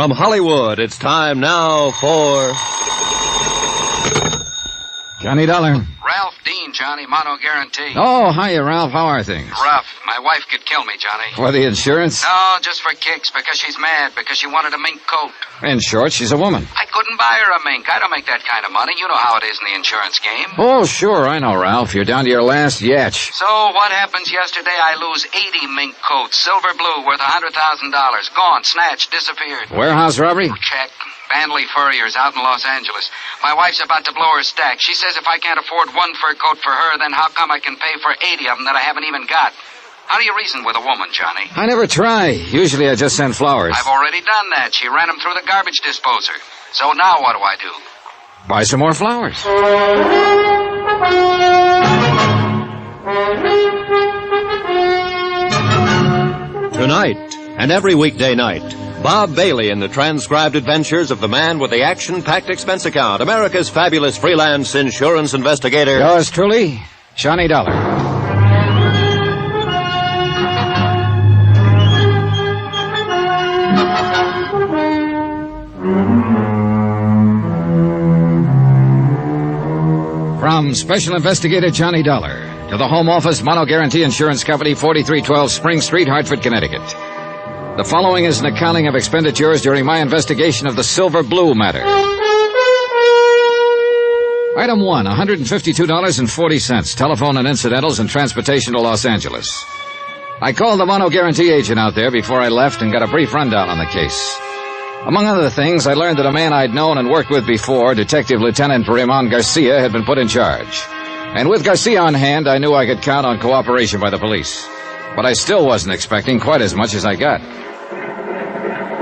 From Hollywood, it's time now for... Johnny Dollar. Ralph Dean, Johnny, mono guarantee. Oh, hiya, Ralph. How are things? Rough. My wife could kill me, Johnny. For the insurance? No, just for kicks, because she's mad, because she wanted a mink coat. In short, she's a woman. I couldn't buy her a mink. I don't make that kind of money. You know how it is in the insurance game. Oh, sure, I know, Ralph. You're down to your last yatch. So what happens yesterday? I lose 80 mink coats, silver blue, worth $100,000. Gone, snatched, disappeared. Warehouse robbery? Check. Bandley Furriers out in Los Angeles. My wife's about to blow her stack. She says if I can't afford one fur coat for her, then how come I can pay for 80 of them that I haven't even got? How do you reason with a woman, Johnny? I never try. Usually I just send flowers. I've already done that. She ran them through the garbage disposer. So now what do I do? Buy some more flowers. Tonight, and every weekday night, Bob Bailey in the transcribed adventures of the man with the action-packed expense account, America's fabulous freelance insurance investigator. Yours truly, Johnny Dollar. From Special Investigator Johnny Dollar to the Home Office Mono Guarantee Insurance Company, 4312 Spring Street, Hartford, Connecticut. The following is an accounting of expenditures during my investigation of the Silver Blue matter. Item 1, $152.40, telephone and incidentals and transportation to Los Angeles. I called the Mono Guarantee agent out there before I left and got a brief rundown on the case. Among other things, I learned that a man I'd known and worked with before, Detective Lieutenant Ramon Garcia, had been put in charge. And with Garcia on hand, I knew I could count on cooperation by the police. But I still wasn't expecting quite as much as I got.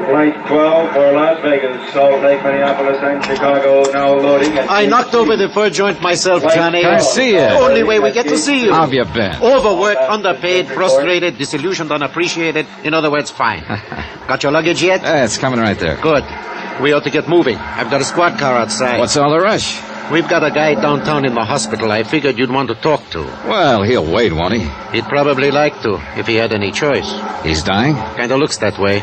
Flight 12 for Las Vegas, Salt Lake, Minneapolis, and Chicago, now loading. I knocked over the fur joint myself, Johnny. Garcia. Only way we get to see you. How have you been? Overworked, underpaid, frustrated, disillusioned, unappreciated. In other words, fine. Got your luggage yet? It's coming right there. Good. We ought to get moving. I've got a squad car outside. What's all the rush? We've got a guy downtown in the hospital I figured you'd want to talk to. Well, he'll wait, won't he? He'd probably like to, if he had any choice. He's dying? Kinda looks that way.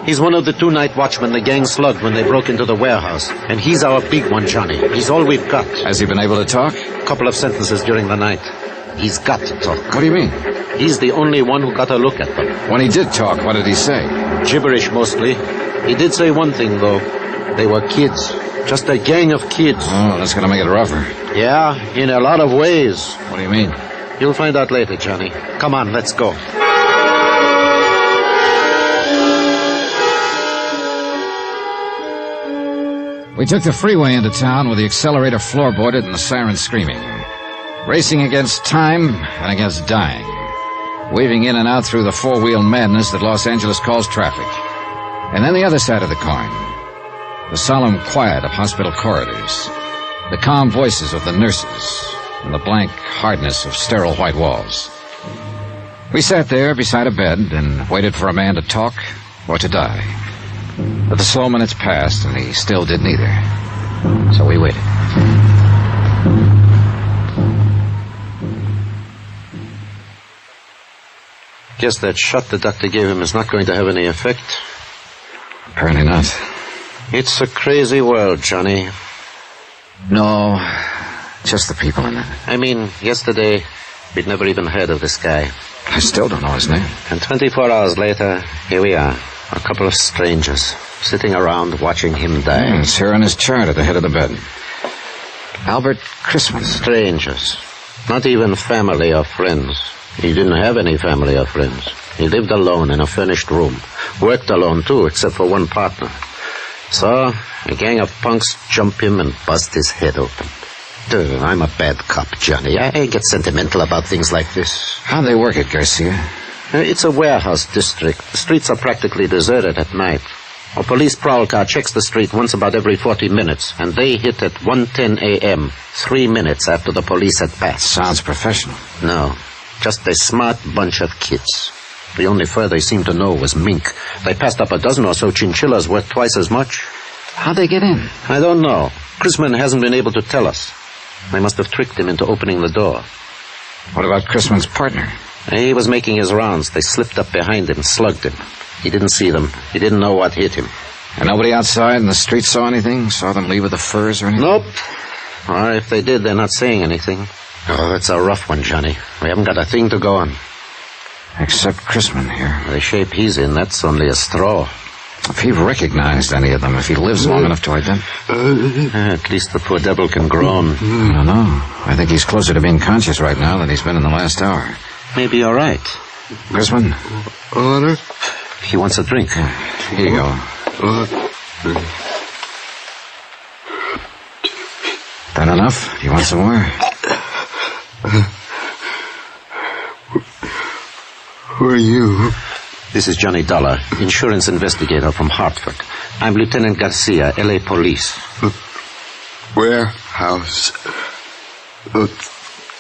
He's one of the 2 night watchmen the gang slugged when they broke into the warehouse. And he's our big one, Johnny. He's all we've got. Has he been able to talk? Couple of sentences during the night. He's got to talk. What do you mean? He's the only one who got a look at them. When he did talk, what did he say? Gibberish, mostly. He did say one thing, though. They were kids. Just a gang of kids. Oh, that's going to make it rougher. Yeah, in a lot of ways. What do you mean? You'll find out later, Johnny. Come on, let's go. We took the freeway into town with the accelerator floorboarded and the siren screaming. Racing against time and against dying. Weaving in and out through the four-wheel madness that Los Angeles calls traffic. And then the other side of the coin. The solemn quiet of hospital corridors. The calm voices of the nurses. And the blank hardness of sterile white walls. We sat there beside a bed and waited for a man to talk or to die. But the slow minutes passed, and he still did neither. So we waited. Guess that shot the doctor gave him is not going to have any effect. Apparently not. It's a crazy world, Johnny. No, just the people in it. I mean, yesterday, we'd never even heard of this guy. I still don't know his name. And 24 hours later, here we are. A couple of strangers sitting around watching him die. It's here on his chart at the head of the bed. Albert Christmas. Strangers. Not even family or friends. He didn't have any family or friends. He lived alone in a furnished room. Worked alone, too, except for one partner. So, a gang of punks jump him and bust his head open. Dude, I'm a bad cop, Johnny. I get sentimental about things like this. How'd they work it, Garcia? It's a warehouse district. The streets are practically deserted at night. A police prowl car checks the street once about every 40 minutes, and they hit at 1:10 a.m., 3 minutes after the police had passed. Sounds professional. No, just a smart bunch of kids. The only fur they seemed to know was mink. They passed up a dozen or so chinchillas worth twice as much. How'd they get in? I don't know. Chrisman hasn't been able to tell us. They must have tricked him into opening the door. What about Chrisman's partner? He was making his rounds. They slipped up behind him, slugged him. He didn't see them. He didn't know what hit him. And nobody outside in the street saw anything? Saw them leave with the furs or anything? Nope. Or if they did, they're not saying anything. Oh, that's a rough one, Johnny. We haven't got a thing to go on. Except Chrisman here. The shape he's in, that's only a straw. If he recognized any of them, if he lives long enough to identify... At least the poor devil can groan. I don't know. I think he's closer to being conscious right now than he's been in the last hour. Maybe you're right. Chrisman? Order? He wants a drink. Here you go. That enough? Do you want some more? Who are you? This is Johnny Dollar, insurance investigator from Hartford. I'm Lieutenant Garcia, L.A. Police. Warehouse.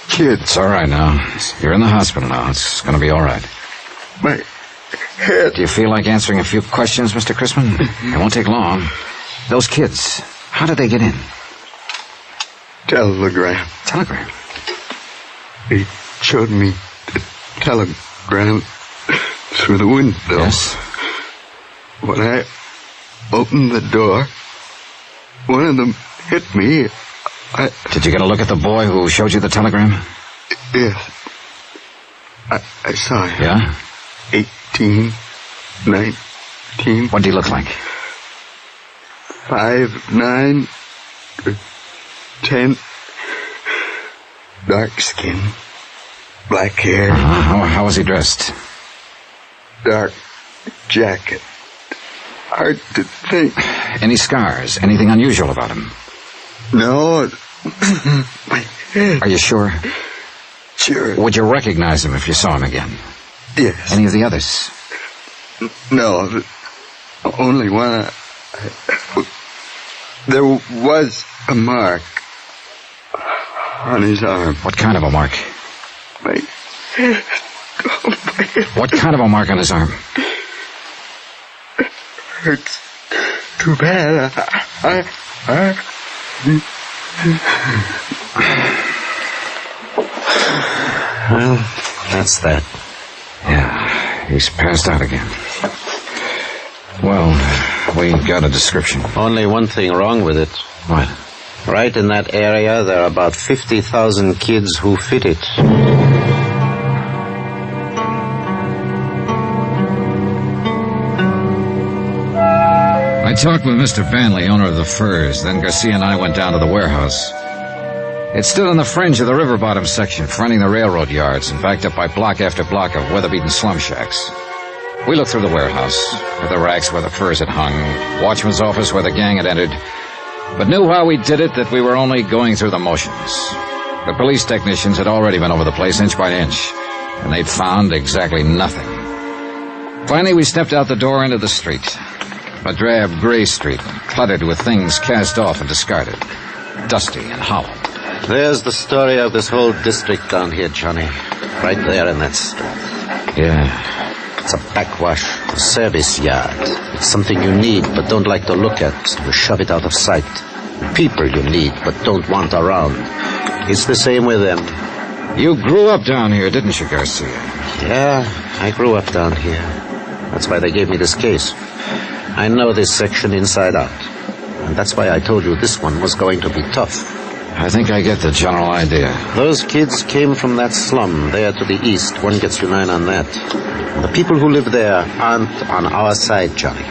Kids. It's all right now. You're in the hospital now. It's going to be all right. My head. Do you feel like answering a few questions, Mr. Chrisman? It won't take long. Those kids, how did they get in? Telegram. Telegram? They showed me the telegram through the window. Yes. When I opened the door, one of them hit me. Did you get a look at the boy who showed you the telegram? Yes. I saw him. Yeah? 18, 19. What did he look like? 5'9", 10. Dark skin. Black hair. How was he dressed? Dark jacket. Hard to think. Any scars? Anything unusual about him? No. My head. Are you sure? Sure. Would you recognize him if you saw him again? Yes. Any of the others? No. Only one. There was a mark on his arm. What kind of a mark? My head. Oh, my head. What kind of a mark on his arm? Hurts too bad. Well, that's that. Yeah, he's passed out again. Well, we got a description. Only one thing wrong with it. What? Right in that area, there are about 50,000 kids who fit it. I talked with Mr. Banley, owner of the Furs. Then Garcia and I went down to the warehouse. It stood on the fringe of the river bottom section, fronting the railroad yards, and backed up by block after block of weather-beaten slum shacks. We looked through the warehouse, at the racks where the furs had hung, watchman's office where the gang had entered, but knew while we did it that we were only going through the motions. The police technicians had already been over the place inch by inch, and they'd found exactly nothing. Finally, we stepped out the door into the street. A drab gray street, cluttered with things cast off and discarded, dusty and hollow. There's the story of this whole district down here, Johnny. Right there in that street. Yeah. It's a backwash, a service yard. It's something you need but don't like to look at, so you shove it out of sight. People you need but don't want around. It's the same with them. You grew up down here, didn't you, Garcia? Yeah, I grew up down here. That's why they gave me this case. I know this section inside out. And that's why I told you this one was going to be tough. I think I get the general idea. Those kids came from that slum there to the east. One gets you 9 on that. And the people who live there aren't on our side, Johnny.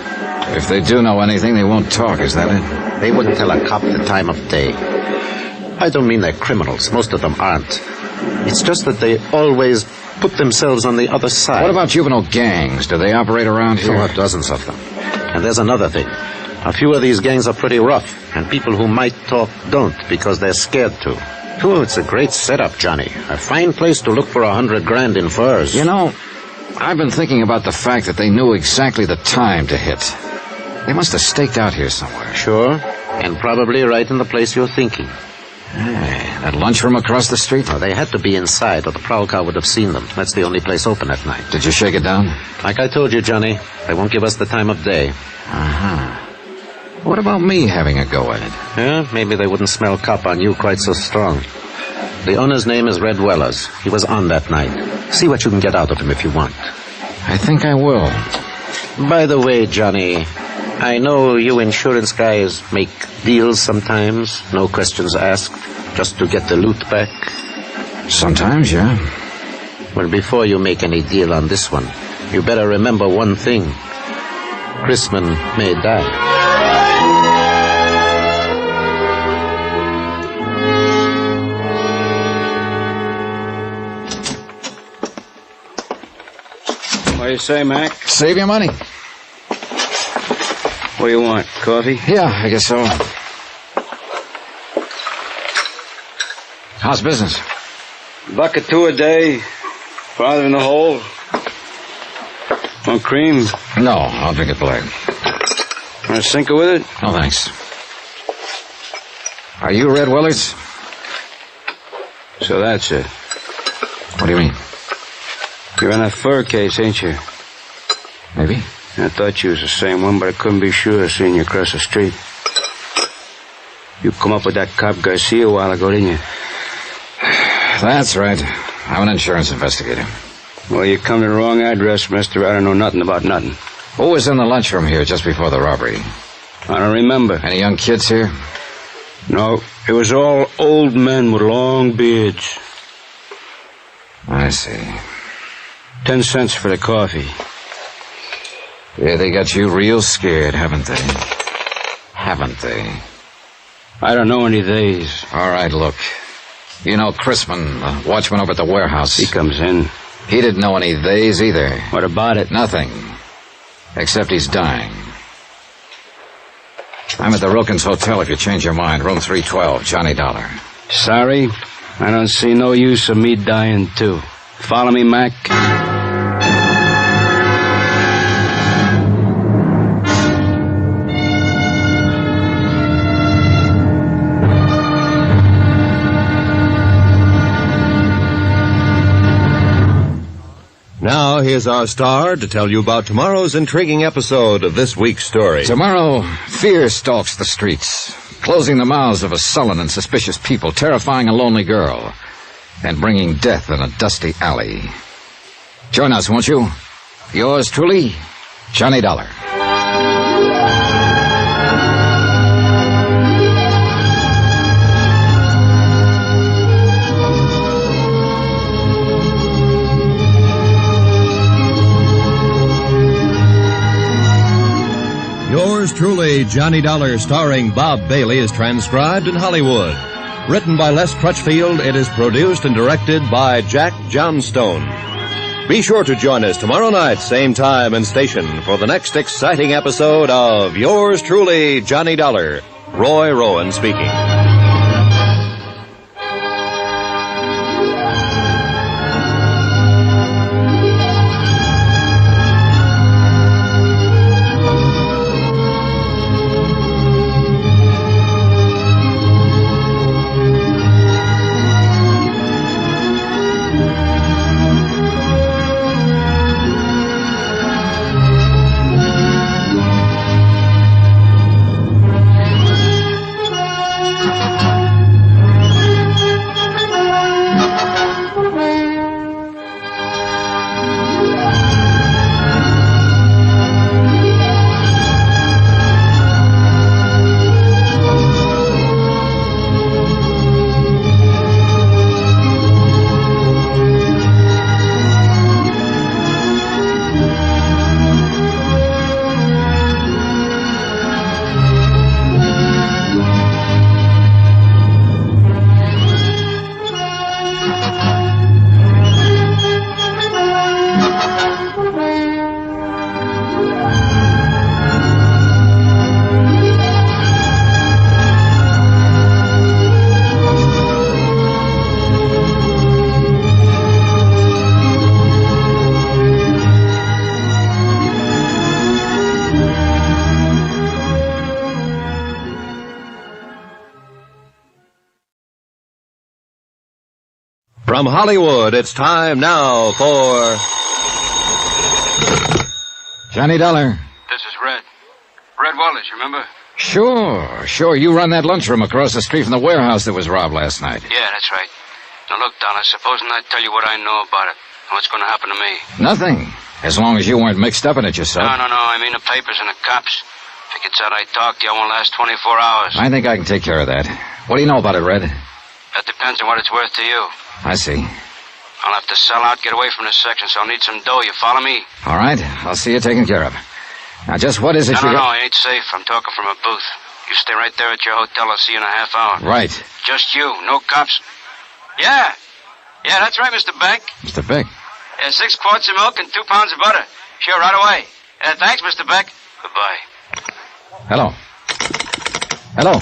If they do know anything, they won't talk, is that it? They wouldn't tell a cop the time of day. I don't mean they're criminals. Most of them aren't. It's just that they always put themselves on the other side. What about juvenile gangs? Do they operate around here? Oh, dozens of them. And there's another thing. A few of these gangs are pretty rough, and people who might talk don't because they're scared to. Oh, it's a great setup, Johnny. A fine place to look for $100 grand in furs. You know, I've been thinking about the fact that they knew exactly the time to hit. They must have staked out here somewhere. Sure, and probably right in the place you're thinking. Hey, that lunchroom across the street? Oh, they had to be inside, or the prowl car would have seen them. That's the only place open at night. Did you shake it down? Like I told you, Johnny, they won't give us the time of day. Uh-huh. What about me having a go at it? Yeah, maybe they wouldn't smell cop on you quite so strong. The owner's name is Red Wellers. He was on that night. See what you can get out of him if you want. I think I will. By the way, Johnny, I know you insurance guys make deals sometimes, no questions asked, just to get the loot back. Sometimes, yeah. Well, before you make any deal on this one, you better remember one thing. Chrisman may die. What do you say, Mac? Save your money. What do you want, coffee? Yeah, I guess so. How's business? $1.02 a day. Father in the hole. Want cream? No, I'll drink it black. Want a sinker with it? No, thanks. Are you Red Willards? So that's it. What do you mean? You're in that fur case, ain't you? Maybe. I thought you was the same one, but I couldn't be sure seeing you across the street. You come up with that cop Garcia a while ago, didn't you? That's right. I'm an insurance investigator. Well, you come to the wrong address, mister. I don't know nothing about nothing. Who was in the lunchroom here just before the robbery? I don't remember. Any young kids here? No, it was all old men with long beards. I see. 10 cents for the coffee. Yeah, they got you real scared, haven't they? Haven't they? I don't know any days. All right, look. You know Chrisman, the watchman over at the warehouse. He comes in. He didn't know any days either. What about it? Nothing. Except he's dying. I'm at the Wilkins Hotel if you change your mind. Room 312, Johnny Dollar. Sorry, I don't see no use of me dying, too. Follow me, Mac? Now, here's our star to tell you about tomorrow's intriguing episode of this week's story. Tomorrow, fear stalks the streets, closing the mouths of a sullen and suspicious people, terrifying a lonely girl, and bringing death in a dusty alley. Join us, won't you? Yours truly, Johnny Dollar. Yours truly, Johnny Dollar, starring Bob Bailey, is transcribed in Hollywood. Written by Les Crutchfield, it is produced and directed by Jack Johnstone. Be sure to join us tomorrow night, same time and station, for the next exciting episode of Yours truly, Johnny Dollar. Roy Rowan speaking. From Hollywood, it's time now for... Johnny Dollar. This is Red. Red Wallace, remember? Sure. You run that lunchroom across the street from the warehouse that was robbed last night. Yeah, that's right. Now look, Dollar, supposing I tell you what I know about it, and what's going to happen to me? Nothing. As long as you weren't mixed up in it yourself. No, I mean the papers and the cops. gets out I talk to you, I won't last 24 hours. I think I can take care of that. What do you know about it, Red? That depends on what it's worth to you. I see. I'll have to sell out, get away from this section, so I'll need some dough. You follow me? All right. I'll see you taken care of. Now, just what is it No, it ain't safe. I'm talking from a booth. You stay right there at your hotel. I'll see you in a half hour. Right. Just you. No cops. Yeah. Yeah, that's right, Mr. Beck. Mr. Beck? 6 quarts of milk and 2 pounds of butter. Sure, right away. Thanks, Mr. Beck. Goodbye. Hello. Hello.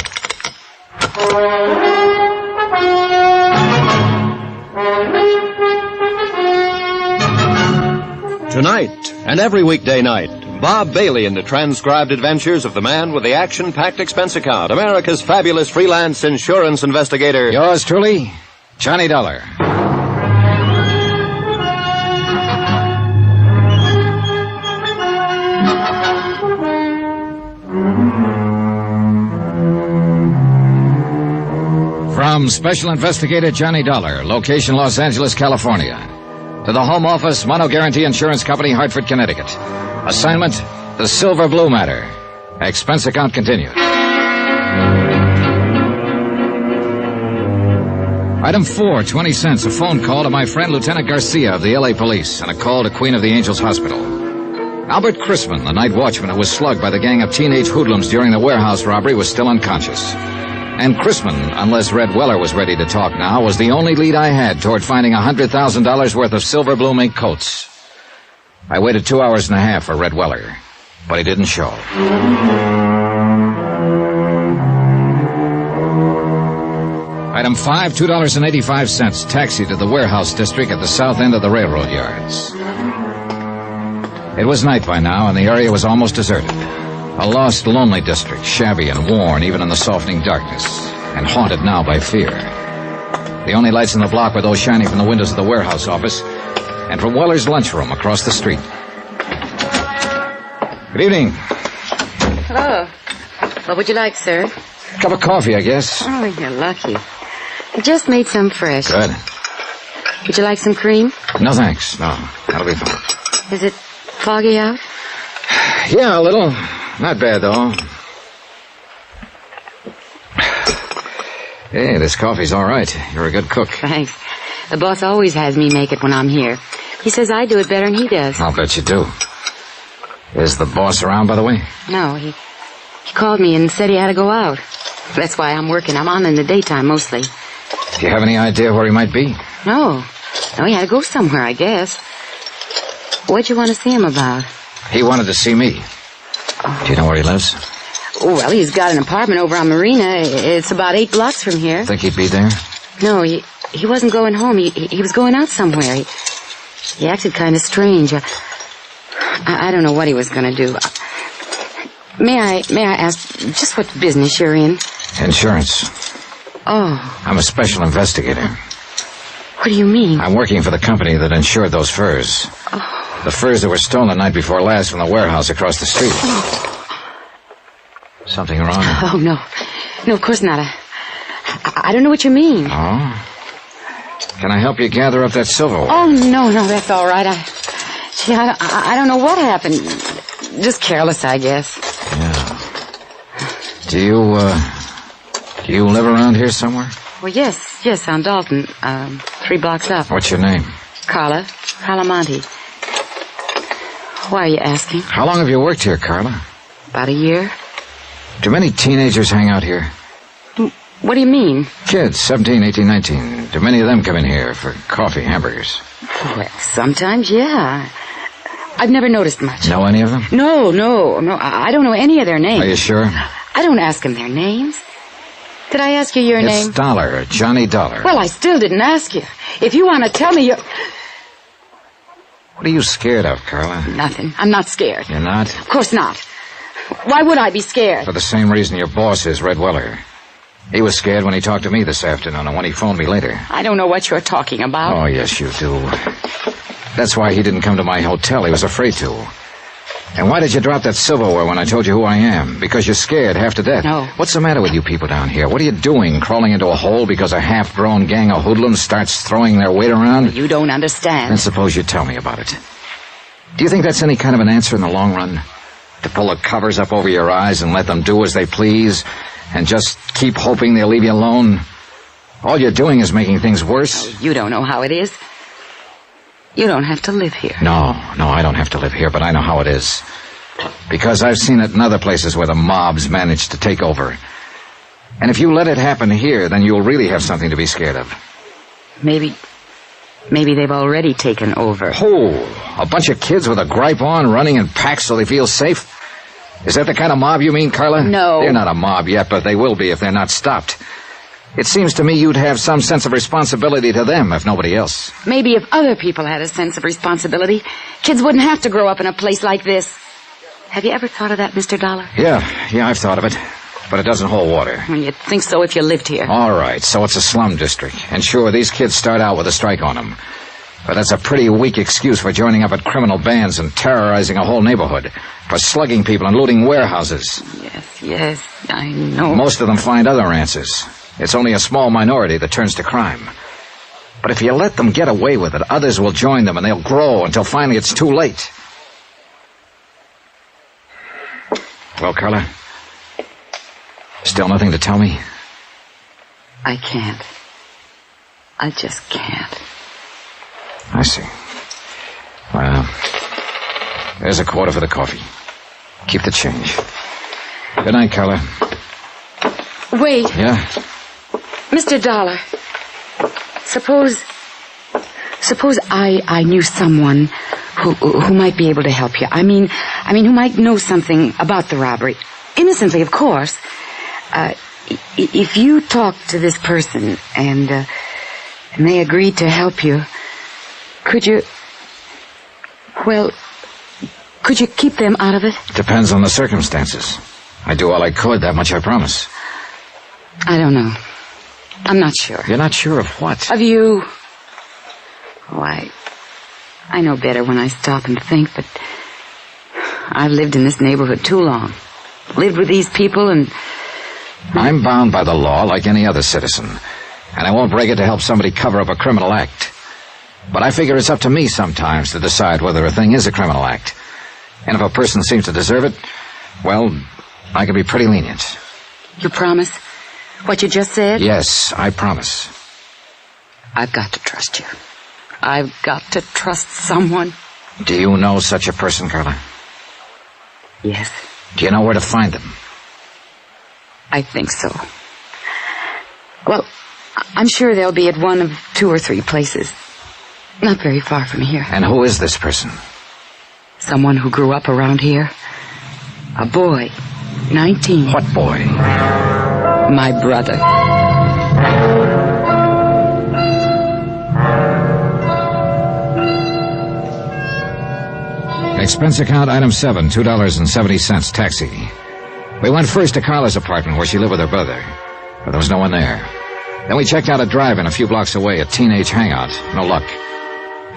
Tonight and every weekday night, Bob Bailey in the transcribed adventures of the man with the action-packed expense account, America's fabulous freelance insurance investigator. Yours truly, Johnny Dollar. From Special Investigator Johnny Dollar, location Los Angeles, California, to the Home Office, Mono Guarantee Insurance Company, Hartford, Connecticut. Assignment, the Silver Blue Matter. Expense account continued. Item 4, 20 cents, a phone call to my friend Lieutenant Garcia of the L.A. Police, and a call to Queen of the Angels Hospital. Albert Chrisman, the night watchman who was slugged by the gang of teenage hoodlums during the warehouse robbery, was still unconscious. And Chrisman, unless Red Weller was ready to talk now, was the only lead I had toward finding $100,000 worth of silver blue mink coats. I waited 2 hours and a half for Red Weller, but he didn't show. Item 5, $2.85, taxi to the warehouse district at the south end of the railroad yards. It was night by now, and the area was almost deserted. A lost, lonely district, shabby and worn even in the softening darkness, and haunted now by fear. The only lights in the block were those shining from the windows of the warehouse office and from Weller's lunchroom across the street. Good evening. Hello. What would you like, sir? Cup of coffee, I guess. Oh, you're lucky. I just made some fresh. Good. Would you like some cream? No, thanks. No, that'll be fine. Is it foggy out? Yeah, a little. Not bad, though. Hey, this coffee's all right. You're a good cook. Thanks. The boss always has me make it when I'm here. He says I do it better than he does. I'll bet you do. Is the boss around, by the way? No, he called me and said he had to go out. That's why I'm working. I'm on in the daytime mostly. Do you have any idea where he might be? No, he had to go somewhere, I guess. What'd you want to see him about? He wanted to see me. Do you know where he lives? Oh, well, he's got an apartment over on Marina. It's about 8 blocks from here. Think he'd be there? No, he wasn't going home. He was going out somewhere. He acted kind of strange. I don't know what he was going to do. May I ask just what business you're in? Insurance. Oh. I'm a special investigator. What do you mean? I'm working for the company that insured those furs. Oh. The furs that were stolen the night before last from the warehouse across the street. Something wrong? Oh, no. No, of course not. I don't know what you mean. Oh? Can I help you gather up that silverware? Oh, no, that's all right. I don't know what happened. Just careless, I guess. Yeah. Do you live around here somewhere? Well, yes, on Dalton, 3 blocks up. What's your name? Carla Monte. Why are you asking? How long have you worked here, Carla? About a year. Do many teenagers hang out here? What do you mean? Kids, 17, 18, 19. Do many of them come in here for coffee, hamburgers? Well, sometimes, yeah. I've never noticed much. Know any of them? No. I don't know any of their names. Are you sure? I don't ask them their names. Did I ask you your name? It's Dollar, Johnny Dollar. Well, I still didn't ask you. If you want to tell me What are you scared of, Carla? Nothing. I'm not scared. You're not? Of course not. Why would I be scared? For the same reason your boss is, Red Weller. He was scared when he talked to me this afternoon and when he phoned me later. I don't know what you're talking about. Oh, yes, you do. That's why he didn't come to my hotel. He was afraid to. And why did you drop that silverware when I told you who I am? Because you're scared half to death. No. What's the matter with you people down here? What are you doing, crawling into a hole because a half-grown gang of hoodlums starts throwing their weight around? You don't understand. Then suppose you tell me about it. Do you think that's any kind of an answer in the long run? To pull the covers up over your eyes and let them do as they please, and just keep hoping they'll leave you alone? All you're doing is making things worse. Oh, you don't know how it is. You don't have to live here. No, I don't have to live here, but I know how it is. Because I've seen it in other places where the mobs manage to take over. And if you let it happen here, then you'll really have something to be scared of. Maybe they've already taken over. Oh, a bunch of kids with a gripe on running in packs so they feel safe? Is that the kind of mob you mean, Carla? No. They're not a mob yet, but they will be if they're not stopped. It seems to me you'd have some sense of responsibility to them, if nobody else. Maybe if other people had a sense of responsibility, kids wouldn't have to grow up in a place like this. Have you ever thought of that, Mr. Dollar? Yeah, I've thought of it. But it doesn't hold water. Well, you'd think so if you lived here. All right, so it's a slum district. And sure, these kids start out with a strike on them. But that's a pretty weak excuse for joining up at criminal bands and terrorizing a whole neighborhood. For slugging people and looting warehouses. Yes, I know. Most of them find other answers. It's only a small minority that turns to crime. But if you let them get away with it, others will join them and they'll grow until finally it's too late. Well, Carla? Still nothing to tell me? I can't. I just can't. I see. Well, there's a quarter for the coffee. Keep the change. Good night, Carla. Wait. Yeah? Mr. Dollar, suppose I knew someone who might be able to help you. I mean, who might know something about the robbery. Innocently, of course. If you talk to this person and they agreed to help you, could you keep them out of it? Depends on the circumstances. I do all I could, that much I promise. I don't know. I'm not sure. You're not sure of what? Of you. Oh, I know better when I stop and think, but I've lived in this neighborhood too long. Lived with these people and... I'm bound by the law like any other citizen, and I won't break it to help somebody cover up a criminal act. But I figure it's up to me sometimes to decide whether a thing is a criminal act. And if a person seems to deserve it, well, I can be pretty lenient. You promise? What you just said? Yes, I promise. I've got to trust you. I've got to trust someone. Do you know such a person, Carla? Yes. Do you know where to find them? I think so. Well, I'm sure they'll be at one of 2 or 3 places. Not very far from here. And who is this person? Someone who grew up around here. A boy. 19. What boy? My brother. Expense account item 7, $2.70, taxi. We went first to Carla's apartment where she lived with her brother, but there was no one there. Then we checked out a drive-in a few blocks away, a teenage hangout. No luck.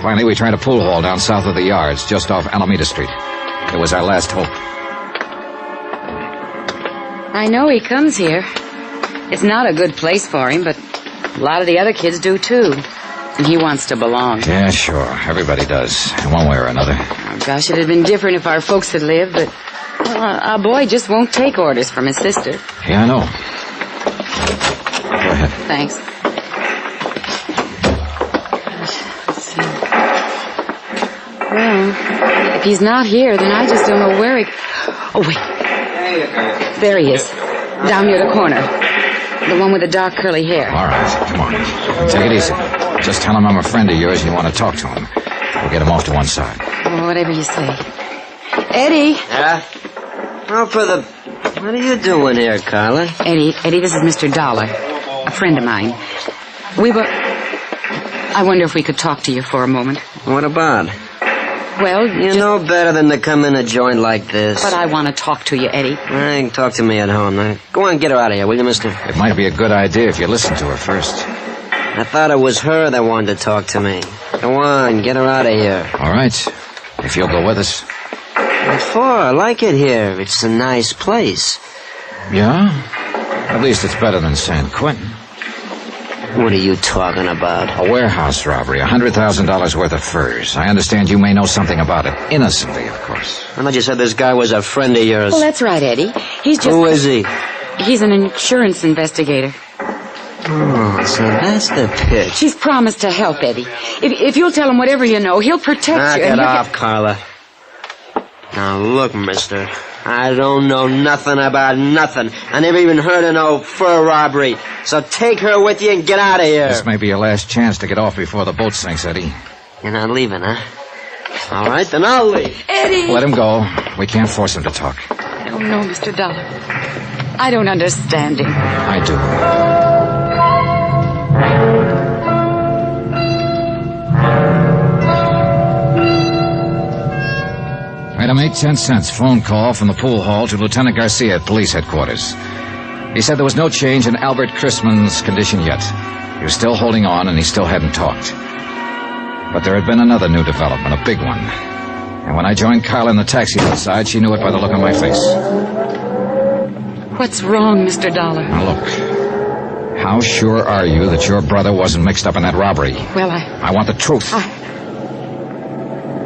Finally, we tried a pool hall down south of the yards, just off Alameda Street. It was our last hope. I know he comes here. It's not a good place for him, but a lot of the other kids do, too. And he wants to belong. Yeah, sure. Everybody does, in one way or another. Oh, gosh, it'd have been different if our folks had lived, but... Well, our boy just won't take orders from his sister. Yeah, I know. Go ahead. Thanks. Let's see. Well, if he's not here, then I just don't know where he... Oh, wait. There he is. Down near the corner. The one with the dark curly hair. All right, come on. Take it easy. Just tell him I'm a friend of yours and you want to talk to him. We'll get him off to one side. Oh, whatever you say. Eddie. Yeah? Oh, what are you doing here, Carla? Eddie, this is Mr. Dollar, a friend of mine. I wonder if we could talk to you for a moment. What about? Well, you know better than to come in a joint like this. But I want to talk to you, Eddie. Talk to me at home. Now, go on, get her out of here, will you, mister? It might be a good idea if you listen to her first. I thought it was her that wanted to talk to me. Go on, get her out of here. All right, if you'll go with us. What for? I like it here. It's a nice place. Yeah? At least it's better than San Quentin. What are you talking about? A warehouse robbery, $100,000 worth of furs. I understand you may know something about it. Innocently, of course. I thought you said this guy was a friend of yours. Well, that's right, Eddie. He's just... Who is he? He's an insurance investigator. Oh, so that's the pitch. She's promised to help, Eddie. If you'll tell him whatever you know, he'll protect you. Knock it off, Carla. Now, look, mister. I don't know nothing about nothing. I never even heard of no fur robbery. So take her with you and get out of here. This may be your last chance to get off before the boat sinks, Eddie. You're not leaving, huh? All right, then I'll leave. Eddie! Let him go. We can't force him to talk. I don't know, Mr. Dollar. I don't understand him. I do. Item 8, 10 cents. Phone call from the pool hall to Lieutenant Garcia at police headquarters. He said there was no change in Albert Chrisman's condition yet. He was still holding on, and he still hadn't talked. But there had been another new development, a big one. And when I joined Carla in the taxi outside, she knew it by the look on my face. What's wrong, Mr. Dollar? Now, look. How sure are you that your brother wasn't mixed up in that robbery? Well, I want the truth.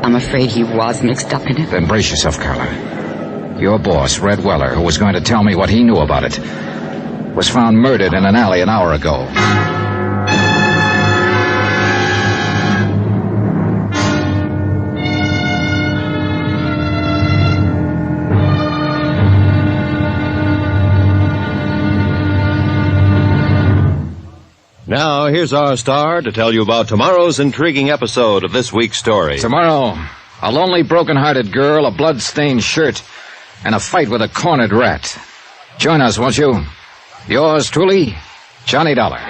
I'm afraid he was mixed up in it. Then brace yourself, Carla. Your boss, Red Weller, who was going to tell me what he knew about it, was found murdered in an alley an hour ago. Now, here's our star to tell you about tomorrow's intriguing episode of this week's story. Tomorrow, a lonely, broken-hearted girl, a blood-stained shirt, and a fight with a cornered rat. Join us, won't you? Yours truly, Johnny Dollar.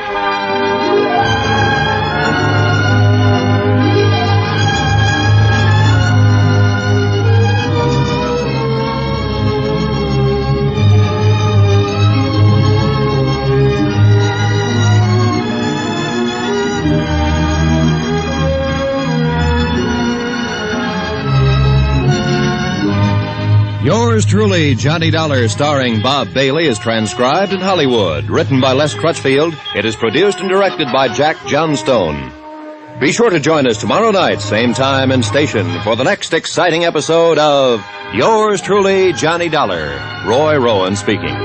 Yours truly, Johnny Dollar, starring Bob Bailey, is transcribed in Hollywood. Written by Les Crutchfield, it is produced and directed by Jack Johnstone. Be sure to join us tomorrow night, same time and station, for the next exciting episode of Yours truly, Johnny Dollar. Roy Rowan speaking.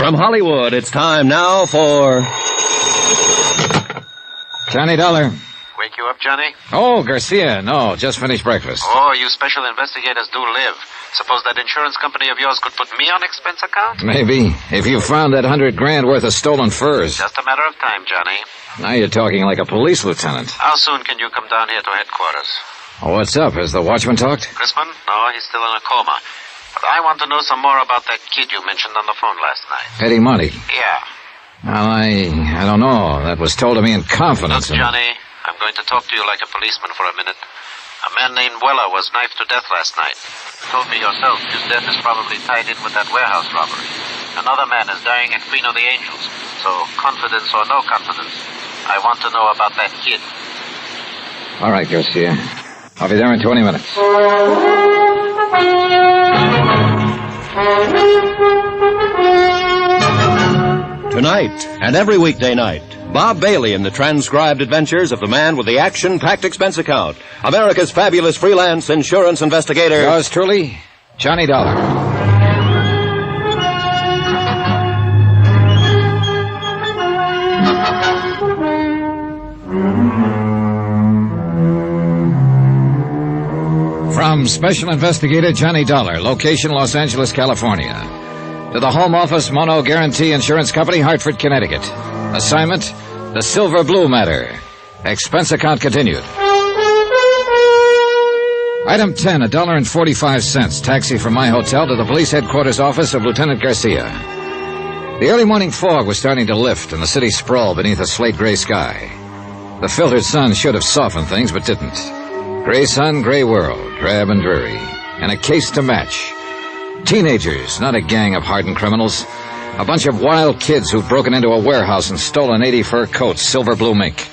From Hollywood, it's time now for... Johnny Dollar. Wake you up, Johnny? Oh, Garcia. No, just finished breakfast. Oh, you special investigators do live. Suppose that insurance company of yours could put me on expense account? Maybe. If you found that $100,000 worth of stolen furs. Just a matter of time, Johnny. Now you're talking like a police lieutenant. How soon can you come down here to headquarters? Oh, what's up? Has the watchman talked? Chrisman? No, he's still in a coma. But I want to know some more about that kid you mentioned on the phone last night. Eddie Monty. Yeah. Well, I don't know. That was told to me in confidence. Look, Johnny, I'm going to talk to you like a policeman for a minute. A man named Weller was knifed to death last night. You told me yourself his death is probably tied in with that warehouse robbery. Another man is dying at Queen of the Angels. So, confidence or no confidence, I want to know about that kid. All right, Garcia. I'll be there in 20 minutes. Tonight and every weekday night, Bob Bailey in the transcribed adventures of the man with the action-packed expense account, America's fabulous freelance insurance investigator. Yours truly, Johnny Dollar. From Special Investigator Johnny Dollar, location Los Angeles, California. To the Home Office Mono Guarantee Insurance Company, Hartford, Connecticut. Assignment, the Silver Blue Matter. Expense account continued. Item 10, $1.45. Taxi from my hotel to the police headquarters office of Lieutenant Garcia. The early morning fog was starting to lift, and the city sprawled beneath a slate-gray sky. The filtered sun should have softened things, but didn't. Gray sun, gray world, drab and dreary, and a case to match. Teenagers, not a gang of hardened criminals. A bunch of wild kids who'd broken into a warehouse and stolen 80 fur coats, silver blue mink.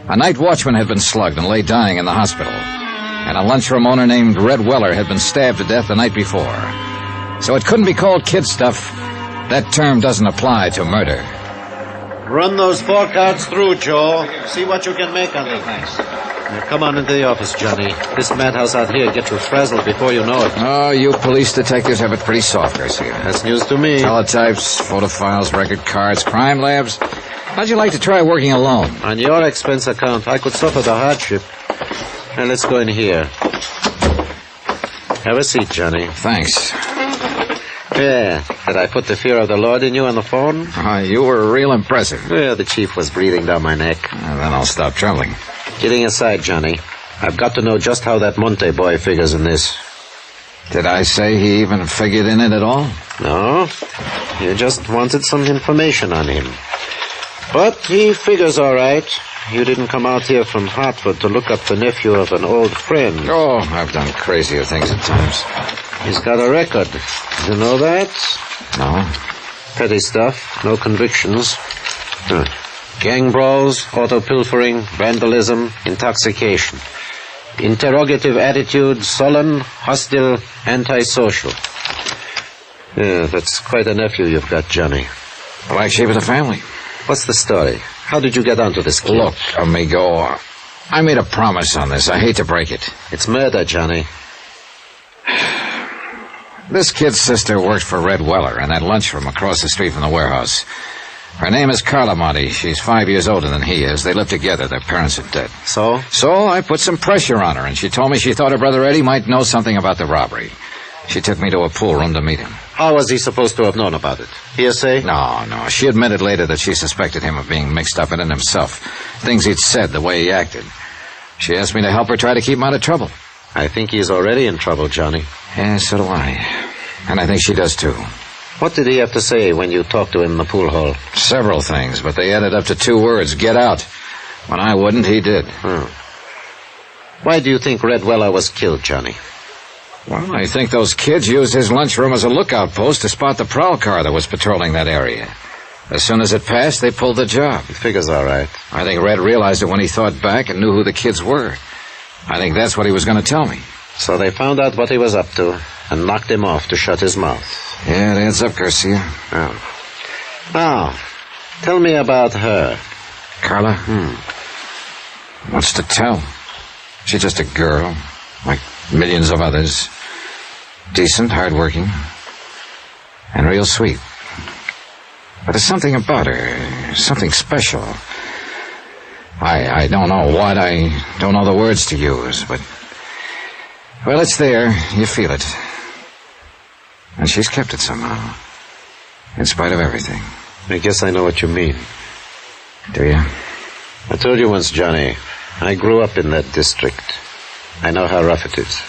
A night watchman had been slugged and lay dying in the hospital. And a lunchroom owner named Red Weller had been stabbed to death the night before. So it couldn't be called kid stuff. That term doesn't apply to murder. Run those 4 cards through, Joe. See what you can make on them. Thanks. Now, come on into the office, Johnny. This madhouse out here gets you frazzled before you know it. Oh, you police detectives have it pretty soft, Garcia. That's news to me. Teletypes, photo files, record cards, crime labs. How'd you like to try working alone? On your expense account, I could suffer the hardship. Now, let's go in here. Have a seat, Johnny. Thanks. Yeah. Did I put the fear of the Lord in you on the phone? You were real impressive. Well, the chief was breathing down my neck. And then I'll stop trembling. Kidding aside, Johnny, I've got to know just how that Monte boy figures in this. Did I say he even figured in it at all? No. You just wanted some information on him. But he figures all right. You didn't come out here from Hartford to look up the nephew of an old friend. Oh, I've done crazier things at times. He's got a record. You know that? No. Petty stuff. No convictions. Gang brawls, auto pilfering, vandalism, intoxication. Interrogative attitude, sullen, hostile, antisocial. Yeah, that's quite a nephew you've got, Johnny. Black sheep of the family. What's the story? How did you get onto this kid? Look, amigo, I made a promise on this. I hate to break it. It's murder, Johnny. This kid's sister works for Red Weller in that lunchroom across the street from the warehouse. Her name is Carla Monty. She's 5 years older than he is. They live together. Their parents are dead. So? So I put some pressure on her, and she told me she thought her brother Eddie might know something about the robbery. She took me to a pool room to meet him. How was he supposed to have known about it? Hearsay? No. She admitted later that she suspected him of being mixed up in it himself. Things he'd said, the way he acted. She asked me to help her try to keep him out of trouble. I think he's already in trouble, Johnny. Yeah, so do I. And I think she does, too. What did he have to say when you talked to him in the pool hall? Several things, but they added up to 2 words, get out. When I wouldn't, he did. Why do you think Red Weller was killed, Johnny? Well, I think those kids used his lunchroom as a lookout post to spot the prowl car that was patrolling that area. As soon as it passed, they pulled the job. It figures all right. I think Red realized it when he thought back and knew who the kids were. I think that's what he was going to tell me. So they found out what he was up to and knocked him off to shut his mouth. Yeah, it adds up, Garcia. Oh. Now, tell me about her. Carla? What's to tell? She's just a girl, like millions of others. Decent, hardworking, and real sweet. But there's something about her, something special. I don't know what, I don't know the words to use, but... Well, it's there. You feel it. And she's kept it somehow. In spite of everything. I guess I know what you mean. Do you? I told you once, Johnny, I grew up in that district. I know how rough it is.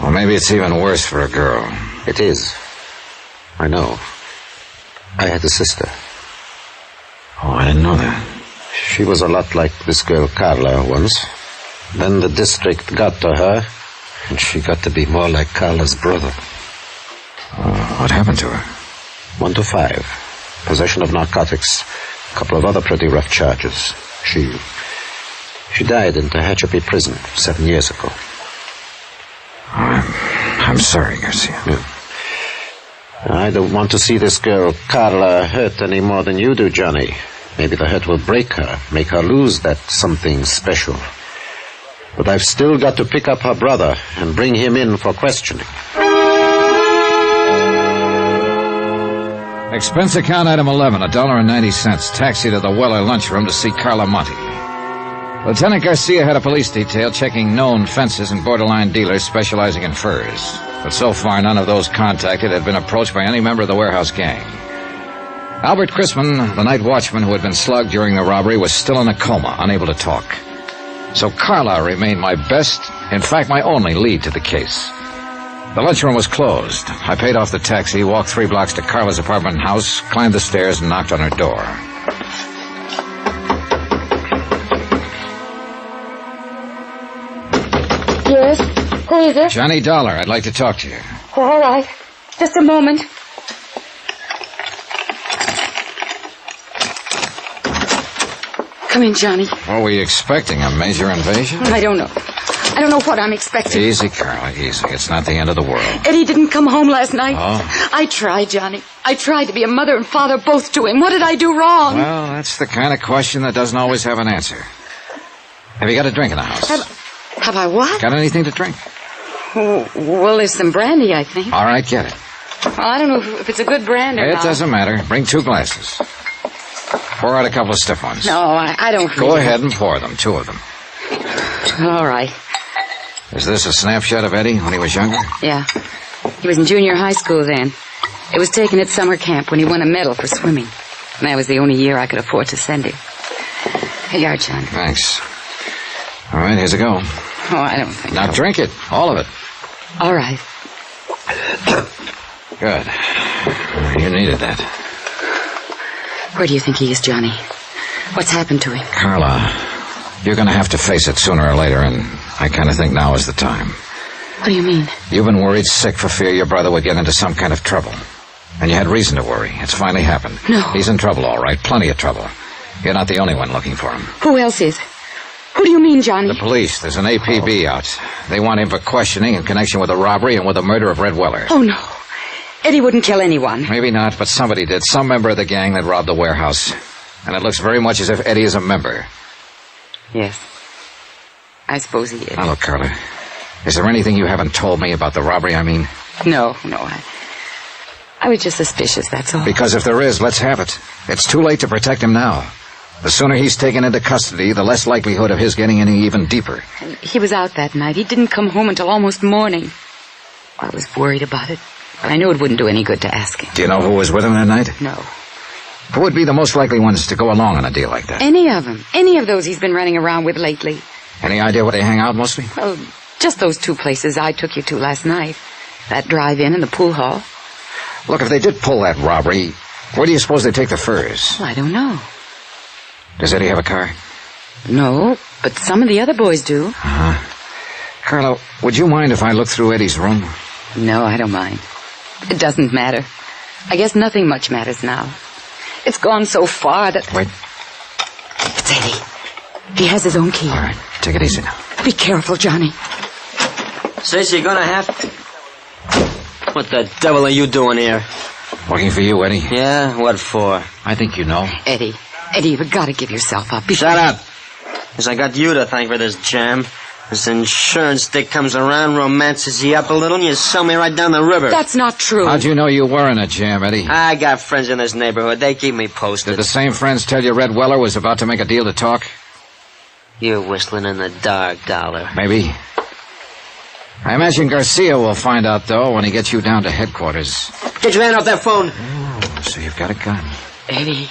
Well, maybe it's even worse for a girl. It is. I know. I had a sister. Oh, I didn't know that. She was a lot like this girl Carla once. Then the district got to her, and she got to be more like Carla's brother. What happened to her? 1 to 5. Possession of narcotics. A couple of other pretty rough charges. She died in Tehachapi prison 7 years ago. I'm sorry, Garcia. Yeah. I don't want to see this girl, Carla, hurt any more than you do, Johnny. Maybe the hurt will break her, make her lose that something special. But I've still got to pick up her brother and bring him in for questioning. Expense account item 11, $1.90. Taxi to the Weller lunchroom to see Carla Monte. Lieutenant Garcia had a police detail checking known fences and borderline dealers specializing in furs. But so far, none of those contacted had been approached by any member of the warehouse gang. Albert Chrisman, the night watchman who had been slugged during the robbery, was still in a coma, unable to talk. So Carla remained my best, in fact, my only lead to the case. The lunchroom was closed. I paid off the taxi, walked 3 blocks to Carla's apartment house, climbed the stairs, and knocked on her door. Yes? Who is it? Johnny Dollar, I'd like to talk to you. All right. Just a moment. Come in, Johnny. What were you expecting, a major invasion? I don't know. I don't know what I'm expecting. Easy, Carla, easy. It's not the end of the world. Eddie didn't come home last night. Oh? I tried, Johnny. I tried to be a mother and father both to him. What did I do wrong? Well, that's the kind of question that doesn't always have an answer. Have you got a drink in the house? Have I what? Got anything to drink? Well, there's some brandy, I think. All right, get it. Well, I don't know if it's a good brand or not. It doesn't matter. Bring 2 glasses. Pour out a couple of stiff ones. No, I don't. Go ahead and pour them, 2 of them. All right. Is this a snapshot of Eddie when he was younger? Yeah. He was in junior high school then. It was taken at summer camp when he won a medal for swimming. And that was the only year I could afford to send him. Here you are, John. Thanks. All right, here's a go. Oh, I don't think Now so. drink it, all of it. All right. Good. You needed that. Where do you think he is, Johnny? What's happened to him? Carla, you're going to have to face it sooner or later, and I kind of think now is the time. What do you mean? You've been worried sick for fear your brother would get into some kind of trouble. And you had reason to worry. It's finally happened. No. He's in trouble, all right. Plenty of trouble. You're not the only one looking for him. Who else is? Who do you mean, Johnny? The police. There's an APB out. They want him for questioning in connection with the robbery and with the murder of Red Weller. Oh, no. Eddie wouldn't kill anyone. Maybe not, but somebody did. Some member of the gang that robbed the warehouse. And it looks very much as if Eddie is a member. Yes. I suppose he is. Now, look, Carla. Is there anything you haven't told me about the robbery, I mean? No. I was just suspicious, that's all. Because if there is, let's have it. It's too late to protect him now. The sooner he's taken into custody, the less likelihood of his getting any even deeper. He was out that night. He didn't come home until almost morning. I was worried about it. But I knew it wouldn't do any good to ask him. Do you know who was with him that night? No. Who would be the most likely ones to go along on a deal like that? Any of them. Any of those he's been running around with lately. Any idea where they hang out mostly? Well, just those 2 places I took you to last night. That drive-in and the pool hall. Look, if they did pull that robbery, where do you suppose they take the furs? Well, I don't know. Does Eddie have a car? No, but some of the other boys do. Uh-huh. Carla, would you mind if I look through Eddie's room? No, I don't mind. It doesn't matter. I guess nothing much matters now. It's gone so far that... Wait. It's Eddie. He has his own key. All right, take it easy now. Be careful, Johnny. Sis, you're gonna have... What the devil are you doing here? Looking for you, Eddie. Yeah? What for? I think you know. Eddie, you've got to give yourself up. Shut up. Because I got you to thank for this jam. This insurance dick comes around, romances you up a little, and you sell me right down the river. That's not true. How'd you know you were in a jam, Eddie? I got friends in this neighborhood. They keep me posted. Did the same friends tell you Red Weller was about to make a deal to talk? You're whistling in the dark, Dollar. Maybe. I imagine Garcia will find out, though, when he gets you down to headquarters. Get your hand off that phone. Oh, so you've got a gun. Eddie,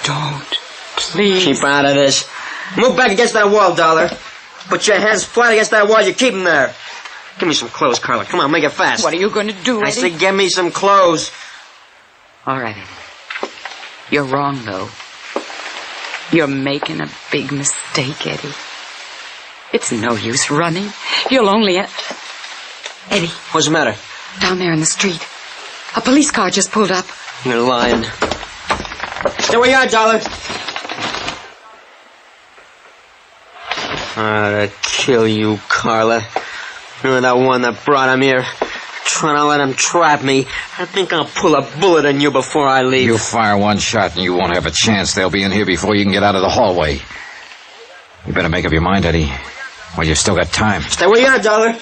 don't. Please. Keep out of this. Move back against that wall, Dollar. Put your hands flat against that wall. You keep them there. Give me some clothes, Carla. Come on, make it fast. What are you going to do, Eddie? I said give me some clothes. All right, Eddie. You're wrong, though. You're making a big mistake, Eddie. It's no use running. You'll only... Eddie. What's the matter? Down there in the street. A police car just pulled up. You're lying. Stay where you are, Dollar. I'd kill you, Carla. You're the one that brought him here. Trying to let him trap me. I think I'll pull a bullet on you before I leave. You fire one shot and you won't have a chance. They'll be in here before you can get out of the hallway. You better make up your mind, Eddie. Well, you've still got time. Stay where you are, Dollar.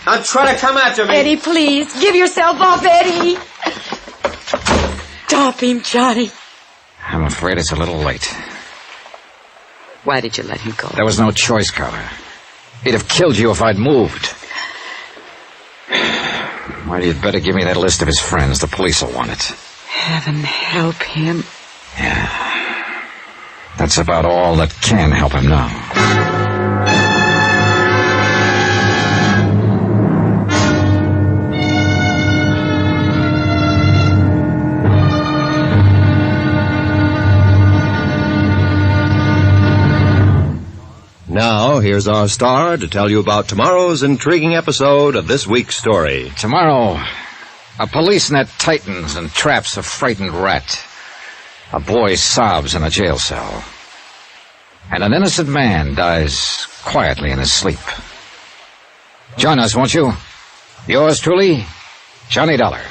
Don't try to come after me. Eddie, please, give yourself up, Eddie. Stop him, Johnny. I'm afraid it's a little late. Why did you let him go? There was no choice, Carla. He'd have killed you if I'd moved. Well, you'd better give me that list of his friends. The police will want it. Heaven help him. Yeah. That's about all that can help him now. Now, here's our star to tell you about tomorrow's intriguing episode of this week's story. Tomorrow, a police net tightens and traps a frightened rat. A boy sobs in a jail cell. And an innocent man dies quietly in his sleep. Join us, won't you? Yours truly, Johnny Dollar.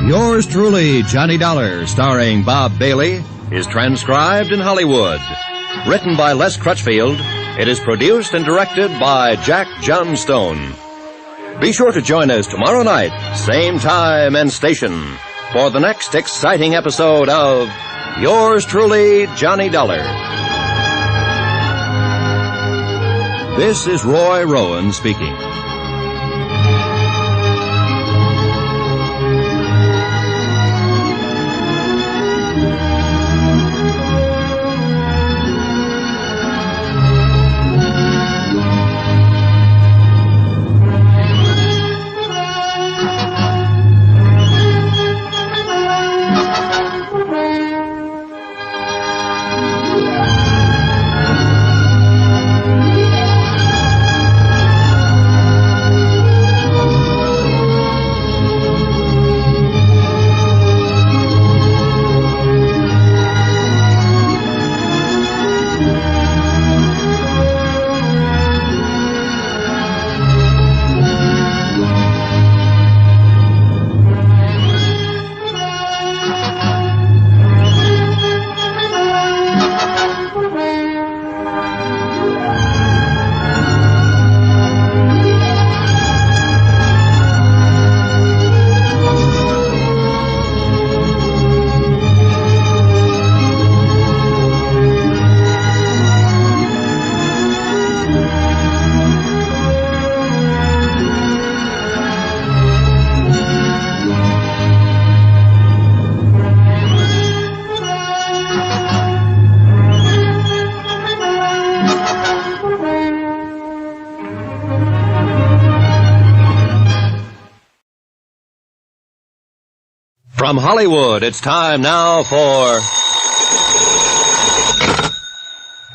Yours truly, Johnny Dollar, starring Bob Bailey, is transcribed in Hollywood. Written by Les Crutchfield, it is produced and directed by Jack Johnstone. Be sure to join us tomorrow night, same time and station, for the next exciting episode of Yours truly, Johnny Dollar. This is Roy Rowan speaking. From Hollywood, it's time now for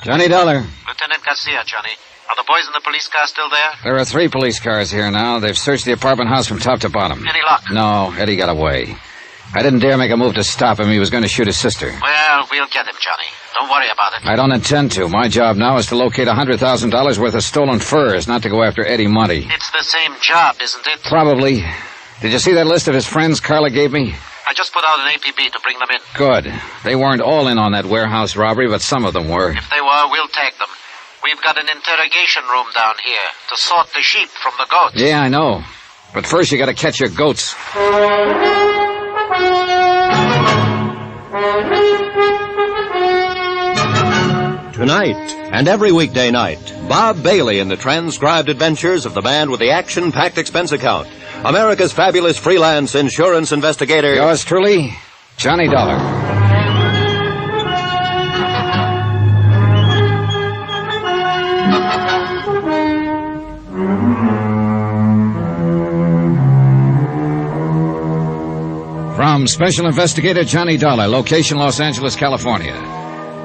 Johnny Dollar. Lieutenant Garcia, Johnny. Are the boys in the police car still there? There are 3 police cars here now. They've searched the apartment house from top to bottom. Any luck? No, Eddie got away. I didn't dare make a move to stop him. He was going to shoot his sister. Well, we'll get him, Johnny. Don't worry about it. I don't intend to. My job now is to locate $100,000 worth of stolen furs, not to go after Eddie Monty. It's the same job, isn't it? Probably. Did you see that list of his friends Carla gave me? I just put out an APB to bring them in. Good. They weren't all in on that warehouse robbery, but some of them were. If they were, we'll take them. We've got an interrogation room down here to sort the sheep from the goats. Yeah, I know. But first you gotta catch your goats. Tonight, and every weekday night, Bob Bailey in the transcribed adventures of the man with the action-packed expense account. America's fabulous freelance insurance investigator. Yours truly, Johnny Dollar. Special Investigator Johnny Dollar, location Los Angeles, California.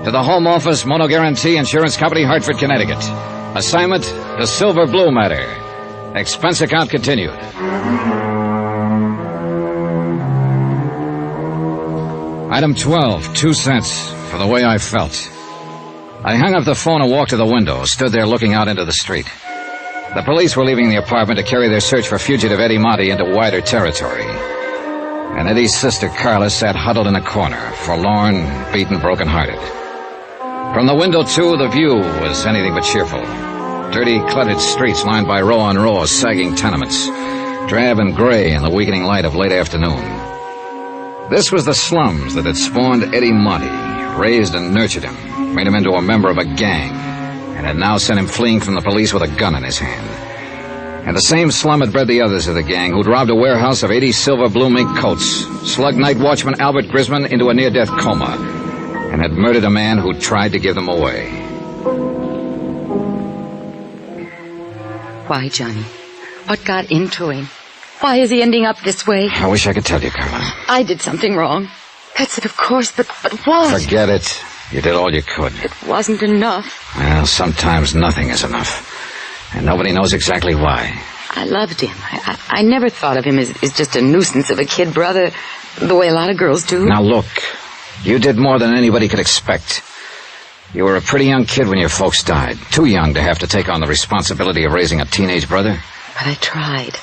To the Home Office, Mono Guarantee Insurance Company, Hartford, Connecticut. Assignment, the Silver Blue matter. Expense account continued. Item 12, 2 cents for the way I felt. I hung up the phone and walked to the window, stood there looking out into the street. The police were leaving the apartment to carry their search for fugitive Eddie Monty into wider territory. And Eddie's sister Carla sat huddled in a corner, forlorn, beaten, broken-hearted. From the window, too, the view was anything but cheerful. Dirty, cluttered streets lined by row on row of sagging tenements, drab and gray in the weakening light of late afternoon. This was the slums that had spawned Eddie Monty, raised and nurtured him, made him into a member of a gang, and had now sent him fleeing from the police with a gun in his hand. And the same slum had bred the others of the gang who'd robbed a warehouse of 80 silver blue mink coats, slugged night watchman Albert Grisman into a near-death coma, and had murdered a man who tried to give them away. Why, Johnny? What got into him? Why is he ending up this way? I wish I could tell you, Carla. I did something wrong. That's it, of course, but what? Forget it. You did all you could. It wasn't enough. Well, sometimes nothing is enough. And nobody knows exactly why. I loved him. I never thought of him as just a nuisance of a kid brother, the way a lot of girls do. Now, look. You did more than anybody could expect. You were a pretty young kid when your folks died. Too young to have to take on the responsibility of raising a teenage brother. But I tried.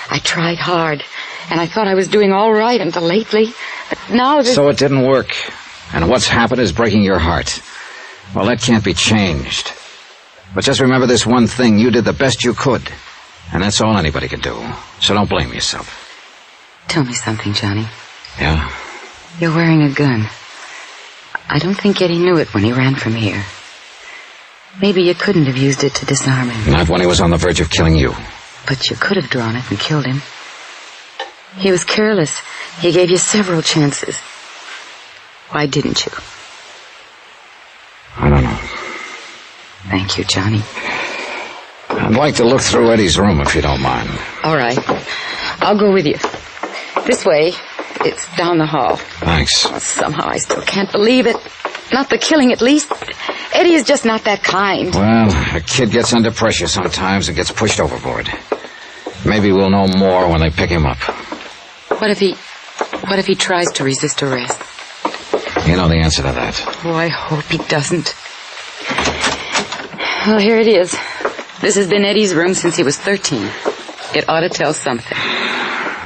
I tried hard. And I thought I was doing all right until lately. But now So it didn't work. And what's happened is breaking your heart. Well, that can't be changed. But just remember this one thing. You did the best you could. And that's all anybody can do. So don't blame yourself. Tell me something, Johnny. Yeah? You're wearing a gun. I don't think Eddie knew it when he ran from here. Maybe you couldn't have used it to disarm him. Not when he was on the verge of killing you. But you could have drawn it and killed him. He was careless. He gave you several chances. Why didn't you? I don't know. Thank you, Johnny. I'd like to look through Eddie's room, if you don't mind. All right. I'll go with you. This way. It's down the hall. Thanks. Well, somehow I still can't believe it. Not the killing, at least. Eddie is just not that kind. Well, a kid gets under pressure sometimes and gets pushed overboard. Maybe we'll know more when they pick him up. What if he tries to resist arrest? You know the answer to that. Oh, I hope he doesn't. Well, here it is. This has been Eddie's room since he was 13. It ought to tell something.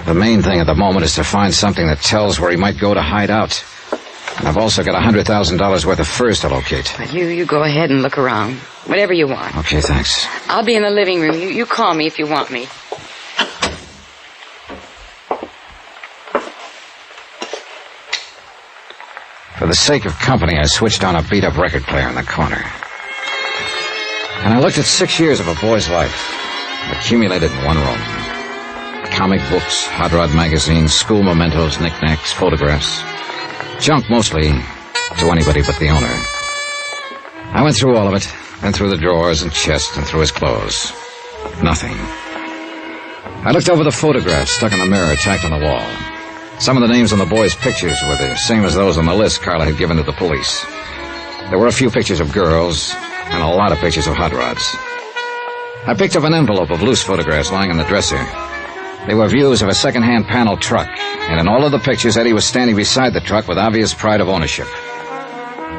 The main thing at the moment is to find something that tells where he might go to hide out. And I've also got $100,000 worth of furs to locate. Well, you go ahead and look around. Whatever you want. Okay, thanks. I'll be in the living room. You call me if you want me. For the sake of company, I switched on a beat-up record player in the corner. And I looked at 6 years of a boy's life, accumulated in one room. Comic books, hot rod magazines, school mementos, knickknacks, photographs. Junk mostly to anybody but the owner. I went through all of it, then through the drawers and chest and through his clothes. Nothing. I looked over the photographs stuck in the mirror tacked on the wall. Some of the names on the boys' pictures were the same as those on the list Carla had given to the police. There were a few pictures of girls and a lot of pictures of hot rods. I picked up an envelope of loose photographs lying on the dresser. They were views of a second-hand panel truck, and in all of the pictures, Eddie was standing beside the truck with obvious pride of ownership.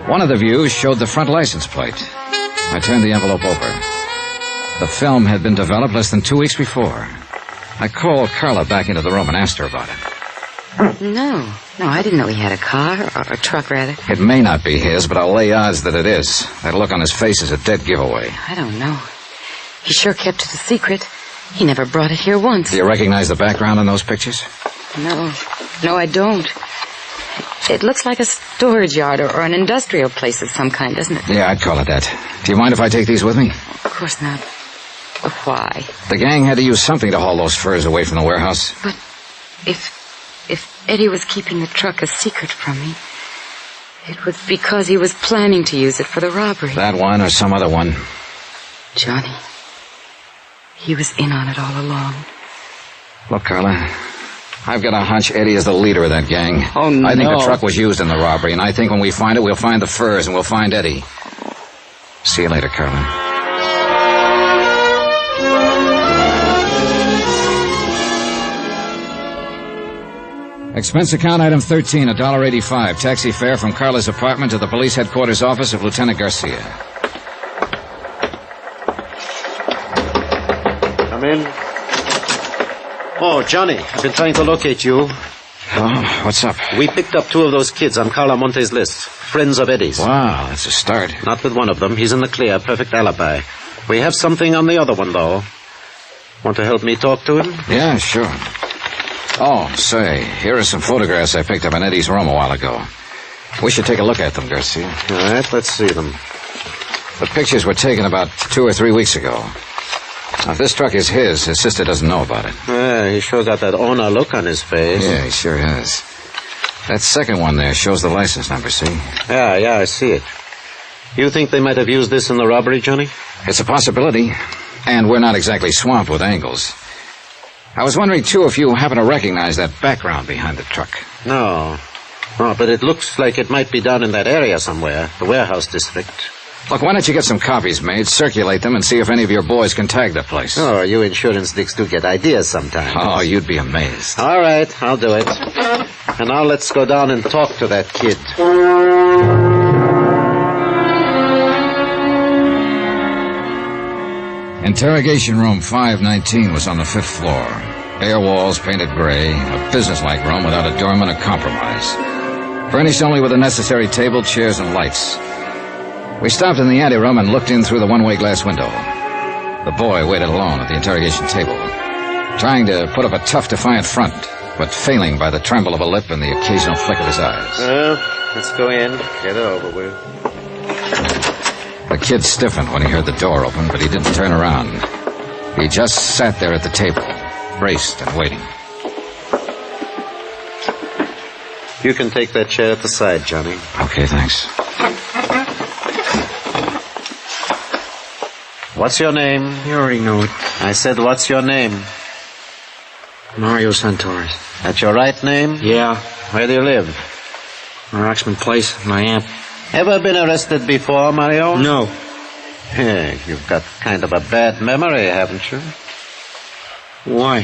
One of the views showed the front license plate. I turned the envelope over. The film had been developed less than 2 weeks before. I called Carla back into the room and asked her about it. No, I didn't know he had a car, or a truck, rather. It may not be his, but I'll lay odds that it is. That look on his face is a dead giveaway. I don't know. He sure kept it a secret. He never brought it here once. Do you recognize the background in those pictures? No, I don't. It looks like a storage yard or an industrial place of some kind, doesn't it? Yeah, I'd call it that. Do you mind if I take these with me? Of course not. But why? The gang had to use something to haul those furs away from the warehouse. But if Eddie was keeping the truck a secret from me, it was because he was planning to use it for the robbery. That one or some other one. Johnny, he was in on it all along. Look, Carla, I've got a hunch Eddie is the leader of that gang. Oh, no. I think the truck was used in the robbery, and I think when we find it, we'll find the furs and we'll find Eddie. See you later, Carolyn. Expense account item 13, $1.85. Taxi fare from Carla's apartment to the police headquarters office of Lieutenant Garcia. Come in. Oh, Johnny, I've been trying to locate you. Oh, what's up? We picked up 2 of those kids on Carla Monte's list. Friends of Eddie's. Wow, that's a start. Not with one of them. He's in the clear. Perfect alibi. We have something on the other one, though. Want to help me talk to him? Yeah, sure. Oh, say, here are some photographs I picked up in Eddie's room a while ago. We should take a look at them, Garcia. All right, let's see them. The pictures were taken about 2 or 3 weeks ago. Now, if this truck is his sister doesn't know about it. Yeah, he sure got that owner look on his face. Yeah, he sure has. That second one there shows the license number, see? Yeah, I see it. You think they might have used this in the robbery, Johnny? It's a possibility. And we're not exactly swamped with angles. I was wondering, too, if you happen to recognize that background behind the truck. No. Oh, but it looks like it might be down in that area somewhere, the warehouse district. Look, why don't you get some copies made, circulate them, and see if any of your boys can tag the place. Oh, you insurance dicks do get ideas sometimes. Oh, you'd be amazed. All right, I'll do it. And now let's go down and talk to that kid. Interrogation room 519 was on the 5th floor. Bare walls painted gray, a businesslike room without a doorman or compromise. Furnished only with the necessary table, chairs, and lights. We stopped in the anteroom and looked in through the one-way glass window. The boy waited alone at the interrogation table, trying to put up a tough, defiant front, but failing by the tremble of a lip and the occasional flick of his eyes. Well, let's go in. Get it over with. The kid stiffened when he heard the door open, but he didn't turn around. He just sat there at the table, braced and waiting. You can take that chair at the side, Johnny. Okay, thanks. What's your name? You already know it. I said, what's your name? Mario Santorres. That's your right name? Yeah. Where do you live? Roxman Place, my aunt. Ever been arrested before, Mario? No. Hey, you've got kind of a bad memory, haven't you? Why?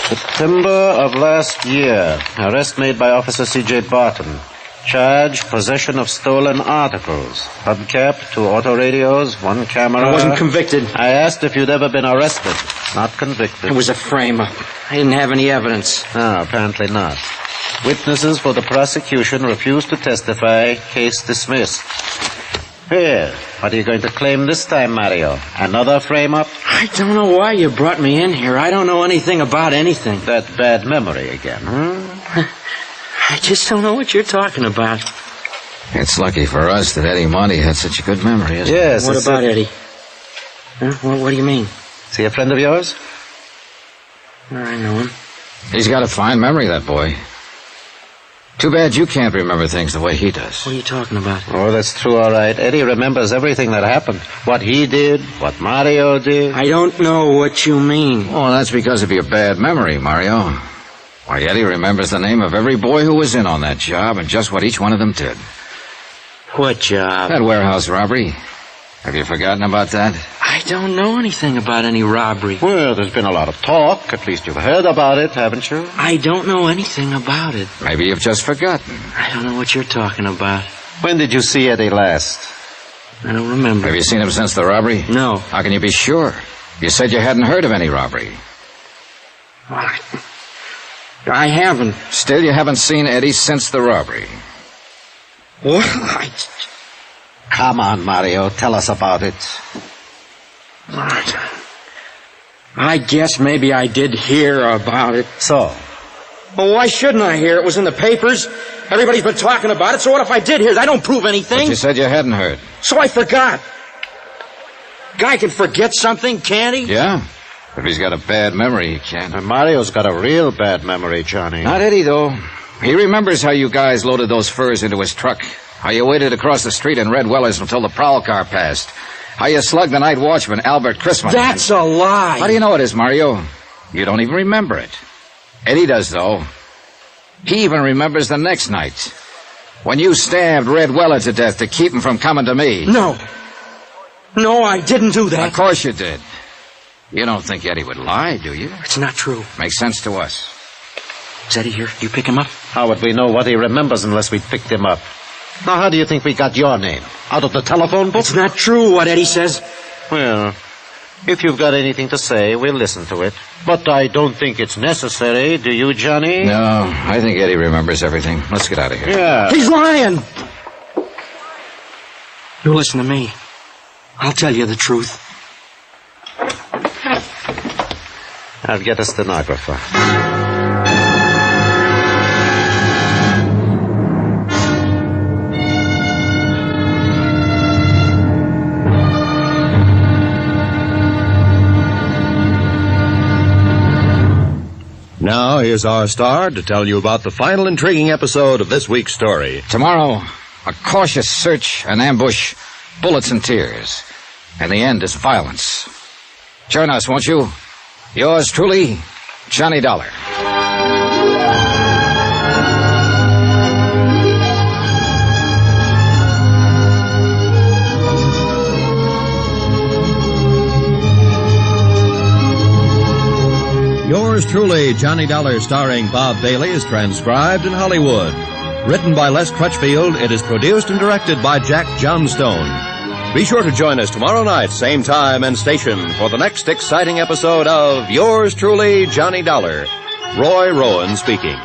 September of last year. Arrest made by Officer C.J. Barton. Charge, possession of stolen articles. Hubcap, 2 auto radios, 1 camera. I wasn't convicted. I asked if you'd ever been arrested, not convicted. It was a frame-up. I didn't have any evidence. No, apparently not. Witnesses for the prosecution refused to testify. Case dismissed. Here, what are you going to claim this time, Mario? Another frame-up? I don't know why you brought me in here. I don't know anything about anything. That bad memory again, huh? I just don't know what you're talking about. It's lucky for us that Eddie Monty had such a good memory, isn't it? Yes. What about Eddie? Huh? What do you mean? Is he a friend of yours? I know him. He's got a fine memory, that boy. Too bad you can't remember things the way he does. What are you talking about? Oh, that's true, all right. Eddie remembers everything that happened. What he did, what Mario did. I don't know what you mean. Oh, that's because of your bad memory, Mario. Why, Eddie remembers the name of every boy who was in on that job and just what each one of them did. What job? That warehouse robbery. Have you forgotten about that? I don't know anything about any robbery. Well, there's been a lot of talk. At least you've heard about it, haven't you? I don't know anything about it. Maybe you've just forgotten. I don't know what you're talking about. When did you see Eddie last? I don't remember. Have you seen him since the robbery? No. How can you be sure? You said you hadn't heard of any robbery. What? I haven't. Still, you haven't seen Eddie since the robbery. What? Come on, Mario. Tell us about it. I guess maybe I did hear about it. So? Well, why shouldn't I hear? It was in the papers. Everybody's been talking about it, so what if I did hear it? I don't prove anything. But you said you hadn't heard. So I forgot. Guy can forget something, can't he? Yeah. If he's got a bad memory, he can. And Mario's got a real bad memory, Johnny. Not Eddie, though. He remembers how you guys loaded those furs into his truck. How you waited across the street in Red Weller's until the prowl car passed. How you slugged the night watchman, Albert Christman. That's a lie. How do you know it is, Mario? You don't even remember it. Eddie does, though. He even remembers the next night, when you stabbed Red Weller to death to keep him from coming to me. No. No, I didn't do that. Of course you did. You don't think Eddie would lie, do you? It's not true. Makes sense to us. Is Eddie here? You pick him up? How would we know what he remembers unless we picked him up? Now, how do you think we got your name? Out of the telephone book? It's not true what Eddie says. Well, if you've got anything to say, we'll listen to it. But I don't think it's necessary, do you, Johnny? No, I think Eddie remembers everything. Let's get out of here. Yeah. He's lying! You listen to me. I'll tell you the truth. I'll get a stenographer. Now, here's our star to tell you about the final intriguing episode of this week's story. Tomorrow, a cautious search, an ambush, bullets and tears. And the end is violence. Join us, won't you? Yours truly, Johnny Dollar. Yours truly, Johnny Dollar, starring Bob Bailey, is transcribed in Hollywood. Written by Les Crutchfield, it is produced and directed by Jack Johnstone. Be sure to join us tomorrow night, same time and station, for the next exciting episode of Yours truly, Johnny Dollar. Roy Rowan speaking.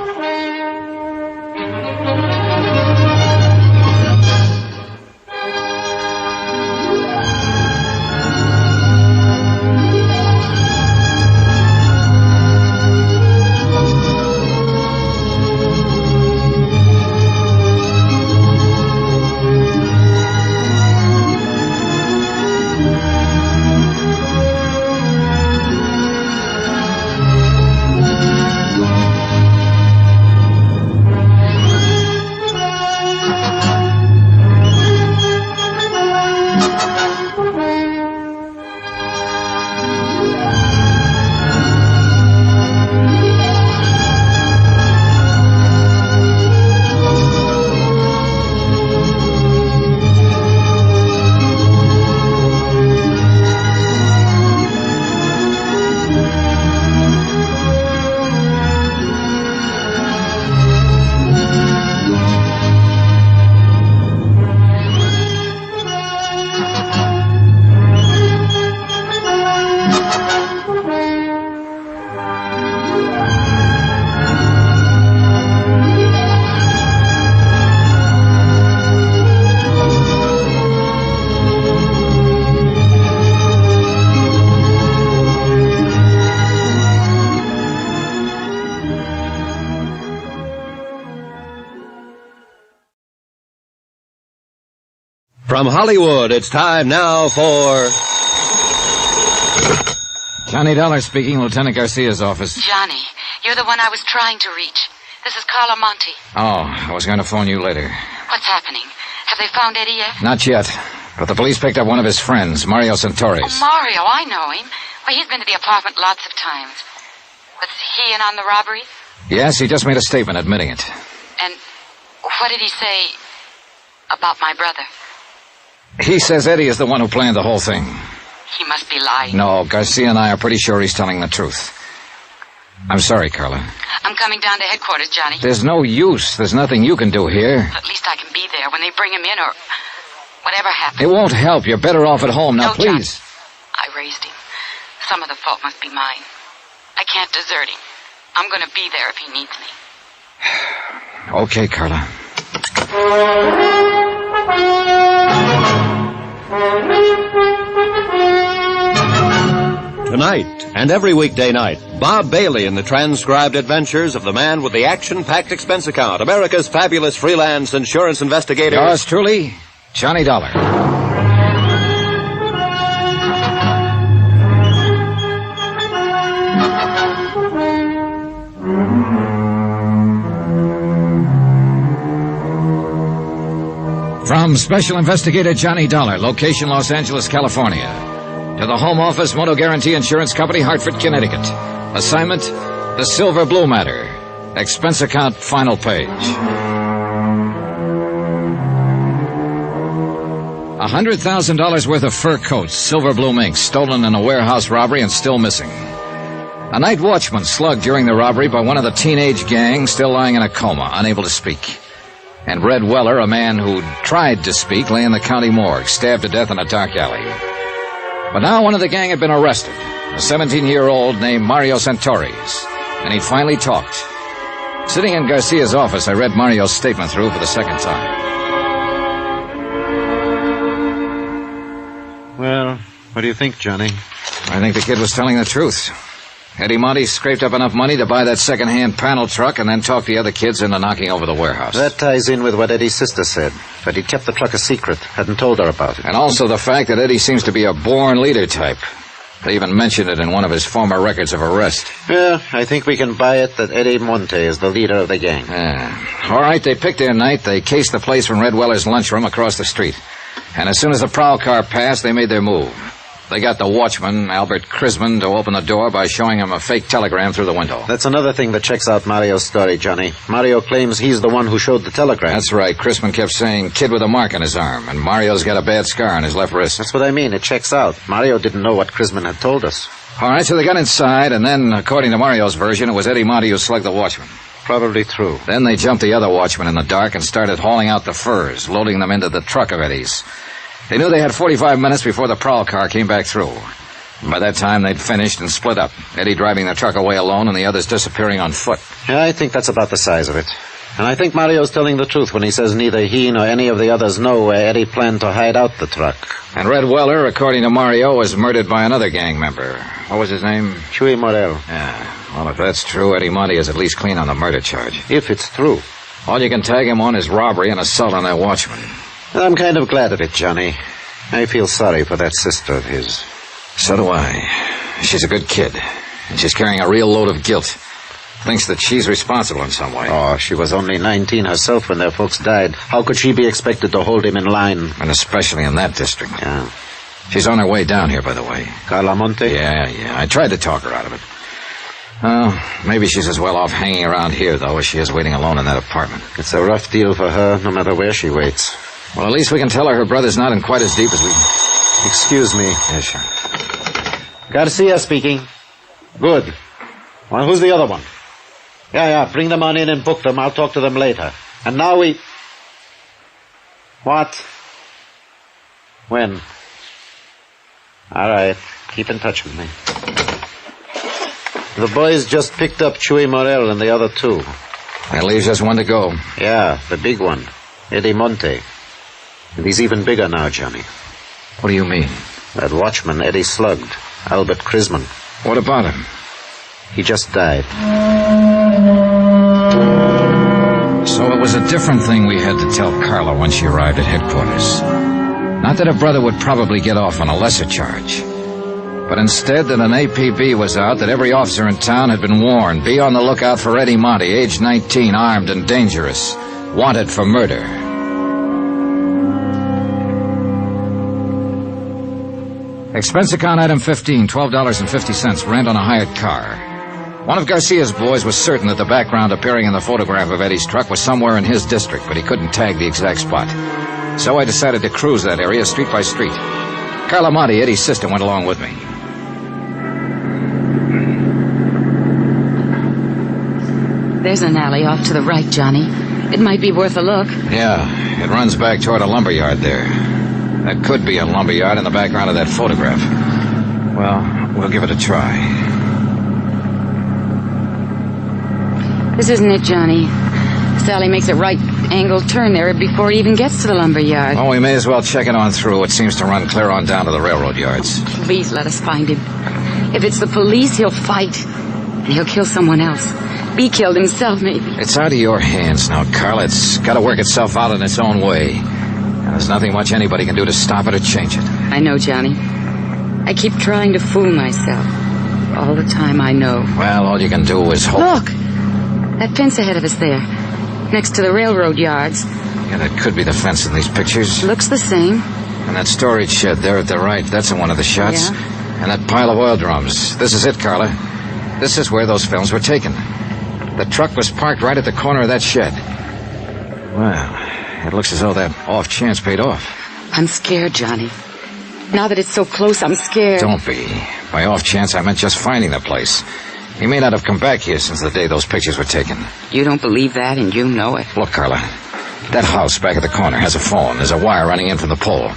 From Hollywood, it's time now for... Johnny Dollar speaking, Lieutenant Garcia's office. Johnny, you're the one I was trying to reach. This is Carla Monte. Oh, I was going to phone you later. What's happening? Have they found Eddie yet? Not yet, but the police picked up one of his friends, Mario Santoris. Oh, Mario, I know him. Well, he's been to the apartment lots of times. Was he in on the robbery? Yes, he just made a statement admitting it. And what did he say about my brother? He says Eddie is the one who planned the whole thing. He must be lying. No, Garcia and I are pretty sure he's telling the truth. I'm sorry, Carla. I'm coming down to headquarters, Johnny. There's no use. There's nothing you can do here. At least I can be there when they bring him in or whatever happens. It won't help. You're better off at home. Now, No, please. Johnny. I raised him. Some of the fault must be mine. I can't desert him. I'm going to be there if he needs me. Okay, Carla. Tonight, and every weekday night, Bob Bailey in the transcribed adventures of the man with the action-packed expense account, America's fabulous freelance insurance investigator. Yours truly, Johnny Dollar. From Special Investigator Johnny Dollar, location Los Angeles, California. To the Home Office, Moto Guarantee Insurance Company, Hartford, Connecticut. Assignment, The Silver Blue matter. Expense account, final page. $100,000 worth of fur coats, Silver Blue mink, stolen in a warehouse robbery and still missing. A night watchman slugged during the robbery by one of the teenage gang, still lying in a coma, unable to speak. And Red Weller, a man who tried to speak, lay in the county morgue, stabbed to death in a dark alley. But now one of the gang had been arrested, a 17-year-old named Mario Santoris, and he'd finally talked. Sitting in Garcia's office, I read Mario's statement through for the second time. Well, what do you think, Johnny? I think the kid was telling the truth. Eddie Monte scraped up enough money to buy that second-hand panel truck and then talk the other kids into knocking over the warehouse. That ties in with what Eddie's sister said. But he kept the truck a secret, hadn't told her about it. And also the fact that Eddie seems to be a born leader type. They even mentioned it in one of his former records of arrest. Yeah, I think we can buy it that Eddie Monte is the leader of the gang. Yeah. All right, they picked their night. They cased the place from Red Weller's lunchroom across the street. And as soon as the prowl car passed, they made their move. They got the watchman, Albert Crisman, to open the door by showing him a fake telegram through the window. That's another thing that checks out Mario's story, Johnny. Mario claims he's the one who showed the telegram. That's right. Crisman kept saying, kid with a mark on his arm, and Mario's got a bad scar on his left wrist. That's what I mean. It checks out. Mario didn't know what Crisman had told us. All right, so they got inside, and then, according to Mario's version, it was Eddie Monte who slugged the watchman. Probably true. Then they jumped the other watchman in the dark and started hauling out the furs, loading them into the truck of Eddie's. They knew they had 45 minutes before the prowl car came back through. By that time, they'd finished and split up, Eddie driving the truck away alone and the others disappearing on foot. Yeah, I think that's about the size of it. And I think Mario's telling the truth when he says neither he nor any of the others know where Eddie planned to hide out the truck. And Red Weller, according to Mario, was murdered by another gang member. What was his name? Chuy Morel. Yeah. Well, if that's true, Eddie Monte is at least clean on the murder charge. If it's true. All you can tag him on is robbery and assault on that watchman. I'm kind of glad of it, Johnny. I feel sorry for that sister of his. So do I. She's a good kid, and she's carrying a real load of guilt. Thinks that she's responsible in some way. Oh, she was only 19 herself when their folks died. How could she be expected to hold him in line? And especially in that district. Yeah. She's on her way down here, by the way. Carla Monte? Yeah. I tried to talk her out of it. Oh, maybe she's as well off hanging around here, though, as she is waiting alone in that apartment. It's a rough deal for her, no matter where she waits. Well, at least we can tell her brother's not in quite as deep as we... Excuse me. Yeah, sure. Garcia speaking. Good. Well, who's the other one? Yeah, bring them on in and book them. I'll talk to them later. And now we... What? When? All right. Keep in touch with me. The boys just picked up Chuy Morel and the other two. That leaves us one to go. Yeah, the big one. Eddie Monte. And he's even bigger now, Johnny. What do you mean? That watchman Eddie slugged, Albert Crisman. What about him? He just died. So it was a different thing we had to tell Carla when she arrived at headquarters. Not that her brother would probably get off on a lesser charge, but instead that an APB was out, that every officer in town had been warned, be on the lookout for Eddie Monte, age 19, armed and dangerous, wanted for murder. Expense account item 15, $12.50, rent on a hired car. One of Garcia's boys was certain that the background appearing in the photograph of Eddie's truck was somewhere in his district, but he couldn't tag the exact spot. So I decided to cruise that area street by street. Carla Monte, Eddie's sister, went along with me. There's an alley off to the right, Johnny. It might be worth a look. Yeah, it runs back toward a lumberyard there. That could be a lumberyard in the background of that photograph. Well, we'll give it a try. This isn't it, Johnny. Sally makes a right-angled turn there before it even gets to the lumberyard. Oh, we may as well check it on through. It seems to run clear on down to the railroad yards. Please let us find him. If it's the police, he'll fight. And he'll kill someone else. Be killed himself, maybe. It's out of your hands now, Carl. It's got to work itself out in its own way. And there's nothing much anybody can do to stop it or change it. I know, Johnny. I keep trying to fool myself. All the time I know. Well, all you can do is hope. Look! That fence ahead of us there. Next to the railroad yards. Yeah, that could be the fence in these pictures. Looks the same. And that storage shed there at the right, that's in one of the shots. Yeah. And that pile of oil drums. This is it, Carla. This is where those films were taken. The truck was parked right at the corner of that shed. Well, it looks as though that off chance paid off. I'm scared, Johnny. Now that it's so close, I'm scared. Don't be. By off chance, I meant just finding the place. He may not have come back here since the day those pictures were taken. You don't believe that, and you know it. Look, Carla, that house back at the corner has a phone. There's a wire running in from the pole.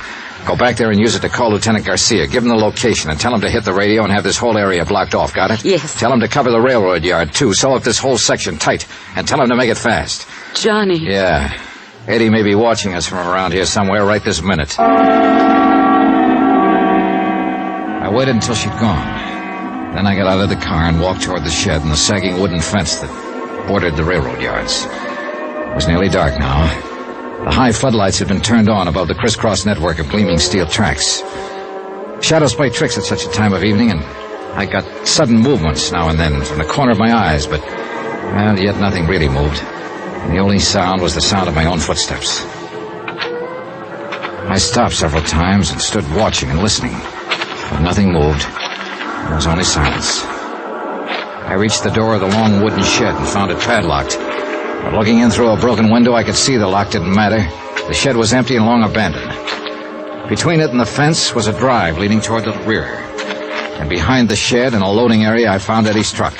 Go back there and use it to call Lieutenant Garcia. Give him the location and tell him to hit the radio and have this whole area blocked off. Got it? Yes. Tell him to cover the railroad yard, too. Sew up this whole section tight. And tell him to make it fast. Johnny. Yeah. Eddie may be watching us from around here somewhere right this minute. I waited until she'd gone. Then I got out of the car and walked toward the shed and the sagging wooden fence that bordered the railroad yards. It was nearly dark now. The high floodlights had been turned on above the crisscross network of gleaming steel tracks. Shadows play tricks at such a time of evening, and I got sudden movements now and then from the corner of my eyes, but yet nothing really moved. And the only sound was the sound of my own footsteps. I stopped several times and stood watching and listening, but nothing moved. There was only silence. I reached the door of the long wooden shed and found it padlocked. But looking in through a broken window, I could see the lock didn't matter. The shed was empty and long abandoned. Between it and the fence was a drive leading toward the rear. And behind the shed in a loading area, I found Eddie's truck.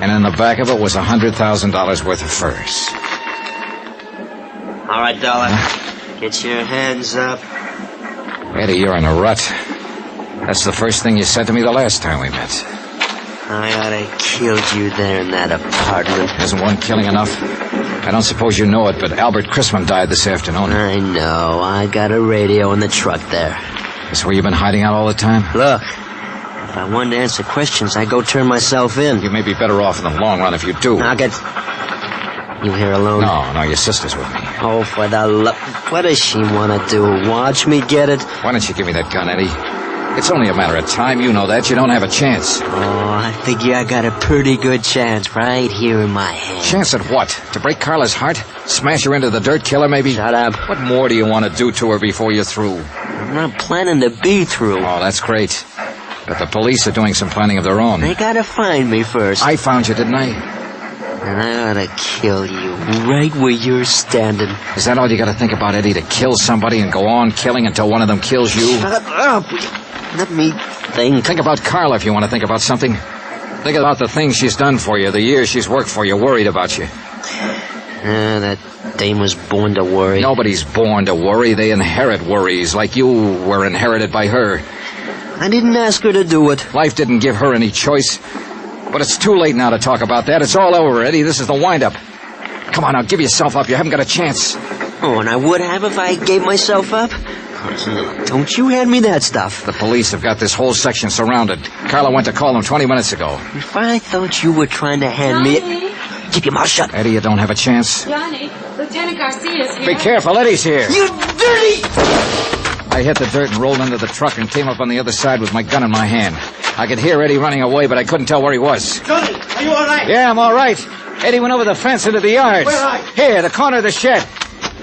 And in the back of it was $100,000 worth of furs. All right, Dollar. Get your hands up. Eddie, you're in a rut. That's the first thing you said to me the last time we met. I ought to killed you there in that apartment. Isn't one killing enough? I don't suppose you know it, but Albert Chrisman died this afternoon. I know. I got a radio in the truck there. That's where you've been hiding out all the time? Look, if I wanted to answer questions, I'd go turn myself in. You may be better off in the long run if you do. I'll get... You here alone? No, your sister's with me. Oh, for the love... What does she want to do? Watch me get it? Why don't you give me that gun, Eddie? It's only a matter of time. You know that. You don't have a chance. Oh, I figure I got a pretty good chance right here in my hand. Chance at what? To break Carla's heart? Smash her into the dirt? Kill her, maybe? Shut up. What more do you want to do to her before you're through? I'm not planning to be through. Oh, that's great. But the police are doing some planning of their own. They gotta find me first. I found you, didn't I? And I ought to kill you right where you're standing. Is that all you gotta think about, Eddie? To kill somebody and go on killing until one of them kills you? Shut up. Let me think. Think about Carla if you want to think about something. Think about the things she's done for you, the years she's worked for you, worried about you. That dame was born to worry. Nobody's born to worry. They inherit worries, like you were inherited by her. I didn't ask her to do it. Life didn't give her any choice. But it's too late now to talk about that. It's all over, Eddie. This is the wind-up. Come on now, give yourself up. You haven't got a chance. Oh, and I would have if I gave myself up? Don't you hand me that stuff. The police have got this whole section surrounded. Carla went to call them 20 minutes ago. If I thought you were trying to hand Johnny. me... Keep your mouth shut. Eddie, you don't have a chance. Johnny, Lieutenant Garcia's here. Be careful, Eddie's here. You dirty... I hit the dirt and rolled into the truck and came up on the other side with my gun in my hand. I could hear Eddie running away, but I couldn't tell where he was. Johnny, are you all right? Yeah, I'm all right. Eddie went over the fence into the yards. Where are you? Here, the corner of the shed.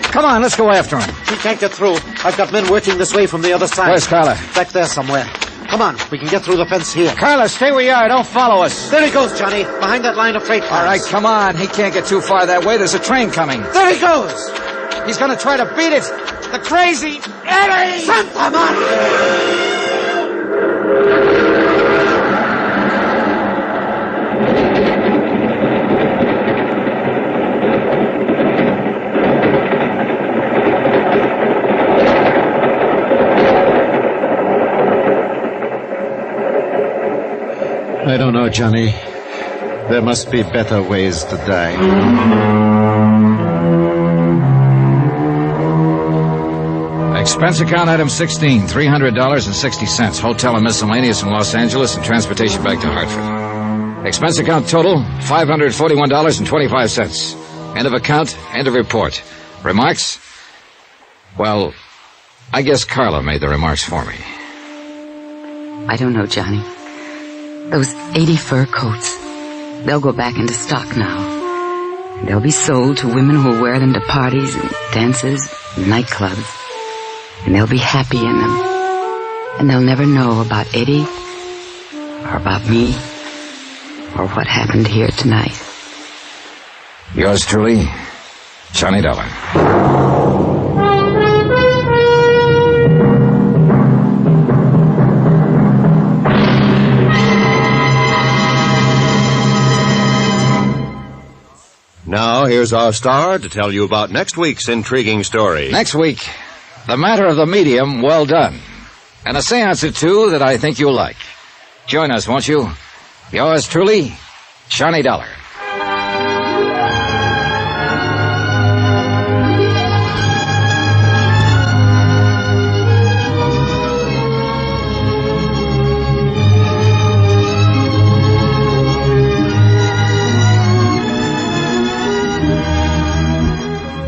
Come on, let's go after him. We can't get through. I've got men working this way from the other side. Where's Carla? Back there somewhere. Come on, we can get through the fence here. Carla, stay where you are. Don't follow us. There he goes, Johnny, behind that line of freight cars. All right, come on. He can't get too far that way. There's a train coming. There he goes! He's going to try to beat it. The crazy Eddie! Santa Maria! I don't know, Johnny. There must be better ways to die. Expense account item 16, $300.60. Hotel and miscellaneous in Los Angeles and transportation back to Hartford. Expense account total, $541.25. End of account, end of report. Remarks? Well, I guess Carla made the remarks for me. I don't know, Johnny. Those 80 fur coats, they'll go back into stock now. They'll be sold to women who will wear them to parties and dances and nightclubs. And they'll be happy in them. And they'll never know about Eddie or about me or what happened here tonight. Yours truly, Johnny Dollar. Now, here's our star to tell you about next week's intriguing story. Next week, The Matter of the Medium, Well Done. And a seance or two that I think you'll like. Join us, won't you? Yours truly, Johnny Dollar.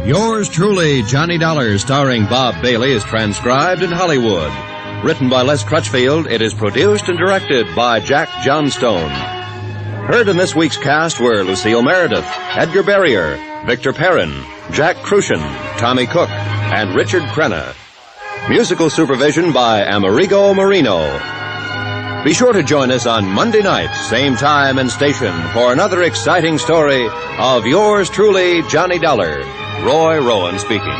Yours truly, Johnny Dollar, starring Bob Bailey, is transcribed in Hollywood. Written by Les Crutchfield, it is produced and directed by Jack Johnstone. Heard in this week's cast were Lucille Meredith, Edgar Barrier, Victor Perrin, Jack Crucian, Tommy Cook, and Richard Crenna. Musical supervision by Amerigo Marino. Be sure to join us on Monday night, same time and station, for another exciting story of yours truly, Johnny Dollar. Roy Rowan speaking.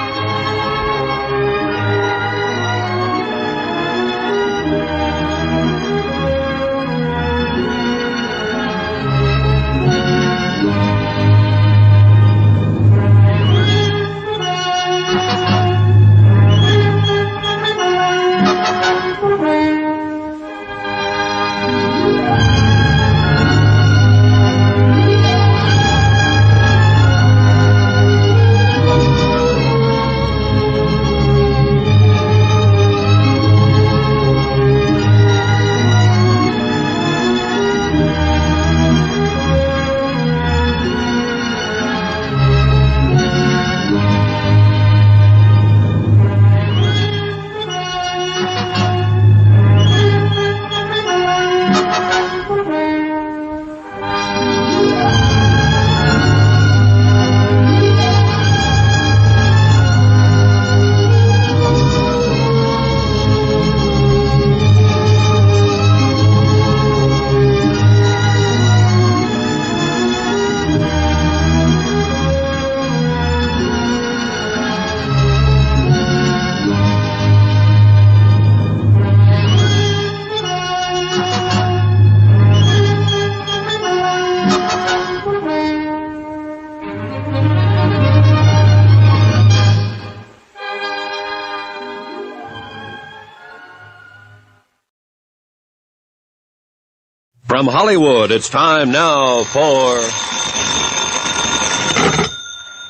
From Hollywood, it's time now for...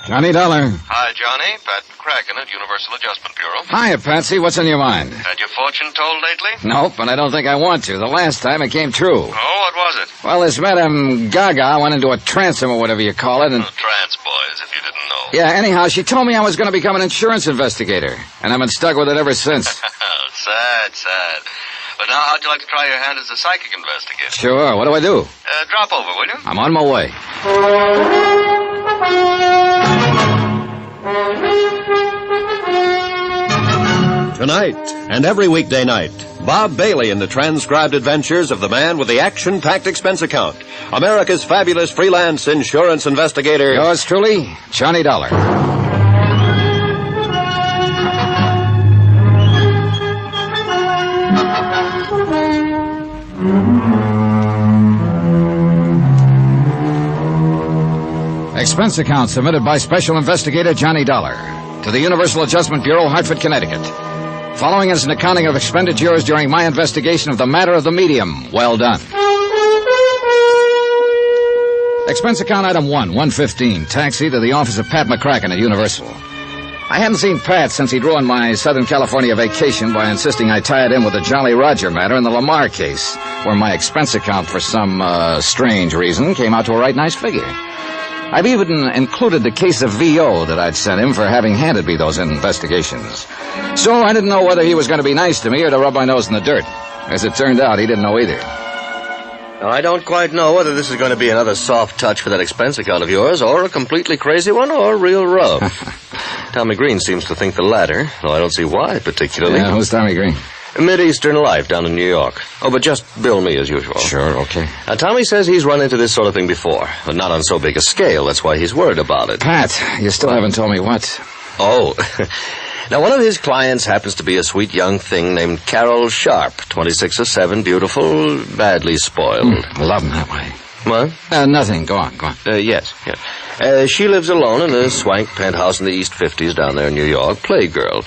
Johnny Dollar. Hi, Johnny. Pat McCracken at Universal Adjustment Bureau. Hiya, Patsy. What's on your mind? Had your fortune told lately? Nope, and I don't think I want to. The last time it came true. Oh, what was it? Well, this Madame Gaga went into a transom or whatever you call it, and... Oh, trance boys, if you didn't know. Yeah, anyhow, she told me I was going to become an insurance investigator, and I've been stuck with it ever since. Sad. But now, how'd you like to try your hand as a psychic investigator? Sure. What do I do? Drop over, will you? I'm on my way. Tonight, and every weekday night, Bob Bailey in the transcribed adventures of the man with the action-packed expense account, America's fabulous freelance insurance investigator. Yours truly, Johnny Dollar. Expense account submitted by Special Investigator Johnny Dollar to the Universal Adjustment Bureau, Hartford, Connecticut. Following is an accounting of expenditures during my investigation of the matter of the medium. Well done. Expense account item 1, 115, taxi to the office of Pat McCracken at Universal. I hadn't seen Pat since he ruined my Southern California vacation by insisting I tie it in with the Jolly Roger matter in the Lamar case, where my expense account, for some strange reason, came out to a right nice figure. I've even included the case of VO that I'd sent him for having handed me those investigations. So I didn't know whether he was going to be nice to me or to rub my nose in the dirt. As it turned out, he didn't know either. Now, I don't quite know whether this is going to be another soft touch for that expense account of yours, or a completely crazy one, or a real rub. Tommy Green seems to think the latter, though I don't see why particularly. Yeah, who's Tommy Green? Mid-Eastern life down in New York. Oh, but just bill me as usual. Sure, okay. Now, Tommy says he's run into this sort of thing before, but not on so big a scale. That's why he's worried about it. Pat, you still haven't told me what. Oh, now one of his clients happens to be a sweet young thing named Carol Sharp, 26 or 7, beautiful, badly spoiled. Love him that way. What? Nothing. Go on. Yes. She lives alone in a swank penthouse in the East 50s down there in New York. Playgirl.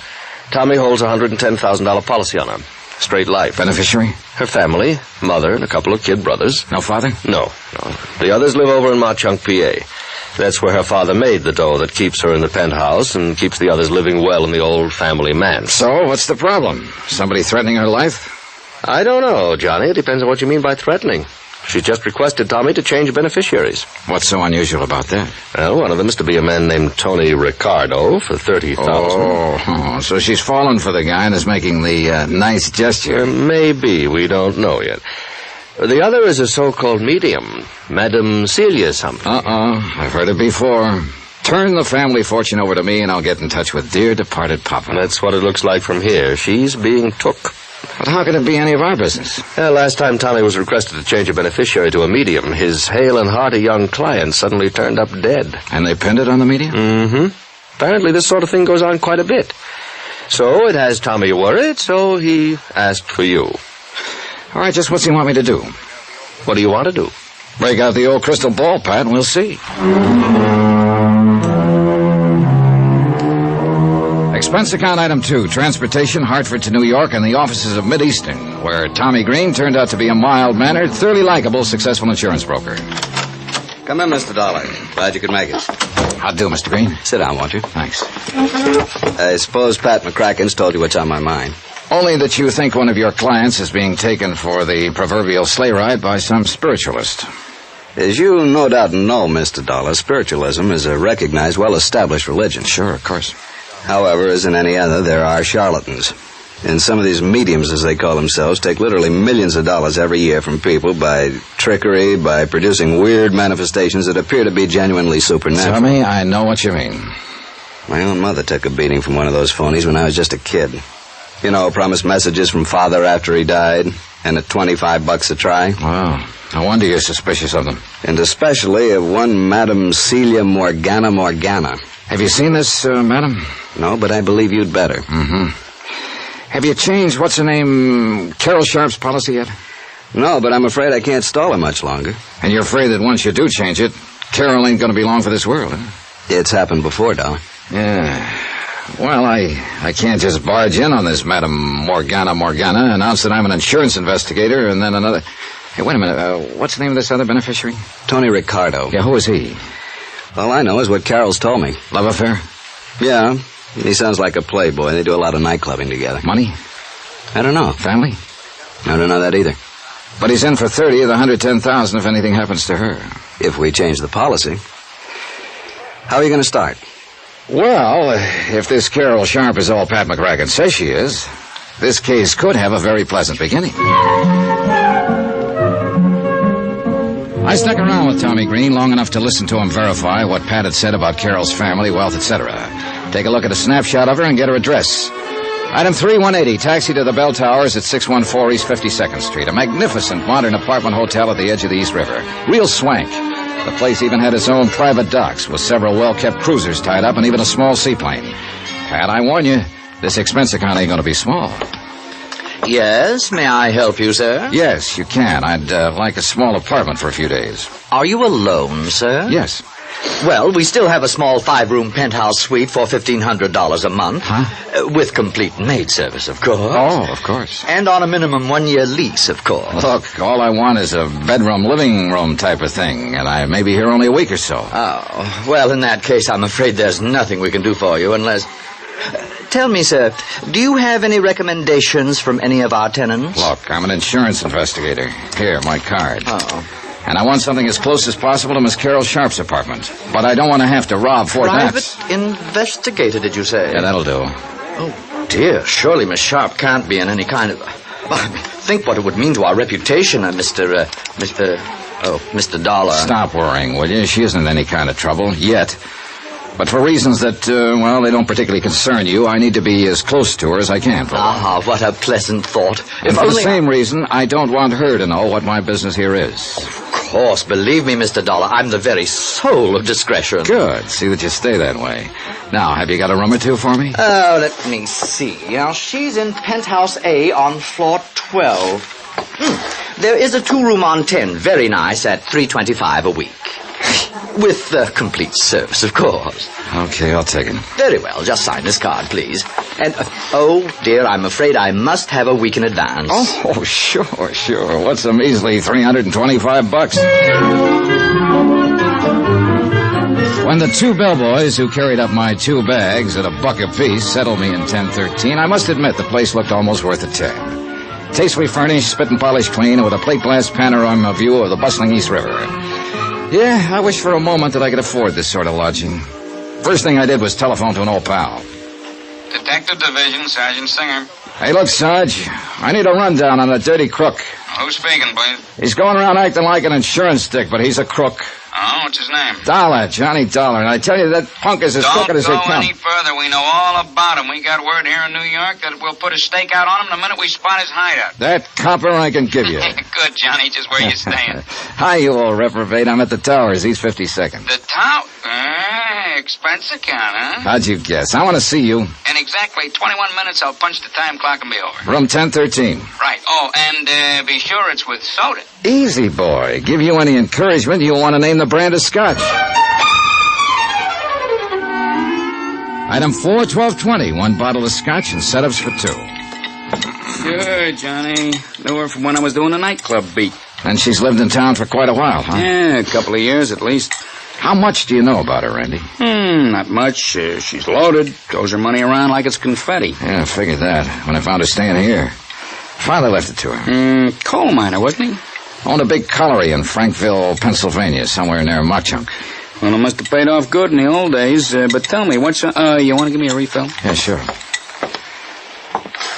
Tommy holds a $110,000 policy on her. Straight life. Beneficiary? Her family, mother, and a couple of kid brothers. No father? No. The others live over in Mauchunk, PA. That's where her father made the dough that keeps her in the penthouse and keeps the others living well in the old family manse. So, what's the problem? Somebody threatening her life? I don't know, Johnny. It depends on what you mean by threatening. She's just requested Tommy to change beneficiaries. What's so unusual about that? Well, one of them is to be a man named Tony Ricardo for $30,000. Oh, so she's fallen for the guy and is making the nice gesture. Maybe. We don't know yet. The other is a so-called medium, Madame Celia something. I've heard it before. Turn the family fortune over to me and I'll get in touch with dear departed Papa. That's what it looks like from here. She's being took. But how can it be any of our business? Last time Tommy was requested to change a beneficiary to a medium, his hale and hearty young client suddenly turned up dead. And they pinned it on the medium? Mm-hmm. Apparently this sort of thing goes on quite a bit. So it has Tommy worried, so he asked for you. All right, just what's he want me to do? What do you want to do? Break out the old crystal ball, Pat, and we'll see. Expense account item 2, transportation, Hartford to New York, and the offices of Mid-Eastern, where Tommy Green turned out to be a mild-mannered, thoroughly likable, successful insurance broker. Come in, Mr. Dollar. Glad you could make it. How'd do, Mr. Green? Sit down, won't you? Thanks. I suppose Pat McCracken's told you what's on my mind. Only that you think one of your clients is being taken for the proverbial sleigh ride by some spiritualist. As you no doubt know, Mr. Dollar, spiritualism is a recognized, well-established religion. Sure, of course. However, as in any other, there are charlatans. And some of these mediums, as they call themselves, take literally millions of dollars every year from people by trickery, by producing weird manifestations that appear to be genuinely supernatural. Tommy, I know what you mean. My own mother took a beating from one of those phonies when I was just a kid. You know, promised messages from father after he died, and at $25 a try. Wow. No wonder you're suspicious of them. And especially of one Madame Celia Morgana. Have you seen this, madam? No, but I believe you'd better. Mm-hmm. Have you changed, what's-her-name, Carol Sharp's policy yet? No, but I'm afraid I can't stall her much longer. And you're afraid that once you do change it, Carol ain't going to be long for this world, huh? It's happened before, Dollar. Yeah. Well, I can't just barge in on this Madame Morgana, announce that I'm an insurance investigator, and then another... Hey, wait a minute. What's the name of this other beneficiary? Tony Ricardo. Yeah, who is he? All I know is what Carol's told me. Love affair? Yeah. He sounds like a playboy. They do a lot of nightclubbing together. Money? I don't know. Family? I don't know that either. But he's in for 30 of the 110,000 if anything happens to her. If we change the policy. How are you going to start? Well, if this Carol Sharp is all Pat McCracken says she is, this case could have a very pleasant beginning. I stuck around with Tommy Green long enough to listen to him verify what Pat had said about Carol's family, wealth, etc. Take a look at a snapshot of her and get her address. Item 3180, taxi to the Bell Towers at 614 East 52nd Street. A magnificent modern apartment hotel at the edge of the East River. Real swank. The place even had its own private docks with several well-kept cruisers tied up and even a small seaplane. Pat, I warn you, this expense account ain't going to be small. Yes, may I help you, sir? Yes, you can. I'd like a small apartment for a few days. Are you alone, sir? Yes. Well, we still have a small 5-room penthouse suite for $1,500 a month. Huh? With complete maid service, of course. Oh, of course. And on a minimum 1-year lease, of course. Look, all I want is a bedroom, living room type of thing, and I may be here only a week or so. Oh, well, in that case, I'm afraid there's nothing we can do for you unless... Tell me, sir, do you have any recommendations from any of our tenants? Look, I'm an insurance investigator. Here, my card. Oh. And I want something as close as possible to Miss Carol Sharp's apartment. But I don't want to have to rob Fort Knox. Private investigator, did you say? Yeah, that'll do. Oh, dear. Surely Miss Sharp can't be in any kind of... Think what it would mean to our reputation, Mr. Dollar. Stop worrying, will you? She isn't in any kind of trouble, yet. But for reasons that, they don't particularly concern you, I need to be as close to her as I can. Ah, what a pleasant thought. And for the same reason, I don't want her to know what my business here is. Of course, believe me, Mr. Dollar, I'm the very soul of discretion. Good. See that you stay that way. Now, have you got a room or two for me? Oh, let me see. Now, she's in penthouse A on floor 12. There is a 2-room on 10, very nice, at $325 a week. With complete service, of course. Okay, I'll take it. Very well. Just sign this card, please. And, oh, dear, I'm afraid I must have a week in advance. Oh, sure. What's a measly $325? When the 2 bellboys who carried up my 2 bags at $1 apiece settled me in 1013, I must admit the place looked almost worth a $10. Tastefully furnished, spit and polished clean, and with a plate glass panorama view of the bustling East River. Yeah, I wish for a moment that I could afford this sort of lodging. First thing I did was telephone to an old pal. Detective Division, Sergeant Singer. Hey, look, Sarge, I need a rundown on a dirty crook. Who's speaking, please? He's going around acting like an insurance dick, but he's a crook. Oh, what's his name? Dollar, Johnny Dollar. And I tell you, that punk is as crooked as they come. Don't go any further. We know all about him. We got word here in New York that we'll put a stake out on him the minute we spot his hideout. That copper I can give you. Good, Johnny. Just where you staying? Hi, you old reprobate. I'm at the Towers, East 52nd. The tower? Expense account, huh? How'd you guess? I want to see you. In exactly 21 minutes, I'll punch the time clock and be over. Room 1013. Right. Oh, and be sure it's with soda. Easy, boy. Give you any encouragement, you'll want to name the brand of scotch. Item 4, 1220. 1 bottle of scotch and setups for 2. Sure, Johnny. Knew her from when I was doing the nightclub beat. And she's lived in town for quite a while, huh? Yeah, a couple of years at least. How much do you know about her, Randy? Not much. She's loaded. Throws her money around like it's confetti. Yeah, I figured that when I found her staying here. Father left it to her. Coal miner, wasn't he? Owned a big colliery in Frankville, Pennsylvania, somewhere near Mauchunk. Well, it must have paid off good in the old days. But tell me, what's... you want to give me a refill? Yeah, sure.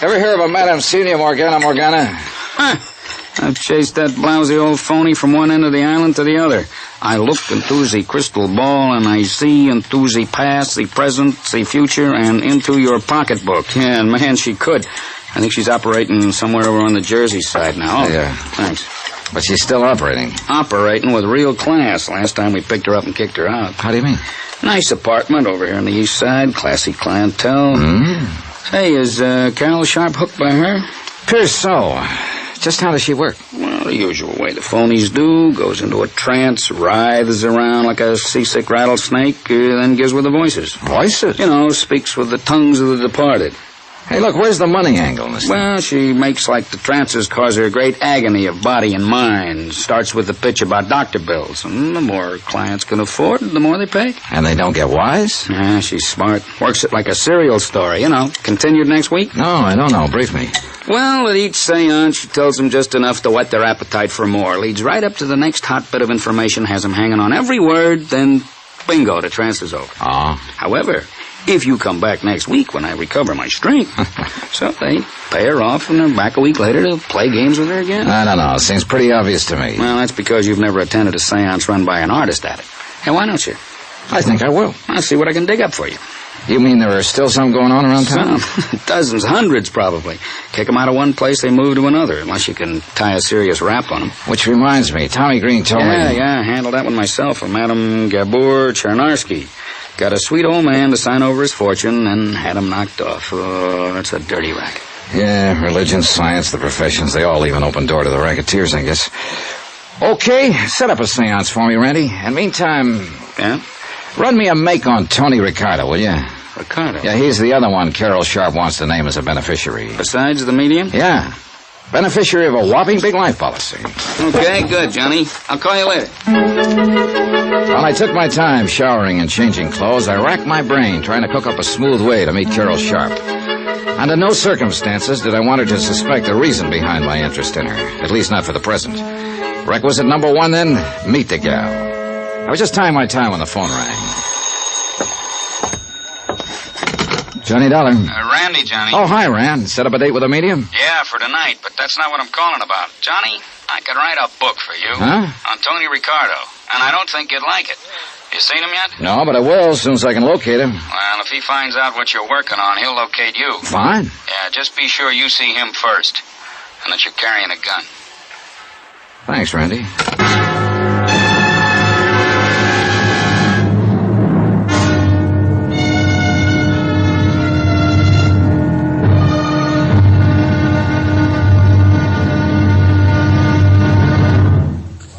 Ever hear of a Madame Celia Morgana? Huh. I've chased that blousy old phony from one end of the island to the other. I look into the crystal ball and I see into the past, the present, the future, and into your pocketbook. Yeah, and man, she could. I think she's operating somewhere over on the Jersey side now. Yeah. Thanks. But she's still operating. Operating with real class. Last time we picked her up and kicked her out. How do you mean? Nice apartment over here on the east side. Classy clientele. Hey, is Carol Sharp hooked by her? Appears so. Just how does she work? Well, the usual way the phonies do. Goes into a trance, writhes around like a seasick rattlesnake, then gives with the voices. Voices? You know, speaks with the tongues of the departed. Hey, look, where's the money angle in this thing? Well, she makes like the trances cause her great agony of body and mind. Starts with the pitch about doctor bills. And the more clients can afford, the more they pay. And they don't get wise? Yeah, she's smart. Works it like a serial story, you know. Continued next week? No, I don't know. Brief me. Well, at each seance, she tells them just enough to whet their appetite for more. Leads right up to the next hot bit of information, has them hanging on every word, then bingo, the trance is over. However, if you come back next week when I recover my strength. So they pay her off and they're back a week later to play games with her again. I don't know. Seems pretty obvious to me. Well, that's because you've never attended a seance run by an artist at it. Hey, why don't you? I think I will. I'll see what I can dig up for you. You mean there are still some going on around town? Dozens, hundreds probably. Kick them out of one place, they move to another, unless you can tie a serious rap on them. Which reminds me, Tommy Green told me... Yeah, handled that one myself, from Madame Gabor Chernarsky. Got a sweet old man to sign over his fortune and had him knocked off. Oh, that's a dirty racket. Yeah, religion, science, the professions, they all leave an open door to the racketeers, I guess. Okay, set up a seance for me, Randy. And meantime... Yeah? Run me a make on Tony Ricardo, will you? Ricardo? Yeah, he's the other one Carol Sharp wants to name as a beneficiary. Besides the medium? Yeah. Beneficiary of a whopping big life policy. Okay, good, Johnny. I'll call you later. While I took my time showering and changing clothes, I racked my brain trying to cook up a smooth way to meet Carol Sharp. Under no circumstances did I want her to suspect the reason behind my interest in her, at least not for the present. Requisite number 1, then, meet the gal. I was just tying my tie when the phone rang. Johnny Dollar. Randy, Johnny. Oh, hi, Rand. Set up a date with a medium? Yeah, for tonight, but that's not what I'm calling about. Johnny, I could write a book for you. Huh? On Tony Ricardo, and I don't think you'd like it. You seen him yet? No, but I will as soon as I can locate him. Well, if he finds out what you're working on, he'll locate you. Fine. Yeah, just be sure you see him first. And that you're carrying a gun. Thanks, Randy.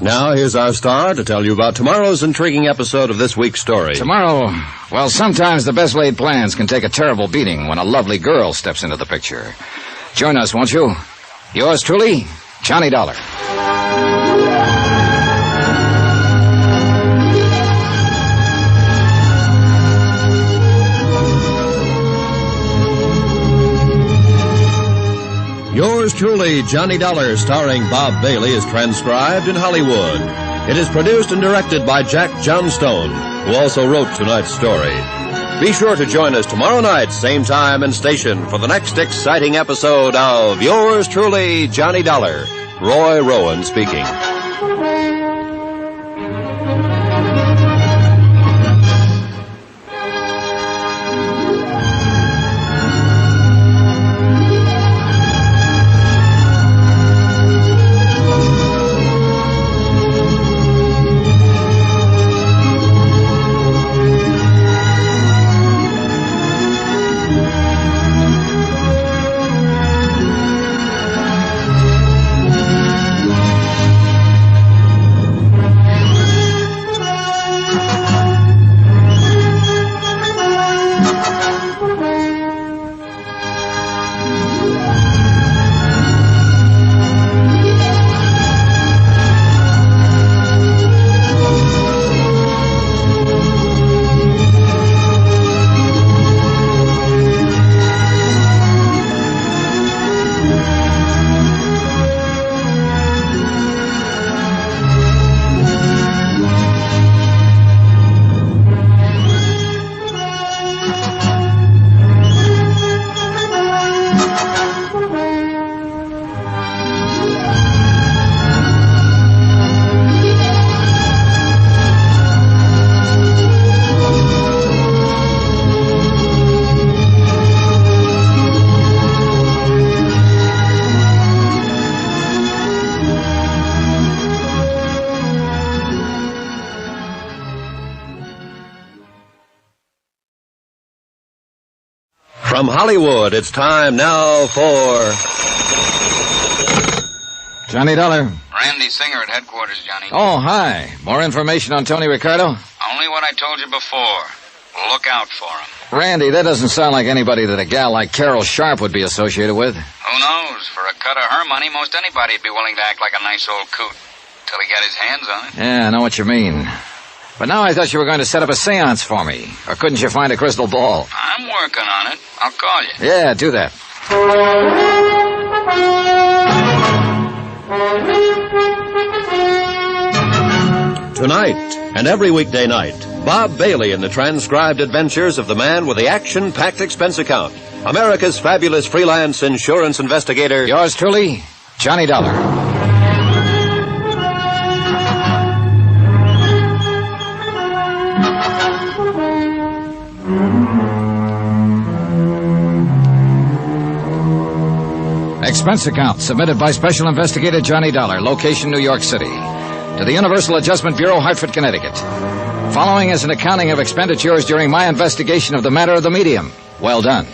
Now, here's our star to tell you about tomorrow's intriguing episode of this week's story. Tomorrow, well, sometimes the best laid plans can take a terrible beating when a lovely girl steps into the picture. Join us, won't you? Yours truly, Johnny Dollar. Yours truly, Johnny Dollar, starring Bob Bailey, is transcribed in Hollywood. It is produced and directed by Jack Johnstone, who also wrote tonight's story. Be sure to join us tomorrow night, same time and station, for the next exciting episode of Yours truly, Johnny Dollar. Roy Rowan speaking. From Hollywood, it's time now for Johnny Dollar. Randy Singer at headquarters, Johnny. Oh, hi. More information on Tony Ricardo? Only what I told you before. Look out for him. Randy, that doesn't sound like anybody that a gal like Carol Sharp would be associated with. Who knows? For a cut of her money, most anybody'd be willing to act like a nice old coot. Till he got his hands on it. Yeah, I know what you mean. But now I thought you were going to set up a seance for me. Or couldn't you find a crystal ball? I'm working on it. I'll call you. Yeah, do that. Tonight and every weekday night, Bob Bailey in the transcribed adventures of the man with the action-packed expense account. America's fabulous freelance insurance investigator. Yours truly, Johnny Dollar. Expense account submitted by Special Investigator Johnny Dollar, location New York City, to the Universal Adjustment Bureau, Hartford, Connecticut. Following is an accounting of expenditures during my investigation of the matter of the medium. Well done.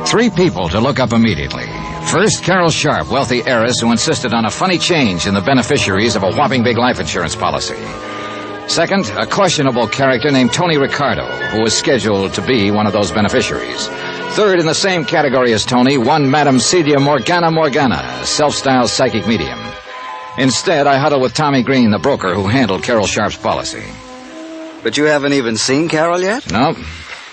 Three people to look up immediately. First, Carol Sharp, wealthy heiress who insisted on a funny change in the beneficiaries of a whopping big life insurance policy. Second, a questionable character named Tony Ricardo, who was scheduled to be one of those beneficiaries. Third, in the same category as Tony, one Madame Celia Morgana, a self-styled psychic medium. Instead, I huddled with Tommy Green, the broker who handled Carol Sharp's policy. But you haven't even seen Carol yet? No.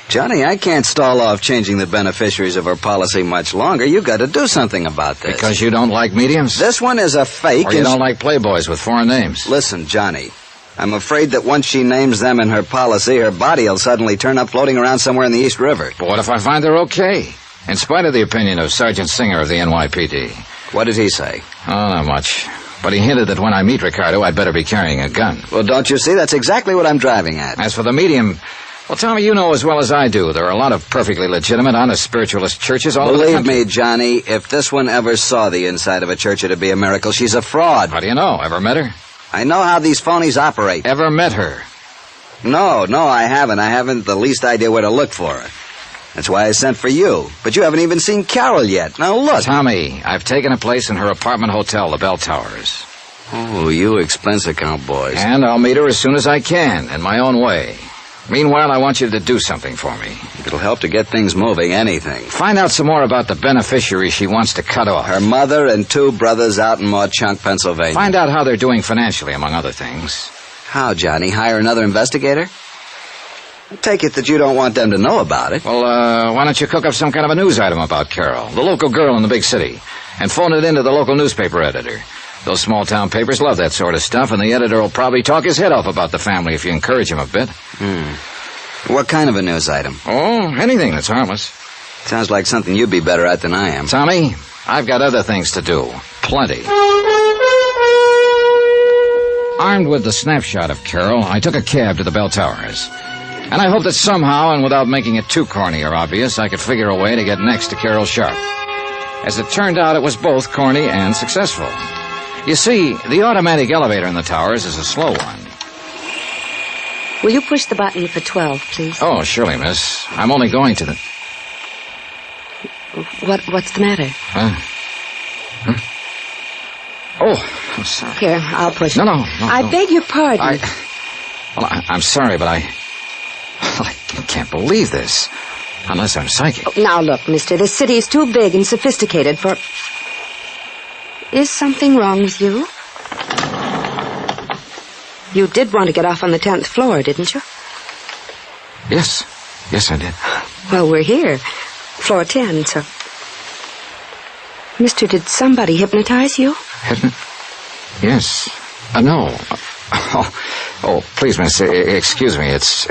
Johnny, I can't stall off changing the beneficiaries of her policy much longer. You've got to do something about this. Because you don't like mediums? This one is a fake. Or you don't like playboys with foreign names? Listen, Johnny, I'm afraid that once she names them in her policy, her body will suddenly turn up floating around somewhere in the East River. But what if I find they're okay? In spite of the opinion of Sergeant Singer of the NYPD. What did he say? Oh, not much. But he hinted that when I meet Ricardo, I'd better be carrying a gun. Well, don't you see? That's exactly what I'm driving at. As for the medium, well, Tommy, you know as well as I do, there are a lot of perfectly legitimate, honest spiritualist churches all over the country. Believe me, Johnny, if this one ever saw the inside of a church, it'd be a miracle. She's a fraud. How do you know? Ever met her? I know how these phonies operate. Ever met her? No, I haven't. I haven't the least idea where to look for her. That's why I sent for you. But you haven't even seen Carol yet. Now, look. Tommy, I've taken a place in her apartment hotel, the Bell Towers. Oh, you expense account boys. And I'll meet her as soon as I can, in my own way. Meanwhile, I want you to do something for me. It'll help to get things moving, anything. Find out some more about the beneficiary she wants to cut off. Her mother and 2 brothers out in Mauchunk, Pennsylvania. Find out how they're doing financially, among other things. How, Johnny? Hire another investigator? Take it that you don't want them to know about it. Well, why don't you cook up some kind of a news item about Carol, the local girl in the big city, and phone it into the local newspaper editor. Those small-town papers love that sort of stuff, and the editor will probably talk his head off about the family if you encourage him a bit. What kind of a news item? Oh, anything that's harmless. Sounds like something you'd be better at than I am. Tommy, I've got other things to do. Plenty. Armed with the snapshot of Carol, I took a cab to the Bell Towers. And I hoped that somehow, and without making it too corny or obvious, I could figure a way to get next to Carol Sharp. As it turned out, it was both corny and successful. You see, the automatic elevator in the towers is a slow one. Will you push the button for 12, please? Oh, surely, miss. I'm only going to the... What's the matter? Oh, I'm sorry. Here, I'll push it. No. I beg your pardon. I'm sorry, but I can't believe this. Unless I'm psychic. Now, look, mister, this city is too big and sophisticated for... Is something wrong with you? You did want to get off on the 10th floor, didn't you? Yes, I did. Well, we're here. Floor 10, so... Mister, did somebody hypnotize you? Yes. No. Oh, please, miss, excuse me. It's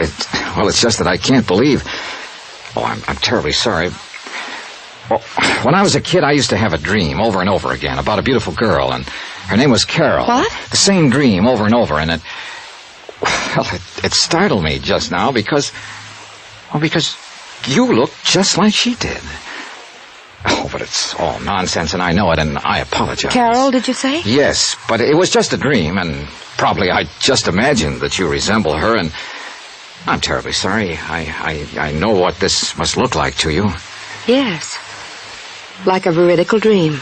just that I can't believe... Oh, I'm terribly sorry. Well, when I was a kid, I used to have a dream over and over again about a beautiful girl, and her name was Carol. What? The same dream over and over, and it startled me just now because you look just like she did. Oh, but it's all nonsense, and I know it, and I apologize. Carol, did you say? Yes, but it was just a dream, and probably I just imagined that you resemble her, and I'm terribly sorry. I know what this must look like to you. Yes. Like a veridical dream.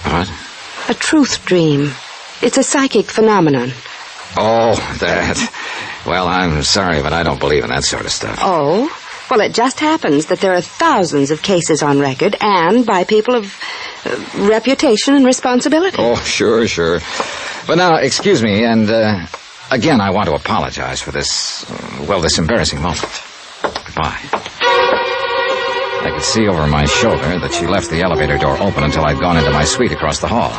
What? A truth dream. It's a psychic phenomenon. Oh, that. Well, I'm sorry, but I don't believe in that sort of stuff. Oh? Well, it just happens that there are thousands of cases on record, and by people of reputation and responsibility. Oh, sure. But now, excuse me, and again, I want to apologize for this, this embarrassing moment. Goodbye. I could see over my shoulder that she left the elevator door open until I'd gone into my suite across the hall.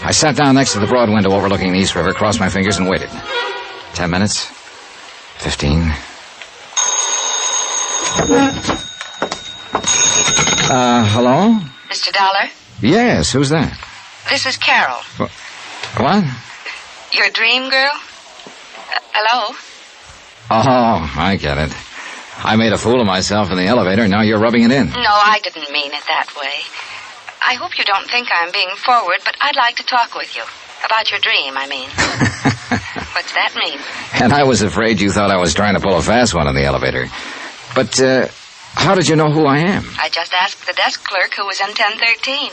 I sat down next to the broad window overlooking the East River, crossed my fingers, and waited. 10 minutes. 15. Hello? Mr. Dollar? Yes, who's that? This is Carol. What? Your dream girl? Hello? Oh, I get it. I made a fool of myself in the elevator, now you're rubbing it in. No, I didn't mean it that way. I hope you don't think I'm being forward, but I'd like to talk with you. About your dream, I mean. What's that mean? And I was afraid you thought I was trying to pull a fast one in the elevator. But, how did you know who I am? I just asked the desk clerk who was in 1013.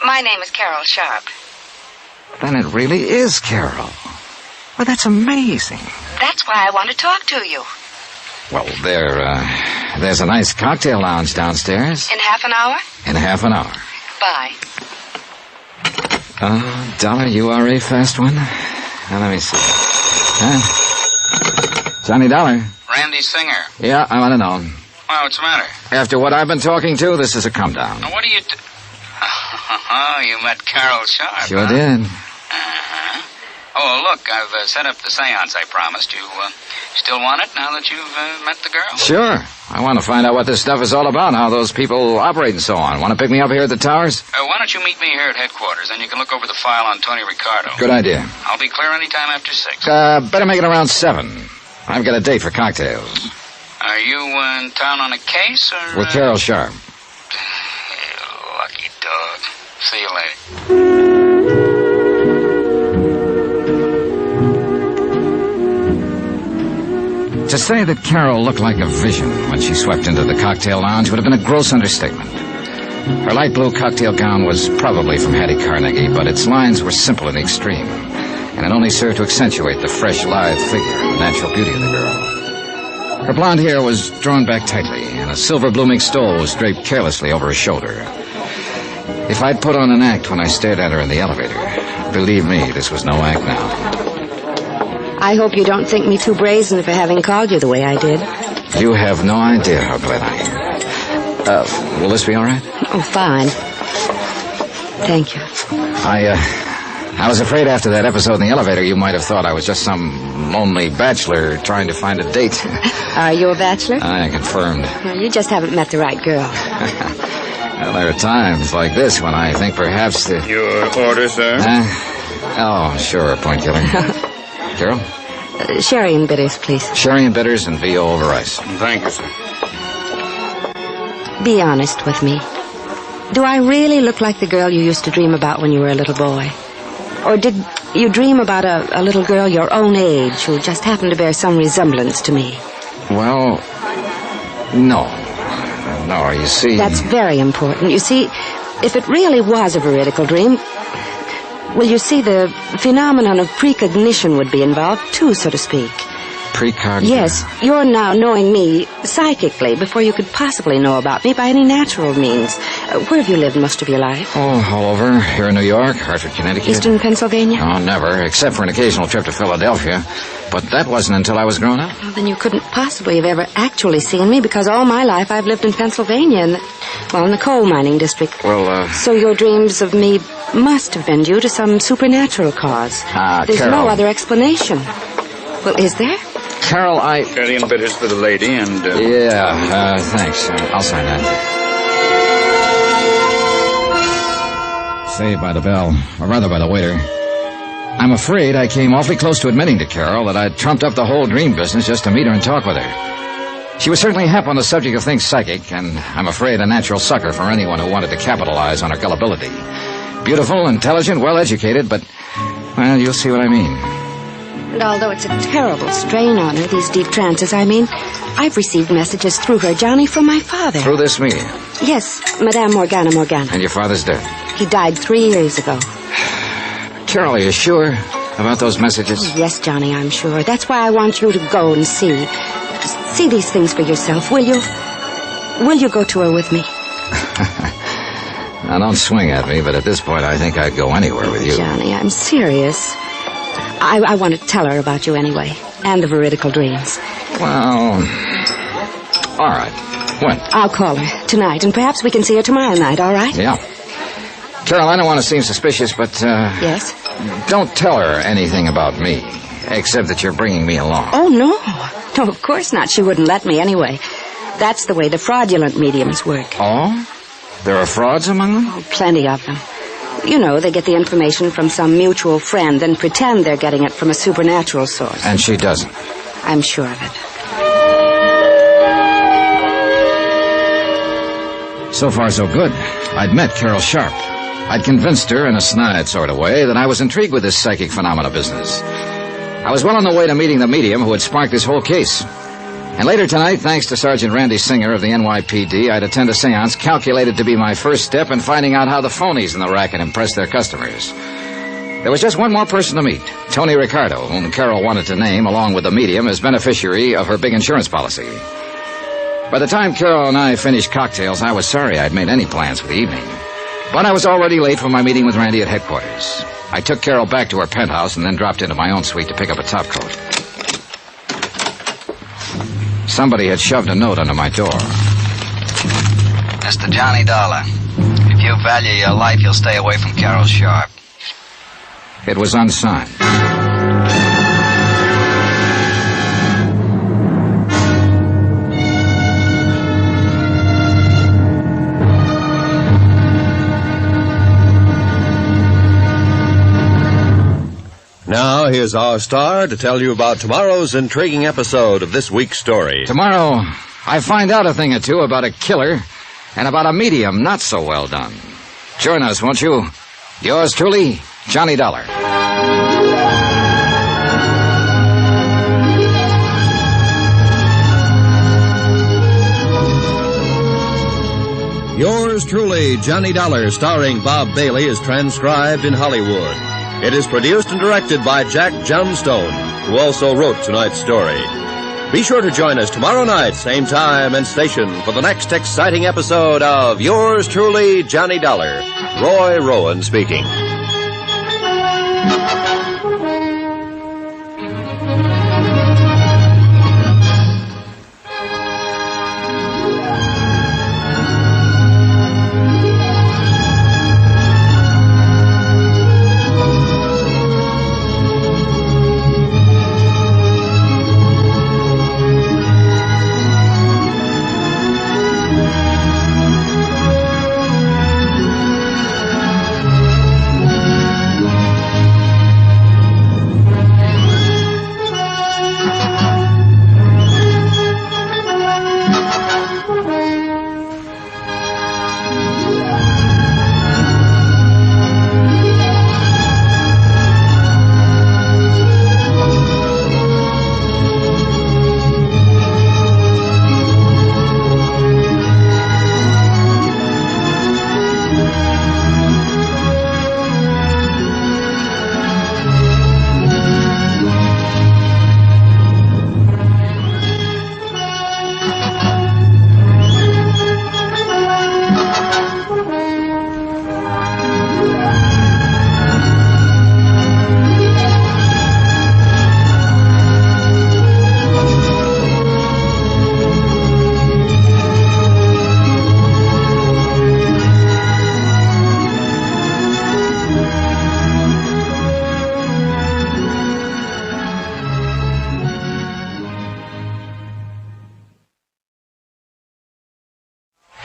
My name is Carol Sharp. Then it really is Carol. Well, that's amazing. That's why I want to talk to you. Well, there's a nice cocktail lounge downstairs. In half an hour? In half an hour. Bye. Dollar, you are a fast one. Now, let me see. Johnny Dollar. Randy Singer. Yeah, I want to know. Well, what's the matter? After what I've been talking to, this is a come down. Now, what do you do? Oh, you met Carol Sharp. Sure huh? did. Uh-huh. Oh, look, I've set up the seance I promised you. Still want it now that you've met the girl? Sure. I want to find out what this stuff is all about, how those people operate and so on. Want to pick me up here at the towers? Why don't you meet me here at headquarters, then you can look over the file on Tony Ricardo. Good idea. I'll be clear any time after 6. Better make it around 7. I've got a date for cocktails. Are you in town on a case, or... With Carol Sharp. Lucky dog. See you later. To say that Carol looked like a vision when she swept into the cocktail lounge would have been a gross understatement. Her light blue cocktail gown was probably from Hattie Carnegie, but its lines were simple in the extreme, and it only served to accentuate the fresh, lithe figure and the natural beauty of the girl. Her blonde hair was drawn back tightly, and a silver blooming stole was draped carelessly over her shoulder. If I'd put on an act when I stared at her in the elevator, believe me, this was no act now. I hope you don't think me too brazen for having called you the way I did. You have no idea how glad I am. Will this be all right? Oh, fine. Thank you. I was afraid after that episode in the elevator you might have thought I was just some lonely bachelor trying to find a date. Are you a bachelor? I confirmed. Well, you just haven't met the right girl. Well, there are times like this when I think perhaps the... Your order, sir? Oh, sure, point killer. Carol? Sherry and bitters, please. Sherry and bitters and VO over ice. Thank you, sir. Be honest with me. Do I really look like the girl you used to dream about when you were a little boy? Or did you dream about a little girl your own age who just happened to bear some resemblance to me? Well, no. No, you see... That's very important. You see, if it really was a veridical dream... Well, you see, the phenomenon of precognition would be involved, too, so to speak. Precognition? Yes, you're now knowing me psychically before you could possibly know about me by any natural means. Where have you lived most of your life? Oh, all over. Here in New York, Hartford, Connecticut. Eastern Pennsylvania? Oh, never, except for an occasional trip to Philadelphia. But that wasn't until I was grown up. Well, then you couldn't possibly have ever actually seen me, because all my life I've lived in Pennsylvania, in the coal mining district. Well, So your dreams of me must have been due to some supernatural cause. There's Carol. no other explanation. Well, is there? Carol, Sherry and bitters for the lady, and... Yeah, thanks. I'll sign that. Saved by the bell, or rather by the waiter. I'm afraid I came awfully close to admitting to Carol that I'd trumped up the whole dream business just to meet her and talk with her. She was certainly hep on the subject of things psychic, and I'm afraid a natural sucker for anyone who wanted to capitalize on her gullibility. Beautiful, intelligent, well-educated, but, well, you'll see what I mean. And although it's a terrible strain on her, these deep trances, I've received messages through her, Johnny, from my father. Through this medium? Yes, Madame Morgana. And your father's dead? He died 3 years ago. Carol, are you sure about those messages? Oh, yes, Johnny, I'm sure. That's why I want you to go and see. See these things for yourself, will you? Will you go to her with me? Now, don't swing at me, but at this point I think I'd go anywhere with you. Johnny, I'm serious. I want to tell her about you anyway, and the veridical dreams. Well, all right. When? I'll call her tonight, and perhaps we can see her tomorrow night, all right? Yeah. Carol, I don't want to seem suspicious, but, Yes? don't tell her anything about me, except that you're bringing me along. Oh, no. No, of course not. She wouldn't let me anyway. That's the way the fraudulent mediums work. Oh? There are frauds among them? Oh, plenty of them. You know, they get the information from some mutual friend and pretend they're getting it from a supernatural source. And she doesn't. I'm sure of it. So far, so good. I'd met Carol Sharp. I'd convinced her in a snide sort of way that I was intrigued with this psychic phenomena business. I was well on the way to meeting the medium who had sparked this whole case. And later tonight, thanks to Sergeant Randy Singer of the NYPD, I'd attend a seance calculated to be my first step in finding out how the phonies in the racket impress their customers. There was just one more person to meet, Tony Ricardo, whom Carol wanted to name, along with the medium, as beneficiary of her big insurance policy. By the time Carol and I finished cocktails, I was sorry I'd made any plans for the evening. But I was already late for my meeting with Randy at headquarters. I took Carol back to her penthouse and then dropped into my own suite to pick up a topcoat. Somebody had shoved a note under my door. Mr. Johnny Dollar, if you value your life, you'll stay away from Carol Sharp. It was unsigned. Now, here's our star to tell you about tomorrow's intriguing episode of this week's story. Tomorrow, I find out a thing or two about a killer and about a medium not so well done. Join us, won't you? Yours truly, Johnny Dollar. Yours truly, Johnny Dollar, starring Bob Bailey, is transcribed in Hollywood. It is produced and directed by Jack Johnstone, who also wrote tonight's story. Be sure to join us tomorrow night, same time and station, for the next exciting episode of Yours truly, Johnny Dollar. Roy Rowan speaking.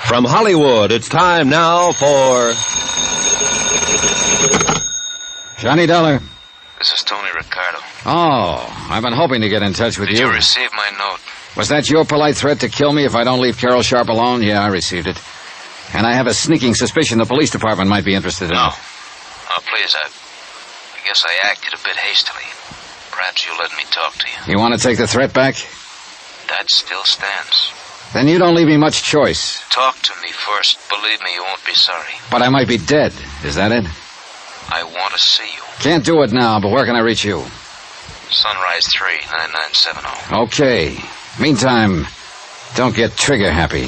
From Hollywood, it's time now for Johnny Dollar. This is Tony Ricardo. Oh, I've been hoping to get in touch with you. Did you receive my note? Was that your polite threat to kill me if I don't leave Carol Sharp alone? Yeah, I received it. And I have a sneaking suspicion the police department might be interested in it. Oh, please, I guess I acted a bit hastily. Perhaps you'll let me talk to you. You want to take the threat back? That still stands. Then you don't leave me much choice. Talk to me first. Believe me, you won't be sorry. But I might be dead. Is that it? I want to see you. Can't do it now, but where can I reach you? Sunrise 3, 9970. Okay. Meantime, don't get trigger happy.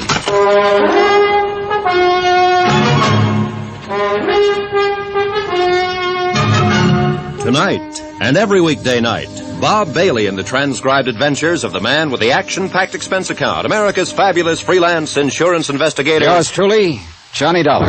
Tonight, and every weekday night, Bob Bailey in the transcribed adventures of the man with the action-packed expense account, America's fabulous freelance insurance investigator. Yours truly, Johnny Dollar.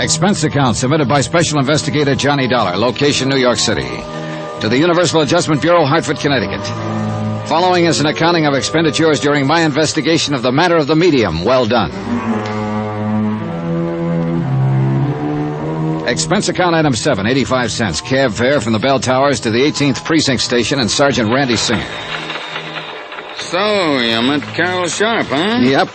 Expense account submitted by Special Investigator Johnny Dollar, location New York City, to the Universal Adjustment Bureau, Hartford, Connecticut. Following is an accounting of expenditures during my investigation of the matter of the medium. Well done. Expense account item 7, 85 cents. Cab fare from the Bell Towers to the 18th Precinct Station and Sergeant Randy Singer. So, you met Carol Sharp, huh? Yep.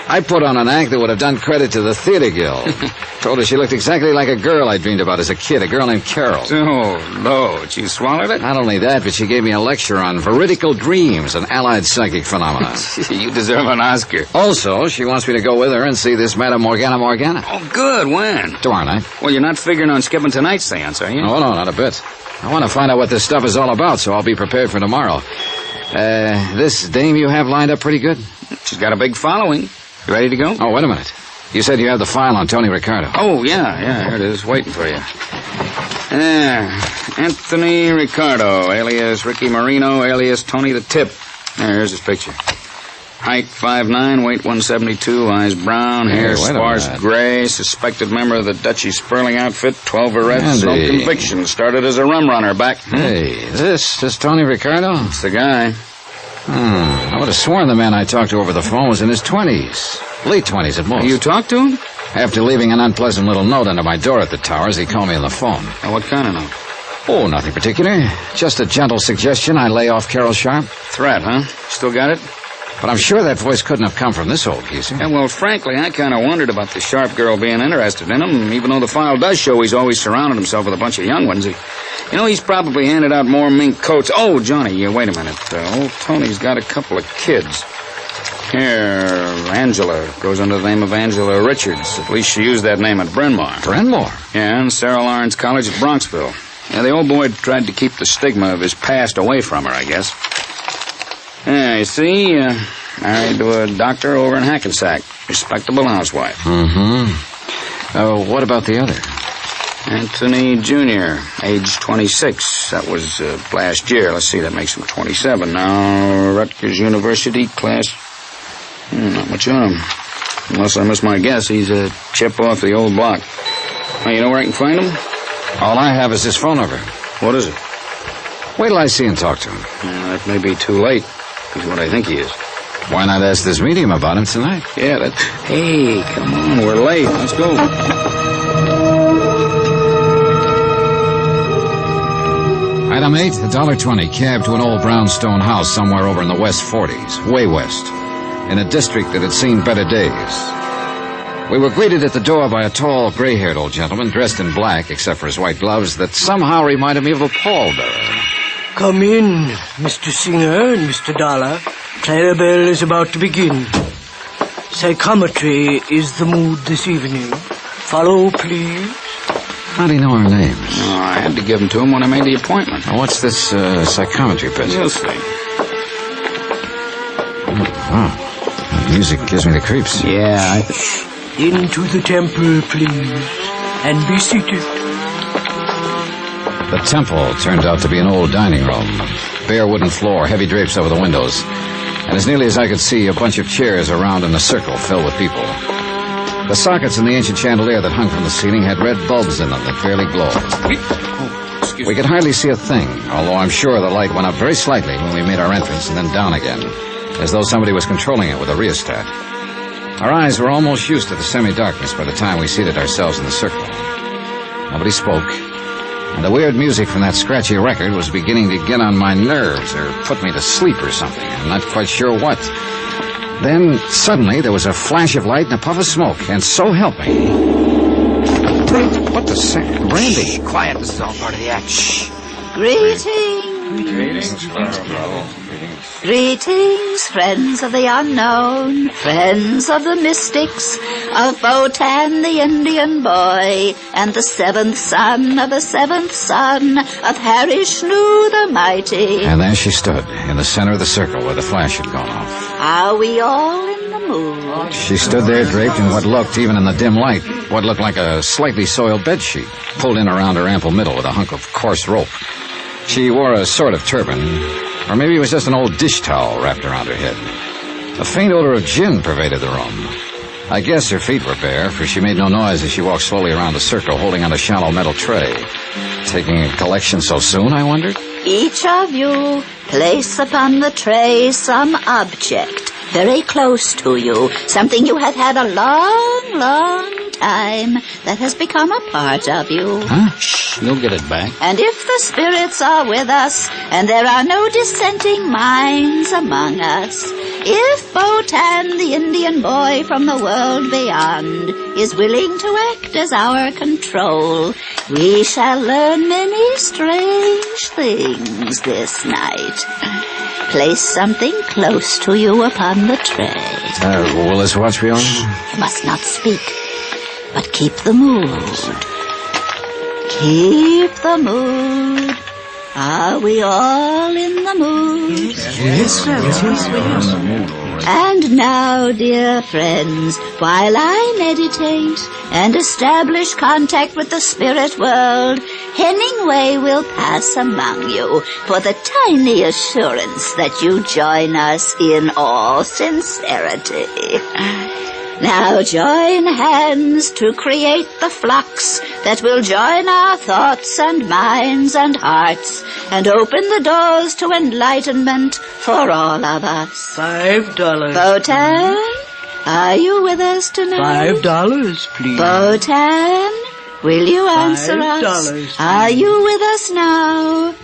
I put on an act that would have done credit to the Theater Guild. Told her she looked exactly like a girl I dreamed about as a kid, a girl named Carol. Oh, Lord, she swallowed it? Not only that, but she gave me a lecture on veridical dreams and allied psychic phenomena. You deserve an Oscar. Also, she wants me to go with her and see this Madame Morgana. Oh, good. When? Tomorrow night. Well, you're not figuring on skipping tonight's seance, are you? Oh, no, not a bit. I want to find out what this stuff is all about, so I'll be prepared for tomorrow. This dame you have lined up pretty good? She's got a big following. You ready to go? Oh, wait a minute. You said you have the file on Tony Ricardo. Oh, yeah, here it is, waiting for you. Anthony Ricardo, alias Ricky Marino, alias Tony the Tip. Here's his picture. Height 5'9", weight 172, eyes brown, hair sparse gray, suspected member of the Dutchy Sperling outfit, 12 arrests, no convictions, started as a rum runner back... Hey, is this Tony Ricardo? It's the guy. I would have sworn the man I talked to over the phone was in his 20s. Late 20s at most. You talked to him? After leaving an unpleasant little note under my door at the Towers, he called me on the phone. What kind of note? Oh, nothing particular. Just a gentle suggestion I lay off Carol Sharp. Threat, huh? Still got it? But I'm sure that voice couldn't have come from this old geezer. Yeah, well, frankly, I kind of wondered about the Sharp girl being interested in him, even though the file does show he's always surrounded himself with a bunch of young ones. He's probably handed out more mink coats. Oh, Johnny, wait a minute. Old Tony's got a couple of kids. Here, Angela goes under the name of Angela Richards. At least she used that name at Bryn Mawr. Bryn Mawr? Yeah, and Sarah Lawrence College at Bronxville. Yeah, the old boy tried to keep the stigma of his past away from her, I guess. Yeah, you see, married to a doctor over in Hackensack. Respectable housewife. What about the other? Anthony Jr., age 26. That was last year. Let's see, that makes him 27 now. Rutgers University, class... not much on him. Unless I miss my guess, he's a chip off the old block. Well, you know where I can find him? All I have is his phone number. What is it? Wait till I see and talk to him. That may be too late. He's what I think he is. Why not ask this medium about him tonight? Yeah, Hey, come on, we're late. Let's go. Item 8, $1.20, cab to an old brownstone house somewhere over in the West 40s, way west, in a district that had seen better days. We were greeted at the door by a tall, gray-haired old gentleman dressed in black, except for his white gloves, that somehow reminded me of a pallbearer. Come in, Mr. Singer and Mr. Dollar. Clarabelle is about to begin. Psychometry is the mood this evening. Follow, please. How do you know our names? Oh, I had to give them to him when I made the appointment. Now, what's this psychometry business? You'll see. Wow. The music gives me the creeps. Yeah, Into the temple, please. And be seated. The temple turned out to be an old dining room. Bare wooden floor, heavy drapes over the windows. And as nearly as I could see, a bunch of chairs around in a circle filled with people. The sockets in the ancient chandelier that hung from the ceiling had red bulbs in them that fairly glowed. We could hardly see a thing, although I'm sure the light went up very slightly when we made our entrance and then down again, as though somebody was controlling it with a rheostat. Our eyes were almost used to the semi-darkness by the time we seated ourselves in the circle. Nobody spoke, and the weird music from that scratchy record was beginning to get on my nerves or put me to sleep or something. I'm not quite sure what. Then, suddenly, there was a flash of light and a puff of smoke, and so help me... What the sand? Brandy. Shh, quiet. This is all part of the act. Shh. Greetings. Greetings, friends of the unknown, friends of the mystics, of Botan the Indian boy, and the seventh son of the seventh son of Harishnu the mighty. And there she stood, in the center of the circle where the flash had gone off. Are we all in the mood? She stood there draped in what looked, even in the dim light, what looked like a slightly soiled bedsheet, pulled in around her ample middle with a hunk of coarse rope. She wore a sort of turban, or maybe it was just an old dish towel wrapped around her head. A faint odor of gin pervaded the room. I guess her feet were bare, for she made no noise as she walked slowly around the circle, holding on a shallow metal tray. Taking a collection so soon, I wondered? Each of you place upon the tray some object very close to you, something you have had a long, long time that has become a part of you. Huh? Shh, you'll get it back. And if the spirits are with us, and there are no dissenting minds among us, if Botan, the Indian boy from the world beyond, is willing to act as our control, we shall learn many strange things this night. Place something close to you upon the tray. Will this watch be on? You must not speak, but keep the mood. Keep the mood. Are we all in the mood? Yes. And now, dear friends, while I meditate and establish contact with the spirit world, Hemingway will pass among you for the tiny assurance that you join us in all sincerity. Now join hands to create the flux that will join our thoughts and minds and hearts and open the doors to enlightenment for all of us. $5. Botan, are you with us tonight? $5, please. Botan, will you answer us? $5, Are you with us now?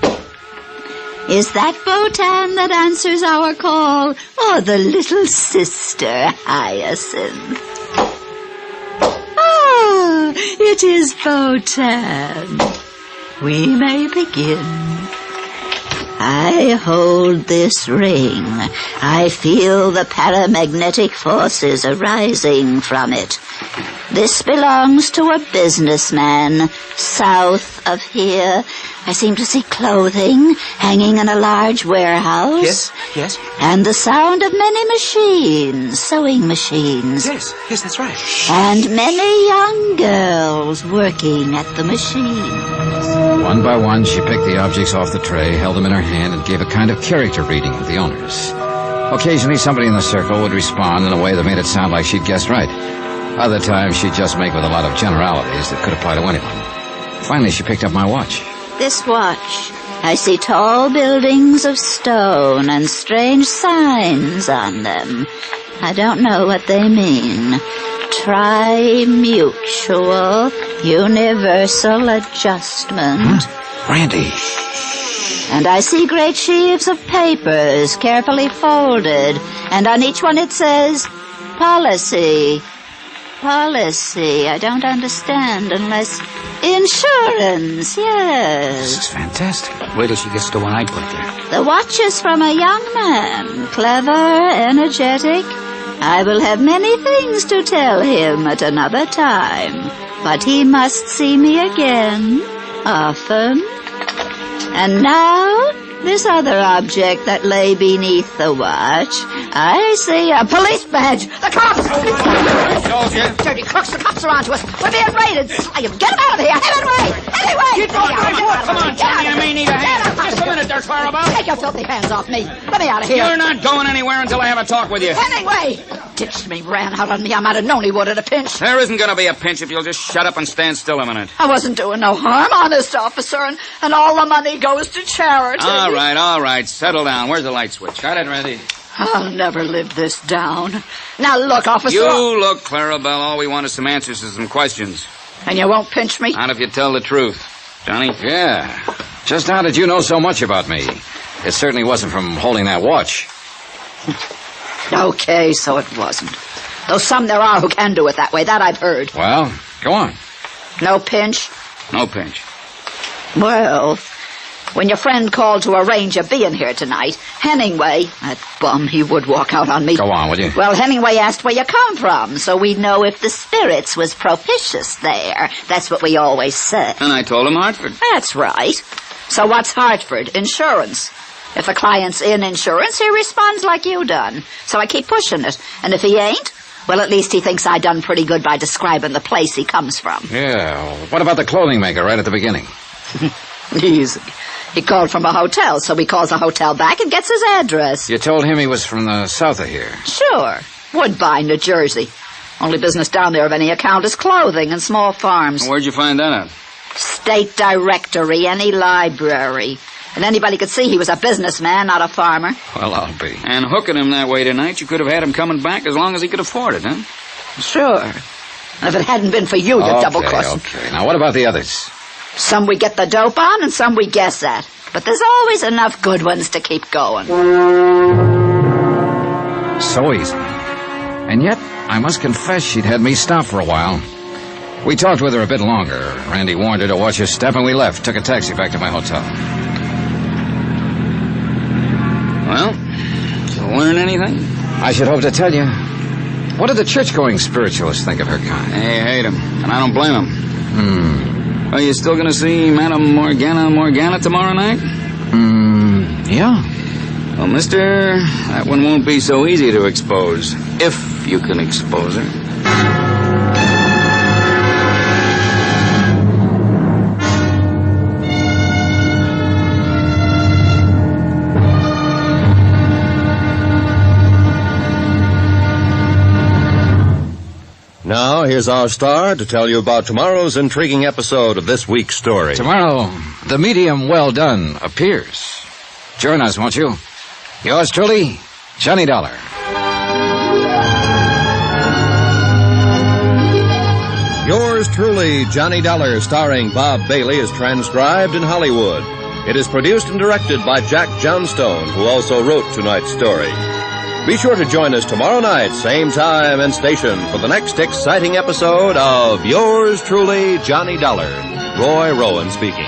Is that Botan that answers our call, or the little sister Hyacinth? Oh, it is Botan. We may begin. I hold this ring. I feel the paramagnetic forces arising from it. This belongs to a businessman south of here. I seem to see clothing hanging in a large warehouse. Yes. And the sound of many machines, sewing machines. Yes, that's right. And many young girls working at the machines. One by one, she picked the objects off the tray, held them in her hand, and gave a kind of character reading of the owners. Occasionally, somebody in the circle would respond in a way that made it sound like she'd guessed right. Other times, she'd just make with a lot of generalities that could apply to anyone. Finally, she picked up my watch. This watch, I see tall buildings of stone and strange signs on them. I don't know what they mean. Tri-mutual, universal adjustment. Randy. And I see great sheaves of papers carefully folded, and on each one it says, policy. Policy, I don't understand unless... Insurance, yes. This is fantastic. Wait till she gets to one I put there. The watch is from a young man, clever, energetic. I will have many things to tell him at another time, but he must see me again, often. And now, this other object that lay beneath the watch. I see a police badge. The cops! Dirty crooks, the cops are onto us. We're being raided. Get them out of here. Hemingway! Come on, Johnny, I may need a hand. Just a minute there, Clarabelle. Take your filthy hands off me. Let me out of here. You're not going anywhere until I have a talk with you. Hemingway! Ditched me, ran out on me. I might have known he would at a pinch. There isn't going to be a pinch if you'll just shut up and stand still a minute. I wasn't doing no harm, honest, officer, and all the money goes to charity. All right. Settle down. Where's the light switch? Got it, Randy? I'll never live this down. Now look, officer. You look, Clarabelle. All we want is some answers to some questions. And you won't pinch me? Not if you tell the truth. Johnny? Yeah. Just how did you know so much about me? It certainly wasn't from holding that watch. Okay, so it wasn't. Though some there are who can do it that way. That I've heard. Well, go on. No pinch? No pinch. Well, when your friend called to arrange your being here tonight, Hemingway, that bum, he would walk out on me. Go on, will you? Well, Hemingway asked where you come from, so we'd know if the spirits was propitious there. That's what we always said. And I told him Hartford. That's right. So what's Hartford? Insurance. If the client's in insurance, he responds like you done. So I keep pushing it. And if he ain't, well, at least he thinks I done pretty good by describing the place he comes from. Yeah, what about the clothing maker right at the beginning? Easy. He called from a hotel, so he calls the hotel back and gets his address. You told him he was from the south of here. Sure. Woodbine, New Jersey. Only business down there of any account is clothing and small farms. Where'd you find that out? State directory, any library. And anybody could see he was a businessman, not a farmer. Well, I'll be. And hooking him that way tonight, you could have had him coming back as long as he could afford it, huh? Sure. And if it hadn't been for you, you'd double-cross. Okay. Now, what about the others? Some we get the dope on and some we guess at. But there's always enough good ones to keep going. So easy. And yet, I must confess she'd had me stop for a while. We talked with her a bit longer. Randy warned her to watch her step, and we left. Took a taxi back to my hotel. Well, did you learn anything? I should hope to tell you. What did the church-going spiritualists think of her kind? They hate him, and I don't blame them. Are you still going to see Madame Morgana tomorrow night? Yeah. Well, mister, that one won't be so easy to expose, if you can expose her. Now, here's our star to tell you about tomorrow's intriguing episode of this week's story. Tomorrow, the medium well done appears. Join us, won't you? Yours truly, Johnny Dollar. Yours truly, Johnny Dollar, starring Bob Bailey, is transcribed in Hollywood. It is produced and directed by Jack Johnstone, who also wrote tonight's story. Be sure to join us tomorrow night, same time and station, for the next exciting episode of Yours truly, Johnny Dollar. Roy Rowan speaking.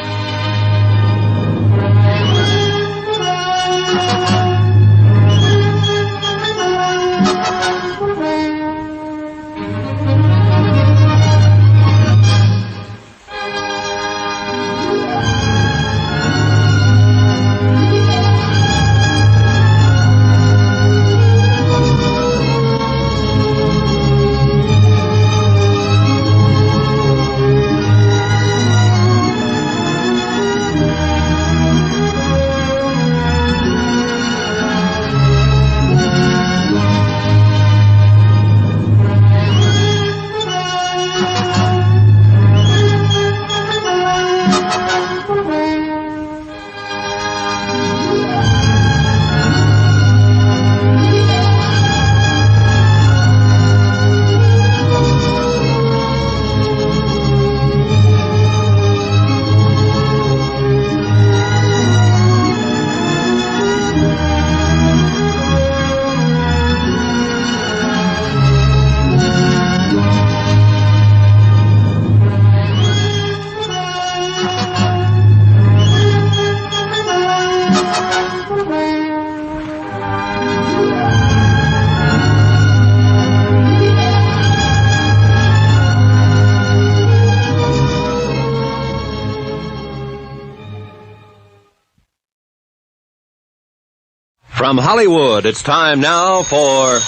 From Hollywood, it's time now for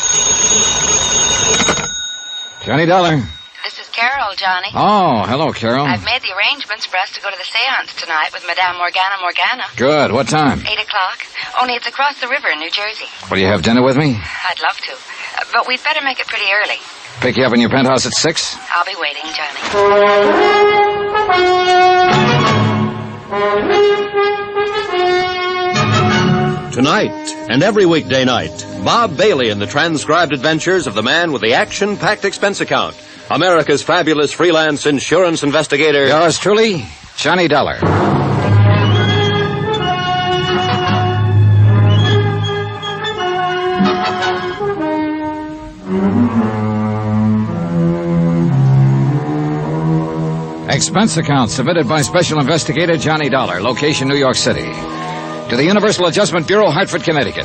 Johnny Dollar. This is Carol, Johnny. Oh, hello, Carol. I've made the arrangements for us to go to the seance tonight with Madame Morgana. Good. What time? 8 o'clock. Only it's across the river in New Jersey. Will you have dinner with me? I'd love to. But we'd better make it pretty early. Pick you up in your penthouse at 6? I'll be waiting, Johnny. Tonight, and every weekday night, Bob Bailey in the transcribed adventures of the man with the action-packed expense account, America's fabulous freelance insurance investigator. Yours truly, Johnny Dollar. Expense account submitted by Special Investigator Johnny Dollar, location New York City. To the Universal Adjustment Bureau, Hartford, Connecticut.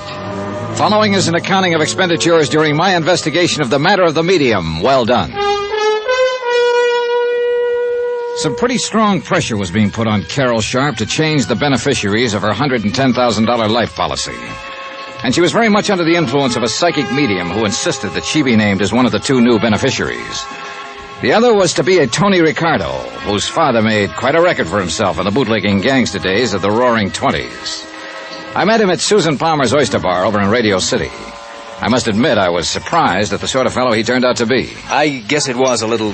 Following is an accounting of expenditures during my investigation of the matter of the medium. Well done. Some pretty strong pressure was being put on Carol Sharp to change the beneficiaries of her $110,000 life policy. And she was very much under the influence of a psychic medium who insisted that she be named as one of the 2 new beneficiaries. The other was to be a Tony Ricardo, whose father made quite a record for himself in the bootlegging gangster days of the Roaring Twenties. I met him at Susan Palmer's Oyster Bar over in Radio City. I must admit I was surprised at the sort of fellow he turned out to be. I guess it was a little,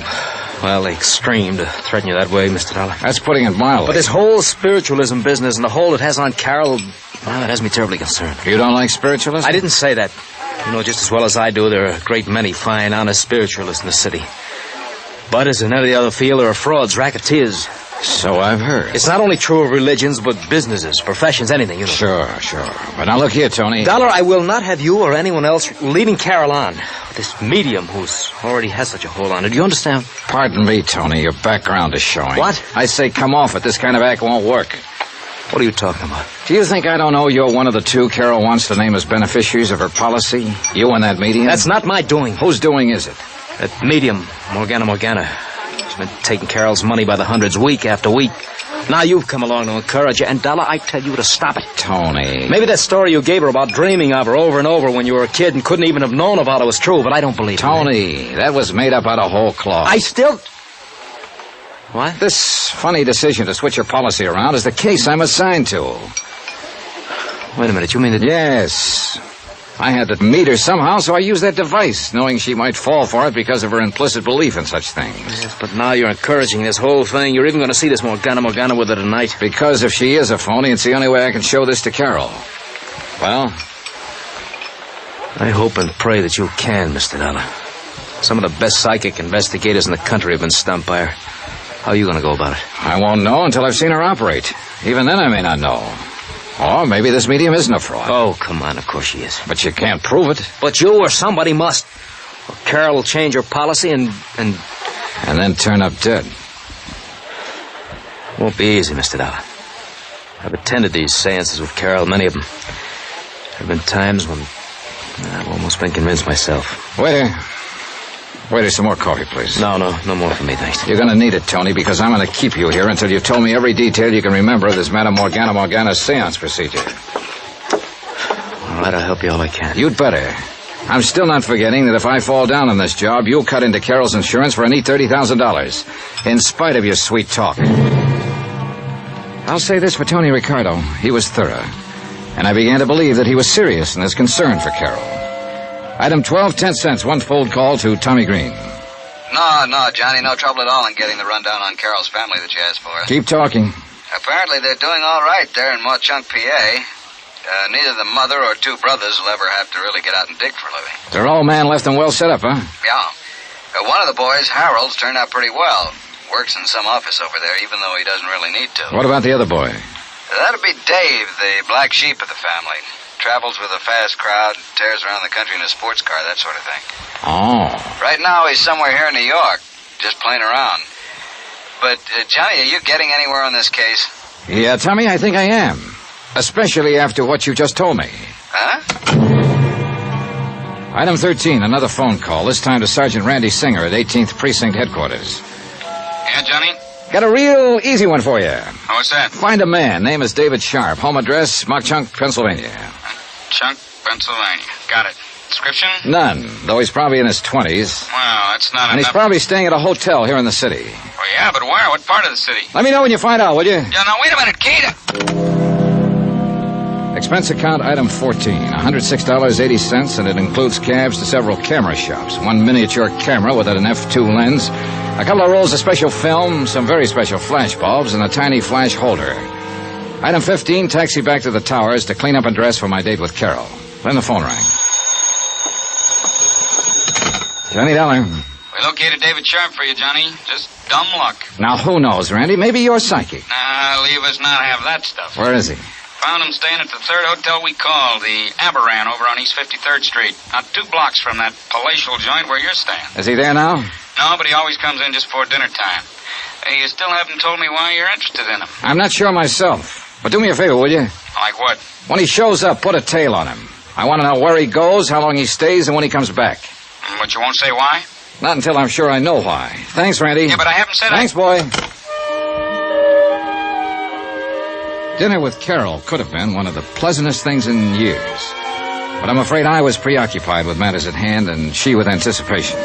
extreme to threaten you that way, Mr. Dollar. That's putting it mildly. But this whole spiritualism business and the hold it has on Carol, it has me terribly concerned. You don't like spiritualism? I didn't say that. You know just as well as I do there are a great many fine, honest spiritualists in the city. But as in any other field, there are frauds, racketeers. So I've heard. It's not only true of religions, but businesses, professions, anything, you know. Sure. But now look here, Tony. Dollar, I will not have you or anyone else leading Carol on. This medium who's already has such a hold on her. Do you understand? Pardon me, Tony. Your background is showing. What? I say come off it. This kind of act won't work. What are you talking about? Do you think I don't know you're one of the 2 Carol wants to name as beneficiaries of her policy? You and that medium? That's not my doing. Whose doing is it? That medium, Morgana. She's been taking Carol's money by the hundreds week after week. Now you've come along to encourage her, and Dollar, I tell you to stop it. Tony. Maybe that story you gave her about dreaming of her over and over when you were a kid and couldn't even have known about it was true, but I don't believe it. Tony, that was made up out of whole cloth. I still... What? This funny decision to switch your policy around is the case I'm assigned to. Wait a minute, you mean that... Yes. I had to meet her somehow, so I used that device, knowing she might fall for it because of her implicit belief in such things. Yes, but now you're encouraging this whole thing. You're even going to see this Morgana with her tonight. Because if she is a phony, it's the only way I can show this to Carol. Well? I hope and pray that you can, Mr. Dollar. Some of the best psychic investigators in the country have been stumped by her. How are you going to go about it? I won't know until I've seen her operate. Even then I may not know. Or maybe this medium isn't a fraud. Oh, come on, of course she is. But you can't prove it. But you or somebody must. Or Carol will change her policy and then turn up dead. Won't be easy, Mr. Dollar. I've attended these seances with Carol, many of them. There have been times when I've almost been convinced myself. Waiter, some more coffee, please. No more for me, thanks. You're going to need it, Tony, because I'm going to keep you here until you've told me every detail you can remember of this Madame Morgana's seance procedure. All right, I'll help you all I can. You'd better. I'm still not forgetting that if I fall down on this job, you'll cut into Carol's insurance for a neat $30,000, in spite of your sweet talk. I'll say this for Tony Ricardo. He was thorough, and I began to believe that he was serious in his concern for Carol. Item 12, 10 cents, one fold call to Tommy Green. No, Johnny, no trouble at all in getting the rundown on Carol's family that you asked for. Keep talking. Apparently they're doing all right there in Mauchunk, PA. Neither the mother or two brothers will ever have to really get out and dig for a living. Their old man left them well set up, huh? Yeah. One of the boys, Harold's, turned out pretty well. Works in some office over there, even though he doesn't really need to. What about the other boy? That'd be Dave, the black sheep of the family. Travels with a fast crowd, tears around the country in a sports car, that sort of thing. Oh. Right now, he's somewhere here in New York, just playing around. But, Johnny, are you getting anywhere on this case? Yeah, Tommy, I think I am. Especially after what you just told me. Huh? Item 13, another phone call, this time to Sergeant Randy Singer at 18th Precinct Headquarters. Yeah, Johnny? Got a real easy one for you. What's that? Find a man. Name is David Sharp. Home address, Mauchunk, Pennsylvania. Chunk, Pennsylvania. Got it. Description? None, though he's probably in his 20s. Well, that's not enough. And he's probably staying at a hotel here in the city. Oh, yeah, but where? What part of the city? Let me know when you find out, will you? Yeah, now, wait a minute, Kate. Expense account item 14, $106.80, and it includes cabs to several camera shops. One miniature camera with an f2 lens, a couple of rolls of special film, some very special flash bulbs, and a tiny flash holder. Item 15, taxi back to the Towers to clean up and dress for my date with Carol. Then the phone rang. Johnny Dollar. We located David Sharp for you, Johnny. Just dumb luck. Now, who knows, Randy? Maybe you're psychic. Leave us not have that stuff. Where is he? Found him staying at the third hotel we called, the Aberran over on East 53rd Street. Not 2 blocks from that palatial joint where you're staying. Is he there now? No, but he always comes in just before dinner time. You still haven't told me why you're interested in him. I'm not sure myself. But do me a favor, will you? Like what? When he shows up, put a tail on him. I want to know where he goes, how long he stays, and when he comes back. But you won't say why? Not until I'm sure I know why. Thanks, Randy. Yeah, but I haven't said Thanks, boy. Dinner with Carol could have been one of the pleasantest things in years. But I'm afraid I was preoccupied with matters at hand, and she with anticipation.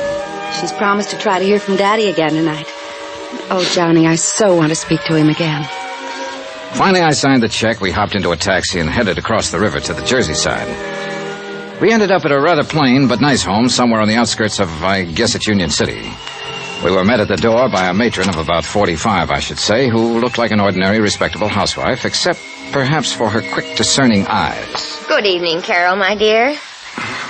She's promised to try to hear from Daddy again tonight. Oh, Johnny, I so want to speak to him again. Finally, I signed the check, we hopped into a taxi and headed across the river to the Jersey side. We ended up at a rather plain but nice home somewhere on the outskirts of, I guess it's Union City. We were met at the door by a matron of about 45, I should say, who looked like an ordinary, respectable housewife, except perhaps for her quick, discerning eyes. Good evening, Carol, my dear.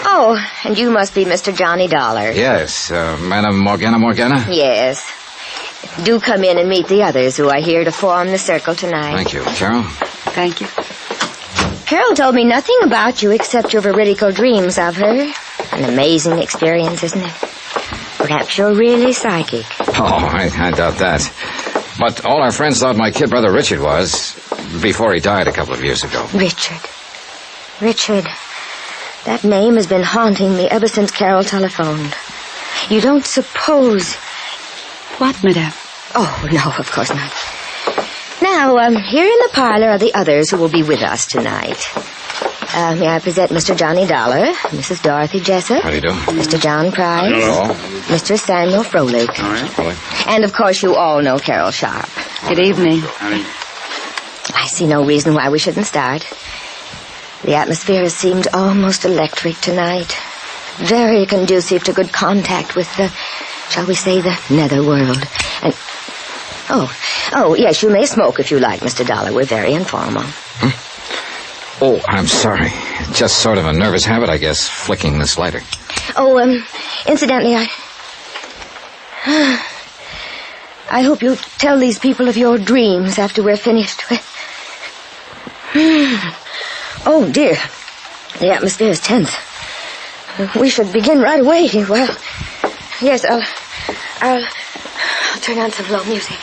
Oh, and you must be Mr. Johnny Dollar. Yes, Madame Morgana? Yes. Do come in and meet the others who are here to form the circle tonight. Thank you. Carol? Thank you. Carol told me nothing about you except your veridical dreams of her. An amazing experience, isn't it? Perhaps you're really psychic. Oh, I doubt that. But all our friends thought my kid brother Richard was, before he died a couple of years ago. Richard. That name has been haunting me ever since Carol telephoned. You don't suppose... What, Madame? Oh, no, of course not. Now, here in the parlor are the others who will be with us tonight. May I present Mr. Johnny Dollar, Mrs. Dorothy Jessup. How do you do? Mr. John Price. Hello. Mr. Samuel Froelich. All right, Froelich. And, of course, you all know Carol Sharp. Good evening. I see no reason why we shouldn't start. The atmosphere has seemed almost electric tonight. Very conducive to good contact with the, shall we say, the netherworld. And, oh, yes, you may smoke if you like, Mr. Dollar. We're very informal. Oh, I'm sorry. Just sort of a nervous habit, I guess, flicking this lighter. Oh, incidentally, I hope you tell these people of your dreams after we're finished. Oh, dear. The atmosphere is tense. We should begin right away. Well, yes, I'll turn on some low music.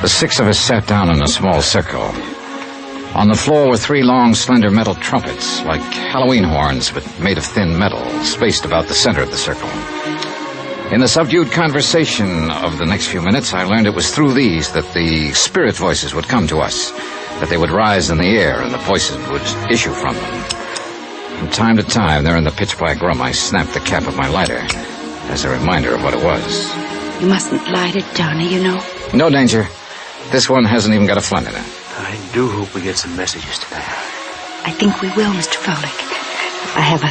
The six of us sat down in a small circle. On the floor were three long, slender metal trumpets, like Halloween horns, but made of thin metal, spaced about the center of the circle. In the subdued conversation of the next few minutes, I learned it was through these that the spirit voices would come to us, that they would rise in the air and the voices would issue from them. From time to time, there in the pitch-black room, I snapped the cap of my lighter as a reminder of what it was. You mustn't light it, Johnny, you know. No danger. This one hasn't even got a flint in it. I do hope we get some messages tonight. I think we will, Mr. Frolic. I have a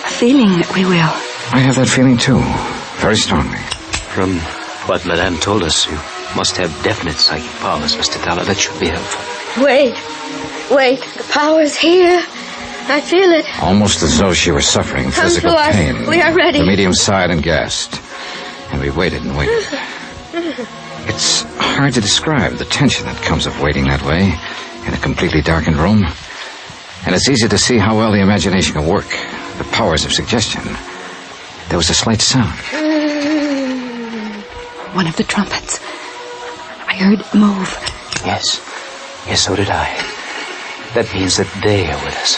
feeling that we will. I have that feeling, too. Very strongly. From what Madame told us, you must have definite psychic powers, Mr. Dollar. That should be helpful. Wait. The power's here. I feel it. Almost as though she were suffering Come physical to us. pain. We are ready. The medium sighed and gasped. And we waited and waited. It's hard to describe the tension that comes of waiting that way in a completely darkened room. And it's easy to see how well the imagination can work, the powers of suggestion. There was a slight sound. One of the trumpets. I heard it move. Yes, so did I. That means that they are with us.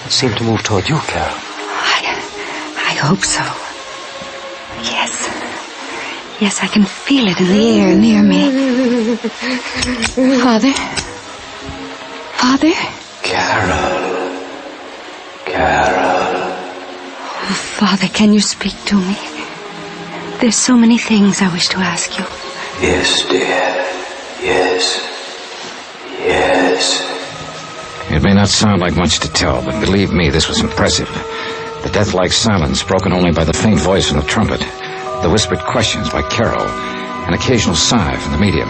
It seemed to move toward you, Carol. I hope so. Yes, I can feel it in the air near me. Father? Carol. Oh, Father, can you speak to me? There's so many things I wish to ask you. Yes, dear. Yes. It may not sound like much to tell, but believe me, this was impressive. The death-like silence, broken only by the faint voice from the trumpet, the whispered questions by Carol, an occasional sigh from the medium,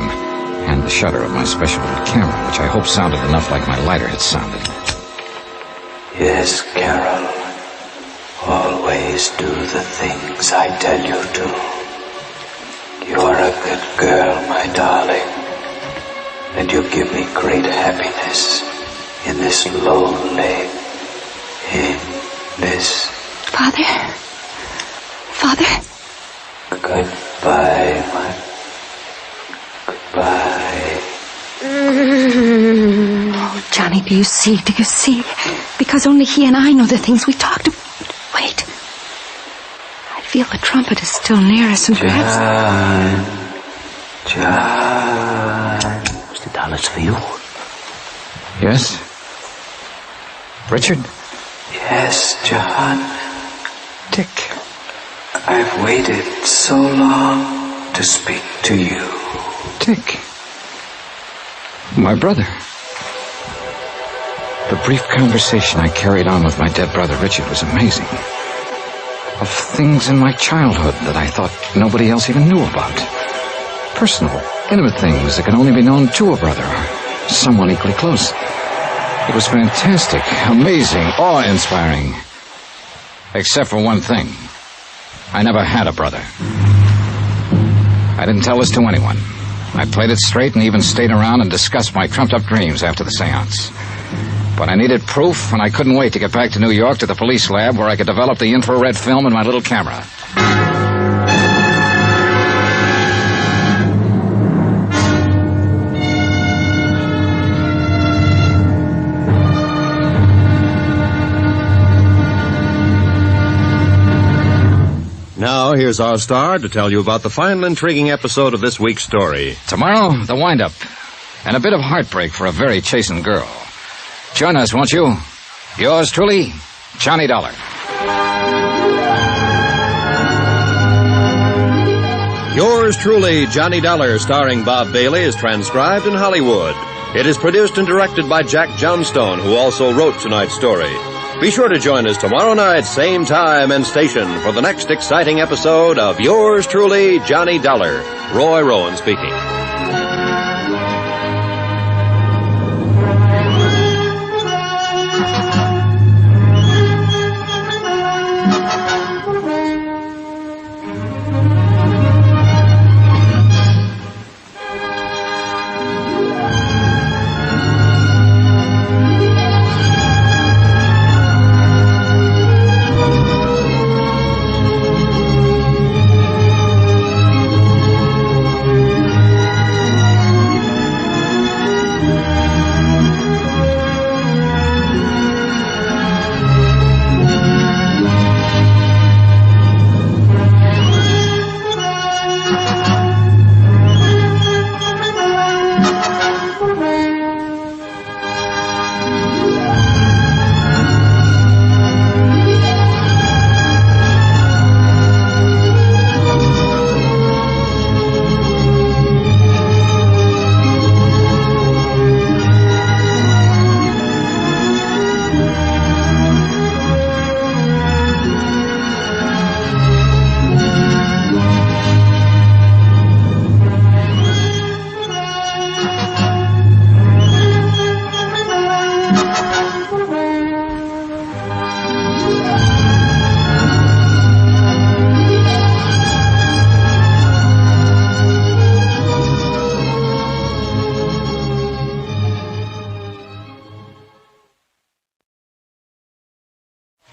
and the shudder of my special camera, which I hope sounded enough like my lighter had sounded. Yes, Carol. Always do the things I tell you to. You're a good girl, my darling. And you give me great happiness in this lonely, Father? Goodbye, goodbye. Oh, Johnny, do you see? Because only he and I know the things we talked about. Wait. I feel the trumpet is still near us and perhaps... John. Mr. Dollar's for you. Yes? Richard? Yes, John. Dick. I've waited so long to speak to you. Dick. My brother. The brief conversation I carried on with my dead brother Richard was amazing. Of things in my childhood that I thought nobody else even knew about. Personal, intimate things that could only be known to a brother or someone equally close. It was fantastic, amazing, awe-inspiring. Except for one thing. I never had a brother. I didn't tell this to anyone. I played it straight and even stayed around and discussed my trumped-up dreams after the seance. But I needed proof, and I couldn't wait to get back to New York to the police lab where I could develop the infrared film in my little camera. Now, here's our star to tell you about the final intriguing episode of this week's story. Tomorrow, the wind-up. And a bit of heartbreak for a very chastened girl. Join us, won't you? Yours truly, Johnny Dollar. Yours truly, Johnny Dollar, starring Bob Bailey, is transcribed in Hollywood. It is produced and directed by Jack Johnstone, who also wrote tonight's story. Be sure to join us tomorrow night, same time and station, for the next exciting episode of yours truly, Johnny Dollar. Roy Rowan speaking.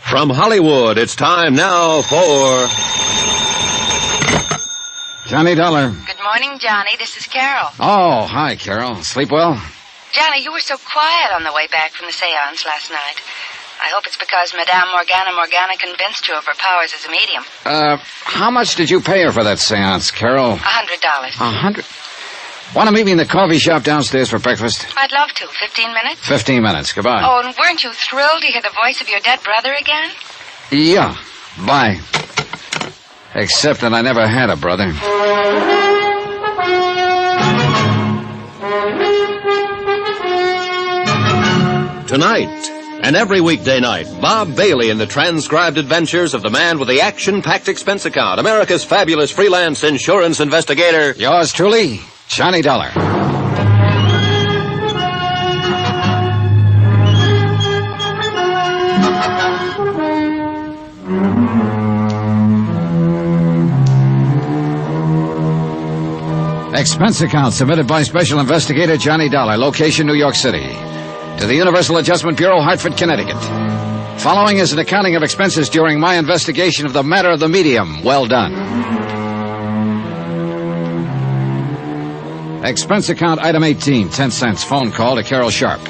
From Hollywood, it's time now for Johnny Dollar. Good morning, Johnny. This is Carol. Oh, hi, Carol. Sleep well? Johnny, you were so quiet on the way back from the seance last night. I hope it's because Madame Morgana convinced you of her powers as a medium. How much did you pay her for that seance, Carol? $100. $100? Want to meet me in the coffee shop downstairs for breakfast? I'd love to. 15 minutes? 15 minutes. Goodbye. Oh, and weren't you thrilled to hear the voice of your dead brother again? Yeah. Bye. Except that I never had a brother. Tonight, and every weekday night, Bob Bailey in the transcribed adventures of the man with the action-packed expense account, America's fabulous freelance insurance investigator. Yours truly, Johnny Dollar. Expense account submitted by Special Investigator Johnny Dollar, location New York City. To the Universal Adjustment Bureau, Hartford, Connecticut. Following is an accounting of expenses during my investigation of the matter of the medium. Well done. Expense account item 18, 10 cents, phone call to Carol Sharp.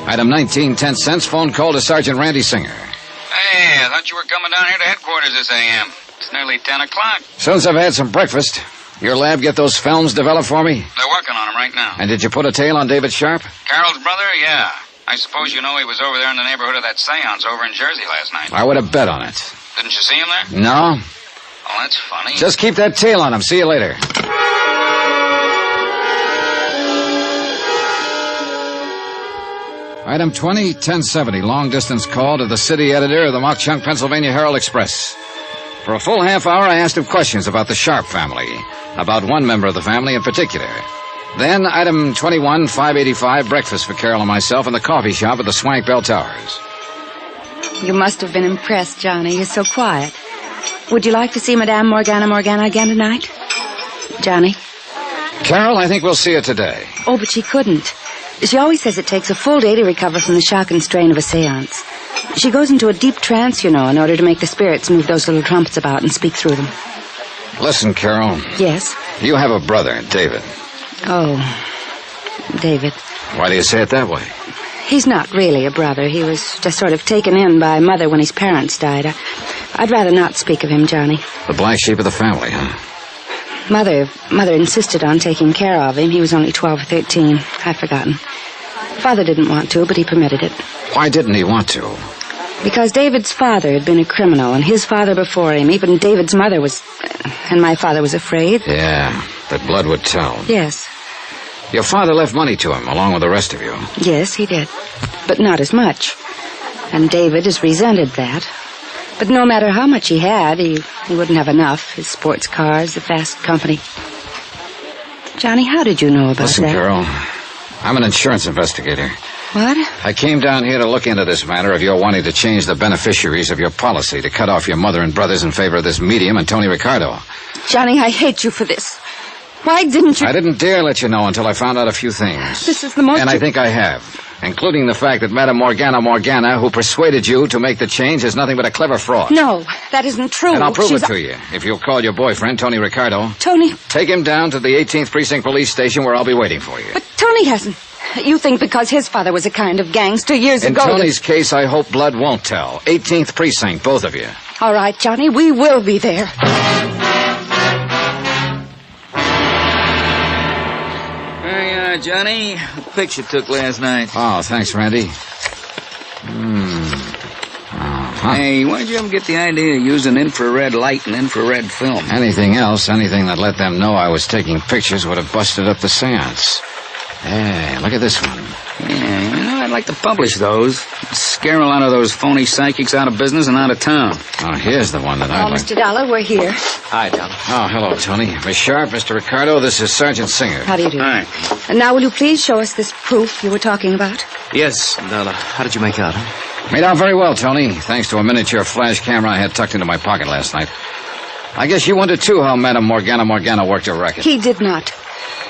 Item 19, 10 cents, phone call to Sergeant Randy Singer. Hey, I thought you were coming down here to headquarters this a.m. It's nearly 10 o'clock. Soon as I've had some breakfast. Your lab get those films developed for me? They're working on them right now. And did you put a tail on David Sharp? Carol's brother? Yeah. I suppose you know he was over there in the neighborhood of that seance over in Jersey last night. I would have bet on it. Didn't you see him there? No. Oh, that's funny. Just keep that tail on him. See you later. Item 20, 1070, long-distance call to the city editor of the Mock-Chunk, Pennsylvania Herald Express. For a full half hour, I asked him questions about the Sharp family, about one member of the family in particular. Then, item 21, 585, breakfast for Carol and myself in the coffee shop at the Swank Bell Towers. You must have been impressed, Johnny. You're so quiet. Would you like to see Madame Morgana again tonight? Johnny? Carol, I think we'll see her today. Oh, but she couldn't. She always says it takes a full day to recover from the shock and strain of a seance. She goes into a deep trance, you know, in order to make the spirits move those little trumpets about and speak through them. Listen, Carol. Yes? You have a brother, David. Oh, David. Why do you say it that way? He's not really a brother. He was just sort of taken in by Mother when his parents died. I'd rather not speak of him, Johnny. The black sheep of the family, huh? Mother insisted on taking care of him. He was only 12 or 13. I've forgotten. Father didn't want to, but he permitted it. Why didn't he want to? Because David's father had been a criminal, and his father before him. Even David's mother was... And my father was afraid. Yeah, that blood would tell. Yes. Your father left money to him, along with the rest of you. Yes, he did. But not as much. And David has resented that. But no matter how much he had, he wouldn't have enough. His sports cars, the fast company. Johnny, how did you know about Listen, that? Carol, I'm an insurance investigator. What? I came down here to look into this matter of your wanting to change the beneficiaries of your policy, to cut off your mother and brothers in favor of this medium and Tony Ricardo. Johnny, I hate you for this. Why didn't you... I didn't dare let you know until I found out a few things. This is the most... And I think I have. Including the fact that Madame Morgana, who persuaded you to make the change, is nothing but a clever fraud. No, that isn't true. And I'll prove it to you. If you'll call your boyfriend, Tony Ricardo. Tony... Take him down to the 18th Precinct Police Station where I'll be waiting for you. But Tony hasn't. You think because his father was a kind of gangster years ago... In Tony's case, I hope blood won't tell. 18th Precinct, both of you. All right, Johnny, we will be there. Johnny, the picture took last night. Oh, thanks, Randy. Hey, why'd you ever get the idea of using infrared light and infrared film? Anything else, anything that let them know I was taking pictures would have busted up the seance. Hey, look at this one. Yeah, I'd like to publish those. Scare a lot of those phony psychics out of business and out of town. Oh, here's the one that I'd like. Mr. Dollar, we're here. Hi, Dollar. Oh, hello, Tony. Miss Sharp, Mr. Ricardo, this is Sergeant Singer. How do you do? Hi. And now will you please show us this proof you were talking about? Yes, Dollar. How did you make out? Made out very well, Tony, thanks to a miniature flash camera I had tucked into my pocket last night. I guess you wondered, too, how Madame Morgana worked her racket. He did not.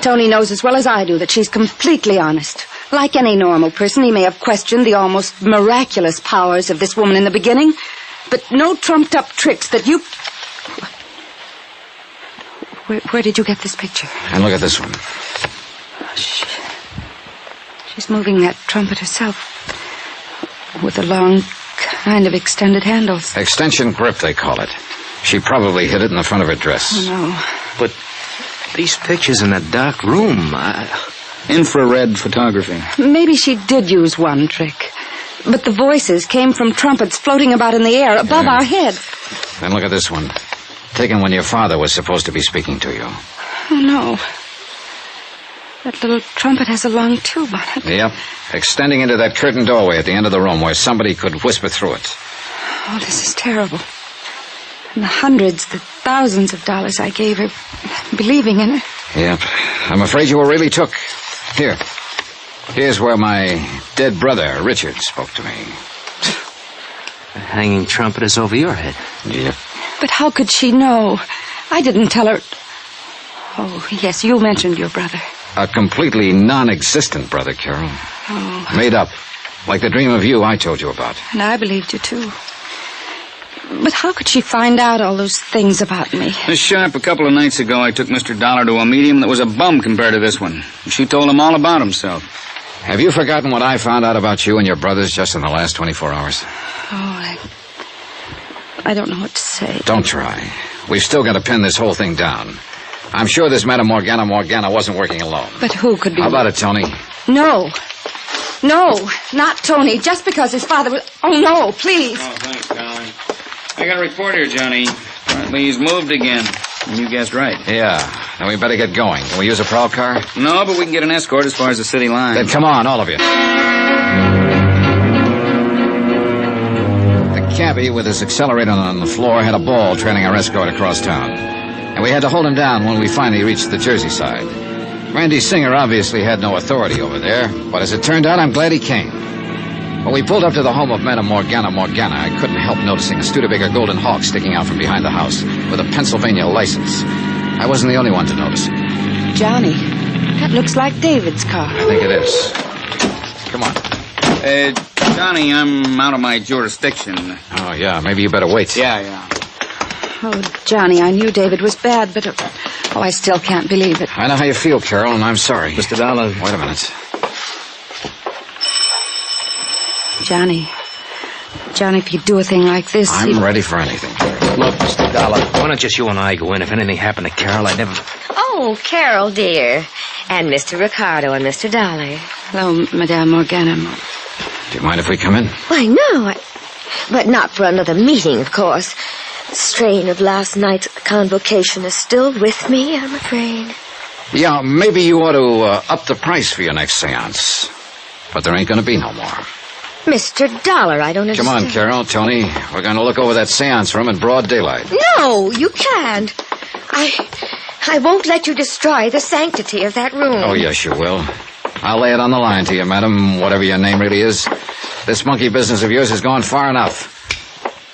Tony knows as well as I do that she's completely honest. Like any normal person, he may have questioned the almost miraculous powers of this woman in the beginning, but no trumped-up tricks that you... Where did you get this picture? And look at this one. She's moving that trumpet herself, with a long, kind of extended handles. Extension grip, they call it. She probably hid it in the front of her dress. Oh, no. But these pictures in that dark room, Infrared photography. Maybe she did use one trick. But the voices came from trumpets floating about in the air above our head. Then look at this one. Taken when your father was supposed to be speaking to you. Oh, no. That little trumpet has a long tube on it. Yep. Extending into that curtained doorway at the end of the room where somebody could whisper through it. Oh, this is terrible. And the hundreds, the thousands of dollars I gave her, believing in her. Yep. I'm afraid you were really took. Here. Here's where my dead brother, Richard, spoke to me. The hanging trumpet is over your head. Yep. But how could she know? I didn't tell her... Oh, yes, you mentioned your brother. A completely non-existent brother, Carol. Oh. Made up. Like the dream of you I told you about. And I believed you, too. But how could she find out all those things about me? Miss Sharp, a couple of nights ago, I took Mr. Dollar to a medium that was a bum compared to this one. She told him all about himself. Have you forgotten what I found out about you and your brothers just in the last 24 hours? Oh, I don't know what to say. Don't try. We've still got to pin this whole thing down. I'm sure this Madame Morgana wasn't working alone. But who could be... How about it, Tony? No. No, not Tony. Just because his father was... Oh, no, please. Oh, thanks, darling. I got a report here, Johnny. Apparently he's moved again. And you guessed right. Yeah. Then we better get going. Can we use a prowl car? No, but we can get an escort as far as the city line. Then come on, all of you. The cabbie, with his accelerator on the floor, had a ball trailing our escort across town. And we had to hold him down when we finally reached the Jersey side. Randy Singer obviously had no authority over there, but as it turned out, I'm glad he came. When we pulled up to the home of Madame Morgana, I couldn't help noticing a Studebaker Golden Hawk sticking out from behind the house with a Pennsylvania license. I wasn't the only one to notice it. Johnny, that looks like David's car. I think it is. Come on. Johnny, I'm out of my jurisdiction. Oh, yeah, maybe you better wait. Yeah. Oh, Johnny, I knew David was bad, but... Oh, I still can't believe it. I know how you feel, Carol, and I'm sorry. Mr. Dollar. Wait a minute. Johnny, if you do a thing like this... I'm ready for anything. Look, Mr. Dollar, why don't just you and I go in? If anything happened to Carol, I'd never... Oh, Carol, dear. And Mr. Ricardo and Mr. Dollar. Hello, Madame Morgana. Do you mind if we come in? Why, no. But not for another meeting, of course. The strain of last night's convocation is still with me, I'm afraid. Yeah, maybe you ought to up the price for your next seance. But there ain't going to be no more. Mr. Dollar, I don't understand. Come on, Carol, Tony. We're going to look over that seance room in broad daylight. No, you can't. I won't let you destroy the sanctity of that room. Oh, yes, you will. I'll lay it on the line to you, madam, whatever your name really is. This monkey business of yours has gone far enough.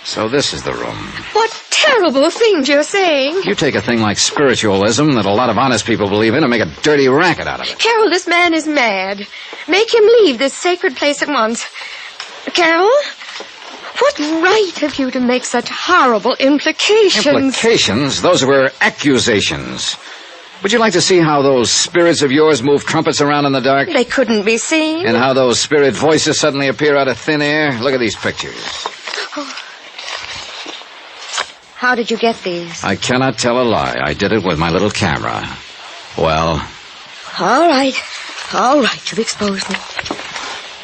So this is the room. What terrible things you're saying. You take a thing like spiritualism that a lot of honest people believe in and make a dirty racket out of it. Carol, this man is mad. Make him leave this sacred place at once. Carol, what right have you to make such horrible implications? Implications? Those were accusations. Would you like to see how those spirits of yours move trumpets around in the dark? They couldn't be seen. And how those spirit voices suddenly appear out of thin air? Look at these pictures. Oh. How did you get these? I cannot tell a lie. I did it with my little camera. Well? All right, you've exposed me.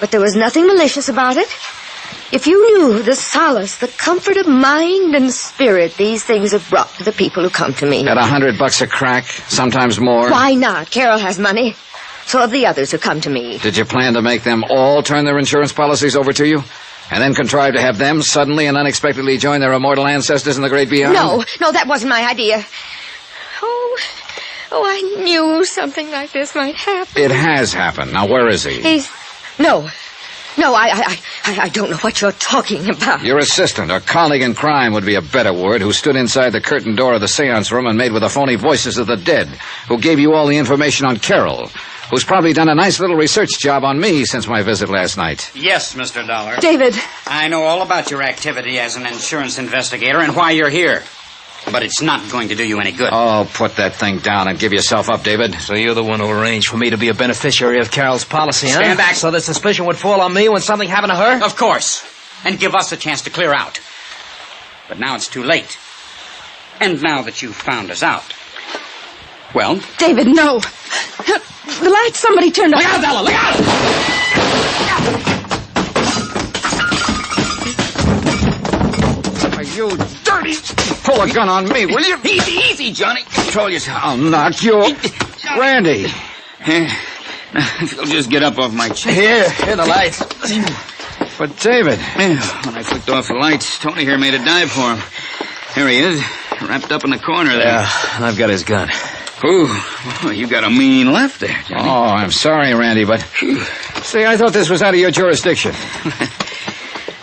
But there was nothing malicious about it. If you knew the solace, the comfort of mind and spirit these things have brought to the people who come to me. At $100 a crack, sometimes more. Why not? Carol has money. So have the others who come to me. Did you plan to make them all turn their insurance policies over to you? And then contrive to have them suddenly and unexpectedly join their immortal ancestors in the great beyond? No, that wasn't my idea. Oh, I knew something like this might happen. It has happened. Now, where is he? No, I don't know what you're talking about. Your assistant, or colleague in crime would be a better word, who stood inside the curtained door of the seance room and made with the phony voices of the dead, who gave you all the information on Carol, who's probably done a nice little research job on me since my visit last night. Yes, Mr. Dollar. David. I know all about your activity as an insurance investigator and why you're here. But it's not going to do you any good. Oh, put that thing down and give yourself up, David. So you're the one who arranged for me to be a beneficiary of Carol's policy, huh? Stand back. So the suspicion would fall on me when something happened to her? Of course. And give us a chance to clear out. But now it's too late. And now that you've found us out. Well? David, no. The light somebody turned on. Look out, Della! Look out! You dirty... Pull a gun on me, will you? Easy, Johnny. Control yourself. I'll knock you... Randy. If you'll just get up off my chair. Here, the lights. But, David... When I flicked off the lights, Tony here made a dive for him. Here he is, wrapped up in the corner there. Yeah, and I've got his gun. Ooh, well, you got a mean left there, Johnny. Oh, I'm sorry, Randy, but... See, I thought this was out of your jurisdiction.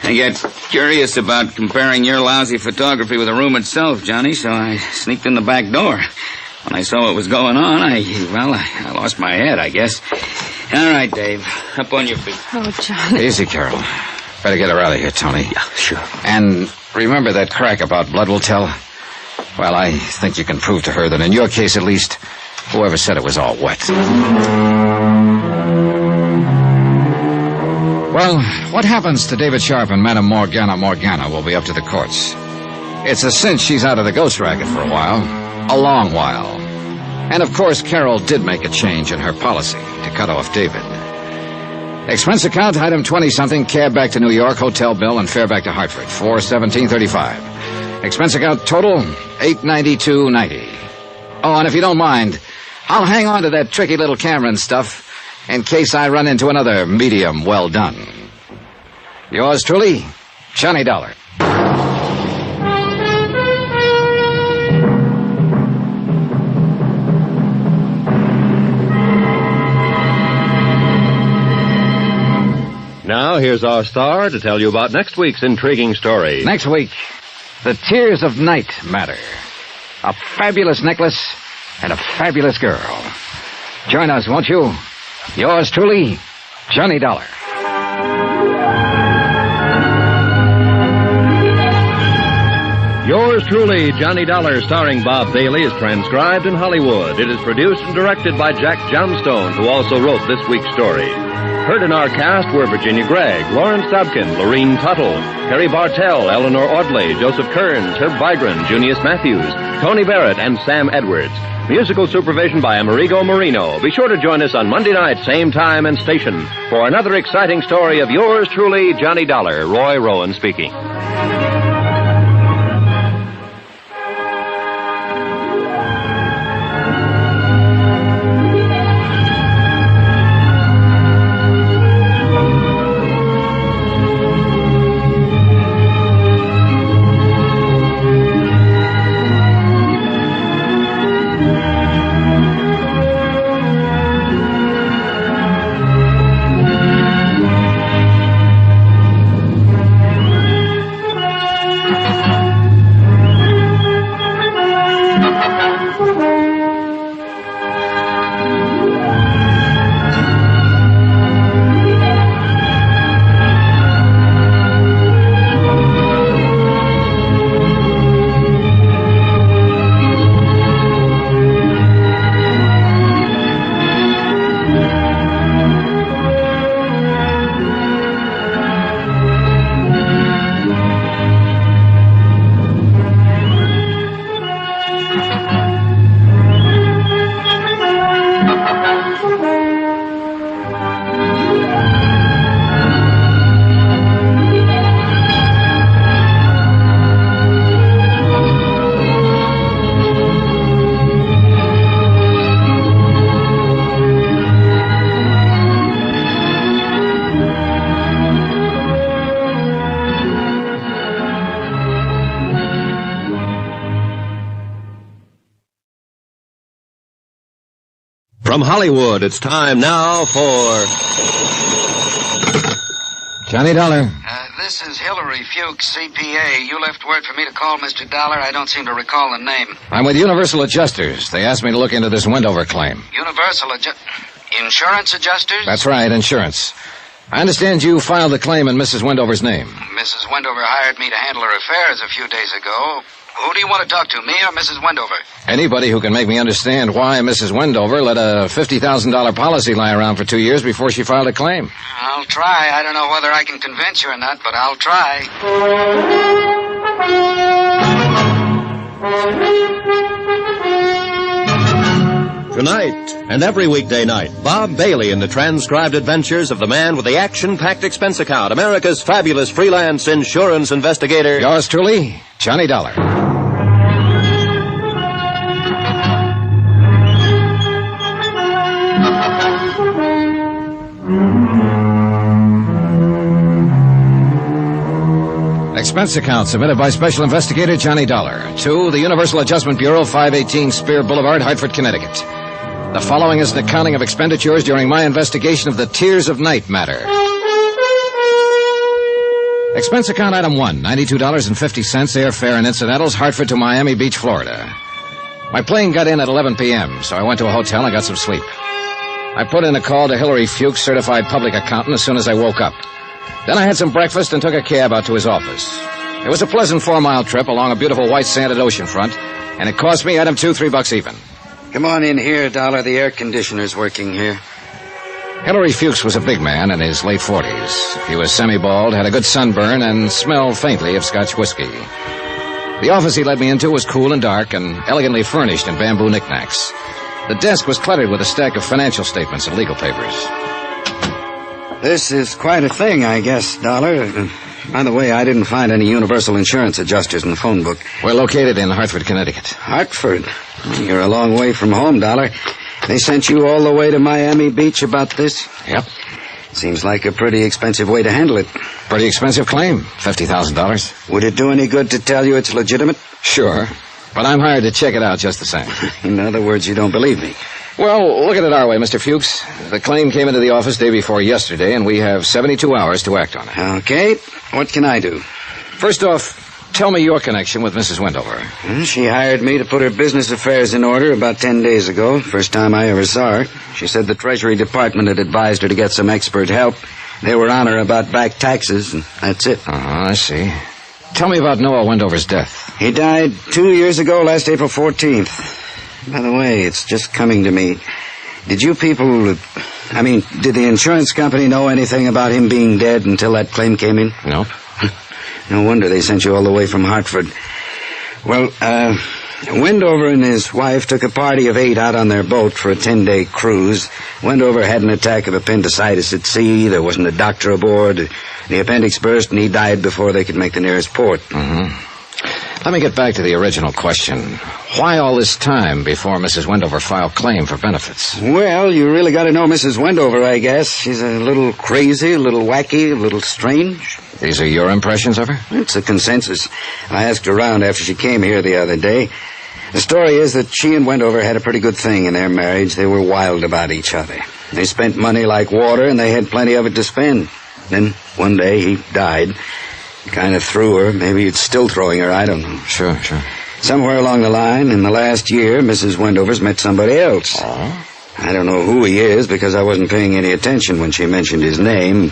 I get curious about comparing your lousy photography with the room itself, Johnny, so I sneaked in the back door. When I saw what was going on, I lost my head, I guess. All right, Dave, up on your feet. Oh, Johnny. Easy, Carol. Better get her out of here, Tony. Yeah, sure. And remember that crack about blood will tell? Well, I think you can prove to her that in your case, at least, whoever said it was all wet. Well, what happens to David Sharp and Madame Morgana will be up to the courts. It's a cinch she's out of the ghost racket for a while. A long while. And, of course, Carol did make a change in her policy to cut off David. Expense account, item 20-something, cab back to New York, hotel bill, and fare back to Hartford, $417.35. Expense account total, $892.90. Oh, and if you don't mind, I'll hang on to that tricky little camera and stuff in case I run into another medium well done. Yours truly, Johnny Dollar. Now, here's our star to tell you about next week's intriguing story. Next week, the tears of night matter. A fabulous necklace and a fabulous girl. Join us, won't you? Yours truly, Johnny Dollar. Yours truly, Johnny Dollar, starring Bob Bailey, is transcribed in Hollywood. It is produced and directed by Jack Johnstone, who also wrote this week's story. Heard in our cast were Virginia Gregg, Lawrence Dobkin, Lorene Tuttle, Harry Bartell, Eleanor Audley, Joseph Kearns, Herb Vigran, Junius Matthews, Tony Barrett, and Sam Edwards. Musical supervision by Amerigo Marino. Be sure to join us on Monday night, same time and station, for another exciting story of yours truly, Johnny Dollar. Roy Rowan speaking. From Hollywood, it's time now for... Johnny Dollar. This is Hillary Fuchs, CPA. You left word for me to call Mr. Dollar. I don't seem to recall the name. I'm with Universal Adjusters. They asked me to look into this Wendover claim. Insurance adjusters? That's right, insurance. I understand you filed the claim in Mrs. Wendover's name. Mrs. Wendover hired me to handle her affairs a few days ago. Who do you want to talk to, me or Mrs. Wendover? Anybody who can make me understand why Mrs. Wendover let a $50,000 policy lie around for 2 years before she filed a claim. I'll try. I don't know whether I can convince you or not, but I'll try. Tonight, and every weekday night, Bob Bailey in the transcribed adventures of the man with the action-packed expense account, America's fabulous freelance insurance investigator. Yours truly, Johnny Dollar. Expense account submitted by Special Investigator Johnny Dollar to the Universal Adjustment Bureau, 518 Spear Boulevard, Hartford, Connecticut. The following is an accounting of expenditures during my investigation of the Tears of Night matter. Expense account item 1, $92.50, airfare and incidentals, Hartford to Miami Beach, Florida. My plane got in at 11 p.m., so I went to a hotel and got some sleep. I put in a call to Hillary Fuchs, certified public accountant, as soon as I woke up. Then I had some breakfast and took a cab out to his office. It was a pleasant 4-mile trip along a beautiful white sanded oceanfront, and it cost me, item 2, $3 even. Come on in here, Dollar. The air conditioner's working here. Hillary Fuchs was a big man in his late 40s. He was semi-bald, had a good sunburn, and smelled faintly of Scotch whiskey. The office he led me into was cool and dark and elegantly furnished in bamboo knickknacks. The desk was cluttered with a stack of financial statements and legal papers. This is quite a thing, I guess, Dollar. By the way, I didn't find any universal insurance adjusters in the phone book. We're located in Hartford, Connecticut. Hartford? You're a long way from home, Dollar. They sent you all the way to Miami Beach about this? Yep. Seems like a pretty expensive way to handle it. Pretty expensive claim, $50,000. Would it do any good to tell you it's legitimate? Sure. But I'm hired to check it out just the same. In other words, you don't believe me. Well, look at it our way, Mr. Fuchs. The claim came into the office day before yesterday, and we have 72 hours to act on it. Okay. What can I do? First off, tell me your connection with Mrs. Wendover. She hired me to put her business affairs in order about 10 days ago. First time I ever saw her. She said the Treasury Department had advised her to get some expert help. They were on her about back taxes, and that's it. I see. Tell me about Noah Wendover's death. He died 2 years ago, last April 14th. By the way, it's just coming to me. Did you people... did the insurance company know anything about him being dead until that claim came in? No. No wonder they sent you all the way from Hartford. Well, Wendover and his wife took a party of 8 out on their boat for a 10-day cruise. Wendover had an attack of appendicitis at sea. There wasn't a doctor aboard. The appendix burst, and he died before they could make the nearest port. Mm-hmm. Let me get back to the original question. Why all this time before Mrs. Wendover filed claim for benefits? Well, you really got to know Mrs. Wendover, I guess. She's a little crazy, a little wacky, a little strange. These are your impressions of her? It's a consensus. I asked around after she came here the other day. The story is that she and Wendover had a pretty good thing in their marriage. They were wild about each other. They spent money like water, and they had plenty of it to spend. Then, one day, he died. Kind of threw her. Maybe it's still throwing her. I don't know. Sure. Somewhere along the line, in the last year, Mrs. Wendover's met somebody else. Oh? I don't know who he is because I wasn't paying any attention when she mentioned his name.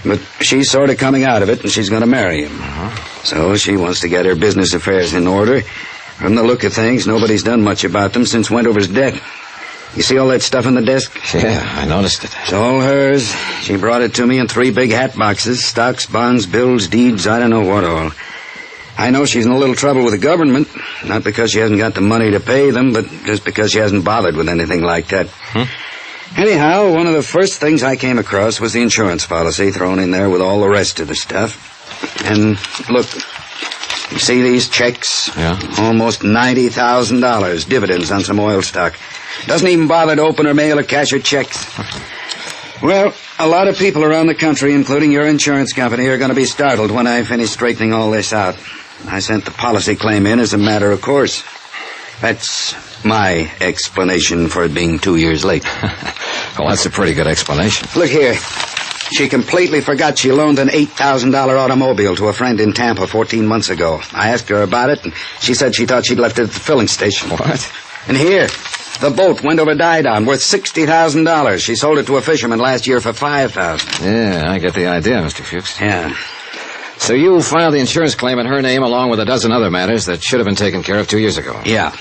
But she's sort of coming out of it, and she's going to marry him. Uh-huh. So she wants to get her business affairs in order. From the look of things, nobody's done much about them since Wendover's death. You see all that stuff on the desk? Yeah, I noticed it. It's all hers. She brought it to me in 3 big hat boxes. Stocks, bonds, bills, deeds, I don't know what all. I know she's in a little trouble with the government. Not because she hasn't got the money to pay them, but just because she hasn't bothered with anything like that. Anyhow, one of the first things I came across was the insurance policy thrown in there with all the rest of the stuff. And look, you see these checks? Yeah. Almost $90,000 dividends on some oil stock. Doesn't even bother to open or mail or cash her checks. Well, a lot of people around the country, including your insurance company, are going to be startled when I finish straightening all this out. I sent the policy claim in as a matter of course. That's my explanation for it being 2 years late. Well, that's a pretty good explanation. Look here. She completely forgot she loaned an $8,000 automobile to a friend in Tampa 14 months ago. I asked her about it, and she said she thought she'd left it at the filling station. What? And here, the boat Wendover died on, worth $60,000. She sold it to a fisherman last year for $5,000. Yeah, I get the idea, Mr. Fuchs. Yeah. So you filed the insurance claim in her name along with a dozen other matters that should have been taken care of 2 years ago. Yeah.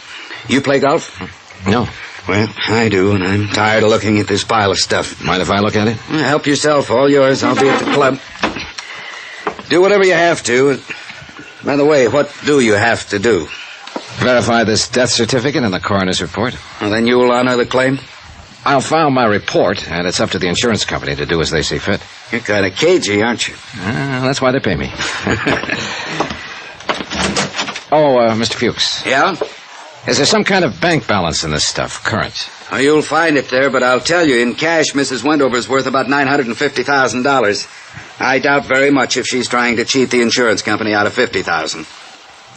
You play golf? No. Well, I do, and I'm tired of looking at this pile of stuff. Mind if I look at it? Well, help yourself. All yours. I'll be at the club. Do whatever you have to. By the way, what do you have to do? Verify this death certificate and the coroner's report. Well, then you will honor the claim? I'll file my report, and it's up to the insurance company to do as they see fit. You're kind of cagey, aren't you? That's why they pay me. Mr. Fuchs. Yeah? Is there some kind of bank balance in this stuff, current? Well, you'll find it there, but I'll tell you, in cash, Mrs. Wendover's worth about $950,000. I doubt very much if she's trying to cheat the insurance company out of $50,000.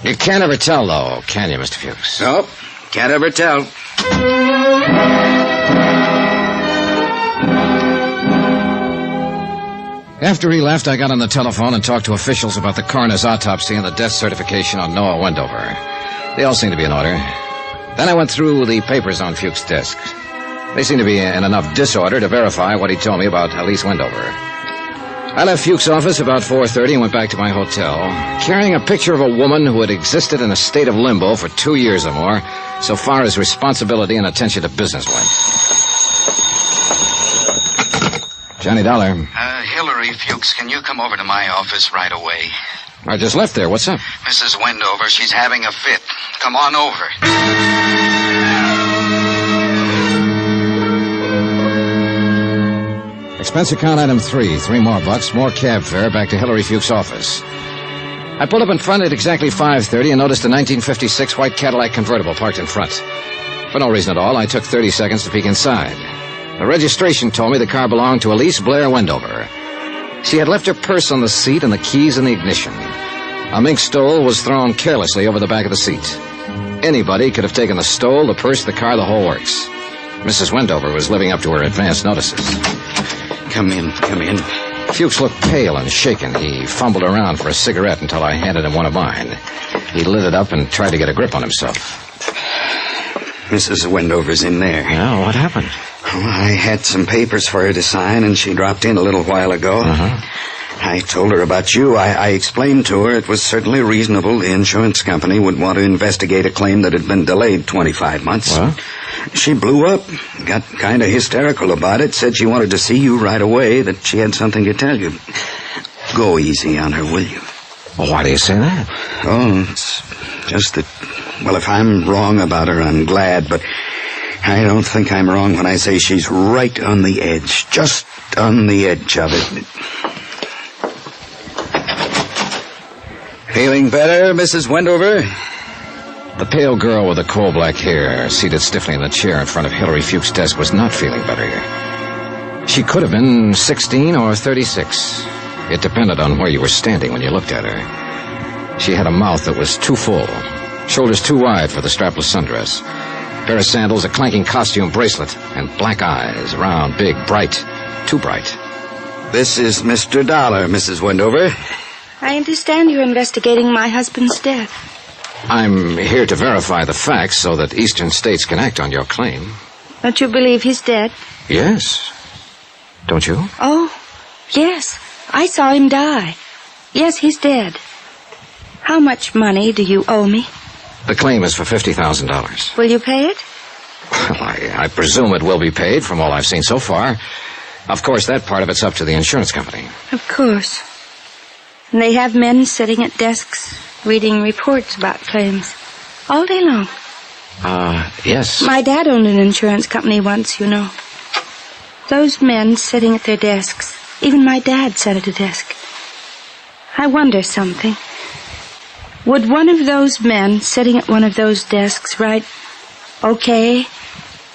You can't ever tell, though, can you, Mr. Fuchs? Nope, can't ever tell. After he left, I got on the telephone and talked to officials about the coroner's autopsy and the death certification on Noah Wendover. They all seem to be in order. Then I went through the papers on Fuchs' desk. They seem to be in enough disorder to verify what he told me about Elise Wendover. I left Fuchs' office about 4:30 and went back to my hotel, carrying a picture of a woman who had existed in a state of limbo for 2 years or more, so far as responsibility and attention to business went. Johnny Dollar. Hillary, Fuchs, can you come over to my office right away? I just left there. What's up? Mrs. Wendover, she's having a fit. Come on over. Expense account item 3. $3 more, more cab fare back to Hillary Fuchs' office. I pulled up in front at exactly 5:30 and noticed a 1956 white Cadillac convertible parked in front. For no reason at all, I took 30 seconds to peek inside. The registration told me the car belonged to Elise Blair Wendover. She had left her purse on the seat and the keys in the ignition. A mink stole was thrown carelessly over the back of the seat. Anybody could have taken the stole, the purse, the car, the whole works. Mrs. Wendover was living up to her advance notices. Come in. Fuchs looked pale and shaken. He fumbled around for a cigarette until I handed him one of mine. He lit it up and tried to get a grip on himself. Mrs. Wendover's in there. Yeah, what happened? Well, I had some papers for her to sign, and she dropped in a little while ago. I told her about you. I explained to her it was certainly reasonable the insurance company would want to investigate a claim that had been delayed 25 months. What? She blew up, got kind of hysterical about it, said she wanted to see you right away, that she had something to tell you. Go easy on her, will you? Well, why do you say that? Oh, it's just that, well, if I'm wrong about her, I'm glad, but I don't think I'm wrong when I say she's right on the edge, just on the edge of it. Feeling better, Mrs. Wendover? The pale girl with the coal-black hair, seated stiffly in the chair in front of Hillary Fuchs' desk, was not feeling better. She could have been 16 or 36. It depended on where you were standing when you looked at her. She had a mouth that was too full, shoulders too wide for the strapless sundress, a pair of sandals, a clanking costume bracelet, and black eyes, round, big, bright, too bright. This is Mr. Dollar, Mrs. Wendover. I understand you're investigating my husband's death. I'm here to verify the facts so that eastern states can act on your claim. Don't you believe he's dead? Yes. Don't you? Oh, yes. I saw him die. Yes, he's dead. How much money do you owe me? The claim is for $50,000. Will you pay it? Well, I presume it will be paid from all I've seen so far. Of course, that part of it's up to the insurance company. Of course. And they have men sitting at desks reading reports about claims all day long. Yes. My dad owned an insurance company once, you know. Those men sitting at their desks, even my dad sat at a desk. I wonder something. Would one of those men sitting at one of those desks write, okay,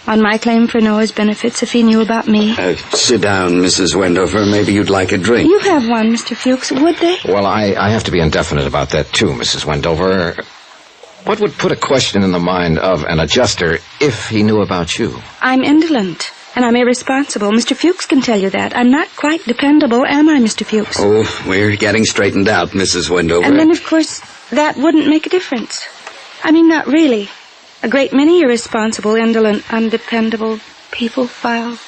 on my claim for Noah's benefits if he knew about me? Sit down, Mrs. Wendover. Maybe you'd like a drink. You have one, Mr. Fuchs. Would they? Well, I have to be indefinite about that, too, Mrs. Wendover. What would put a question in the mind of an adjuster if he knew about you? I'm indolent, and I'm irresponsible. Mr. Fuchs can tell you that. I'm not quite dependable, am I, Mr. Fuchs? Oh, we're getting straightened out, Mrs. Wendover. And then, of course, that wouldn't make a difference. I mean, not really. A great many irresponsible, indolent, undependable people file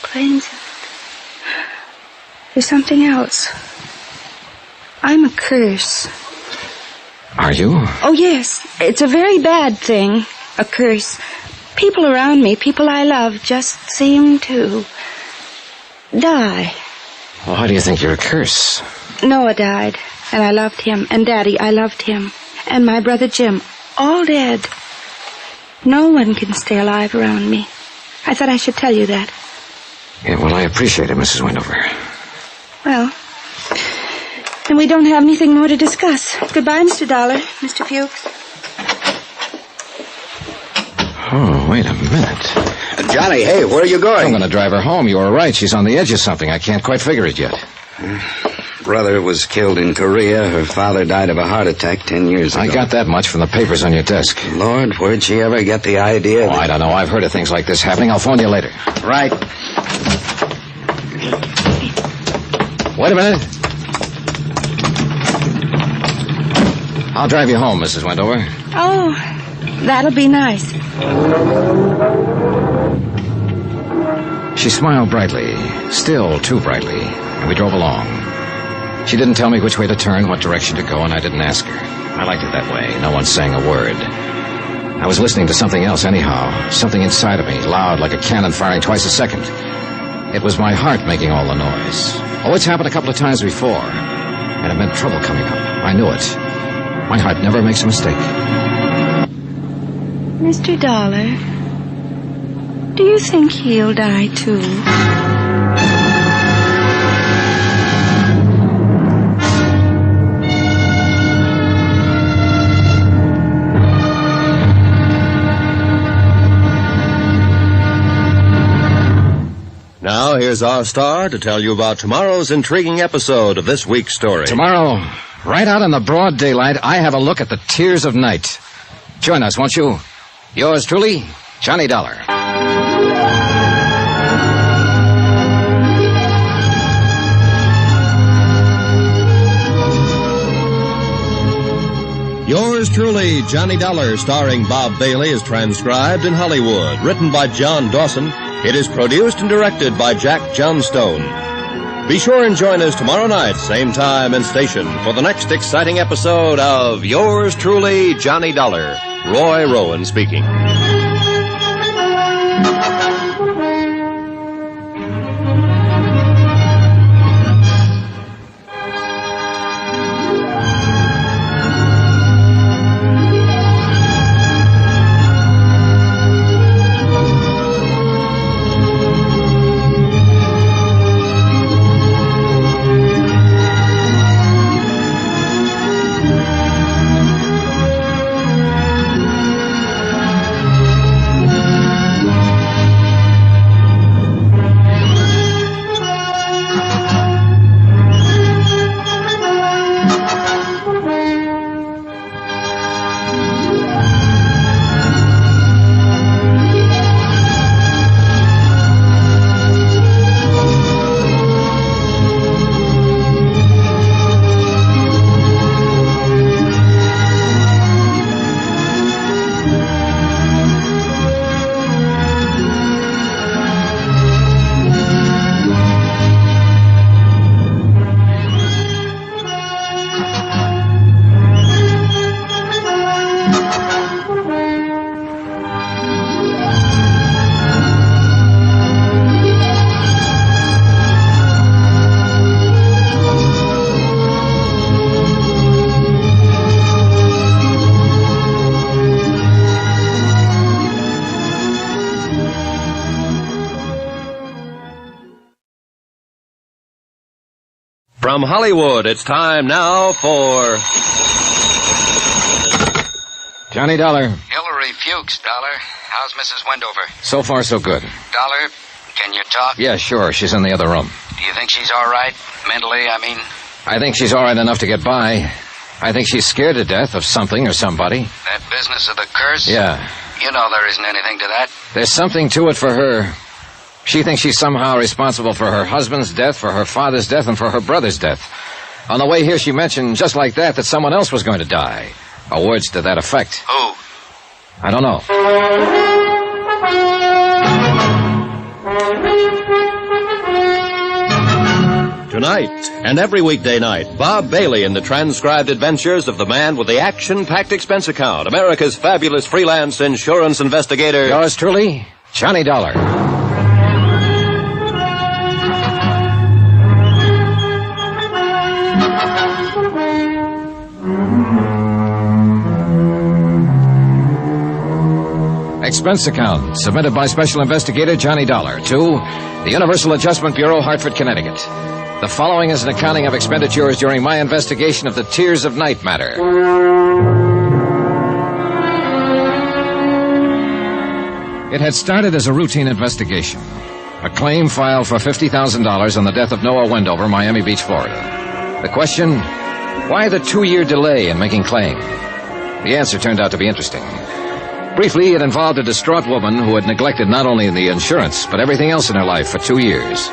claims. There's something else. I'm a curse. Are you? Oh, yes. It's a very bad thing, a curse. People around me, people I love, just seem to die. Well, how do you think you're a curse? Noah died, and I loved him. And Daddy, I loved him. And my brother Jim, all dead. No one can stay alive around me. I thought I should tell you that. Yeah, well, I appreciate it, Mrs. Wendover. Well, then we don't have anything more to discuss. Goodbye, Mr. Dollar, Mr. Fuchs. Oh, wait a minute. Johnny, hey, where are you going? I'm going to drive her home. You were right. She's on the edge of something. I can't quite figure it yet. Brother was killed in Korea. Her father died of a heart attack 10 years ago. I got that much from the papers on your desk. Lord, where'd she ever get the idea? Oh, I don't know. I've heard of things like this happening. I'll phone you later. Right. Wait a minute. I'll drive you home, Mrs. Wendover. Oh, that'll be nice. She smiled brightly, still too brightly, and we drove along. She didn't tell me which way to turn, what direction to go, and I didn't ask her. I liked it that way, no one saying a word. I was listening to something else anyhow, something inside of me, loud like a cannon firing twice a second. It was my heart making all the noise. Oh, it's happened a couple of times before, and it meant trouble coming up. I knew it. My heart never makes a mistake. Mr. Dollar, do you think he'll die too? Now, here's our star to tell you about tomorrow's intriguing episode of this week's story. Tomorrow, right out in the broad daylight, I have a look at the tears of night. Join us, won't you? Yours truly, Johnny Dollar. Yours truly, Johnny Dollar, starring Bob Bailey, is transcribed in Hollywood. Written by John Dawson, it is produced and directed by Jack Johnstone. Be sure and join us tomorrow night, same time and station, for the next exciting episode of Yours truly, Johnny Dollar. Roy Rowan speaking. From Hollywood, it's time now for Johnny Dollar. Hillary Fuchs, Dollar. How's Mrs. Wendover? So far, so good. Dollar, can you talk? Yeah, sure. She's in the other room. Do you think she's all right? Mentally, I mean? I think she's all right enough to get by. I think she's scared to death of something or somebody. That business of the curse? Yeah. You know there isn't anything to that. There's something to it for her. She thinks she's somehow responsible for her husband's death, for her father's death, and for her brother's death. On the way here, she mentioned, just like that someone else was going to die. Or words to that effect. Who? I don't know. Tonight, and every weekday night, Bob Bailey in the transcribed adventures of the man with the action-packed expense account, America's fabulous freelance insurance investigator. Yours truly, Johnny Dollar. Expense account submitted by Special Investigator Johnny Dollar to the Universal Adjustment Bureau, Hartford, Connecticut. The following is an accounting of expenditures during my investigation of the Tears of Night matter. It had started as a routine investigation. A claim filed for $50,000 on the death of Noah Wendover, Miami Beach, Florida. The question, why the 2-year delay in making claim? The answer turned out to be interesting. Briefly, it involved a distraught woman who had neglected not only the insurance, but everything else in her life for 2 years.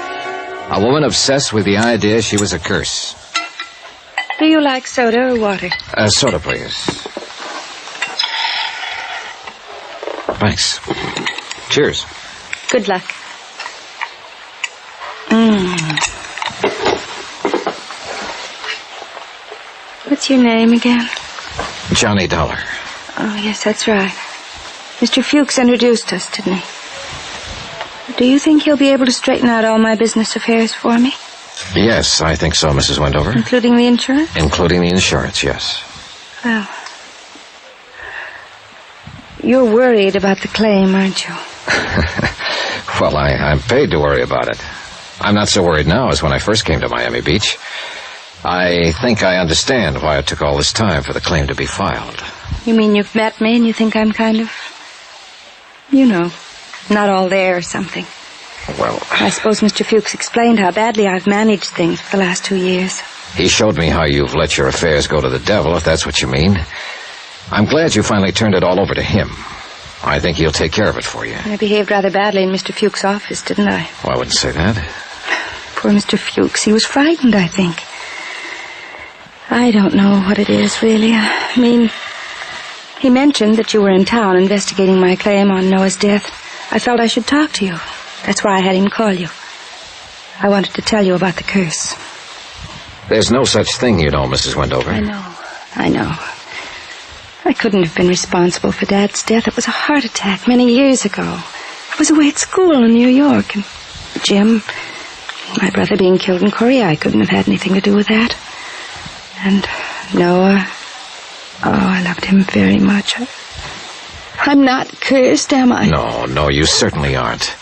A woman obsessed with the idea she was a curse. Do you like soda or water? Soda, please. Thanks. Cheers. Good luck. What's your name again? Johnny Dollar. Oh, yes, that's right. Mr. Fuchs introduced us, didn't he? Do you think he'll be able to straighten out all my business affairs for me? Yes, I think so, Mrs. Wendover. Including the insurance? Including the insurance, yes. Well, you're worried about the claim, aren't you? Well, I'm paid to worry about it. I'm not so worried now as when I first came to Miami Beach. I think I understand why it took all this time for the claim to be filed. You mean you've met me and you think I'm kind of, you know, not all there or something? Well, I suppose Mr. Fuchs explained how badly I've managed things for the last 2 years. He showed me how you've let your affairs go to the devil, if that's what you mean. I'm glad you finally turned it all over to him. I think he'll take care of it for you. I behaved rather badly in Mr. Fuchs' office, didn't I? Well, I wouldn't say that. Poor Mr. Fuchs. He was frightened, I think. I don't know what it is, really. I mean, he mentioned that you were in town investigating my claim on Noah's death. I felt I should talk to you. That's why I had him call you. I wanted to tell you about the curse. There's no such thing, you know, Mrs. Wendover. I know. I couldn't have been responsible for Dad's death. It was a heart attack many years ago. I was away at school in New York, and Jim, my brother being killed in Korea, I couldn't have had anything to do with that. And Noah, I loved him very much. I'm not cursed, am I? No, you certainly aren't.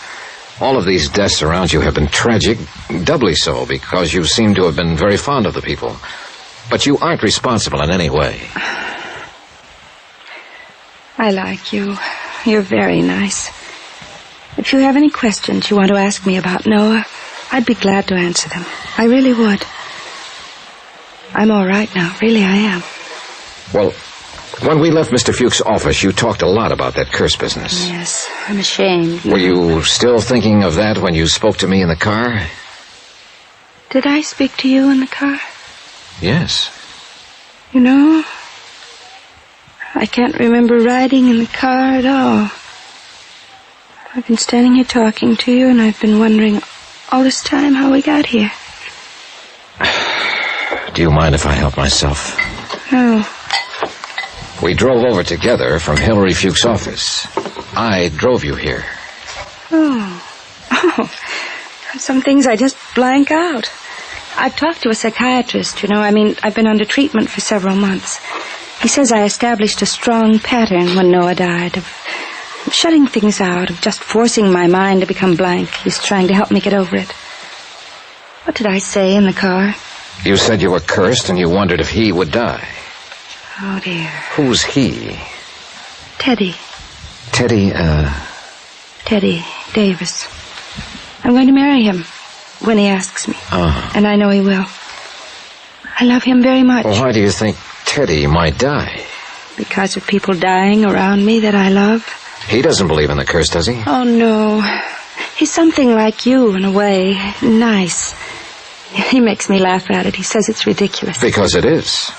All of these deaths around you have been tragic, doubly so, because you seem to have been very fond of the people. But you aren't responsible in any way. I like you. You're very nice. If you have any questions you want to ask me about Noah, I'd be glad to answer them. I really would. I'm all right now. Really, I am. Well, when we left Mr. Fuchs' office, you talked a lot about that curse business. Yes, I'm ashamed. Were you still thinking of that when you spoke to me in the car? Did I speak to you in the car? Yes. You know, I can't remember riding in the car at all. I've been standing here talking to you, and I've been wondering all this time how we got here. Do you mind if I help myself? No. We drove over together from Hillary Fuchs' office. I drove you here. Oh. Some things I just blank out. I've talked to a psychiatrist, you know. I've been under treatment for several months. He says I established a strong pattern when Noah died of shutting things out, of just forcing my mind to become blank. He's trying to help me get over it. What did I say in the car? You said you were cursed and you wondered if he would die. Oh, dear. Who's he? Teddy. Teddy Davis. I'm going to marry him when he asks me. And I know he will. I love him very much. Well, why do you think Teddy might die. Because of people dying around me that I love? He doesn't believe in the curse, does he? Oh, no. He's something like you, in a way. Nice. He makes me laugh at it. He says it's ridiculous. Because it is.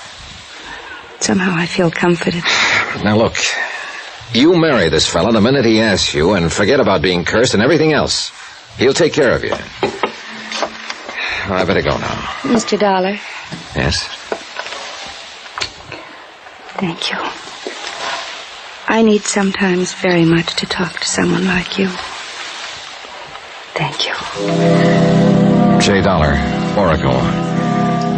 Somehow I feel comforted. Now, look. You marry this fella the minute he asks you, and forget about being cursed and everything else. He'll take care of you. Well, I better go now. Mr. Dollar. Yes? Thank you. I need sometimes very much to talk to someone like you. Thank you. J. Dollar, Oracle.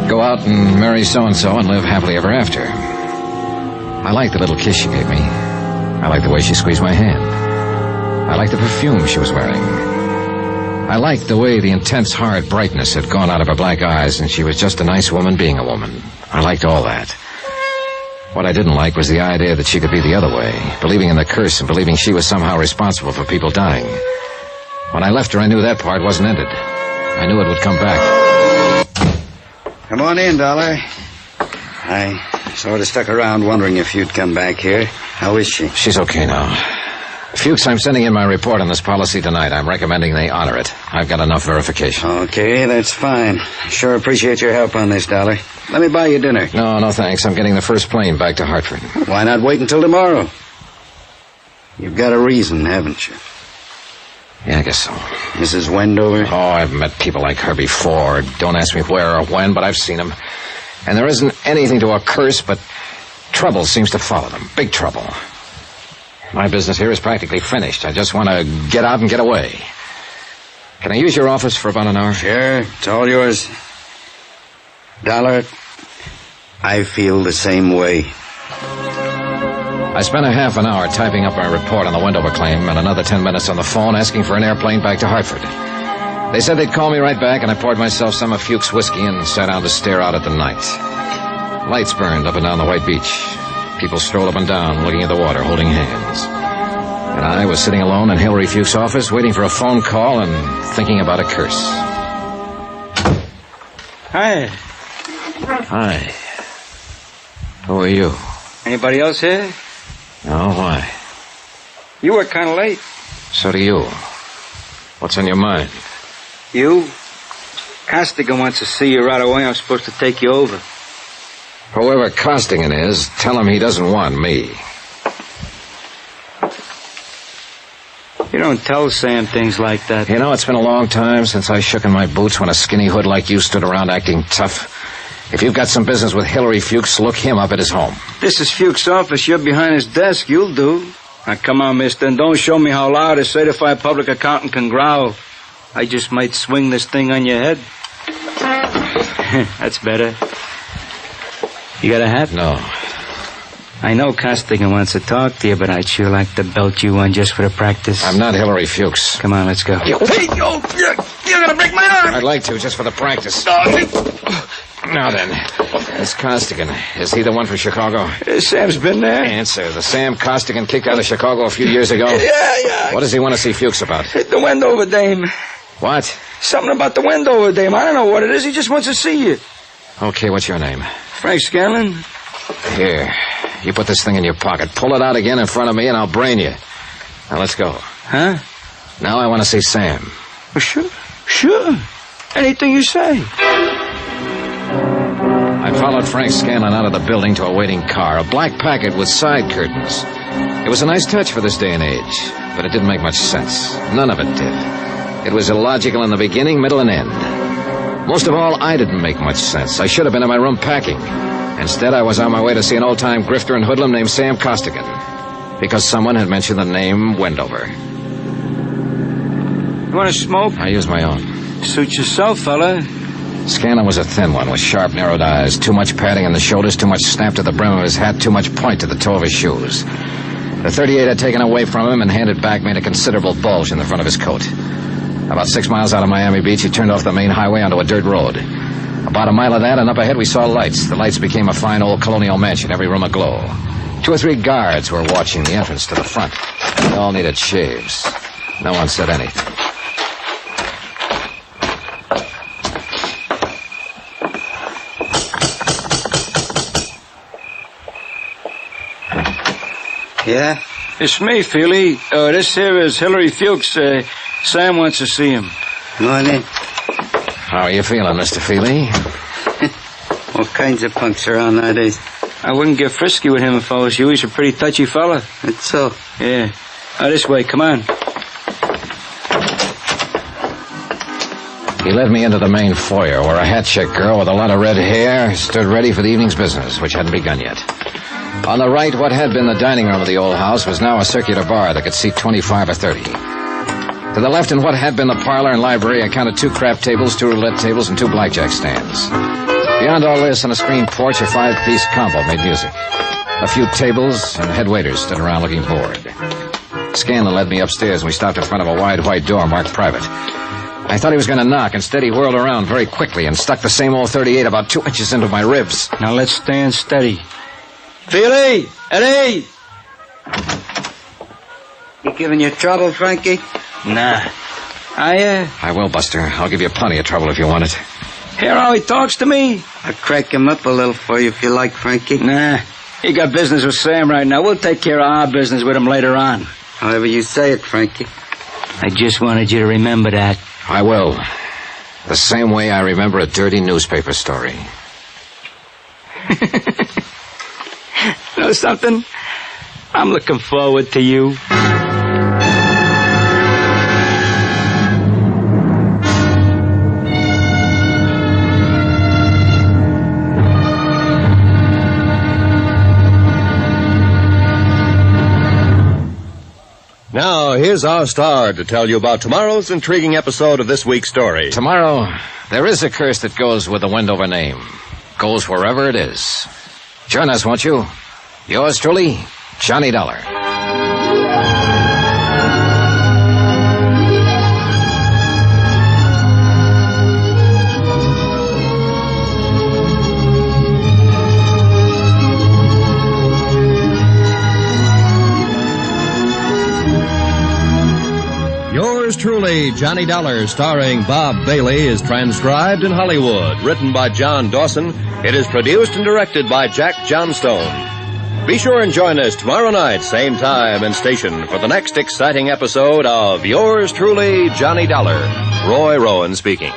Go out and marry so-and-so and live happily ever after. I like the little kiss she gave me. I like the way she squeezed my hand. I like the perfume she was wearing. I liked the way the intense, hard brightness had gone out of her black eyes, and she was just a nice woman being a woman. I liked all that. What I didn't like was the idea that she could be the other way, believing in the curse and believing she was somehow responsible for people dying. When I left her, I knew that part wasn't ended. I knew it would come back. Come on in, Dollar. I sort of stuck around wondering if you'd come back here. How is she? She's okay now. Fuchs, I'm sending in my report on this policy tonight. I'm recommending they honor it. I've got enough verification. Okay, that's fine. Sure appreciate your help on this, Dollar. Let me buy you dinner. No, thanks. I'm getting the first plane back to Hartford. Why not wait until tomorrow? You've got a reason, haven't you? Yeah, I guess so. Mrs. Wendover? Oh, I've met people like her before. Don't ask me where or when, but I've seen them. And there isn't anything to a curse, but trouble seems to follow them. Big trouble. My business here is practically finished. I just want to get out and get away. Can I use your office for about an hour? Sure, it's all yours. Dollar, I feel the same way. I spent a half an hour typing up my report on the Wendover claim and another 10 minutes on the phone asking for an airplane back to Hartford. They said they'd call me right back, and I poured myself some of Fuchs' whiskey and sat down to stare out at the night. Lights burned up and down the white beach. People strolled up and down, looking at the water, holding hands. And I was sitting alone in Hillary Fuchs' office, waiting for a phone call and thinking about a curse. Hi. Hi. Who are you? Anybody else here? No, why? You were kind of late. So do you. What's on your mind? You? Costigan wants to see you right away. I'm supposed to take you over. Whoever Costigan is, tell him he doesn't want me. You don't tell Sam things like that. You know, it's been a long time since I shook in my boots when a skinny hood like you stood around acting tough. If you've got some business with Hillary Fuchs, look him up at his home. This is Fuchs' office. You're behind his desk. You'll do. Now, come on, mister, and don't show me how loud a certified public accountant can growl. I just might swing this thing on your head. That's better. You got a hat? No. I know Costigan wants to talk to you, but I'd sure like to belt you one just for the practice. I'm not Hillary Fuchs. Come on, let's go. Hey, you're gonna break my arm! I'd like to, just for the practice. Now then, this Costigan, is he the one from Chicago? Sam's been there. Answer. The Sam Costigan kicked out of Chicago a few years ago? Yeah. What does he want to see Fuchs about? The Wendover dame. What? Something about the Wendover dame. I don't know what it is. He just wants to see you. Okay, what's your name? Frank Scanlon. Here. You put this thing in your pocket. Pull it out again in front of me and I'll brain you. Now let's go. Huh? Now I want to see Sam. Well, sure. Anything you say. I followed Frank Scanlon out of the building to a waiting car, a black packet with side curtains. It was a nice touch for this day and age, but it didn't make much sense. None of it did. It was illogical in the beginning, middle, and end. Most of all, I didn't make much sense. I should have been in my room packing. Instead, I was on my way to see an old-time grifter and hoodlum named Sam Costigan, because someone had mentioned the name Wendover. You want to smoke? I use my own. Suit yourself, fella. Scanlon was a thin one with sharp, narrowed eyes, too much padding in the shoulders, too much snap to the brim of his hat, too much point to the toe of his shoes. The .38 I'd taken away from him and handed back made a considerable bulge in the front of his coat. About 6 miles out of Miami Beach, he turned off the main highway onto a dirt road. About a mile of that, and up ahead we saw lights. The lights became a fine old colonial mansion, every room aglow. 2 or 3 guards were watching the entrance to the front. They all needed shaves. No one said anything. Yeah? It's me, Feely. This here is Hillary Fuchs. Sam wants to see him. Morning. How are you feeling, Mr. Feely? What kinds of punks are on nowadays? I wouldn't get frisky with him if I was you. He's a pretty touchy fella. That's so. Yeah. This way, come on. He led me into the main foyer, where a hat-check girl with a lot of red hair stood ready for the evening's business, which hadn't begun yet. On the right, what had been the dining room of the old house was now a circular bar that could seat 25 or 30. To the left, in what had been the parlor and library, I counted 2 crap tables, 2 roulette tables, and 2 blackjack stands. Beyond all this, on a screen porch, a 5-piece combo made music. A few tables and head waiters stood around looking bored. Scanlon led me upstairs, and we stopped in front of a wide white door marked private. I thought he was going to knock. Instead, he whirled around very quickly and stuck the same old .38 about 2 inches into my ribs. Now let's stand steady. Feely! Eddie! You giving you trouble, Frankie? Nah. I will, Buster. I'll give you plenty of trouble if you want it. Hear how he talks to me? I'll crack him up a little for you if you like, Frankie. Nah. He got business with Sam right now. We'll take care of our business with him later on. However you say it, Frankie. I just wanted you to remember that. I will. The same way I remember a dirty newspaper story. Know something? I'm looking forward to you. Now, here's our star to tell you about tomorrow's intriguing episode of this week's story. Tomorrow, there is a curse that goes with the Wendover name. Goes wherever it is. Join us, won't you? Yours truly, Johnny Dollar. Yours truly, Johnny Dollar, starring Bob Bailey, is transcribed in Hollywood. Written by John Dawson, it is produced and directed by Jack Johnstone. Be sure and join us tomorrow night, same time and station, for the next exciting episode of Yours truly, Johnny Dollar. Roy Rowan speaking.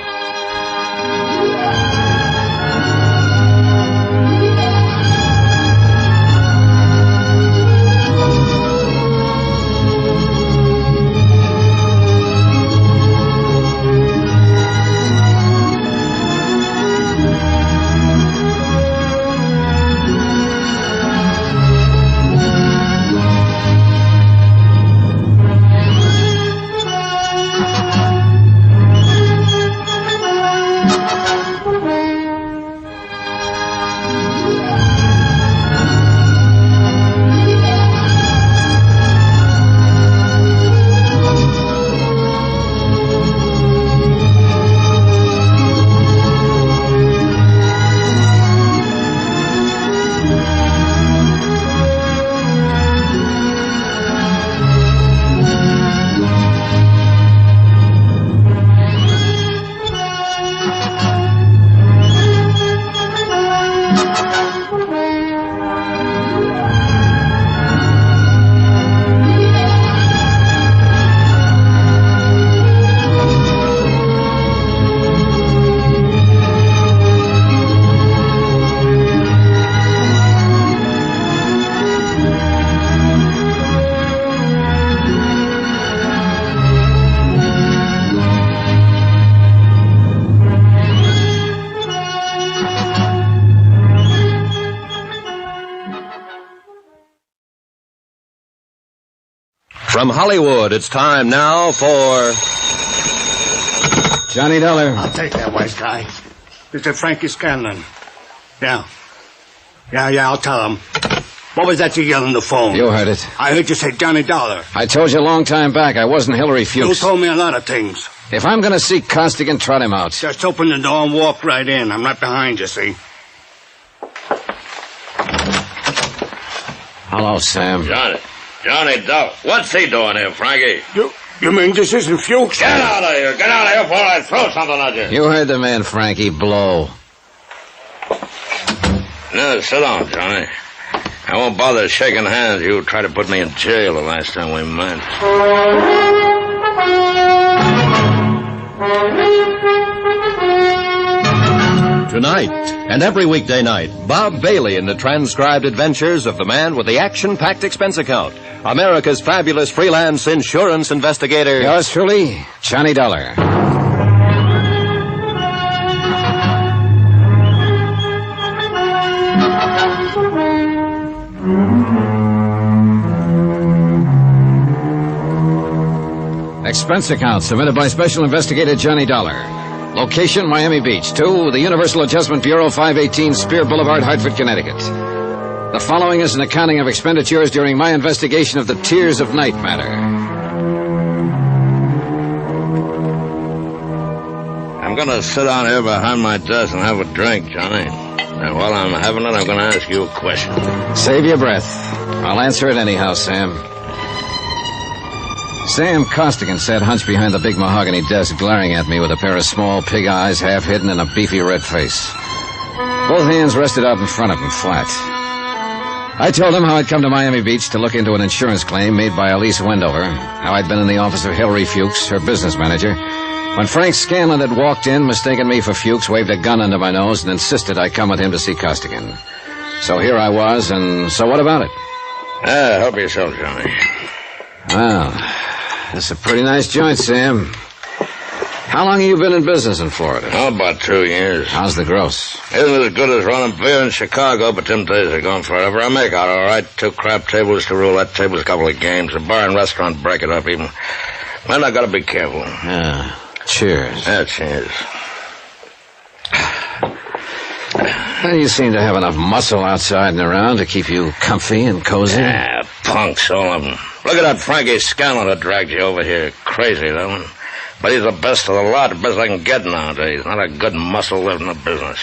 From Hollywood, it's time now for Johnny Dollar. I'll take that white guy. Mr. Frankie Scanlon. Yeah, I'll tell him. What was that you yelled on the phone? You heard it. I heard you say Johnny Dollar. I told you a long time back I wasn't Hillary Fuchs. You told me a lot of things. If I'm going to see Costigan, trot him out. Just open the door and walk right in. I'm right behind you, see? Hello, Sam. Johnny Dollar. What's he doing here, Frankie? You mean this isn't Fuchs? Get out of here! Get out of here before I throw something at you! You heard the man, Frankie. Blow. No, sit down, Johnny. I won't bother shaking hands. You tried to put me in jail the last time we met. Tonight, and every weekday night, Bob Bailey in the transcribed adventures of the man with the action-packed expense account, America's fabulous freelance insurance investigator. Yours truly, Johnny Dollar. Expense account submitted by Special Investigator Johnny Dollar. Location, Miami Beach. 2, the Universal Adjustment Bureau, 518 Spear Boulevard, Hartford, Connecticut. The following is an accounting of expenditures during my investigation of the Tears of Night matter. I'm going to sit down here behind my desk and have a drink, Johnny. And while I'm having it, I'm going to ask you a question. Save your breath. I'll answer it anyhow, Sam. Sam Costigan sat hunched behind the big mahogany desk, glaring at me with a pair of small pig eyes half hidden in a beefy red face. Both hands rested out in front of him, flat. I told him how I'd come to Miami Beach to look into an insurance claim made by Elise Wendover, how I'd been in the office of Hillary Fuchs, her business manager, when Frank Scanlon had walked in, mistaken me for Fuchs, waved a gun under my nose, and insisted I come with him to see Costigan. So here I was, and so what about it? Help yourself, Johnny. Well, it's a pretty nice joint, Sam. How long have you been in business in Florida? Oh, about 2 years. How's the gross? Isn't as good as running beer in Chicago, but them days are gone forever. I make out all right. 2 crap tables, 2 roulette tables, a couple of games. A bar and restaurant break it up even. Man, I gotta be careful. Yeah. Cheers. Yeah, cheers. Well, you seem to have enough muscle outside and around to keep you comfy and cozy. Yeah, punks, all of them. Look at that Frankie Scanlon that dragged you over here. Crazy, that one. But he's the best of the lot, the best I can get nowadays. Not a good muscle left in the business.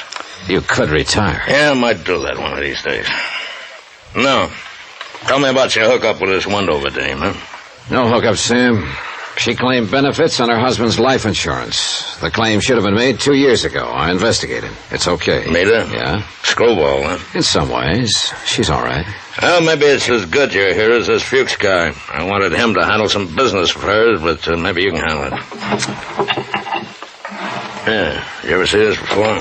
You could retire. Yeah, I might do that one of these days. No. Tell me about your hookup with this Wendover dame, huh? No hookup, Sam. She claimed benefits on her husband's life insurance. The claim should have been made 2 years ago. I investigated. It's okay. Made her? Yeah. Screwball, huh? In some ways. She's all right. Well, maybe it's as good you're here as this Fuchs guy. I wanted him to handle some business for hers, but maybe you can handle it. Yeah. You ever see this before?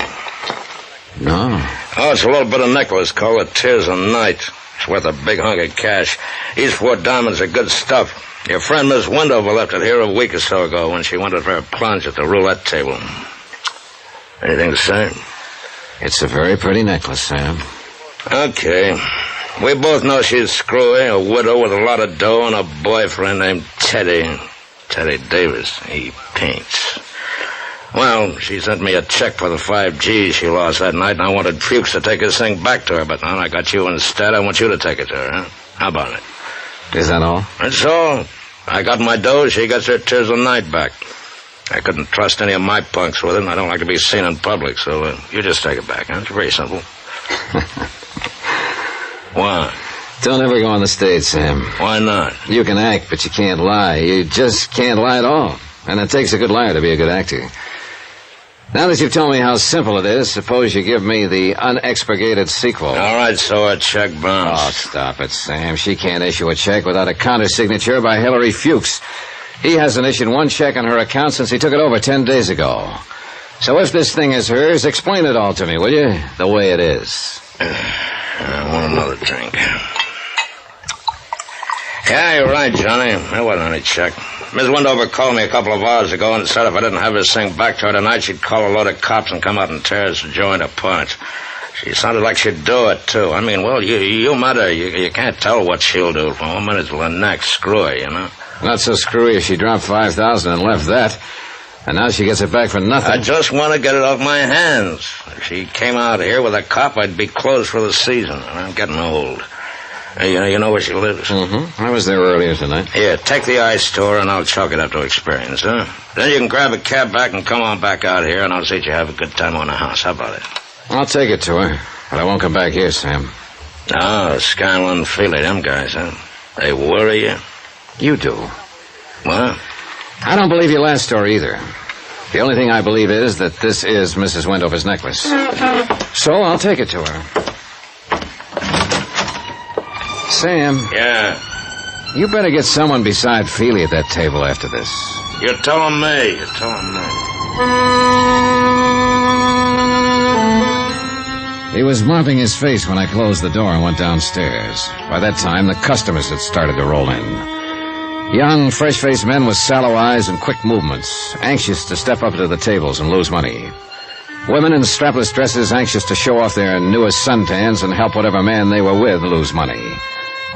No. Oh, it's a little bit of necklace called the Tears of Night. It's worth a big hunk of cash. These 4 diamonds are good stuff. Your friend Miss Wendover left it here a week or so ago when she wanted for a plunge at the roulette table. Anything to say? It's a very pretty necklace, Sam. Okay. We both know she's screwy, a widow with a lot of dough, and a boyfriend named Teddy. Teddy Davis. He paints. Well, she sent me a check for the 5 G's she lost that night, and I wanted Fuchs to take his thing back to her, but now I got you instead. I want you to take it to her, huh? How about it? Is that all? That's all. I got my dough, she gets her Tears of Night back. I couldn't trust any of my punks with it, and I don't like to be seen in public, so you just take it back, huh? It's very simple. Why? Don't ever go on the stage, Sam. Why not? You can act, but you can't lie. You just can't lie at all. And it takes a good liar to be a good actor. Now that you've told me how simple it is, suppose you give me the unexpurgated sequel. All right, so a check bounce. Oh, stop it, Sam. She can't issue a check without a countersignature by Hillary Fuchs. He hasn't issued 1 check on her account since he took it over 10 days ago. So if this thing is hers, explain it all to me, will you? The way it is. I want another drink. Yeah, you're right, Johnny. There wasn't any check. Miss Wendover called me a couple of hours ago and said if I didn't have this thing back to her tonight, she'd call a load of cops and come out and tear this joint apart. She sounded like she'd do it, too. I mean, well, you met her. You can't tell what she'll do from 1 minute to the next. Screw her, you know? Not so screwy as she dropped $5,000 and left that. And now she gets it back for nothing. I just want to get it off my hands. If she came out here with a cop, I'd be closed for the season. And I'm getting old. Hey, you know where she lives? Mm-hmm. I was there earlier tonight. Here, take the ice to her, and I'll chalk it up to experience, huh? Then you can grab a cab back and come on back out here, and I'll see that you have a good time on the house. How about it? I'll take it to her, but I won't come back here, Sam. Oh, Scanlon, Feely, them guys, huh? They worry you? You do. What? I don't believe your last story either. The only thing I believe is that this is Mrs. Wendover's necklace. So I'll take it to her. Sam. Yeah? You better get someone beside Feely at that table after this. You're telling me. You're telling me. He was mopping his face when I closed the door and went downstairs. By that time, the customers had started to roll in. Young, fresh-faced men with sallow eyes and quick movements, anxious to step up to the tables and lose money. Women in strapless dresses, anxious to show off their newest suntans and help whatever man they were with lose money.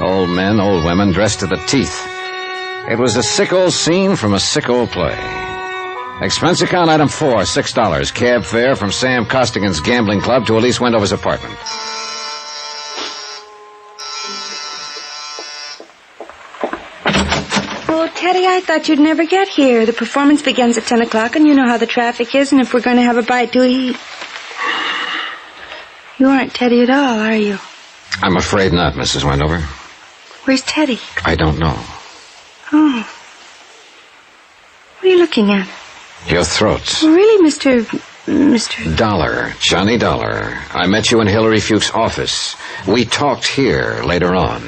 Old men, old women, dressed to the teeth. It was a sick old scene from a sick old play. Expense account item 4, $6. Cab fare from Sam Costigan's gambling club to Elise Wendover's apartment. Oh, Teddy, I thought you'd never get here. The performance begins at 10 o'clock, and you know how the traffic is, and if we're going to have a bite to eat... You aren't Teddy at all, are you? I'm afraid not, Mrs. Wendover. Where's Teddy? I don't know. Oh. What are you looking at? Your throat. Oh, really, Mr. Dollar. Johnny Dollar. I met you in Hillary Fuchs' office. We talked here later on.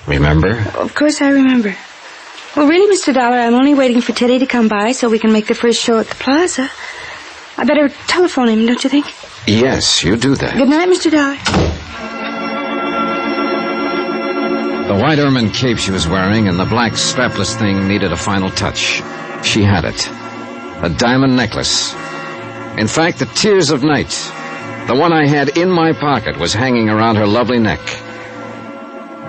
Remember? Of course I remember. Well, really, Mr. Dollar, I'm only waiting for Teddy to come by so we can make the first show at the plaza. I better telephone him, don't you think? Yes, you do that. Good night, Mr. Dollar. The white ermine cape she was wearing and the black strapless thing needed a final touch. She had it. A diamond necklace. In fact, the Tears of Night, the one I had in my pocket, was hanging around her lovely neck.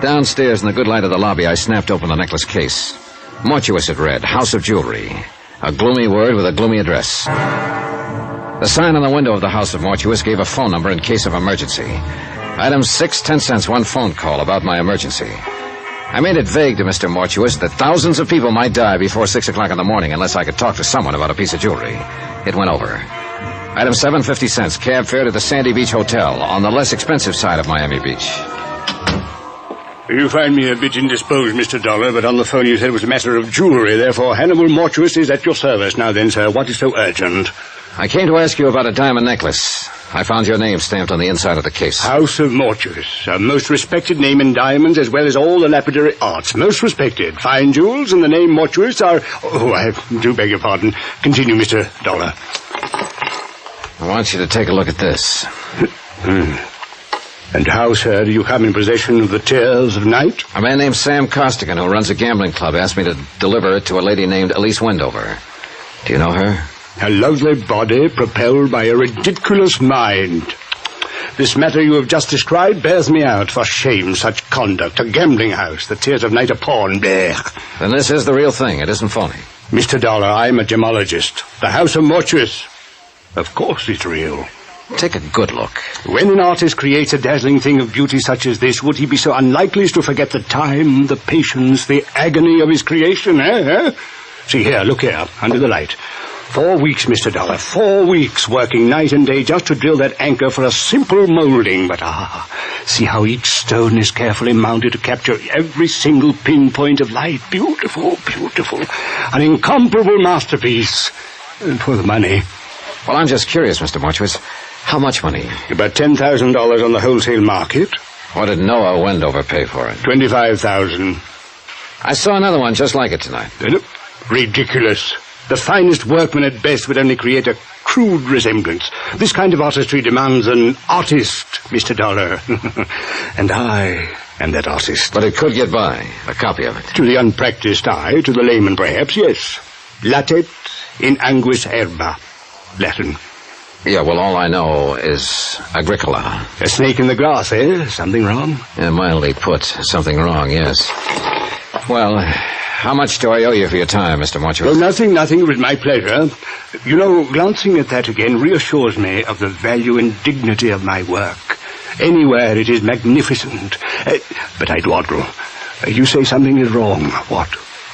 Downstairs in the good light of the lobby, I snapped open the necklace case. Mortuous it read, House of Jewelry. A gloomy word with a gloomy address. The sign on the window of the House of Mortuous gave a phone number in case of emergency. Item 6, 10 cents, one phone call about my emergency. I made it vague to Mr. Mortuous that thousands of people might die before 6 o'clock in the morning unless I could talk to someone about a piece of jewelry. It went over. Item 7, 50 cents, cab fare to the Sandy Beach Hotel on the less expensive side of Miami Beach. You find me a bit indisposed, Mr. Dollar, but on the phone you said it was a matter of jewelry. Therefore, Hannibal Mortuous is at your service. Now then, sir, what is so urgent? I came to ask you about a diamond necklace. I found your name stamped on the inside of the case. House of Mortuous, a most respected name in diamonds as well as all the lapidary arts. Most respected. Fine jewels and the name Mortuous are... Oh, I do beg your pardon. Continue, Mr. Dollar. I want you to take a look at this. And how, sir, do you come in possession of the Tears of Night? A man named Sam Costigan, who runs a gambling club, asked me to deliver it to a lady named Elise Wendover. Do you know her? A lovely body propelled by a ridiculous mind. This matter you have just described bears me out. For shame, such conduct. A gambling house, the Tears of Night a pawn. Blech. Then this is the real thing. It isn't phony. Mr. Dollar, I'm a gemologist. The House of Mortuous. Of course it's real. Take a good look. When an artist creates a dazzling thing of beauty such as this, would he be so unlikely as to forget the time, the patience, the agony of his creation, eh? See here, look here, under the light. 4 weeks, Mr. Dollar, 4 weeks working night and day just to drill that anchor for a simple molding. But see how each stone is carefully mounted to capture every single pinpoint of light. Beautiful, beautiful. An incomparable masterpiece. And for the money. Well, I'm just curious, Mr. Mortuous. How much money? About $10,000 on the wholesale market. What did Noah Wendover pay for it? $25,000. I saw another one just like it tonight. Ridiculous. The finest workman at best would only create a crude resemblance. This kind of artistry demands an artist, Mr. Dollar. And I am that artist. But it could get by, a copy of it. To the unpracticed eye, to the layman perhaps, yes. Latet in anguis herba. Latin. Yeah, well, all I know is agricola. A snake in the grass, eh? Something wrong? Yeah, mildly put. Something wrong, yes. Well, how much do I owe you for your time, Mr. Mortuous? Oh, nothing. It was my pleasure. You know, glancing at that again reassures me of the value and dignity of my work. Anywhere it is magnificent. But I dawdle. You say something is wrong. What?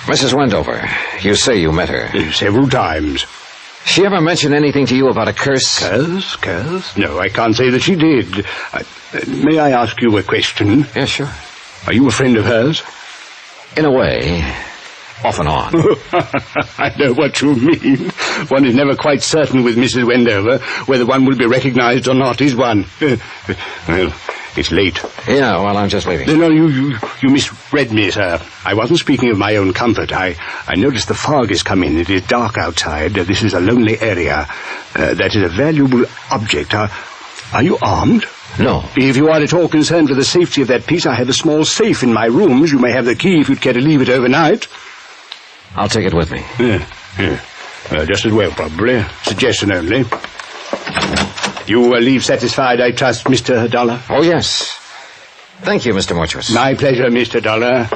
Mrs. Wendover, you say you met her. Several times. She ever mentioned anything to you about a curse? Curse? No, I can't say that she did. May I ask you a question? Yes, sure. Are you a friend of hers? In a way. Off and on. I know what you mean. One is never quite certain with Mrs. Wendover whether one will be recognized or not, is one? Well, It's late. Yeah, well, I'm just leaving. No, you misread me, sir. I wasn't speaking of my own comfort. I noticed the fog has come in. It is dark outside. This is a lonely area. That is a valuable object. Are you armed? No. If you are at all concerned for the safety of that piece, I have a small safe in my rooms. You may have the key if you'd care to leave it overnight. I'll take it with me. Yeah. Just as well, probably. Suggestion only. You leave satisfied, I trust, Mr. Dollar? Oh, yes. Thank you, Mr. Mortuus. My pleasure, Mr. Dollar.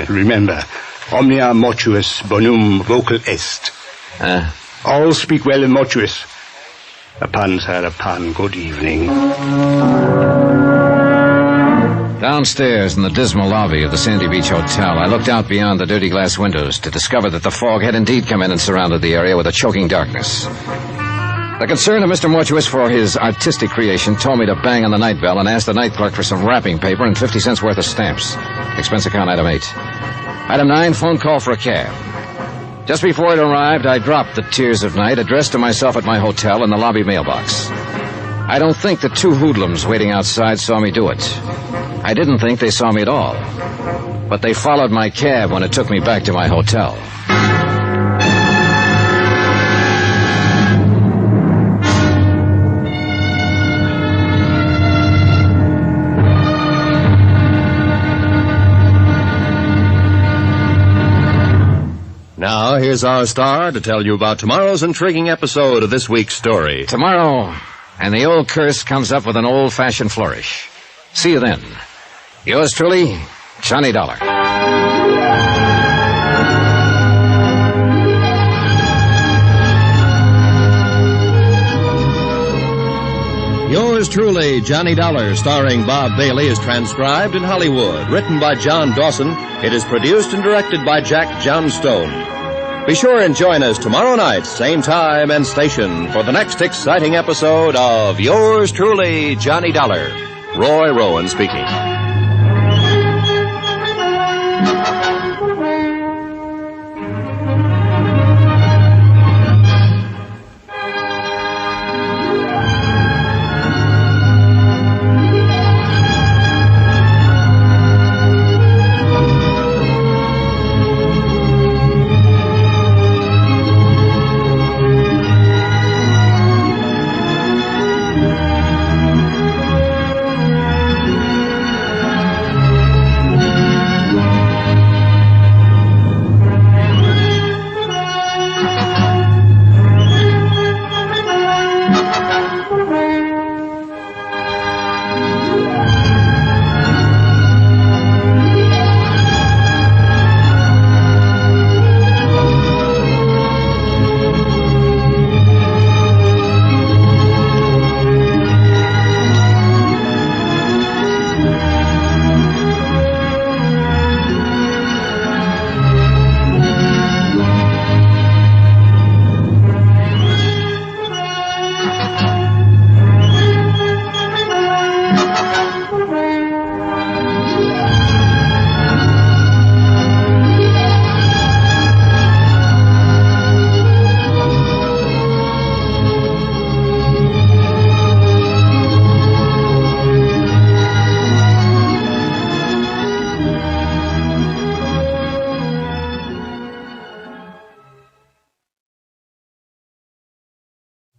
Remember, omnia mortuus bonum vocal est. All speak well in mortuus. A pun, sir, a pun. Good evening. Downstairs in the dismal lobby of the Sandy Beach Hotel, I looked out beyond the dirty glass windows to discover that the fog had indeed come in and surrounded the area with a choking darkness. The concern of Mr. Mortuus for his artistic creation told me to bang on the night bell and ask the night clerk for some wrapping paper and 50 cents worth of stamps. Expense account item 8. Item 9, phone call for a cab. Just before it arrived, I dropped the tears of night addressed to myself at my hotel in the lobby mailbox. I don't think the two hoodlums waiting outside saw me do it. I didn't think they saw me at all. But they followed my cab when it took me back to my hotel. Now, here's our star to tell you about tomorrow's intriguing episode of this week's story. Tomorrow, and the old curse comes up with an old-fashioned flourish. See you then. Yours truly, Johnny Dollar. Yours truly, Johnny Dollar, starring Bob Bailey, is transcribed in Hollywood. Written by John Dawson, it is produced and directed by Jack Johnstone. Be sure and join us tomorrow night, same time and station, for the next exciting episode of Yours truly, Johnny Dollar. Roy Rowan speaking.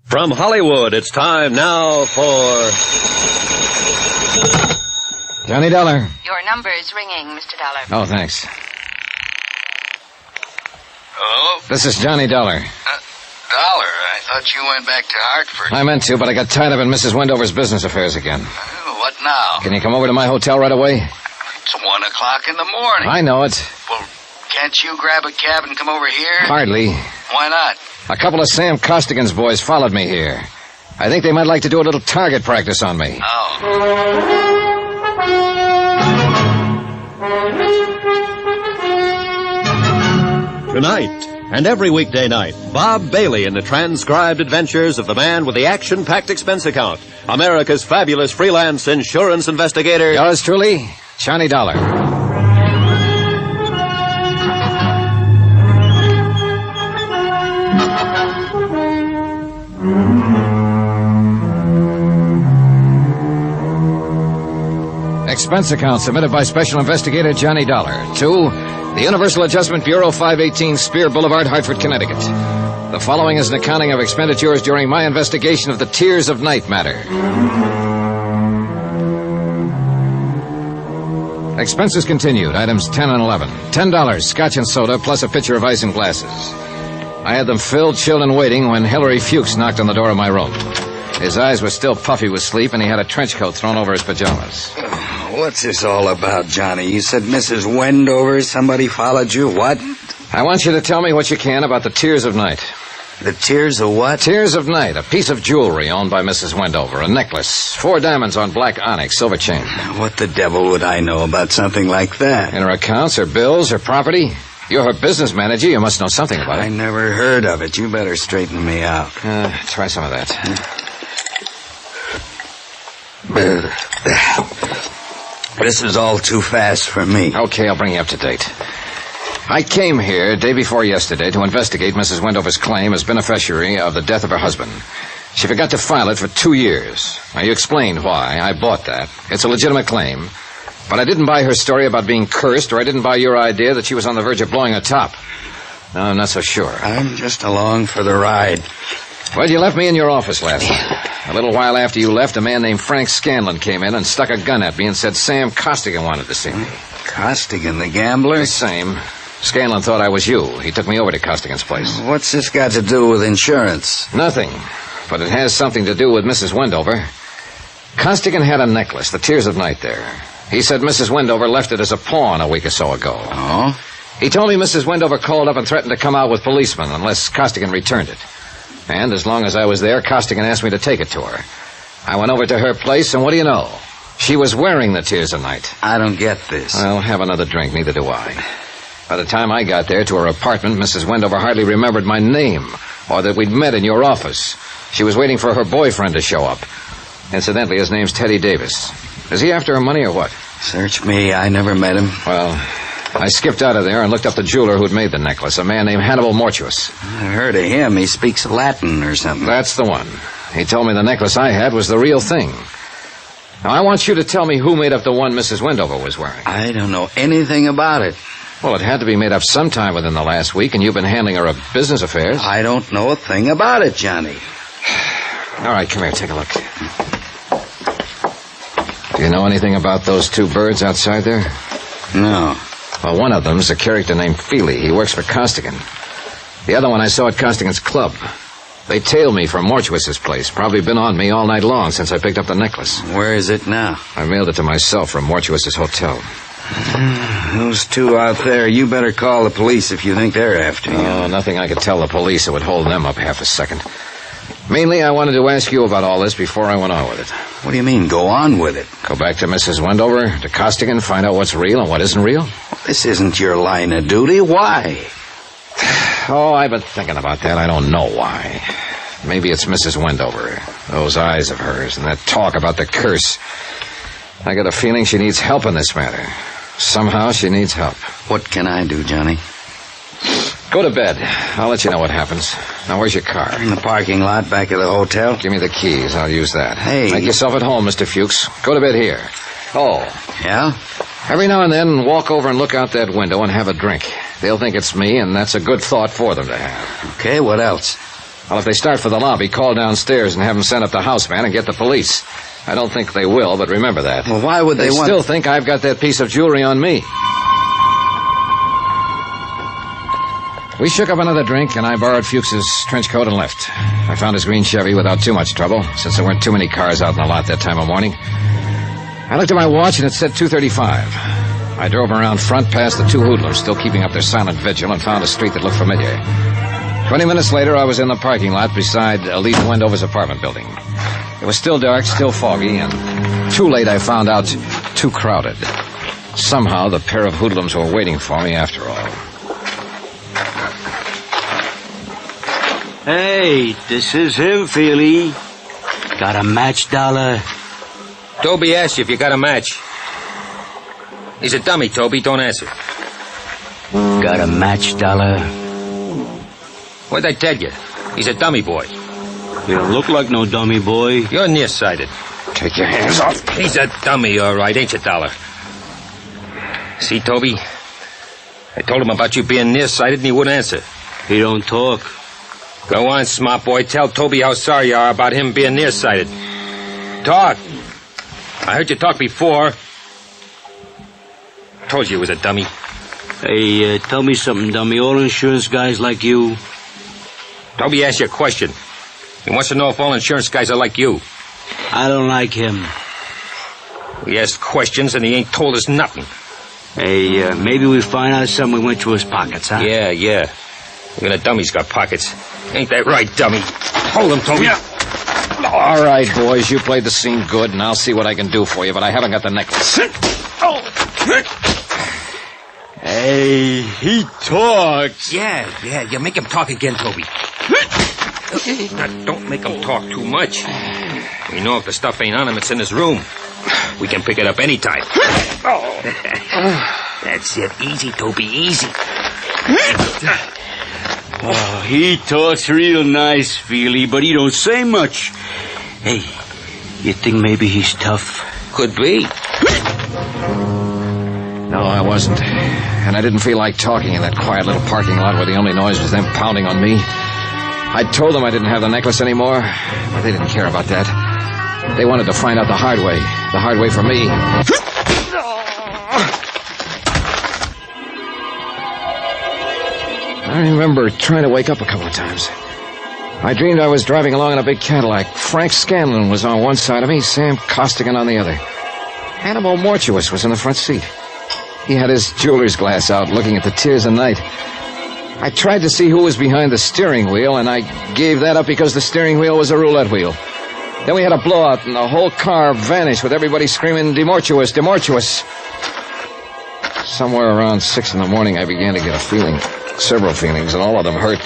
From Hollywood, it's time now for Johnny Dollar. Your number is ringing, Mr. Dollar. Oh, thanks. Hello? This is Johnny Dollar. Dollar, I thought you went back to Hartford. I meant to, but I got tied up in Mrs. Wendover's business affairs again. What now? Can you come over to my hotel right away? It's 1 o'clock in the morning. I know it. Well, can't you grab a cab and come over here? Hardly. Why not? A couple of Sam Costigan's boys followed me here. I think they might like to do a little target practice on me. Oh. Tonight, and every weekday night, Bob Bailey in the transcribed adventures of the man with the action-packed expense account, America's fabulous freelance insurance investigator. Yours truly, Johnny Dollar. expense account submitted by Special Investigator Johnny Dollar to the Universal Adjustment Bureau, 518 Spear Boulevard, Hartford, Connecticut. The following is an accounting of expenditures during my investigation of the Tears of Night matter. Expenses continued. Items 10 and 11. $10, scotch and soda, plus a pitcher of ice and glasses. I had them filled, chilled, and waiting when Hilary Fuchs knocked on the door of my room. His eyes were still puffy with sleep, and he had a trench coat thrown over his pajamas. What's this all about, Johnny? You said Mrs. Wendover, somebody followed you. What? I want you to tell me what you can about the Tears of Night. The Tears of what? Tears of Night, a piece of jewelry owned by Mrs. Wendover, a necklace, 4 diamonds on black onyx, silver chain. What the devil would I know about something like that? In her accounts, her bills, her property? You're her business manager. You must know something about it. I never heard of it. You better straighten me out. Try some of that. This is all too fast for me. Okay, I'll bring you up to date. I came here day before yesterday to investigate Mrs. Wendover's claim as beneficiary of the death of her husband. She forgot to file it for 2 years. Now, you explained why. I bought that. It's a legitimate claim. But I didn't buy her story about being cursed, or I didn't buy your idea that she was on the verge of blowing her top. No, I'm not so sure. I'm just along for the ride. Well, you left me in your office last night. A little while after you left, a man named Frank Scanlon came in and stuck a gun at me and said Sam Costigan wanted to see me. Costigan, the gambler? The same. Scanlon thought I was you. He took me over to Costigan's place. What's this got to do with insurance? Nothing. But it has something to do with Mrs. Wendover. Costigan had a necklace, the Tears of Night there. He said Mrs. Wendover left it as a pawn a week or so ago. Oh? He told me Mrs. Wendover called up and threatened to come out with policemen unless Costigan returned it. And as long as I was there, Costigan asked me to take it to her. I went over to her place, and what do you know? She was wearing the Tears of Night. I don't get this. Well, have another drink. Neither do I. By the time I got there to her apartment, Mrs. Wendover hardly remembered my name or that we'd met in your office. She was waiting for her boyfriend to show up. Incidentally, his name's Teddy Davis. Is he after her money or what? Search me. I never met him. Well, I skipped out of there and looked up the jeweler who'd made the necklace, a man named Hannibal Mortuus. I heard of him. He speaks Latin or something. That's the one. He told me the necklace I had was the real thing. Now, I want you to tell me who made up the one Mrs. Wendover was wearing. I don't know anything about it. Well, it had to be made up sometime within the last week, and you've been handling her business affairs. I don't know a thing about it, Johnny. All right, come here, take a look. Do you know anything about those 2 birds outside there? No. Well, one of them's a character named Feely. He works for Costigan. The other one I saw at Costigan's club. They tailed me from Mortuus's place. Probably been on me all night long since I picked up the necklace. Where is it now? I mailed it to myself from Mortuus's hotel. Those 2 out there, you better call the police if you think they're after you. Oh, nothing I could tell the police that would hold them up half a second. Mainly, I wanted to ask you about all this before I went on with it. What do you mean, go on with it? Go back to Mrs. Wendover, to Costigan, find out what's real and what isn't real? This isn't your line of duty. Why? Oh, I've been thinking about that. I don't know why. Maybe it's Mrs. Wendover. Those eyes of hers and that talk about the curse. I got a feeling she needs help in this matter. Somehow she needs help. What can I do, Johnny? Go to bed. I'll let you know what happens. Now, where's your car? In the parking lot back of the hotel. Give me the keys. I'll use that. Hey. Make yourself at home, Mr. Fuchs. Go to bed here. Oh. Yeah? Every now and then, walk over and look out that window and have a drink. They'll think it's me, and that's a good thought for them to have. Okay, what else? Well, if they start for the lobby, call downstairs and have them send up the houseman and get the police. I don't think they will, but remember that. Well, why would they want... still think I've got that piece of jewelry on me. We shook up another drink, and I borrowed Fuchs's trench coat and left. I found his green Chevy without too much trouble, since there weren't too many cars out in the lot that time of morning. I looked at my watch, and it said 2:35. I drove around front past the 2 hoodlums, still keeping up their silent vigil, and found a street that looked familiar. 20 minutes later, I was in the parking lot beside Elite Wendover's apartment building. It was still dark, still foggy, and too late I found out too crowded. Somehow, the pair of hoodlums were waiting for me after all. Hey, this is him, Feely. Got a match, Dollar? Toby asked you if you got a match. He's a dummy, Toby. Don't answer. Got a match, Dollar? What'd I tell you? He's a dummy boy. You don't look like no dummy boy. You're nearsighted. Take your hands off. He's a dummy, all right, ain't you, Dollar? See, Toby? I told him about you being nearsighted, and he wouldn't answer. He don't talk. Go on, smart boy. Tell Toby how sorry you are about him being nearsighted. Talk. I heard you talk before. Told you he was a dummy. Hey, tell me something, dummy. All insurance guys like you? Toby asked you a question. He wants to know if all insurance guys are like you. I don't like him. We asked questions, and he ain't told us nothing. Hey, maybe we find out something went through his pockets, huh? Yeah. Even a dummy's got pockets. Ain't that right, dummy? Hold him, Toby. Yeah. All right, boys, you played the scene good, and I'll see what I can do for you, but I haven't got the necklace. Hey, he talks. Yeah, you make him talk again, Toby. Now, don't make him talk too much. We know if the stuff ain't on him, it's in his room. We can pick it up anytime. That's it. Easy, Toby, easy. Oh, he talks real nice, Feely, but he don't say much. Hey, you think maybe he's tough? Could be. No, I wasn't. And I didn't feel like talking in that quiet little parking lot where the only noise was them pounding on me. I told them I didn't have the necklace anymore, but they didn't care about that. They wanted to find out the hard way for me. I remember trying to wake up a couple of times. I dreamed I was driving along in a big Cadillac. Frank Scanlon was on one side of me, Sam Costigan on the other. Hannibal Mortuus was in the front seat. He had his jeweler's glass out, looking at the tears of night. I tried to see who was behind the steering wheel, and I gave that up because the steering wheel was a roulette wheel. Then we had a blowout, and the whole car vanished with everybody screaming, "Demortuous, Demortuous." Somewhere around 6 in the morning, I began to get a feeling, several feelings, and all of them hurt.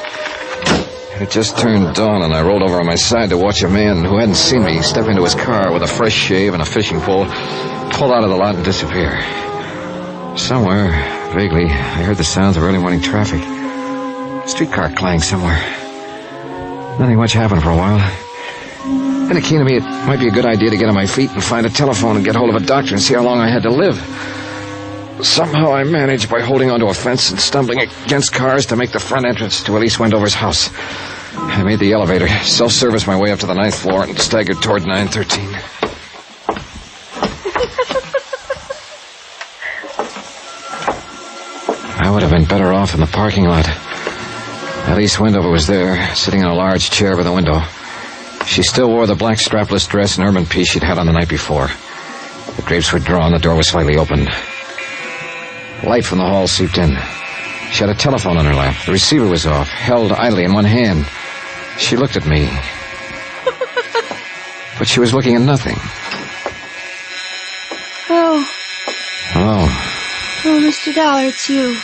It just turned dawn, and I rolled over on my side to watch a man who hadn't seen me step into his car with a fresh shave and a fishing pole, pull out of the lot and disappear. Somewhere, vaguely, I heard the sounds of early morning traffic. Streetcar clanged somewhere. Nothing much happened for a while. Then it came to me it might be a good idea to get on my feet and find a telephone and get hold of a doctor and see how long I had to live. Somehow I managed by holding onto a fence and stumbling against cars to make the front entrance to Elise Wendover's house. I made the elevator, self-serviced my way up to the 9th floor, and staggered toward 913. I would have been better off in the parking lot. Elise Wendover was there, sitting in a large chair by the window. She still wore the black strapless dress and ermine piece she'd had on the night before. The drapes were drawn, the door was slightly open. Light from the hall seeped in. She had a telephone on her lap. The receiver was off, held idly in one hand. She looked at me. But she was looking at nothing. Oh. Hello. Oh, Mr. Dollar, it's you.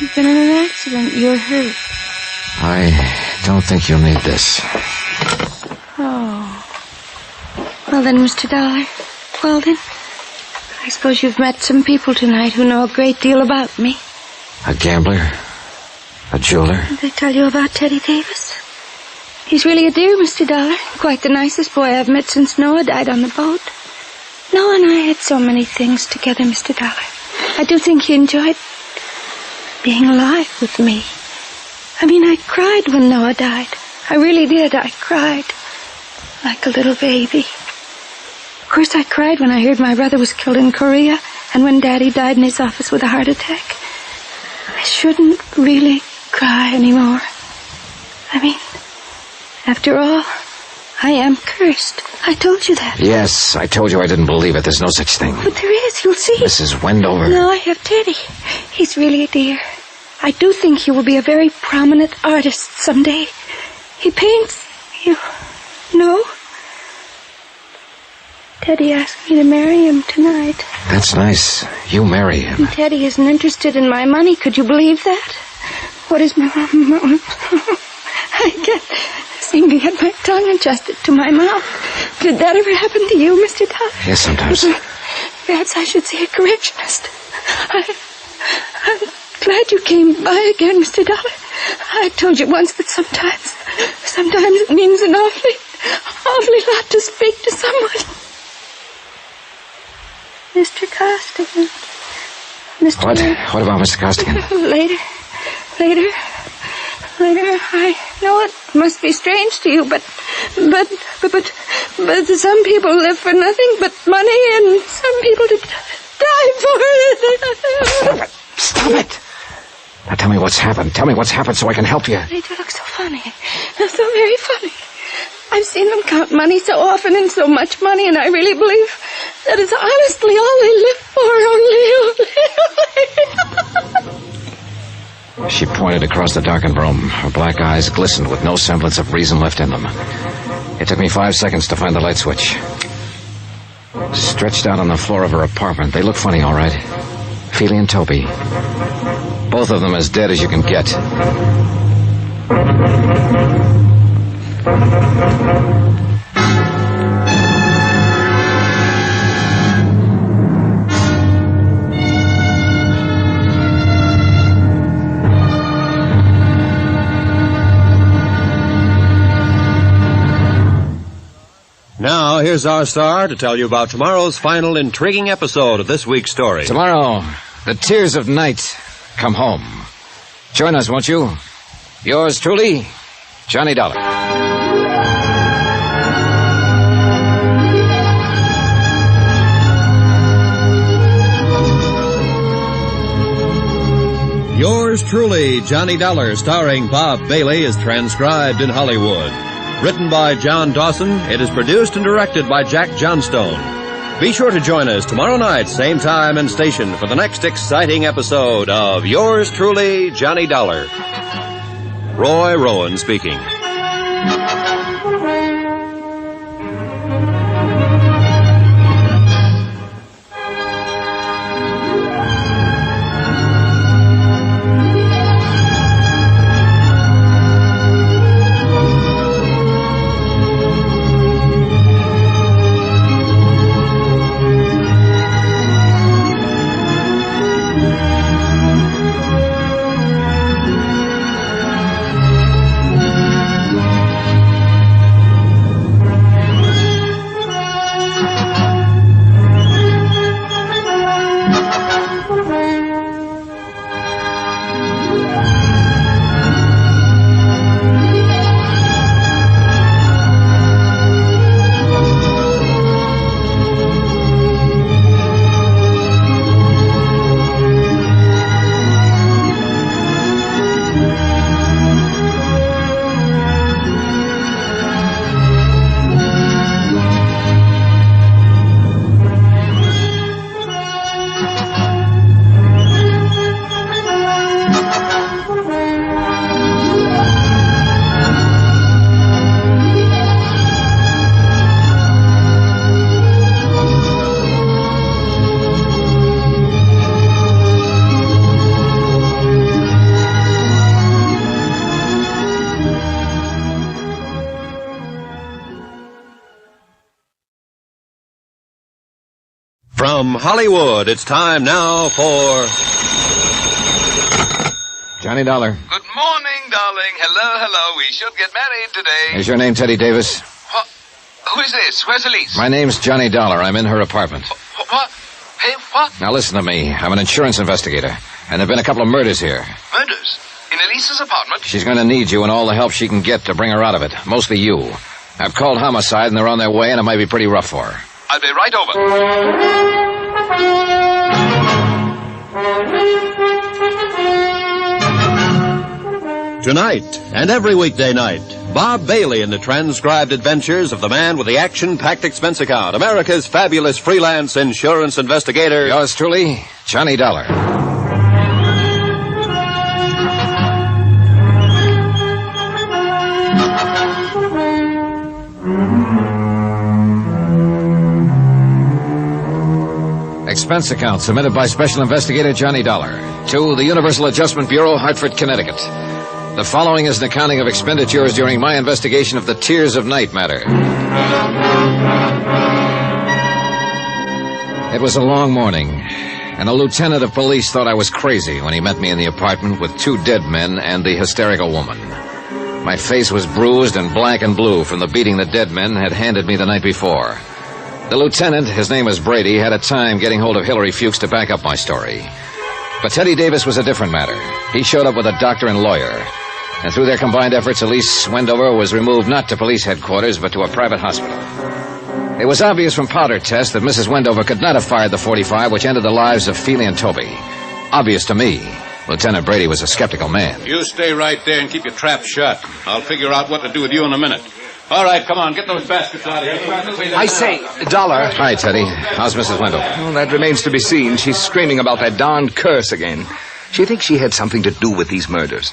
You've been in an accident. You're hurt. I don't think you'll need this. Oh. Well then, Mr. Dollar. Well then. I suppose you've met some people tonight who know a great deal about me. A gambler? A jeweler? Did they tell you about Teddy Davis? He's really a dear, Mr. Dollar. Quite the nicest boy I've met since Noah died on the boat. Noah and I had so many things together, Mr. Dollar. I do think he enjoyed being alive with me. I mean, I cried when Noah died. I really did. I cried like a little baby. Of course, I cried when I heard my brother was killed in Korea and when Daddy died in his office with a heart attack. I shouldn't really cry anymore. I mean, after all, I am cursed. I told you that. Yes, I told you I didn't believe it. There's no such thing. But there is, you'll see. Mrs. Wendover. No, I have Teddy. He's really a dear. I do think he will be a very prominent artist someday. He paints, you know. Teddy asked me to marry him tonight. That's nice. You marry him. And Teddy isn't interested in my money. Could you believe that? What is my... I can't seem to get my tongue adjusted to my mouth. Did that ever happen to you, Mr. Dollar? Yes, sometimes. Perhaps I should see a correctionist. I'm glad you came by again, Mr. Dollar. I told you once that sometimes it means an awfully awfully lot to speak to someone. Mr. Costigan. Mr. What about Mr. Costigan? Later. I know it must be strange to you, but some people live for nothing but money, and some people die for it. Stop it! Now tell me what's happened. Tell me what's happened so I can help you. They do look so funny. They're so very funny. I've seen them count money so often and so much money, and I really believe that is honestly all they live for, only. She pointed across the darkened room. Her black eyes glistened with no semblance of reason left in them. It took me 5 seconds to find the light switch. Stretched out on the floor of her apartment, they look funny, all right. Feely and Toby. Both of them as dead as you can get. Now, here's our star to tell you about tomorrow's final intriguing episode of this week's story. Tomorrow, the tears of night come home. Join us, won't you? Yours truly, Johnny Dollar. Yours truly, Johnny Dollar, starring Bob Bailey, is transcribed in Hollywood. Written by John Dawson, it is produced and directed by Jack Johnstone. Be sure to join us tomorrow night, same time and station, for the next exciting episode of Yours truly, Johnny Dollar. Roy Rowan speaking. From Hollywood, it's time now for Johnny Dollar. Good morning, darling. Hello. We should get married today. Is your name Teddy Davis? What? Who is this? Where's Elise? My name's Johnny Dollar. I'm in her apartment. What? Hey, what? Now listen to me. I'm an insurance investigator, and there've been a couple of murders here. Murders? In Elise's apartment? She's going to need you and all the help she can get to bring her out of it. Mostly you. I've called homicide, and they're on their way, and it might be pretty rough for her. I'll be right over. Tonight and every weekday night, Bob Bailey in the transcribed adventures of the man with the action-packed expense account, America's fabulous freelance insurance investigator. Yours truly, Johnny Dollar. Expense account submitted by Special Investigator Johnny Dollar to the Universal Adjustment Bureau, Hartford, Connecticut. The following is an accounting of expenditures during my investigation of the Tears of Night matter. It was a long morning, and a lieutenant of police thought I was crazy when he met me in the apartment with two dead men and the hysterical woman. My face was bruised and black and blue from the beating the dead men had handed me the night before. The lieutenant, his name was Brady, had a time getting hold of Hillary Fuchs to back up my story. But Teddy Davis was a different matter. He showed up with a doctor and lawyer. And through their combined efforts, Elise Wendover was removed not to police headquarters, but to a private hospital. It was obvious from powder tests that Mrs. Wendover could not have fired the .45 which ended the lives of Feely and Toby. Obvious to me. Lieutenant Brady was a skeptical man. You stay right there and keep your trap shut. I'll figure out what to do with you in a minute. All right, come on, get those baskets out of here. I say, Dollar. Hi, Teddy. How's Mrs. Wendover? Well, that remains to be seen. She's screaming about that darned curse again. She thinks she had something to do with these murders.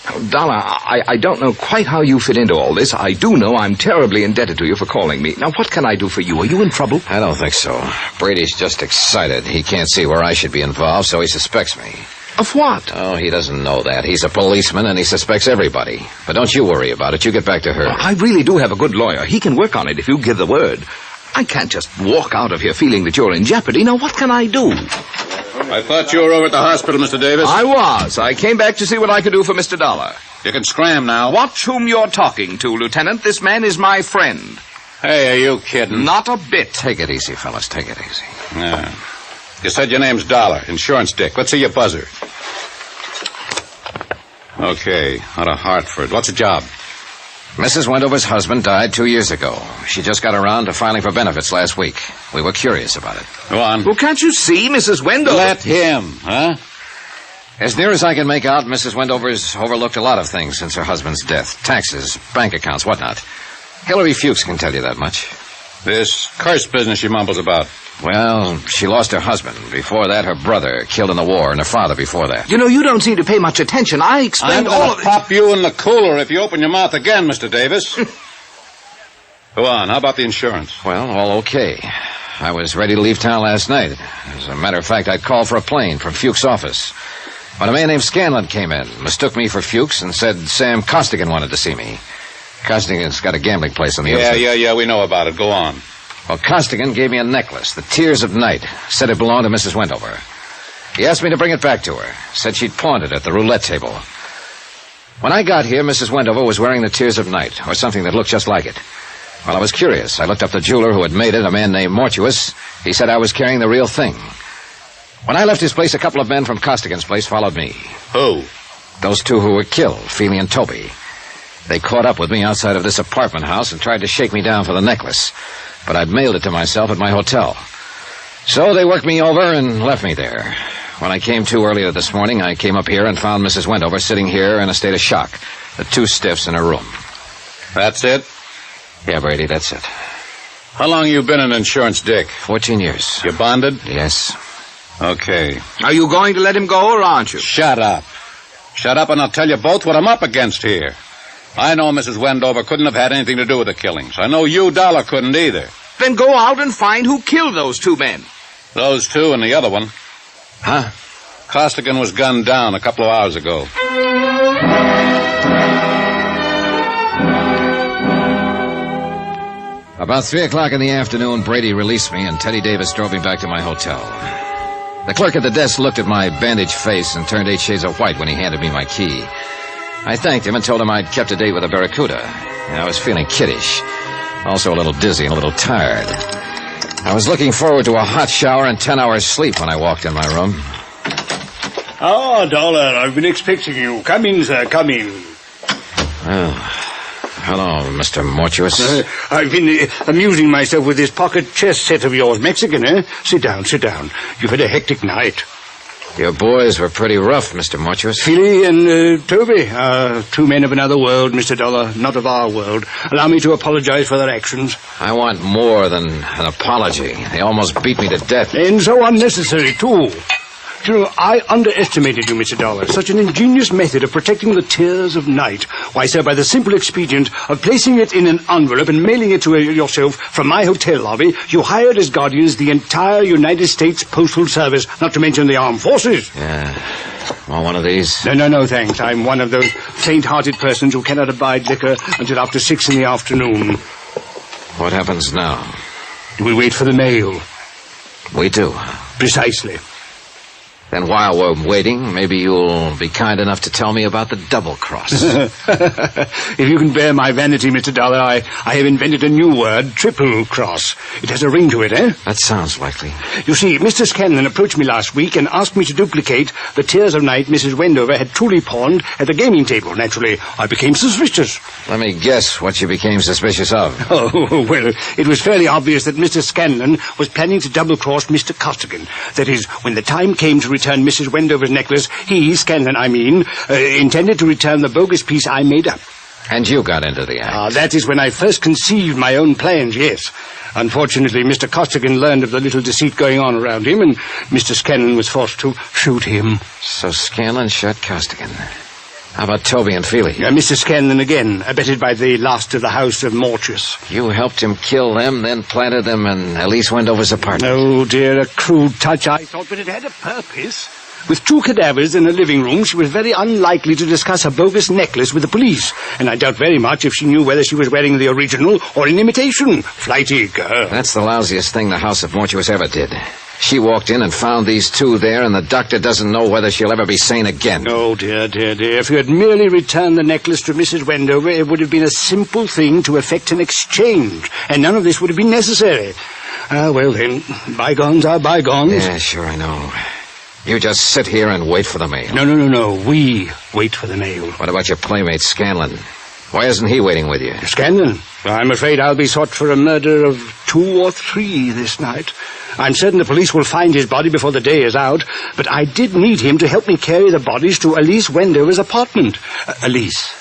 Now, Dollar, I don't know quite how you fit into all this. I do know I'm terribly indebted to you for calling me. Now, what can I do for you? Are you in trouble? I don't think so. Brady's just excited. He can't see where I should be involved, so he suspects me. Of what? Oh, he doesn't know that. He's a policeman, and he suspects everybody. But don't you worry about it. You get back to her. I really do have a good lawyer. He can work on it if you give the word. I can't just walk out of here feeling that you're in jeopardy. Now, what can I do? I thought you were over at the hospital, Mr. Davis. I was. I came back to see what I could do for Mr. Dollar. You can scram now. Watch whom you're talking to, Lieutenant. This man is my friend. Hey, are you kidding? Not a bit. Take it easy, fellas. Take it easy. Yeah. You said your name's Dollar. Insurance Dick. Let's see your buzzer. Okay, out of Hartford. What's the job? Mrs. Wendover's husband died 2 years ago. She just got around to filing for benefits last week. We were curious about it. Go on. Well, can't you see, Mrs. Wendover? Let him, huh? As near as I can make out, Mrs. Wendover's overlooked a lot of things since her husband's death. Taxes, bank accounts, whatnot. Hillary Fuchs can tell you that much. This curse business she mumbles about. Well, she lost her husband. Before that, her brother killed in the war, and her father before that. You know, you don't seem to pay much attention. I explained all of it. I'll pop you in the cooler if you open your mouth again, Mr. Davis. Go on. How about the insurance? Well, all okay. I was ready to leave town last night. As a matter of fact, I'd called for a plane from Fuchs' office. When a man named Scanlon came in, mistook me for Fuchs, and said Sam Costigan wanted to see me. Costigan's got a gambling place on the other side. Yeah, we know about it. Go on. Well, Costigan gave me a necklace, the Tears of Night. Said it belonged to Mrs. Wendover. He asked me to bring it back to her. Said she'd pawned it at the roulette table. When I got here, Mrs. Wendover was wearing the Tears of Night, or something that looked just like it. Well, I was curious. I looked up the jeweler who had made it, a man named Mortuus. He said I was carrying the real thing. When I left his place, a couple of men from Costigan's place followed me. Who? Those two who were killed, Feely and Toby. They caught up with me outside of this apartment house and tried to shake me down for the necklace. But I'd mailed it to myself at my hotel. So they worked me over and left me there. When I came to earlier this morning, I came up here and found Mrs. Wendover sitting here in a state of shock. The two stiffs in her room. That's it? Yeah, Brady, that's it. How long you been an insurance dick? 14 years. You bonded? Yes. Okay. Are you going to let him go, or aren't you? Shut up. Shut up and I'll tell you both what I'm up against here. I know Mrs. Wendover couldn't have had anything to do with the killings. I know you, Dollar, couldn't either. Then go out and find who killed those two men. Those two and the other one. Huh? Costigan was gunned down a couple of hours ago. About 3 o'clock in the afternoon, Brady released me, and Teddy Davis drove me back to my hotel. The clerk at the desk looked at my bandaged face and turned 8 shades of white when he handed me my key. I thanked him and told him I'd kept a date with a Barracuda. I was feeling kiddish, also a little dizzy and a little tired. I was looking forward to a hot shower and 10 hours sleep when I walked in my room. Ah, Dollar, I've been expecting you. Come in, sir, come in. Oh, hello, Mr. Mortuus. I've been amusing myself with this pocket chess set of yours. Mexican, eh? Sit down, sit down. You've had a hectic night. Your boys were pretty rough, Mr. Mortuus. Feely and Toby, two men of another world, Mr. Dollar, not of our world. Allow me to apologize for their actions. I want more than an apology. They almost beat me to death. And so unnecessary, too. You know, I underestimated you, Mr. Dollar. Such an ingenious method of protecting the Tears of Night. Why, sir, by the simple expedient of placing it in an envelope and mailing it to yourself from my hotel lobby, you hired as guardians the entire United States Postal Service, not to mention the armed forces. Yeah. Want one of these? No, thanks. I'm one of those faint-hearted persons who cannot abide liquor until after 6 in the afternoon. What happens now? We wait for the mail. We do. Precisely. Then while we're waiting, maybe you'll be kind enough to tell me about the double cross. If you can bear my vanity, Mr. Dollar, I have invented a new word, triple cross. It has a ring to it, eh? That sounds likely. You see, Mr. Scanlon approached me last week and asked me to duplicate the Tears of Night Mrs. Wendover had truly pawned at the gaming table. Naturally, I became suspicious. Let me guess what you became suspicious of. Oh, well, it was fairly obvious that Mr. Scanlon was planning to double-cross Mr. Costigan. That is, when the time came to return Mrs. Wendover's necklace, he, Scanlon, intended to return the bogus piece I made up. And you got into the act. That is when I first conceived my own plans, yes. Unfortunately, Mr. Costigan learned of the little deceit going on around him, and Mr. Scanlon was forced to shoot him. So Scanlon shot Costigan. How about Toby and Feely? Mr. Scanlon again, abetted by the last of the house of Mortius. You helped him kill them, then planted them in Elise Wendover's apartment. Oh, dear, a crude touch, I thought, but it had a purpose. With 2 cadavers in a living room, she was very unlikely to discuss a bogus necklace with the police, and I doubt very much if she knew whether she was wearing the original or an imitation. Flighty girl. That's the lousiest thing the House of Mortuus ever did. She walked in and found these 2 there, and the doctor doesn't know whether she'll ever be sane again. Oh, dear. If you had merely returned the necklace to Mrs. Wendover, it would have been a simple thing to effect an exchange, and none of this would have been necessary. Well then, bygones are bygones. Yeah, sure, I know. You just sit here and wait for the mail. No. We wait for the mail. What about your playmate, Scanlon? Why isn't he waiting with you? Scanlon? I'm afraid I'll be sought for a murder of 2 or 3 this night. I'm certain the police will find his body before the day is out, but I did need him to help me carry the bodies to Elise Wendover's apartment. Elise.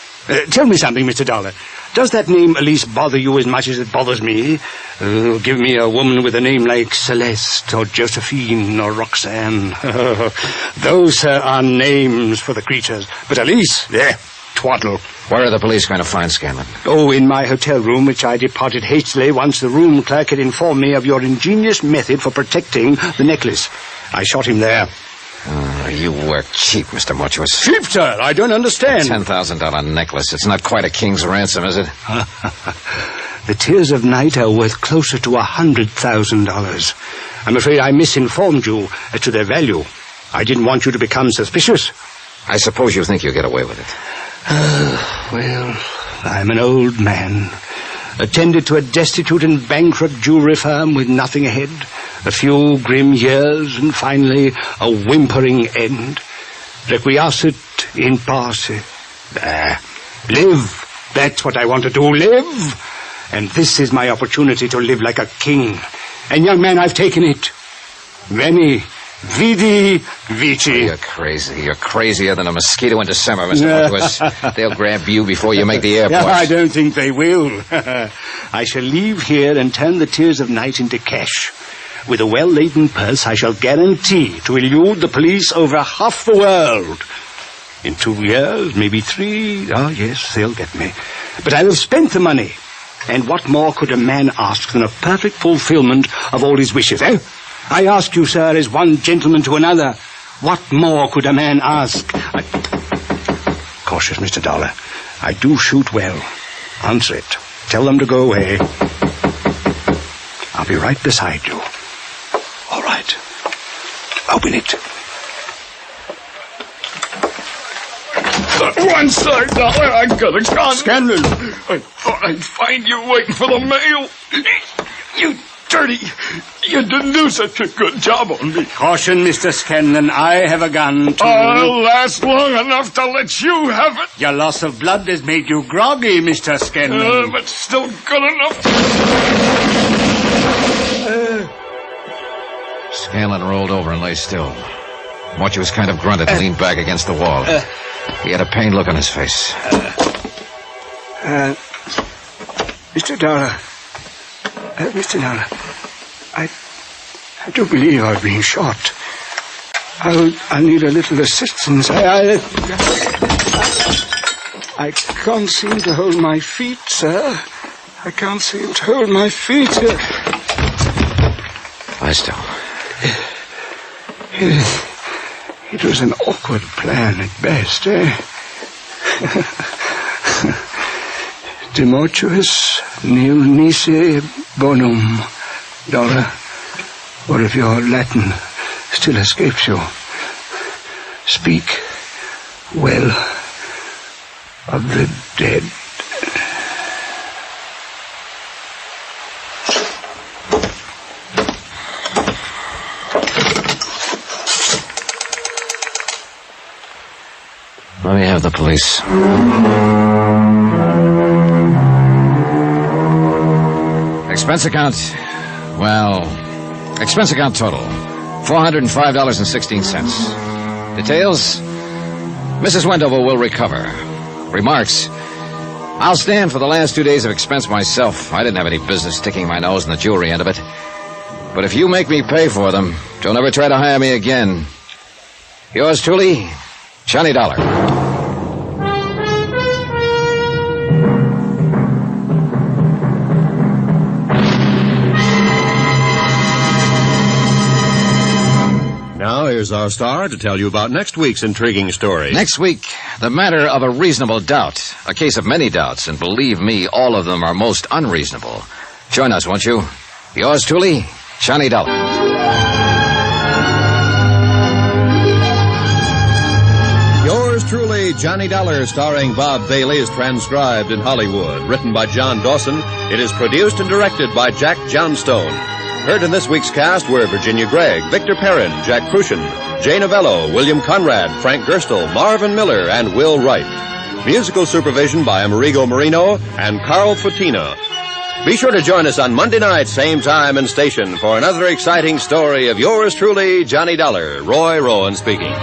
Tell me something, Mr. Dollar. Does that name Elise bother you as much as it bothers me? Give me a woman with a name like Celeste or Josephine or Roxanne. Those, sir, are names for the creatures. But Elise, twaddle. Where are the police going to find Scanlon? Oh, in my hotel room, which I departed hastily once the room clerk had informed me of your ingenious method for protecting the necklace. I shot him there. You work cheap, Mr. Mortuus. Cheap, sir? I don't understand. A $10,000 necklace. It's not quite a king's ransom, is it? The Tears of Night are worth closer to $100,000. I'm afraid I misinformed you as to their value. I didn't want you to become suspicious. I suppose you think you'll get away with it. Well, I'm an old man. Attended to a destitute and bankrupt jewelry firm with nothing ahead. A few grim years, and finally a whimpering end. Requiescit in pace. Live. That's what I want to do. Live. And this is my opportunity to live like a king. And, young man, I've taken it. Veni, vidi, vici. You're crazy. You're crazier than a mosquito in December, Mr. Mortuus. They'll grab you before you make the airport. I don't think they will. I shall leave here and turn the Tears of Night into cash. With a well-laden purse, I shall guarantee to elude the police over half the world. In 2 years, maybe 3, yes, they'll get me. But I will spend the money. And what more could a man ask than a perfect fulfillment of all his wishes, eh? I ask you, sir, as one gentleman to another, what more could a man ask? Cautious, Mr. Dollar. I do shoot well. Answer it. Tell them to go away. I'll be right beside you. All right. Open it. One side, Dollar. I got a gun. Scanlon. I thought I'd find you waiting for the mail. You dirty. You didn't do such a good job on me. Caution, Mr. Scanlon. I have a gun, too. I'll last long enough to let you have it. Your loss of blood has made you groggy, Mr. Scanlon. But still good enough. Scanlon rolled over and lay still. Mortuus kind of grunted and leaned back against the wall. He had a pained look on his face. Mr. Dollar. Mr. Dollar. I do believe I've been shot. I'll need a little assistance. I can't seem to hold my feet, sir. I can't seem to hold my feet. Lie still. It was an awkward plan at best, eh? De mortuis nil nisi bonum, Dollar. Or if your Latin still escapes you, speak well of the dead. Let me have the police. Expense account. Well, expense account total. $405.16. Details? Mrs. Wendover will recover. Remarks? I'll stand for the last 2 days of expense myself. I didn't have any business sticking my nose in the jewelry end of it. But if you make me pay for them, don't ever try to hire me again. Yours truly, Johnny Dollar. Now, here's our star to tell you about next week's intriguing story. Next week, the matter of a reasonable doubt. A case of many doubts, and believe me, all of them are most unreasonable. Join us, won't you? Yours truly, Johnny Dollar. Yours truly, Johnny Dollar, starring Bob Bailey, is transcribed in Hollywood. Written by John Dawson, it is produced and directed by Jack Johnstone. Heard in this week's cast were Virginia Gregg, Victor Perrin, Jack Crucian, Jay Novello, William Conrad, Frank Gerstle, Marvin Miller, and Will Wright. Musical supervision by Amerigo Marino and Carl Fatina. Be sure to join us on Monday night, same time and station, for another exciting story of yours truly, Johnny Dollar. Roy Rowan speaking.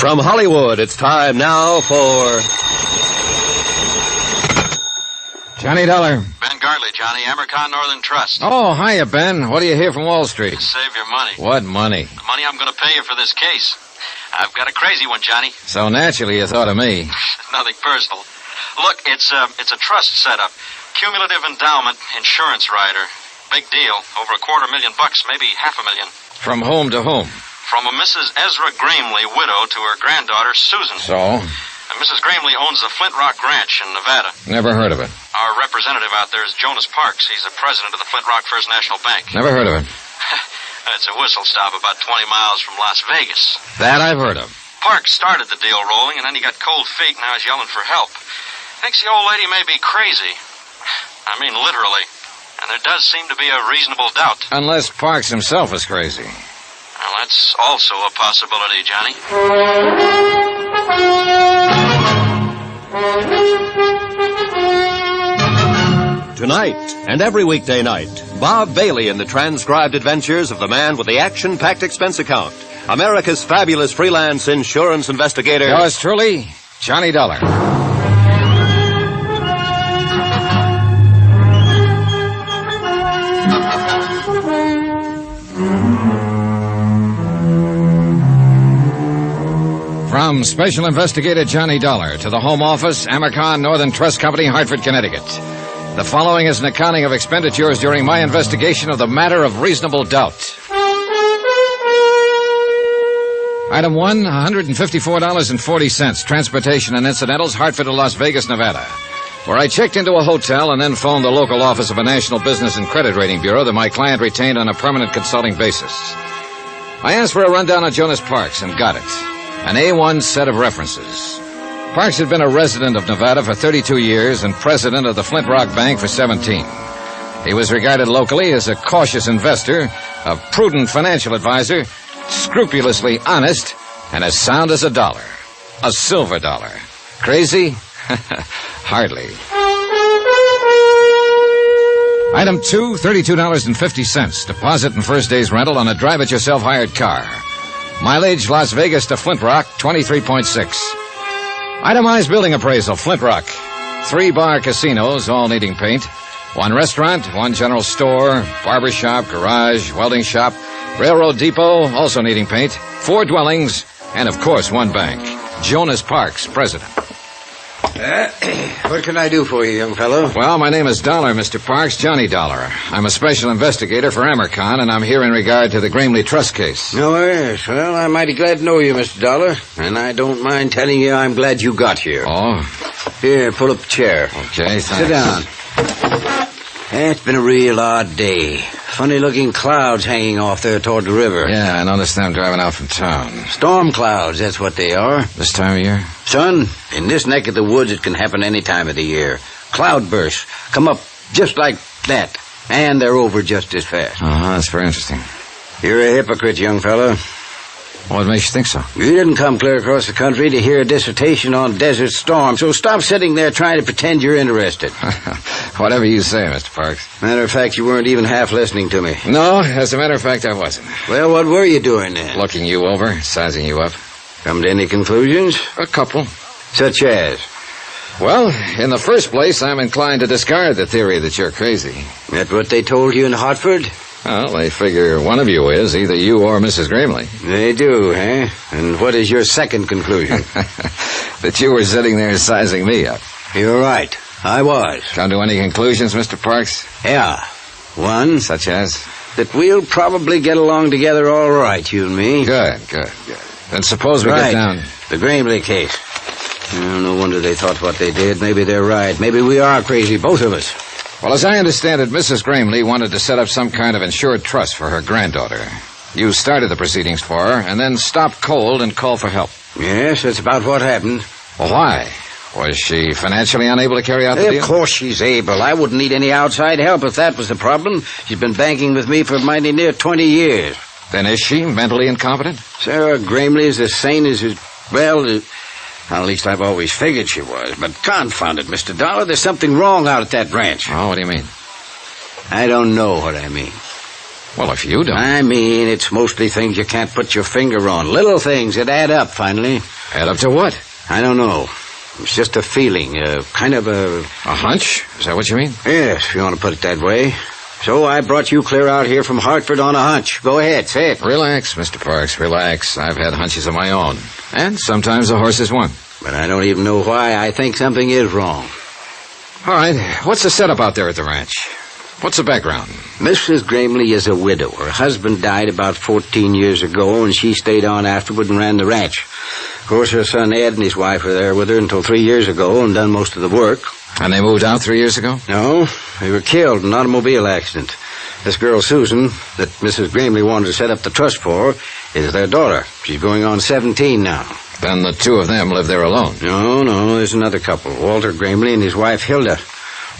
From Hollywood, it's time now for... Johnny Dollar. Ben Gartley, Johnny, Amercon Northern Trust. Oh, hiya, Ben. What do you hear from Wall Street? Save your money. What money? The money I'm going to pay you for this case. I've got a crazy one, Johnny. So naturally you thought of me. Nothing personal. Look, it's a trust setup. Cumulative endowment insurance rider. Big deal. Over $250,000, maybe $500,000. From whom to whom? From a Mrs. Ezra Gramley, widow, to her granddaughter, Susan. So? And Mrs. Gramley owns the Flint Rock Ranch in Nevada. Never heard of it. Our representative out there is Jonas Parks. He's the president of the Flint Rock First National Bank. Never heard of it. It's a whistle stop about 20 miles from Las Vegas. That I've heard of. Parks started the deal rolling, and then he got cold feet, and now he's yelling for help. Thinks the old lady may be crazy. I mean, literally. And there does seem to be a reasonable doubt. Unless Parks himself is crazy. Well, that's also a possibility, Johnny. Tonight, and every weekday night, Bob Bailey in the transcribed adventures of the man with the action-packed expense account. America's fabulous freelance insurance investigator. Yours truly, Johnny Dollar. From Special Investigator Johnny Dollar to the Home Office, Amercon Northern Trust Company, Hartford, Connecticut. The following is an accounting of expenditures during my investigation of the matter of reasonable doubt. Item 1, $154.40. Transportation and incidentals, Hartford to Las Vegas, Nevada. Where I checked into a hotel and then phoned the local office of a national business and credit rating bureau that my client retained on a permanent consulting basis. I asked for a rundown on Jonas Parks and got it. An A1 set of references. Parks had been a resident of Nevada for 32 years and president of the Flint Rock Bank for 17. He was regarded locally as a cautious investor, a prudent financial advisor, scrupulously honest, and as sound as a dollar. A silver dollar. Crazy? Hardly. Item 2, $32.50. Deposit and first day's rental on a drive-it-yourself hired car. Mileage, Las Vegas to Flint Rock, 23.6. Itemized building appraisal, Flint Rock. 3 bar casinos, all needing paint. 1 restaurant, 1 general store, barber shop, garage, welding shop, railroad depot, also needing paint. 4 dwellings, and of course 1 bank. Jonas Parks, president. What can I do for you, young fellow? Well, my name is Dollar, Mr. Parks, Johnny Dollar. I'm a special investigator for Amercon, and I'm here in regard to the Gramley Trust case. Oh, yes. Well, I'm mighty glad to know you, Mr. Dollar. And I don't mind telling you I'm glad you got here. Oh? Here, pull up a chair. Okay, thanks. Sit down. It's been a real odd day. Funny-looking clouds hanging off there toward the river. Yeah, I noticed them driving out from town. Storm clouds, that's what they are. This time of year? Son, in this neck of the woods, it can happen any time of the year. Cloudbursts come up just like that, and they're over just as fast. That's very interesting. You're a hypocrite, young fella. What makes you think so? You didn't come clear across the country to hear a dissertation on desert storms, so stop sitting there trying to pretend you're interested. Whatever you say, Mr. Parks. Matter of fact, you weren't even half listening to me. No, as a matter of fact, I wasn't. Well, what were you doing then? Looking you over, sizing you up. Come to any conclusions? A couple. Such as? Well, in the first place, I'm inclined to discard the theory that you're crazy. That what they told you in Hartford? Well, they figure one of you is, either you or Mrs. Gramley. They do, eh? And what is your second conclusion? That you were sitting there sizing me up. You're right. I was. Come to any conclusions, Mr. Parks? Yeah. One. Such as? That we'll probably get along together all right, you and me. Good. Then suppose we get down... The Gramley case. No wonder they thought what they did. Maybe they're right. Maybe we are crazy, both of us. Well, as I understand it, Mrs. Gramley wanted to set up some kind of insured trust for her granddaughter. You started the proceedings for her, and then stopped cold and called for help. Yes, that's about what happened. Well, why? Was she financially unable to carry out the deal? Of course she's able. I wouldn't need any outside help if that was the problem. She's been banking with me for mighty near 20 years. Then is she mentally incompetent? Sarah Gramley is as sane as his... Well, at least I've always figured she was. But confound it, Mr. Dollar, there's something wrong out at that ranch. Oh, what do you mean? I don't know what I mean. Well, if you don't... I mean, it's mostly things you can't put your finger on. Little things that add up, finally. Add up to what? I don't know. It's just a feeling, kind of a... A hunch? Is that what you mean? Yes, if you want to put it that way. So I brought you clear out here from Hartford on a hunch. Go ahead, say it. Relax, Mr. Parks, relax. I've had hunches of my own. And sometimes the horse is one. But I don't even know why I think something is wrong. All right, what's the setup out there at the ranch? What's the background? Mrs. Gramley is a widow. Her husband died about 14 years ago, and she stayed on afterward and ran the ranch. Of course, her son Ed and his wife were there with her until 3 years ago and done most of the work. And they moved out 3 years ago? No, they were killed in an automobile accident. This girl, Susan, that Mrs. Gramley wanted to set up the trust for, is their daughter. She's going on 17 now. Then the two of them live there alone? No, there's another couple, Walter Gramley and his wife, Hilda.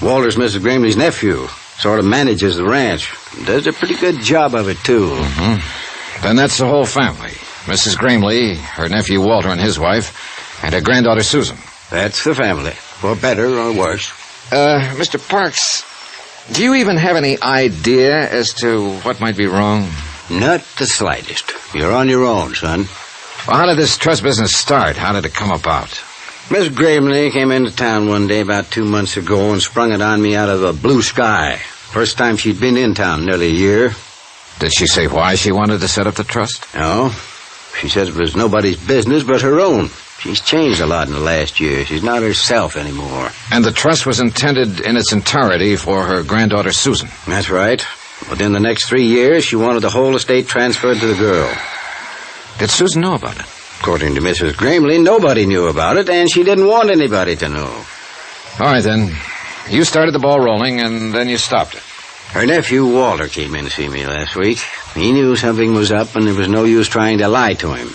Walter's Mrs. Gramley's nephew. Sort of manages the ranch. Does a pretty good job of it, too. Mm-hmm. Then that's the whole family. Mrs. Gramley, her nephew Walter and his wife, and her granddaughter Susan. That's the family, for better or worse. Mr. Parks, do you even have any idea as to what might be wrong? Not the slightest. You're on your own, son. Well, how did this trust business start? How did it come about? Miss Gramley came into town one day about 2 months ago and sprung it on me out of the blue sky. First time she'd been in town, nearly a year. Did she say why she wanted to set up the trust? No. She said it was nobody's business but her own. She's changed a lot in the last year. She's not herself anymore. And the trust was intended in its entirety for her granddaughter, Susan. That's right. Within the next 3 years, she wanted the whole estate transferred to the girl. Did Susan know about it? According to Mrs. Gramley, nobody knew about it, and she didn't want anybody to know. All right, then. You started the ball rolling, and then you stopped it. Her nephew, Walter, came in to see me last week. He knew something was up, and there was no use trying to lie to him.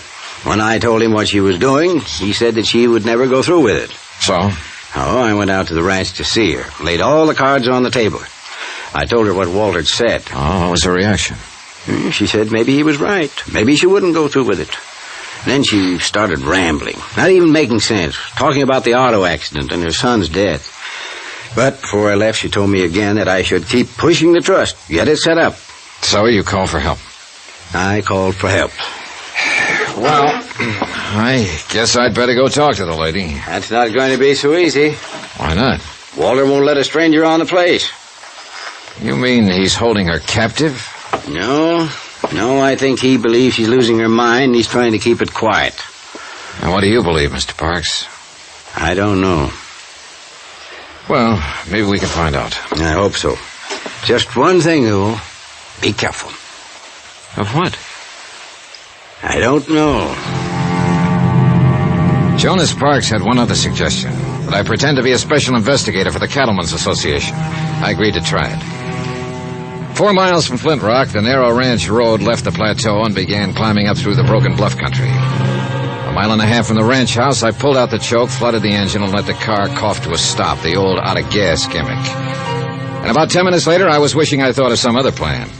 When I told him what she was doing, he said that she would never go through with it. So? Oh, I went out to the ranch to see her. Laid all the cards on the table. I told her what Walter had said. Oh, what was her reaction? She said maybe he was right. Maybe she wouldn't go through with it. Then she started rambling, not even making sense, talking about the auto accident and her son's death. But before I left, she told me again that I should keep pushing the trust, get it set up. So you called for help? I called for help. Well, I guess I'd better go talk to the lady. That's not going to be so easy. Why not? Walter won't let a stranger on the place. You mean he's holding her captive? No, I think he believes she's losing her mind and he's trying to keep it quiet. And what do you believe, Mr. Parks? I don't know. Well, maybe we can find out. I hope so. Just one thing, though. Be careful. Of what? I don't know. Jonas Parks had one other suggestion, that I pretend to be a special investigator for the Cattlemen's Association. I agreed to try it. 4 miles from Flint Rock, the narrow ranch road left the plateau and began climbing up through the broken bluff country. 1.5 miles from the ranch house, I pulled out the choke, flooded the engine, and let the car cough to a stop, the old out-of-gas gimmick. And about 10 minutes later, I was wishing I'd thought of some other plan.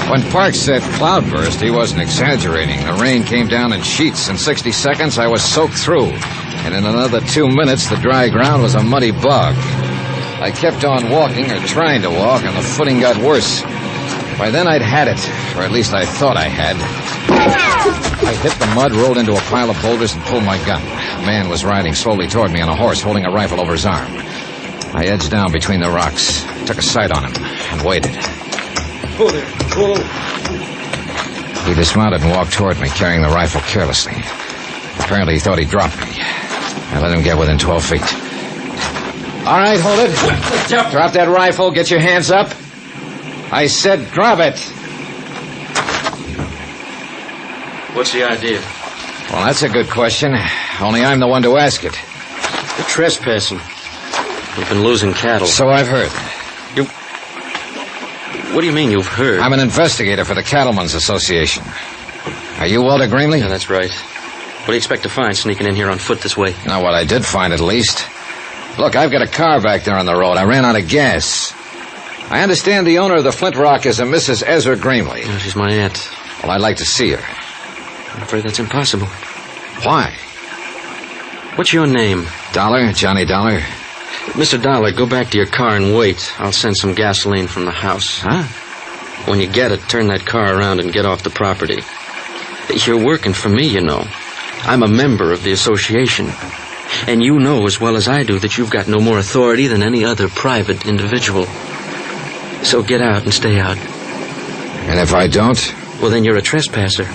When Parks said cloudburst, he wasn't exaggerating. The rain came down in sheets. In 60 seconds, I was soaked through. And in another 2 minutes, the dry ground was a muddy bog. I kept on walking, or trying to walk, and the footing got worse. By then, I'd had it, or at least I thought I had. I hit the mud, rolled into a pile of boulders, and pulled my gun. A man was riding slowly toward me on a horse, holding a rifle over his arm. I edged down between the rocks, took a sight on him, and waited. Pull. He dismounted and walked toward me, carrying the rifle carelessly. Apparently, he thought he'd dropped me. I let him get within 12 feet. All right, hold it. Drop that rifle. Get your hands up. I said drop it. What's the idea? Well, that's a good question. Only I'm the one to ask it. You're trespassing. You've been losing cattle. So I've heard. What do you mean you've heard? I'm an investigator for the Cattlemen's Association. Are you Walter Gramley? Yeah, that's right. What do you expect to find sneaking in here on foot this way? Not what I did find, at least. Look, I've got a car back there on the road. I ran out of gas. I understand the owner of the Flint Rock is a Mrs. Ezra Gramley. Yeah, she's my aunt. Well, I'd like to see her. I'm afraid that's impossible. Why? What's your name? Dollar, Johnny Dollar. Mr. Dollar, go back to your car and wait. I'll send some gasoline from the house. Huh? When you get it, turn that car around and get off the property. You're working for me, you know. I'm a member of the association. And you know as well as I do that you've got no more authority than any other private individual. So get out and stay out. And if I don't? Well, then you're a trespasser.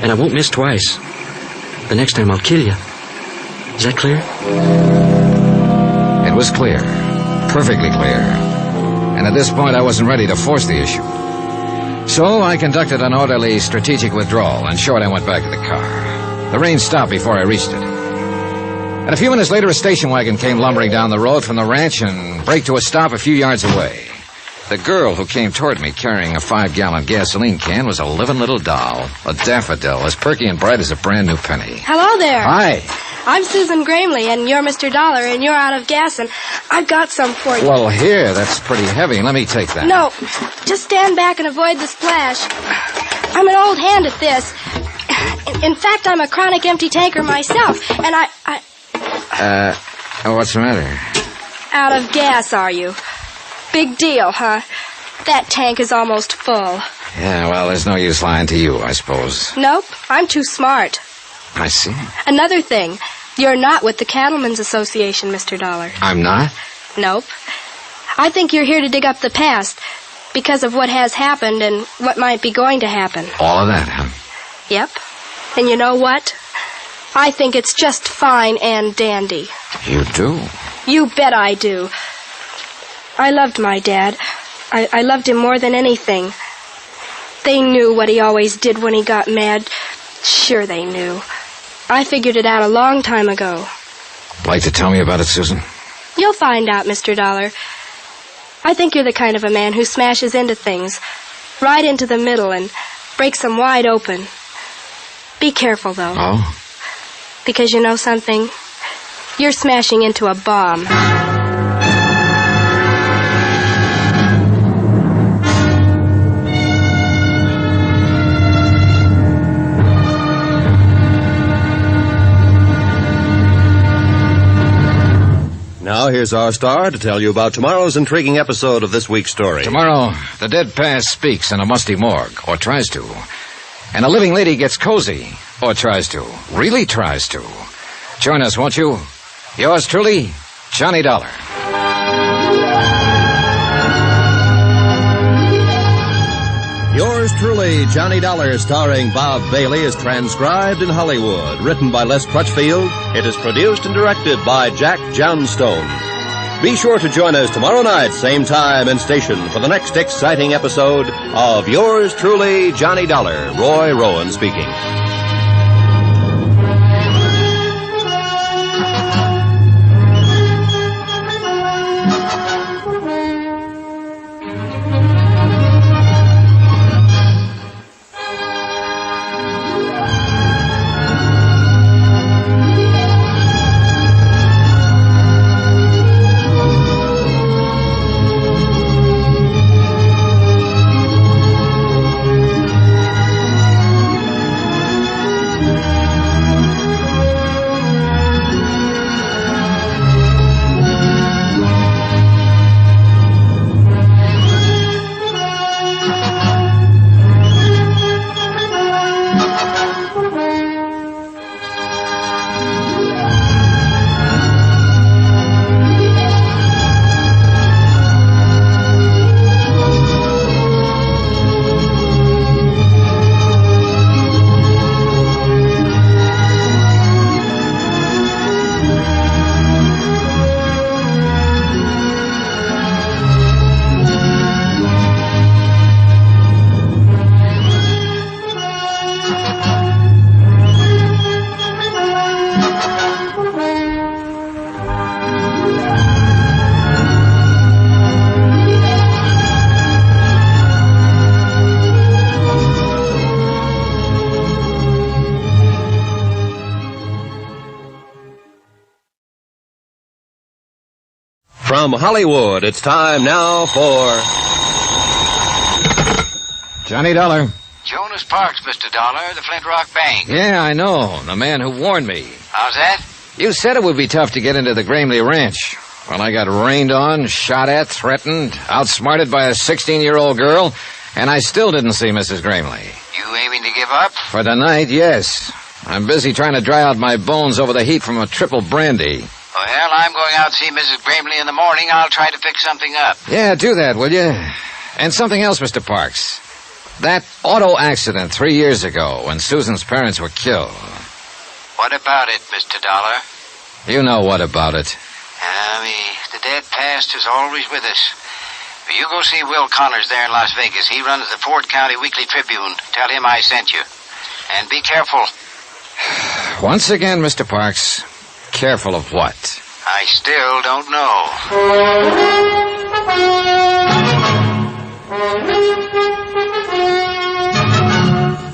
And I won't miss twice. The next time I'll kill you. Is that clear? It was clear. Perfectly clear. And at this point, I wasn't ready to force the issue. So I conducted an orderly, strategic withdrawal. In short, I went back to the car. The rain stopped before I reached it. And a few minutes later, a station wagon came lumbering down the road from the ranch and braked to a stop a few yards away. The girl who came toward me carrying a 5-gallon gasoline can was a living little doll, a daffodil, as perky and bright as a brand new penny. Hello there. Hi. I'm Susan Gramley, and you're Mr. Dollar, and you're out of gas, and I've got some for you. Well, here, that's pretty heavy. Let me take that. No, just stand back and avoid the splash. I'm an old hand at this. In fact, I'm a chronic empty tanker myself, and what's the matter? Out of gas, are you? Big deal, huh? That tank is almost full. Yeah, well, there's no use lying to you, I suppose. Nope, I'm too smart. I see. Another thing, you're not with the Cattlemen's Association, Mr. Dollar. I'm not? Nope. I think you're here to dig up the past. Because of what has happened and what might be going to happen. All of that, huh? Yep. And you know what? I think it's just fine and dandy. You do? You bet I do. I loved my dad. I loved him more than anything. They knew what he always did when he got mad. Sure they knew. I figured it out a long time ago. Like to tell me about it, Susan? You'll find out, Mr. Dollar. I think you're the kind of a man who smashes into things, right into the middle, and breaks them wide open. Be careful, though. Oh? Because you know something? You're smashing into a bomb. Now, here's our star to tell you about tomorrow's intriguing episode of this week's story. Tomorrow, the dead past speaks in a musty morgue, or tries to. And a living lady gets cozy, or tries to. Really tries to. Join us, won't you? Yours truly, Johnny Dollar. Yours truly, Johnny Dollar, starring Bob Bailey, is transcribed in Hollywood. Written by Les Crutchfield, it is produced and directed by Jack Johnstone. Be sure to join us tomorrow night, same time and station, for the next exciting episode of Yours truly, Johnny Dollar. Roy Rowan speaking. From Hollywood, it's time now for Johnny Dollar. Jonas Parks, Mr. Dollar, the Flint Rock Bank. Yeah, I know. The man who warned me. How's that? You said it would be tough to get into the Gramley Ranch. Well, I got rained on, shot at, threatened, outsmarted by a 16-year-old girl, and I still didn't see Mrs. Gramley. You aiming to give up? For the night, yes. I'm busy trying to dry out my bones over the heat from a triple brandy. Well, I'm going out to see Mrs. Gramley in the morning. I'll try to fix something up. Yeah, do that, will you? And something else, Mr. Parks. That auto accident 3 years ago when Susan's parents were killed. What about it, Mr. Dollar? You know what about it. The dead past is always with us. You go see Will Connors there in Las Vegas. He runs the Ford County Weekly Tribune. Tell him I sent you. And be careful. Once again, Mr. Parks, careful of what? I still don't know.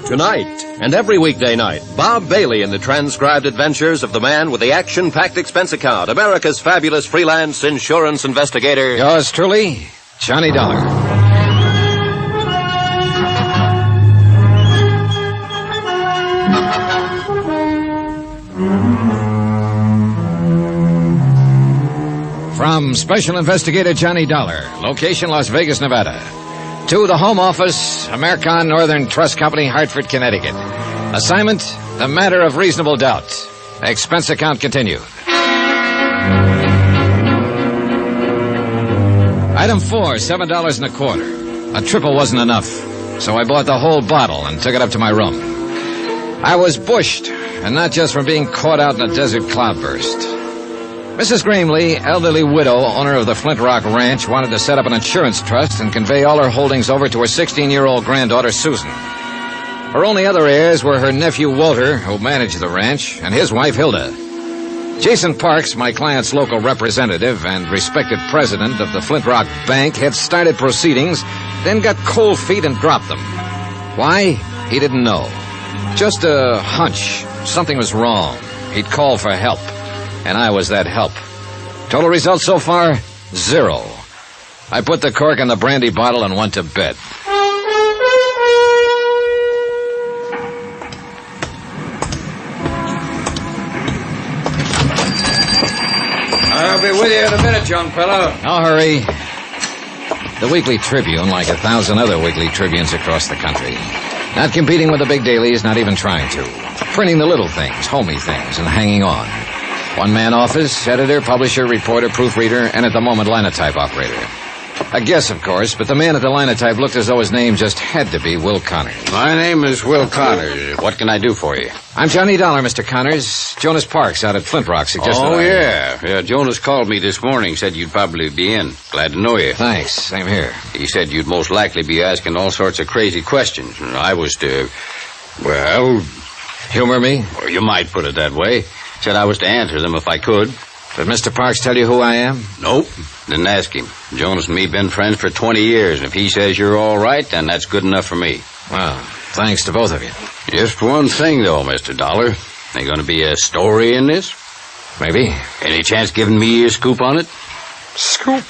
Tonight, and every weekday night, Bob Bailey in the transcribed adventures of the man with the action-packed expense account, America's fabulous freelance insurance investigator. Yours truly, Johnny Dollar. From Special Investigator Johnny Dollar, location Las Vegas, Nevada. To the Home Office, American Northern Trust Company, Hartford, Connecticut. Assignment, the matter of reasonable doubt. Expense account continued. Item 4, $7.25. A triple wasn't enough, so I bought the whole bottle and took it up to my room. I was bushed, and not just from being caught out in a desert cloudburst. Mrs. Gramley, elderly widow, owner of the Flint Rock Ranch, wanted to set up an insurance trust and convey all her holdings over to her 16-year-old granddaughter, Susan. Her only other heirs were her nephew, Walter, who managed the ranch, and his wife, Hilda. Jason Parks, my client's local representative and respected president of the Flint Rock Bank, had started proceedings, then got cold feet and dropped them. Why? He didn't know. Just a hunch. Something was wrong. He'd call for help. And I was that help. Total result so far? 0. I put the cork in the brandy bottle and went to bed. I'll be with you in a minute, young fellow. No hurry. The Weekly Tribune, like 1,000 other Weekly Tribunes across the country. Not competing with the big dailies, not even trying to. Printing the little things, homey things, and hanging on. One-man office, editor, publisher, reporter, proofreader, and at the moment, linotype operator. A guess, of course, but the man at the linotype looked as though his name just had to be Will Connors. My name is Will Connors. What can I do for you? I'm Johnny Dollar, Mr. Connors. Jonas Parks out at Flint Rock suggested Yeah, Jonas called me this morning, said you'd probably be in. Glad to know you. Thanks, same here. He said you'd most likely be asking all sorts of crazy questions. And I was to, well... Humor me? Or you might put it that way. Said I was to answer them if I could. Did Mr. Parks tell you who I am? Nope. Didn't ask him. Jonas and me been friends for 20 years, and if he says you're all right, then that's good enough for me. Well, thanks to both of you. Just one thing, though, Mr. Dollar. Ain't gonna be a story in this? Maybe. Any chance giving me a scoop on it? Scoop?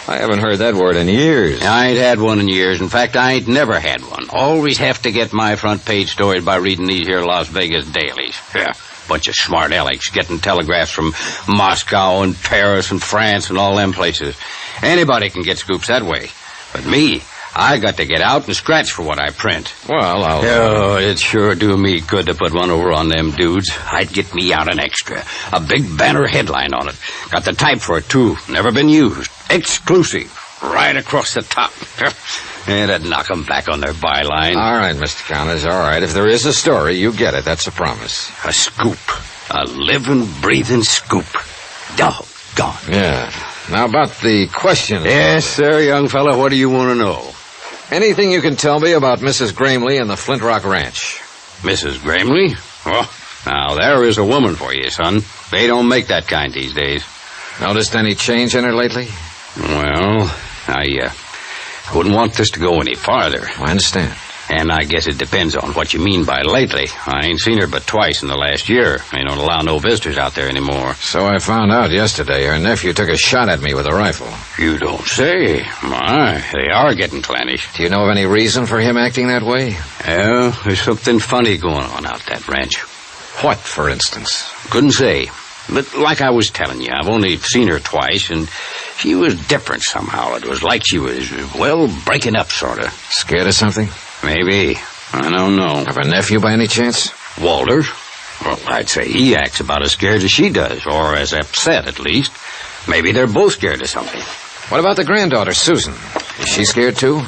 I haven't heard that word in years. I ain't had one in years. In fact, I ain't never had one. Always have to get my front page stories by reading these here Las Vegas dailies. Yeah. Bunch of smart alecks getting telegraphs from Moscow and Paris and France and all them places. Anybody can get scoops that way. But me, I got to get out and scratch for what I print. Well, Oh, it sure do me good to put one over on them dudes. I'd get me out an extra. A big banner headline on it. Got the type for it, too. Never been used. Exclusive. Right across the top. And I'd knock them back on their byline. All right, Mr. Connors, all right. If there is a story, you get it. That's a promise. A scoop. A living, breathing scoop. Doggone. Yeah. Now, about the question... Yes, sir, young fella. What do you want to know? Anything you can tell me about Mrs. Gramley and the Flint Rock Ranch? Mrs. Gramley? Oh, now, there is a woman for you, son. They don't make that kind these days. Noticed any change in her lately? Well, I wouldn't want this to go any farther. I understand. And I guess it depends on what you mean by lately. I ain't seen her but twice in the last year. They don't allow no visitors out there anymore. So I found out yesterday her nephew took a shot at me with a rifle. You don't say. My, they are getting clannish. Do you know of any reason for him acting that way? Yeah, there's something funny going on out that ranch. What, for instance? Couldn't say. But like I was telling you, I've only seen her twice, and she was different somehow. It was like she was, well, breaking up, sort of. Scared of something? Maybe. I don't know. Of her nephew by any chance? Walter? Well, I'd say he acts about as scared as she does, or as upset, at least. Maybe they're both scared of something. What about the granddaughter, Susan? Is she scared, too?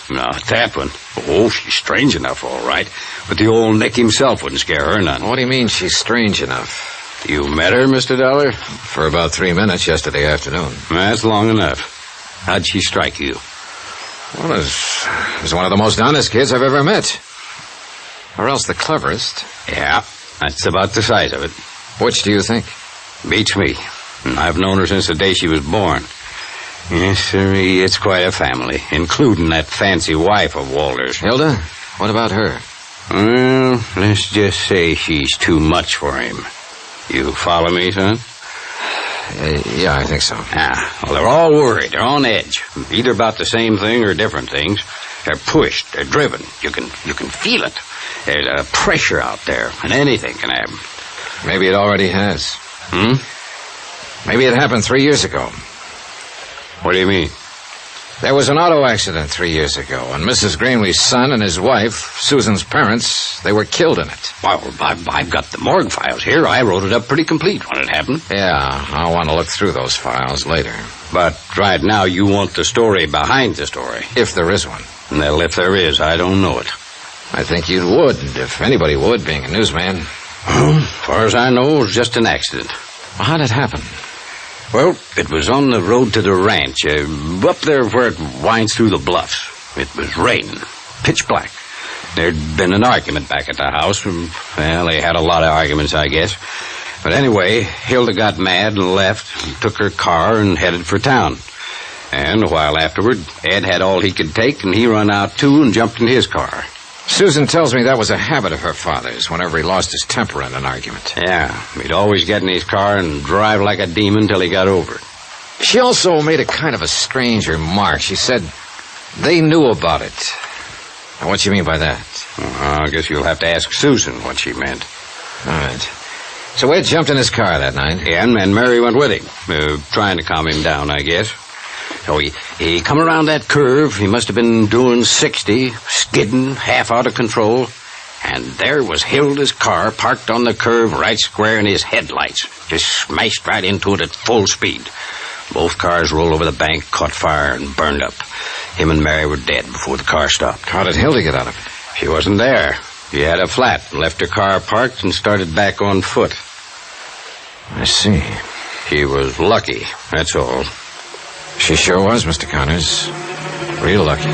Not that one. Oh, she's strange enough, all right. But the old Nick himself wouldn't scare her none. What do you mean she's strange enough? You met her, Mr. Dollar? For about 3 minutes yesterday afternoon. That's long enough. How'd she strike you? Well, it was one of the most honest kids I've ever met. Or else the cleverest. Yeah, that's about the size of it. Which do you think? Beats me. I've known her since the day she was born. Yes, sir, it's quite a family, including that fancy wife of Walter's. Hilda? What about her? Well, let's just say she's too much for him. You follow me, son? Yeah, I think so. Well, they're all worried. They're on edge. Either about the same thing or different things. They're pushed. They're driven. You can feel it. There's a pressure out there, and anything can happen. Maybe it already has. Maybe it happened 3 years ago. What do you mean? There was an auto accident 3 years ago, and Mrs. Gramley's son and his wife, Susan's parents, they were killed in it. Well, I've got the morgue files here. I wrote it up pretty complete when it happened. Yeah, I'll want to look through those files later. But right now you want the story behind the story. If there is one. Well, if there is, I don't know it. I think you would, if anybody would, being a newsman. As far as I know, it was just an accident. Well, how did it happen? Well, it was on the road to the ranch, up there where it winds through the bluffs. It was raining, pitch black. There'd been an argument back at the house. Well, they had a lot of arguments, I guess. But anyway, Hilda got mad and left, and took her car and headed for town. And a while afterward, Ed had all he could take, and he run out too and jumped in his car. Susan tells me that was a habit of her father's whenever he lost his temper in an argument. Yeah, he'd always get in his car and drive like a demon till he got over it. She also made a kind of a strange remark. She said they knew about it. Now, what do you mean by that? Well, I guess you'll have to ask Susan what she meant. All right. So Ed jumped in his car that night? Yeah, and Mary went with him, trying to calm him down, I guess. So he come around that curve. He must have been doing 60, skidding, half out of control. And there was Hilda's car parked on the curve right square in his headlights. Just smashed right into it at full speed. Both cars rolled over the bank, caught fire, and burned up. Him and Mary were dead before the car stopped. How did Hilda get out of it? She wasn't there. She had a flat, left her car parked, and started back on foot. I see. She was lucky, that's all. She sure was, Mr. Connors. Real lucky.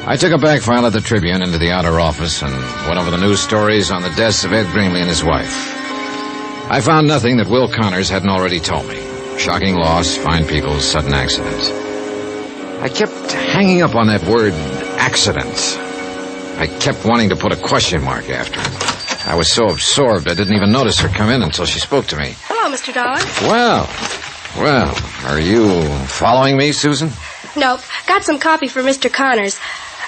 I took a back file of the Tribune into the outer office and went over the news stories on the desks of Ed Grimley and his wife. I found nothing that Will Connors hadn't already told me. Shocking loss, fine people, sudden accident. I kept hanging up on that word, accident. I kept wanting to put a question mark after it. I was so absorbed I didn't even notice her come in until she spoke to me. Hello, Mr. Dollar. Well, are you following me, Susan? Nope. Got some copy for Mr. Connors.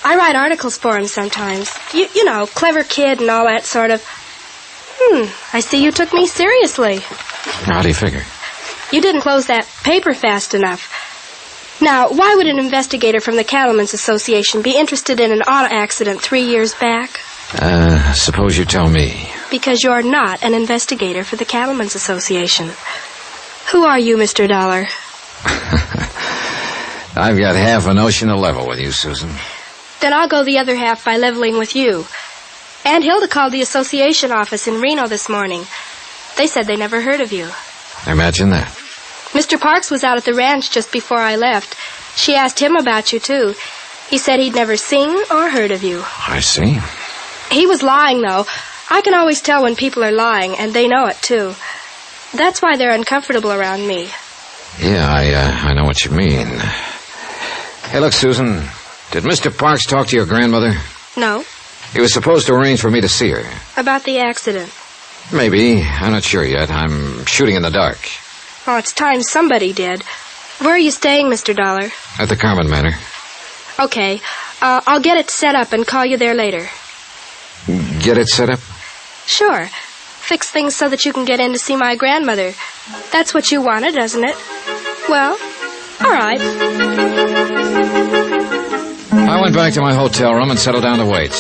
I write articles for him sometimes. You know, clever kid and all that sort of. I see you took me seriously. How do you figure? You didn't close that paper fast enough. Now, why would an investigator from the Cattlemen's Association be interested in an auto accident 3 years back? Suppose you tell me. Because you're not an investigator for the Cattlemen's Association. Who are you, Mr. Dollar? I've got half a notion to level with you, Susan. Then I'll go the other half by leveling with you. Aunt Hilda called the association office in Reno this morning. They said they never heard of you. Imagine that. Mr. Parks was out at the ranch just before I left. She asked him about you, too. He said he'd never seen or heard of you. I see. He was lying, though. I can always tell when people are lying, and they know it, too. That's why they're uncomfortable around me. Yeah, I know what you mean. Hey, look, Susan, did Mr. Parks talk to your grandmother? No. He was supposed to arrange for me to see her. About the accident? Maybe. I'm not sure yet. I'm shooting in the dark. Oh, it's time somebody did. Where are you staying, Mr. Dollar? At the Carmen Manor. Okay. I'll get it set up and call you there later. Get it set up? Sure. Fix things so that you can get in to see my grandmother. That's what you wanted, doesn't it? Well, all right. I went back to my hotel room and settled down to wait.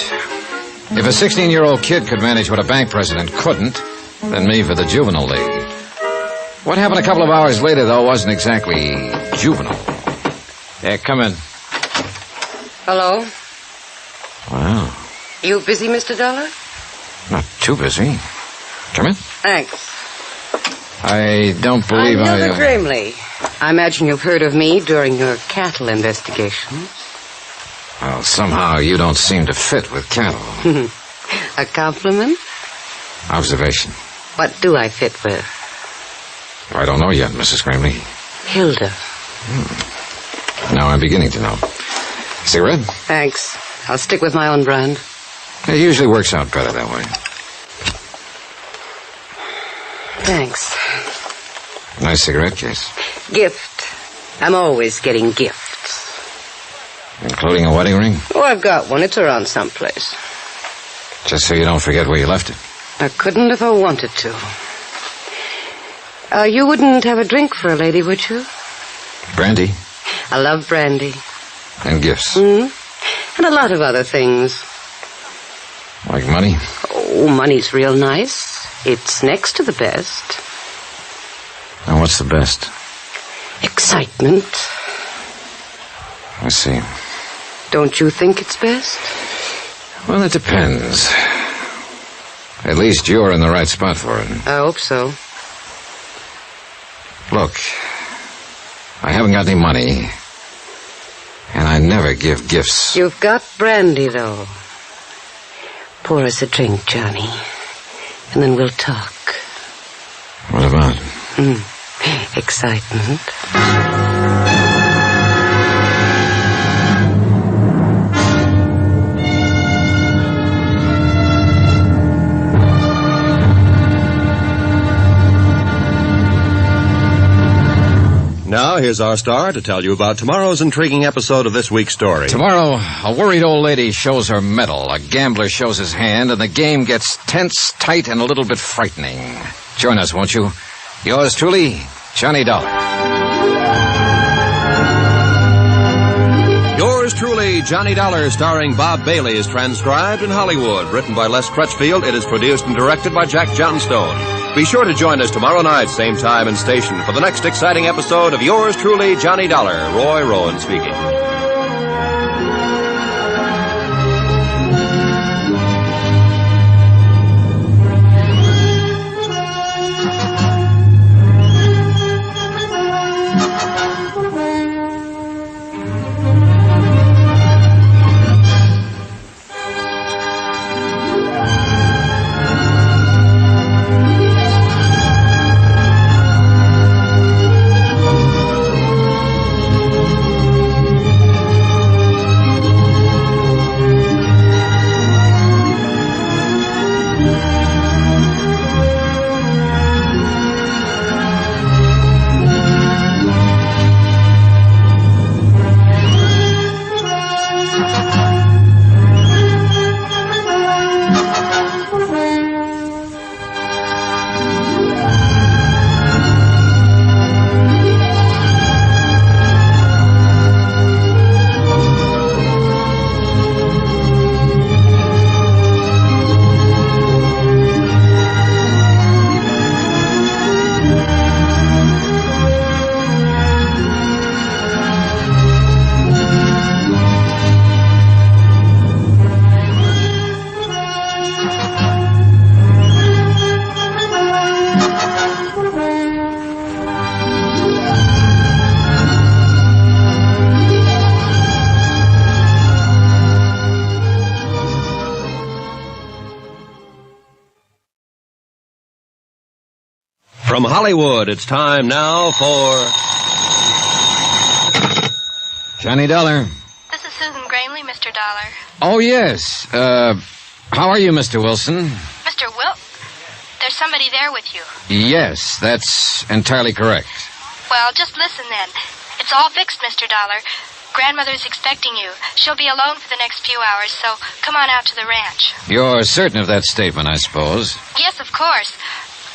If a 16-year-old kid could manage what a bank president couldn't, then me for the juvenile league. What happened a couple of hours later, though, wasn't exactly juvenile. Yeah, come in. Hello? Wow. You busy, Mr. Dollar? Not too busy. Come in. Thanks. I don't believe I'm Hilda Grimley. I imagine you've heard of me during your cattle investigations. Well, somehow you don't seem to fit with cattle. A compliment? Observation. What do I fit with? I don't know yet, Mrs. Grimley. Hilda. Now I'm beginning to know. Cigarette? Thanks. I'll stick with my own brand. It usually works out better that way. Thanks. Nice cigarette case. Gift. I'm always getting gifts. Including a wedding ring? Oh, I've got one. It's around someplace. Just so you don't forget where you left it. I couldn't if I wanted to. You wouldn't have a drink for a lady, would you? Brandy. I love brandy. And gifts. And a lot of other things. Like money? Oh, money's real nice. It's next to the best. And what's the best? Excitement. I see. Don't you think it's best? Well, it depends. At least you're in the right spot for it. I hope so. Look, I haven't got any money, and I never give gifts. You've got brandy, though. Pour us a drink, Johnny, and then we'll talk. What about? Excitement. Now, here's our star to tell you about tomorrow's intriguing episode of this week's story. Tomorrow, a worried old lady shows her mettle, a gambler shows his hand, and the game gets tense, tight, and a little bit frightening. Join us, won't you? Yours truly, Johnny Dollar. Yours truly, Johnny Dollar, starring Bob Bailey, is transcribed in Hollywood. Written by Les Crutchfield, it is produced and directed by Jack Johnstone. Be sure to join us tomorrow night, same time and station, for the next exciting episode of Yours truly, Johnny Dollar. Roy Rowan speaking. From Hollywood, it's time now for Johnny Dollar. This is Susan Gramley, Mr. Dollar. Oh, yes. How are you, Mr. Wilson? Mr. There's somebody there with you. Yes, that's entirely correct. Well, just listen then. It's all fixed, Mr. Dollar. Grandmother's expecting you. She'll be alone for the next few hours, so come on out to the ranch. You're certain of that statement, I suppose? Yes, of course.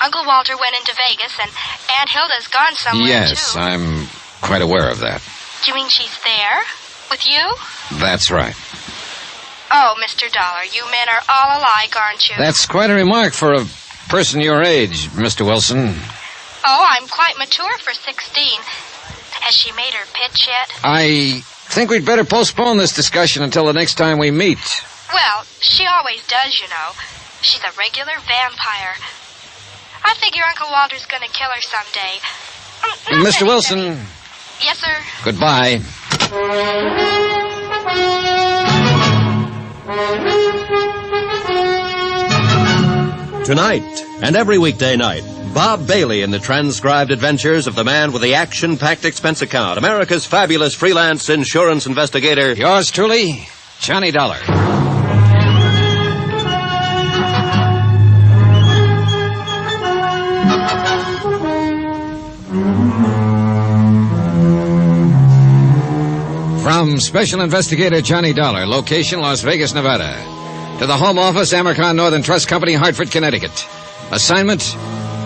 Uncle Walter went into Vegas, and Aunt Hilda's gone somewhere, Yes, too. I'm quite aware of that. Do you mean she's there? With you? That's right. Oh, Mr. Dollar, you men are all alike, aren't you? That's quite a remark for a person your age, Mr. Wilson. Oh, I'm quite mature for 16. Has she made her pitch yet? I think we'd better postpone this discussion until the next time we meet. Well, she always does, you know. She's a regular vampire. I figure Uncle Walter's going to kill her someday. Mr. Wilson. Yes, sir. Goodbye. Tonight, and every weekday night, Bob Bailey in the transcribed adventures of the man with the action-packed expense account, America's fabulous freelance insurance investigator. Yours truly, Johnny Dollar. From Special Investigator Johnny Dollar, location Las Vegas, Nevada, to the Home Office, Amercon Northern Trust Company, Hartford, Connecticut. Assignment,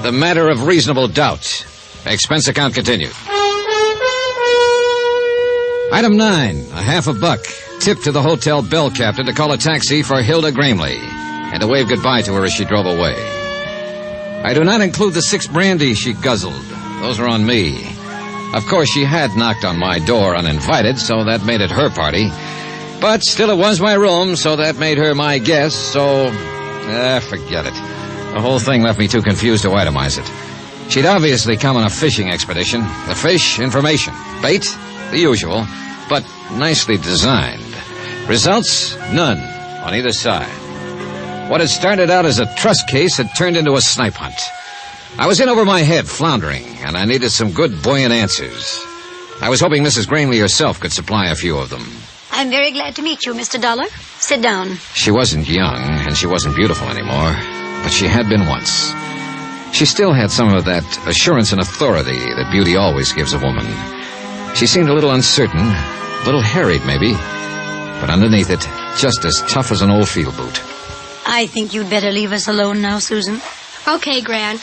the matter of reasonable doubt. Expense account continued. Item 9, a $50 tip to the hotel bell captain to call a taxi for Hilda Gramley and to wave goodbye to her as she drove away. I do not include the 6 brandy she guzzled. Those are on me. Of course, she had knocked on my door uninvited, so that made it her party. But still, it was my room, so that made her my guest, so... forget it. The whole thing left me too confused to itemize it. She'd obviously come on a fishing expedition. The fish, information. Bait, the usual, but nicely designed. Results, none on either side. What had started out as a trust case had turned into a snipe hunt. I was in over my head, floundering, and I needed some good, buoyant answers. I was hoping Mrs. Granley herself could supply a few of them. I'm very glad to meet you, Mr. Dollar. Sit down. She wasn't young, and she wasn't beautiful anymore, but she had been once. She still had some of that assurance and authority that beauty always gives a woman. She seemed a little uncertain, a little harried maybe, but underneath it, just as tough as an old field boot. I think you'd better leave us alone now, Susan. Okay, Gran.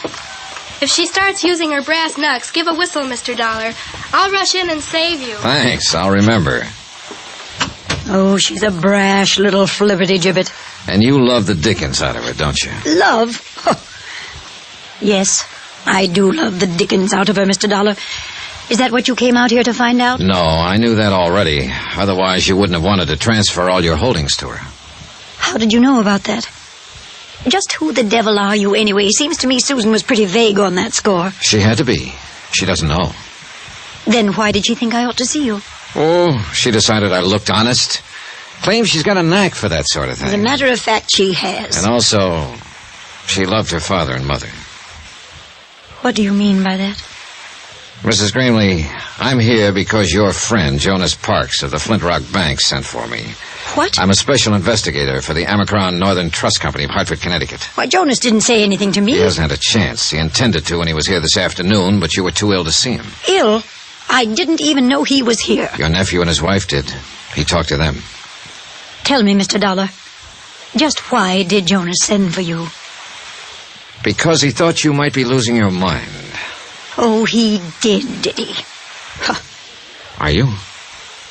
If she starts using her brass knucks, give a whistle, Mr. Dollar. I'll rush in and save you. Thanks, I'll remember. Oh, she's a brash little flibberty-gibbet. And you love the dickens out of her, don't you? Love? Yes, I do love the dickens out of her, Mr. Dollar. Is that what you came out here to find out? No, I knew that already. Otherwise, you wouldn't have wanted to transfer all your holdings to her. How did you know about that? Just who the devil are you, anyway? Seems to me Susan was pretty vague on that score. She had to be. She doesn't know. Then why did she think I ought to see you? Oh, she decided I looked honest. Claims she's got a knack for that sort of thing. As a matter of fact, she has. And also, she loved her father and mother. What do you mean by that? Mrs. Granley, I'm here because your friend, Jonas Parks of the Flint Rock Bank, sent for me. What? I'm a special investigator for the Amicron Northern Trust Company of Hartford, Connecticut. Why, Jonas didn't say anything to me. He hasn't had a chance. He intended to when he was here this afternoon, but you were too ill to see him. Ill? I didn't even know he was here. Your nephew and his wife did. He talked to them. Tell me, Mr. Dollar, just why did Jonas send for you? Because he thought you might be losing your mind. Oh, he did he? Huh. Are you?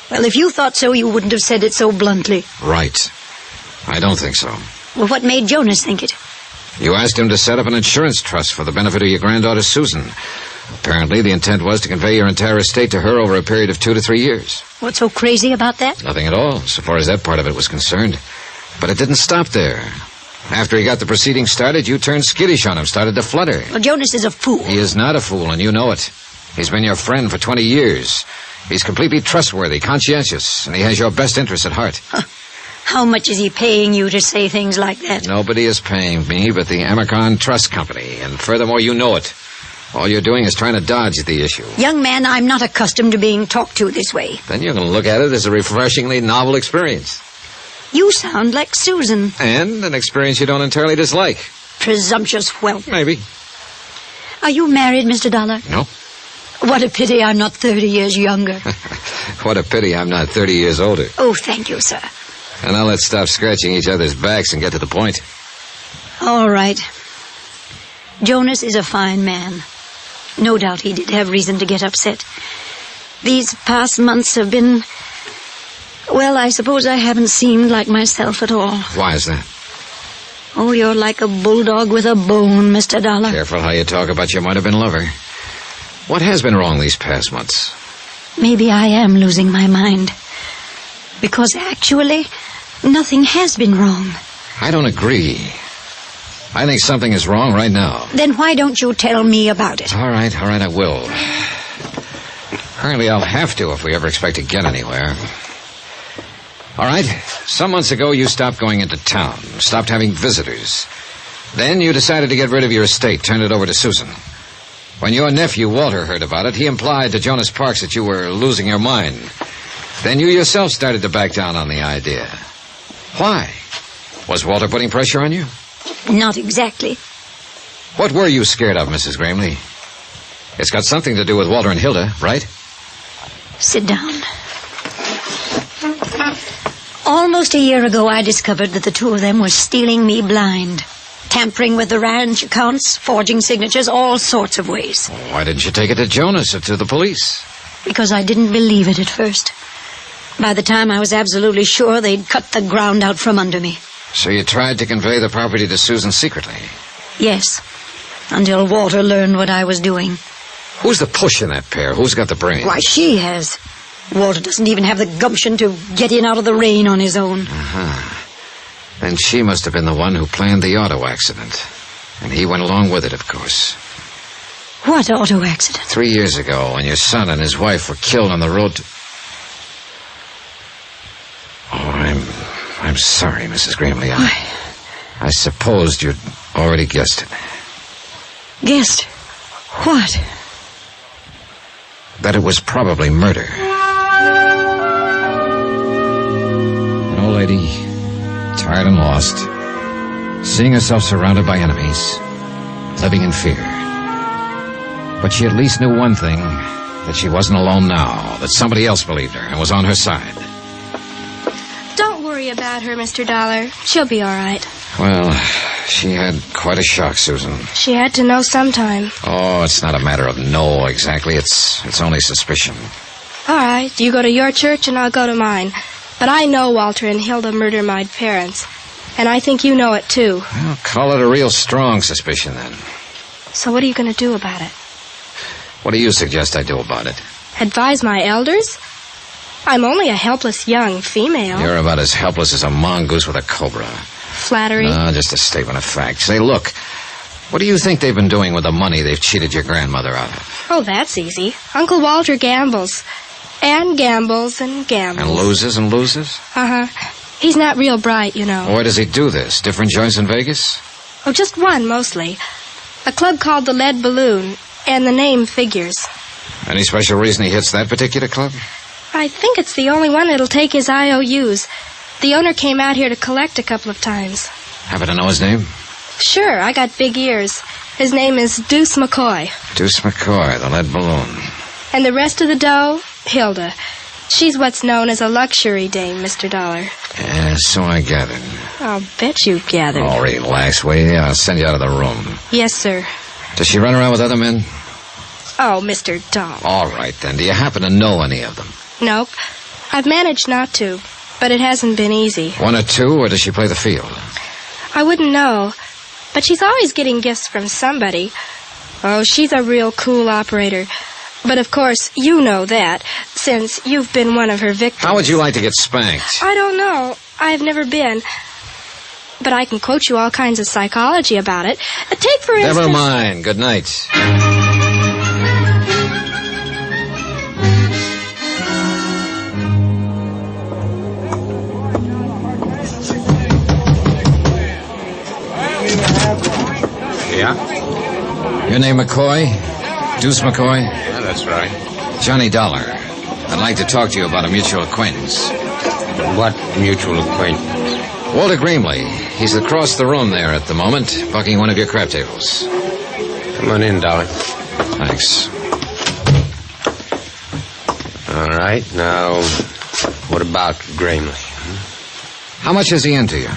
Well, if you thought so, you wouldn't have said it so bluntly. Right. I don't think so. Well, what made Jonas think it? You asked him to set up an insurance trust for the benefit of your granddaughter, Susan. Apparently, the intent was to convey your entire estate to her over a period of 2 to 3 years. What's so crazy about that? Nothing at all, so far as that part of it was concerned. But it didn't stop there. After he got the proceedings started, you turned skittish on him, started to flutter. Well, Jonas is a fool. He is not a fool, and you know it. He's been your friend for 20 years. He's completely trustworthy, conscientious, and he has your best interests at heart. Huh. How much is he paying you to say things like that? Nobody is paying me but the Amicron Trust Company, and furthermore, you know it. All you're doing is trying to dodge the issue. Young man, I'm not accustomed to being talked to this way. Then you can look at it as a refreshingly novel experience. You sound like Susan. And an experience you don't entirely dislike. Presumptuous whelp. Maybe. Are you married, Mr. Dollar? No. What a pity I'm not 30 years younger. What a pity I'm not 30 years older. Oh, thank you, sir. And now let's stop scratching each other's backs and get to the point. All right. Jonas is a fine man. No doubt he did have reason to get upset. These past months have been... Well, I suppose I haven't seemed like myself at all. Why is that? Oh, you're like a bulldog with a bone, Mr. Dollar. Careful how you talk about your might-have-been lover. What has been wrong these past months? Maybe I am losing my mind. Because actually, nothing has been wrong. I don't agree. I think something is wrong right now. Then why don't you tell me about it? All right, I will. Apparently I'll have to if we ever expect to get anywhere. All right, some months ago you stopped going into town, stopped having visitors. Then you decided to get rid of your estate, turned it over to Susan. When your nephew, Walter, heard about it, he implied to Jonas Parks that you were losing your mind. Then you yourself started to back down on the idea. Why? Was Walter putting pressure on you? Not exactly. What were you scared of, Mrs. Gramley? It's got something to do with Walter and Hilda, right? Sit down. Almost a year ago, I discovered that the two of them were stealing me blind. Tampering with the ranch accounts, forging signatures, all sorts of ways. Why didn't you take it to Jonas or to the police? Because I didn't believe it at first. By the time I was absolutely sure, they'd cut the ground out from under me. So you tried to convey the property to Susan secretly? Yes, until Walter learned what I was doing. Who's the push in that pair? Who's got the brains? Why, she has. Walter doesn't even have the gumption to get in out of the rain on his own. Then she must have been the one who planned the auto accident. And he went along with it, of course. What auto accident? 3 years ago, when your son and his wife were killed on the road to... Oh, I'm sorry, Mrs. Grimley. I supposed you'd already guessed it. Guessed? What? That it was probably murder. An old lady, tired and lost, seeing herself surrounded by enemies, living in fear. But she at least knew one thing, that she wasn't alone now, that somebody else believed her and was on her side. Don't worry about her, Mr. Dollar. She'll be all right. Well, she had quite a shock, Susan. She had to know sometime. Oh, it's not a matter of no, exactly. It's only suspicion. All right, you go to your church and I'll go to mine. But I know Walter and Hilda murdered my parents. And I think you know it, too. Well, call it a real strong suspicion, then. So what are you going to do about it? What do you suggest I do about it? Advise my elders? I'm only a helpless young female. You're about as helpless as a mongoose with a cobra. Flattery? No, just a statement of fact. Say, look, what do you think they've been doing with the money they've cheated your grandmother out of? Oh, that's easy. Uncle Walter gambles. And gambles and gambles. And loses and loses? He's not real bright, you know. Where does he do this? Different joints in Vegas? Oh, just one, mostly. A club called the Lead Balloon, and the name figures. Any special reason he hits that particular club? I think it's the only one that'll take his IOUs. The owner came out here to collect a couple of times. Happen to know his name? Sure, I got big ears. His name is Deuce McCoy. Deuce McCoy, the Lead Balloon. And the rest of the dough, Hilda. She's what's known as a luxury dame, Mr. Dollar. Yeah, so I gathered. I'll bet you gathered. Oh, relax, will you? I'll send you out of the room. Yes, sir. Does she run around with other men? Oh, Mr. Dollar. All right, then. Do you happen to know any of them? Nope. I've managed not to, but it hasn't been easy. One or two, or does she play the field? I wouldn't know, but she's always getting gifts from somebody. Oh, she's a real cool operator. But of course, you know that, since you've been one of her victims. How would you like to get spanked? I don't know. I've never been. But I can quote you all kinds of psychology about it. Take, for instance... Never mind. Good night. Yeah? Your name McCoy? Deuce McCoy? Yeah, that's right. Johnny Dollar. I'd like to talk to you about a mutual acquaintance. What mutual acquaintance? Walter Grimley. He's across the room there at the moment, bucking one of your crap tables. Come on in, Dollar. Thanks. All right, now, what about Grimley? How much is he into you?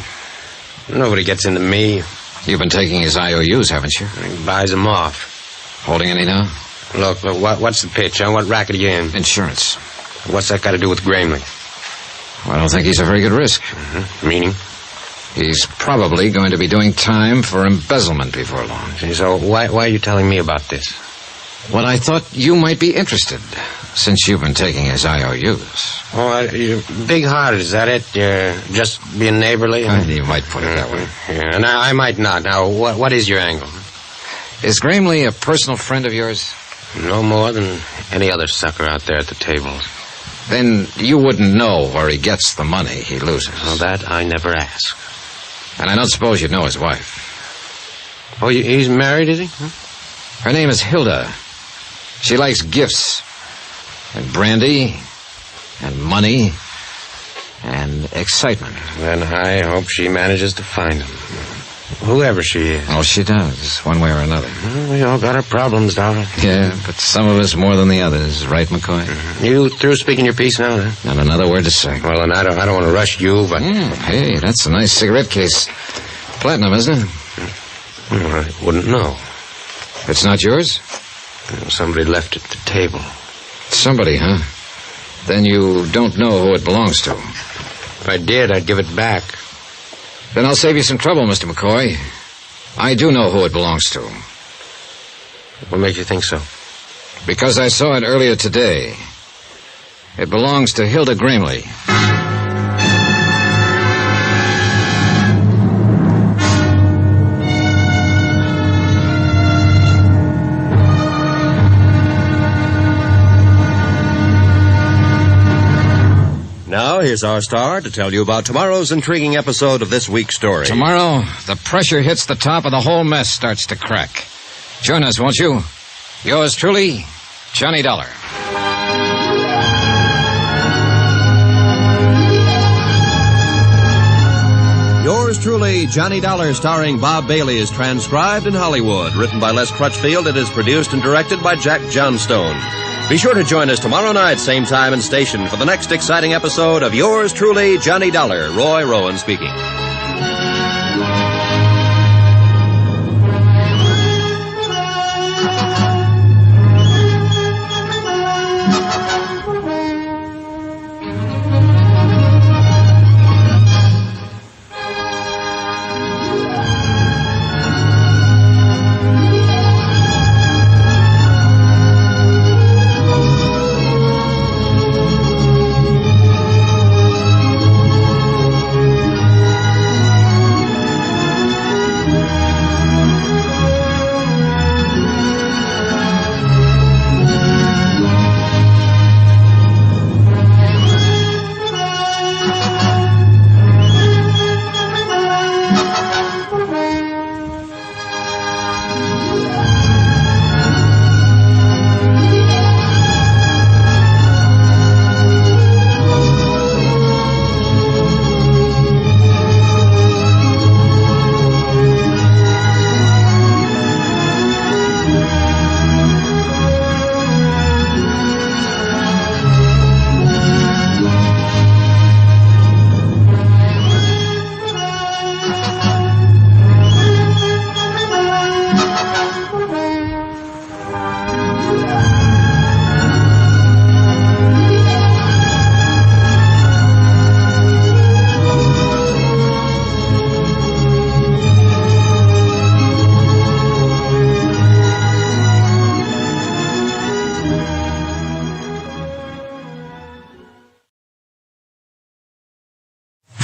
Nobody gets into me. You've been taking his IOUs, haven't you? He buys them off. Holding any now? Look, what's the pitch? Huh? What racket are you in? Insurance. What's that got to do with Grimley? Well, I don't think he's a very good risk. Meaning? He's probably going to be doing time for embezzlement before long. So why are you telling me about this? Well, I thought you might be interested, since you've been taking his IOUs. Oh, you're big-hearted, is that it? You're just being neighborly? You might put it that way. Yeah, and I might not. Now, what is your angle? Is Grimley a personal friend of yours? No more than any other sucker out there at the tables. Then you wouldn't know where he gets the money he loses. Well, that I never ask. And I don't suppose you'd know his wife. Oh, he's married, is he? Her name is Hilda. She likes gifts, and brandy, and money, and excitement. Then I hope she manages to find him. Whoever she is. Oh, she does, one way or another. Well, we all got our problems, Dollar. Yeah, but some of us more than the others, right, McCoy? You through speaking your piece now, then? Not another word to say. Well, then I don't want to rush you, but... Hey, that's a nice cigarette case. Platinum, isn't it? Well, I wouldn't know. It's not yours? Somebody left it at the table. Somebody, huh? Then you don't know who it belongs to. If I did, I'd give it back. Then I'll save you some trouble, Mr. McCoy. I do know who it belongs to. What makes you think so? Because I saw it earlier today. It belongs to Hilda Gramley. Now, here's our star to tell you about tomorrow's intriguing episode of this week's story. Tomorrow, the pressure hits the top and the whole mess starts to crack. Join us, won't you? Yours truly, Johnny Dollar. Yours truly, Johnny Dollar, starring Bob Bailey, is transcribed in Hollywood. Written by Les Crutchfield, it is produced and directed by Jack Johnstone. Be sure to join us tomorrow night, same time and station, for the next exciting episode of Yours truly, Johnny Dollar. Roy Rowan speaking.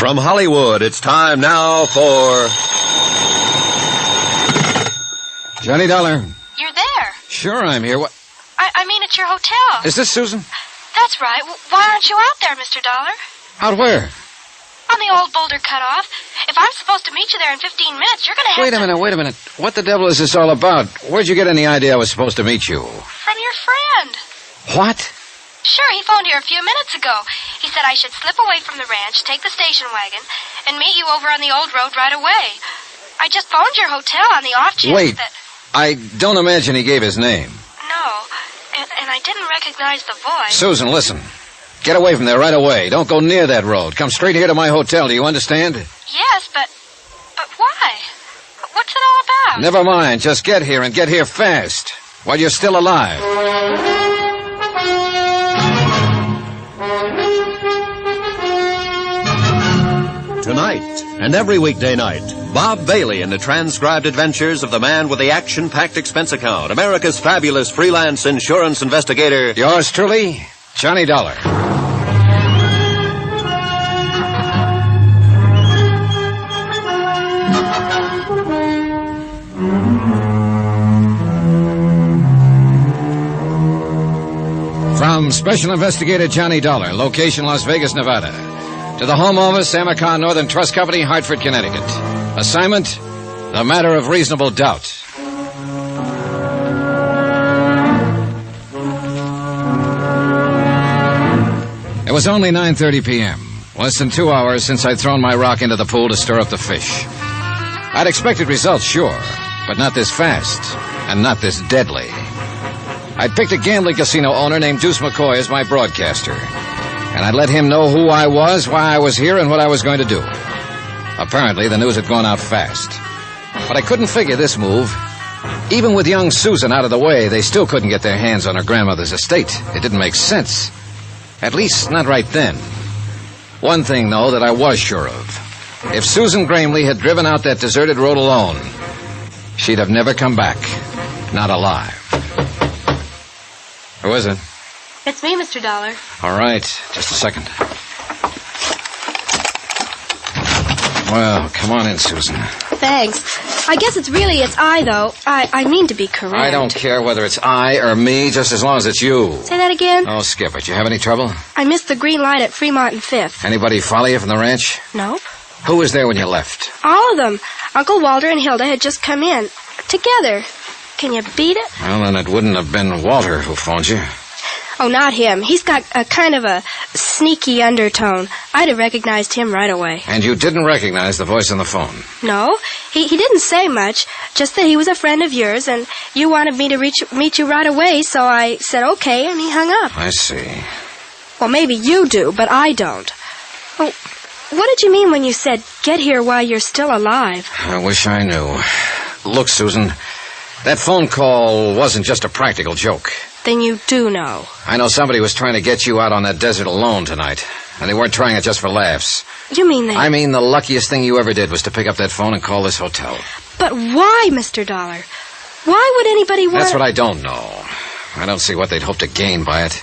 From Hollywood, it's time now for... Johnny Dollar. You're there. Sure, I'm here. What? I mean, at your hotel. Is this Susan? That's right. Why aren't you out there, Mr. Dollar? Out where? On the old boulder cutoff. If I'm supposed to meet you there in 15 minutes, you're going to have Wait a minute. What the devil is this all about? Where'd you get any idea I was supposed to meet you? From your friend. What? Sure, he phoned here a few minutes ago. He said I should slip away from the ranch, take the station wagon, and meet you over on the old road right away. I just phoned your hotel on the off chance that... I don't imagine he gave his name. No, and I didn't recognize the voice. Susan, listen. Get away from there right away. Don't go near that road. Come straight here to my hotel. Do you understand? Yes, but why? What's it all about? Never mind. Just get here and get here fast while you're still alive. Tonight, and every weekday night, Bob Bailey in the transcribed adventures of the man with the action-packed expense account, America's fabulous freelance insurance investigator. Yours truly, Johnny Dollar. From Special Investigator Johnny Dollar, location Las Vegas, Nevada. To the Home Office, Amacon Northern Trust Company, Hartford, Connecticut. Assignment, the matter of reasonable doubt. It was only 9:30 p.m., less than 2 hours since I'd thrown my rock into the pool to stir up the fish. I'd expected results, sure, but not this fast, and not this deadly. I'd picked a gambling casino owner named Deuce McCoy as my broadcaster. And I'd let him know who I was, why I was here, and what I was going to do. Apparently, the news had gone out fast. But I couldn't figure this move. Even with young Susan out of the way, they still couldn't get their hands on her grandmother's estate. It didn't make sense. At least, not right then. One thing, though, that I was sure of. If Susan Gramley had driven out that deserted road alone, she'd have never come back. Not alive. Who is it? It's me, Mr. Dollar. All right, just a second. Well, come on in, Susan. Thanks. I guess it's I, though. I mean to be correct. I don't care whether it's I or me, just as long as it's you. Say that again? Oh, skip it. You have any trouble? I missed the green light at Fremont and 5th. Anybody follow you from the ranch? Nope. Who was there when you left? All of them. Uncle Walter and Hilda had just come in. Together. Can you beat it? Well, then it wouldn't have been Walter who phoned you. Oh, not him. He's got a kind of a sneaky undertone. I'd have recognized him right away. And you didn't recognize the voice on the phone? No. He didn't say much, just that he was a friend of yours, and you wanted me to meet you right away, so I said okay, and he hung up. I see. Well, maybe you do, but I don't. Oh, what did you mean when you said, get here while you're still alive? I wish I knew. Look, Susan, that phone call wasn't just a practical joke. Then you do know. I know somebody was trying to get you out on that desert alone tonight, and they weren't trying it just for laughs. You mean they... I mean the luckiest thing you ever did was to pick up that phone and call this hotel. But why, Mr. Dollar? Why would anybody want... That's what I don't know. I don't see what they'd hope to gain by it.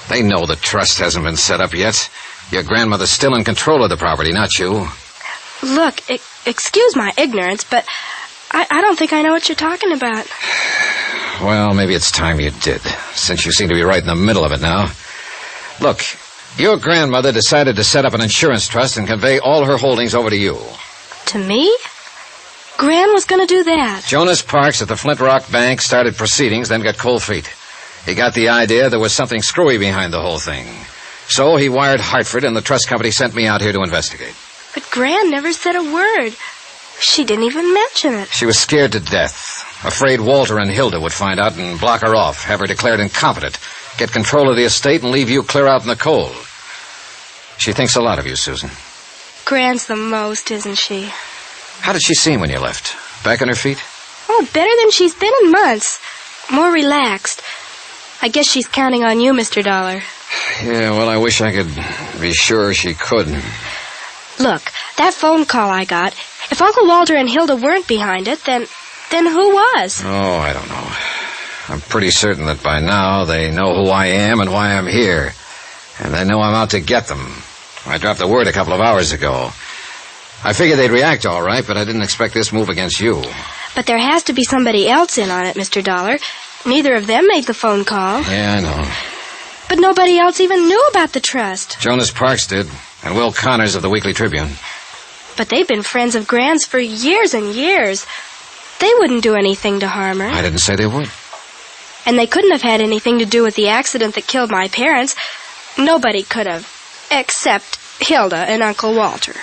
They know the trust hasn't been set up yet. Your grandmother's still in control of the property, not you. Look, excuse my ignorance, but I don't think I know what you're talking about. Well, maybe it's time you did, since you seem to be right in the middle of it now. Look, your grandmother decided to set up an insurance trust and convey all her holdings over to you. To me? Gran was going to do that. Jonas Parks at the Flint Rock Bank started proceedings, then got cold feet. He got the idea there was something screwy behind the whole thing. So he wired Hartford, and the trust company sent me out here to investigate. But Gran never said a word. She didn't even mention it. She was scared to death. Afraid Walter and Hilda would find out and block her off, have her declared incompetent, get control of the estate, and leave you clear out in the cold. She thinks a lot of you, Susan. Gran's the most, isn't she? How did she seem when you left? Back on her feet? Oh, better than she's been in months. More relaxed. I guess she's counting on you, Mr. Dollar. Yeah, well, I wish I could be sure she could. Look, that phone call I got, if Uncle Walter and Hilda weren't behind it, then who was? Oh, I don't know. I'm pretty certain that by now they know who I am and why I'm here. And they know I'm out to get them. I dropped the word a couple of hours ago. I figured they'd react all right, but I didn't expect this move against you. But there has to be somebody else in on it, Mr. Dollar. Neither of them made the phone call. Yeah, I know. But nobody else even knew about the trust. Jonas Parks did, and Will Connors of the Weekly Tribune. But they've been friends of Gran's for years and years. They wouldn't do anything to harm her. I didn't say they would. And they couldn't have had anything to do with the accident that killed my parents. Nobody could have, except Hilda and Uncle Walter.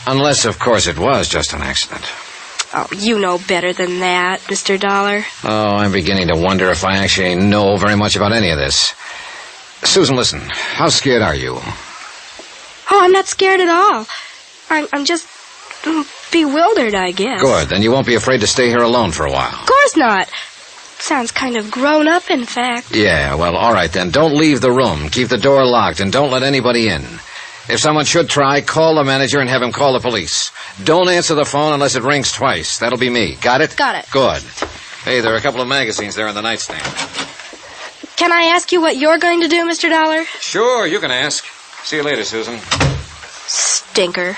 Unless, of course, it was just an accident. Oh, you know better than that, Mr. Dollar. Oh, I'm beginning to wonder if I actually know very much about any of this. Susan, listen, how scared are you? Oh, I'm not scared at all. I'm just bewildered, I guess. Good, then you won't be afraid to stay here alone for a while. Of course not. Sounds kind of grown up, in fact. Yeah, well, all right then. Don't leave the room. Keep the door locked and don't let anybody in. If someone should try, call the manager and have him call the police. Don't answer the phone unless it rings twice. That'll be me. Got it? Got it. Good. Hey, there are a couple of magazines there on the nightstand. Can I ask you what you're going to do, Mr. Dollar? Sure, you can ask. See you later, Susan. Stinker.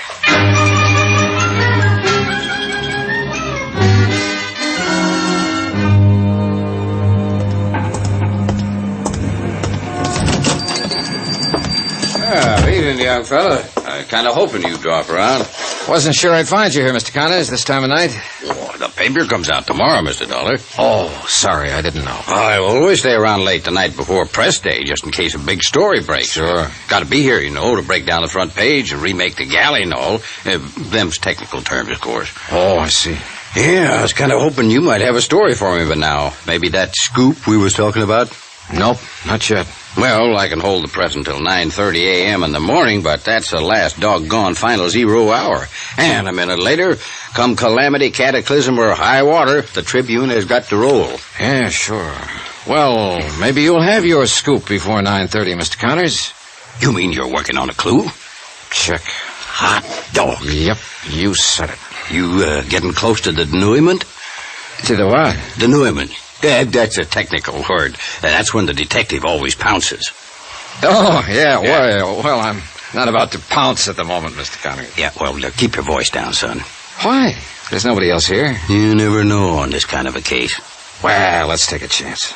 Evening, young fella. Kind of hoping you'd drop around. Wasn't sure I'd find you here, Mr. Connors, this time of night. Oh, the paper comes out tomorrow, Mr. Dollar. Oh, sorry, I didn't know. I always stay around late the night before press day, just in case a big story breaks. Sure. Got to be here, you know, to break down the front page and remake the galley and all. Them's technical terms, of course. Oh, I see. Yeah, I was kind of hoping you might have a story for me by now. Maybe that scoop we was talking about? Nope, not yet. Well, I can hold the press until 9:30 a.m. in the morning, but that's the last doggone final 0 hour. And a minute later, come calamity, cataclysm, or high water, the Tribune has got to roll. Yeah, sure. Well, maybe you'll have your scoop before 9:30, Mr. Connors. You mean you're working on a clue? Check. Hot dog. Yep, you said it. You getting close to the denouement? To the what? Denouement. That's a technical word. That's when the detective always pounces. Oh, yeah. Well, I'm not about to pounce at the moment, Mr. Connors. Yeah, well, keep your voice down, son. Why? There's nobody else here. You never know on this kind of a case. Well, let's take a chance.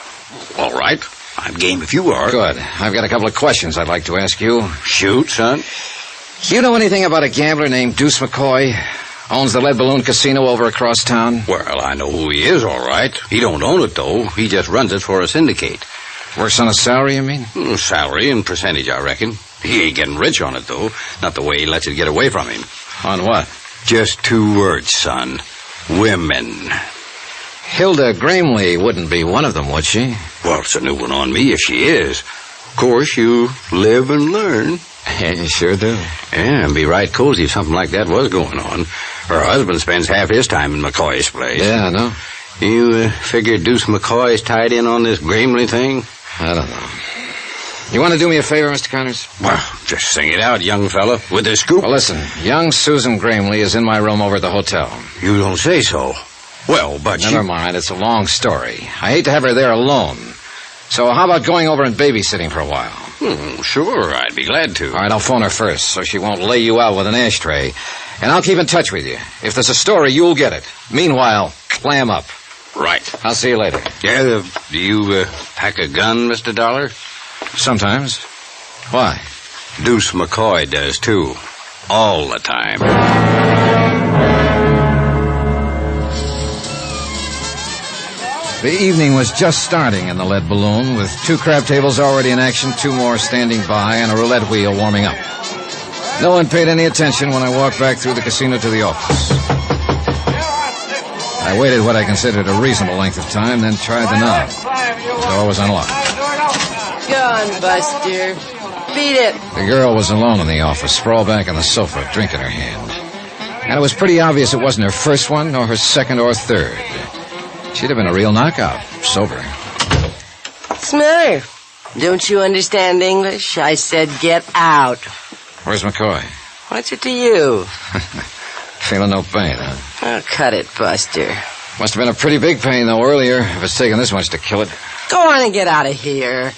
All right. I'm game if you are. Good. I've got a couple of questions I'd like to ask you. Shoot, son. You know anything about a gambler named Deuce McCoy? Owns the Lead Balloon Casino over across town? Well, I know who he is, all right. He don't own it, though. He just runs it for a syndicate. Works on a salary, you mean? Salary and percentage, I reckon. He ain't getting rich on it, though. Not the way he lets it get away from him. On what? Just 2 words, son. Women. Hilda Gramley wouldn't be one of them, would she? Well, it's a new one on me if she is. Of course, you live and learn. You sure do. Yeah, and be right cozy if something like that was going on. Her husband spends half his time in McCoy's place. Yeah, I know. You figure Deuce McCoy's tied in on this Gramley thing? I don't know. You want to do me a favor, Mr. Connors? Well, just sing it out, young fella, with a scoop. Well, listen, young Susan Gramley is in my room over at the hotel. You don't say so. Well, but Never mind, it's a long story. I hate to have her there alone. So how about going over and babysitting for a while? Sure, I'd be glad to. All right, I'll phone her first so she won't lay you out with an ashtray. And I'll keep in touch with you. If there's a story, you'll get it. Meanwhile, clam up. Right. I'll see you later. Yeah, do you pack a gun, Mr. Dollar? Sometimes. Why? Deuce McCoy does, too. All the time. The evening was just starting in the Lead Balloon, with 2 crab tables already in action, 2 more standing by, and a roulette wheel warming up. No one paid any attention when I walked back through the casino to the office. I waited what I considered a reasonable length of time, then tried the knob. The door was unlocked. Go on, Buster. Beat it. The girl was alone in the office, sprawled back on the sofa, a drink in her hand. And it was pretty obvious it wasn't her first one, nor her second or third. She'd have been a real knockout, sober. Smiller, don't you understand English? I said get out. Where's McCoy? What's it to you? Feeling no pain, huh? Oh, cut it, Buster. Must have been a pretty big pain, though, earlier, if it's taken this much to kill it. Go on and get out of here.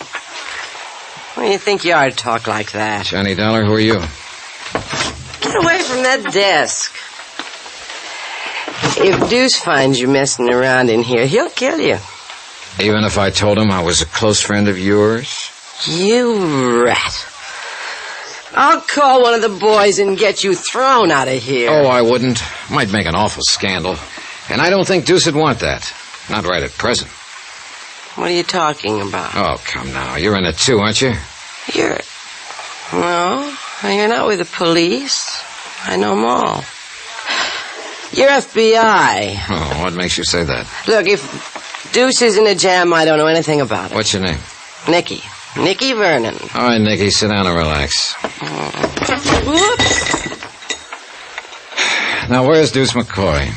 What do you think you are to talk like that? Johnny Dollar, who are you? Get away from that desk. If Deuce finds you messing around in here, he'll kill you. Even if I told him I was a close friend of yours? You rat. I'll call one of the boys and get you thrown out of here. Oh, I wouldn't. Might make an awful scandal. And I don't think Deuce would want that. Not right at present. What are you talking about? Oh, come now. You're in it too, aren't you? No, you're not with the police. I know them all. You're FBI. Oh, what makes you say that? Look, if Deuce is in a jam, I don't know anything about it. What's your name? Nicky. Nicky Vernon. All right, Nicky, sit down and relax. Whoops. Now, where's Deuce McCoy?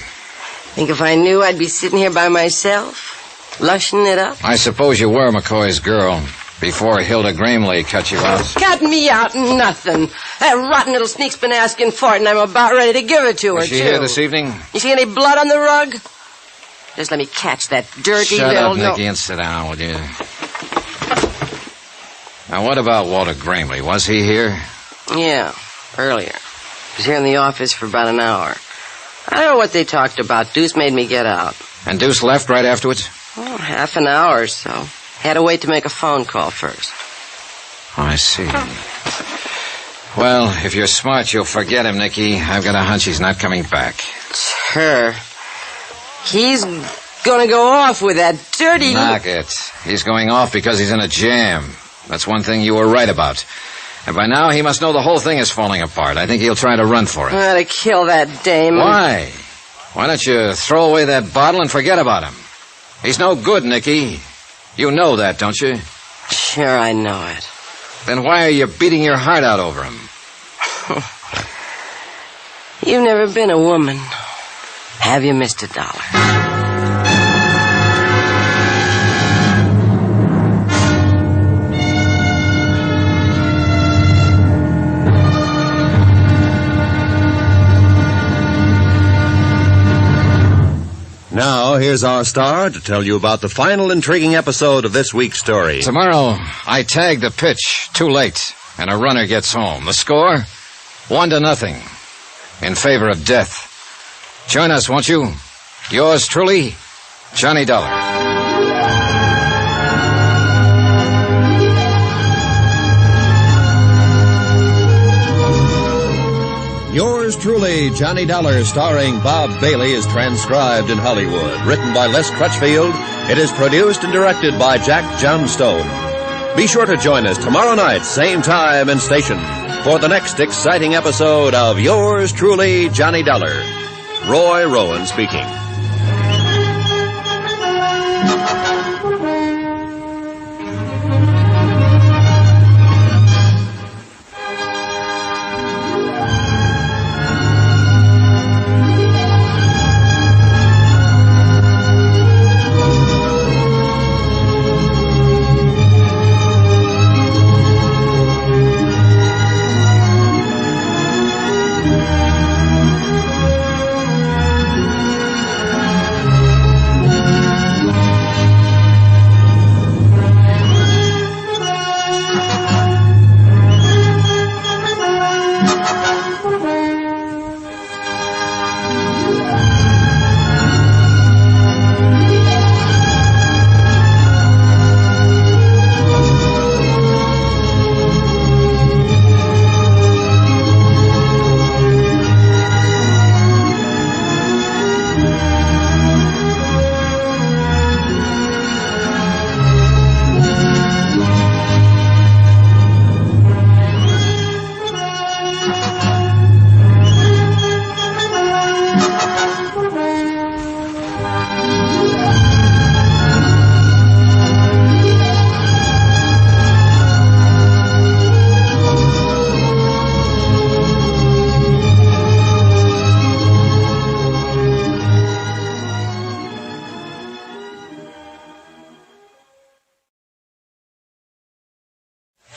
Think if I knew I'd be sitting here by myself, lushing it up? I suppose you were McCoy's girl before Hilda Gramley cut you out. Cut me out nothing. That rotten little sneak's been asking for it, and I'm about ready to give it to her, Was she too. here this evening? You see any blood on the rug? Just let me catch that dirty Shut little... up, Nicky, and sit down, will you? Now, what about Walter Gramley? Was he here? Yeah, earlier. He was here in the office for about an hour. I don't know what they talked about. Deuce made me get out. And Deuce left right afterwards? Oh, half an hour or so. Had to wait to make a phone call first. I see. Well, if you're smart, you'll forget him, Nicky. I've got a hunch he's not coming back. It's her. He's gonna go off with that dirty... Knock it. He's going off because he's in a jam. That's one thing you were right about. And by now, he must know the whole thing is falling apart. I think he'll try to run for it. To kill that dame. Why? Why don't you throw away that bottle and forget about him? He's no good, Nicky. You know that, don't you? Sure, I know it. Then why are you beating your heart out over him? You've never been a woman, have you, Mr. Dollar? Now, here's our star to tell you about the final intriguing episode of this week's story. Tomorrow, I tag the pitch too late, and a runner gets home. The score? 1-0 in favor of death. Join us, won't you? Yours truly, Johnny Dollar. Yours truly, Johnny Dollar, starring Bob Bailey, is transcribed in Hollywood. Written by Les Crutchfield, it is produced and directed by Jack Johnstone. Be sure to join us tomorrow night, same time and station, for the next exciting episode of Yours truly, Johnny Dollar. Roy Rowan speaking.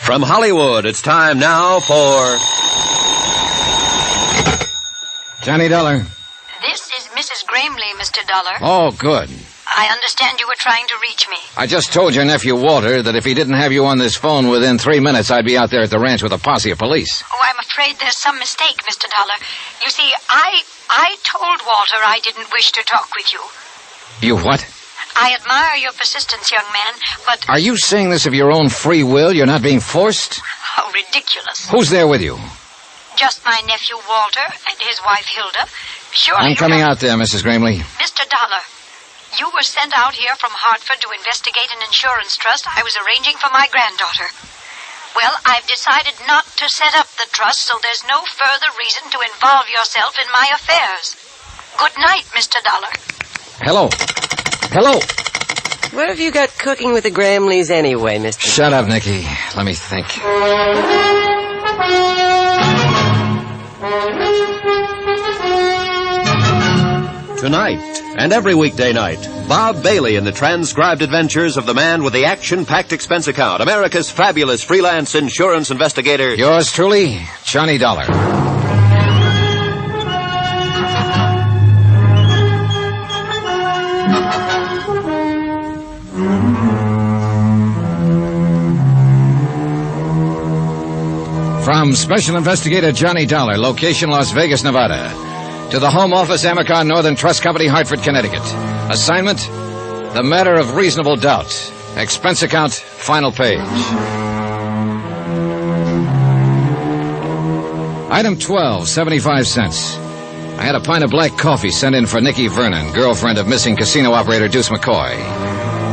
From Hollywood, it's time now for Johnny Dollar. This is Mrs. Gramley, Mr. Dollar. Oh, good. I understand you were trying to reach me. I just told your nephew Walter that if he didn't have you on this phone within 3 minutes, I'd be out there at the ranch with a posse of police. Oh, I'm afraid there's some mistake, Mr. Dollar. You see, I told Walter I didn't wish to talk with you. You what? I admire your persistence, young man, but... Are you saying this of your own free will? You're not being forced? How ridiculous. Who's there with you? Just my nephew Walter and his wife Hilda. Surely I'm coming out there, Mrs. Gramley. Mr. Dollar, you were sent out here from Hartford to investigate an insurance trust I was arranging for my granddaughter. Well, I've decided not to set up the trust, so there's no further reason to involve yourself in my affairs. Good night, Mr. Dollar. Hello. Hello. What have you got cooking with the Gramleys anyway, Mr. Shut up, Nicky. Let me think. Tonight, and every weekday night, Bob Bailey in the transcribed adventures of the man with the action-packed expense account, America's fabulous freelance insurance investigator. Yours truly, Johnny Dollar. From Special Investigator Johnny Dollar, location Las Vegas, Nevada, to the Home Office, Amercon Northern Trust Company, Hartford, Connecticut. Assignment, the matter of reasonable doubt. Expense account, final page. Item 12, 75 cents. I had a pint of black coffee sent in for Nikki Vernon, girlfriend of missing casino operator Deuce McCoy.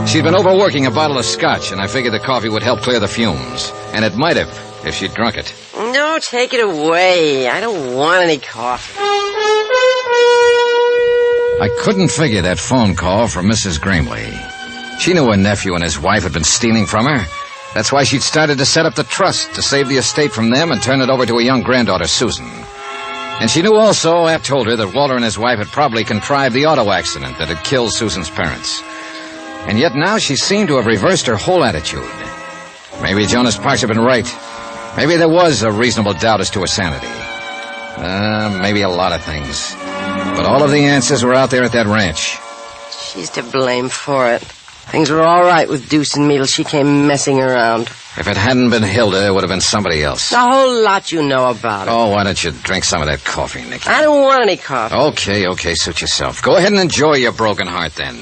She'd been overworking a bottle of scotch, and I figured the coffee would help clear the fumes. And it might have, if she'd drunk it. No, take it away. I don't want any coffee. I couldn't figure that phone call from Mrs. Gramley. She knew her nephew and his wife had been stealing from her. That's why she'd started to set up the trust to save the estate from them and turn it over to a young granddaughter, Susan. And she knew also, App told her, that Walter and his wife had probably contrived the auto accident that had killed Susan's parents. And yet now she seemed to have reversed her whole attitude. Maybe Jonas Parks had been right. Maybe there was a reasonable doubt as to her sanity. Maybe a lot of things. But all of the answers were out there at that ranch. She's to blame for it. Things were all right with Deuce and me till she came messing around. If it hadn't been Hilda, it would have been somebody else. A whole lot you know about it. Oh, why don't you drink some of that coffee, Nicky? I don't want any coffee. Okay, suit yourself. Go ahead and enjoy your broken heart, then.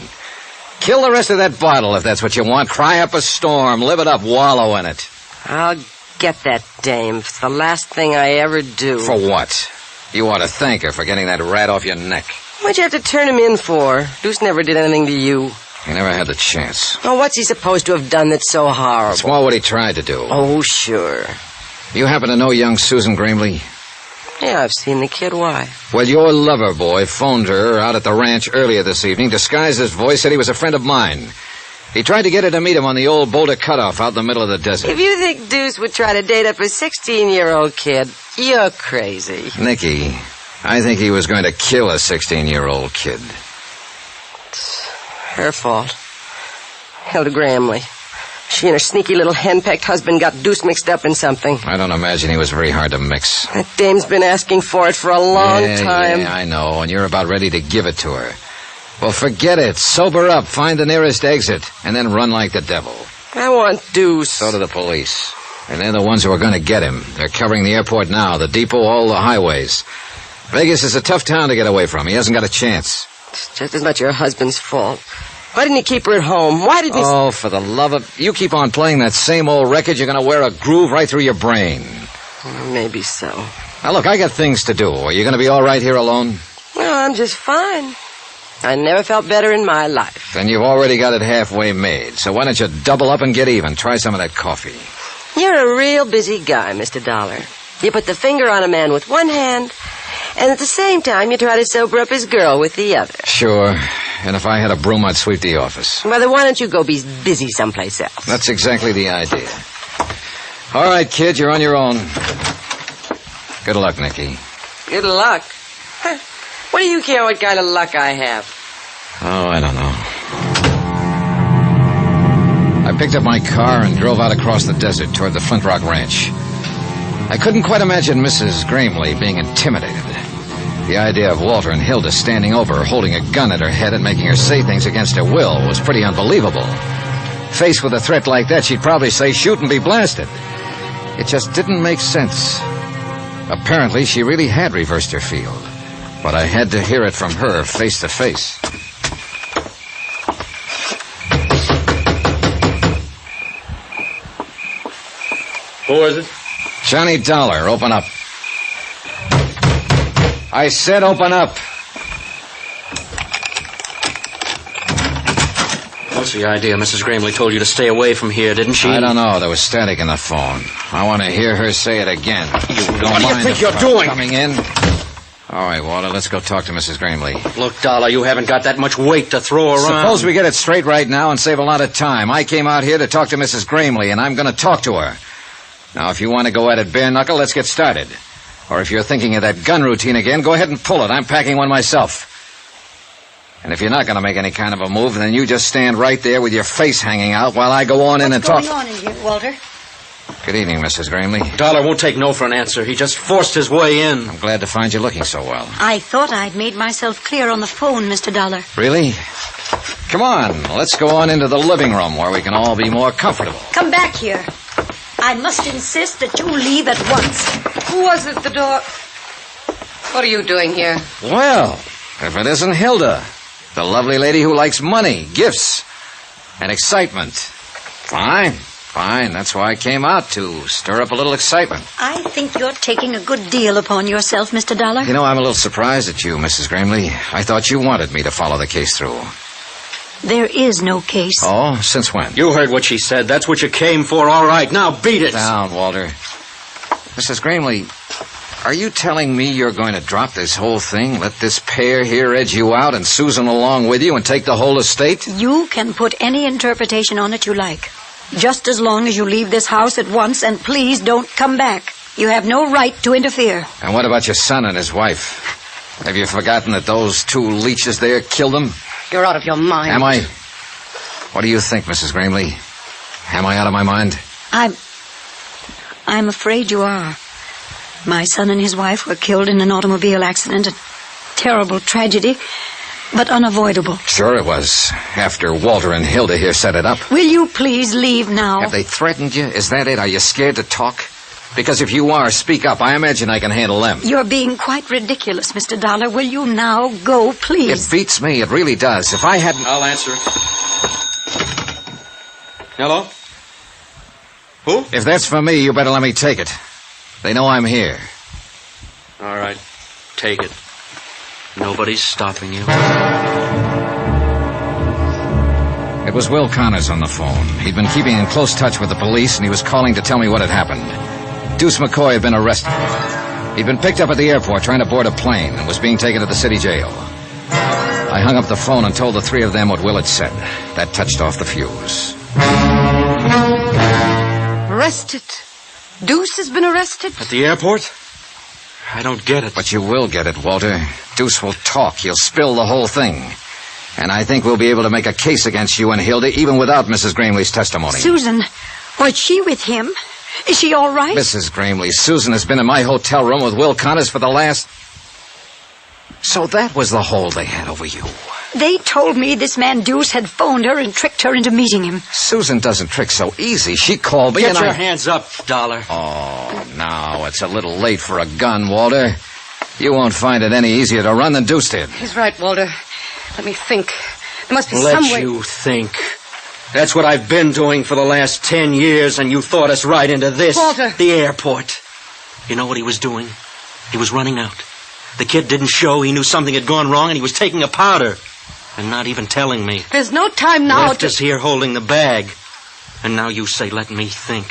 Kill the rest of that bottle if that's what you want. Cry up a storm. Live it up. Wallow in it. I'll get that dame. It's the last thing I ever do. For what? You ought to thank her for getting that rat off your neck. What'd you have to turn him in for? Deuce never did anything to you. He never had the chance. Oh, what's he supposed to have done that's so horrible? It's more what he tried to do. Oh, sure. You happen to know young Susan Gramley? Yeah, I've seen the kid. Why? Well, your lover boy phoned her out at the ranch earlier this evening, disguised his voice, said he was a friend of mine. He tried to get her to meet him on the old Boulder Cutoff out in the middle of the desert. If you think Deuce would try to date up a 16-year-old kid, you're crazy. Nicky, I think he was going to kill a 16-year-old kid. It's her fault. Hilda Gramley. She and her sneaky little henpecked husband got Deuce mixed up in something. I don't imagine he was very hard to mix. That dame's been asking for it for a long time. Yeah, I know, and you're about ready to give it to her. Well, forget it. Sober up, find the nearest exit, and then run like the devil. I want Deuce. So do the police. And they're the ones who are going to get him. They're covering the airport now, the depot, all the highways. Vegas is a tough town to get away from. He hasn't got a chance. It's just as much your husband's fault. Why didn't you keep her at home? Why did he... Oh, for the love of... You keep on playing that same old record, you're going to wear a groove right through your brain. Maybe so. Now, look, I got things to do. Are you going to be all right here alone? Well, I'm just fine. I never felt better in my life. Then you've already got it halfway made. So why don't you double up and get even? Try some of that coffee. You're a real busy guy, Mr. Dollar. You put the finger on a man with one hand, and at the same time you try to sober up his girl with the other. Sure. And if I had a broom, I'd sweep the office. Well, then why don't you go be busy someplace else? That's exactly the idea. All right, kid, you're on your own. Good luck, Nicky. Good luck? Huh. What do you care what kind of luck I have? Oh, I don't know. I picked up my car and drove out across the desert toward the Flint Rock Ranch. I couldn't quite imagine Mrs. Gramley being intimidated. The idea of Walter and Hilda standing over her, holding a gun at her head and making her say things against her will was pretty unbelievable. Faced with a threat like that, she'd probably say, shoot and be blasted. It just didn't make sense. Apparently, she really had reversed her field. But I had to hear it from her face to face. Who is it? Johnny Dollar, open up. I said open up. What's the idea? Mrs. Gramley told you to stay away from here, didn't she? I don't know. There was static in the phone. I want to hear her say it again. What do you think you're doing? Coming in? All right, Walter, let's go talk to Mrs. Gramley. Look, Dollar, you haven't got that much weight to throw around. Suppose we get it straight right now and save a lot of time. I came out here to talk to Mrs. Gramley, and I'm going to talk to her. Now, if you want to go at it bare knuckle, let's get started. Or if you're thinking of that gun routine again, go ahead and pull it. I'm packing one myself. And if you're not going to make any kind of a move, then you just stand right there with your face hanging out while I go on in and talk. What's going on in here, Walter? Good evening, Mrs. Gramley. Dollar won't take no for an answer. He just forced his way in. I'm glad to find you looking so well. I thought I'd made myself clear on the phone, Mr. Dollar. Really? Come on, let's go on into the living room where we can all be more comfortable. Come back here. I must insist that you leave at once. Who was at the door? What are you doing here? Well, if it isn't Hilda, the lovely lady who likes money, gifts, and excitement. Fine. That's why I came out, to stir up a little excitement. I think you're taking a good deal upon yourself, Mr. Dollar. You know, I'm a little surprised at you, Mrs. Gramley. I thought you wanted me to follow the case through. There is no case. Oh, since when? You heard what she said. That's what you came for, all right. Now beat it. Down, Walter. Mrs. Gramley, are you telling me you're going to drop this whole thing, let this pair here edge you out and Susan along with you and take the whole estate? You can put any interpretation on it you like. Just as long as you leave this house at once, and please don't come back. You have no right to interfere. And what about your son and his wife? Have you forgotten that those two leeches there killed them? You're out of your mind. Am I? What do you think, Mrs. Gramley? Am I out of my mind? I'm afraid you are. My son and his wife were killed in an automobile accident. A terrible tragedy. but unavoidable. Sure it was. After Walter and Hilda here set it up. Will you please leave now? Have they threatened you? Is that it? Are you scared to talk? Because if you are, speak up. I imagine I can handle them. You're being quite ridiculous, Mr. Dollar. Will you now go, please? It beats me. It really does. If I hadn't... I'll answer it. Hello? Who? If that's for me, you better let me take it. They know I'm here. All right. Take it. Nobody's stopping you. It was Will Connors on the phone. He'd been keeping in close touch with the police, and he was calling to tell me what had happened. Deuce McCoy had been arrested. He'd been picked up at the airport trying to board a plane and was being taken to the city jail. I hung up the phone and told the three of them what Will had said. That touched off the fuse. Arrested? Deuce has been arrested? At the airport? I don't get it. But you will get it, Walter. Deuce will talk. He'll spill the whole thing. And I think we'll be able to make a case against you and Hilda even without Mrs. Gramley's testimony. Susan, was she with him? Is she all right? Mrs. Gramley, Susan has been in my hotel room with Will Connors for the last... So that was the hold they had over you. They told me this man Deuce had phoned her and tricked her into meeting him. Susan doesn't trick so easy. She called me Get and your hands up, Dollar. Oh, now it's a little late for a gun, Walter. You won't find it any easier to run than Deuce did. He's right, Walter. Let me think. There must be some way... Let you think. That's what I've been doing for the last 10 years, and you thought us right into this. Walter! The airport. You know what he was doing? He was running out. The kid didn't show. He knew something had gone wrong, and he was taking a powder. And not even telling me. There's no time now Left us here holding the bag. And now you say, let me think.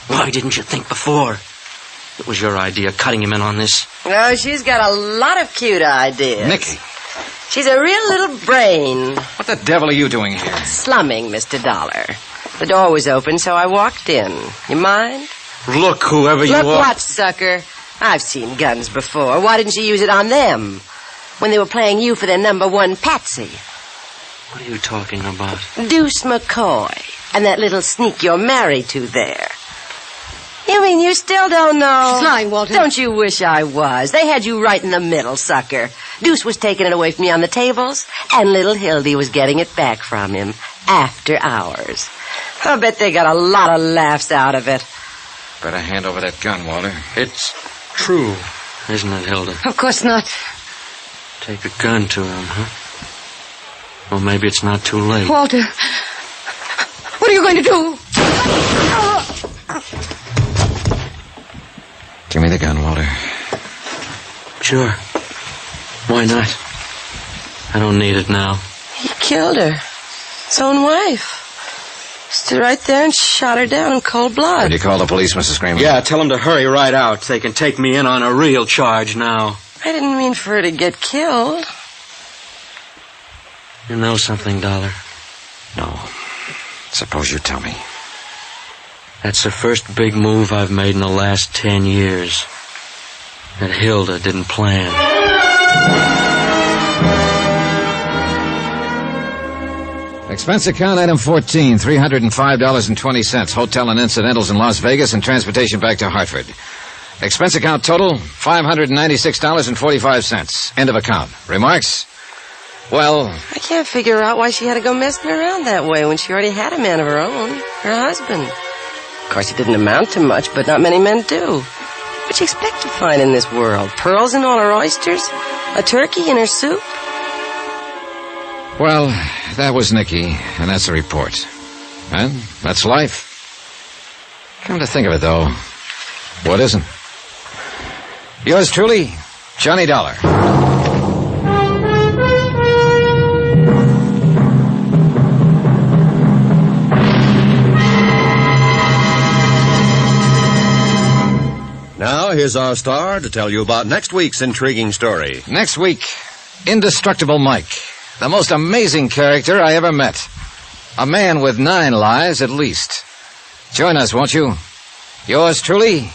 Why didn't you think before? It was your idea, cutting him in on this. Oh, she's got a lot of cute ideas. Nicky. She's a real little brain. What the devil are you doing here? Slumming, Mr. Dollar. The door was open, so I walked in. You mind? Look, whoever you are. Look what, sucker. I've seen guns before. Why didn't you use it on them? When they were playing you for their number one patsy. What are you talking about? Deuce McCoy. And that little sneak you're married to there. You mean you still don't know? She's lying, Walter. Don't you wish I was? They had you right in the middle, sucker. Deuce was taking it away from you on the tables, and little Hildy was getting it back from him after hours. I bet they got a lot of laughs out of it. Better hand over that gun, Walter. It's true, isn't it, Hilda? Of course not. Take a gun to him, huh? Well, maybe it's not too late. Walter, what are you going to do? Give me the gun, Walter. Sure. Why not? I don't need it now. He killed her. His own wife. Stood right there and shot her down in cold blood. Did you call the police, Mrs. Gramley? Yeah, tell them to hurry right out. They can take me in on a real charge now. I didn't mean for her to get killed. You know something, Dollar? No. Suppose you tell me. That's the first big move I've made in the last 10 years. That Hilda didn't plan. Expense account item 14, $305.20. Hotel and incidentals in Las Vegas and transportation back to Hartford. Expense account total, $596.45. End of account. Remarks? Well... I can't figure out why she had to go messing around that way when she already had a man of her own, her husband. Of course, he didn't amount to much, but not many men do. What'd you expect to find in this world? Pearls in all her oysters? A turkey in her soup? Well, that was Nicky, and that's the report. And that's life. Come to think of it, though, what isn't? Yours truly, Johnny Dollar. Now, here's our star to tell you about next week's intriguing story. Next week, Indestructible Mike. The most amazing character I ever met. A man with 9 lives at least. Join us, won't you? Yours truly,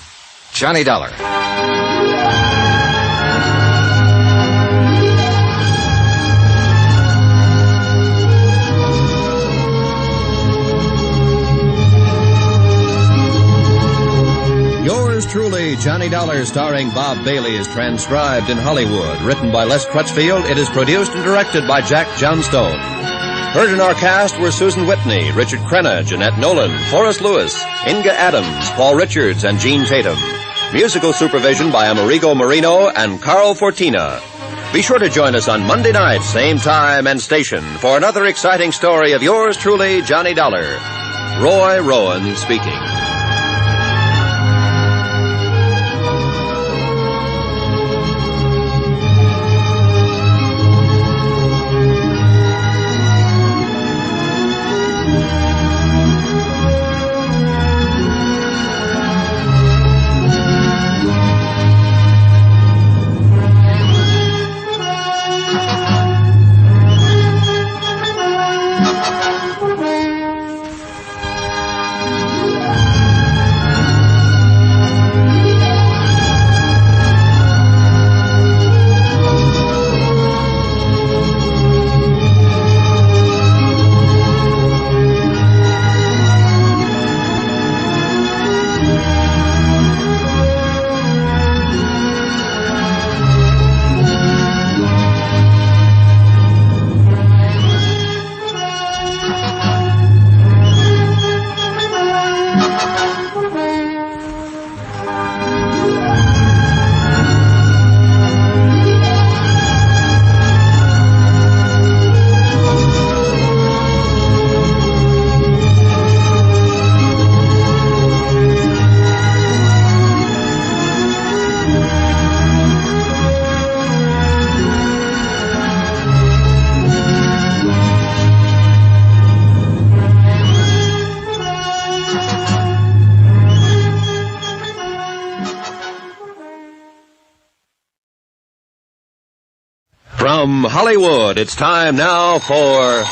Johnny Dollar. truly, Johnny Dollar, starring Bob Bailey, is transcribed in Hollywood. Written by Les Crutchfield, it is produced and directed by Jack Johnstone. Heard in our cast were Susan Whitney, Richard Crenna, Jeanette Nolan, Forrest Lewis, Inga Adams, Paul Richards, and Gene Tatum. Musical supervision by Amerigo Marino and Carl Fortina. Be sure to join us on Monday night, same time and station, for another exciting story of yours truly, Johnny Dollar. Roy Rowan speaking. From Hollywood, it's time now for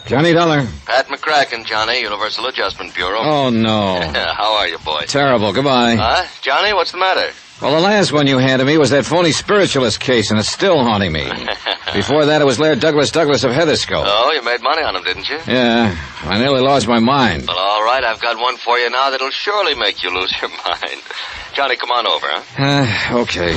Johnny Dollar. Pat McCracken, Johnny, Universal Adjustment Bureau. Oh, no. How are you, boy? Terrible. Goodbye. Johnny, what's the matter? Well, the last one you handed me was that phony spiritualist case, and it's still haunting me. Before that, it was Laird Douglas of Heatherscope. Oh, you made money on him, didn't you? Yeah, I nearly lost my mind. Well, all right, I've got one for you now that'll surely make you lose your mind. Johnny, come on over, huh? Okay.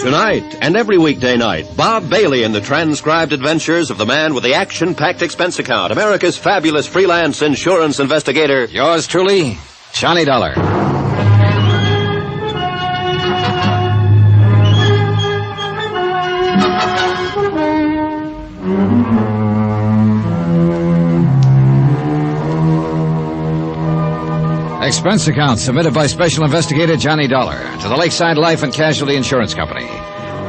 Tonight and every weekday night, Bob Bailey in the transcribed adventures of the man with the action-packed expense account, America's fabulous freelance insurance investigator. Yours truly, Johnny Dollar. Expense account submitted by Special Investigator Johnny Dollar to the Lakeside Life and Casualty Insurance Company.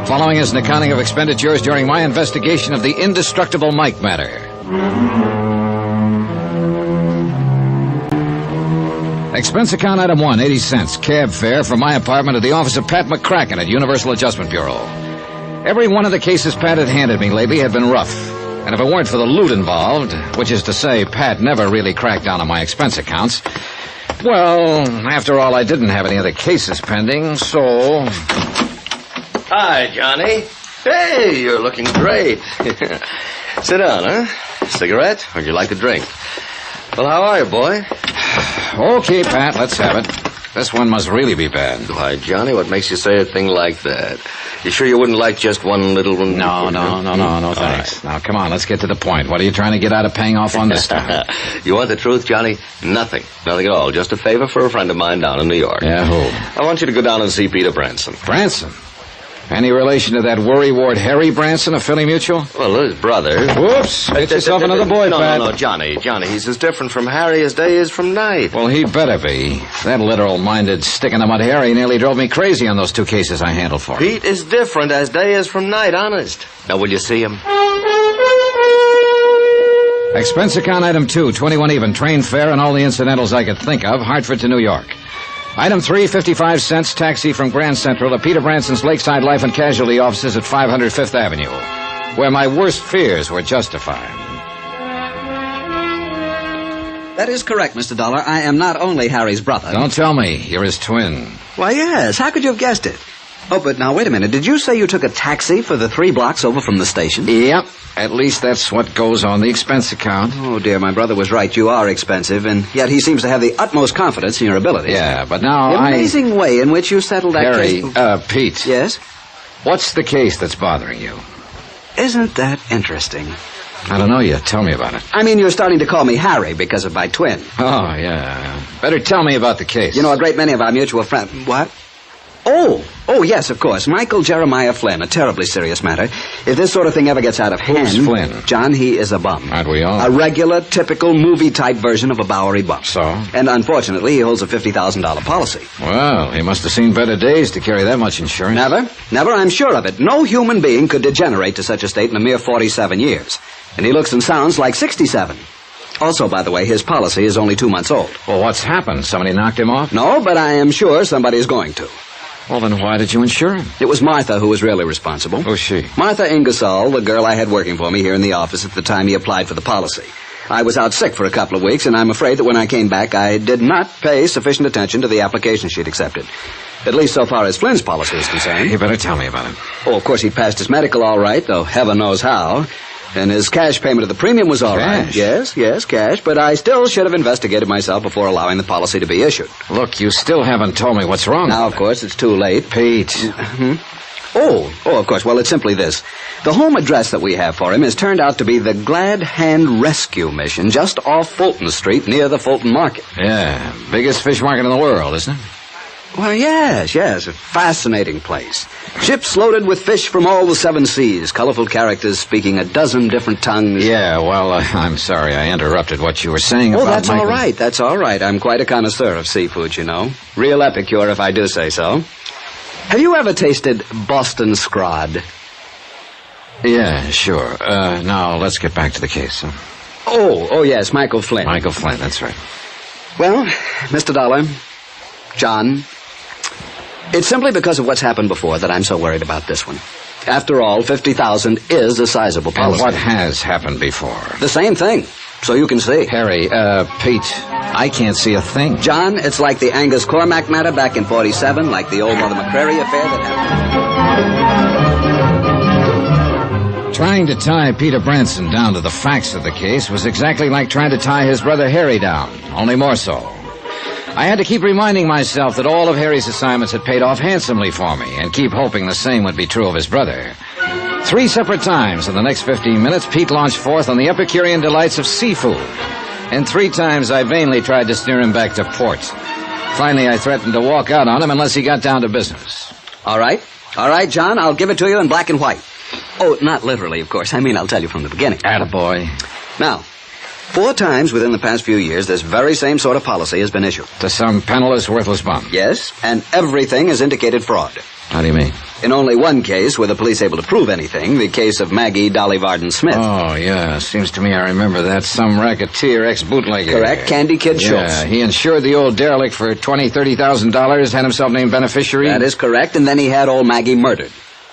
Following is an accounting of expenditures during my investigation of the indestructible Mike matter. Expense account item 1, 80 cents, cab fare from my apartment to the office of Pat McCracken at Universal Adjustment Bureau. Every one of the cases Pat had handed me lately had been rough. And if it weren't for the loot involved, which is to say Pat never really cracked down on my expense accounts, well, after all, I didn't have any other cases pending, so... Hi, Johnny. Hey, you're looking great. Sit down, huh? Cigarette? Or would you like a drink? Well, how are you, boy? Okay, Pat, let's have it. This one must really be bad. Why, Johnny, what makes you say a thing like that? You sure you wouldn't like just one little one? No, thanks. Right. Now, come on, let's get to the point. What are you trying to get out of paying off on this time? You want the truth, Johnny? Nothing. Nothing at all. Just a favor for a friend of mine down in New York. Yeah, who? I want you to go down and see Peter Branson. Branson? Any relation to that worrywart Harry Branson of Philly Mutual? Well, his brother. Whoops. Get yourself another boy, Pat. No, Johnny, he's as different from Harry as day is from night. Well, he better be. That literal-minded stick-in-the-mud Harry nearly drove me crazy on those two cases I handled for him. Pete is different as day is from night, honest. Now, will you see him? Expense account item 2, 21 even, train fare and all the incidentals I could think of, Hartford to New York. Item 3, 55 cents, taxi from Grand Central to Peter Branson's Lakeside Life and Casualty offices at 500 Fifth Avenue, where my worst fears were justified. That is correct, Mr. Dollar. I am not only Harry's brother. Don't tell me. You're his twin. Why, yes. How could you have guessed it? Oh, but now, wait a minute. Did you say you took a taxi for the 3 blocks over from the station? Yep. At least that's what goes on the expense account. Oh, dear, my brother was right. You are expensive, and yet he seems to have the utmost confidence in your abilities. Yeah, but now the amazing way in which you settled that Harry, case... Pete. Yes? What's the case that's bothering you? Isn't that interesting? I don't know yet. Tell me about it. I mean, you're starting to call me Harry because of my twin. Oh, yeah. Better tell me about the case. You know, a great many of our mutual friends... What? Oh, yes, of course. Michael Jeremiah Flynn, a terribly serious matter. If this sort of thing ever gets out of hand... Who's Flynn? John, he is a bum. Aren't we all? A regular, typical, movie-type version of a Bowery bum. So? And unfortunately, he holds a $50,000 policy. Well, he must have seen better days to carry that much insurance. Never, I'm sure of it. No human being could degenerate to such a state in a mere 47 years. And he looks and sounds like 67. Also, by the way, his policy is only 2 months old. Well, what's happened? Somebody knocked him off? No, but I am sure somebody is going to. Well, then why did you insure him? It was Martha who was really responsible. Who's she? Martha Ingersoll, the girl I had working for me here in the office at the time he applied for the policy. I was out sick for a couple of weeks, and I'm afraid that when I came back, I did not pay sufficient attention to the application she'd accepted. At least so far as Flynn's policy is concerned. You better tell me about him. Oh, of course, he passed his medical all right, though heaven knows how. And his cash payment of the premium was all right. Cash? Yes, cash. But I still should have investigated myself before allowing the policy to be issued. Look, you still haven't told me what's wrong. Now, of course, it's too late. Pete. Oh, of course. Well, it's simply this. The home address that we have for him has turned out to be the Glad Hand Rescue Mission, just off Fulton Street, near the Fulton Market. Yeah, biggest fish market in the world, isn't it? Well, yes. A fascinating place. Ships loaded with fish from all the 7 seas, colorful characters speaking a dozen different tongues. Yeah, well, I'm sorry I interrupted what you were saying about that's Michael. That's all right. I'm quite a connoisseur of seafood, you know. Real epicure, if I do say so. Have you ever tasted Boston scrod? Yeah, sure. Now, let's get back to the case. Oh, yes, Michael Flynn. Michael Flynn, that's right. Well, Mr. Dollar, John, it's simply because of what's happened before that I'm so worried about this one. After all, $50,000 is a sizable policy. And what has happened before? The same thing, so you can see. Harry, Pete, I can't see a thing. John, it's like the Angus Cormack matter back in 47, like the old Mother McCrary affair that happened. Trying to tie Peter Branson down to the facts of the case was exactly like trying to tie his brother Harry down, only more so. I had to keep reminding myself that all of Harry's assignments had paid off handsomely for me, and keep hoping the same would be true of his brother. 3 separate times in the next 15 minutes, Pete launched forth on the Epicurean delights of seafood. And 3 times I vainly tried to steer him back to port. Finally, I threatened to walk out on him unless he got down to business. All right, John, I'll give it to you in black and white. Oh, not literally, of course. I mean, I'll tell you from the beginning. Attaboy. Now, 4 times within the past few years, this very same sort of policy has been issued. To some penniless, worthless bum. Yes, and everything has indicated fraud. How do you mean? In only one case were the police able to prove anything, the case of Maggie Dolly Varden Smith. Oh, yeah. Seems to me I remember that. Some racketeer, ex-bootlegger. Correct. Candy Kid Schultz. Yeah, he insured the old derelict for $20,000, $30,000, had himself named beneficiary. That is correct, and then he had old Maggie murdered.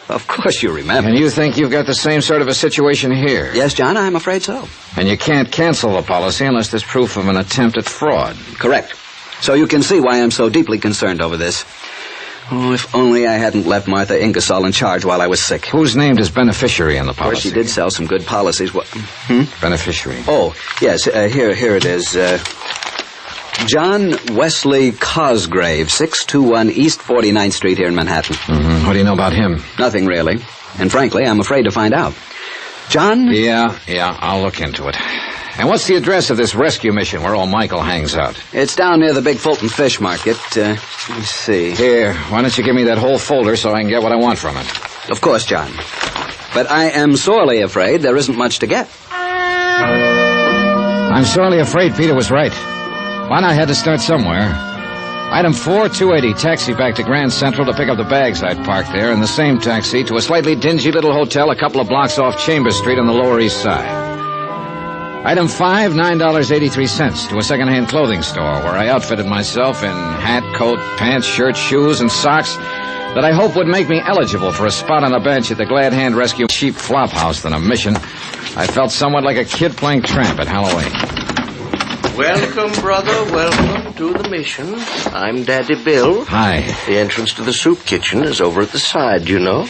Of course you remember. And you think you've got the same sort of a situation here? Yes, John, I'm afraid so. And you can't cancel the policy unless there's proof of an attempt at fraud. Correct. So you can see why I'm so deeply concerned over this. Oh, if only I hadn't left Martha Ingersoll in charge while I was sick. Who's named as beneficiary in the policy? Of course, she did sell some good policies. What? Beneficiary. Oh, yes, here it is. John Wesley Cosgrave, 621 East 49th Street here in Manhattan. Mm-hmm. What do you know about him? Nothing, really. And frankly, I'm afraid to find out. John? Yeah, I'll look into it. And what's the address of this rescue mission where old Michael hangs out? It's down near the big Fulton Fish Market. Let me see. Here, why don't you give me that whole folder so I can get what I want from it? Of course, John. But I am sorely afraid there isn't much to get. I'm sorely afraid Peter was right. Well, I had to start somewhere. Item 4, 280, taxi back to Grand Central to pick up the bags I'd parked there, and the same taxi to a slightly dingy little hotel a couple of blocks off Chambers Street on the Lower East Side. Item 5, $9.83 to a second-hand clothing store where I outfitted myself in hat, coat, pants, shirt, shoes, and socks that I hope would make me eligible for a spot on a bench at the Glad Hand Rescue cheap flop house than a mission. I felt somewhat like a kid playing tramp at Halloween. Welcome, brother. Welcome to the mission. I'm Daddy Bill. Hi. The entrance to the soup kitchen is over at the side, you know.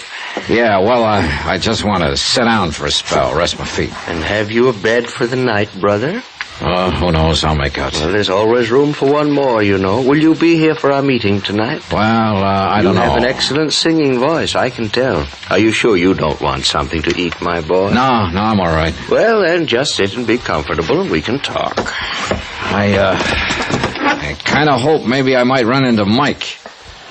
Yeah, well, I just want to sit down for a spell, rest my feet. And have you a bed for the night, brother? Who knows? I'll make out. Well, there's always room for one more, you know. Will you be here for our meeting tonight? Well, I don't know. You have an excellent singing voice, I can tell. Are you sure you don't want something to eat, my boy? No, I'm all right. Well, then, just sit and be comfortable and we can talk. I kind of hope maybe I might run into Mike.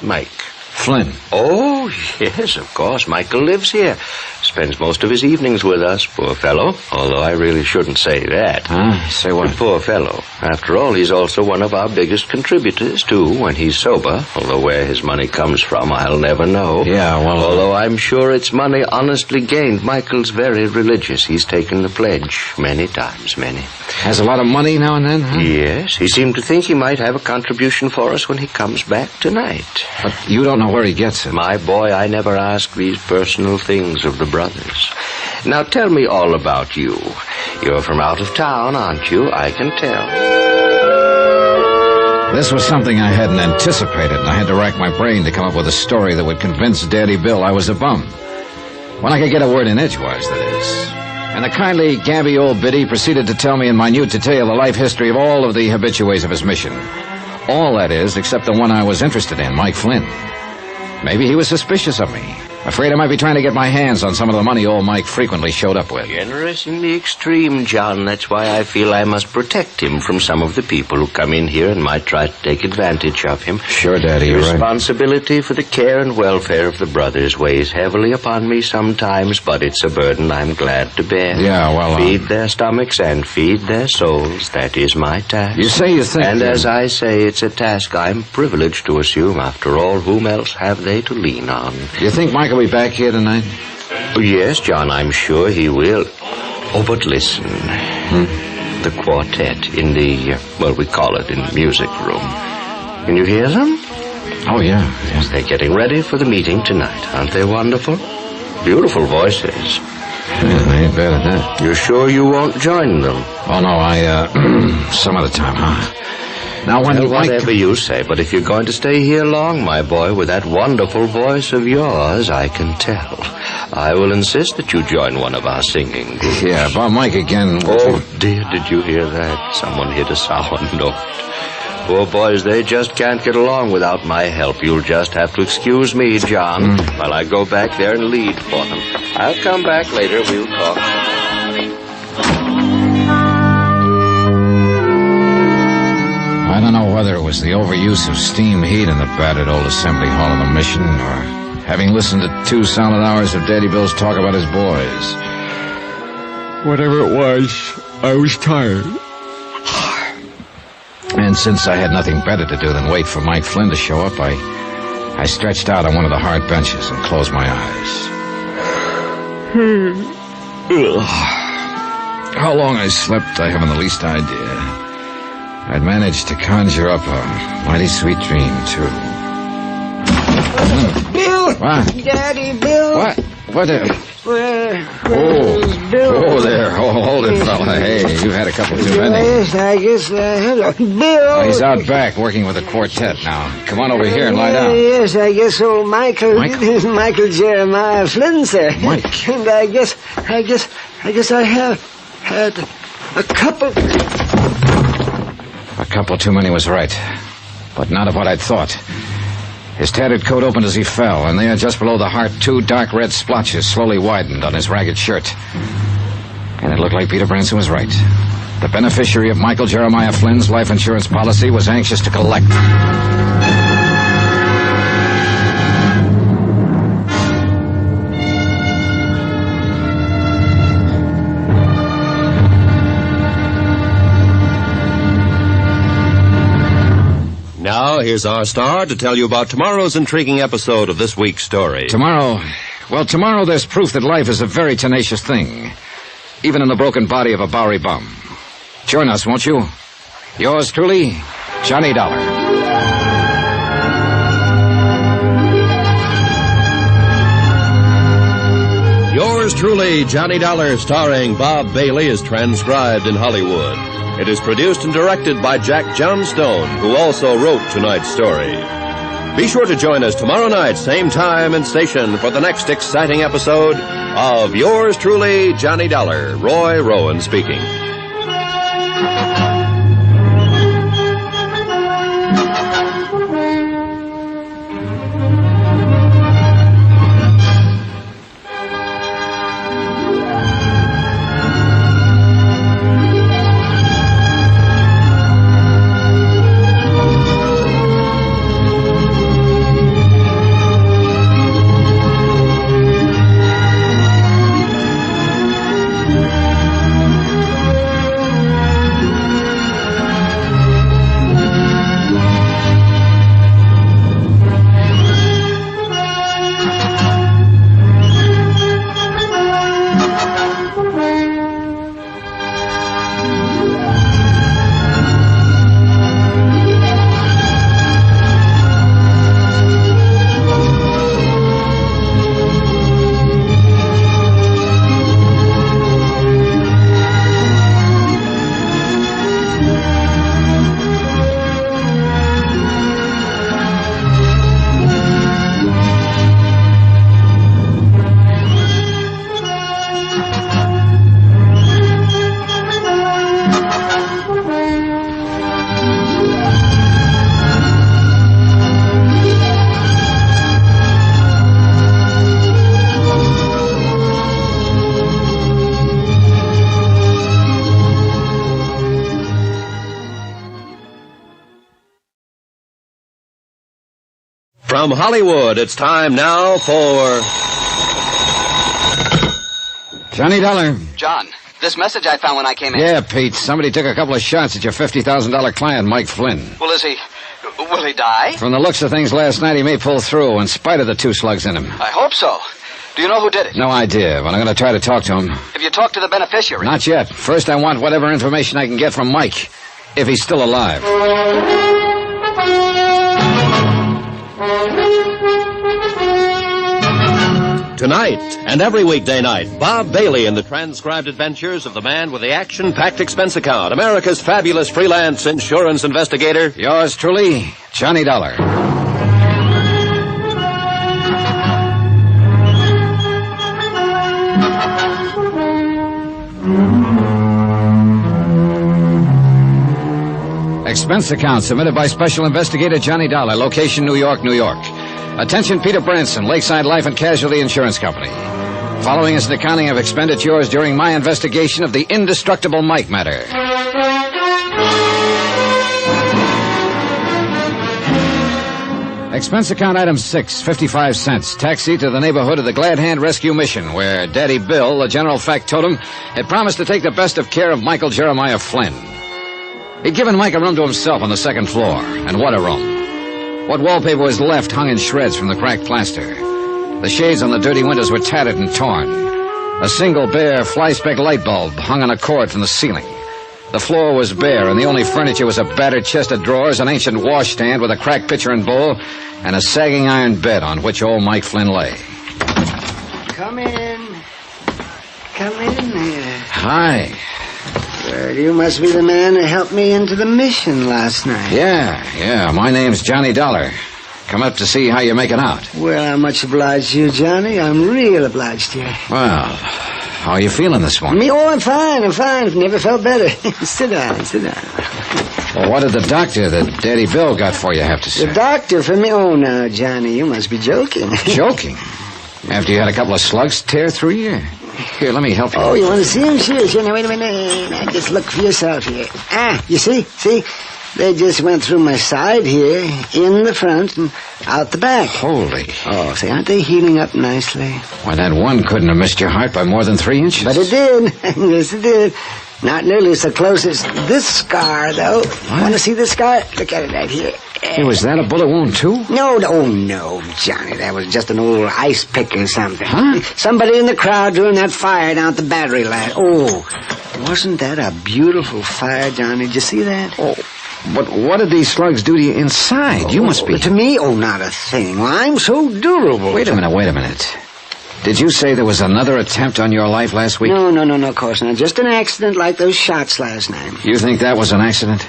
Mike? Flynn. Oh, yes, of course. Michael lives here. Spends most of his evenings with us, poor fellow. Although I really shouldn't say that. Huh? Say what? Poor fellow. After all, he's also one of our biggest contributors, too, when he's sober. Although where his money comes from, I'll never know. Yeah, well... Although I'm sure it's money honestly gained. Michael's very religious. He's taken the pledge many times, many. Has a lot of money now and then, huh? Yes. He seemed to think he might have a contribution for us when he comes back tonight. But you don't know where he gets it. My boy, I never ask these personal things of the brothers. Now tell me all about you. You're from out of town, aren't you? I can tell. This was something I hadn't anticipated, and I had to rack my brain to come up with a story that would convince Daddy Bill I was a bum. When I could get a word in edgewise, that is. And the kindly, gabby old biddy proceeded to tell me in minute detail the life history of all of the habitués of his mission. All, that is, except the one I was interested in, Mike Flynn. Maybe he was suspicious of me. Afraid I might be trying to get my hands on some of the money old Mike frequently showed up with. Generous in the extreme, John. That's why I feel I must protect him from some of the people who come in here and might try to take advantage of him. Sure, Daddy, you're right. Responsibility for the care and welfare of the brothers weighs heavily upon me sometimes, but it's a burden I'm glad to bear. Yeah, well... Feed their stomachs and feed their souls. That is my task. You say you think... And as I say, it's a task I'm privileged to assume. After all, whom else have they to lean on? You think Mike will be back here tonight? Yes, John, I'm sure he will. Oh, but listen. The quartet in the, we call it in the music room. Can you hear them? Oh, yeah. Yes, they're getting ready for the meeting tonight. Aren't they wonderful? Beautiful voices. Yeah, they ain't bad at that. You sure you won't join them? Oh, no, some other time, huh? Now, when whatever you say, but if you're going to stay here long, my boy, with that wonderful voice of yours, I can tell. I will insist that you join one of our singing groups. Yeah, about Mike again. Oh, dear, did you hear that? Someone hit a sour note. Poor boys, they just can't get along without my help. You'll just have to excuse me, John, while I go back there and lead for them. I'll come back later. We'll talk. I don't know whether it was the overuse of steam heat in the battered old assembly hall of the mission, or having listened to 2 solid hours of Daddy Bill's talk about his boys. Whatever it was, I was tired. And since I had nothing better to do than wait for Mike Flynn to show up, I stretched out on one of the hard benches and closed my eyes. How long I slept, I haven't the least idea. I'd managed to conjure up a mighty sweet dream, too. Bill! What? Daddy, Bill! What? What? Where's Bill? Oh, there. Oh, hold it, fella. Hey, you had a couple too many. Yes, I guess. Hello, Bill! Oh, he's out back working with the quartet now. Come on over here and lie down. Yes, I guess old Michael Jeremiah Flynn, sir. Mike. And I guess I have had a couple... A couple too many was right, but not of what I'd thought. His tattered coat opened as he fell, and there, just below the heart, 2 dark red splotches slowly widened on his ragged shirt. And it looked like Peter Branson was right. The beneficiary of Michael Jeremiah Flynn's life insurance policy was anxious to collect. Now, here's our star to tell you about tomorrow's intriguing episode of this week's story. Tomorrow there's proof that life is a very tenacious thing, even in the broken body of a Bowery bum. Join us, won't you? Yours truly, Johnny Dollar. Yours truly, Johnny Dollar, starring Bob Bailey, is transcribed in Hollywood. It is produced and directed by Jack Johnstone, who also wrote tonight's story. Be sure to join us tomorrow night, same time and station, for the next exciting episode of yours truly, Johnny Dollar. Roy Rowan speaking. From Hollywood, it's time now for... Johnny Dollar. John, this message I found when I came in. Yeah, Pete. Somebody took a couple of shots at your $50,000 client, Mike Flynn. Well, will he die? From the looks of things last night, he may pull through, in spite of the 2 slugs in him. I hope so. Do you know who did it? No idea, but I'm going to try to talk to him. Have you talked to the beneficiary? Not yet. First, I want whatever information I can get from Mike, if he's still alive. Tonight and every weekday night, Bob Bailey in the transcribed adventures of the man with the action-packed expense account, America's fabulous freelance insurance investigator. Yours truly, Johnny Dollar. Expense account submitted by Special Investigator Johnny Dollar, location New York, New York. Attention, Peter Branson, Lakeside Life and Casualty Insurance Company. Following is an accounting of expenditures during my investigation of the indestructible Mike matter. Expense account item 6, 55 cents. Taxi to the neighborhood of the Glad Hand Rescue Mission, where Daddy Bill, the general factotum, had promised to take the best of care of Michael Jeremiah Flynn. He'd given Mike a room to himself on the second floor, and what a room. What wallpaper was left hung in shreds from the cracked plaster. The shades on the dirty windows were tattered and torn. A single bare fly-speck light bulb hung on a cord from the ceiling. The floor was bare, and the only furniture was a battered chest of drawers, an ancient washstand with a cracked pitcher and bowl, and a sagging iron bed on which old Mike Flynn lay. Come in. Come in here. Hi. Well, you must be the man who helped me into the mission last night. Yeah. My name's Johnny Dollar. Come up to see how you're making out. Well, I'm much obliged to you, Johnny. I'm real obliged to you. Well, how are you feeling this morning? Me? Oh, I'm fine. Never felt better. Sit down. Well, what did the doctor that Daddy Bill got for you have to say? The doctor for me? Oh, now, Johnny, you must be joking. Joking? After you had a couple of slugs tear through you? Here, let me help you. Oh, you want to see him? Sure. Now, wait a minute. Now, just look for yourself here. You see? They just went through my side here, in the front and out the back. Holy. Oh, see, aren't they healing up nicely? Why, that one couldn't have missed your heart by more than 3 inches. But it did. Yes, it did. Not nearly so close as this scar, though. Want to see this scar? Look at it right here. Hey, was that a bullet wound, too? No, Johnny. That was just an old ice pick or something. Huh? Somebody in the crowd during that fire down at the battery line. Oh, wasn't that a beautiful fire, Johnny? Did you see that? Oh, but what did these slugs do to you inside? You must be... To me? Oh, not a thing. Well, I'm so durable. Wait a minute. Did you say there was another attempt on your life last week? No, of course not. Just an accident like those shots last night. You think that was an accident?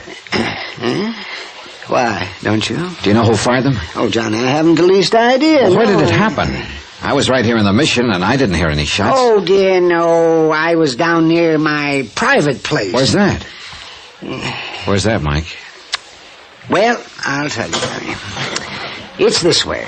Why, don't you? Do you know who fired them? Oh, Johnny, I haven't the least idea. Well, where did it happen? I was right here in the Mission, and I didn't hear any shots. Oh, dear, no. I was down near my private place. Where's that? Where's that, Mike? Well, I'll tell you, Johnny. It's this way.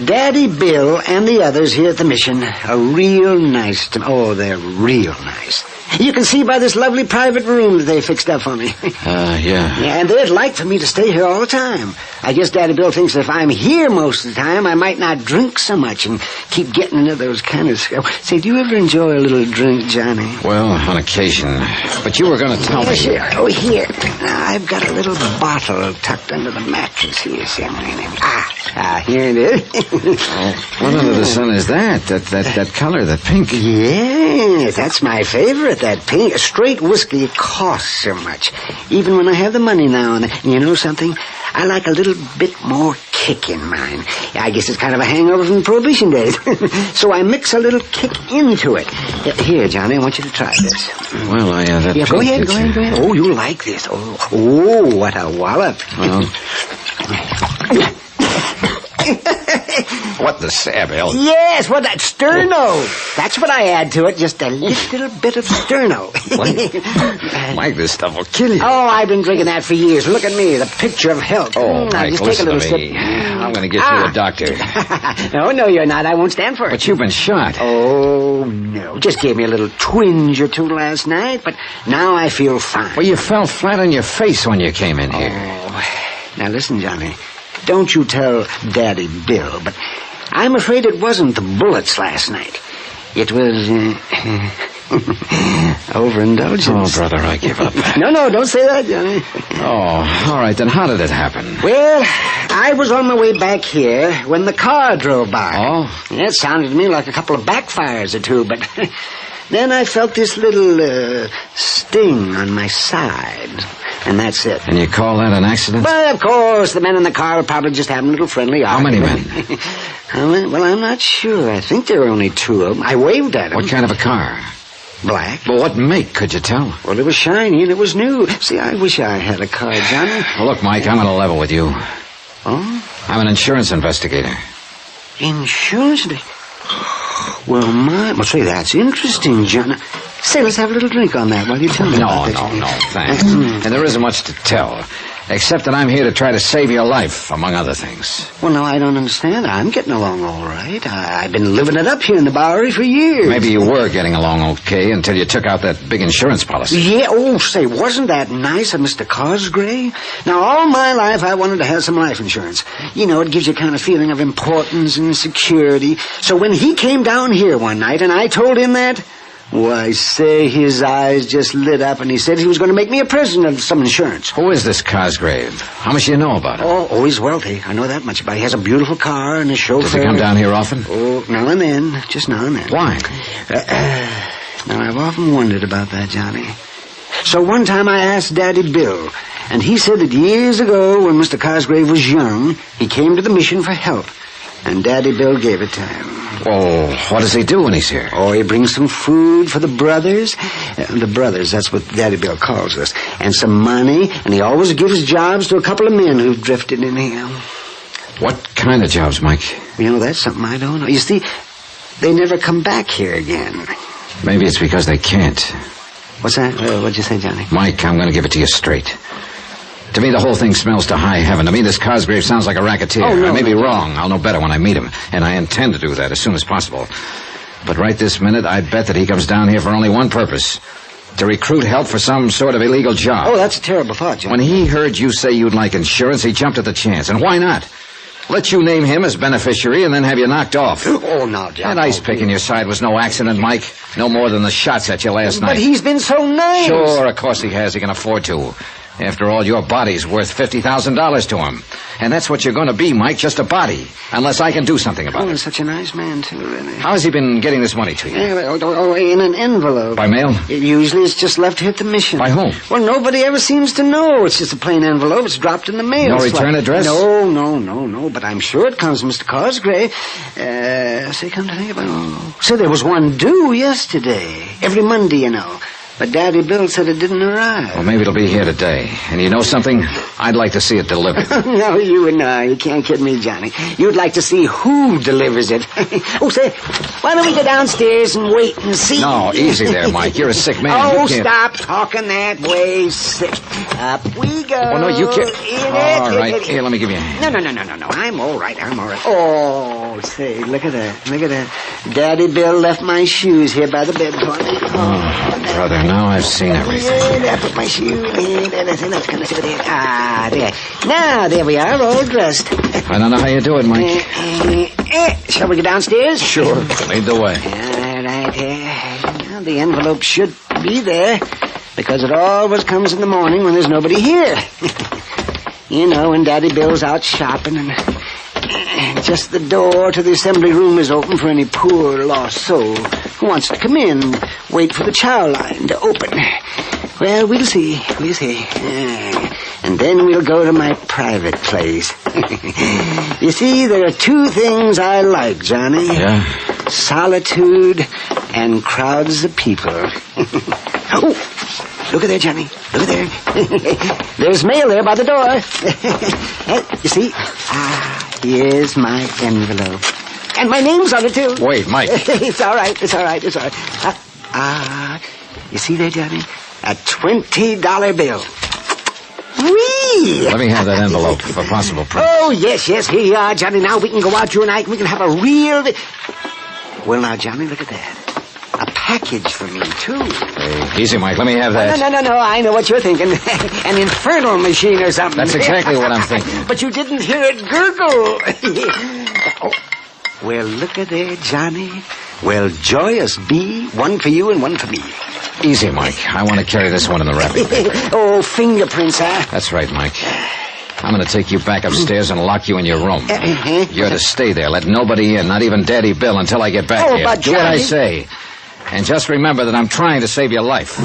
Daddy Bill and the others here at the Mission are real nice to me. Oh, they're real nice. You can see by this lovely private room that they fixed up for me. Yeah, and they'd like for me to stay here all the time. I guess Daddy Bill thinks that if I'm here most of the time, I might not drink so much and keep getting into those kind of... Say, do you ever enjoy a little drink, Johnny? Well, on occasion. But you were going to tell me... Sure. Oh, here. Now, I've got a little bottle tucked under the mattress here. See, here it is. What under the sun is that? That color, that pink? Yes, that's my favorite, that pink. Straight whiskey costs so much. Even when I have the money now and then. You know something? I like a little bit more kick in mine. I guess it's kind of a hangover from Prohibition days. So I mix a little kick into it. Here, Johnny, I want you to try this. Well, go ahead. Oh, you like this. Oh, what a wallop. Well... What the Sabelle? Yes, what that sterno. That's what I add to it, just a little bit of sterno. Mike, this stuff will kill you. Oh, I've been drinking that for years. Look at me, the picture of health. Oh, Mike, just listen take a little to me. sip. I'm going to get you a doctor. No, you're not. I won't stand for it. But you've been shot. Oh, no. Just gave me a little twinge or two last night, but now I feel fine. Well, you fell flat on your face when you came in here. Oh, now listen, Johnny. Don't you tell Daddy Bill, but I'm afraid it wasn't the bullets last night. It was, overindulgence. Oh, brother, I give up. No, don't say that, Johnny. Oh, all right, then how did it happen? Well, I was on my way back here when the car drove by. Oh? It sounded to me like a couple of backfires or two, but then I felt this little sting on my side. And that's it. And you call that an accident? Well, of course. The men in the car were probably just having a little friendly argument. How many men? Well, I'm not sure. I think there were only two of them. I waved at them. What kind of a car? Black. Well, what make, could you tell? Well, it was shiny and it was new. See, I wish I had a car, Johnny. Well, look, Mike, I'm going to level with you. Oh? I'm an insurance investigator. Insurance? Well, say, that's interesting, John. Say, let's have a little drink on that while you tell me about this. No, thanks. And there isn't much to tell, except that I'm here to try to save your life, among other things. Well, no, I don't understand. I'm getting along all right. I've been living it up here in the Bowery for years. Maybe you were getting along okay until you took out that big insurance policy. Yeah, say, wasn't that nice of Mr. Cosgrave? Now, all my life I wanted to have some life insurance. You know, it gives you a kind of feeling of importance and security. So when he came down here one night and I told him that, why, say, his eyes just lit up and he said he was going to make me a present of some insurance. Who is this Cosgrave? How much do you know about him? Oh, he's wealthy. I know that much about him. He has a beautiful car and a chauffeur. Does he come down here often? Oh, now and then. Just now and then. Why? Now, I've often wondered about that, Johnny. So one time I asked Daddy Bill, and he said that years ago, when Mr. Cosgrave was young, he came to the Mission for help, and Daddy Bill gave it to him. Oh, what does he do when he's here? Oh, he brings some food for the brothers. The brothers, that's what Daddy Bill calls us. And some money, and he always gives jobs to a couple of men who've drifted in here. What kind of jobs, Mike? You know, that's something I don't know. You see, they never come back here again. Maybe it's because they can't. What's that? What'd you say, Johnny? Mike, I'm going to give it to you straight. To me, the whole thing smells to high heaven. To me, this Cosgrave sounds like a racketeer. Oh, no, I may be wrong. I'll know better when I meet him. And I intend to do that as soon as possible. But right this minute, I bet that he comes down here for only one purpose. To recruit help for some sort of illegal job. Oh, that's a terrible thought, John. When he heard you say you'd like insurance, he jumped at the chance. And why not? Let you name him as beneficiary and then have you knocked off. Oh, no, John. That ice pick in your side was no accident, Mike. No more than the shots at you last night. But he's been so nice. Sure, of course he has. He can afford to. After all, your body's worth $50,000 to him. And that's what you're going to be, Mike, just a body. Unless I can do something about it. He's such a nice man, too, really. How has he been getting this money to you? In an envelope. By mail? Usually it's just left here at the mission. By whom? Well, nobody ever seems to know. It's just a plain envelope. It's dropped in the mail. No return address? No. But I'm sure it comes from Mr. Cosgrave. Say, come to think about it. So there was one due yesterday. Every Monday, you know. But Daddy Bill said it didn't arrive. Well, maybe it'll be here today. And you know something? I'd like to see it delivered. No, you can't kid me, Johnny. You'd like to see who delivers it. Oh, say, why don't we go downstairs and wait and see? No, easy there, Mike. You're a sick man. Oh, stop talking that way, sick. Up we go. Oh, no, you can't. All right. Here, let me give you a hand. No. I'm all right. Oh, say, look at that. Daddy Bill left my shoes here by the bed for me. Oh, brother, now I've seen everything. I put my shoe in. That's kind of there. There. Now, there we are, all dressed. I don't know how you do it, Mike. Shall we go downstairs? Sure. Lead the way. All right. Now, the envelope should be there, because it always comes in the morning when there's nobody here. You know, when Daddy Bill's out shopping and just the door to the assembly room is open for any poor lost soul who wants to come in and wait for the chow line to open. Well, we'll see. And then we'll go to my private place. You see, there are two things I like, Johnny. Yeah? Solitude and crowds of people. Oh, look at there, Johnny. Look at there. There's mail there by the door. You see? Here's my envelope. And my name's on it, too. Wait, Mike. It's all right. You see there, Johnny? A $20 bill. Whee! Let me have that envelope for possible proof. Oh, yes. Here you are, Johnny. Now we can go out, you and I. We can have a real... Well, now, Johnny, look at that. A package for me, too. Hey, easy, Mike. Let me have that. No. I know what you're thinking. An infernal machine or something. That's exactly what I'm thinking. But you didn't hear it gurgle. Oh. Well, look at there, Johnny. Well, joyous be. One for you and one for me. Easy, Mike. I want to carry this one in the wrapping paper. Oh, fingerprints, huh? That's right, Mike. I'm going to take you back upstairs and lock you in your room. You're to stay there. Let nobody in, not even Daddy Bill, until I get back here. But do Johnny... what I say. And just remember that I'm trying to save your life.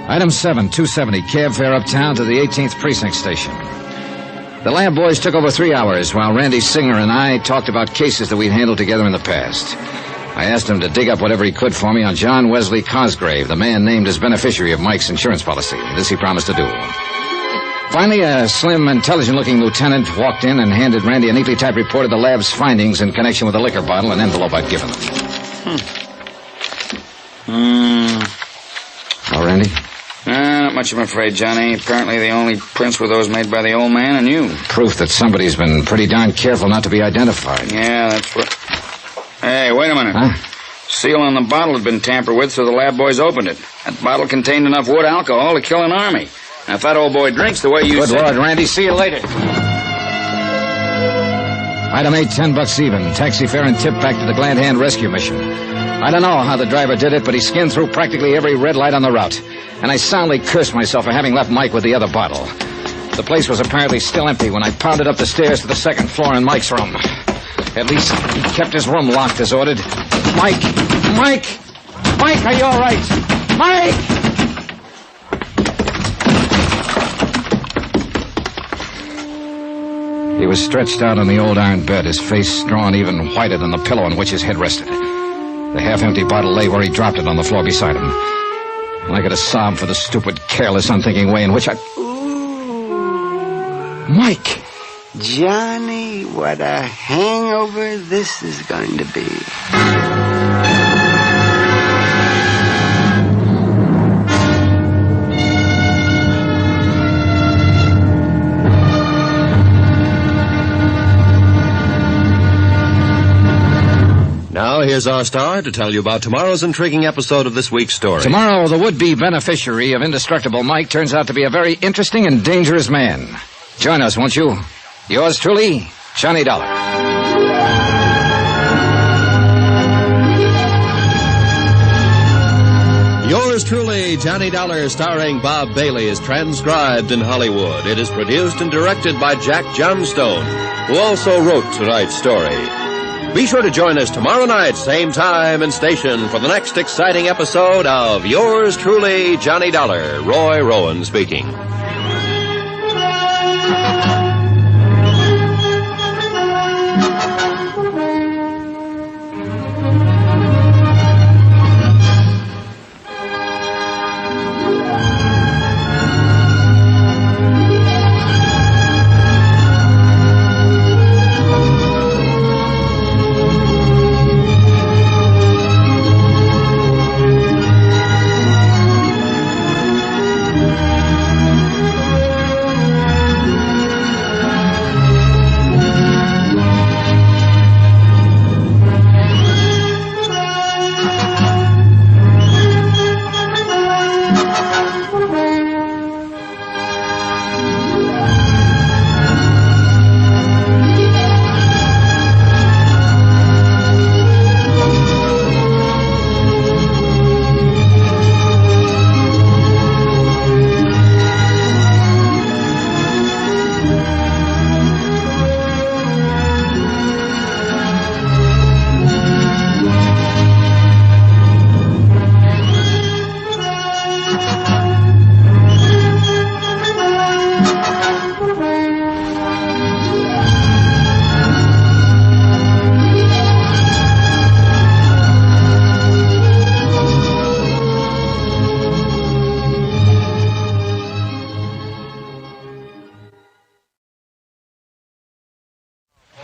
Item 7, 270, cab fare uptown to the 18th Precinct Station. The lab boys took over 3 hours while Randy Singer and I talked about cases that we'd handled together in the past. I asked him to dig up whatever he could for me on John Wesley Cosgrave, the man named as beneficiary of Mike's insurance policy. This he promised to do. Finally, a slim, intelligent-looking lieutenant walked in and handed Randy a neatly typed report of the lab's findings in connection with the liquor bottle and envelope I'd given them. Oh, Randy? Not much, I'm afraid, Johnny. Apparently the only prints were those made by the old man and you. Proof that somebody's been pretty darn careful not to be identified. Yeah, that's what... Hey, wait a minute. Huh? Seal on the bottle had been tampered with, so the lab boys opened it. That bottle contained enough wood alcohol to kill an army. Now, if that old boy drinks the way you said... Good Lord, Randy, see you later. Item 8, $10 even. Taxi fare and tip back to the Glad Hand rescue mission. I don't know how the driver did it, but he skinned through practically every red light on the route. And I soundly cursed myself for having left Mike with the other bottle. The place was apparently still empty when I pounded up the stairs to the second floor in Mike's room. At least he kept his room locked as ordered. Mike, are you all right? Mike! He was stretched out on the old iron bed, his face drawn even whiter than the pillow on which his head rested. The half-empty bottle lay where he dropped it on the floor beside him. And I could have sobbed for the stupid, careless, unthinking way in which I... Ooh. Mike! Johnny, what a hangover this is going to be. Now, here's our star to tell you about tomorrow's intriguing episode of this week's story. Tomorrow, the would-be beneficiary of indestructible Mike turns out to be a very interesting and dangerous man. Join us, won't you? Yours truly, Johnny Dollar. You're Yours truly, Johnny Dollar, starring Bob Bailey, is transcribed in Hollywood. It is produced and directed by Jack Johnstone, who also wrote tonight's story. Be sure to join us tomorrow night, same time and station, for the next exciting episode of Yours truly, Johnny Dollar. Roy Rowan speaking.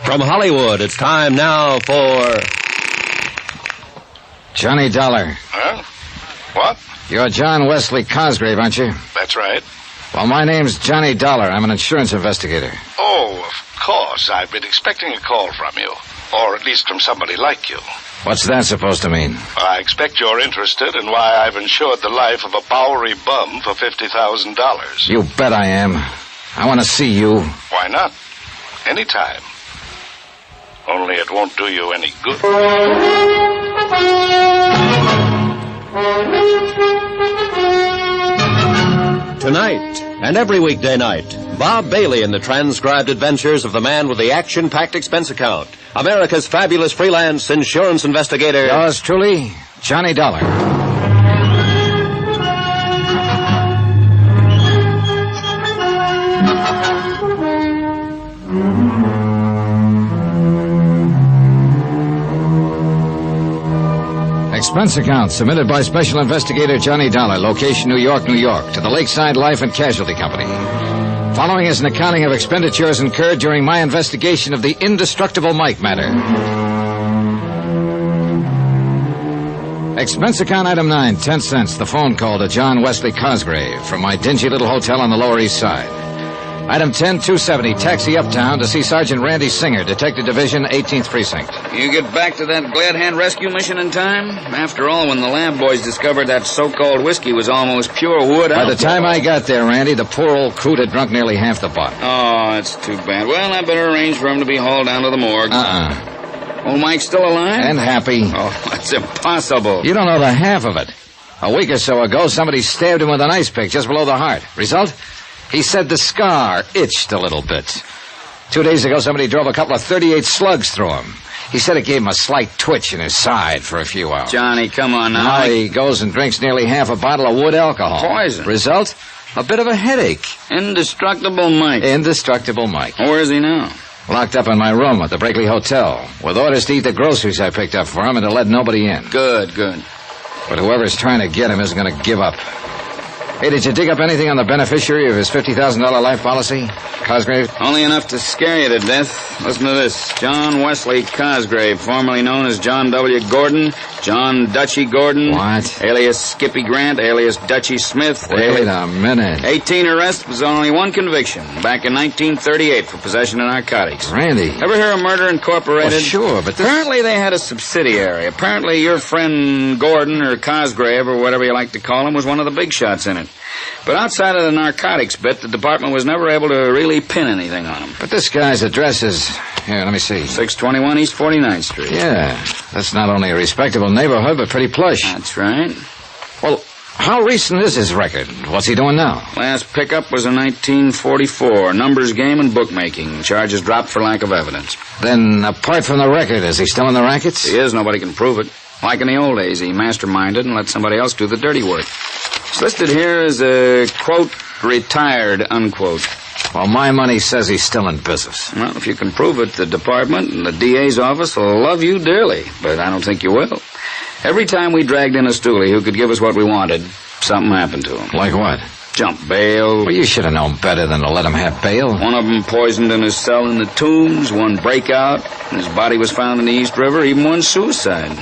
From Hollywood, it's time now for... Johnny Dollar. Huh? What? You're John Wesley Cosgrave, aren't you? That's right. Well, my name's Johnny Dollar. I'm an insurance investigator. Oh, of course. I've been expecting a call from you. Or at least from somebody like you. What's that supposed to mean? I expect you're interested in why I've insured the life of a Bowery bum for $50,000. You bet I am. I want to see you. Why not? Anytime. Only it won't do you any good. Tonight, and every weekday night, Bob Bailey in the transcribed adventures of the man with the action-packed expense account, America's fabulous freelance insurance investigator. Yours truly, Johnny Dollar. Expense account submitted by Special Investigator Johnny Dollar, location New York, New York, to the Lakeside Life and Casualty Company. Following is an accounting of expenditures incurred during my investigation of the indestructible Mike matter. Expense account item 9, 10 cents, the phone call to John Wesley Cosgrave from my dingy little hotel on the Lower East Side. Item 10, 270, taxi uptown to see Sergeant Randy Singer, Detective Division, 18th Precinct. You get back to that Glad Hand rescue mission in time? After all, when the lab boys discovered that so-called whiskey was almost pure wood... By the time I got there, Randy, the poor old coot had drunk nearly half the bottle. Oh, that's too bad. Well, I better arrange for him to be hauled down to the morgue. Old Mike's still alive? And happy. Oh, that's impossible. You don't know the half of it. A week or so ago, somebody stabbed him with an ice pick just below the heart. Result? He said the scar itched a little bit. 2 days ago, somebody drove a couple of .38 slugs through him. He said it gave him a slight twitch in his side for a few hours. Johnny, come on now. Now he goes and drinks nearly half a bottle of wood alcohol. Poison. Result? A bit of a headache. Indestructible Mike. Indestructible Mike. Where is he now? Locked up in my room at the Brakely Hotel, with orders to eat the groceries I picked up for him and to let nobody in. Good, good. But whoever's trying to get him isn't going to give up. Hey, did you dig up anything on the beneficiary of his $50,000 life policy, Cosgrave? Only enough to scare you to death. Listen to this. John Wesley Cosgrave, formerly known as John W. Gordon, John Dutchy Gordon. What? Alias Skippy Grant, alias Dutchy Smith. Wait a minute. 18 arrests, was only one conviction. Back in 1938 for possession of narcotics. Randy. Ever hear of Murder Incorporated? Well, sure, but this... Apparently they had a subsidiary. Apparently your friend Gordon, or Cosgrave, or whatever you like to call him, was one of the big shots in it. But outside of the narcotics bit, the department was never able to really pin anything on him. But this guy's address is... Here, let me see. 621 East 49th Street. Yeah, that's not only a respectable neighborhood, but pretty plush. That's right. Well, How recent is his record? What's he doing now? Last pickup was in 1944. Numbers game and bookmaking. Charges dropped for lack of evidence. Then, apart from the record, is he still in the rackets? He is. Nobody can prove it. Like in the old days, he masterminded and let somebody else do the dirty work. It's listed here as a, quote, retired, unquote. Well, my money says he's still in business. Well, if you can prove it, the department and the DA's office will love you dearly, but I don't think you will. Every time we dragged in a stoolie who could give us what we wanted, something happened to him. Like what? Jump bail. Well, you should have known better than to let him have bail. One of them poisoned in his cell in the Tombs, one breakout, and his body was found in the East River, even one suicide.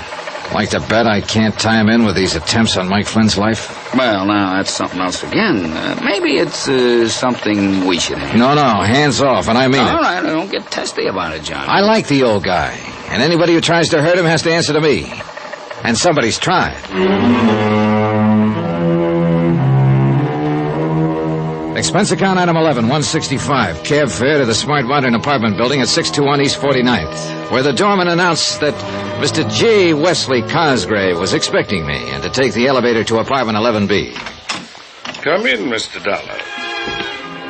Like to bet I can't tie him in with these attempts on Mike Flynn's life? Well, now, that's something else again. Maybe it's something we should have. No, hands off, and I mean it. All right, don't get testy about it, John. I like the old guy, and anybody who tries to hurt him has to answer to me. And somebody's tried. Expense account item 11, 165. Cab fare to the Smart Modern apartment building at 621 East 49th, where the doorman announced that Mr. J. Wesley Cosgrave was expecting me and to take the elevator to apartment 11B. Come in, Mr. Dollar.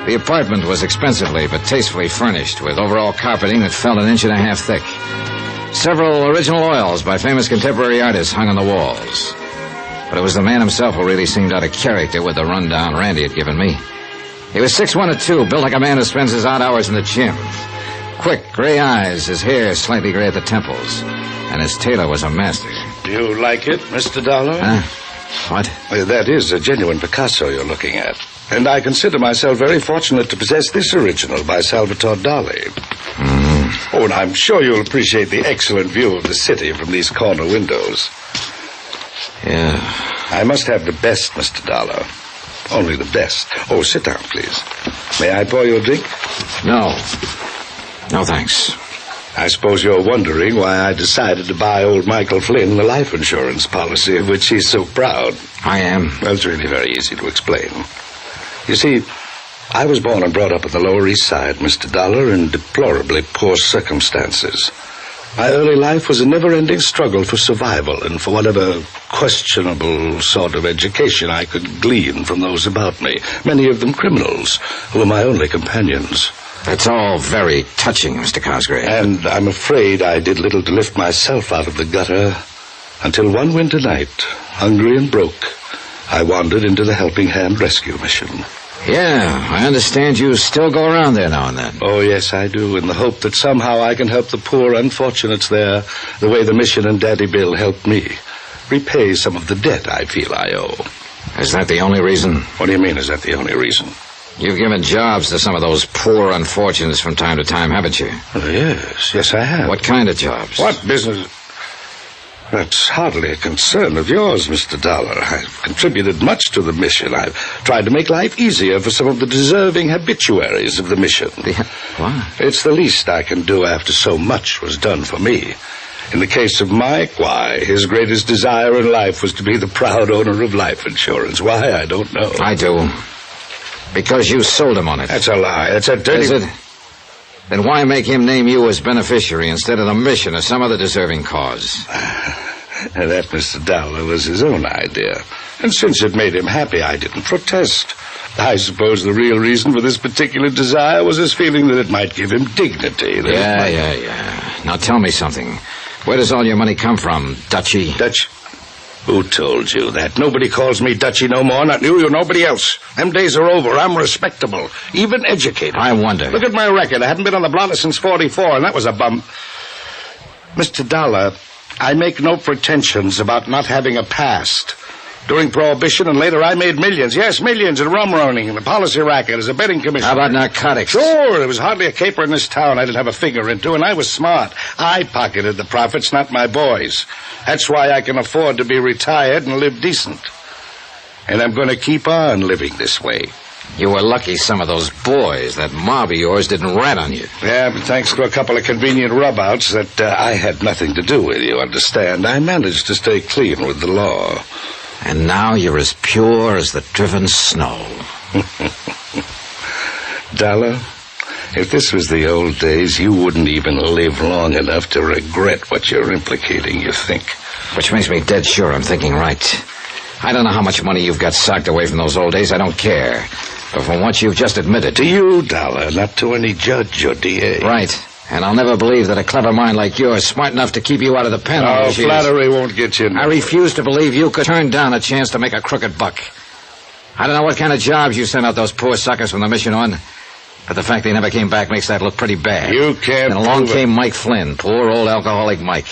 The apartment was expensively but tastefully furnished with overall carpeting that fell 1.5 inches thick. Several original oils by famous contemporary artists hung on the walls. But it was the man himself who really seemed out of character with the rundown Randy had given me. He was 6'1" or 2, built like a man who spends his odd hours in the gym. Quick, gray eyes, his hair slightly gray at the temples, and his tailor was a master. Do you like it, Mr. Dollar? What? That is a genuine Picasso you're looking at. And I consider myself very fortunate to possess this original by Salvatore Dali. Oh, and I'm sure you'll appreciate the excellent view of the city from these corner windows. Yeah. I must have the best, Mr. Dollar. Only the best. Oh, sit down, please. May I pour you a drink? No. No, thanks. I suppose you're wondering why I decided to buy old Michael Flynn the life insurance policy of which he's so proud. I am. Well, it's really very easy to explain. You see, I was born and brought up in the Lower East Side, Mr. Dollar, in deplorably poor circumstances. My early life was a never-ending struggle for survival and for whatever questionable sort of education I could glean from those about me, many of them criminals, who were my only companions. That's all very touching, Mr. Cosgrave. And I'm afraid I did little to lift myself out of the gutter until one winter night, hungry and broke, I wandered into the Helping Hand Rescue Mission. Yeah, I understand you still go around there now and then. Oh, yes, I do, in the hope that somehow I can help the poor unfortunates there the way the mission and Daddy Bill helped me. Repay some of the debt I feel I owe. Is that the only reason? What do you mean, is that the only reason? You've given jobs to some of those poor unfortunates from time to time, haven't you? Oh, yes, I have. What kind of jobs? What business? That's hardly a concern of yours, Mr. Dollar. I've contributed much to the mission. I've tried to make life easier for some of the deserving habituaries of the mission. What? It's the least I can do after so much was done for me. In the case of Mike, why, his greatest desire in life was to be the proud owner of life insurance. Why, I don't know. I do. Because you sold him on it. That's a lie. That's a dirty... Is it? Then why make him name you as beneficiary instead of the mission or some other deserving cause? That, Mr. Dollar, was his own idea. And since it made him happy, I didn't protest. I suppose the real reason for this particular desire was his feeling that it might give him dignity. Yeah. Now tell me something. Where does all your money come from, Dutchie? Dutch? Who told you that? Nobody calls me Dutchie no more, not you or nobody else. Them days are over. I'm respectable, even educated. I wonder. Look at my record. I hadn't been on the blotter since 44, and that was a bum. Mr. Dollar, I make no pretensions about not having a past. During Prohibition and later I made millions. Yes, millions in rum running and the policy racket as a betting commissioner. How about narcotics? Sure, there was hardly a caper in this town I didn't have a finger into, and I was smart. I pocketed the profits, not my boys. That's why I can afford to be retired and live decent. And I'm going to keep on living this way. You were lucky some of those boys, that mob of yours, didn't rat on you. Yeah, but thanks to a couple of convenient rub-outs that I had nothing to do with, you understand, I managed to stay clean with the law. And now you're as pure as the driven snow. Dollar, if this was the old days, you wouldn't even live long enough to regret what you're implicating, you think? Which makes me dead sure I'm thinking right. I don't know how much money you've got socked away from those old days. I don't care. But from what you've just admitted... To you, Dollar, not to any judge or DA. Right. And I'll never believe that a clever mind like yours, smart enough to keep you out of the pen... Oh, flattery won't get you nowhere. I refuse to believe you could turn down a chance to make a crooked buck. I don't know what kind of jobs you sent out those poor suckers from the mission on, but the fact they never came back makes that look pretty bad. You can't... And along came Mike Flynn, poor old alcoholic Mike.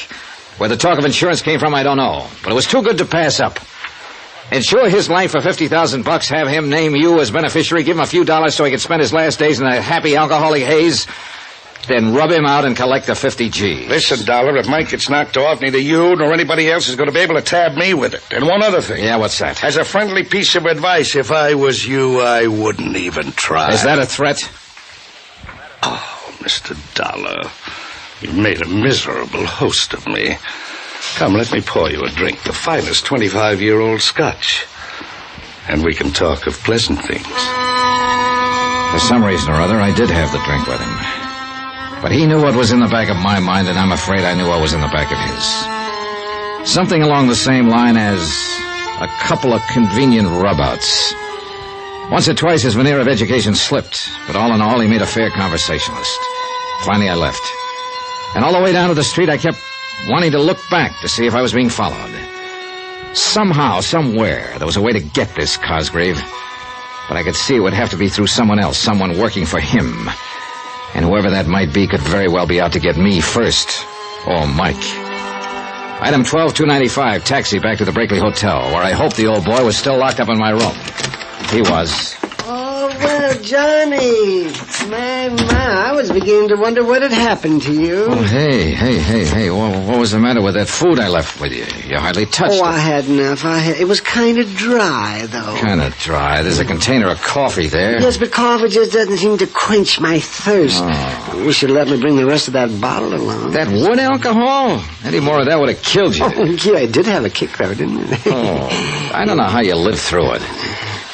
Where the talk of insurance came from, I don't know. But it was too good to pass up. Insure his life for $50,000, have him name you as beneficiary, give him a few dollars so he could spend his last days in a happy alcoholic haze, then rub him out and collect the 50 G's. Listen, Dollar, if Mike gets knocked off, neither you nor anybody else is going to be able to tab me with it. And one other thing. Yeah, what's that? As a friendly piece of advice, if I was you, I wouldn't even try. Is that a threat? Oh, Mr. Dollar, you've made a miserable host of me. Come, let me pour you a drink, the finest 25-year-old Scotch. And we can talk of pleasant things. For some reason or other, I did have the drink with him. But he knew what was in the back of my mind, and I'm afraid I knew what was in the back of his. Something along the same line as a couple of convenient rub-outs. Once or twice his veneer of education slipped, but all in all, he made a fair conversationalist. Finally, I left. And all the way down to the street, I kept wanting to look back to see if I was being followed. Somehow, somewhere, there was a way to get this Cosgrave. But I could see it would have to be through someone else, someone working for him. And whoever that might be could very well be out to get me first. Or Mike. Item 12295, taxi back to the Brakely Hotel, where I hoped the old boy was still locked up in my room. He was. Oh, well, Johnny. My, I was beginning to wonder what had happened to you. Oh, hey. What was the matter with that food I left with you? You hardly touched it. Oh, I had enough. It was kind of dry, though. Kind of dry? There's a container of coffee there. Yes, but coffee just doesn't seem to quench my thirst. Oh. I wish you'd let me bring the rest of that bottle along. That wood alcohol? Any more of that would have killed you. Oh, yeah, I did have a kick, though, didn't it? Oh, I don't know how you lived through it.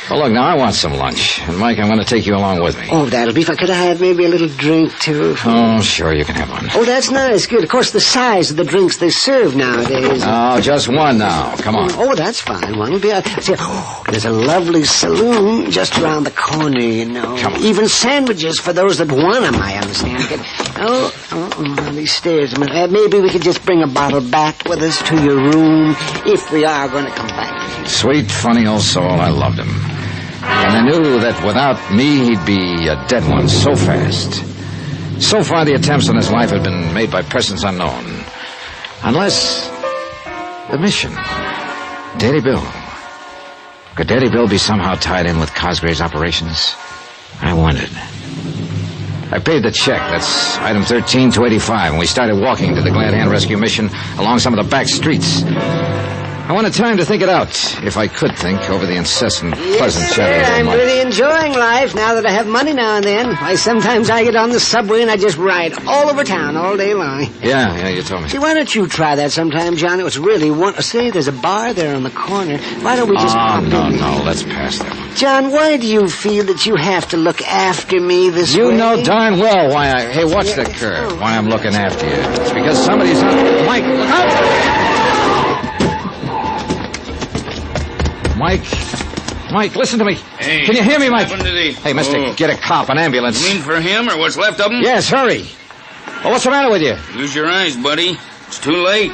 Well, look, now I want some lunch. And, Mike, I'm going to take you along with me. Oh, that'll be if I could have had maybe a little drink, too. Oh, sure, you can have one. Oh, that's nice. Good. Of course, the size of the drinks they serve nowadays. Oh, just one now. Come on. Oh, that's fine. One will be... See, there's a lovely saloon just around the corner, you know. Come on. Even sandwiches for those that want them, I understand. These stairs. Maybe we could just bring a bottle back with us to your room if we are going to come back. Sweet, funny old soul. I loved him. And I knew that without me, he'd be a dead one so fast. So far, the attempts on his life had been made by persons unknown. Unless the mission. Daddy Bill. Could Daddy Bill be somehow tied in with Cosgrave's operations? I wondered. I paid the check. That's item 13285, and we started walking to the Glad Hand Rescue Mission along some of the back streets. I wanted time to think it out, if I could think, over the incessant, pleasant chatter of I'm Mike. really enjoying life now that I have money now and then. Sometimes I get on the subway and I just ride all over town all day long. Yeah, you told me. See, why don't you try that sometime, John? It was really Say, there's a bar there on the corner. Why don't we just pop in? No, let's pass that one. John, why do you feel that you have to look after me this way? You know darn well why I... Hey, watch the curve. Why I'm looking after you. It's because somebody's on... Mike, look out! Mike, listen to me. Hey, can you hear me, Mike? What happened to the... Hey, mister, get a cop, an ambulance. You mean for him or what's left of him? Yes, hurry. Well, what's the matter with you? Use your eyes, buddy. It's too late.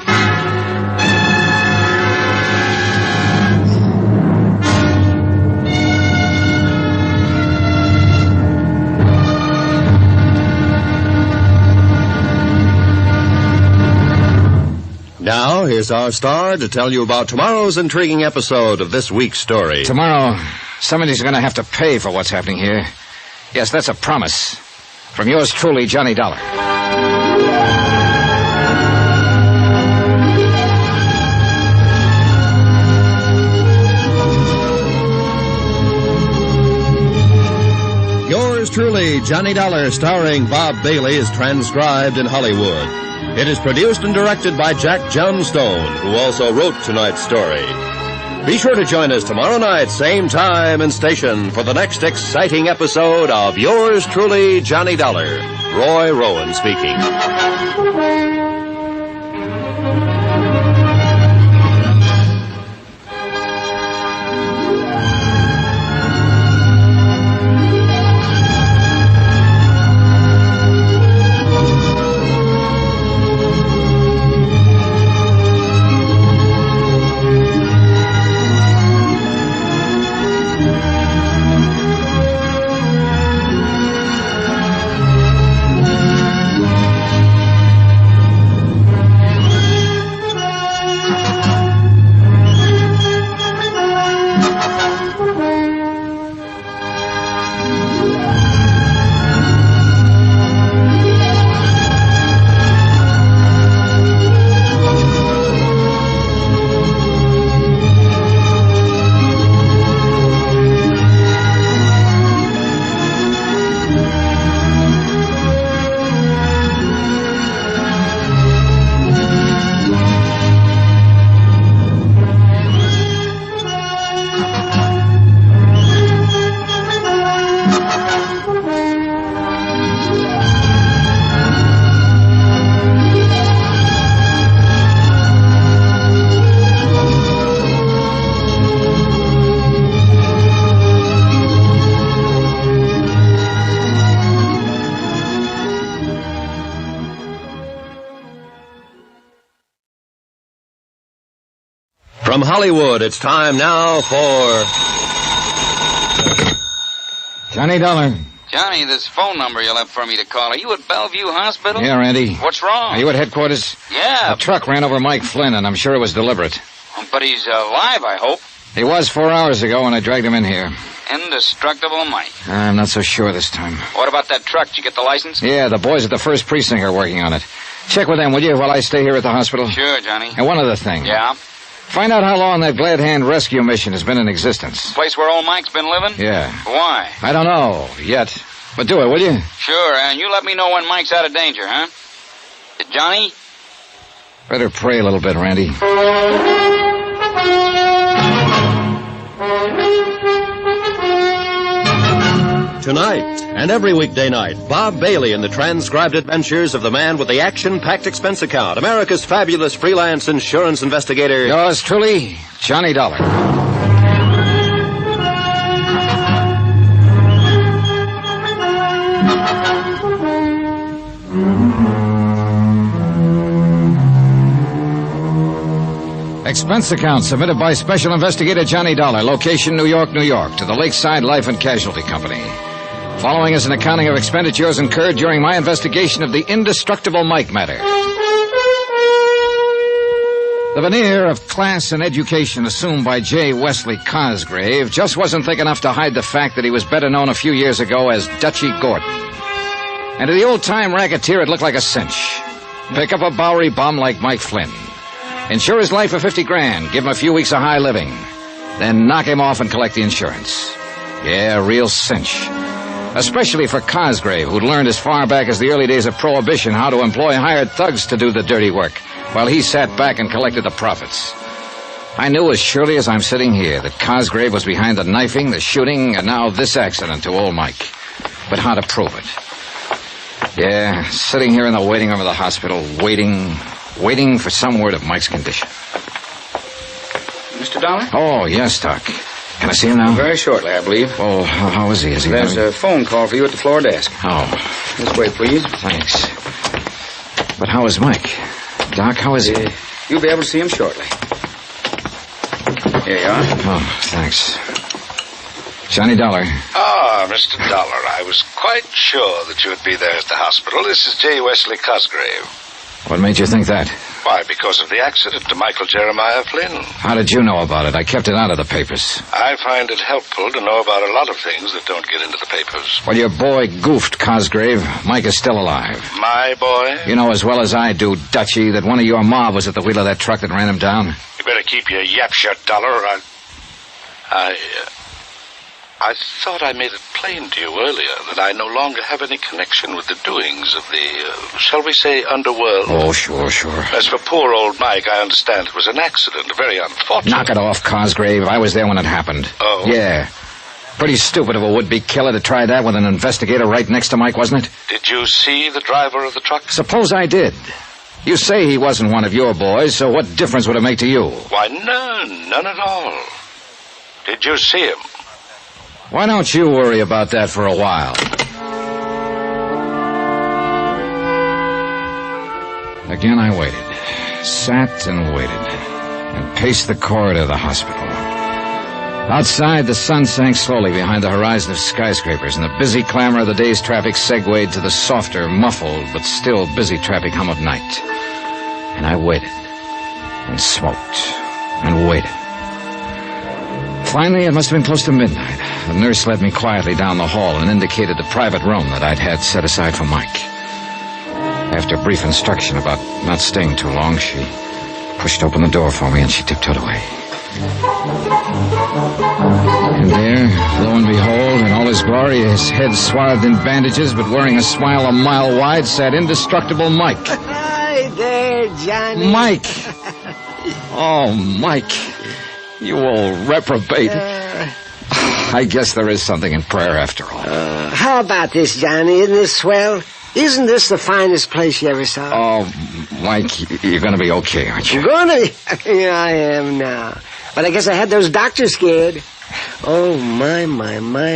Now, here's our star to tell you about tomorrow's intriguing episode of this week's story. Tomorrow, somebody's going to have to pay for what's happening here. Yes, that's a promise. From yours truly, Johnny Dollar. Yours truly, Johnny Dollar, starring Bob Bailey, is transcribed in Hollywood. It is produced and directed by Jack Johnstone, who also wrote tonight's story. Be sure to join us tomorrow night, same time and station, for the next exciting episode of Yours truly, Johnny Dollar. Roy Rowan speaking. From Hollywood, it's time now for... Johnny Dollar. Johnny, this phone number you left for me to call. Are you at Bellevue Hospital? Yeah, Randy. What's wrong? Are you at headquarters? Yeah. A truck ran over Mike Flynn, and I'm sure it was deliberate. But he's alive, I hope. He was 4 hours ago when I dragged him in here. Indestructible Mike. I'm not so sure this time. What about that truck? Did you get the license? Yeah, the boys at the 1st Precinct are working on it. Check with them, will you, while I stay here at the hospital? Sure, Johnny. And one other thing. Yeah? Find out how long that Glad Hand rescue mission has been in existence. Place where old Mike's been living? Yeah. Why? I don't know, yet. But do it, will you? Sure, and you let me know when Mike's out of danger, huh? Johnny? Better pray a little bit, Randy. Tonight, and every weekday night, Bob Bailey in the transcribed adventures of the man with the action-packed expense account, America's fabulous freelance insurance investigator. Yours truly, Johnny Dollar. Expense account submitted by Special Investigator Johnny Dollar, location New York, New York, to the Lakeside Life and Casualty Company. Following is an accounting of expenditures incurred during my investigation of the indestructible Mike matter. The veneer of class and education assumed by J. Wesley Cosgrave just wasn't thick enough to hide the fact that he was better known a few years ago as Dutchy Gordon. And to the old-time racketeer, it looked like a cinch. Pick up a Bowery bum like Mike Flynn. Insure his life for $50,000, give him a few weeks of high living. Then knock him off and collect the insurance. Yeah, real cinch. Especially for Cosgrave, who'd learned as far back as the early days of Prohibition how to employ hired thugs to do the dirty work, while he sat back and collected the profits. I knew as surely as I'm sitting here that Cosgrave was behind the knifing, the shooting, and now this accident to old Mike. But how to prove it? Yeah, sitting here in the waiting room of the hospital, waiting for some word of Mike's condition. Mr. Dollar? Oh, yes, Doc. Can I see him now? Very shortly, I believe. Oh, how is he? Is he There's a phone call for you at the floor desk. Oh. This way, please. Thanks. But how is Mike? Doc, how is he? You'll be able to see him shortly. Here you are. Oh, thanks. Johnny Dollar. Ah, Mr. Dollar, I was quite sure that you would be there at the hospital. This is J. Wesley Cosgrave. What made you think that? Why, because of the accident to Michael Jeremiah Flynn. How did you know about it? I kept it out of the papers. I find it helpful to know about a lot of things that don't get into the papers. Well, your boy goofed, Cosgrave. Mike is still alive. My boy? You know as well as I do, Dutchy, that one of your mob was at the wheel of that truck that ran him down. You better keep your yap shut, Dollar. I thought I made it plain to you earlier that I no longer have any connection with the doings of the, shall we say, underworld. Oh, sure. As for poor old Mike, I understand it was an accident, very unfortunate. Knock it off, Cosgrave. I was there when it happened. Oh? Yeah. Pretty stupid of a would-be killer to try that with an investigator right next to Mike, wasn't it? Did you see the driver of the truck? Suppose I did. You say he wasn't one of your boys, so what difference would it make to you? Why, none at all. Did you see him? Why don't you worry about that for a while? Again I waited. Sat and waited. And paced the corridor of the hospital. Outside, the sun sank slowly behind the horizon of skyscrapers, and the busy clamor of the day's traffic segued to the softer, muffled, but still busy traffic hum of night. And I waited. And smoked. And waited. Finally, it must have been close to midnight. The nurse led me quietly down the hall and indicated the private room that I'd had set aside for Mike. After brief instruction about not staying too long, she pushed open the door for me and she tiptoed away. And there, lo and behold, in all his glory, his head swathed in bandages but wearing a smile a mile wide, sat indestructible Mike. Hi there, Johnny. Mike! Oh, Mike. You old reprobate. I guess there is something in prayer after all. How about this, Johnny? Isn't this swell? Isn't this the finest place you ever saw? Oh, Mike, you're going to be okay, aren't you? Going to be? Yeah, I am now. But I guess I had those doctors scared. Oh, my,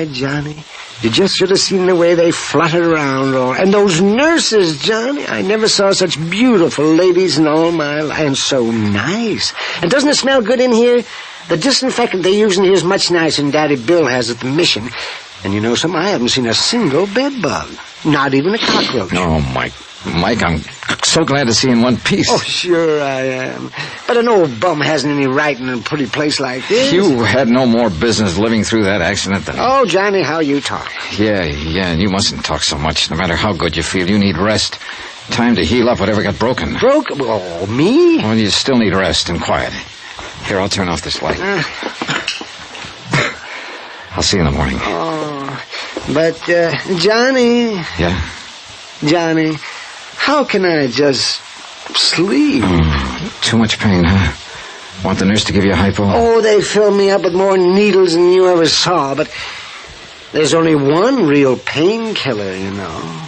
Johnny. You just should have seen the way they fluttered around. And those nurses, Johnny. I never saw such beautiful ladies in all my life. And so nice. And doesn't it smell good in here? The disinfectant they use in here is much nicer than Daddy Bill has at the mission. And you know something? I haven't seen a single bed bug. Not even a cockroach. Oh, Mike, I'm so glad to see you in one piece. Oh, sure I am. But an old bum hasn't any right in a pretty place like this. You had no more business living through that accident than... Oh, Johnny, how you talk. Yeah, and you mustn't talk so much. No matter how good you feel, you need rest. Time to heal up whatever got broken. Broken? Oh, me? Well, you still need rest and quiet. Here, I'll turn off this light. I'll see you in the morning. Oh, but, Johnny... Yeah? Johnny, how can I just sleep? Too much pain, huh? Want the nurse to give you a hypo? Oh, they filled me up with more needles than you ever saw, but there's only one real painkiller, you know.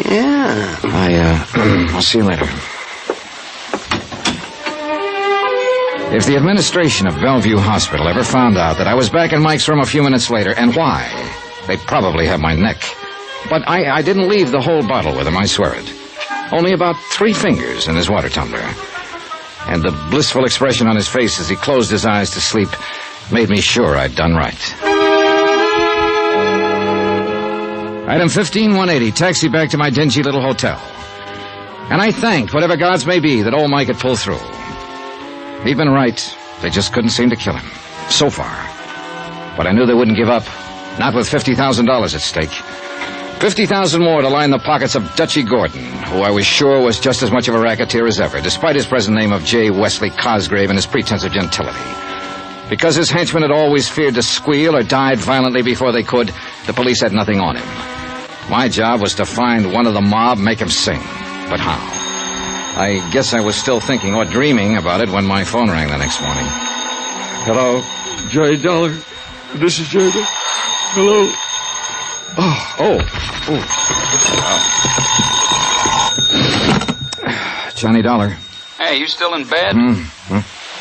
Yeah. I'll see you later. If the administration of Bellevue Hospital ever found out that I was back in Mike's room a few minutes later, and why, they'd probably have my neck. But I didn't leave the whole bottle with him, I swear it. Only about 3 fingers in his water tumbler. And the blissful expression on his face as he closed his eyes to sleep made me sure I'd done right. Item 15180, taxi back to my dingy little hotel. And I thanked whatever gods may be that old Mike had pulled through. He'd been right. They just couldn't seem to kill him. So far. But I knew they wouldn't give up. Not with $50,000 at stake. 50,000 more to line the pockets of Dutchy Gordon, who I was sure was just as much of a racketeer as ever, despite his present name of J. Wesley Cosgrave and his pretense of gentility. Because his henchmen had always feared to squeal or died violently before they could, the police had nothing on him. My job was to find one of the mob, make him sing. But how? I guess I was still thinking or dreaming about it when my phone rang the next morning. Hello, J. Dollar. This is J. Dollar. Hello. Oh. Johnny Dollar. Hey, you still in bed?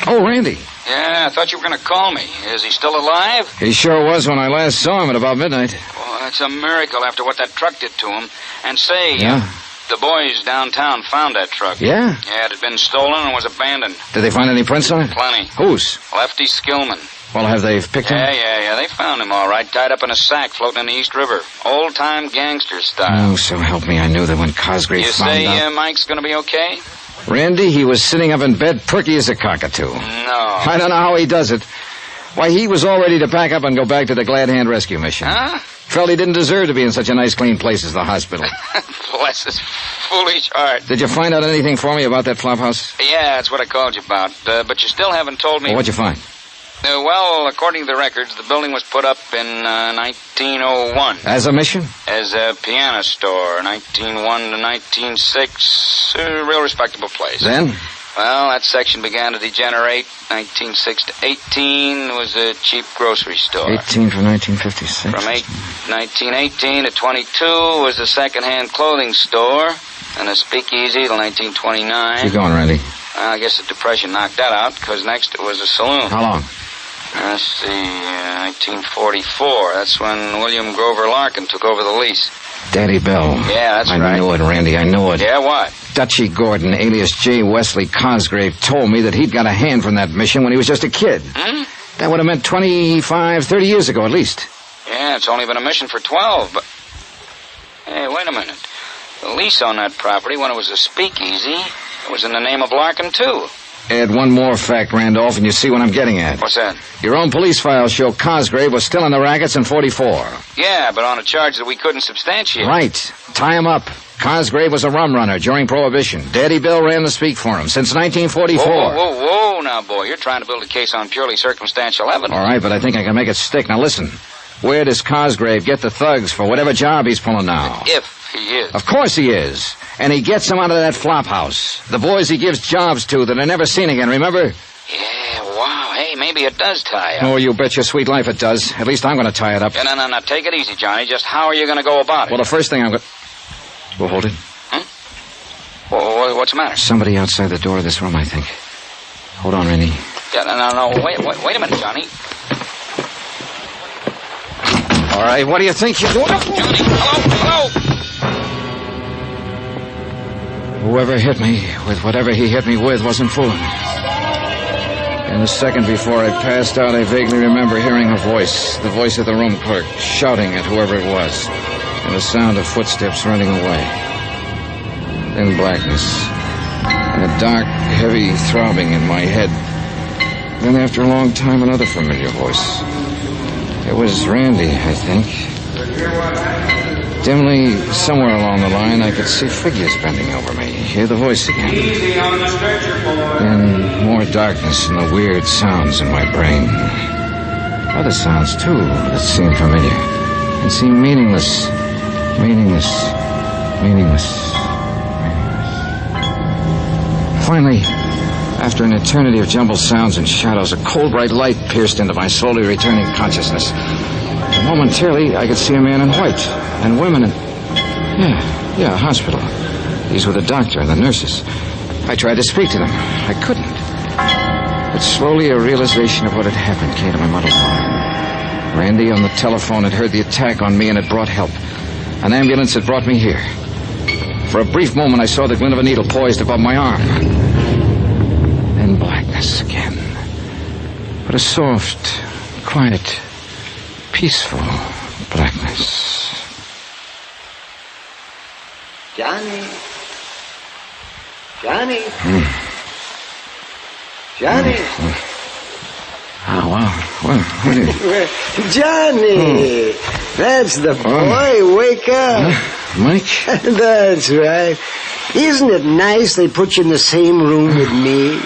Oh, Randy. Yeah, I thought you were going to call me. Is he still alive? He sure was when I last saw him at about midnight. Oh, that's a miracle after what that truck did to him. And say, Yeah? The boys downtown found that truck. Yeah? Yeah, it had been stolen and was abandoned. Did they find any prints on it? Plenty. Whose? Lefty Skillman. Well, have they picked him? Yeah. They found him all right, tied up in a sack floating in the East River. Old-time gangster style. Oh, so help me, I knew that when Cosgrave found out... You say Mike's going to be okay? Randy, he was sitting up in bed perky as a cockatoo. No. I don't know how he does it. Why, he was all ready to pack up and go back to the Glad Hand Rescue Mission. Huh? Felt he didn't deserve to be in such a nice, clean place as the hospital. Bless his foolish heart. Did you find out anything for me about that flop house? Yeah, that's what I called you about. But you still haven't told me... Well, what'd you find? Well, according to the records, the building was put up in 1901. As a mission? As a piano store, 1901 to 1906. A real respectable place. Then? Well, that section began to degenerate. 1906 to 18 was a cheap grocery store. 18 from 1956. From 1918 to 22 was a second-hand clothing store. And a speakeasy till 1929. Keep going, Randy. I guess the Depression knocked that out, because next it was a saloon. How long? Let's see, 1944. That's when William Grover Larkin took over the lease. Daddy Bell. Yeah, that's right. I knew it, Randy, I knew it. Yeah, what? Dutchy Gordon, alias J. Wesley Cosgrave, told me that he'd got a hand from that mission when he was just a kid. That would have meant 25, 30 years ago at least. Yeah, it's only been a mission for 12, but... Hey, wait a minute. The lease on that property, when it was a speakeasy, it was in the name of Larkin, too. Add one more fact, Randolph, and you see what I'm getting at. What's that? Your own police files show Cosgrave was still in the rackets in 44. Yeah, but on a charge that we couldn't substantiate. Right. Tie him up. Cosgrave was a rum runner during Prohibition. Daddy Bill ran the speak for him since 1944. Whoa, now, boy. You're trying to build a case on purely circumstantial evidence. All right, but I think I can make it stick. Now, listen. Where does Cosgrave get the thugs for whatever job he's pulling now? If he is. Of course he is. And he gets them out of that flop house. The boys he gives jobs to that are never seen again, remember? Yeah, wow. Hey, maybe it does tie up. Oh, you bet your sweet life it does. At least I'm going to tie it up. Yeah, no. Take it easy, Johnny. Just how are you going to go about it? Well, the first thing I'm going to... Well, hold it. Well, what's the matter? Somebody outside the door of this room, I think. Hold on, Randy. Yeah, no. Wait a minute, Johnny. All right, what do you think you're doing? Johnny, hello. Whoever hit me with whatever he hit me with wasn't fooling. In the second before I passed out, I vaguely remember hearing a voice, the voice of the room clerk, shouting at whoever it was, and the sound of footsteps running away. Then blackness, and a dark, heavy throbbing in my head. Then after a long time, another familiar voice. It was Randy, I think. Dimly, somewhere along the line, I could see figures bending over me. Hear the voice again. Easy on the stretcher, boy. Then more darkness and the weird sounds in my brain. Other sounds, too, that seemed familiar. And seemed meaningless. Finally, after an eternity of jumbled sounds and shadows, a cold, bright light pierced into my slowly returning consciousness. And momentarily, I could see a man in white and women in... Yeah, a hospital. These were the doctor and the nurses. I tried to speak to them. I couldn't. But slowly a realization of what had happened came to my muddled mind. Randy on the telephone had heard the attack on me and had brought help. An ambulance had brought me here. For a brief moment, I saw the glint of a needle poised above my arm. Then blackness again. But a soft, quiet, peaceful blackness. Johnny. Johnny. Oh, wow. Well, what is... Johnny! That's the boy. Wake up. Mike? That's right. Isn't it nice they put you in the same room with me?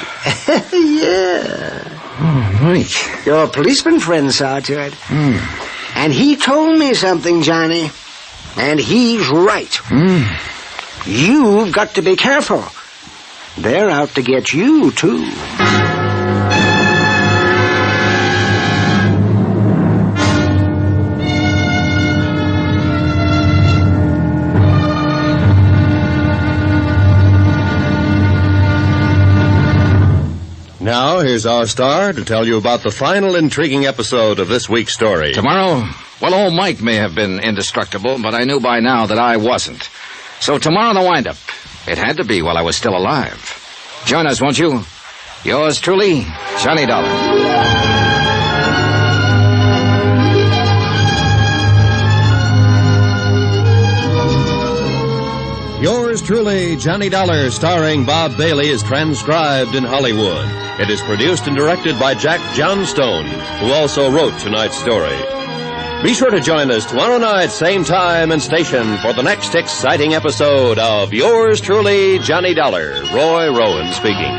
Yeah. Oh, Mike. Your policeman friend saw to it. And he told me something, Johnny. And he's right. You've got to be careful. They're out to get you, too. Now, here's our star to tell you about the final intriguing episode of this week's story. Tomorrow? Well, old Mike may have been indestructible, but I knew by now that I wasn't. So tomorrow the wind-up. It had to be while I was still alive. Join us, won't you? Yours truly, Johnny Dollar. Yours truly, Johnny Dollar, starring Bob Bailey, is transcribed in Hollywood. It is produced and directed by Jack Johnstone, who also wrote tonight's story. Be sure to join us tomorrow night, same time and station, for the next exciting episode of Yours truly, Johnny Dollar. Roy Rowan speaking.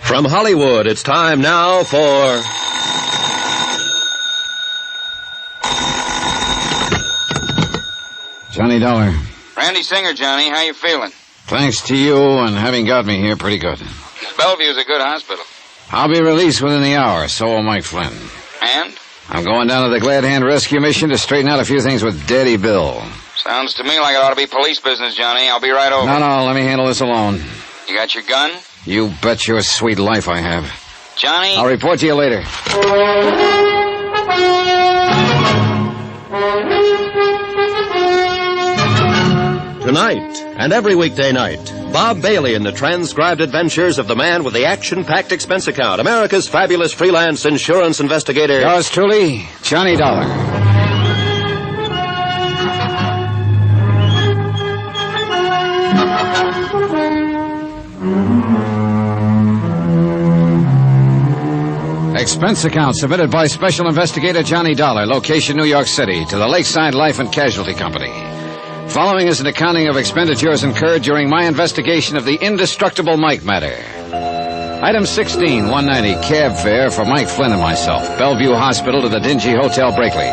From Hollywood, it's time now for... Johnny Dollar. Randy Singer, Johnny. How you feeling? Thanks to you and having got me here, pretty good. Bellevue's a good hospital. I'll be released within the hour, so will Mike Flynn. And? I'm going down to the Glad Hand Rescue Mission to straighten out a few things with Daddy Bill. Sounds to me like it ought to be police business, Johnny. I'll be right over. No, let me handle this alone. You got your gun? You bet your sweet life I have. Johnny? I'll report to you later. Tonight, and every weekday night, Bob Bailey in the transcribed adventures of the man with the action-packed expense account, America's fabulous freelance insurance investigator. Yours truly, Johnny Dollar. Expense account submitted by Special Investigator Johnny Dollar, location New York City, to the Lakeside Life and Casualty Company. Following is an accounting of expenditures incurred during my investigation of the indestructible Mike matter. Item 16, $190 cab fare for Mike Flynn and myself, Bellevue Hospital to the dingy Hotel Brakely.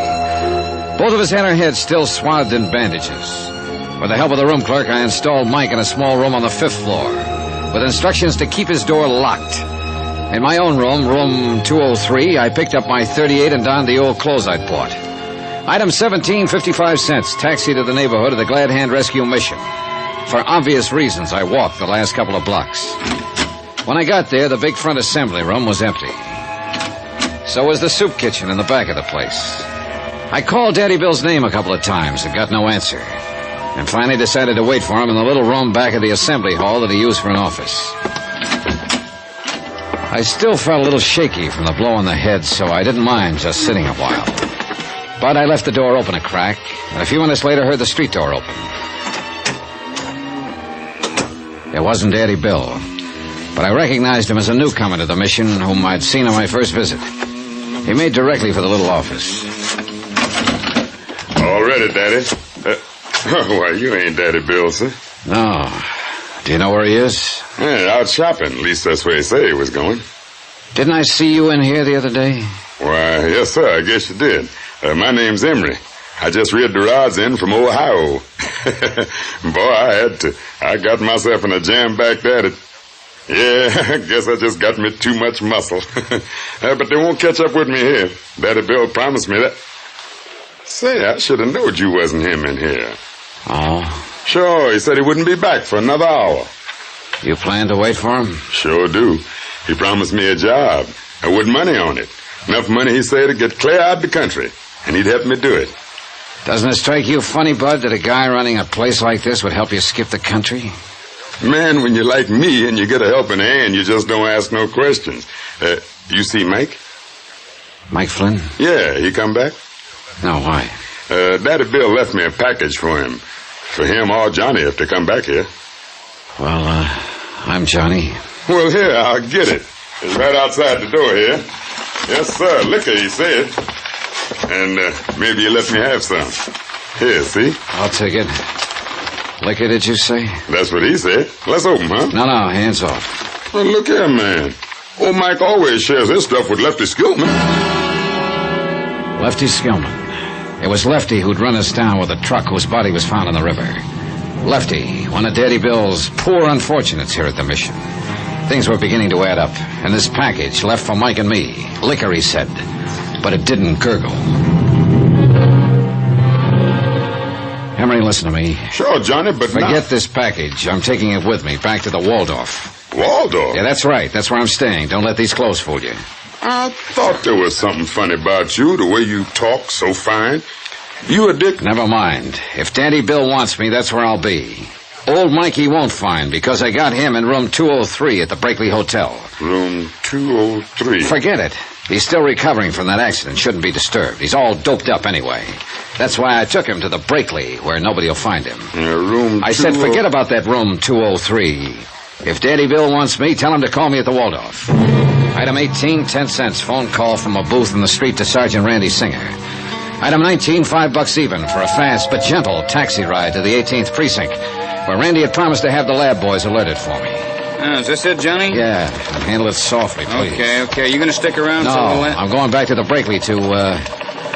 Both of us had our heads still swathed in bandages. With the help of the room clerk, I installed Mike in a small room on the 5th floor, with instructions to keep his door locked. In my own room, room 203, I picked up my .38 and donned the old clothes I'd bought. Item 17, 55 cents, taxi to the neighborhood of the Glad Hand Rescue Mission. For obvious reasons, I walked the last couple of blocks. When I got there, the big front assembly room was empty. So was the soup kitchen in the back of the place. I called Daddy Bill's name a couple of times and got no answer. And finally decided to wait for him in the little room back of the assembly hall that he used for an office. I still felt a little shaky from the blow on the head, so I didn't mind just sitting a while. But I left the door open a crack, and a few minutes later heard the street door open. It wasn't Daddy Bill, but I recognized him as a newcomer to the mission whom I'd seen on my first visit. He made directly for the little office. All ready, Daddy. Why, you ain't Daddy Bill, sir. No. Do you know where he is? Yeah, out shopping. At least that's where he said he was going. Didn't I see you in here the other day? Why, yes, sir. I guess you did. My name's Emery. I just read the rods in from Ohio. Boy, I got myself in a jam back there. Yeah, I guess I just got me too much muscle. But they won't catch up with me here. Daddy Bill promised me that. Say, I should have known you wasn't him in here. Oh? Sure, he said he wouldn't be back for another hour. You plan to wait for him? Sure do. He promised me a job, and with money on it. Enough money, he said, to get clear out of the country, and he'd help me do it. Doesn't it strike you funny, Bud, that a guy running a place like this would help you skip the country? Man, when you're like me and you get a helping hand, you just don't ask no questions. You see Mike? Mike Flynn? Yeah, he come back? No, why? Daddy Bill left me a package for him. For him or Johnny if they come back here. Well, I'm Johnny. Well, here, I'll get it. It's right outside the door here. Yes, sir. Liquor, he said. And maybe you let me have some. Here, see? I'll take it. Liquor, did you say? That's what he said. Let's open, huh? No, hands off. Well, look here, man. Old Mike always shares his stuff with Lefty Skillman. Lefty Skillman. It was Lefty who'd run us down with a truck whose body was found in the river. Lefty, one of Daddy Bill's poor unfortunates here at the mission. Things were beginning to add up, and this package left for Mike and me. Liquor, he said, but it didn't gurgle. Emery, listen to me. Sure, Johnny, but forget this package. I'm taking it with me, back to the Waldorf. Waldorf? Yeah, that's right. That's where I'm staying. Don't let these clothes fool you. I thought there was something funny about you, the way you talk so fine. You a dick? Never mind. If Daddy Bill wants me, that's where I'll be. Old Mikey won't find, because I got him in room 203 at the Brakely Hotel. Room 203? Forget it. He's still recovering from that accident. Shouldn't be disturbed. He's all doped up anyway. That's why I took him to the Brakely, where nobody will find him. Room I said forget about that room 203. If Daddy Bill wants me, tell him to call me at the Waldorf. Item 18, 10 cents. Phone call from a booth in the street to Sergeant Randy Singer. Item 19, $5 even for a fast but gentle taxi ride to the 18th precinct, where Randy had promised to have the lab boys alerted for me. Is this it, Johnny? Yeah, handle it softly, please. Okay. You gonna stick around? No, I'm going back to the Brakely to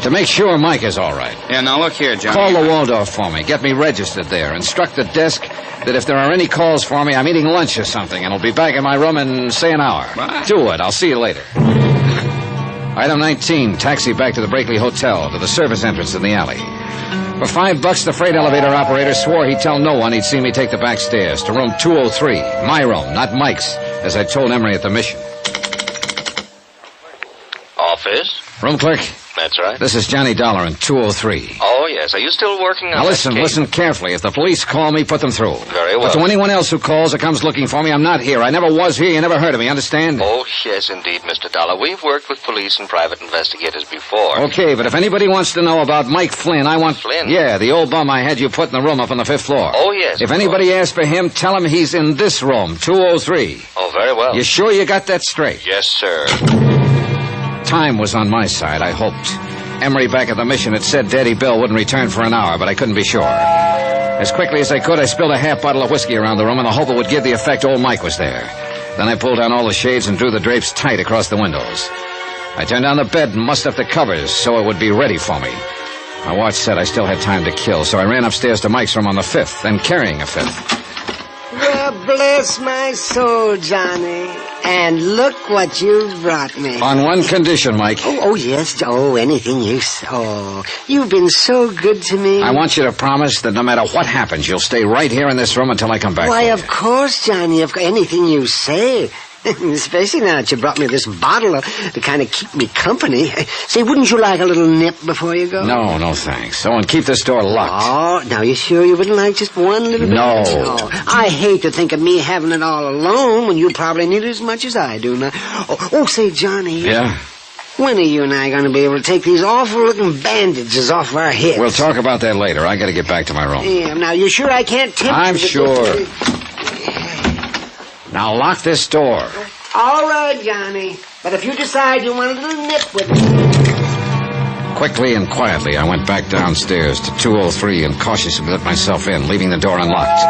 To make sure Mike is all right. Yeah, now look here, Johnny. Call the Waldorf for me. Get me registered there. Instruct the desk that if there are any calls for me, I'm eating lunch or something, and I'll be back in my room in, say, an hour. What? Do it. I'll see you later. Item 19, taxi back to the Brakely Hotel, to the service entrance in the alley. For $5, the freight elevator operator swore he'd tell no one he'd see me take the back stairs to room 203. My room, not Mike's, as I told Emery at the mission. Office? Room clerk? That's right. This is Johnny Dollar in 203. Oh, yes. Are you still working on Now listen, that case? listen carefully. If the police call me, put them through. Very well. But to anyone else who calls or comes looking for me, I'm not here. I never was here. You never heard of me, understand? Oh, yes, indeed, Mr. Dollar. We've worked with police and private investigators before. Okay, but if anybody wants to know about Mike Flynn, I want... Flynn? Yeah, the old bum I had you put in the room up on the 5th floor. Oh, yes. If anybody asks for him, tell him he's in this room, 203. Oh, very well. You sure you got that straight? Yes, sir. Time was on my side, I hoped. Emery back at the mission had said Daddy Bill wouldn't return for an hour, but I couldn't be sure. As quickly as I could, I spilled a half bottle of whiskey around the room in the hope it would give the effect old Mike was there. Then I pulled down all the shades and drew the drapes tight across the windows. I turned down the bed and mussed up the covers so it would be ready for me. My watch said I still had time to kill, so I ran upstairs to Mike's room on the 5th, then carrying a 5th. Well, bless my soul, Johnny. And look what you've brought me. On one condition, Mike. Oh, yes. Oh, anything you say. Oh, you've been so good to me. I want you to promise that no matter what happens, you'll stay right here in this room until I come back. Why, of course, Johnny. Anything you say. Especially now that you brought me this bottle to kind of keep me company. Say, wouldn't you like a little nip before you go? No, thanks. Oh, and keep this door locked. Oh, now you sure you wouldn't like just one little bit? No. Oh, I hate to think of me having it all alone when you probably need it as much as I do now. Oh, say, Johnny. Yeah? When are you and I going to be able to take these awful-looking bandages off our heads? We'll talk about that later. I got to get back to my room. Yeah, now you sure I can't tempt I'm you to sure. Now lock this door. All right, Johnny. But if you decide you want a little nip with me... Quickly and quietly, I went back downstairs to 203 and cautiously let myself in, leaving the door unlocked.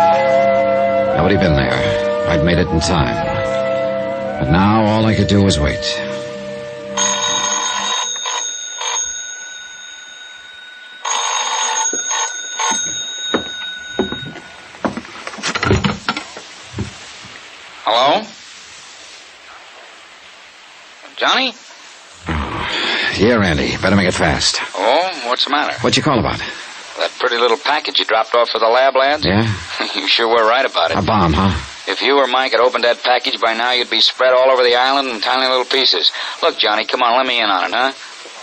Nobody been there. I'd made it in time. But now all I could do was wait. Hello? Johnny? Yeah, Randy. Better make it fast. Oh, what's the matter? What'd you call about? That pretty little package you dropped off for the lab lads? Yeah? You sure were right about it. A bomb, huh? If you or Mike had opened that package by now, you'd be spread all over the island in tiny little pieces. Look, Johnny, come on, let me in on it, huh?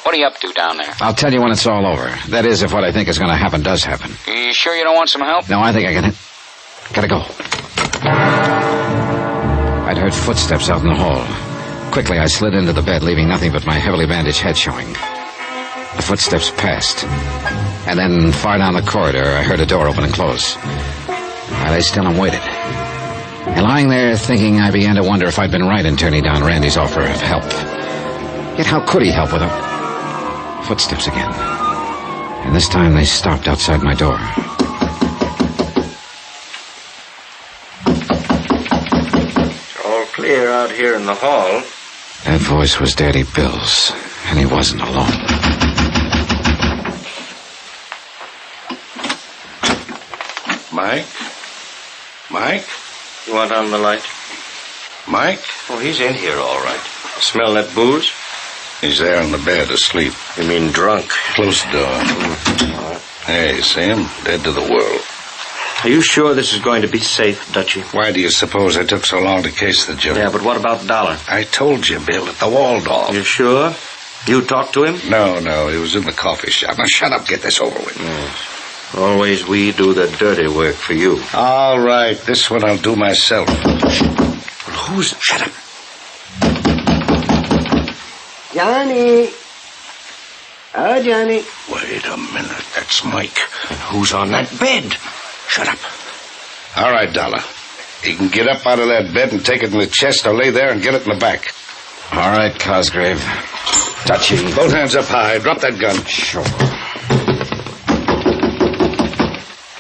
What are you up to down there? I'll tell you when it's all over. That is, if what I think is going to happen does happen. You sure you don't want some help? No, I think I can. Gotta go. I'd heard footsteps out in the hall. Quickly, I slid into the bed, leaving nothing but my heavily bandaged head showing. The footsteps passed. And then, far down the corridor, I heard a door open and close. I lay still and waited. And lying there thinking, I began to wonder if I'd been right in turning down Randy's offer of help. Yet how could he help without... Footsteps again. And this time they stopped outside my door. It's all clear out here in the hall. That voice was Daddy Bill's, and he wasn't alone. Mike? Mike? You want on the light? Mike? Oh, he's in here all right. Smell that booze? He's there on the bed, asleep. You mean drunk? Close the door. Hey, see him? Dead to the world. Are you sure this is going to be safe, Dutchie? Why do you suppose I took so long to case the joke? Yeah, but what about the dollar? I told you, Bill, at the Waldorf. You sure? You talked to him? No, he was in the coffee shop. Now, shut up, get this over with. Yes. Always we do the dirty work for you. All right, this one I'll do myself. Who's... Shut up. Johnny. Oh, Johnny. Wait a minute, that's Mike. Who's on that bed? Shut up. All right, Dollar. You can get up out of that bed and take it in the chest or lay there and get it in the back. All right, Cosgrave. Touchy. Both hands up high. Drop that gun. Sure.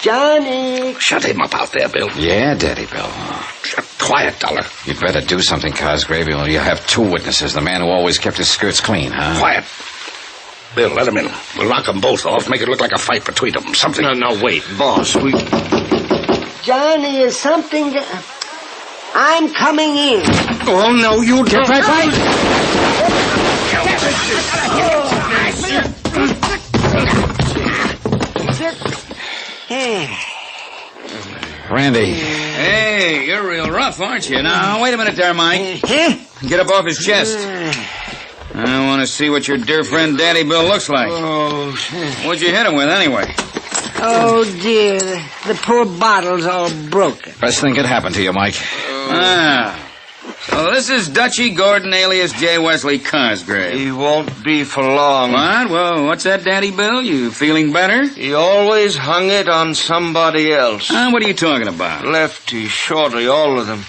Johnny. Shut him up out there, Bill. Yeah, Daddy Bill. Quiet, Dollar. You'd better do something, Cosgrave. You have two witnesses. The man who always kept his skirts clean, huh? Quiet. Bill, let him in. We'll knock them both off, make it look like a fight between them. Something... No, wait, boss. Johnny, is something... I'm coming in. Oh, no, you don't... Get back! Randy. Hey, you're real rough, aren't you? Now, wait a minute there, Mike. Get up off his chest. I want to see what your dear friend Daddy Bill looks like. What'd you hit him with, anyway? Oh, dear. The poor bottle's all broken. Best thing could happen to you, Mike. So this is Dutchy Gordon, alias J. Wesley Cosgrave. He won't be for long. What? Well, what's that, Daddy Bill? You feeling better? He always hung it on somebody else. What are you talking about? Lefty, shorty, all of them.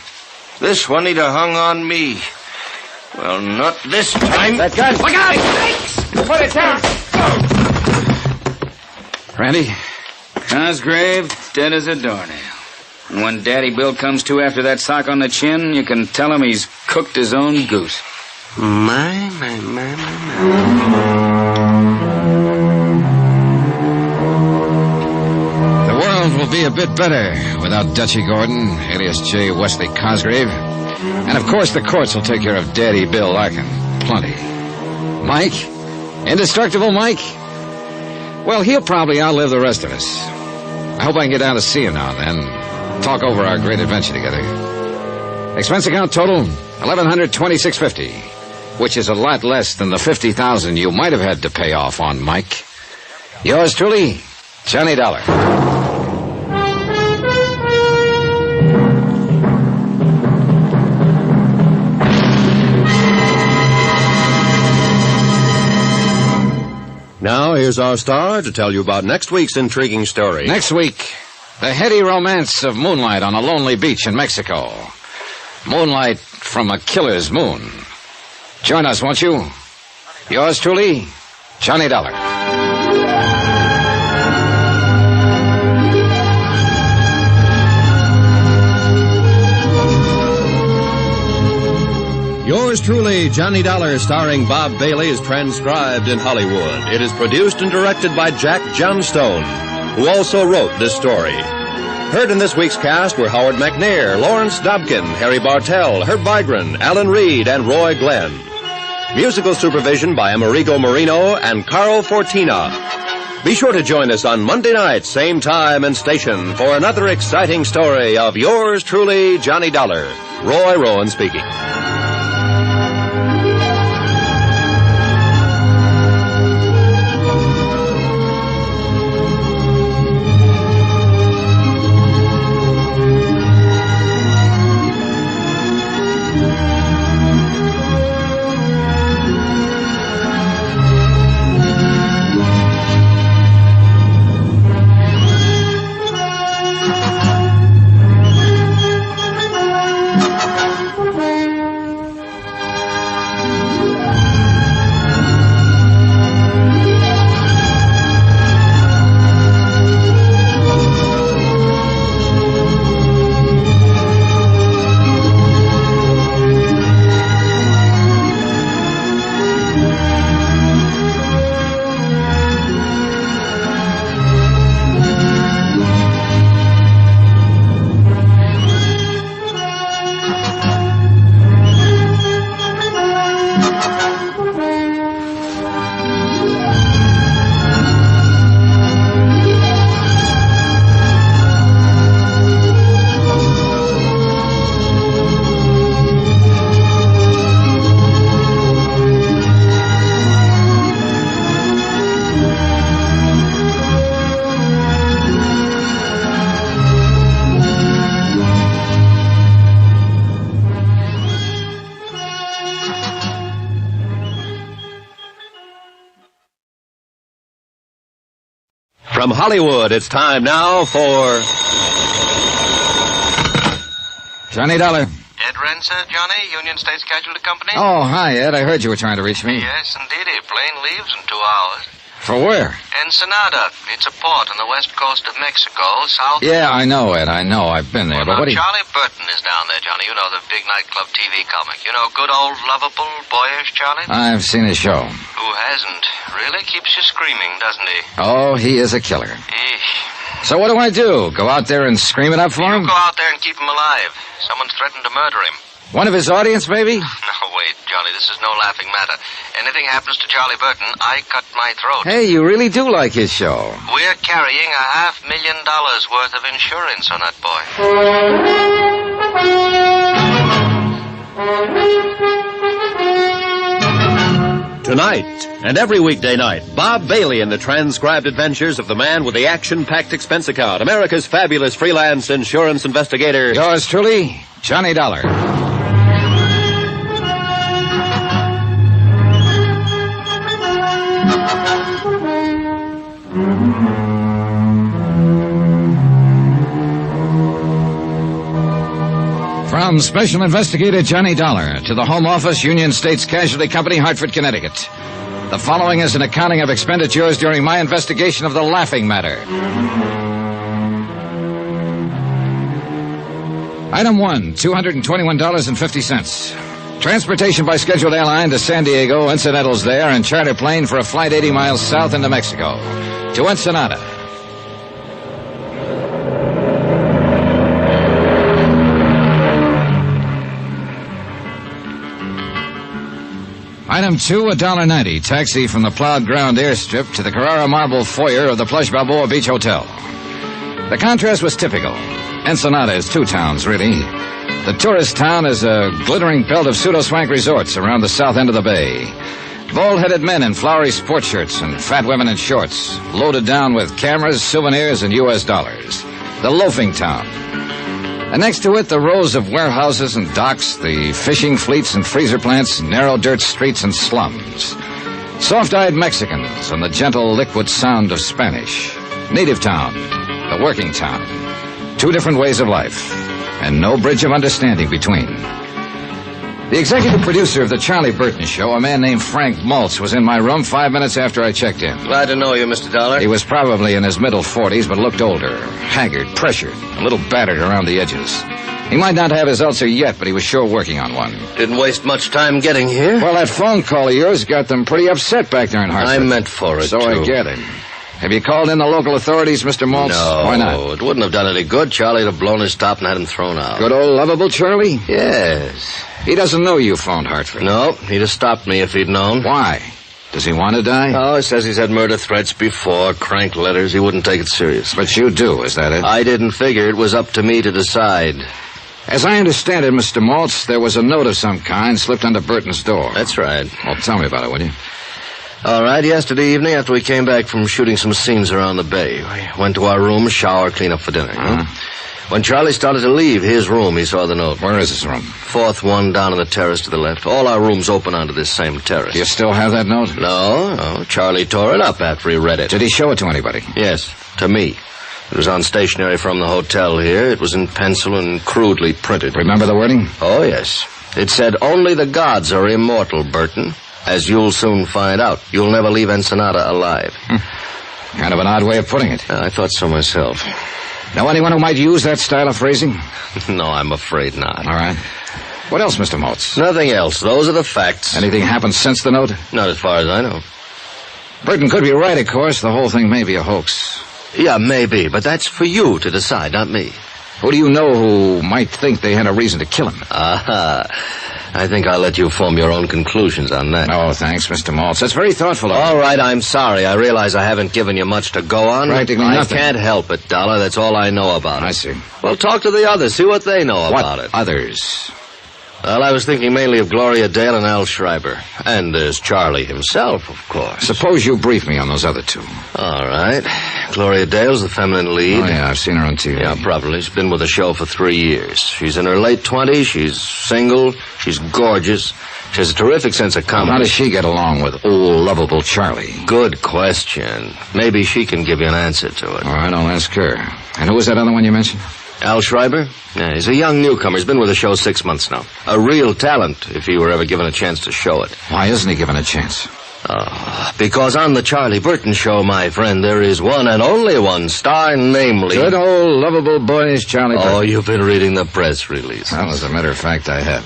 This one he'd have hung on me. Well, not this time. That gun! Look out! Put it down! Randy? Cosgrave, dead as a doornail. And when Daddy Bill comes to after that sock on the chin, you can tell him he's cooked his own goose. My. The world will be a bit better without Dutchy Gordon, alias J. Wesley Cosgrave. And, of course, the courts will take care of Daddy Bill Larkin. Plenty. Mike? Indestructible Mike? Well, he'll probably outlive the rest of us. I hope I can get down to see him now and then. Talk over our great adventure together. Expense account total, $1,126.50, which is a lot less than the $50,000 you might have had to pay off on Mike. Yours truly, Johnny Dollar. Now, here's our star to tell you about next week's intriguing story. Next week, the heady romance of moonlight on a lonely beach in Mexico. Moonlight from a killer's moon. Join us, won't you? Yours truly, Johnny Dollar. Yours truly, Johnny Dollar, starring Bob Bailey, is transcribed in Hollywood. It is produced and directed by Jack Johnstone, who also wrote this story. Heard in this week's cast were Howard McNair, Lawrence Dobkin, Harry Bartell, Herb Vigran, Alan Reed, and Roy Glenn. Musical supervision by Amerigo Marino and Carl Fortina. Be sure to join us on Monday night, same time and station, for another exciting story of yours truly, Johnny Dollar. Roy Rowan speaking. From Hollywood, it's time now for... Johnny Dollar. Ed Renser, Johnny, Union States Casualty Company. Oh, hi, Ed. I heard you were trying to reach me. Yes, indeed. Plane leaves in 2 hours. For where? Ensenada. It's a port on the west coast of Mexico, south... Yeah, I know, Ed. I know. I've been there. But what do you... Charlie Burton is down there, Johnny. You know, the big nightclub TV comic. You know, good old, lovable, boyish Charlie? I've seen his show. Who hasn't? Really keeps you screaming, doesn't he? Oh, he is a killer. Eesh. So what do I do? Go out there and scream it up for him? You go out there and keep him alive. Someone's threatened to murder him. One of his audience, maybe? No, wait, Johnny, this is no laughing matter. Anything happens to Charlie Burton, I cut my throat. Hey, you really do like his show. We're carrying $500,000 worth of insurance on that boy. Tonight, and every weekday night, Bob Bailey in the transcribed adventures of the man with the action-packed expense account, America's fabulous freelance insurance investigator. Yours truly, Johnny Dollar. From Special Investigator Johnny Dollar to the Home Office, Union States Casualty Company, Hartford, Connecticut. The following is an accounting of expenditures during my investigation of the laughing matter. Item 1, $221.50. Transportation by scheduled airline to San Diego, incidentals there, and charter plane for a flight 80 miles south into Mexico. To Ensenada. Item 2, $1.90. Taxi from the plowed ground airstrip to the Carrara marble foyer of the plush Balboa Beach Hotel. The contrast was typical. Ensenada is two towns, really. The tourist town is a glittering belt of pseudo-swank resorts around the south end of the bay. Bald-headed men in flowery sports shirts and fat women in shorts, loaded down with cameras, souvenirs, and U.S. dollars. The loafing town. And next to it, the rows of warehouses and docks, the fishing fleets and freezer plants, narrow dirt streets and slums. Soft-eyed Mexicans and the gentle liquid sound of Spanish. Native town, the working town. Two different ways of life, and no bridge of understanding between. The executive producer of the Charlie Burton Show, a man named Frank Maltz, was in my room 5 minutes after I checked in. Glad to know you, Mr. Dollar. He was probably in his middle 40s, but looked older, haggard, pressured, a little battered around the edges. He might not have his ulcer yet, but he was sure working on one. Didn't waste much time getting here. Well, that phone call of yours got them pretty upset back there in Hartford. I meant for it, So too. I gathered. Have you called in the local authorities, Mr. Maltz? No. Why not? It wouldn't have done any good. Charlie'd have blown his top and had him thrown out. Good old lovable Charlie? Yes. He doesn't know you phoned Hartford. No, he'd have stopped me if he'd known. Why? Does he want to die? Oh, he says he's had murder threats before, crank letters. He wouldn't take it serious. But you do, is that it? I didn't figure it was up to me to decide. As I understand it, Mr. Maltz, there was a note of some kind slipped under Burton's door. That's right. Well, tell me about it, will you? All right, yesterday evening after we came back from shooting some scenes around the bay, we went to our room, shower, clean up for dinner. When Charlie started to leave his room, he saw the note. Where is his room? Fourth one down on the terrace to the left. All our rooms open onto this same terrace. Do you still have that note? No. Charlie tore it up after he read it. Did he show it to anybody? Yes, to me. It was on stationery from the hotel here. It was in pencil and crudely printed. Remember the wording? Oh, yes. It said, "Only the gods are immortal, Burton. As you'll soon find out, you'll never leave Ensenada alive." Kind of an odd way of putting it. I thought so myself. Know anyone who might use that style of phrasing? No, I'm afraid not. All right. What else, Mr. Maltz? Nothing else. Those are the facts. Anything happened since the note? Not as far as I know. Burton could be right, of course. The whole thing may be a hoax. Yeah, maybe, but that's for you to decide, not me. Who do you know who might think they had a reason to kill him? I think I'll let you form your own conclusions on that. Oh, thanks, Mr. Maltz. That's very thoughtful of you. All right, I'm sorry. I realize I haven't given you much to go on. Practically nothing. I can't help it, Dollar. That's all I know about it. I see. Well, talk to the others. See what they know about it. What others? Well, I was thinking mainly of Gloria Dale and Al Schreiber. And there's Charlie himself, of course. Suppose you brief me on those other two. All right. Gloria Dale's the feminine lead. Oh, yeah, I've seen her on TV. Yeah, probably. She's been with the show for 3 years. She's in her late 20s. She's single. She's gorgeous. She has a terrific sense of comedy. How does she get along with old, lovable Charlie? Good question. Maybe she can give you an answer to it. All right, I'll ask her. And who was that other one you mentioned? Al Schreiber? Yeah, he's a young newcomer. He's been with the show 6 months now. A real talent, if he were ever given a chance to show it. Why isn't he given a chance? Because on the Charlie Burton show, my friend, there is one and only one star, namely... Good old lovable boyish Charlie Burton. Oh, you've been reading the press release. Well, as a matter of fact, I have.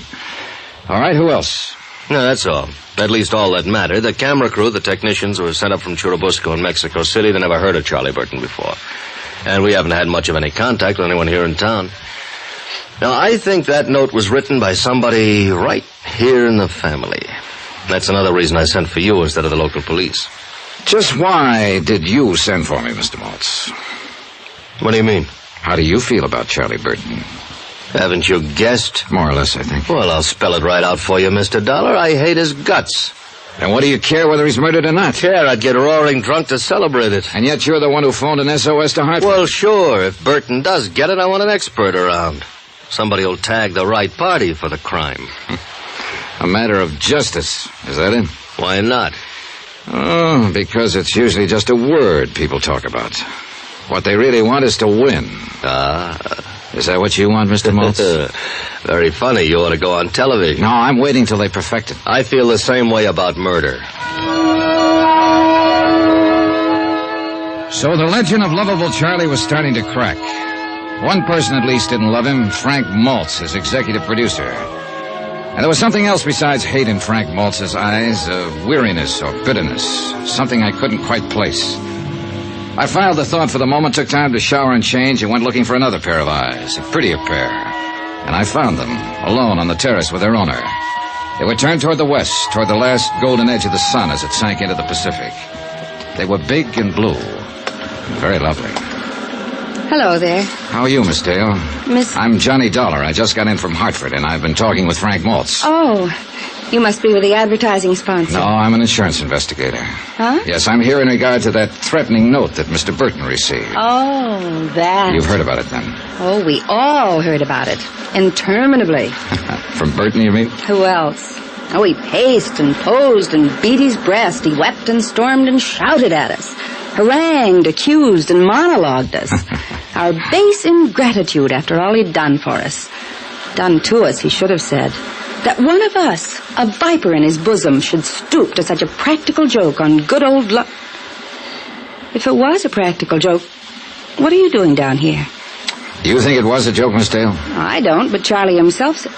All right, who else? No, that's all. At least all that mattered. The camera crew, the technicians who were sent up from Churubusco in Mexico City, they never heard of Charlie Burton before. And we haven't had much of any contact with anyone here in town. Now, I think that note was written by somebody right here in the family. That's another reason I sent for you instead of the local police. Just why did you send for me, Mr. Maltz? What do you mean? How do you feel about Charlie Burton? Haven't you guessed? More or less, I think. Well, I'll spell it right out for you, Mr. Dollar. I hate his guts. And what do you care whether he's murdered or not? Care? I'd get roaring drunk to celebrate it. And yet you're the one who phoned an SOS to Hartford. Well, sure. If Burton does get it, I want an expert around. Somebody will tag the right party for the crime. A matter of justice. Is that it? Why not? Oh, because it's usually just a word people talk about. What they really want is to win. Is that what you want, Mr. Maltz? Very funny. You ought to go on television. No, I'm waiting till they perfect it. I feel the same way about murder. So the legend of lovable Charlie was starting to crack. One person at least didn't love him, Frank Maltz, his executive producer. And there was something else besides hate in Frank Maltz's eyes, weariness or bitterness, something I couldn't quite place. I filed the thought for the moment, took time to shower and change, and went looking for another pair of eyes, a prettier pair. And I found them, alone on the terrace with their owner. They were turned toward the west, toward the last golden edge of the sun as it sank into the Pacific. They were big and blue, and very lovely. Hello there. How are you, Miss Dale? I'm Johnny Dollar. I just got in from Hartford, and I've been talking with Frank Maltz. Oh, you must be with the advertising sponsor. No, I'm an insurance investigator. Huh? Yes, I'm here in regard to that threatening note that Mr. Burton received. Oh, that. You've heard about it, then? Oh, we all heard about it. Interminably. From Burton, you mean? Who else? Oh, he paced and posed and beat his breast. He wept and stormed and shouted at us. Harangued, accused, and monologued us. Our base ingratitude after all he'd done for us. Done to us, he should have said. That one of us, a viper in his bosom, should stoop to such a practical joke on good old luck. If it was a practical joke, what are you doing down here? Do you think it was a joke, Miss Dale? I don't, but Charlie himself said...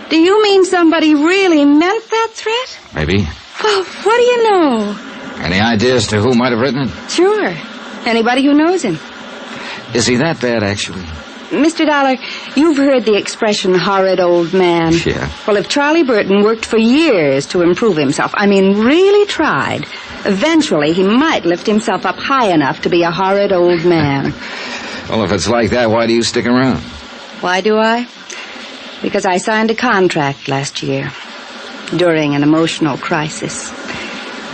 Do you mean somebody really meant that threat? Maybe. Well, what do you know? Any idea as to who might have written it? Sure. Anybody who knows him. Is he that bad, actually? Mr. Dollar, you've heard the expression, horrid old man. Yeah. Well, if Charlie Burton worked for years to improve himself, I mean really tried, eventually he might lift himself up high enough to be a horrid old man. Well, if it's like that, why do you stick around? Why do I? Because I signed a contract last year during an emotional crisis.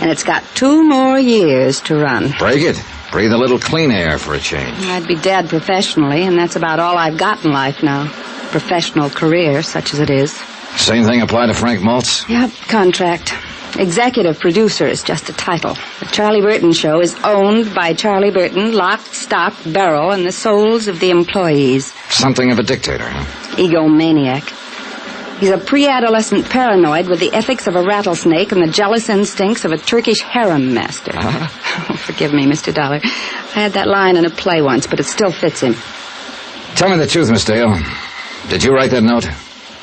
And it's got 2 more years to run. Break it. Breathe a little clean air for a change. I'd be dead professionally, and that's about all I've got in life now. Professional career, such as it is. Same thing apply to Frank Maltz? Yep, contract. Executive producer is just a title. The Charlie Burton Show is owned by Charlie Burton, lock, stock, barrel, and the souls of the employees. Something of a dictator, huh? Egomaniac. He's a pre-adolescent paranoid with the ethics of a rattlesnake and the jealous instincts of a Turkish harem master. Oh, forgive me, Mr. Dollar. I had that line in a play once, but it still fits him. Tell me the truth, Miss Dale. Did you write that note?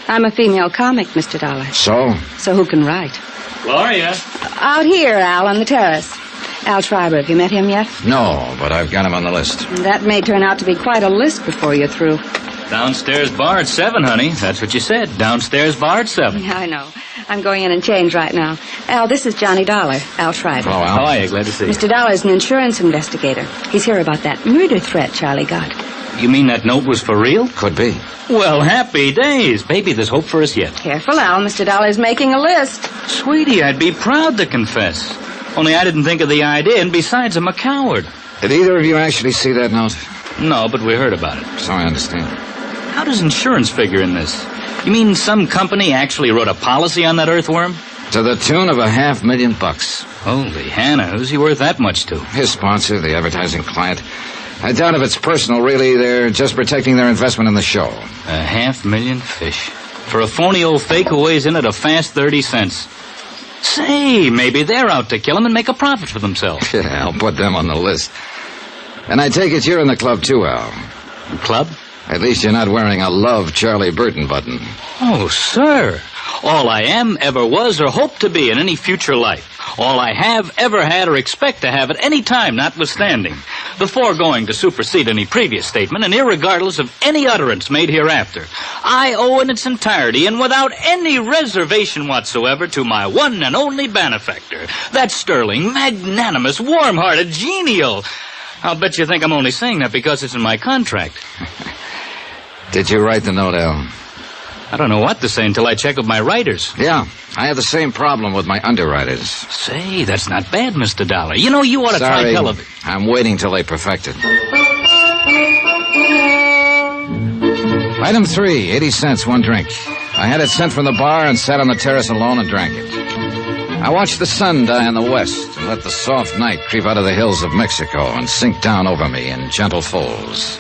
I'm a female comic, Mr. Dollar. So? So who can write? Gloria. Out here, Al, on the terrace. Al Schreiber, have you met him yet? No, but I've got him on the list. That may turn out to be quite a list before you're through. Downstairs bar at 7, honey. That's what you said. Downstairs bar at 7. Yeah, I know. I'm going in and change right now. Al, this is Johnny Dollar, Al Schreiber. Hello, Al. How are you? Glad to see you. Mr. Dollar's an insurance investigator. He's here about that murder threat Charlie got. You mean that note was for real? Could be. Well, happy days. Baby, there's hope for us yet. Careful, Al. Mr. Dollar's making a list. Sweetie, I'd be proud to confess. Only I didn't think of the idea, and besides, I'm a coward. Did either of you actually see that note? No, but we heard about it. So I understand. How does insurance figure in this? You mean some company actually wrote a policy on that earthworm? To the tune of $500,000. Holy Hannah, who's he worth that much to? His sponsor, the advertising client. I doubt if it's personal, really. They're just protecting their investment in the show. 500,000 fish. For a phony old fake who weighs in at a fast 30 cents. Say, maybe they're out to kill him and make a profit for themselves. Yeah, I'll put them on the list. And I take it you're in the club too, Al. Club? At least you're not wearing a Love Charlie Burton button. Oh, sir. All I am, ever was, or hope to be in any future life. All I have, ever had, or expect to have at any time, notwithstanding. The foregoing to supersede any previous statement, and irregardless of any utterance made hereafter. I owe in its entirety, and without any reservation whatsoever, to my one and only benefactor. That sterling, magnanimous, warm-hearted, genial. I'll bet you think I'm only saying that because it's in my contract. Did you write the note, Al? I don't know what to say until I check with my writers. Yeah, I have the same problem with my underwriters. Say, that's not bad, Mr. Dollar. You know, you ought to try television. I'm waiting till they perfect it. Item 3, 80 cents, one drink. I had it sent from the bar and sat on the terrace alone and drank it. I watched the sun die in the west and let the soft night creep out of the hills of Mexico and sink down over me in gentle folds.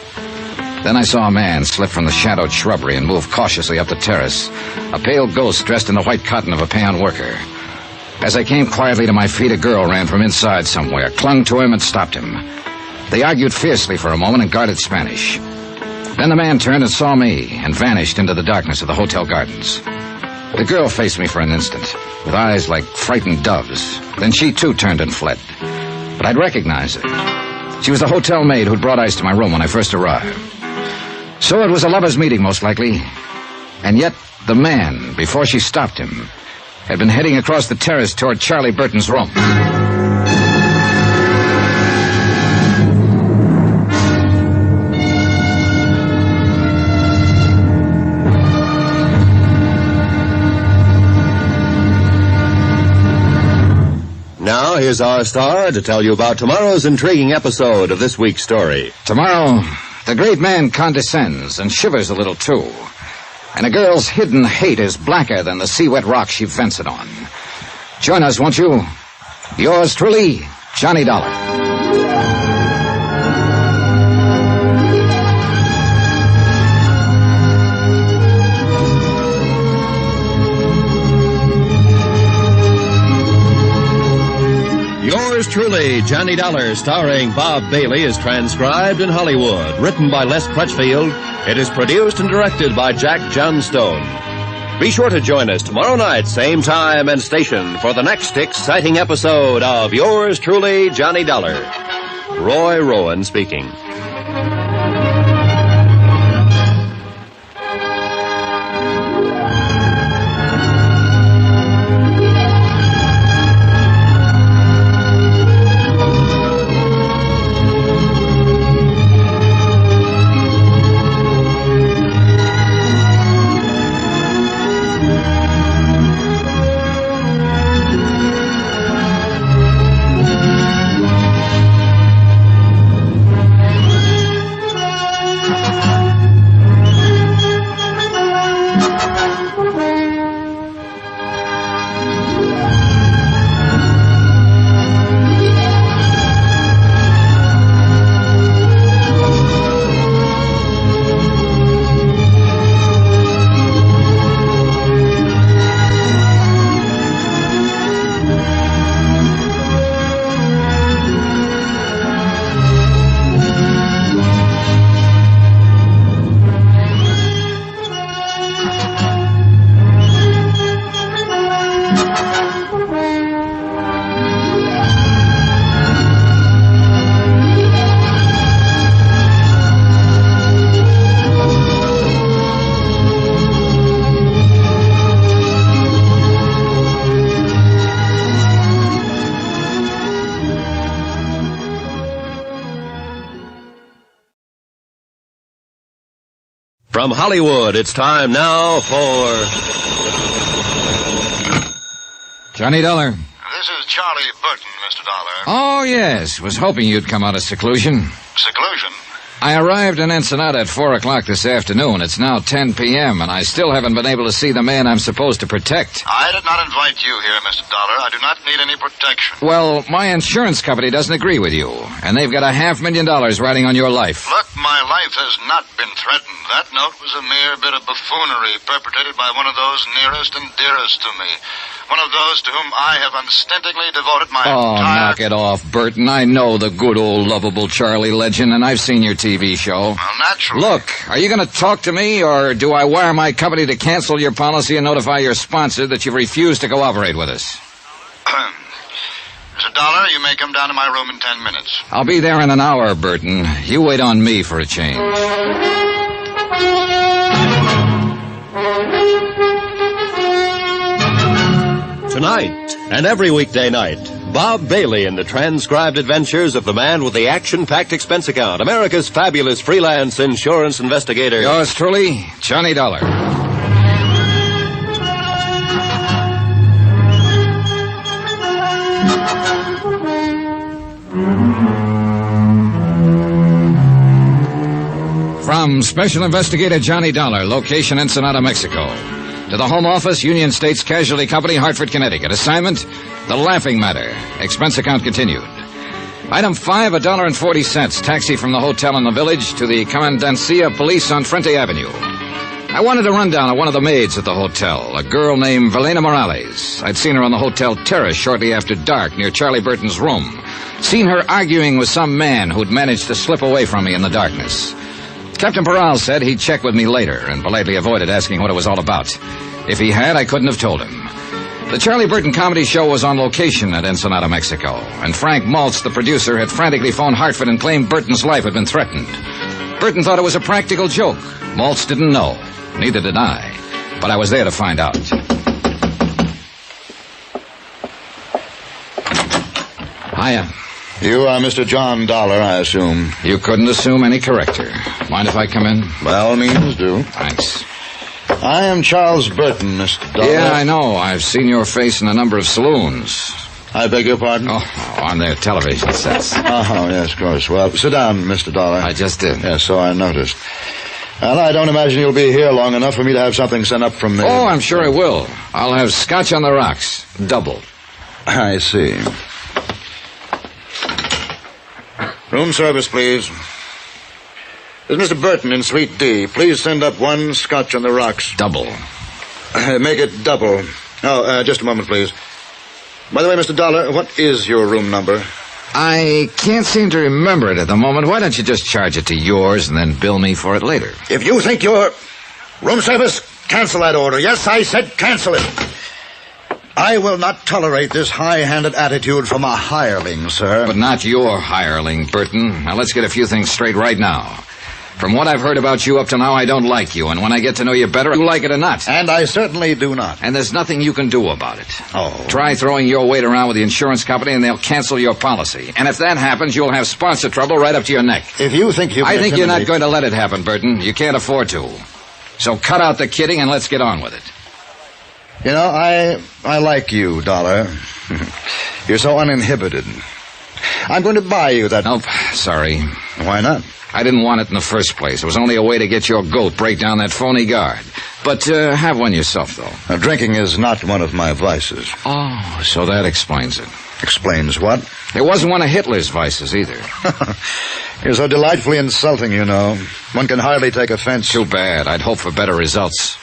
Then I saw a man slip from the shadowed shrubbery and move cautiously up the terrace, a pale ghost dressed in the white cotton of a peon worker. As I came quietly to my feet, a girl ran from inside somewhere, clung to him, and stopped him. They argued fiercely for a moment and guarded Spanish. Then the man turned and saw me and vanished into the darkness of the hotel gardens. The girl faced me for an instant, with eyes like frightened doves. Then she, too, turned and fled. But I'd recognize her. She was the hotel maid who'd brought ice to my room when I first arrived. So it was a lover's meeting, most likely. And yet, the man, before she stopped him, had been heading across the terrace toward Charlie Burton's room. Now, here's our star to tell you about tomorrow's intriguing episode of this week's story. Tomorrow, the great man condescends and shivers a little, too. And a girl's hidden hate is blacker than the sea-wet rock she vents it on. Join us, won't you? Yours truly, Johnny Dollar. Yours truly, Johnny Dollar, starring Bob Bailey, is transcribed in Hollywood. Written by Les Crutchfield, it is produced and directed by Jack Johnstone. Be sure to join us tomorrow night, same time and station, for the next exciting episode of Yours truly, Johnny Dollar. Roy Rowan speaking. From Hollywood, it's time now for Johnny Dollar. This is Charlie Burton, Mr. Dollar. Oh, yes. Was hoping you'd come out of seclusion. Seclusion? I arrived in Ensenada at 4 o'clock this afternoon. It's now 10 p.m., and I still haven't been able to see the man I'm supposed to protect. I did not invite you here, Mr. Dollar. I do not need any protection. Well, my insurance company doesn't agree with you, and they've got $500,000 riding on your life. Look, my life has not been threatened. That note was a mere bit of buffoonery perpetrated by one of those nearest and dearest to me. One of those to whom I have unstintingly devoted my Oh, entire... knock it off, Burton. I know the good old lovable Charlie legend, and I've seen your TV show. Well, naturally. Look, are you going to talk to me, or do I wire my company to cancel your policy and notify your sponsor that you've refused to cooperate with us? Mr. Dollar, you may come down to my room in 10 minutes. I'll be there in an hour, Burton. You wait on me for a change. Tonight, and every weekday night, Bob Bailey in the transcribed adventures of the man with the action-packed expense account, America's fabulous freelance insurance investigator. Yours truly, Johnny Dollar. From Special Investigator Johnny Dollar, location Ensenada, Mexico. To the Home Office, Union States Casualty Company, Hartford, Connecticut. Assignment, The Laughing Matter. Expense account continued. Item 5, $1.40. Taxi from the hotel in the village to the Commandancia Police on Frente Avenue. I wanted a rundown of one of the maids at the hotel, a girl named Velena Morales. I'd seen her on the hotel terrace shortly after dark near Charlie Burton's room. Seen her arguing with some man who'd managed to slip away from me in the darkness. Captain Peral said he'd check with me later and politely avoided asking what it was all about. If he had, I couldn't have told him. The Charlie Burton comedy show was on location at Ensenada, Mexico, and Frank Maltz, the producer, had frantically phoned Hartford and claimed Burton's life had been threatened. Burton thought it was a practical joke. Maltz didn't know. Neither did I. But I was there to find out. Hiya. You are Mr. John Dollar, I assume. You couldn't assume any corrector. Mind if I come in? By all means, do. Thanks. I am Charles Burton, Mr. Dollar. Yeah, I know. I've seen your face in a number of saloons. I beg your pardon? Oh, on their television sets. Oh, yes, of course. Well, sit down, Mr. Dollar. I just did. Yes, so I noticed. Well, I don't imagine you'll be here long enough for me to have something sent up from the... Oh, I'm sure I will. I'll have scotch on the rocks. Double. I see. Room service, please. There's Mr. Burton in Suite D. Please send up one scotch on the rocks. Double. Make it double. Oh, just a moment, please. By the way, Mr. Dollar, what is your room number? I can't seem to remember it at the moment. Why don't you just charge it to yours and then bill me for it later? If you think you're... Room service, cancel that order. Yes, I said cancel it. I will not tolerate this high-handed attitude from a hireling, sir. But not your hireling, Burton. Now, let's get a few things straight right now. From what I've heard about you up to now, I don't like you. And when I get to know you better, you like it or not. And I certainly do not. And there's nothing you can do about it. Oh. Try throwing your weight around with the insurance company and they'll cancel your policy. And if that happens, you'll have sponsor trouble right up to your neck. If you think you can... I think you're not going to let it happen, Burton. You can't afford to. So cut out the kidding and let's get on with it. You know, I like you, Dollar. You're so uninhibited. I'm going to buy you that... Nope, sorry. Why not? I didn't want it in the first place. It was only a way to get your goat break down that phony guard. But have one yourself, though. Now, drinking is not one of my vices. Oh, so that explains it. Explains what? It wasn't one of Hitler's vices, either. You're so delightfully insulting, you know. One can hardly take offense. Too bad. I'd hope for better results.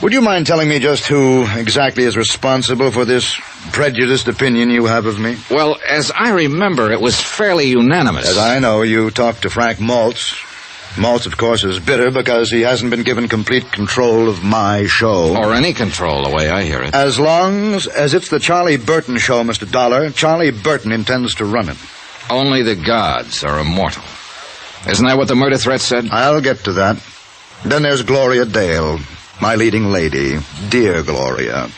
Would you mind telling me just who exactly is responsible for this prejudiced opinion you have of me? Well, as I remember, it was fairly unanimous. As I know, you talked to Frank Maltz. Maltz, of course, is bitter because he hasn't been given complete control of my show. Or any control, the way I hear it. As long as it's the Charlie Burton show, Mr. Dollar, Charlie Burton intends to run it. Only the gods are immortal. Isn't that what the murder threat said? I'll get to that. Then there's Gloria Dale, my leading lady. Dear Gloria.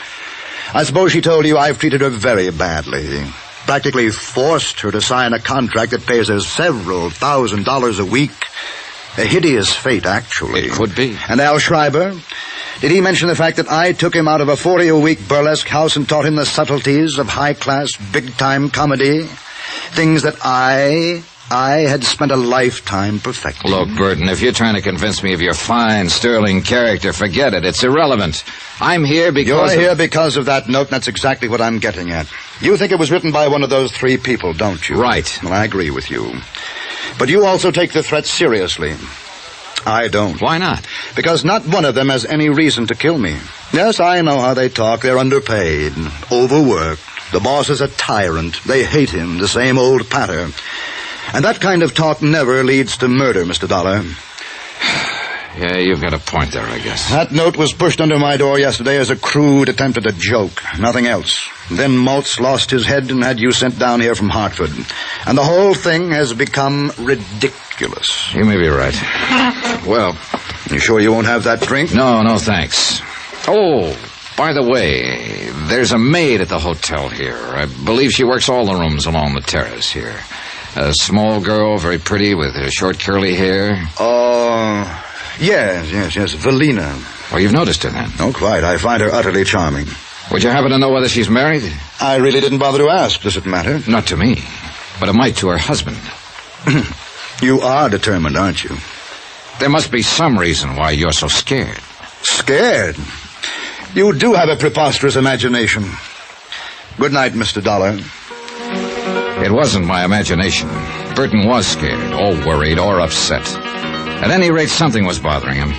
I suppose she told you I've treated her very badly. Practically forced her to sign a contract that pays her several $1,000s a week. A hideous fate, actually. It could be. And Al Schreiber? Did he mention the fact that I took him out of a 40-a-week burlesque house and taught him the subtleties of high-class, big-time comedy? Things that I had spent a lifetime perfecting. Look, Burton, if you're trying to convince me of your fine, sterling character, forget it. It's irrelevant. I'm here because... You're here because of that note, and that's exactly what I'm getting at. You think it was written by one of those three people, don't you? Right. Well, I agree with you. But you also take the threat seriously. I don't. Why not? Because not one of them has any reason to kill me. Yes, I know how they talk. They're underpaid, overworked. The boss is a tyrant. They hate him, the same old patter. And that kind of talk never leads to murder, Mr. Dollar. Yeah, you've got a point there, I guess. That note was pushed under my door yesterday as a crude attempt at a joke. Nothing else. Then Maltz lost his head and had you sent down here from Hartford. And the whole thing has become ridiculous. You may be right. Well... You sure you won't have that drink? No, thanks. Oh, by the way, there's a maid at the hotel here. I believe she works all the rooms along the terrace here. A small girl, very pretty, with her short curly hair. Yes, Valina. Well, you've noticed her then? Oh, quite. I find her utterly charming. Would you happen to know whether she's married? I really didn't bother to ask. Does it matter? Not to me, but it might to her husband. You are determined, aren't you? There must be some reason why you're so scared. Scared? You do have a preposterous imagination. Good night, Mr. Dollar. It wasn't my imagination. Burton was scared, or worried, or upset. At any rate, something was bothering him.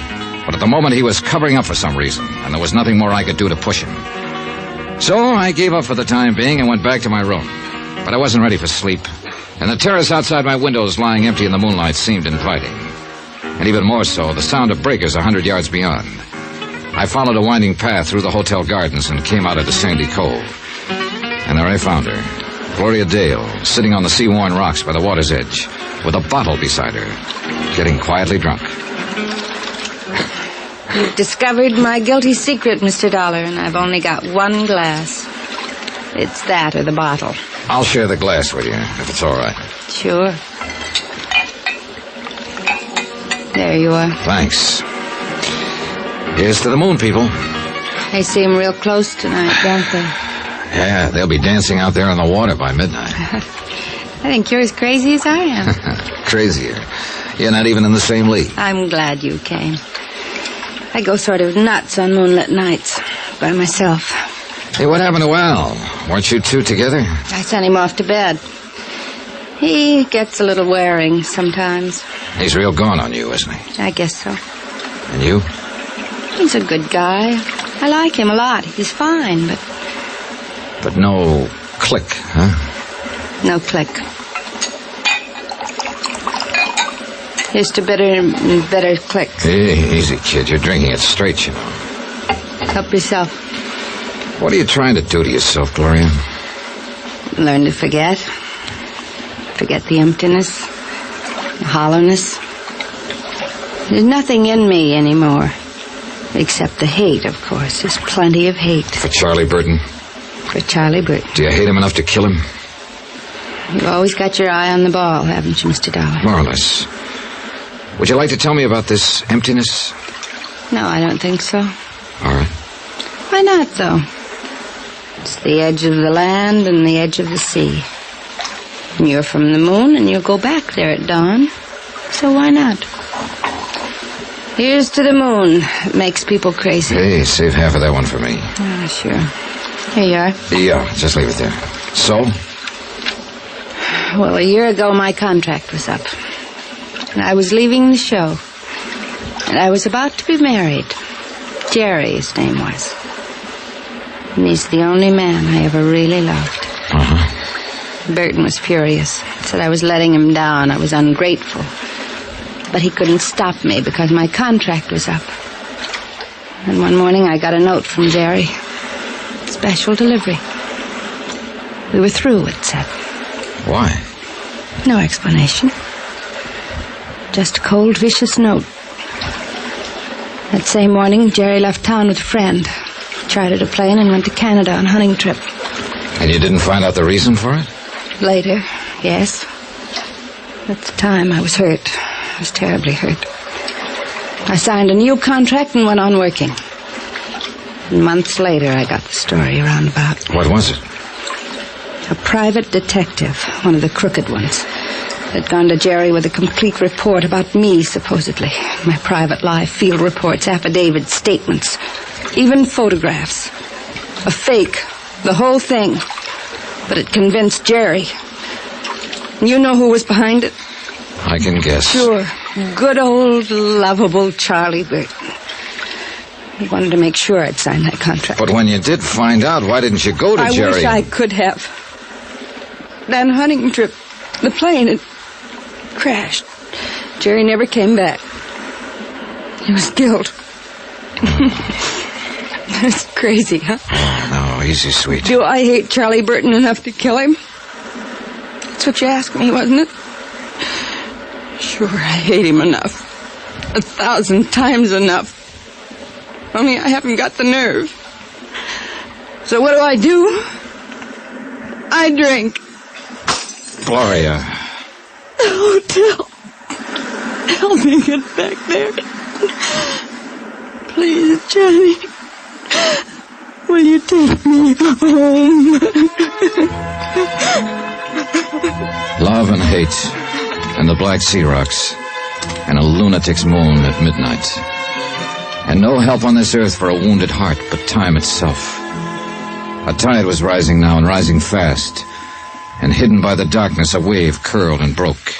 But at the moment, he was covering up for some reason, and there was nothing more I could do to push him. So I gave up for the time being and went back to my room. But I wasn't ready for sleep, and the terrace outside my windows lying empty in the moonlight seemed inviting. And even more so, the sound of breakers 100 yards beyond. I followed a winding path through the hotel gardens and came out into Sandy Cove. And there I found her, Gloria Dale, sitting on the sea-worn rocks by the water's edge, with a bottle beside her, getting quietly drunk. You've discovered my guilty secret, Mr. Dollar, and I've only got one glass. It's that or the bottle. I'll share the glass with you, if it's all right. Sure. There you are. Thanks. Here's to the moon, people. They seem real close tonight, don't they? Yeah, they'll be dancing out there in the water by midnight. I think you're as crazy as I am. Crazier. You're not even in the same league. I'm glad you came. I go sort of nuts on moonlit nights by myself. Hey, what happened to Al? Weren't you two together? I sent him off to bed. He gets a little wearing sometimes. He's real gone on you, isn't he? I guess so. And you? He's a good guy. I like him a lot. He's fine, but... But no click, huh? No click. Here's to better clicks. Hey, easy, kid. You're drinking it straight, you know. Help yourself. What are you trying to do to yourself, Gloria? Learn to forget. Forget the emptiness, the hollowness. There's nothing in me anymore. Except the hate, of course. There's plenty of hate. For Charlie Burton? For Charlie Burton. Do you hate him enough to kill him? You've always got your eye on the ball, haven't you, Mr. Dollar? More or less. Would you like to tell me about this emptiness? No, I don't think so. All right. Why not, though? It's the edge of the land and the edge of the sea. And you're from the moon, and you'll go back there at dawn. So why not? Here's to the moon. It makes people crazy. Hey, save half of that one for me. Oh, sure. Here you are. Yeah, just leave it there. So? Well, a year ago, my contract was up. And I was leaving the show. And I was about to be married. Jerry, his name was. And he's the only man I ever really loved. Uh-huh. Burton was furious. Said I was letting him down. I was ungrateful. But he couldn't stop me because my contract was up. And one morning I got a note from Jerry. Special delivery. We were through, it said. Why? No explanation. Just a cold, vicious note. That same morning, Jerry left town with a friend. Chartered a plane and went to Canada on a hunting trip. And you didn't find out the reason for it? Later, yes. At the time, I was hurt. I was terribly hurt. I signed a new contract and went on working. And months later, I got the story roundabout. What was it? A private detective, one of the crooked ones, had gone to Jerry with a complete report about me, supposedly. My private life, field reports, affidavits, statements, even photographs. A fake, the whole thing. But it convinced Jerry. You know who was behind it? I can guess. Sure. Good old, lovable Charlie Burton. I wanted to make sure I'd sign that contract. But when you did find out, why didn't you go to Jerry? I wish I could have. That hunting trip, the plane had crashed. Jerry never came back. He was killed. That's crazy, huh? Oh, no, easy, sweet. Do I hate Charlie Burton enough to kill him? That's what you asked me, wasn't it? Sure, I hate him enough. 1,000 times enough. Only I haven't got the nerve. So what do? I drink. Gloria. The hotel. Help me get back there. Please, Johnny. Will you take me home? Love and hate, and the Black Sea Rocks, and a lunatic's moon at midnight. And no help on this earth for a wounded heart but time itself. A tide was rising now, and rising fast. And hidden by the darkness, a wave curled and broke.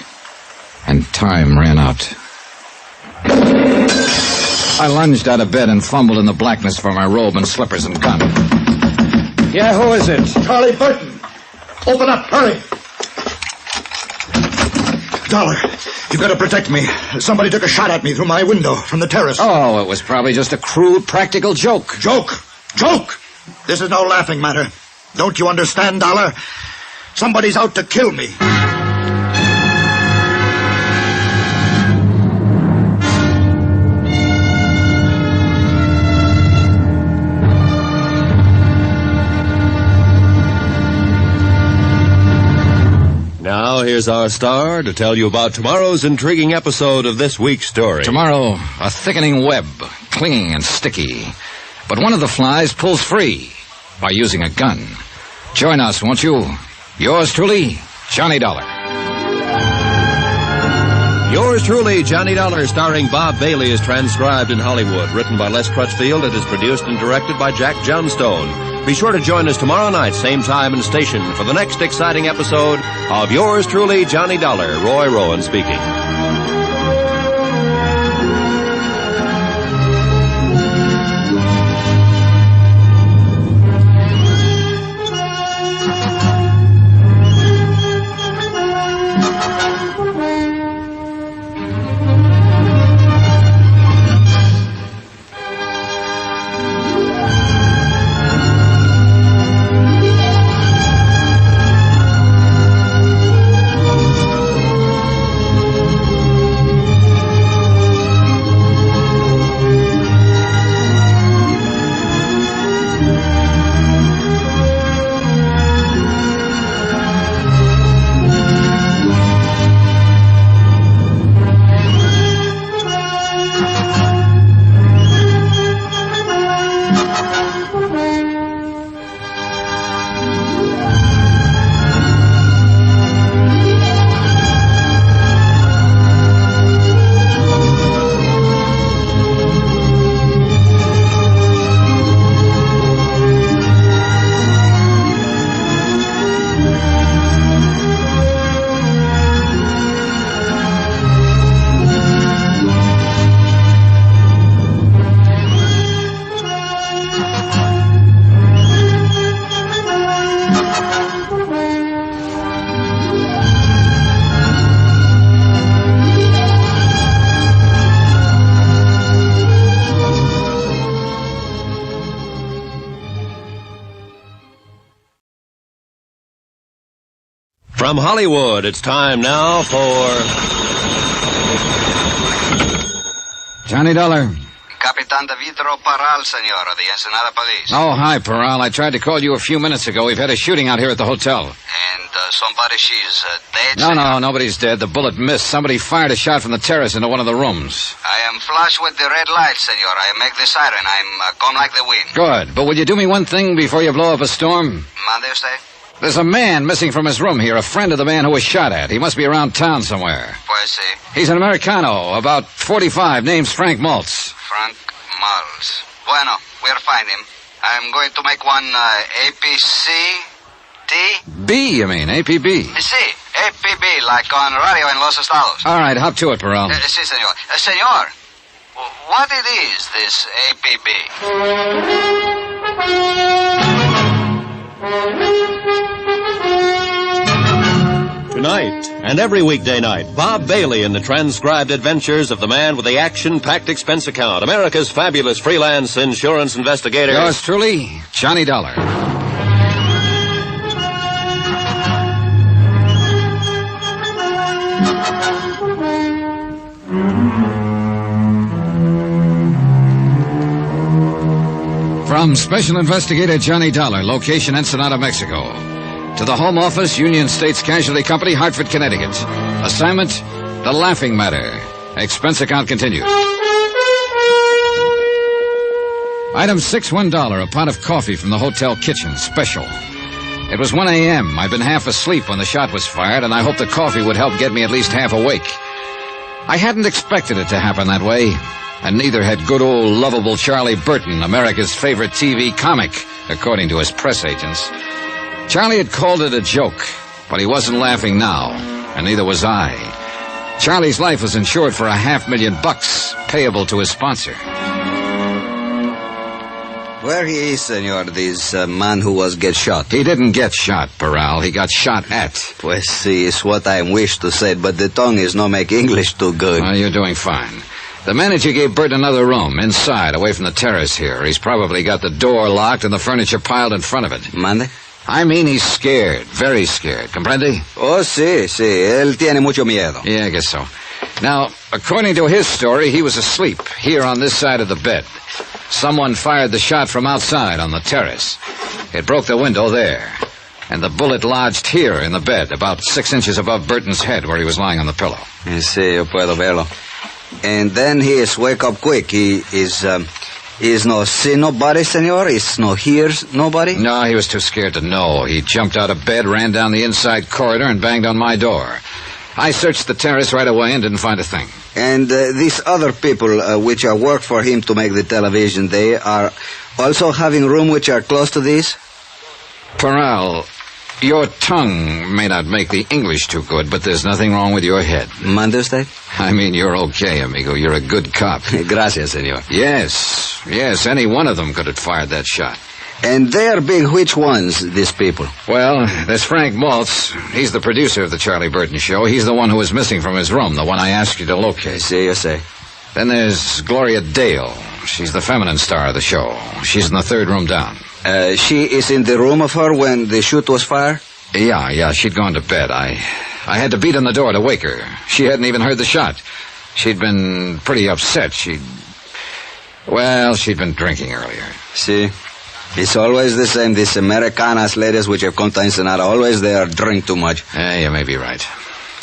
And time ran out. I lunged out of bed and fumbled in the blackness for my robe and slippers and gun. Yeah, who is it? Charlie Burton. Open up, hurry. Dollar, you gotta protect me. Somebody took a shot at me through my window from the terrace. Oh, it was probably just a crude, practical joke. Joke? Joke? This is no laughing matter. Don't you understand, Dollar? Somebody's out to kill me. Now, here's our star to tell you about tomorrow's intriguing episode of this week's story. Tomorrow, a thickening web, clinging and sticky. But one of the flies pulls free by using a gun. Join us, won't you? Yours truly, Johnny Dollar. Yours truly, Johnny Dollar, starring Bob Bailey, is transcribed in Hollywood. Written by Les Crutchfield, it is produced and directed by Jack Johnstone. Be sure to join us tomorrow night, same time and station, for the next exciting episode of Yours truly, Johnny Dollar. Roy Rowan speaking. From Hollywood, it's time now for... Johnny Dollar. Capitan de Vitro Parral, senor, of the Ensenada Police. Oh, hi, Parral. I tried to call you a few minutes ago. We've had a shooting out here at the hotel. And somebody, she's dead, No, nobody's dead. The bullet missed. Somebody fired a shot from the terrace into one of the rooms. I am flush with the red light, senor. I make the siren. I'm gone like the wind. Good. But will you do me one thing before you blow up a storm? Mande usted? There's a man missing from his room here, a friend of the man who was shot at. He must be around town somewhere. Pues sí. He's an Americano, about 45, name's Frank Maltz. Frank Maltz. Bueno, we'll find him. I'm going to make one APC-T. B, you mean, APB. Sí, APB, like on radio in Los Estados. All right, hop to it, Pearl. Si, senor. Senor, what it is, this APB? Tonight, and every weekday night, Bob Bailey in the transcribed adventures of the man with the action-packed expense account, America's fabulous freelance insurance investigator. Yours truly, Johnny Dollar. From Special Investigator Johnny Dollar, location Ensenada, Mexico. To the Home Office, Union States Casualty Company, Hartford, Connecticut. Assignment, The Laughing Matter. Expense account continued. Item 6, $1, a pot of coffee from the hotel kitchen, special. It was 1 a.m. I'd been half asleep when the shot was fired, and I hoped the coffee would help get me at least half awake. I hadn't expected it to happen that way, and neither had good old lovable Charlie Burton, America's favorite TV comic, according to his press agents. Charlie had called it a joke, but he wasn't laughing now, and neither was I. Charlie's life was insured for $500,000, payable to his sponsor. Where he is, senor, this man who was get shot? He didn't get shot, Peral. He got shot at. Pues sí, is what I wish to say, but the tongue is not make English too good. Well, you're doing fine. The manager gave Bert another room, inside, away from the terrace here. He's probably got the door locked and the furniture piled in front of it. Mande? I mean, he's scared. Very scared. Comprende? Oh, sí. Él tiene mucho miedo. Yeah, I guess so. Now, according to his story, he was asleep, here on this side of the bed. Someone fired the shot from outside on the terrace. It broke the window there. And the bullet lodged here in the bed, about 6 inches above Burton's head, where he was lying on the pillow. Sí, yo puedo verlo. And then he is wake up quick. He is no see nobody, senor? Is no hears nobody? No, he was too scared to know. He jumped out of bed, ran down the inside corridor, and banged on my door. I searched the terrace right away and didn't find a thing. And these other people which are work for him to make the television, they are also having room which are close to this? Peral, your tongue may not make the English too good, but there's nothing wrong with your head. Mande usted? I mean, you're okay, amigo. You're a good cop. Gracias, senor. Yes, any one of them could have fired that shot. And they are big which ones, these people? Well, there's Frank Maltz. He's the producer of the Charlie Burton show. He's the one who was missing from his room, the one I asked you to locate. See, you say. Then there's Gloria Dale. She's the feminine star of the show. She's in the third room down. She is in the room of her when the shoot was fired? Yeah, she'd gone to bed. I had to beat on the door to wake her. She hadn't even heard the shot. She'd been pretty upset. She'd been drinking earlier. See? It's always the same. These Americanas ladies which have come to Ensenada, always they drink too much. You may be right.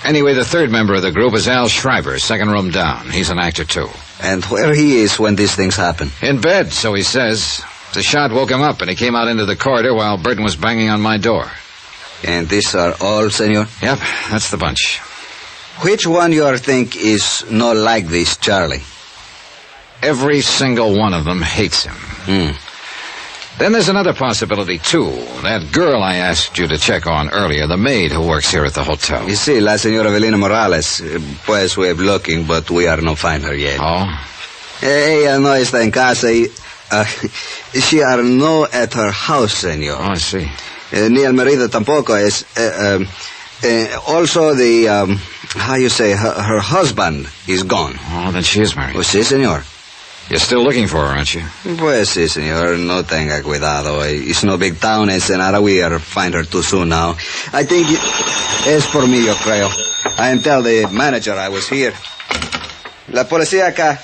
Anyway, the third member of the group is Al Schreiber, second room down. He's an actor, too. And where he is when these things happen? In bed, so he says. The shot woke him up, and he came out into the corridor while Burton was banging on my door. And these are all, senor? Yep, that's the bunch. Which one you think is not like this, Charlie? Every single one of them hates him. Then there's another possibility, too. That girl I asked you to check on earlier, the maid who works here at the hotel. You see, la señora Evelina Morales. Pues we're looking, but we are not find her yet. Oh? Ella no está en casa. She are no at her house, señor. Oh, I see. Ni el marido tampoco es. Also, the, how you say, her husband is gone. Oh, then she is married. Oh, sí, señor. You're still looking for her, aren't you? Pues sí, señor. No tenga cuidado. It's no big town, Ensenada. We are find her too soon now. I think es por mí, yo creo. I am tell the manager I was here. La policía acá.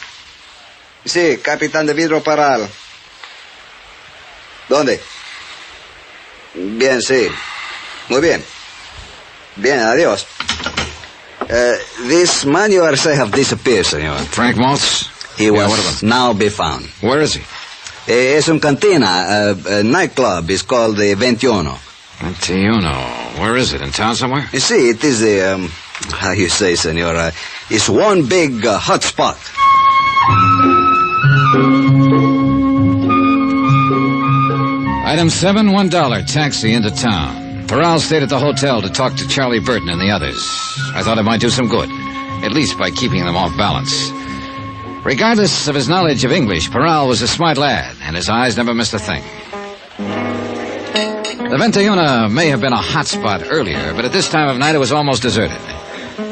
Sí, capitán de vidro Paral. ¿Dónde? Bien, sí. Muy bien. Bien, adiós. This man you are say have disappeared, señor. Frank Maltz? He was now be found. Where is he? Es un cantina, a nightclub. It's called the 21. 21. Where is it? In town somewhere? You see, it is a, how you say, senor, it's one big hot spot. Item 7, $1, taxi into town. Peral stayed at the hotel to talk to Charlie Burton and the others. I thought it might do some good, at least by keeping them off balance. Regardless of his knowledge of English, Peral was a smart lad, and his eyes never missed a thing. The Ventayuna may have been a hot spot earlier, but at this time of night it was almost deserted.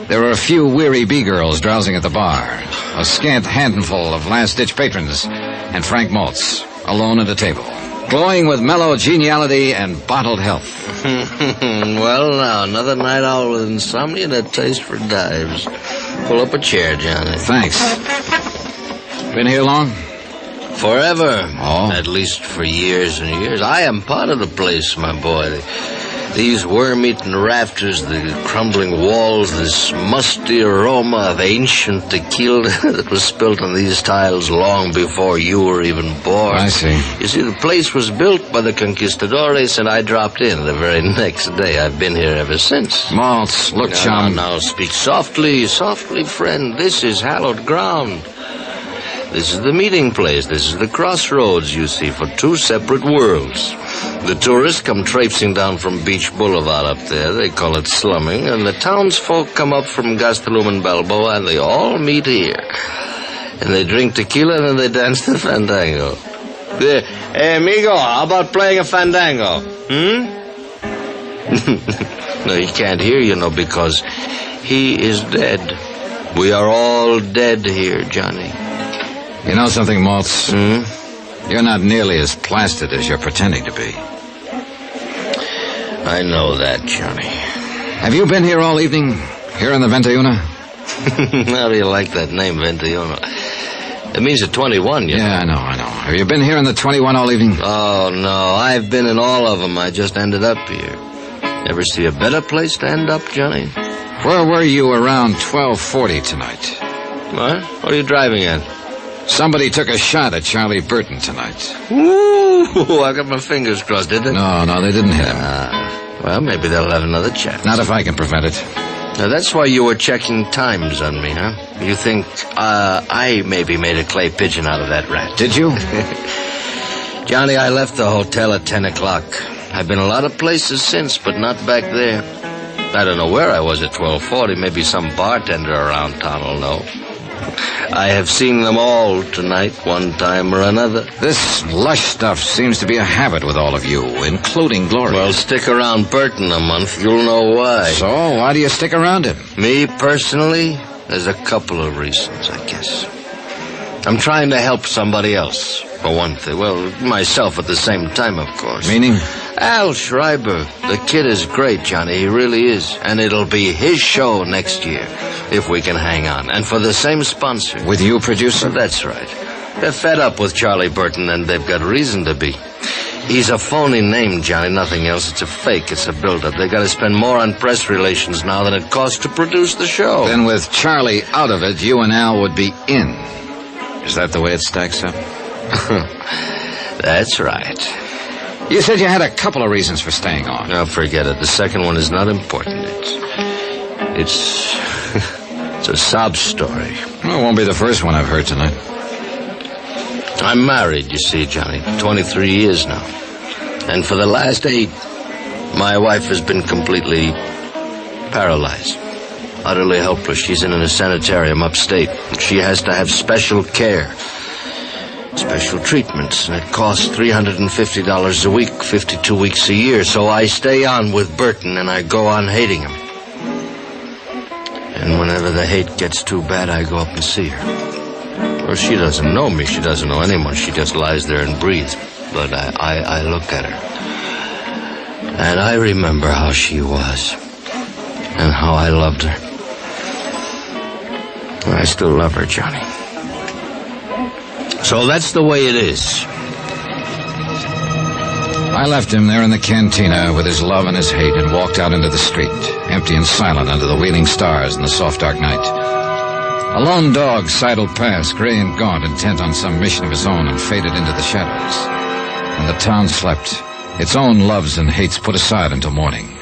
There were a few weary B-girls drowsing at the bar, a scant handful of last-ditch patrons, and Frank Maltz, alone at a table, glowing with mellow geniality and bottled health. Well, now, another night out with insomnia and a taste for dives. Pull up a chair, Johnny. Thanks. Been here long? Forever. Oh? At least for years and years. I am part of the place, my boy. These worm-eaten rafters, the crumbling walls, this musty aroma of ancient tequila that was spilt on these tiles long before you were even born. I see. You see, the place was built by the conquistadores, and I dropped in the very next day. I've been here ever since. Maltz, look, chum. Now, speak softly, softly, friend. This is hallowed ground. This is the meeting place. This is the crossroads, you see, for two separate worlds. The tourists come traipsing down from Beach Boulevard up there. They call it slumming. And the townsfolk come up from Gastelum and Balboa, and they all meet here. And they drink tequila, and then they dance the fandango. Hey, amigo, how about playing a fandango? No, he can't hear you, because he is dead. We are all dead here, Johnny. You know something, Maltz? You're not nearly as plastered as you're pretending to be. I know that, Johnny. Have you been here all evening? Here in the Ventayuna? How do you like that name, Ventayuna? It means a 21, you know. Yeah, I know. Have you been here in the 21 all evening? Oh, no. I've been in all of them. I just ended up here. Ever see a better place to end up, Johnny? Where were you around 12:40 tonight? What? What are you driving at? Somebody took a shot at Charlie Burton tonight. Ooh, I got my fingers crossed, did they? No, they didn't hit him. Well, maybe they'll have another chance. Not if I can prevent it. Now, that's why you were checking times on me, huh? You think I maybe made a clay pigeon out of that rat. Did you? Johnny, I left the hotel at 10 o'clock. I've been a lot of places since, but not back there. I don't know where I was at 12:40. Maybe some bartender around town will know. I have seen them all tonight, one time or another. This lush stuff seems to be a habit with all of you, including Gloria. Well, stick around Burton a month. You'll know why. So, why do you stick around him? Me, personally, there's a couple of reasons, I guess. I'm trying to help somebody else, for one thing. Well, myself at the same time, of course. Meaning? Al Schreiber. The kid is great, Johnny. He really is. And it'll be his show next year, if we can hang on. And for the same sponsor. With you producing? Well, that's right. They're fed up with Charlie Burton, and they've got reason to be. He's a phony name, Johnny, nothing else. It's a fake. It's a build-up. They got to spend more on press relations now than it costs to produce the show. Then with Charlie out of it, you and Al would be in. Is that the way it stacks up? That's right. You said you had a couple of reasons for staying on. No, forget it. The second one is not important. It's a sob story. Well, it won't be the first one I've heard tonight. I'm married, you see, Johnny. 23 years now. And for the last 8, my wife has been completely paralyzed. Utterly helpless. She's in a sanitarium upstate. She has to have special care. Special treatments. And it costs $350 a week, 52 weeks a year. So I stay on with Burton and I go on hating him. And whenever the hate gets too bad, I go up and see her. Well, she doesn't know me. She doesn't know anyone. She just lies there and breathes. But I look at her. And I remember how she was. And how I loved her. I still love her, Johnny. So that's the way it is. I left him there in the cantina with his love and his hate and walked out into the street, empty and silent under the wheeling stars in the soft dark night. A lone dog sidled past, gray and gaunt, intent on some mission of his own, and faded into the shadows. And the town slept, its own loves and hates put aside until morning.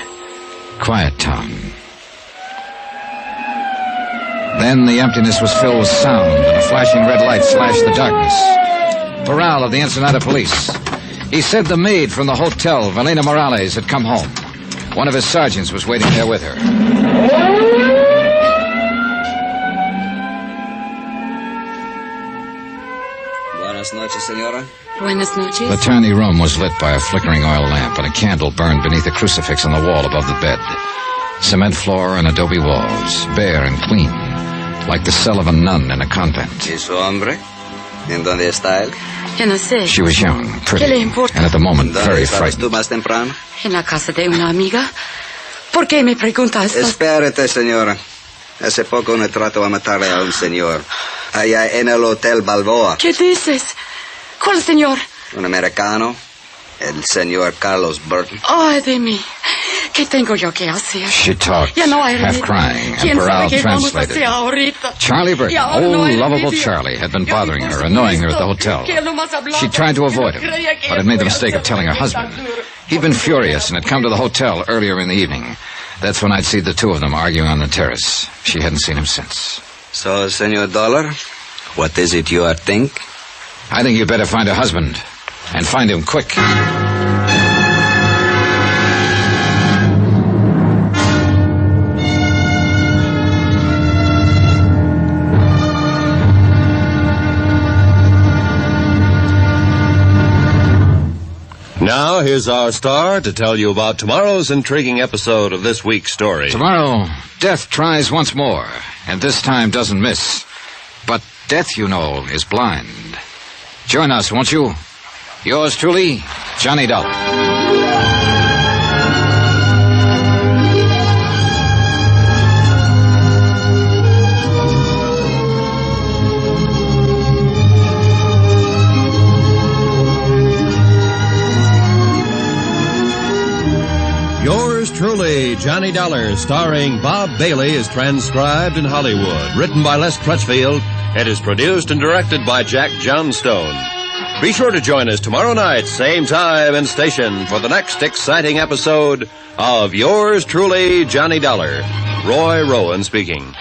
Quiet town. Then the emptiness was filled with sound, and a flashing red light slashed the darkness. Peral of the Ensenada police. He said the maid from the hotel, Valena Morales, had come home. One of his sergeants was waiting there with her. Buenas noches, senora. Buenas noches. The tiny room was lit by a flickering oil lamp, and a candle burned beneath a crucifix on the wall above the bed. Cement floor and adobe walls, bare and clean, like the cell of a nun in a convent. ¿Y su hombre? ¿En dónde está él? Yo no sé. She was young, pretty, ¿Qué le importa? and at the moment very ¿Dónde estabas frightened. tú más temprano? En la casa de una amiga. ¿Por qué me preguntas? Espérate, señora. Hace poco me trató a matarle a un señor. Allá en el Hotel Balboa. ¿Qué dices? ¿Cuál señor? Un americano. El señor Carlos Burton. Ay, de mí. ¿Qué tengo yo que hacer? She talked, Ya no hay half remedio. crying, ¿Quién and sabe Burrell qué vamos a hacer translated. ahorita? Charlie Burton, Y ahora no old hay lovable remedio. Charlie, had been bothering her, annoying her at the hotel. Que no más hablaba, She tried to avoid him, creía que but had made the mistake of telling her husband. He'd been furious and had come to the hotel earlier in the evening. That's when I'd seen the two of them arguing on the terrace. She hadn't seen him since. So, Senor Dollar, what is it you think? I think you'd better find a husband, and find him quick. Now, here's our star to tell you about tomorrow's intriguing episode of this week's story. Tomorrow, death tries once more, and this time doesn't miss. But death, you know, is blind. Join us, won't you? Yours truly, Johnny Dollar. Yours truly, Johnny Dollar, starring Bob Bailey, is transcribed in Hollywood. Written by Les Crutchfield, it is produced and directed by Jack Johnstone. Be sure to join us tomorrow night, same time and station, for the next exciting episode of Yours truly, Johnny Dollar. Roy Rowan speaking.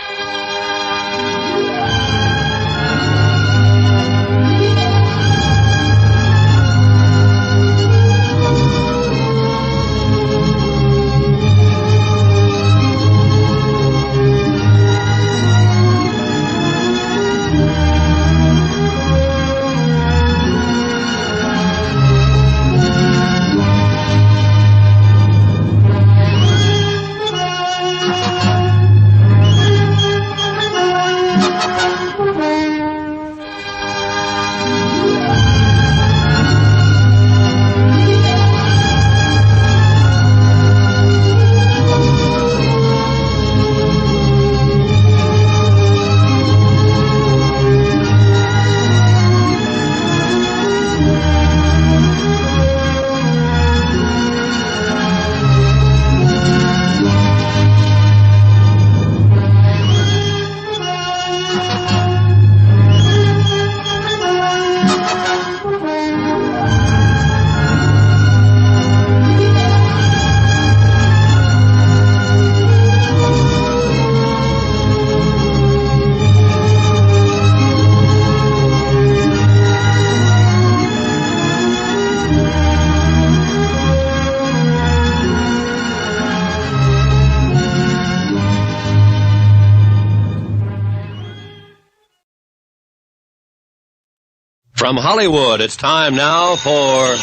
From Hollywood, it's time now for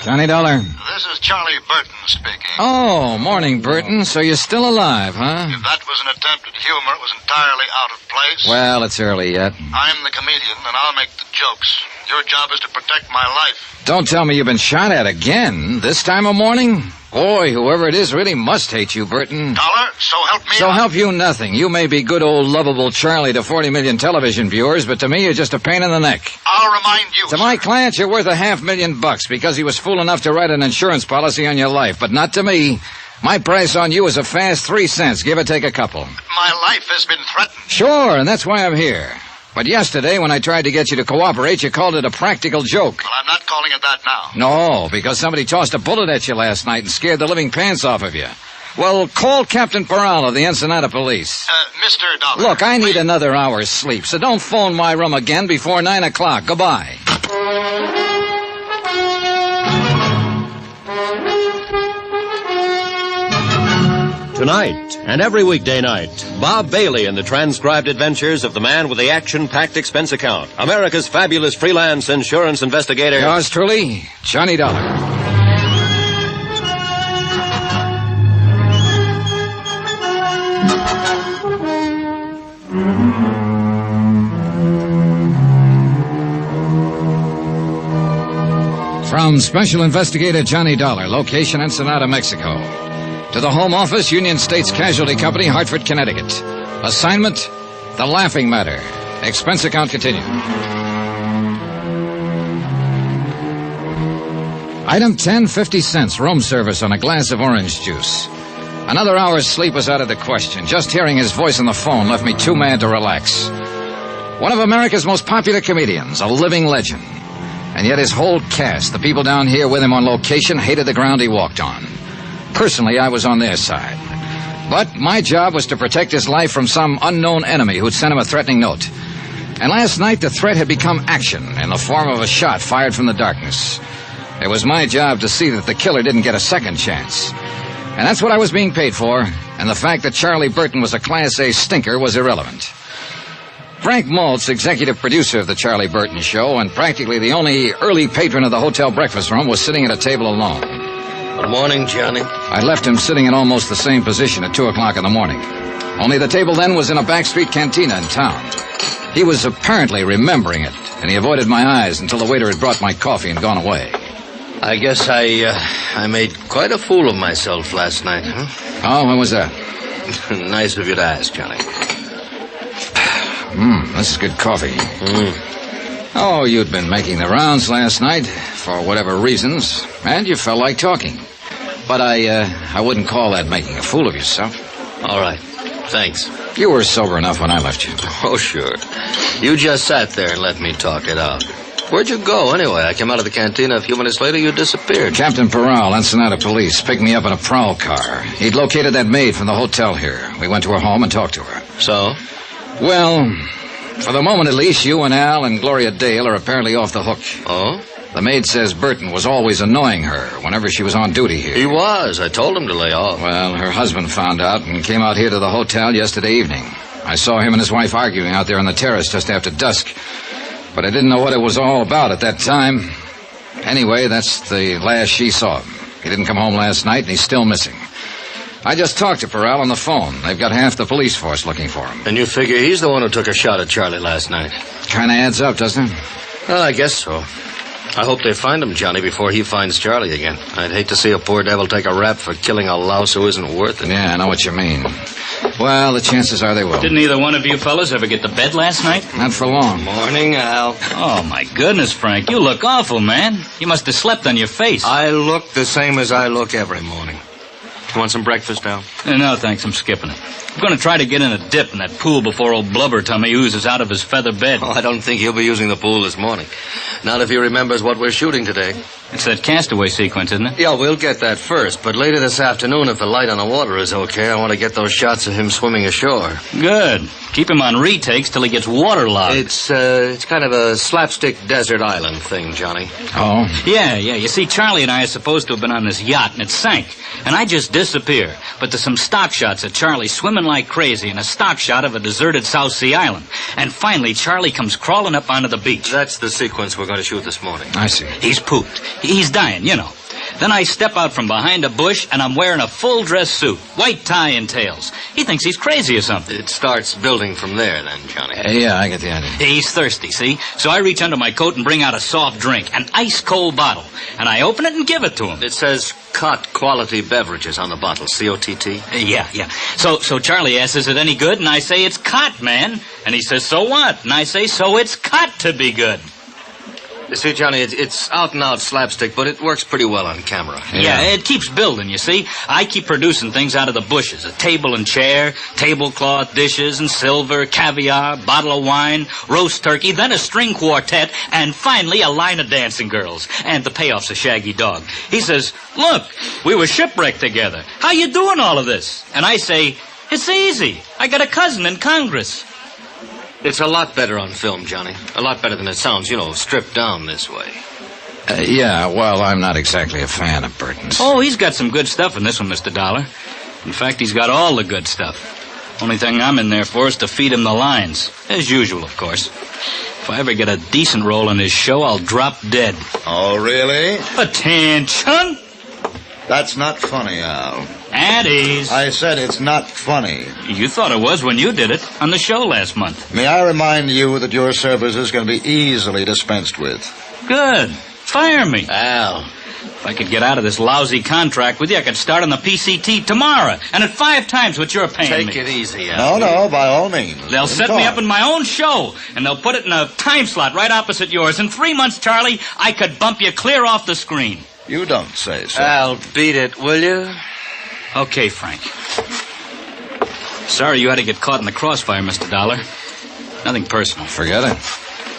Johnny Dollar. This is Charlie Burton speaking. Oh, morning, Burton. So you're still alive, huh? If that was an attempt at humor, it was entirely out of place. Well, it's early yet. I'm the comedian, and I'll make the jokes. Your job is to protect my life. Don't tell me you've been shot at again, this time of morning? Boy, whoever it is really must hate you, Burton. Dollar, so help me. So help you nothing. You may be good old lovable Charlie to 40 million television viewers, but to me you're just a pain in the neck. I'll remind you. To my client, you're worth $500,000 because he was fool enough to write an insurance policy on your life, but not to me. My price on you is a fast 3 cents, give or take a couple. My life has been threatened. Sure, and that's why I'm here. But yesterday, when I tried to get you to cooperate, you called it a practical joke. Well, I'm not calling it that now. No, because somebody tossed a bullet at you last night and scared the living pants off of you. Well, call Captain Peral of the Ensenada Police. Mr. Dollar. Look, I need another hour's sleep, so don't phone my room again before 9 o'clock. Goodbye. Tonight, and every weekday night, Bob Bailey in the transcribed adventures of the man with the action-packed expense account, America's fabulous freelance insurance investigator. Yours truly, Johnny Dollar. From Special Investigator Johnny Dollar, location Ensenada, Mexico. To the Home Office, Union States Casualty Company, Hartford, Connecticut. Assignment, The Laughing Matter. Expense account continued. Item 10, 50 cents, room service on a glass of orange juice. Another hour's sleep was out of the question. Just hearing his voice on the phone left me too mad to relax. One of America's most popular comedians, a living legend. And yet his whole cast, the people down here with him on location, hated the ground he walked on. Personally, I was on their side. But my job was to protect his life from some unknown enemy who'd sent him a threatening note. And last night, the threat had become action in the form of a shot fired from the darkness. It was my job to see that the killer didn't get a second chance. And that's what I was being paid for, and the fact that Charlie Burton was a Class A stinker was irrelevant. Frank Maltz, executive producer of the Charlie Burton Show, and practically the only early patron of the hotel breakfast room, was sitting at a table alone. Good morning, Johnny. I left him sitting in almost the same position at 2 o'clock in the morning. Only the table then was in a backstreet cantina in town. He was apparently remembering it, and he avoided my eyes until the waiter had brought my coffee and gone away. I guess I made quite a fool of myself last night, huh? Oh, when was that? Nice of you to ask, Johnny. This is good coffee. Oh, you'd been making the rounds last night, for whatever reasons, and you felt like talking. But I wouldn't call that making a fool of yourself. All right. Thanks. You were sober enough when I left you. Oh, sure. You just sat there and let me talk it out. Where'd you go, anyway? I came out of the cantina a few minutes later, you disappeared. Captain Peral, Ensenada Police, picked me up in a prowl car. He'd located that maid from the hotel here. We went to her home and talked to her. So? Well, for the moment at least, you and Al and Gloria Dale are apparently off the hook. Oh? The maid says Burton was always annoying her whenever she was on duty here. He was. I told him to lay off. Well, her husband found out and came out here to the hotel yesterday evening. I saw him and his wife arguing out there on the terrace just after dusk. But I didn't know what it was all about at that time. Anyway, that's the last she saw him. He didn't come home last night, and he's still missing. I just talked to Peral on the phone. They've got half the police force looking for him. And you figure he's the one who took a shot at Charlie last night? Kind of adds up, doesn't it? Well, I guess so. I hope they find him, Johnny, before he finds Charlie again. I'd hate to see a poor devil take a rap for killing a louse who isn't worth it. Yeah, I know what you mean. Well, the chances are they will. Didn't either one of you fellas ever get to bed last night? Not for long. Morning, Al. Oh, my goodness, Frank. You look awful, man. You must have slept on your face. I look the same as I look every morning. You want some breakfast, Al? No, thanks. I'm skipping it. I'm going to try to get in a dip in that pool before old Blubber Tummy oozes out of his feather bed. Oh, I don't think he'll be using the pool this morning. Not if he remembers what we're shooting today. It's that Castaway sequence, isn't it? Yeah, we'll get that first. But later this afternoon, if the light on the water is okay, I want to get those shots of him swimming ashore. Good. Keep him on retakes till he gets waterlogged. It's kind of a slapstick desert island thing, Johnny. Oh? Yeah. You see, Charlie and I are supposed to have been on this yacht, and it sank. And I just disappear. But there's some stock shots of Charlie swimming like crazy and a stock shot of a deserted South Sea island. And finally, Charlie comes crawling up onto the beach. That's the sequence we're going to shoot this morning. I see. He's pooped. He's dying, you know. Then I step out from behind a bush, and I'm wearing a full-dress suit, white tie and tails. He thinks he's crazy or something. It starts building from there, then, Johnny. Yeah, I get the idea. He's thirsty, see? So I reach under my coat and bring out a soft drink, an ice-cold bottle. And I open it and give it to him. It says Cott Quality Beverages on the bottle, C-O-T-T. Yeah. So Charlie asks, is it any good? And I say, it's Cott, man. And he says, so what? And I say, so it's Cott to be good. You see, Johnny, it's out-and-out slapstick, but it works pretty well on camera. Yeah, it keeps building, you see. I keep producing things out of the bushes. A table and chair, tablecloth, dishes and silver, caviar, bottle of wine, roast turkey, then a string quartet, and finally a line of dancing girls. And the payoff's a shaggy dog. He says, look, we were shipwrecked together. How you doing all of this? And I say, it's easy. I got a cousin in Congress. It's a lot better on film, Johnny. A lot better than it sounds, stripped down this way. Yeah, well, I'm not exactly a fan of Burton's. Oh, he's got some good stuff in this one, Mr. Dollar. In fact, he's got all the good stuff. Only thing I'm in there for is to feed him the lines. As usual, of course. If I ever get a decent role in his show, I'll drop dead. Oh, really? Attention! That's not funny, Al. At ease. I said it's not funny. You thought it was when you did it on the show last month. May I remind you that your services can be easily dispensed with? Good. Fire me. Al. If I could get out of this lousy contract with you, I could start on the PCT tomorrow, and at 5 times what you're paying me. Take it easy, Al. No, by all means. They'll set me up in my own show, and they'll put it in a time slot right opposite yours. In 3 months, Charlie, I could bump you clear off the screen. You don't say so. Al, beat it, will you? Okay, Frank. Sorry you had to get caught in the crossfire, Mr. Dollar. Nothing personal. Forget it.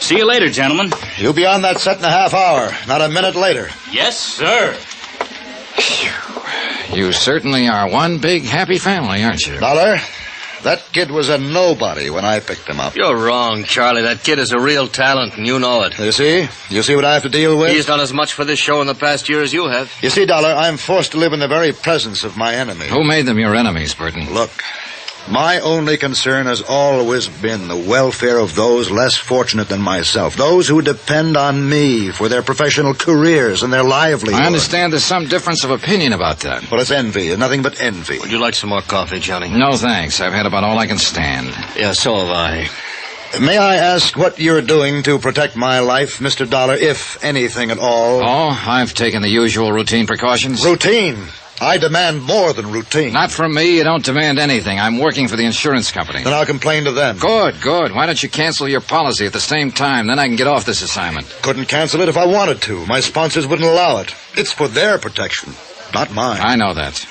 See you later, gentlemen. You'll be on that set in a half hour, not a minute later. Yes, sir. You certainly are one big happy family, aren't you? Dollar, that kid was a nobody when I picked him up. You're wrong, Charlie. That kid is a real talent, and you know it. You see? You see what I have to deal with? He's done as much for this show in the past year as you have. You see, Dollar, I'm forced to live in the very presence of my enemy. Who made them your enemies, Burton? Look, my only concern has always been the welfare of those less fortunate than myself, those who depend on me for their professional careers and their livelihood. I understand there's some difference of opinion about that. Well, it's envy, nothing but envy. Would you like some more coffee, Johnny? No, thanks. I've had about all I can stand. Yeah, so have I. May I ask what you're doing to protect my life, Mr. Dollar, if anything at all? Oh, I've taken the usual routine precautions. Routine? I demand more than routine. Not from me. You don't demand anything. I'm working for the insurance company. Then I'll complain to them. Good. Why don't you cancel your policy at the same time? Then I can get off this assignment. Couldn't cancel it if I wanted to. My sponsors wouldn't allow it. It's for their protection, not mine. I know that.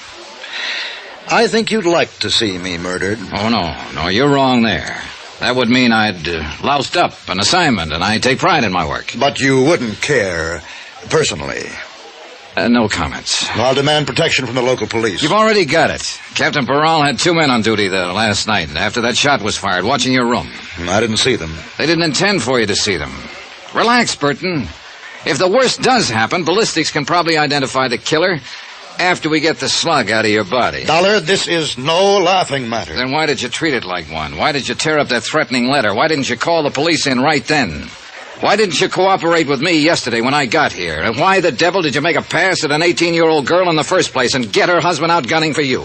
I think you'd like to see me murdered. Oh, no, you're wrong there. That would mean I'd loused up an assignment, and I take pride in my work. But you wouldn't care personally. No comments. I'll demand protection from the local police. You've already got it. Captain Peral had 2 men on duty there last night after that shot was fired, watching your room. I didn't see them. They didn't intend for you to see them. Relax, Burton. If the worst does happen, ballistics can probably identify the killer after we get the slug out of your body. Dollar, this is no laughing matter. Then why did you treat it like one? Why did you tear up that threatening letter? Why didn't you call the police in right then? Why didn't you cooperate with me yesterday when I got here? And why the devil did you make a pass at an 18-year-old girl in the first place and get her husband out gunning for you?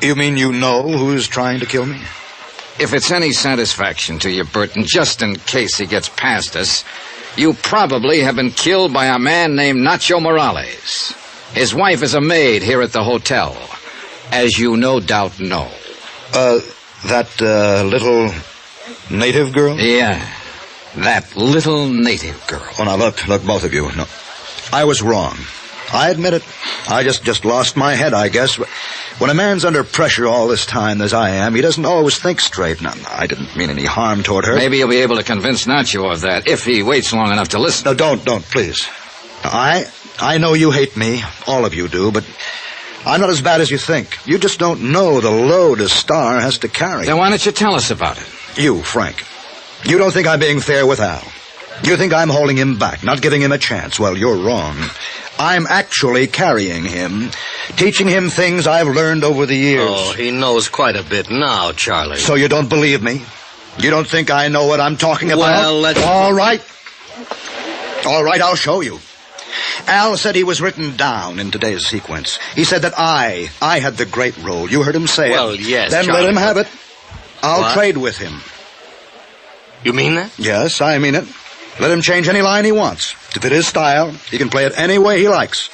You mean you know who's trying to kill me? If it's any satisfaction to you, Burton, just in case he gets past us, you probably have been killed by a man named Nacho Morales. His wife is a maid here at the hotel, as you no doubt know. That little native girl? Yeah. That little native girl. Oh, now, look, both of you. No, I was wrong. I admit it. I just lost my head, I guess. When a man's under pressure all this time, as I am, he doesn't always think straight. Now, I didn't mean any harm toward her. Maybe you'll be able to convince Nacho of that, if he waits long enough to listen. No, don't, please. I know you hate me. All of you do, but I'm not as bad as you think. You just don't know the load a star has to carry. Then why don't you tell us about it? You, Frank. You don't think I'm being fair with Al. You think I'm holding him back, not giving him a chance. Well, you're wrong. I'm actually carrying him, teaching him things I've learned over the years. Oh, he knows quite a bit now, Charlie. So you don't believe me? You don't think I know what I'm talking about? Well, let's... All right, I'll show you. Al said he was written down in today's sequence. He said that I had the great role. You heard him say it. Well, yes, Then Charlie, let him have it. I'll What? trade with him. You mean that? Yes, I mean it. Let him change any line he wants. To fit his style, he can play it any way he likes.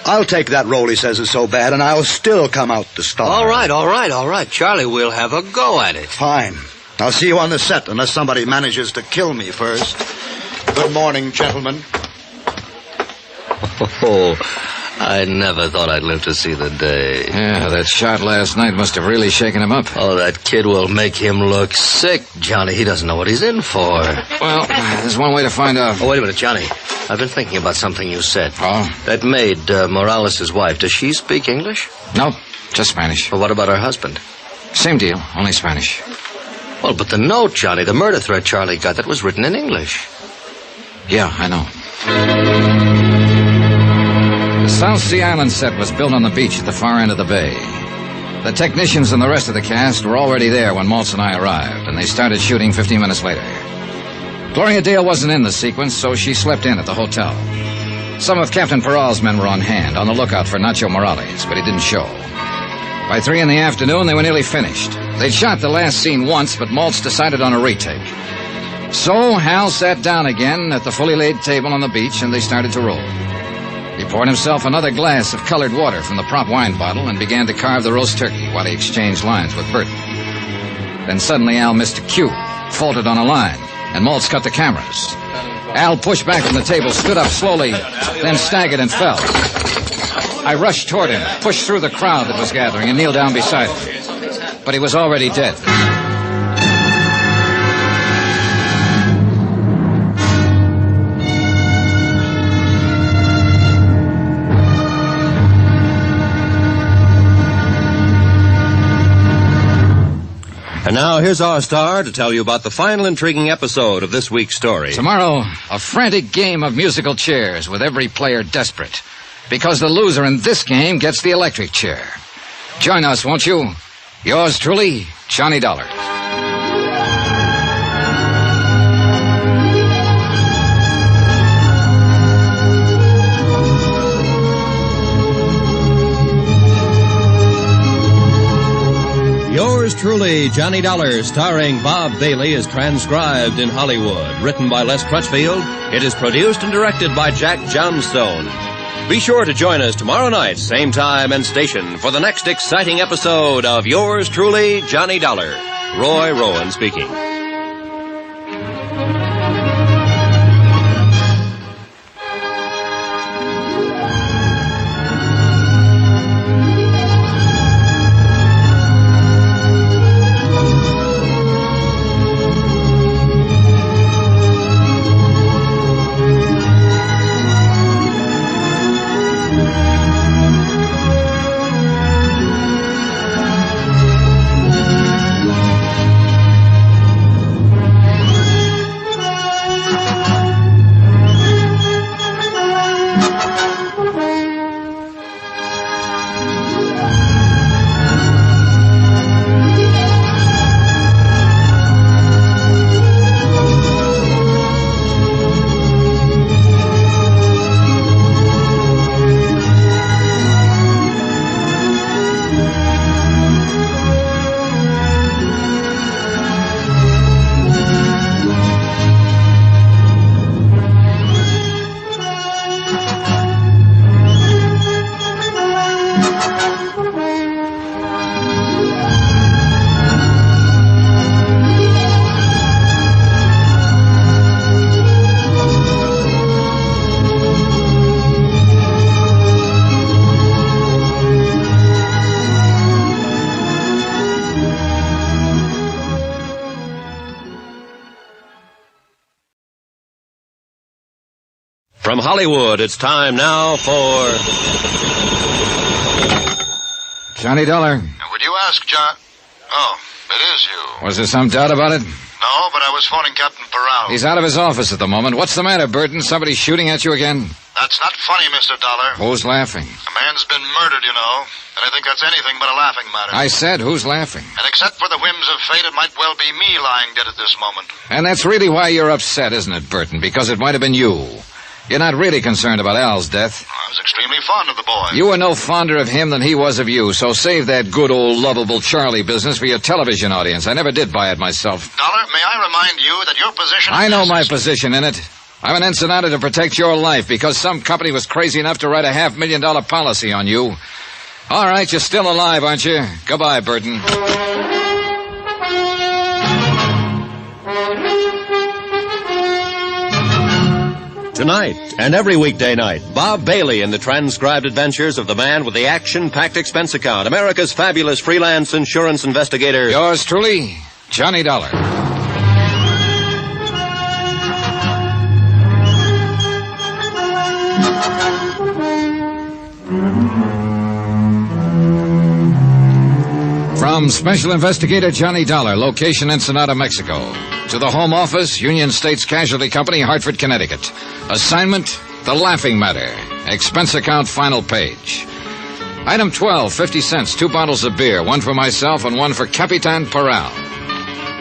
I'll take that role he says is so bad, and I'll still come out the star. All right. Charlie, we'll have a go at it. Fine. I'll see you on the set, unless somebody manages to kill me first. Good morning, gentlemen. Oh, I never thought I'd live to see the day. Yeah, that shot last night must have really shaken him up. Oh, that kid will make him look sick, Johnny. He doesn't know what he's in for. Well, there's one way to find out. Oh, wait a minute, Johnny. I've been thinking about something you said. Oh? That maid, Morales' wife, does she speak English? No, just Spanish. Well, what about her husband? Same deal, only Spanish. Well, but the note, Johnny, the murder threat Charlie got, that was written in English. Yeah, I know. The South Sea Island set was built on the beach at the far end of the bay. The technicians and the rest of the cast were already there when Maltz and I arrived, and they started shooting 15 minutes later. Gloria Dale wasn't in the sequence, so she slept in at the hotel. Some of Captain Peral's men were on hand, on the lookout for Nacho Morales, but he didn't show. By 3 in the afternoon, they were nearly finished. They'd shot the last scene once, but Maltz decided on a retake. So Hal sat down again at the fully laid table on the beach, and they started to roll. He poured himself another glass of colored water from the prop wine bottle and began to carve the roast turkey while he exchanged lines with Burton. Then suddenly Al missed a cue, faltered on a line, and Maltz cut the cameras. Al pushed back from the table, stood up slowly, then staggered and fell. I rushed toward him, pushed through the crowd that was gathering, and kneeled down beside him. But he was already dead. And now, here's our star to tell you about the final intriguing episode of this week's story. Tomorrow, a frantic game of musical chairs with every player desperate. Because the loser in this game gets the electric chair. Join us, won't you? Yours truly, Johnny Dollar. Yours truly, Johnny Dollar, starring Bob Bailey, is transcribed in Hollywood. Written by Les Crutchfield, it is produced and directed by Jack Johnstone. Be sure to join us tomorrow night, same time and station, for the next exciting episode of Yours truly, Johnny Dollar. Roy Rowan speaking. From Hollywood, it's time now for... Johnny Dollar. Would you ask, John... Oh, it is you. Was there some doubt about it? No, but I was phoning Captain Peral. He's out of his office at the moment. What's the matter, Burton? Somebody shooting at you again? That's not funny, Mr. Dollar. Who's laughing? A man's been murdered, you know. And I think that's anything but a laughing matter. I said, who's laughing? And except for the whims of fate, it might well be me lying dead at this moment. And that's really why you're upset, isn't it, Burton? Because it might have been you. You're not really concerned about Al's death. I was extremely fond of the boy. You were no fonder of him than he was of you, so save that good old lovable Charlie business for your television audience. I never did buy it myself. Dollar, may I remind you that your position... I know my position in it. I'm an Ensenada to protect your life because some company was crazy enough to write a $500,000 policy on you. All right, you're still alive, aren't you? Goodbye, Burton. Tonight, and every weekday night, Bob Bailey in the transcribed adventures of the man with the action-packed expense account, America's fabulous freelance insurance investigator. Yours truly, Johnny Dollar. From Special Investigator Johnny Dollar, location Ensenada, Mexico, to the Home Office, Union States Casualty Company, Hartford, Connecticut. Assignment, The Laughing Matter. Expense account, final page. Item 12, 50 cents, 2 bottles of beer, 1 for myself and 1 for Capitan Parral.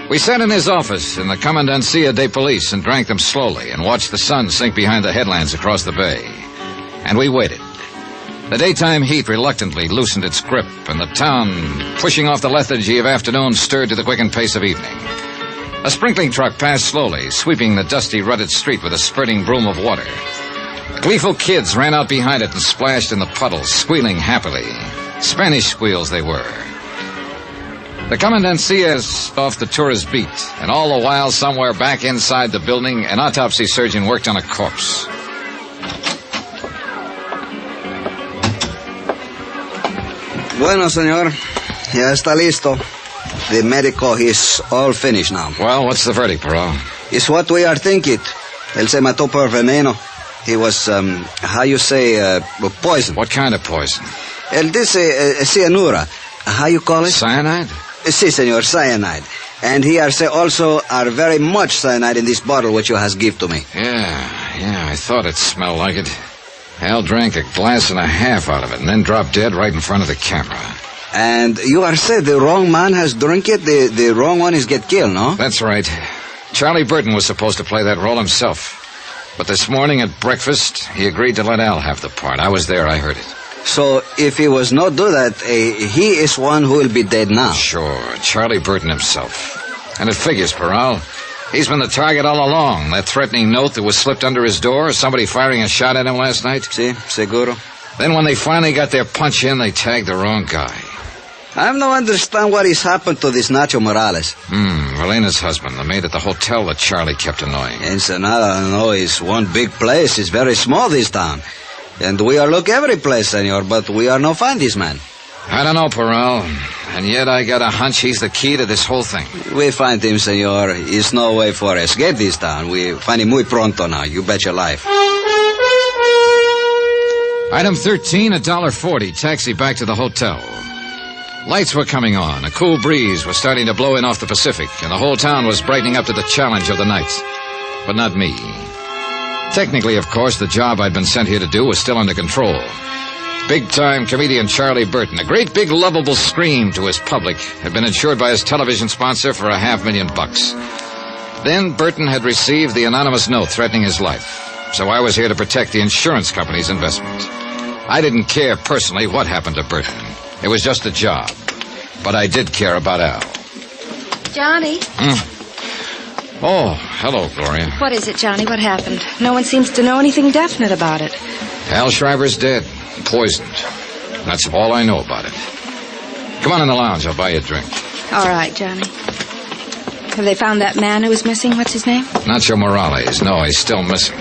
We sat in his office in the Commandancia de Police and drank them slowly and watched the sun sink behind the headlands across the bay. And we waited. The daytime heat reluctantly loosened its grip, and the town, pushing off the lethargy of afternoon, stirred to the quickened pace of evening. A sprinkling truck passed slowly, sweeping the dusty, rutted street with a spurting broom of water. Gleeful kids ran out behind it and splashed in the puddles, squealing happily. Spanish squeals they were. The Commandancia is off the tourist beat, and all the while, somewhere back inside the building, an autopsy surgeon worked on a corpse. Bueno, señor. Ya está listo. The medical is all finished now. Well, what's the verdict, Parral? It's what we are thinking. Él se mató por veneno. He was, how you say, poison. What kind of poison? Él dice cianura. How you call it? Cyanide? Si, senor, cyanide. And he say also are very much cyanide in this bottle which you has give to me. Yeah, I thought it smelled like it. Al drank a glass and a half out of it and then dropped dead right in front of the camera. And you are said the wrong man has drunk it, the wrong one is get killed, no? That's right. Charlie Burton was supposed to play that role himself. But this morning at breakfast, he agreed to let Al have the part. I was there, I heard it. So if he was not do that, he is one who will be dead now. Sure, Charlie Burton himself. And it figures, Parral. He's been the target all along. That threatening note that was slipped under his door, somebody firing a shot at him last night. Si, seguro. Then when they finally got their punch in, they tagged the wrong guy. I don't understand what has happened to this Nacho Morales. Elena's husband, the maid at the hotel that Charlie kept annoying. Ensenada, no, is one big place. It's very small, this town. And we are look every place, senor, but we are no find this man. I don't know, Parral. And yet I got a hunch he's the key to this whole thing. We find him, senor. It's no way for escape this town. We find him muy pronto now. You bet your life. Item 13, $1.40. Taxi back to the hotel. Lights were coming on. A cool breeze was starting to blow in off the Pacific, and the whole town was brightening up to the challenge of the night. But not me. Technically, of course, the job I'd been sent here to do was still under control. Big-time comedian Charlie Burton, a great big lovable scream to his public, had been insured by his television sponsor for $500,000. Then Burton had received the anonymous note threatening his life, so I was here to protect the insurance company's investment. I didn't care personally what happened to Burton. It was just a job. But I did care about Al. Johnny? Oh, hello, Gloria. What is it, Johnny? What happened? No one seems to know anything definite about it. Al Shriver's dead. Poisoned. That's all I know about it. Come on in the lounge. I'll buy you a drink. All right, Johnny. Have they found that man who was missing? What's his name? Nacho Morales. No, he's still missing.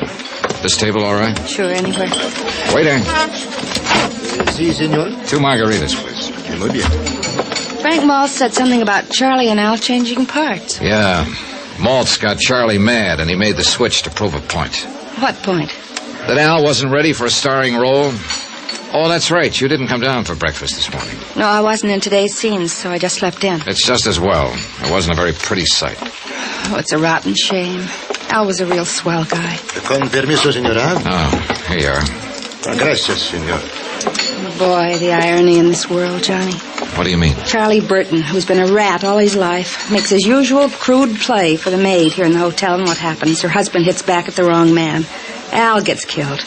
This table all right? Sure, anywhere. Waiter. Si, senor. 2 margaritas, please. Muy bien. Frank Maltz said something about Charlie and Al changing parts. Yeah. Maltz got Charlie mad, and he made the switch to prove a point. What point? That Al wasn't ready for a starring role. Oh, that's right. You didn't come down for breakfast this morning. No, I wasn't in today's scenes, so I just slept in. It's just as well. It wasn't a very pretty sight. Oh, it's a rotten shame. Al was a real swell guy. Con permiso, señora. Oh, here you are. Gracias, senor. Oh, boy, the irony in this world, Johnny. What do you mean? Charlie Burton, who's been a rat all his life, makes his usual crude play for the maid here in the hotel, and what happens? Her husband hits back at the wrong man. Al gets killed.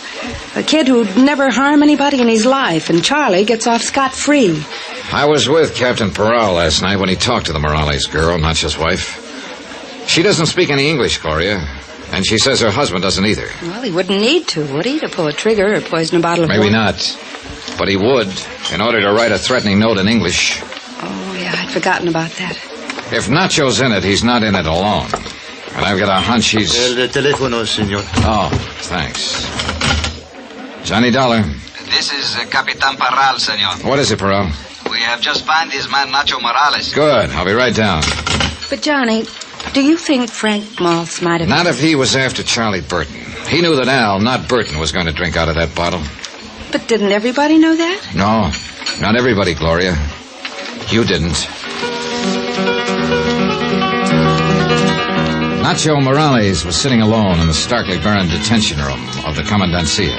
A kid who'd never harm anybody in his life, and Charlie gets off scot-free. I was with Captain Parral last night when he talked to the Morales girl, Nacho's wife. She doesn't speak any English, Gloria, and she says her husband doesn't either. Well, he wouldn't need to, would he, to pull a trigger or poison a bottle of Maybe water? not. But he would, in order to write a threatening note in English. Oh, yeah, I'd forgotten about that. If Nacho's in it, he's not in it alone. And I've got a hunch he's... El teléfono, senor. Oh, thanks. Johnny Dollar. This is Capitan Parral, senor. What is it, Parral? We have just found this man, Nacho Morales. Good. I'll be right down. But, Johnny, do you think Frank Maltz might have... Not if he was after Charlie Burton. He knew that Al, not Burton, was going to drink out of that bottle. But didn't everybody know that? No, not everybody, Gloria. You didn't. Nacho Morales was sitting alone in the starkly barren detention room of the Commandancia.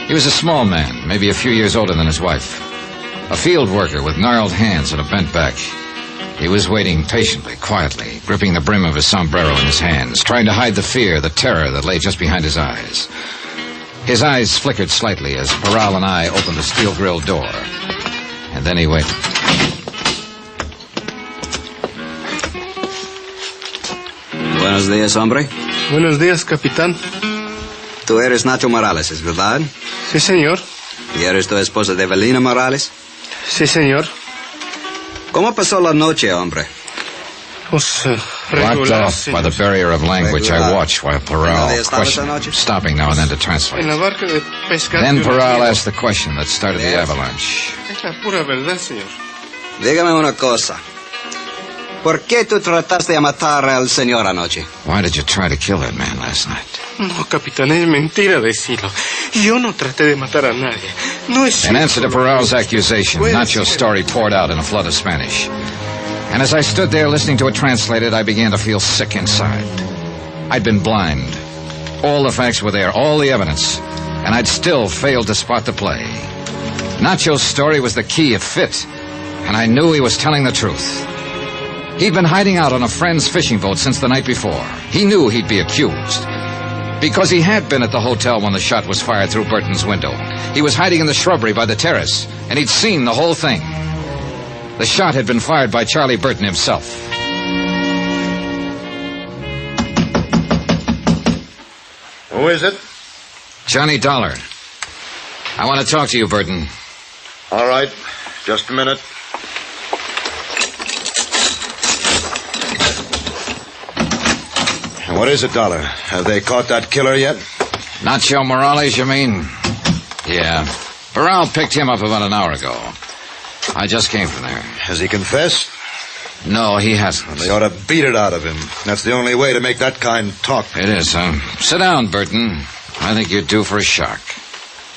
He was a small man, maybe a few years older than his wife. A field worker with gnarled hands and a bent back. He was waiting patiently, quietly, gripping the brim of his sombrero in his hands, trying to hide the fear, the terror that lay just behind his eyes. His eyes flickered slightly as Peral and I opened the steel-grilled door. And then he waited. Buenos días, hombre. Buenos días, capitán. Tú eres Nacho Morales, ¿es verdad? Sí, señor. ¿Y eres tu esposa de Evelina Morales? Sí, señor. ¿Cómo pasó la noche, hombre? Blocked off by the barrier of language, I watched while Peral questioned, stopping now and then to translate. En la barca de pesca. Then Peral asked the question that started the avalanche. Es la pura verdad, señor. Dígame una cosa. ¿Por qué tú trataste de matar al señor anoche? Why did you try to kill that man last night? No, capitán, es mentira decirlo. Yo no traté de matar a nadie. No es In answer to Peral's accusation, Nacho's story poured out in a flood of Spanish. And as I stood there listening to it translated, I began to feel sick inside. I'd been blind. All the facts were there, all the evidence, and I'd still failed to spot the play. Nacho's story was the key, it fit, and I knew he was telling the truth. He'd been hiding out on a friend's fishing boat since the night before. He knew he'd be accused. Because he had been at the hotel when the shot was fired through Burton's window. He was hiding in the shrubbery by the terrace, and he'd seen the whole thing. The shot had been fired by Charlie Burton himself. Who is it? Johnny Dollar. I want to talk to you, Burton. All right. Just a minute. What is it, Dollar? Have they caught that killer yet? Nacho Morales, you mean? Yeah. Peral picked him up about an hour ago. I just came from there. Has he confessed? No, he hasn't. Well, they ought to beat it out of him. That's the only way to make that kind talk. It is, huh? Sit down, Burton. I think you're due for a shock.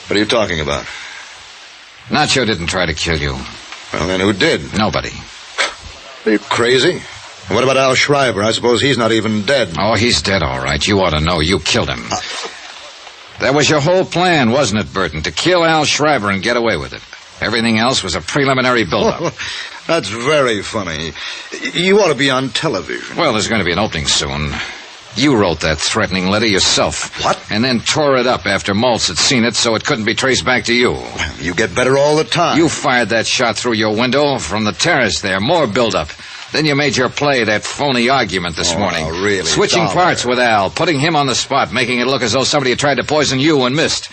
What are you talking about? Nacho didn't try to kill you. Well, then who did? Nobody. Are you crazy? What about Al Schreiber? I suppose he's not even dead. Oh, he's dead, all right. You ought to know. You killed him. That was your whole plan, wasn't it, Burton? To kill Al Schreiber and get away with it. Everything else was a preliminary build-up. Oh, that's very funny. You ought to be on television. Well, there's going to be an opening soon. You wrote that threatening letter yourself. What? And then tore it up after Maltz had seen it so it couldn't be traced back to you. You get better all the time. You fired that shot through your window from the terrace there. More build-up. Then you made your play, that phony argument this morning. Oh, really? Switching parts with Al, putting him on the spot, making it look as though somebody had tried to poison you and missed.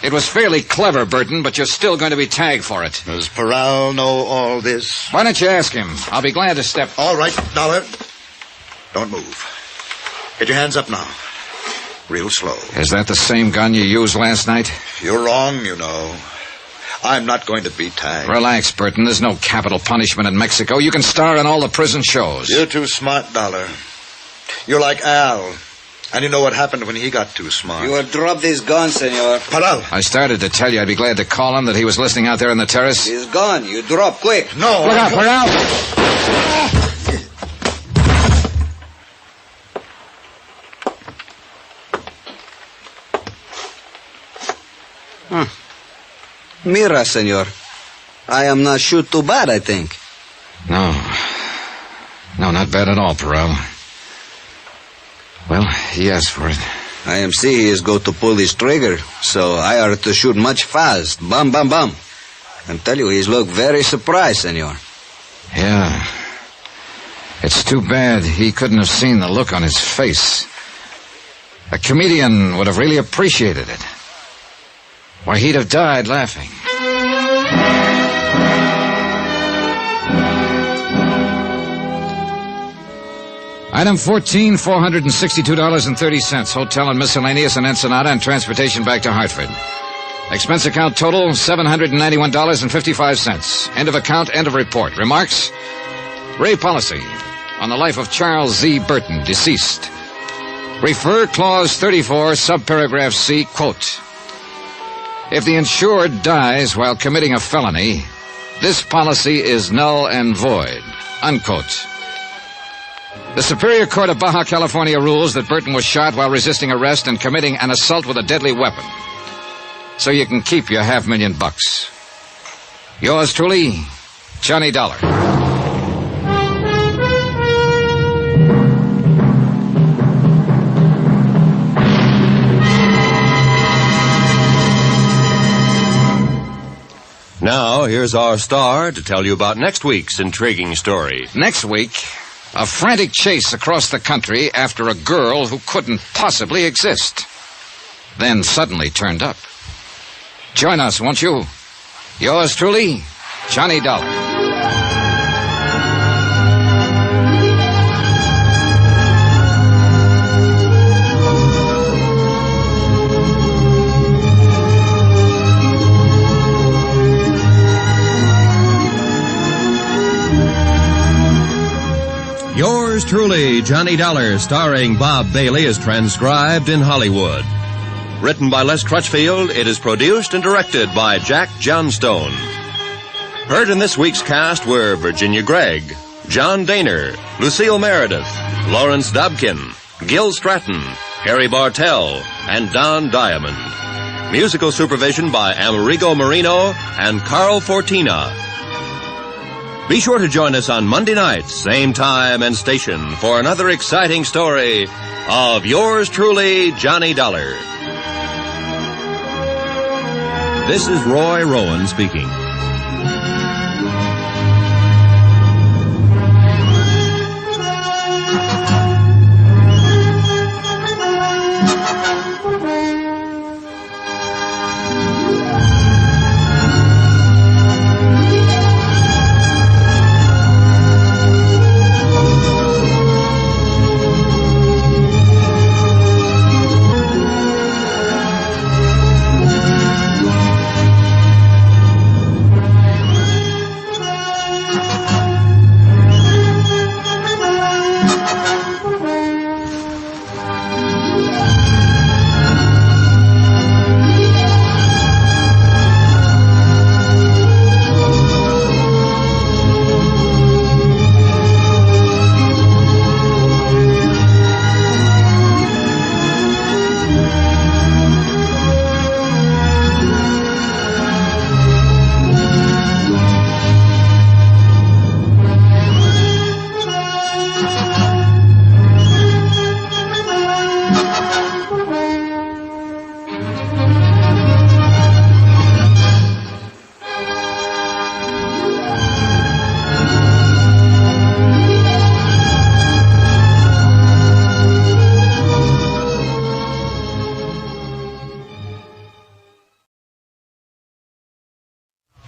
It was fairly clever, Burton, but you're still going to be tagged for it. Does Peral know all this? Why don't you ask him? I'll be glad to step... All right, Dollar. Don't move. Get your hands up now. Real slow. Is that the same gun you used last night? You're wrong, you know. I'm not going to be tagged. Relax, Burton. There's no capital punishment in Mexico. You can star in all the prison shows. You're too smart, Dollar. You're like Al. And you know what happened when he got too smart. You will drop this gun, senor. Peral. I started to tell you I'd be glad to call him that he was listening out there on the terrace. He's gone. You drop quick. No. Look out, Peral. Huh. Mira, senor. I am not shoot too bad, I think. No. No, not bad at all, Peral. Well, he asked for it. I am see he is go to pull his trigger, so I are to shoot much fast. Bam, bam, bam. I tell you, he's look very surprised, senor. Yeah. It's too bad he couldn't have seen the look on his face. A comedian would have really appreciated it. Why, he'd have died laughing. Item 14, $462.30. Hotel and miscellaneous in Ensenada and transportation back to Hartford. Expense account total, $791.55. End of account, end of report. Remarks? Ray policy on the life of Charles Z. Burton, deceased. Refer clause 34, subparagraph C, quote. If the insured dies while committing a felony, this policy is null and void, unquote. The Superior Court of Baja California rules that Burton was shot while resisting arrest and committing an assault with a deadly weapon. So you can keep your $500,000. Yours truly, Johnny Dollar. Now, here's our star to tell you about next week's intriguing story. Next week, a frantic chase across the country after a girl who couldn't possibly exist. Then suddenly turned up. Join us, won't you? Yours truly, Johnny Dollar. Yours truly, Johnny Dollar, starring Bob Bailey, is transcribed in Hollywood. Written by Les Crutchfield, it is produced and directed by Jack Johnstone. Heard in this week's cast were Virginia Gregg, John Daner, Lucille Meredith, Lawrence Dobkin, Gil Stratton, Harry Bartell, and Don Diamond. Musical supervision by Amerigo Marino and Carl Fortina. Be sure to join us on Monday nights, same time and station, for another exciting story of yours truly, Johnny Dollar. This is Roy Rowan speaking.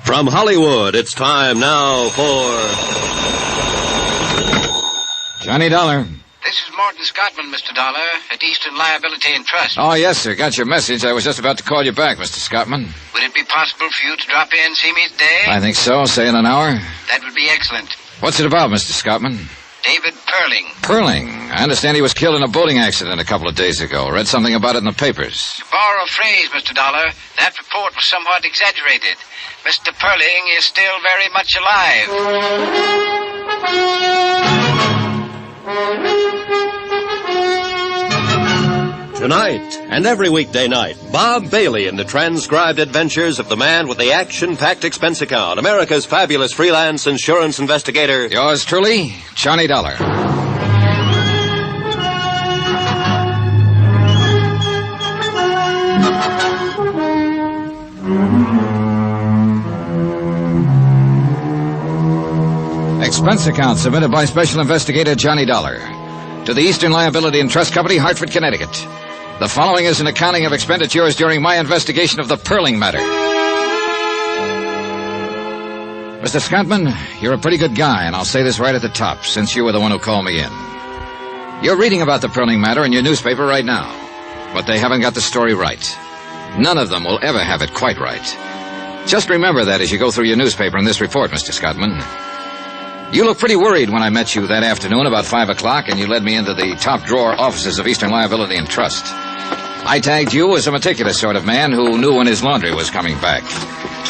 From Hollywood, it's time now for Johnny Dollar. This is Morton Scottman, Mr. Dollar, at Eastern Liability and Trust. Oh, yes, sir. Got your message. I was just about to call you back, Mr. Scottman. Would it be possible for you to drop in and see me today? I think so. Say in an hour. That would be excellent. What's it about, Mr. Scottman? David Perling. Perling. I understand he was killed in a boating accident a couple of days ago. Read something about it in the papers. To borrow a phrase, Mr. Dollar, that report was somewhat exaggerated. Mr. Perling is still very much alive. Tonight and every weekday night, Bob Bailey in the transcribed adventures of the man with the action-packed expense account, America's fabulous freelance insurance investigator. Yours truly, Johnny Dollar. Expense account submitted by Special Investigator Johnny Dollar to the Eastern Liability and Trust Company, Hartford, Connecticut. The following is an accounting of expenditures during my investigation of the Perling matter. Mr. Scottman, you're a pretty good guy, and I'll say this right at the top, since you were the one who called me in. You're reading about the Perling matter in your newspaper right now, but they haven't got the story right. None of them will ever have it quite right. Just remember that as you go through your newspaper in this report, Mr. Scottman. You looked pretty worried when I met you that afternoon about 5 o'clock, and you led me into the top-drawer offices of Eastern Liability and Trust. I tagged you as a meticulous sort of man who knew when his laundry was coming back.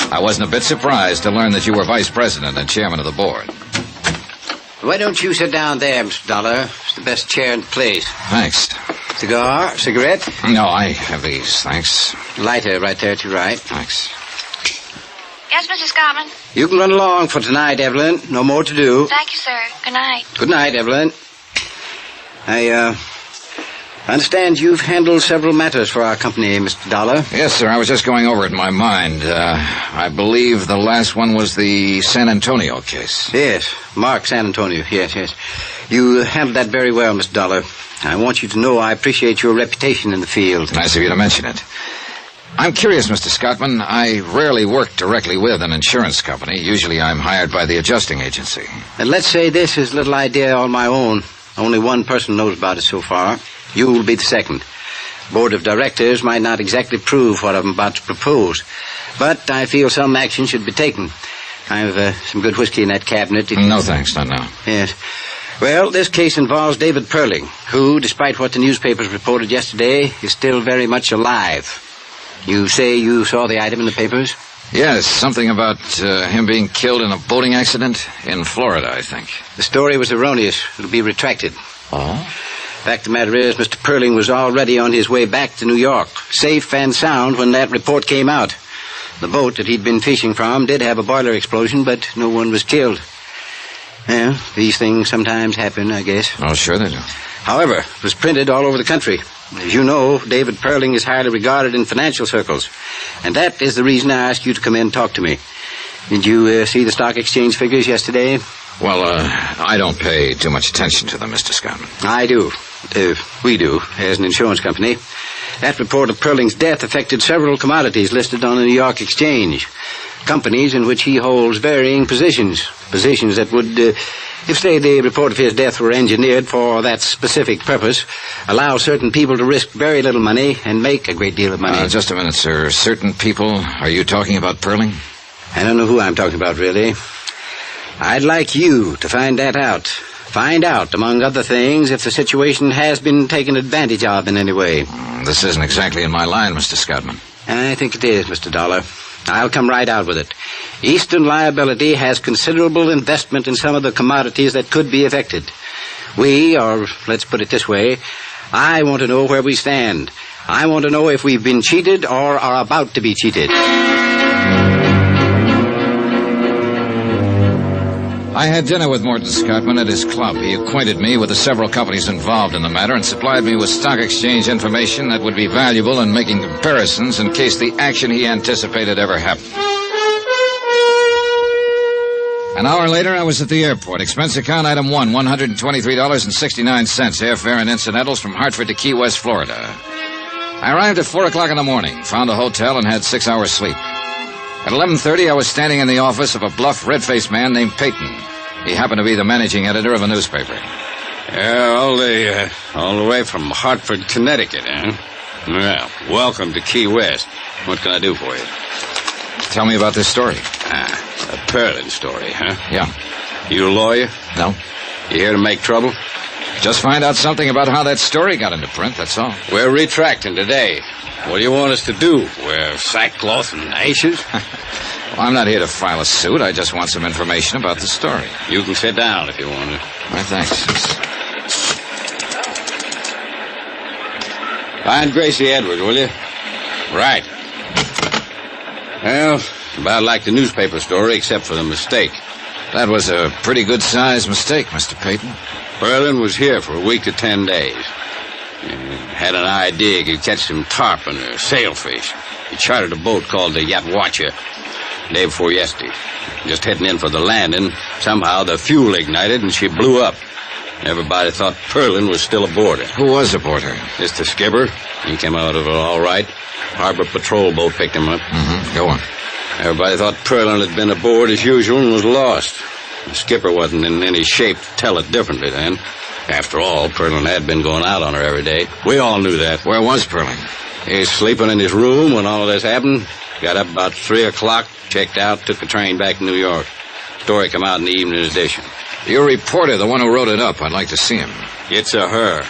I wasn't a bit surprised to learn that you were vice president and chairman of the board. Why don't you sit down there, Mr. Dollar? It's the best chair in the place. Thanks. Cigar? Cigarette? No, I have these, thanks. Lighter right there at your right. Thanks. Yes, Mr. Scottman? You can run along for tonight, Evelyn. No more to do. Thank you, sir. Good night. Good night, Evelyn. I understand you've handled several matters for our company, Mr. Dollar. Yes, sir. I was just going over it in my mind. I believe the last one was the San Antonio case. Yes, Mark San Antonio. Yes. You handled that very well, Mr. Dollar. I want you to know I appreciate your reputation in the field. Nice of you to mention it. I'm curious, Mr. Scottman. I rarely work directly with an insurance company. Usually I'm hired by the adjusting agency. And let's say this is a little idea on my own. Only one person knows about it so far. You will be the second. Board of directors might not exactly approve what I'm about to propose, but I feel some action should be taken. I have some good whiskey in that cabinet. No, thanks. Not now. Yes. Well, this case involves David Perling, who, despite what the newspapers reported yesterday, is still very much alive. You say you saw the item in the papers? Yes, something about him being killed in a boating accident in Florida, I think. The story was erroneous. It'll be retracted. Oh? Fact of the matter is, Mr. Perling was already on his way back to New York, safe and sound when that report came out. The boat that he'd been fishing from did have a boiler explosion, but no one was killed. Yeah, these things sometimes happen, I guess. Oh, sure they do. However, it was printed all over the country. As you know, David Perling is highly regarded in financial circles. And that is the reason I asked you to come in and talk to me. Did you see the stock exchange figures yesterday? Well, I don't pay too much attention to them, Mr. Scottman. I do. We do, as an insurance company. That report of Perling's death affected several commodities listed on the New York Exchange. Companies in which he holds varying positions. Positions that would, if, say, the report of his death were engineered for that specific purpose, allow certain people to risk very little money and make a great deal of money. Just a minute, sir. Certain people? Are you talking about Perling? I don't know who I'm talking about, really. I'd like you to find that out. Find out, among other things, if the situation has been taken advantage of in any way. This isn't exactly in my line, Mr. Scottman. I think it is, Mr. Dollar. I'll come right out with it. Eastern Liability has considerable investment in some of the commodities that could be affected. We, or let's put it this way, I want to know where we stand. I want to know if we've been cheated or are about to be cheated. I had dinner with Morton Scottman at his club. He acquainted me with the several companies involved in the matter and supplied me with stock exchange information that would be valuable in making comparisons in case the action he anticipated ever happened. An hour later, I was at the airport. Expense account item 1, $123.69, airfare and incidentals from Hartford to Key West, Florida. I arrived at 4 o'clock in the morning, found a hotel, and had 6 hours sleep. At 11:30, I was standing in the office of a bluff, red-faced man named Peyton. He happened to be the managing editor of a newspaper. All the way from Hartford, Connecticut, eh? Well, welcome to Key West. What can I do for you? Tell me about this story. A Perling story, huh? Yeah. You a lawyer? No. You here to make trouble? Just find out something about how that story got into print, that's all. We're retracting today. What do you want us to do? Wear sackcloth and ashes? Well, I'm not here to file a suit. I just want some information about the story. You can sit down if you want to. Well, thanks. Find Gracie Edwards, will you? Right. Well, about like the newspaper story, except for the mistake. That was a pretty good-sized mistake, Mr. Peyton. Perling was here for a week to 10 days. Had an idea he could catch some tarpon or sailfish. He chartered a boat called the Yatwacha day before yesterday. Just heading in for the landing, somehow the fuel ignited and she blew up. Everybody thought Perling was still aboard her. Who was aboard her? It's the skipper. He came out of it all right. Harbor patrol boat picked him up. Go on. Everybody thought Perling had been aboard as usual and was lost. The skipper wasn't in any shape to tell it differently then. After all, Perling had been going out on her every day. We all knew that. Where was Perling? He was sleeping in his room when all of this happened. Got up about 3 o'clock, checked out, took a train back to New York. Story come out in the evening edition. Your reporter, the one who wrote it up, I'd like to see him. It's a her.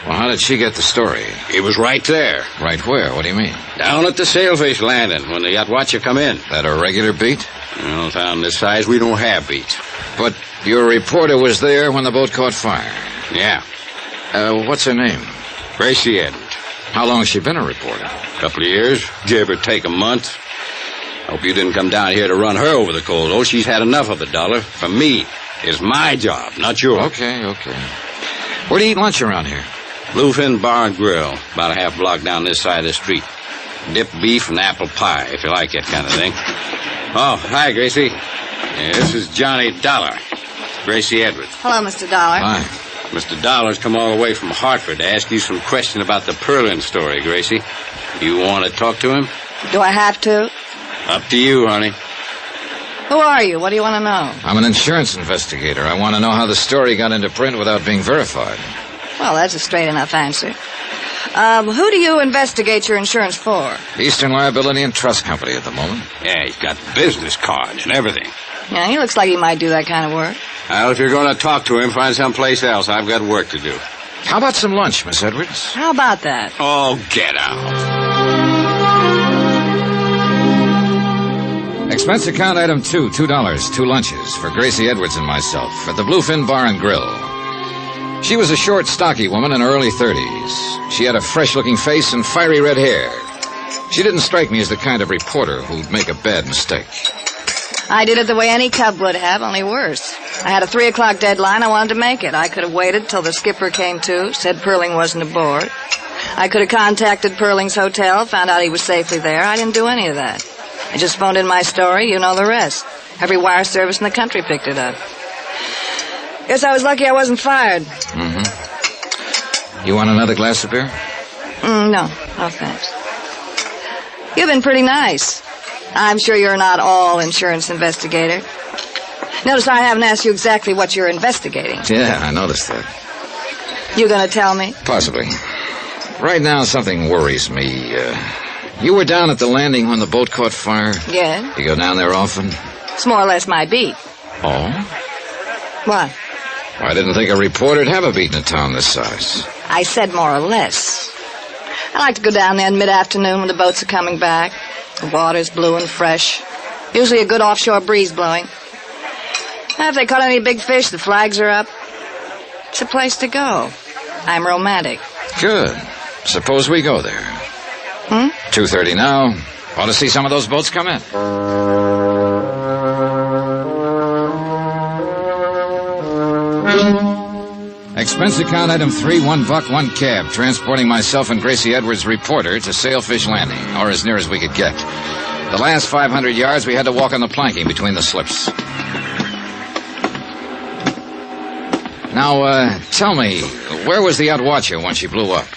Well, how did she get the story? It was right there. Right where? What do you mean? Down at the sailfish landing when the Yatwacha come in. That a regular beat? Well, town this size, we don't have beats. But your reporter was there when the boat caught fire? Yeah. What's her name? Gracie Edwards. How long has she been a reporter? A couple of years, give or take a month. Hope you didn't come down here to run her over the coals. Oh, she's had enough of it, Dollar. For me, it's my job, not yours. Okay. Where do you eat lunch around here? Bluefin Bar and Grill, about a half block down this side of the street. Dip beef and apple pie, if you like that kind of thing. Oh, hi, Gracie. This is Johnny Dollar. Gracie Edwards. Hello, Mr. Dollar. Hi. Mr. Dollar's come all the way from Hartford to ask you some question about the Perlin story, Gracie. You want to talk to him? Do I have to? Up to you, honey. Who are you? What do you want to know? I'm an insurance investigator. I want to know how the story got into print without being verified. Well, that's a straight enough answer. Who do you investigate your insurance for? Eastern Liability and Trust Company at the moment. Yeah, he's got business cards and everything. Yeah, he looks like he might do that kind of work. Well, if you're going to talk to him, find someplace else. I've got work to do. How about some lunch, Miss Edwards? How about that? Oh, get out. Expense account item 2, $2, 2 lunches for Gracie Edwards and myself at the Bluefin Bar and Grill. She was a short, stocky woman in her early 30s. She had a fresh-looking face and fiery red hair. She didn't strike me as the kind of reporter who'd make a bad mistake. I did it the way any cub would have, only worse. I had a 3 o'clock deadline. I wanted to make it. I could have waited till the skipper came to, said Perling wasn't aboard. I could have contacted Perling's hotel, found out he was safely there. I didn't do any of that. I just phoned in my story. You know the rest. Every wire service in the country picked it up. Guess I was lucky I wasn't fired. Mm-hmm. You want another glass of beer? No, thanks. You've been pretty nice. I'm sure you're not all insurance investigator. Notice I haven't asked you exactly what you're investigating. Yeah, I noticed that. You gonna tell me? Possibly. Right now, something worries me. You were down at the landing when the boat caught fire? Yeah. You go down there often? It's more or less my beat. Oh? What? I didn't think a reporter'd have a beat in a town this size. I said more or less. I like to go down there in mid-afternoon when the boats are coming back. The water's blue and fresh. Usually a good offshore breeze blowing. And if they caught any big fish, the flags are up. It's a place to go. I'm romantic. Good. Suppose we go there. 2:30 now. Want to see some of those boats come in? Expense account item 3, $1, 1 cab, transporting myself and Gracie Edwards, reporter, to Sailfish Landing, or as near as we could get. The last 500 yards, we had to walk on the planking between the slips. Now, tell me, where was the outwatcher when she blew up?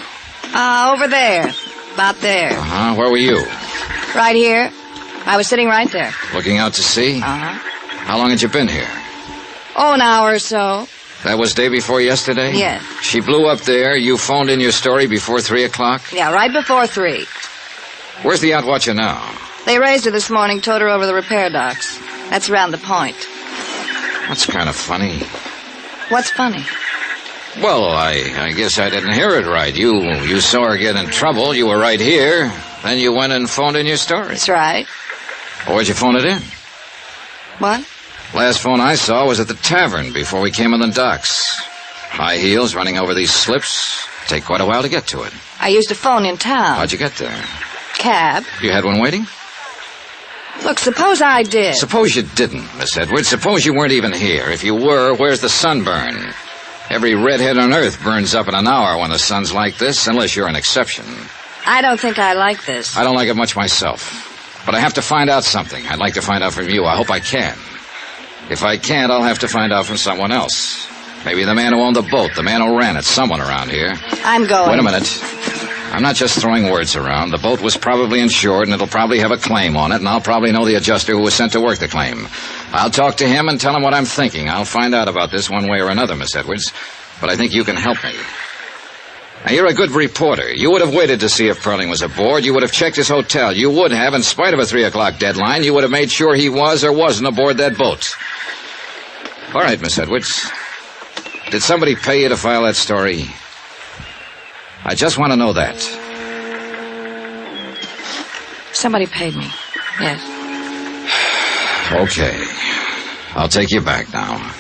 Over there. About there. Uh-huh. Where were you? Right here. I was sitting right there. Looking out to sea? Uh-huh. How long had you been here? Oh, an hour or so. That was day before yesterday? Yeah. She blew up there. You phoned in your story before 3 o'clock? Yeah, right before 3. Where's the outwatcher now? They raised her this morning, towed her over the repair docks. That's around the point. That's kind of funny. What's funny? Well, I guess I didn't hear it right. You saw her get in trouble. You were right here. Then you went and phoned in your story. That's right. Where'd you phone it in? What? Last phone I saw was at the tavern before we came on the docks. High heels running over these slips. Take quite a while to get to it. I used a phone in town. How'd you get there? Cab. You had one waiting? Look, suppose I did. Suppose you didn't, Miss Edwards. Suppose you weren't even here. If you were, where's the sunburn? Every redhead on earth burns up in an hour when the sun's like this, unless you're an exception. I don't think I like this. I don't like it much myself. But I have to find out something. I'd like to find out from you. I hope I can. If I can't, I'll have to find out from someone else. Maybe the man who owned the boat, the man who ran it, someone around here. I'm going. Wait a minute. I'm not just throwing words around. The boat was probably insured, and it'll probably have a claim on it, and I'll probably know the adjuster who was sent to work the claim. I'll talk to him and tell him what I'm thinking. I'll find out about this one way or another, Miss Edwards, but I think you can help me. Now, you're a good reporter. You would have waited to see if Perling was aboard. You would have checked his hotel. You would have, in spite of a 3 o'clock deadline, you would have made sure he was or wasn't aboard that boat. All right, Miss Edwards. Did somebody pay you to file that story? I just want to know that. Somebody paid me. Yes. Okay. I'll take you back now.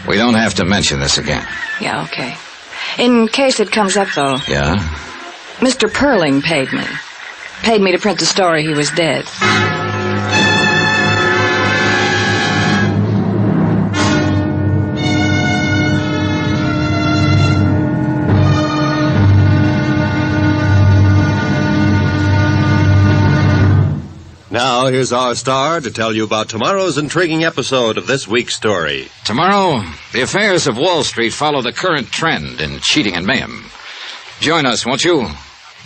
We don't have to mention this again. Yeah, okay. In case it comes up, though. Yeah? Mr. Perling paid me. Paid me to print the story he was dead. Now, here's our star to tell you about tomorrow's intriguing episode of this week's story. Tomorrow, the affairs of Wall Street follow the current trend in cheating and mayhem. Join us, won't you?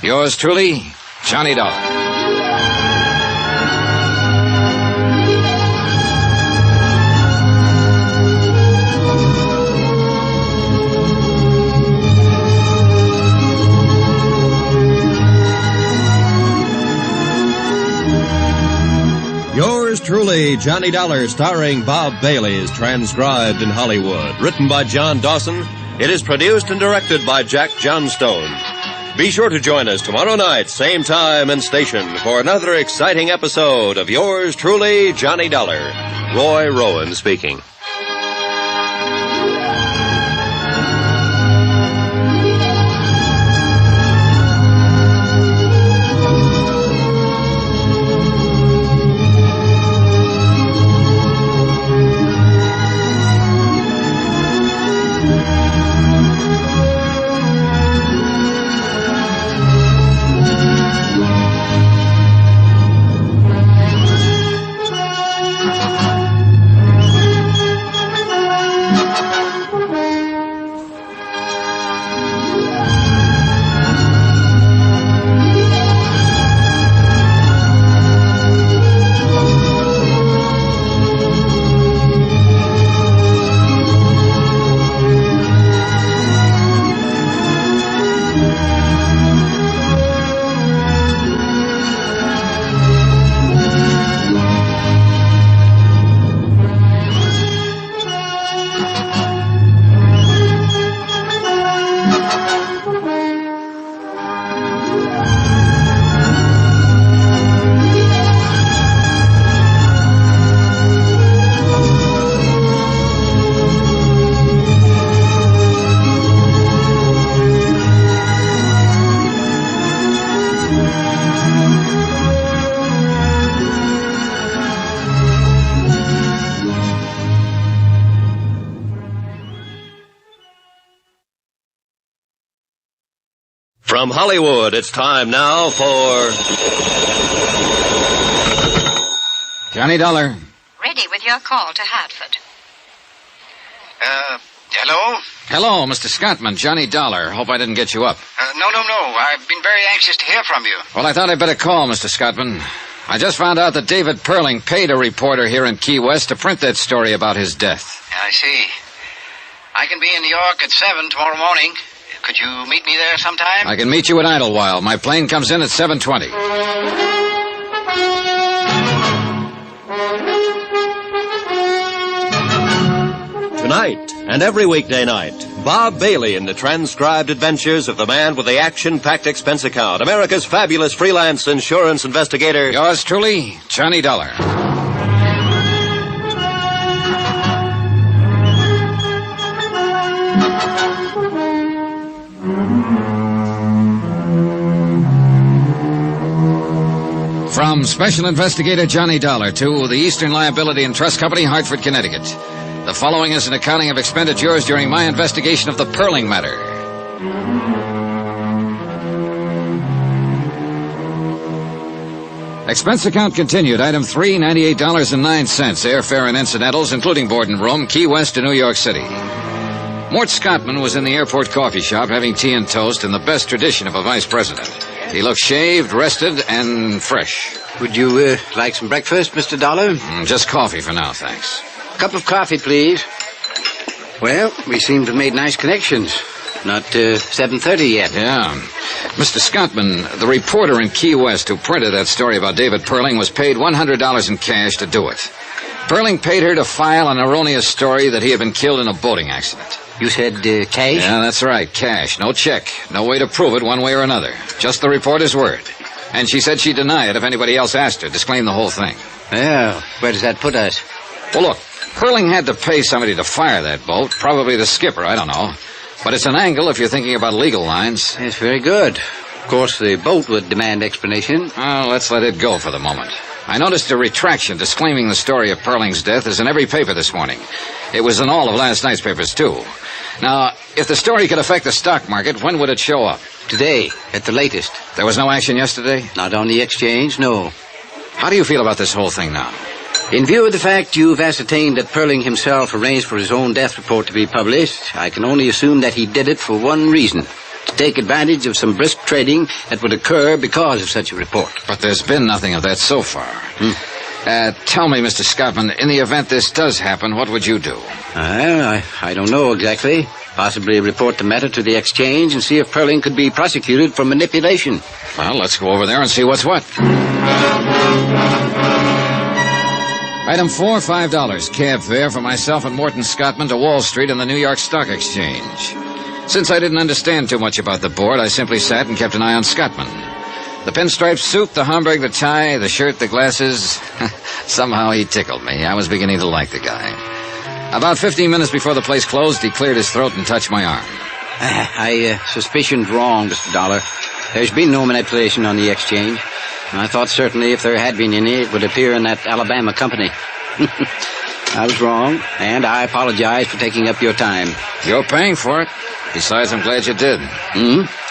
Yours truly, Johnny Dollar. Yours truly, Johnny Dollar, starring Bob Bailey, is transcribed in Hollywood. Written by John Dawson, it is produced and directed by Jack Johnstone. Be sure to join us tomorrow night, same time and station, for another exciting episode of Yours truly, Johnny Dollar. Roy Rowan speaking. From Hollywood, it's time now for Johnny Dollar. Ready with your call to Hartford. Hello? Hello, Mr. Scottman, Johnny Dollar. Hope I didn't get you up. No. I've been very anxious to hear from you. Well, I thought I'd better call, Mr. Scottman. I just found out that David Perling paid a reporter here in Key West to print that story about his death. I see. I can be in New York at 7 tomorrow morning. Could you meet me there sometime? I can meet you at Idlewild. My plane comes in at 7:20. Tonight and every weekday night, Bob Bailey in the transcribed adventures of the man with the action-packed expense account, America's fabulous freelance insurance investigator. Yours truly, Johnny Dollar. From Special Investigator Johnny Dollar to the Eastern Liability and Trust Company, Hartford, Connecticut. The following is an accounting of expenditures during my investigation of the Perling matter. Expense account continued. Item 3, $98.09. Airfare and incidentals, including board and room, Key West to New York City. Mort Scottman was in the airport coffee shop having tea and toast in the best tradition of a vice president. He looked shaved, rested, and fresh. Would you like some breakfast, Mr. Dollar? Just coffee for now, thanks. Cup of coffee, please. Well, we seem to have made nice connections. Not 7:30 yet. Yeah. Mr. Scottman, the reporter in Key West who printed that story about David Perling was paid $100 in cash to do it. Perling paid her to file an erroneous story that he had been killed in a boating accident. You said cash? Yeah, that's right, cash. No check. No way to prove it one way or another. Just the reporter's word. And she said she'd deny it if anybody else asked her. Disclaim the whole thing. Well, where does that put us? Well, look, Perling had to pay somebody to fire that boat. Probably the skipper, I don't know. But it's an angle if you're thinking about legal lines. It's very good. Of course, the boat would demand explanation. Oh, let's let it go for the moment. I noticed a retraction disclaiming the story of Perling's death is in every paper this morning. It was in all of last night's papers, too. Now, if the story could affect the stock market, when would it show up? Today, at the latest. There was no action yesterday? Not on the exchange, no. How do you feel about this whole thing now? In view of the fact you've ascertained that Perling himself arranged for his own death report to be published, I can only assume that he did it for one reason: to take advantage of some brisk trading that would occur because of such a report. But there's been nothing of that so far. Tell me, Mr. Scottman, in the event this does happen, what would you do? I don't know exactly. Possibly report the matter to the exchange and see if Perling could be prosecuted for manipulation. Well, let's go over there and see what's what. Item 4, $5. Cab fare for myself and Morton Scottman to Wall Street and the New York Stock Exchange. Since I didn't understand too much about the board, I simply sat and kept an eye on Scottman. The pinstripe suit, the Homburg, the tie, the shirt, the glasses. Somehow he tickled me. I was beginning to like the guy. About 15 minutes before the place closed, he cleared his throat and touched my arm. I suspicioned wrong, Mr. Dollar. There's been no manipulation on the exchange. I thought certainly if there had been any, it would appear in that Alabama company. I was wrong, and I apologize for taking up your time. You're paying for it. Besides, I'm glad you did.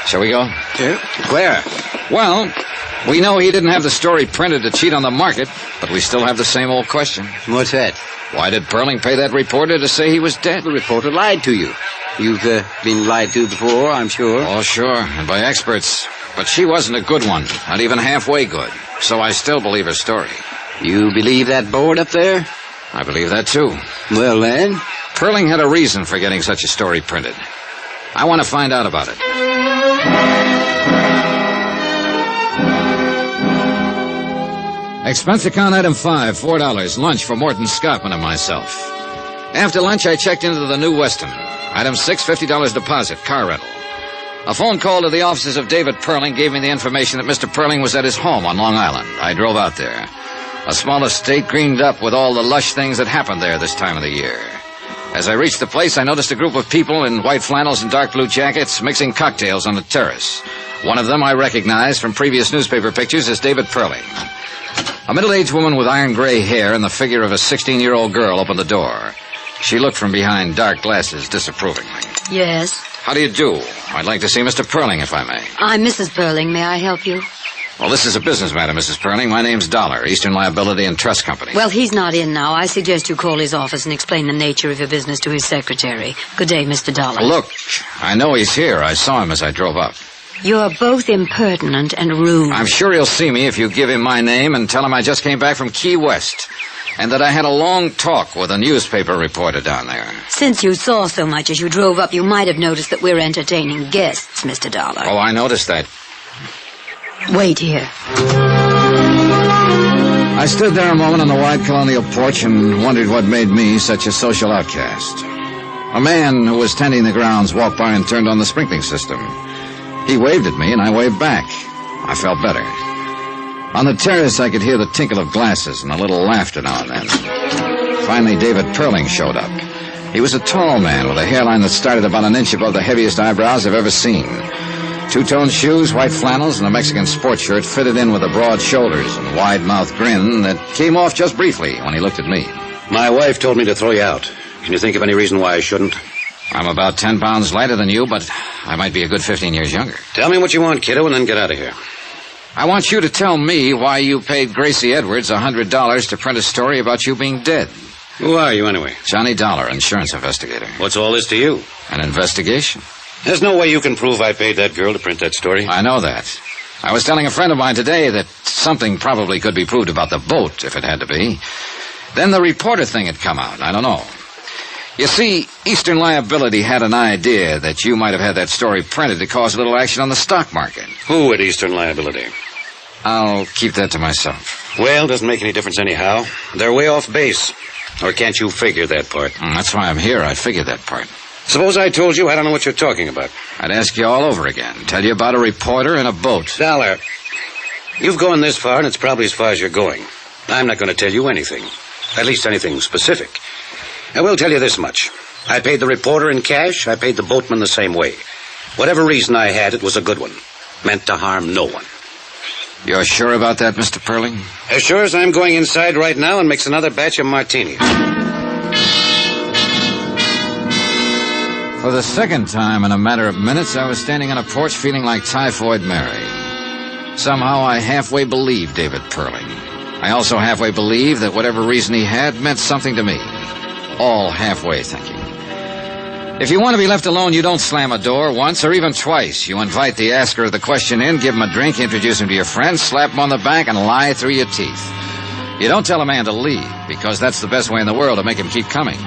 Shall we go? Sure. Where? Well, we know he didn't have the story printed to cheat on the market, but we still have the same old question. What's that? Why did Perling pay that reporter to say he was dead? The reporter lied to you. You've been lied to before, I'm sure. Oh, sure, and by experts. But she wasn't a good one, not even halfway good. So I still believe her story. You believe that board up there? I believe that, too. Well, then? Perling had a reason for getting such a story printed. I want to find out about it. Expense account item 5, $4. Lunch for Morton Scottman and myself. After lunch, I checked into the New Weston. Item 6, $50 deposit, car rental. A phone call to the offices of David Perling gave me the information that Mr. Perling was at his home on Long Island. I drove out there. A small estate greened up with all the lush things that happened there this time of the year. As I reached the place, I noticed a group of people in white flannels and dark blue jackets mixing cocktails on the terrace. One of them I recognized from previous newspaper pictures as David Perling. A middle-aged woman with iron gray hair and the figure of a 16-year-old girl opened the door. She looked from behind dark glasses disapprovingly. Yes? How do you do? I'd like to see Mr. Perling, if I may. I'm Mrs. Perling. May I help you? Well, this is a business matter, Mrs. Perling. My name's Dollar, Eastern Liability and Trust Company. Well, he's not in now. I suggest you call his office and explain the nature of your business to his secretary. Good day, Mr. Dollar. Look, I know he's here. I saw him as I drove up. You're both impertinent and rude. I'm sure he'll see me if you give him my name and tell him I just came back from Key West and that I had a long talk with a newspaper reporter down there. Since you saw so much as you drove up, you might have noticed that we're entertaining guests, Mr. Dollar. Oh, I noticed that. Wait here. I stood there a moment on the wide colonial porch and wondered what made me such a social outcast. A man who was tending the grounds walked by and turned on the sprinkling system. He waved at me, and I waved back. I felt better. On the terrace, I could hear the tinkle of glasses and a little laughter now and then. Finally, David Perling showed up. He was a tall man with a hairline that started about an inch above the heaviest eyebrows I've ever seen. Two-tone shoes, white flannels, and a Mexican sports shirt fitted in with the broad shoulders and wide-mouthed grin that came off just briefly when he looked at me. My wife told me to throw you out. Can you think of any reason why I shouldn't? I'm about 10 pounds lighter than you, but I might be a good 15 years younger. Tell me what you want, kiddo, and then get out of here. I want you to tell me why you paid Gracie Edwards $100 to print a story about you being dead. Who are you, anyway? Johnny Dollar, insurance investigator. What's all this to you? An investigation. There's no way you can prove I paid that girl to print that story. I know that. I was telling a friend of mine today that something probably could be proved about the boat, if it had to be. Then the reporter thing had come out. I don't know. You see, Eastern Liability had an idea that you might have had that story printed to cause a little action on the stock market. Who at Eastern Liability? I'll keep that to myself. Well, doesn't make any difference anyhow. They're way off base. Or can't you figure that part? That's why I'm here. I figured that part. Suppose I told you I don't know what you're talking about. I'd ask you all over again. Tell you about a reporter and a boat. Dollar, you've gone this far, and it's probably as far as you're going. I'm not going to tell you anything. At least anything specific. I will tell you this much. I paid the reporter in cash. I paid the boatman the same way. Whatever reason I had, it was a good one. Meant to harm no one. You're sure about that, Mr. Perling? As sure as I'm going inside right now and mix another batch of martinis. For the second time in a matter of minutes, I was standing on a porch feeling like Typhoid Mary. Somehow I halfway believed David Perling. I also halfway believe that whatever reason he had meant something to me. All halfway thinking. If you want to be left alone, you don't slam a door once or even twice. You invite the asker of the question in, give him a drink, introduce him to your friends, slap him on the back, and lie through your teeth. You don't tell a man to leave, because that's the best way in the world to make him keep coming.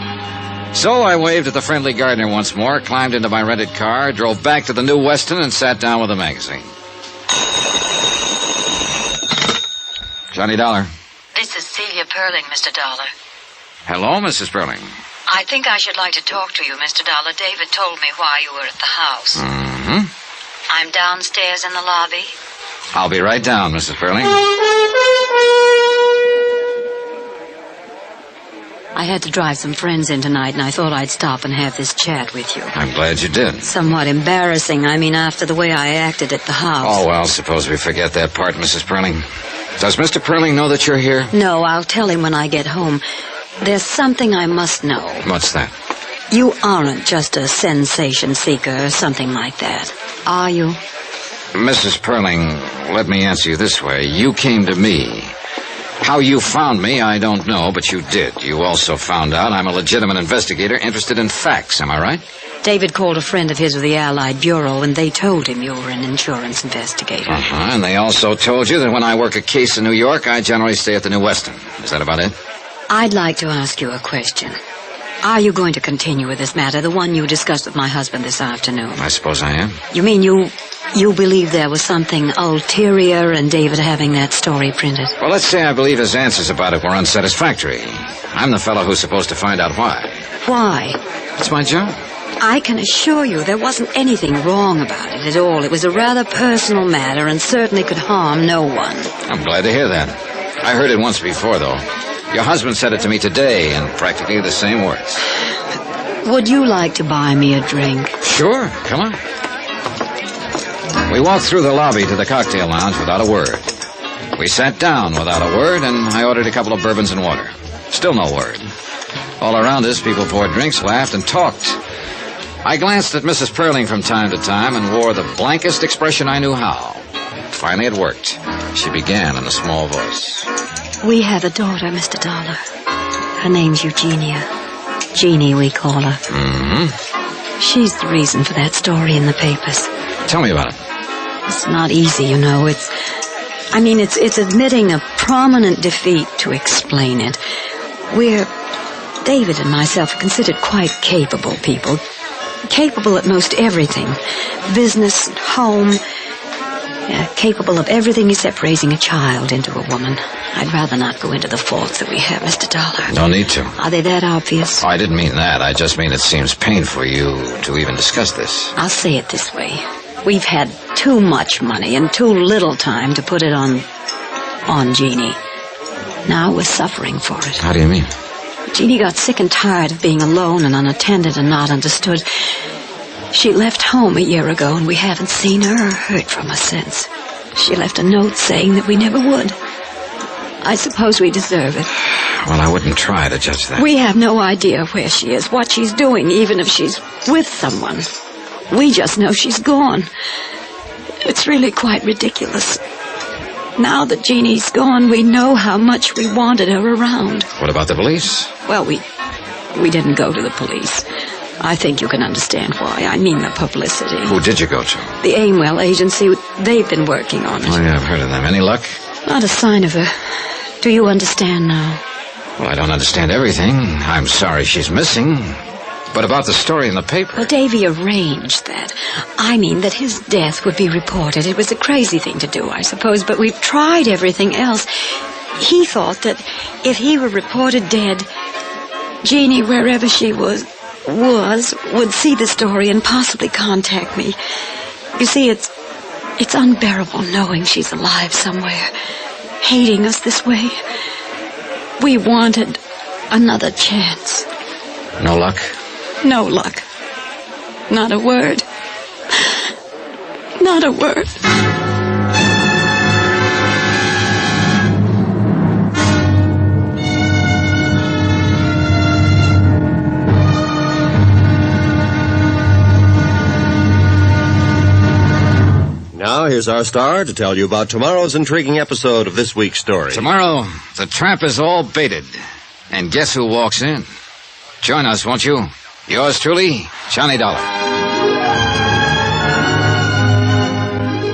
So I waved at the friendly gardener once more, climbed into my rented car, drove back to the New Weston, and sat down with a magazine. Johnny Dollar. This is Celia Perling, Mr. Dollar. Hello, Mrs. Perling. I think I should like to talk to you, Mr. Dollar. David told me why you were at the house. Mm-hmm. I'm downstairs in the lobby. I'll be right down, Mrs. Perling. I had to drive some friends in tonight, and I thought I'd stop and have this chat with you. I'm glad you did. Somewhat embarrassing, after the way I acted at the house. Oh, well, suppose we forget that part, Mrs. Perling. Does Mr. Perling know that you're here? No, I'll tell him when I get home. There's something I must know. What's that? You aren't just a sensation seeker or something like that, are you? Mrs. Perling, let me answer you this way. You came to me. How you found me, I don't know, but you did. You also found out I'm a legitimate investigator interested in facts, am I right? David called a friend of his with the Allied Bureau, and they told him you were an insurance investigator. And they also told you that when I work a case in New York, I generally stay at the New Weston. Is that about it? I'd like to ask you a question. Are you going to continue with this matter, the one you discussed with my husband this afternoon? I suppose I am. You mean you believe there was something ulterior in David having that story printed? Well, let's say I believe his answers about it were unsatisfactory. I'm the fellow who's supposed to find out why. Why? It's my job. I can assure you there wasn't anything wrong about it at all. It was a rather personal matter and certainly could harm no one. I'm glad to hear that. I heard it once before, though. Your husband said it to me today in practically the same words. Would you like to buy me a drink? Sure, come on. We walked through the lobby to the cocktail lounge without a word. We sat down without a word, and I ordered a couple of bourbons and water. Still no word. All around us, people poured drinks, laughed, and talked. I glanced at Mrs. Perling from time to time and wore the blankest expression I knew how. Finally, it worked. She began in a small voice. We have a daughter, Mr. Dollar. Her name's Eugenia. Jeannie, we call her. Mm-hmm. She's the reason for that story in the papers. Tell me about it. It's not easy, you know. It's admitting a prominent defeat to explain it. David and myself are considered quite capable people. Capable at most everything. Business, home. Capable of everything except raising a child into a woman. I'd rather not go into the faults that we have, Mr. Dollar. No need to. Are they that obvious? Oh, I didn't mean that. I just mean it seems painful for you to even discuss this. I'll say it this way. We've had too much money and too little time to put it on Jeannie. Now we're suffering for it. How do you mean? Jeannie got sick and tired of being alone and unattended and not understood. She left home a year ago, and we haven't seen her or heard from her since. She left a note saying that we never would. I suppose we deserve it. Well, I wouldn't try to judge that. We have no idea where she is, what she's doing, even if she's with someone. We just know she's gone. It's really quite ridiculous. Now that Jeannie's gone, we know how much we wanted her around. What about the police? Well, we didn't go to the police. I think you can understand why. I mean the publicity. Who did you go to? The Aimwell agency. They've been working on it. Oh, yeah, I've heard of them. Any luck? Not a sign of her. Do you understand now? Well, I don't understand everything. I'm sorry she's missing. But about the story in the paper... Well, Davy arranged that. I mean that his death would be reported. It was a crazy thing to do, I suppose, but we've tried everything else. He thought that if he were reported dead, Jeannie, wherever she was, would see the story and possibly contact me. You see, it's unbearable knowing she's alive somewhere, hating us this way. We wanted another chance. No luck? No luck. Not a word. Not a word. Now now, here's our star to tell you about tomorrow's intriguing episode of this week's story. Tomorrow, the trap is all baited. And guess who walks in? Join us, won't you? Yours truly, Johnny Dollar.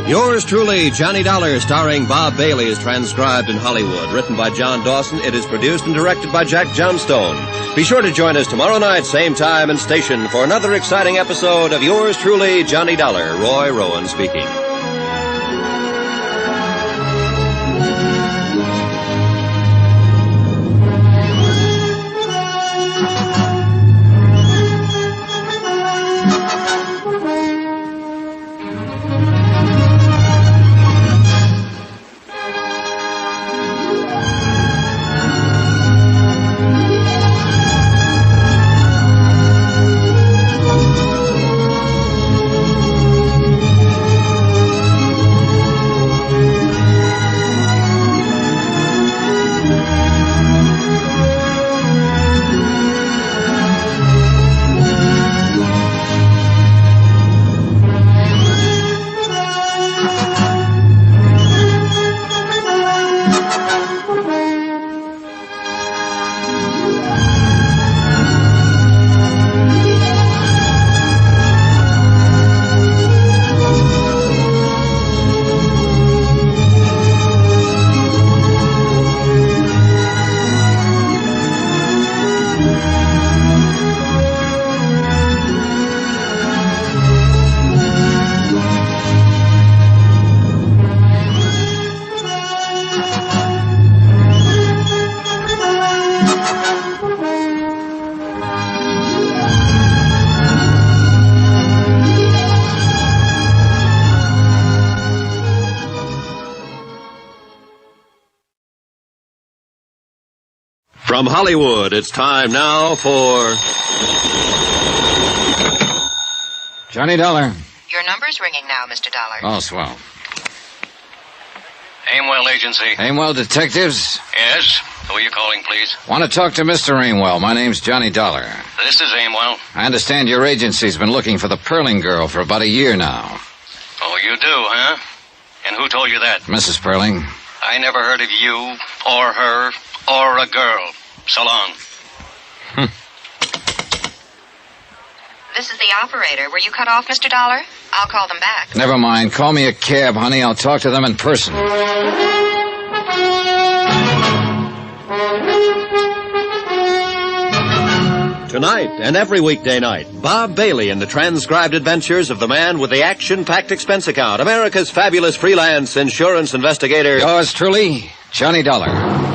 Yours truly, Johnny Dollar, starring Bob Bailey, is transcribed in Hollywood. Written by John Dawson, it is produced and directed by Jack Johnstone. Be sure to join us tomorrow night, same time and station, for another exciting episode of Yours truly, Johnny Dollar. Roy Rowan speaking. From Hollywood, it's time now for... Johnny Dollar. Your number's ringing now, Mr. Dollar. Oh, swell. Aimwell Agency. Aimwell Detectives? Yes? Who are you calling, please? Want to talk to Mr. Aimwell. My name's Johnny Dollar. This is Aimwell. I understand your agency's been looking for the Perling girl for about a year now. Oh, you do, huh? And who told you that? Mrs. Perling. I never heard of you, or her, or a girl. So long. This is the operator. Were you cut off, Mr. Dollar? I'll call them back. Never mind. Call me a cab, honey. I'll talk to them in person. Tonight and every weekday night, Bob Bailey in the transcribed adventures of the man with the action-packed expense account, America's fabulous freelance insurance investigator. Yours truly, Johnny Dollar.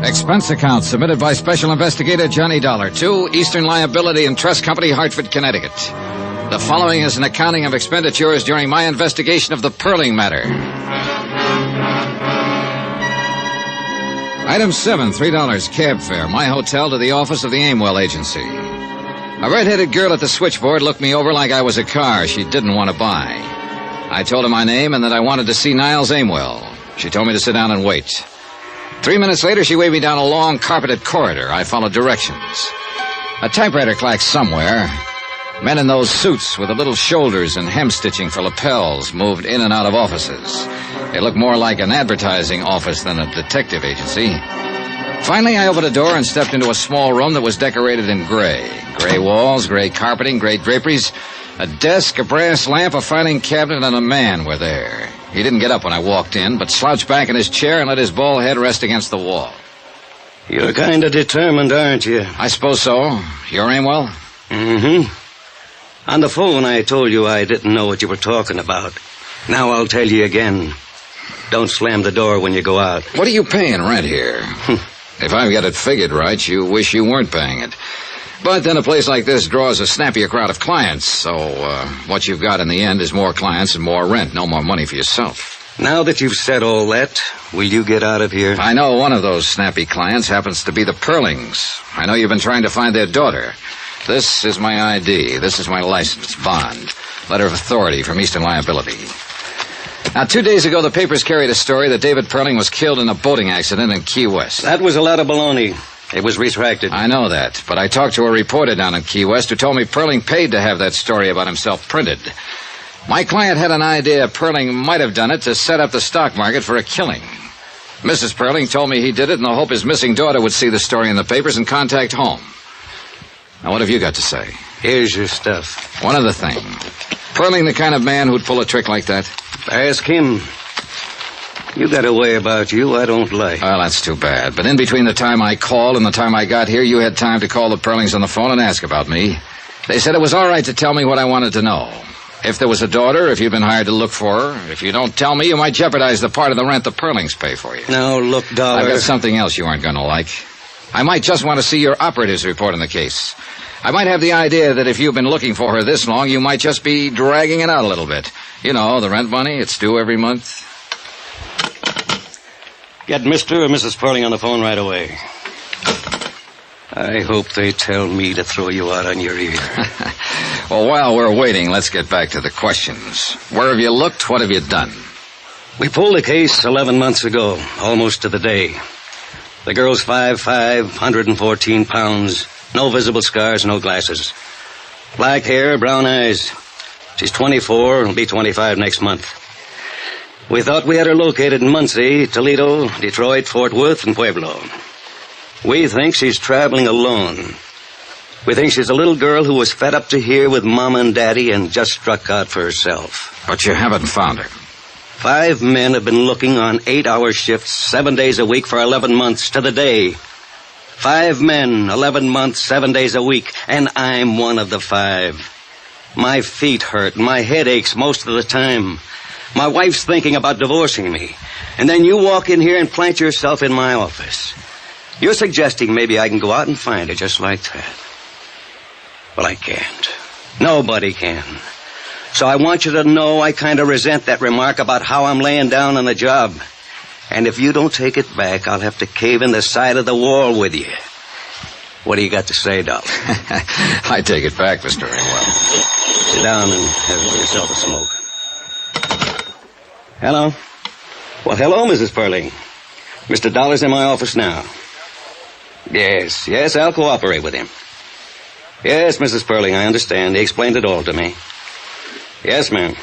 Expense account submitted by Special Investigator Johnny Dollar to Eastern Liability and Trust Company, Hartford, Connecticut. The following is an accounting of expenditures during my investigation of the Perling matter. Item 7, $3 cab fare, my hotel to the office of the Aimwell Agency. A red-headed girl at the switchboard looked me over like I was a car she didn't want to buy. I told her my name and that I wanted to see Niles Aimwell. She told me to sit down and wait. 3 minutes later, she waved me down a long, carpeted corridor. I followed directions. A typewriter clacked somewhere. Men in those suits with the little shoulders and hem-stitching for lapels moved in and out of offices. It looked more like an advertising office than a detective agency. Finally, I opened a door and stepped into a small room that was decorated in gray. Gray walls, gray carpeting, gray draperies. A desk, a brass lamp, a filing cabinet, and a man were there. He didn't get up when I walked in, but slouched back in his chair and let his bald head rest against the wall. You're kind of determined, aren't you? I suppose so. You're Aimwell? Mm-hmm. On the phone, I told you I didn't know what you were talking about. Now I'll tell you again. Don't slam the door when you go out. What are you paying rent here? If I've got it figured right, you wish you weren't paying it. But then a place like this draws a snappier crowd of clients, so what you've got in the end is more clients and more rent, no more money for yourself. Now that you've said all that, will you get out of here? I know one of those snappy clients happens to be the Perlings. I know you've been trying to find their daughter. This is my ID. This is my license, bond, letter of authority from Eastern Liability. Now, 2 days ago, the papers carried a story that David Perling was killed in a boating accident in Key West. That was a lot of baloney. It was retracted. I know that, but I talked to a reporter down in Key West who told me Perling paid to have that story about himself printed. My client had an idea Perling might have done it to set up the stock market for a killing. Mrs. Perling told me he did it in the hope his missing daughter would see the story in the papers and contact home. Now, what have you got to say? Here's your stuff. One other thing. Perling the kind of man who'd pull a trick like that? Ask him. You got a way about you I don't like. Well, that's too bad. But in between the time I called and the time I got here, you had time to call the Perlings on the phone and ask about me. They said it was all right to tell me what I wanted to know. If there was a daughter, if you'd been hired to look for her, if you don't tell me, you might jeopardize the part of the rent the Perlings pay for you. Now, look, Dollar. I've got something else you aren't going to like. I might just want to see your operatives report on the case. I might have the idea that if you've been looking for her this long, you might just be dragging it out a little bit. You know, the rent money, it's due every month. Get Mr. or Mrs. Perling on the phone right away. I hope they tell me to throw you out on your ear. Well, while we're waiting, let's get back to the questions. Where have you looked? What have you done? We pulled the case 11 months ago, almost to the day. The girl's 5'5", 114 pounds, no visible scars, no glasses. Black hair, brown eyes. She's 24, will be 25 next month. We thought we had her located in Muncie, Toledo, Detroit, Fort Worth, and Pueblo. We think she's traveling alone. We think she's a little girl who was fed up to here with Mama and Daddy and just struck out for herself. But you haven't found her. 5 men have been looking on 8-hour shifts, 7 days a week for 11 months to the day. 5 men, 11 months, 7 days a week, and I'm one of the 5. My feet hurt, my head aches most of the time. My wife's thinking about divorcing me. And then you walk in here and plant yourself in my office. You're suggesting maybe I can go out and find her just like that. Well, I can't. Nobody can. So I want you to know I kind of resent that remark about how I'm laying down on the job. And if you don't take it back, I'll have to cave in the side of the wall with you. What do you got to say, Dollar? I take it back, Mr. Ringwell. Sit down and have yourself a smoke. Hello? Well, hello, Mrs. Perling. Mr. Dollar's in my office now. Yes, I'll cooperate with him. Yes, Mrs. Perling, I understand. He explained it all to me. Yes, ma'am.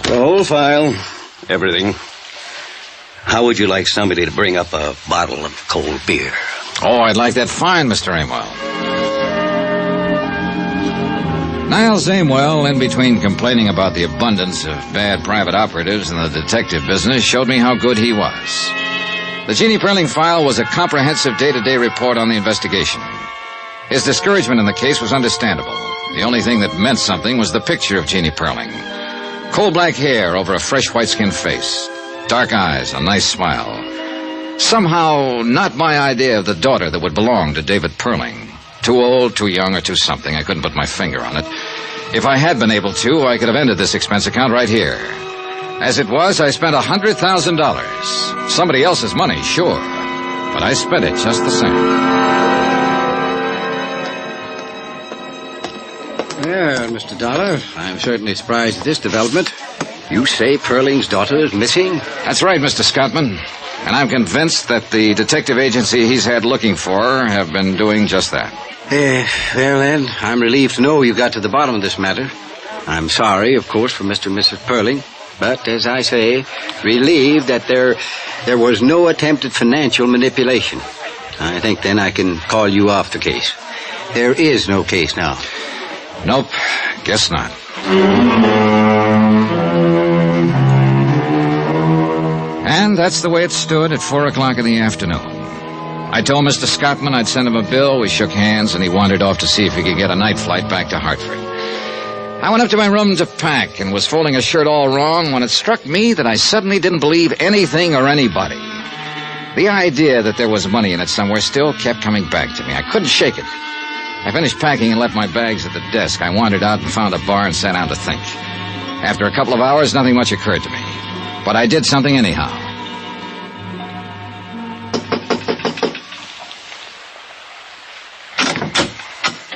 The whole file, everything. How would you like somebody to bring up a bottle of cold beer? Oh, I'd like that fine, Mr. Amwell. Niles Amwell, in between complaining about the abundance of bad private operatives in the detective business, showed me how good he was. The Jeannie Perling file was a comprehensive day-to-day report on the investigation. His discouragement in the case was understandable. The only thing that meant something was the picture of Jeannie Perling. Coal black hair over a fresh white-skinned face. Dark eyes, a nice smile. Somehow, not my idea of the daughter that would belong to David Perling. Too old, too young, or too something. I couldn't put my finger on it. If I had been able to, I could have ended this expense account right here. As it was, I spent $100,000. Somebody else's money, sure. But I spent it just the same. Well, Mr. Dollar, I'm certainly surprised at this development. You say Perling's daughter is missing? That's right, Mr. Scottman. And I'm convinced that the detective agency he's had looking for her have been doing just that. Well, then, I'm relieved to know you got to the bottom of this matter. I'm sorry, of course, for Mr. and Mrs. Perling. But, as I say, relieved that there was no attempted financial manipulation. I think then I can call you off the case. There is no case now. Nope, guess not. And that's the way it stood at 4 o'clock in the afternoon. I told Mr. Scottman I'd send him a bill. We shook hands, and he wandered off to see if he could get a night flight back to Hartford. I went up to my room to pack and was folding a shirt all wrong when it struck me that I suddenly didn't believe anything or anybody. The idea that there was money in it somewhere still kept coming back to me. I couldn't shake it. I finished packing and left my bags at the desk. I wandered out and found a bar and sat down to think. After a couple of hours, nothing much occurred to me. But I did something anyhow.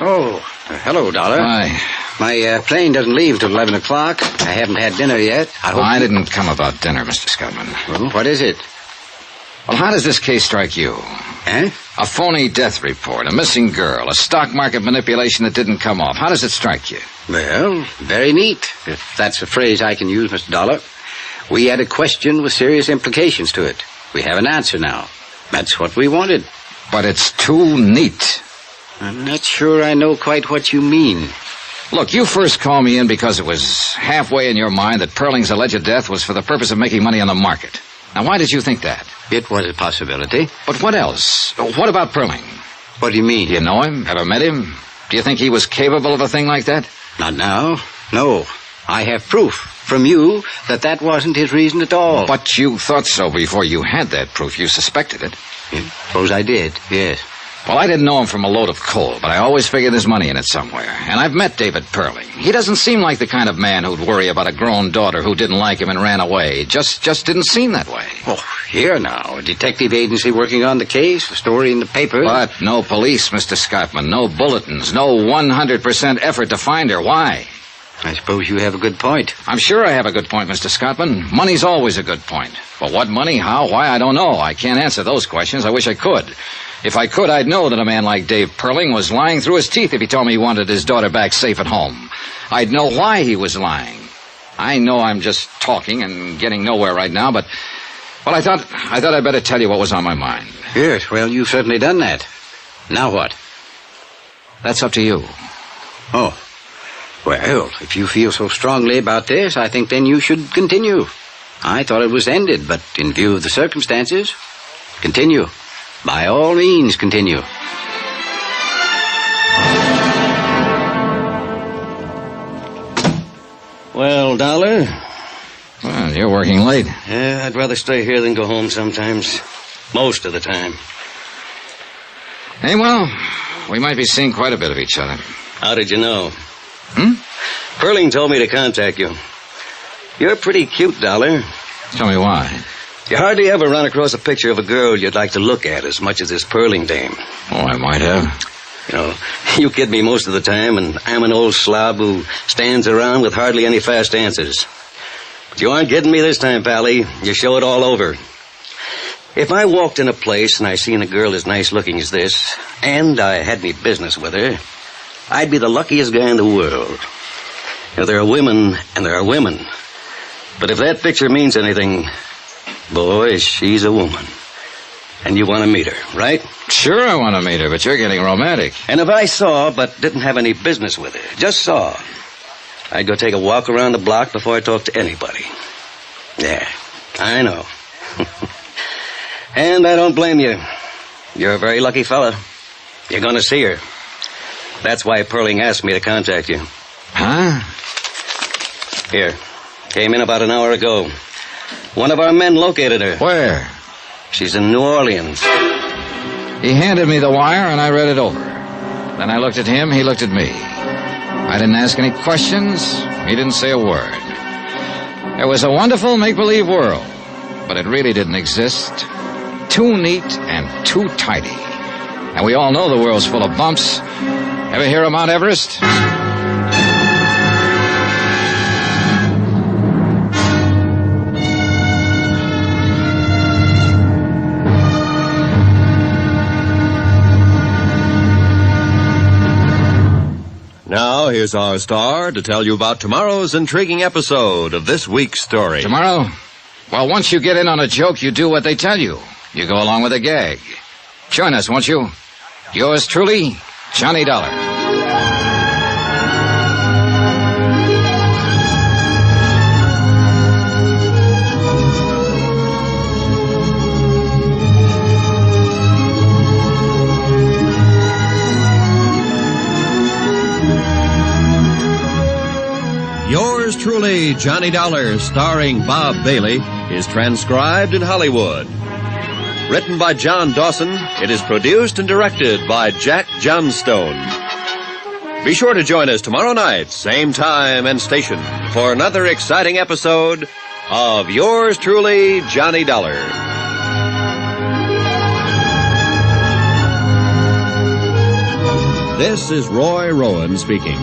Oh, hello, Dollar. Hi. My plane doesn't leave till 11 o'clock. I haven't had dinner yet. I didn't come about dinner, Mr. Scotland. Well, what is it? Well, how does this case strike you? Eh? A phony death report, a missing girl, a stock market manipulation that didn't come off. How does it strike you? Well, very neat, if that's a phrase I can use, Mr. Dollar. We had a question with serious implications to it. We have an answer now. That's what we wanted. But it's too neat. I'm not sure I know quite what you mean. Look, you first called me in because it was halfway in your mind that Perling's alleged death was for the purpose of making money on the market. Now, why did you think that? It was a possibility. But what else? What about Perling? What do you mean? Do you know him? Ever met him? Do you think he was capable of a thing like that? Not now. No. I have proof from you that wasn't his reason at all. But you thought so before you had that proof. You suspected it. Suppose I did, yes. Well, I didn't know him from a load of coal, but I always figured there's money in it somewhere. And I've met David Perling. He doesn't seem like the kind of man who'd worry about a grown daughter who didn't like him and ran away. Just didn't seem that way. Oh, here now. A detective agency working on the case, a story in the paper. But no police, Mr. Scottman. No bulletins. No 100% effort to find her. Why? I suppose you have a good point. I'm sure I have a good point, Mr. Scottman. Money's always a good point. But what money, how, why, I don't know. I can't answer those questions. I wish I could. If I could, I'd know that a man like Dave Perling was lying through his teeth if he told me he wanted his daughter back safe at home. I'd know why he was lying. I know I'm just talking and getting nowhere right now, but... Well, I thought I'd better tell you what was on my mind. Yes, well, you've certainly done that. Now what? That's up to you. Oh. Well, if you feel so strongly about this, I think then you should continue. I thought it was ended, but in view of the circumstances, continue. By all means, continue. Well, Dollar? Well, you're working late. Yeah, I'd rather stay here than go home sometimes. Most of the time. Hey, well, we might be seeing quite a bit of each other. How did you know? Perling told me to contact you. You're pretty cute, Dollar. Tell me why. You hardly ever run across a picture of a girl you'd like to look at as much as this Perling dame. Oh, I might have. You know, you kid me most of the time, and I'm an old slob who stands around with hardly any fast answers. But you aren't kidding me this time, Pally. You show it all over. If I walked in a place and I seen a girl as nice looking as this, and I had any business with her, I'd be the luckiest guy in the world. You know, there are women and there are women. But if that picture means anything, boy, she's a woman. And you want to meet her, right? Sure I want to meet her, but you're getting romantic. And if I saw but didn't have any business with her, just saw, I'd go take a walk around the block before I talked to anybody. Yeah, I know. And I don't blame you. You're a very lucky fella. You're going to see her. That's why Perling asked me to contact you. Huh? Here. Came in about an hour ago. One of our men located her. Where? She's in New Orleans. He handed me the wire and I read it over. Then I looked at him, he looked at me. I didn't ask any questions. He didn't say a word. It was a wonderful make-believe world, but it really didn't exist. Too neat and too tidy. And we all know the world's full of bumps. Ever hear of Mount Everest? Now, here's our star to tell you about tomorrow's intriguing episode of this week's story. Tomorrow? Well, once you get in on a joke, you do what they tell you. You go along with a gag. Join us, won't you? Yours truly, Johnny Dollar. Yours truly, Johnny Dollar, starring Bob Bailey, is transcribed in Hollywood. Written by John Dawson, it is produced and directed by Jack Johnstone. Be sure to join us tomorrow night, same time and station, for another exciting episode of Yours truly, Johnny Dollar. This is Roy Rowan speaking.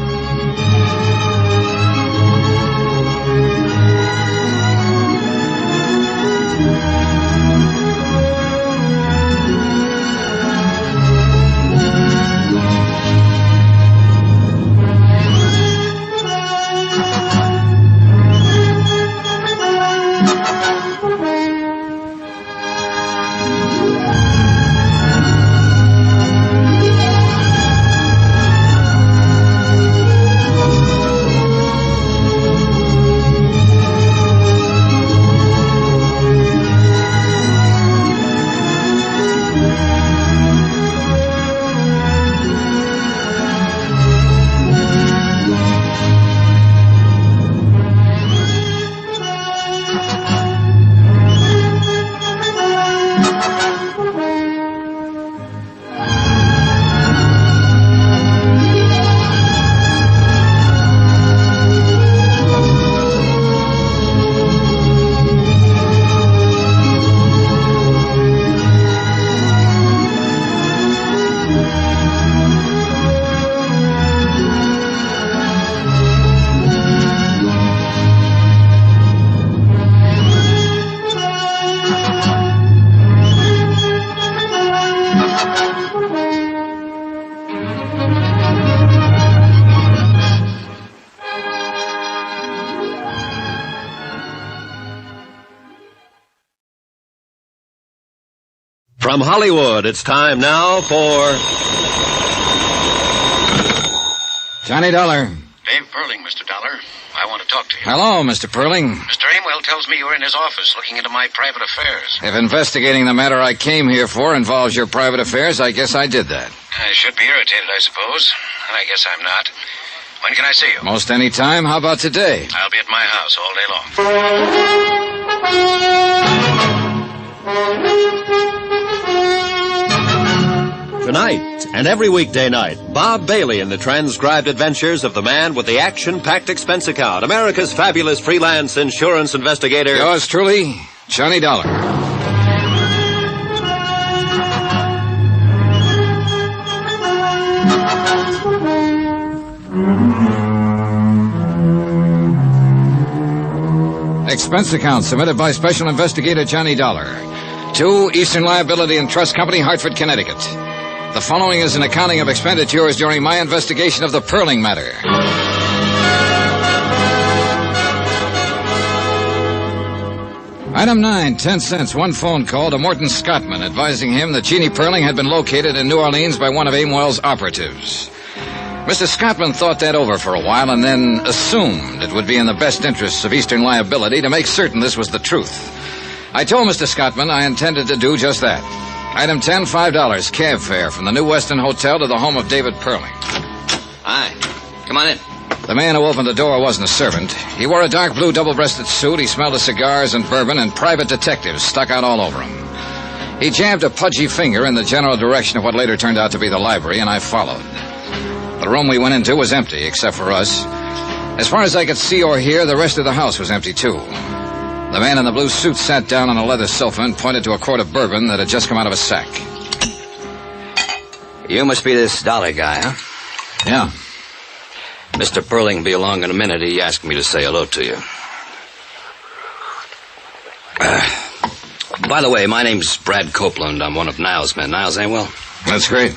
From Hollywood, it's time now for... Johnny Dollar. Dave Perling, Mr. Dollar. I want to talk to you. Hello, Mr. Perling. Mr. Amwell tells me you're in his office looking into my private affairs. If investigating the matter I came here for involves your private affairs, I guess I did that. I should be irritated, I suppose. I guess I'm not. When can I see you? Most any time. How about today? I'll be at my house all day long. Tonight and every weekday night, Bob Bailey in the transcribed adventures of the man with the action-packed expense account, America's fabulous freelance insurance investigator. Yours truly, Johnny Dollar. Expense account submitted by Special Investigator Johnny Dollar to Eastern Liability and Trust Company, Hartford, Connecticut. The following is an accounting of expenditures during my investigation of the Perling matter. Item 9, 10 cents, one phone call to Morton Scottman advising him that Jeannie Perling had been located in New Orleans by one of Amwell's operatives. Mr. Scottman thought that over for a while and then assumed it would be in the best interests of Eastern Liability to make certain this was the truth. I told Mr. Scottman I intended to do just that. Item 10, $5, cab fare from the New Weston Hotel to the home of David Perling. Hi. Come on in. The man who opened the door wasn't a servant. He wore a dark blue double-breasted suit. He smelled of cigars and bourbon, and private detectives stuck out all over him. He jabbed a pudgy finger in the general direction of what later turned out to be the library, and I followed. The room we went into was empty, except for us. As far as I could see or hear, the rest of the house was empty, too. The man in the blue suit sat down on a leather sofa and pointed to a quart of bourbon that had just come out of a sack. You must be this Dollar guy, huh? Yeah. Mr. Perling will be along in a minute. He asked me to say hello to you. By the way, my name's Brad Copeland. I'm one of Niles' men. Niles Amwell? That's great.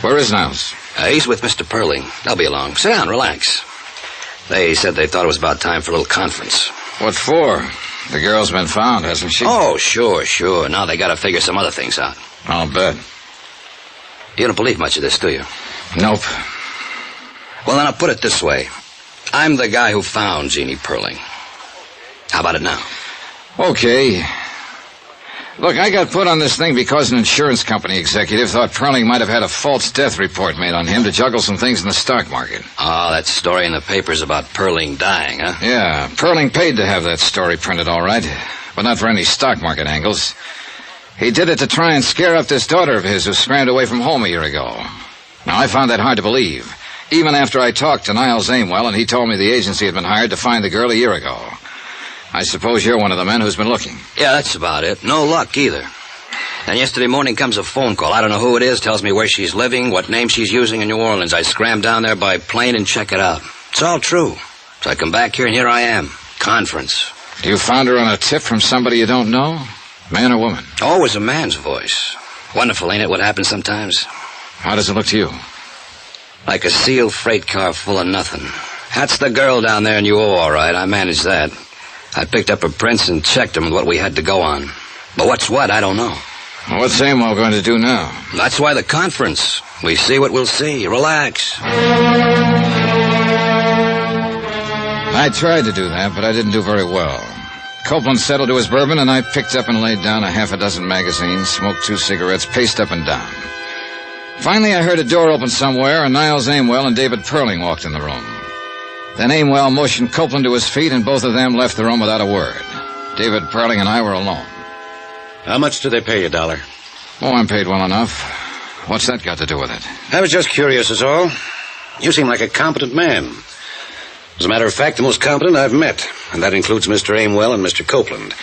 Where is Niles? He's with Mr. Perling. They'll be along. Sit down, relax. They said they thought it was about time for a little conference. What for? The girl's been found, hasn't she? Oh, sure. Now they gotta figure some other things out. I'll bet. You don't believe much of this, do you? Nope. Well, then I'll put it this way. I'm the guy who found Jeannie Perling. How about it now? Okay. Look, I got put on this thing because an insurance company executive thought Perling might have had a false death report made on him to juggle some things in the stock market. Oh, that story in the papers about Perling dying, huh? Yeah, Perling paid to have that story printed, all right, but not for any stock market angles. He did it to try and scare up this daughter of his who scrambled away from home a year ago. Now, I found that hard to believe, even after I talked to Niles Amwell and he told me the agency had been hired to find the girl a year ago. I suppose you're one of the men who's been looking. Yeah, that's about it. No luck either. Then yesterday morning comes a phone call. I don't know who it is, tells me where she's living, what name she's using in New Orleans. I scram down there by plane and check it out. It's all true. So I come back here and here I am. Conference. You found her on a tip from somebody you don't know? Man or woman? Always a man's voice. Wonderful, ain't it, what happens sometimes? How does it look to you? Like a sealed freight car full of nothing. That's the girl down there in UO, all right. I managed that. I picked up her prints and checked them with what we had to go on. But what's what, I don't know. Well, what's Amwell going to do now? That's why the conference. We see what we'll see. Relax. I tried to do that, but I didn't do very well. Copeland settled to his bourbon, and I picked up and laid down a half a dozen magazines, smoked 2 cigarettes, paced up and down. Finally, I heard a door open somewhere, and Niles Amwell and David Perling walked in the room. Then Amwell motioned Copeland to his feet, and both of them left the room without a word. David Perling and I were alone. How much do they pay you, Dollar? Oh, I'm paid well enough. What's that got to do with it? I was just curious, is all. You seem like a competent man. As a matter of fact, the most competent I've met, and that includes Mr. Amwell and Mr. Copeland.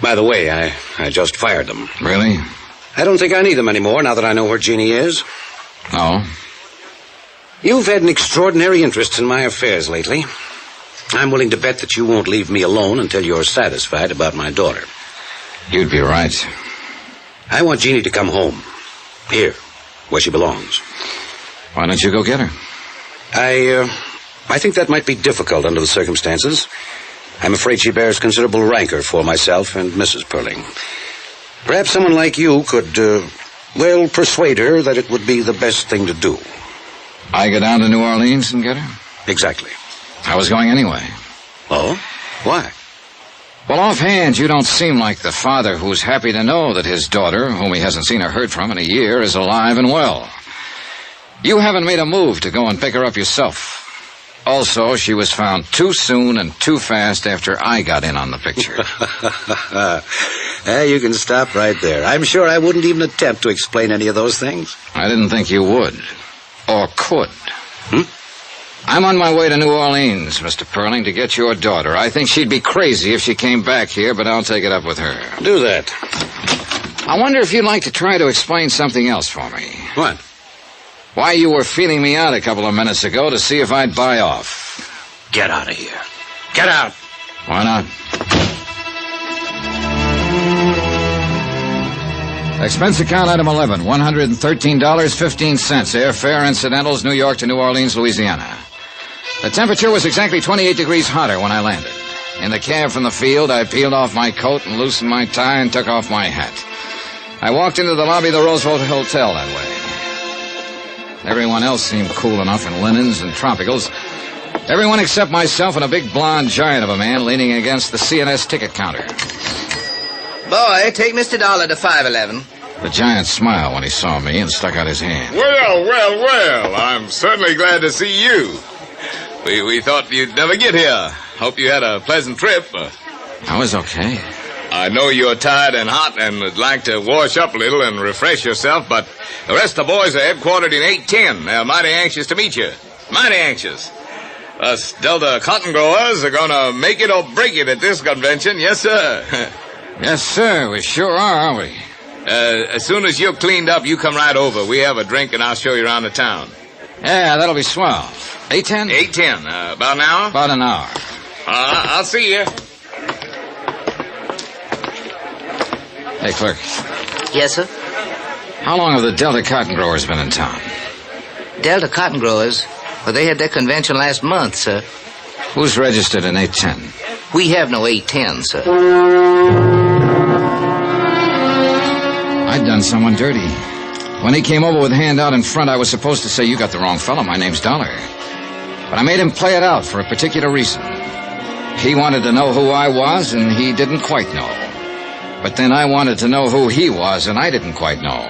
By the way, I just fired them. Really? I don't think I need them anymore now that I know where Jeannie is. No? You've had an extraordinary interest in my affairs lately. I'm willing to bet that you won't leave me alone until you're satisfied about my daughter. You'd be right. I want Jeannie to come home. Here, where she belongs. Why don't you go get her? I think that might be difficult under the circumstances. I'm afraid she bears considerable rancor for myself and Mrs. Perling. Perhaps someone like you could, persuade her that it would be the best thing to do. I go down to New Orleans and get her? Exactly. I was going anyway. Oh? Why? Well, offhand, you don't seem like the father who's happy to know that his daughter, whom he hasn't seen or heard from in a year, is alive and well. You haven't made a move to go and pick her up yourself. Also, she was found too soon and too fast after I got in on the picture. You can stop right there. I'm sure I wouldn't even attempt to explain any of those things. I didn't think you would. Or could. I'm on my way to New Orleans, Mr. Perling, to get your daughter. I think she'd be crazy if she came back here, but I'll take it up with her. Do that. I wonder if you'd like to try to explain something else for me. What? Why you were feeling me out a couple of minutes ago to see if I'd buy off. Get out of here. Get out. Why not? Expense account item 11, $113.15. Airfare, incidentals, New York to New Orleans, Louisiana. The temperature was exactly 28 degrees hotter when I landed. In the cab from the field, I peeled off my coat and loosened my tie and took off my hat. I walked into the lobby of the Roosevelt Hotel that way. Everyone else seemed cool enough in linens and tropicals. Everyone except myself and a big blonde giant of a man leaning against the CNS ticket counter. Boy, take Mr. Dollar to 511. The giant smiled when he saw me and stuck out his hand. Well, I'm certainly glad to see you. We thought you'd never get here. Hope you had a pleasant trip. I was okay. I know you're tired and hot and would like to wash up a little and refresh yourself, but the rest of the boys are headquartered in 810. They're mighty anxious to meet you. Mighty anxious. Us Delta cotton growers are going to make it or break it at this convention. Yes, sir. Yes, sir. We sure are, aren't we? As soon as you're cleaned up, you come right over. We have a drink, and I'll show you around the town. Yeah, that'll be swell. 8:10? 8:10. About an hour? About an hour. I'll see you. Hey, clerk. Yes, sir? How long have the Delta cotton growers been in town? Delta cotton growers? Well, they had their convention last month, sir. Who's registered in 810? We have no 810, sir. I'd done someone dirty. When he came over with a hand out in front, I was supposed to say, "You got the wrong fellow, my name's Dollar." But I made him play it out for a particular reason. He wanted to know who I was, and he didn't quite know. But then I wanted to know who he was, and I didn't quite know.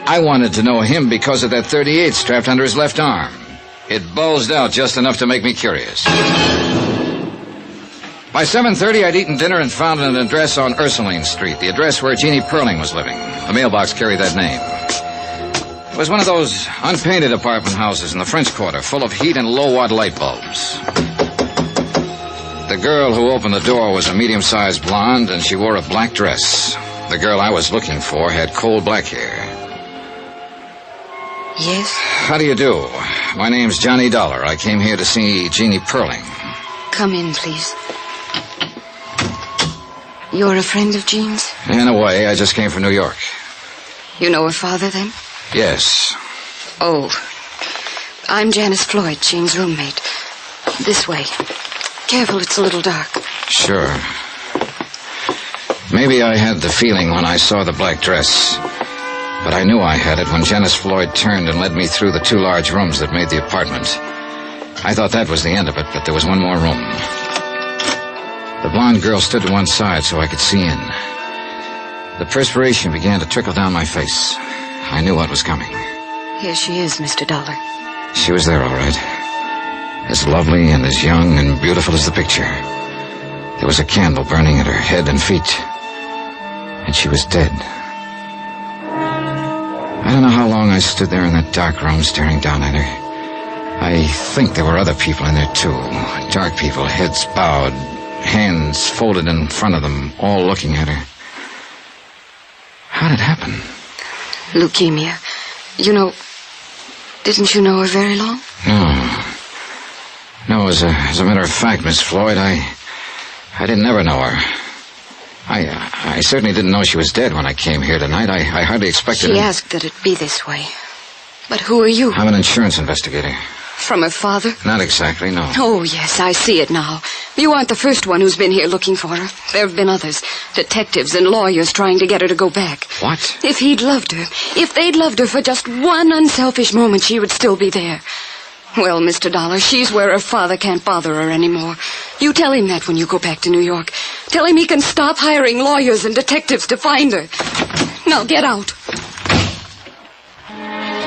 I wanted to know him because of that .38 strapped under his left arm. It bulged out just enough to make me curious. By 7:30, I'd eaten dinner and found an address on Ursuline Street, the address where Jeannie Perling was living. The mailbox carried that name. It was one of those unpainted apartment houses in the French Quarter, full of heat and low-watt light bulbs. The girl who opened the door was a medium-sized blonde, and she wore a black dress. The girl I was looking for had coal black hair. Yes? How do you do? My name's Johnny Dollar. I came here to see Jeannie Perling. Come in, please. You're a friend of Jean's? In a way, I just came from New York. You know her father, then? Yes. Oh. I'm Janice Floyd, Jean's roommate. This way. Careful, it's a little dark. Sure. Maybe I had the feeling when I saw the black dress. But I knew I had it when Janice Floyd turned and led me through the 2 large rooms that made the apartment. I thought that was the end of it, but there was one more room. The blonde girl stood to one side so I could see in. The perspiration began to trickle down my face. I knew what was coming. Here she is, Mr. Dollar. She was there, all right. As lovely and as young and beautiful as the picture. There was a candle burning at her head and feet. And she was dead. I don't know how long I stood there in that dark room staring down at her. I think there were other people in there, too. Dark people, heads bowed, hands folded in front of them, all looking at her. How did it happen? Leukemia. You know, didn't you know her very long? No, as a matter of fact, Miss Floyd, I didn't ever know her. I certainly didn't know she was dead when I came here tonight. I hardly expected She asked that it be this way. But who are you? I'm an insurance investigator. From her father? Not exactly, no. Oh, yes, I see it now. You aren't the first one who's been here looking for her. There have been others. Detectives and lawyers trying to get her to go back. What? If he'd loved her, if they'd loved her for just one unselfish moment, she would still be there. Well, Mr. Dollar, she's where her father can't bother her anymore. You tell him that when you go back to New York. Tell him he can stop hiring lawyers and detectives to find her. Now, get out.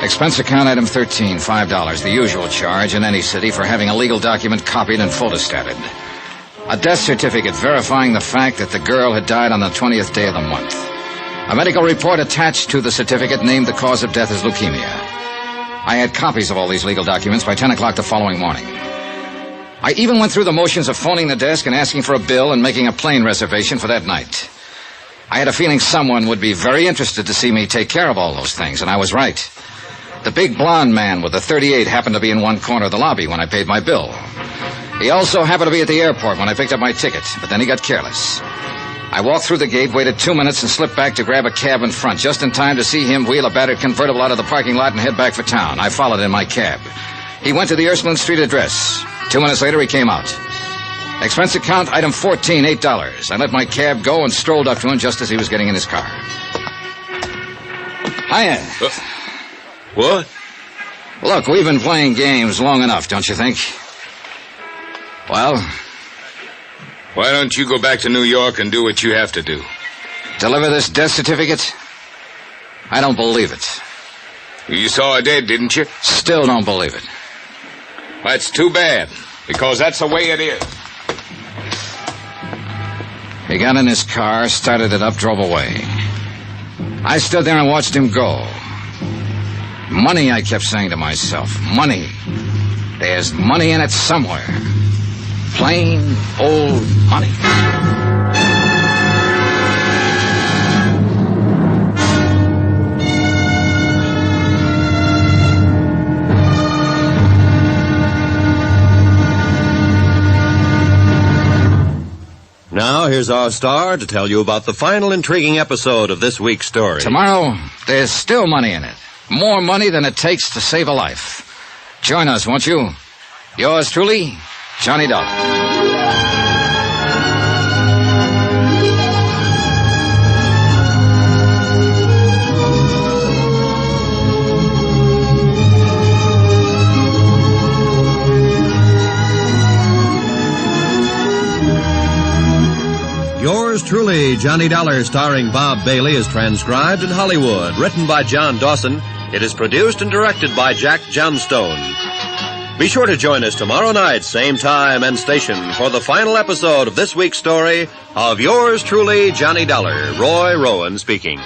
Expense account item 13, $5, the usual charge in any city for having a legal document copied and photostated. A death certificate verifying the fact that the girl had died on the 20th day of the month. A medical report attached to the certificate named the cause of death as leukemia. I had copies of all these legal documents by 10 o'clock the following morning. I even went through the motions of phoning the desk and asking for a bill and making a plane reservation for that night. I had a feeling someone would be very interested to see me take care of all those things, and I was right. The big blonde man with the .38 happened to be in one corner of the lobby when I paid my bill. He also happened to be at the airport when I picked up my ticket, but then he got careless. I walked through the gate, waited 2 minutes, and slipped back to grab a cab in front, just in time to see him wheel a battered convertible out of the parking lot and head back for town. I followed in my cab. He went to the Ursuline Street address. 2 minutes later, he came out. Expense account, item 14, $8. I let my cab go and strolled up to him just as he was getting in his car. Hiya. What? Look, we've been playing games long enough, don't you think? Well? Why don't you go back to New York and do what you have to do? Deliver this death certificate? I don't believe it. You saw her dead, didn't you? Still don't believe it. That's too bad, because that's the way it is. He got in his car, started it up, drove away. I stood there and watched him go. Money, I kept saying to myself. Money. There's money in it somewhere. Plain old money. Now, here's our star to tell you about the final intriguing episode of this week's story. Tomorrow, there's still money in it. More money than it takes to save a life. Join us, won't you? Yours truly, Johnny Dollar. Yours truly, Johnny Dollar, starring Bob Bailey, is transcribed in Hollywood. Written by John Dawson, it is produced and directed by Jack Johnstone. Be sure to join us tomorrow night, same time and station, for the final episode of this week's story of Yours truly, Johnny Dollar. Roy Rowan speaking.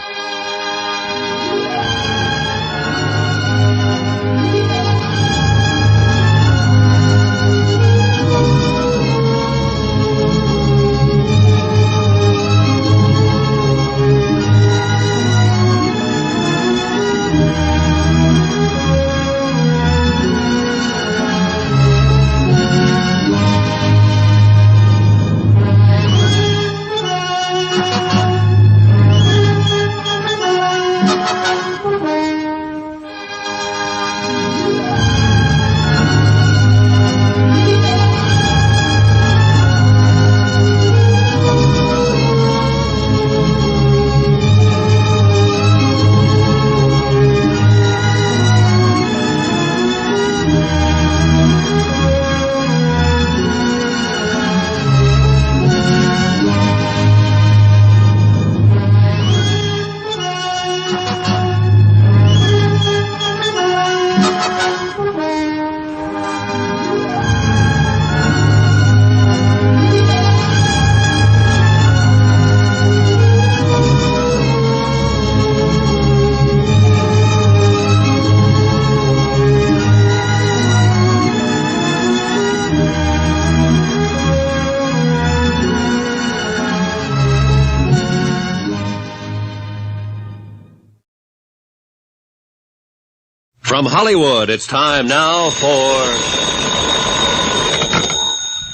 From Hollywood, it's time now for...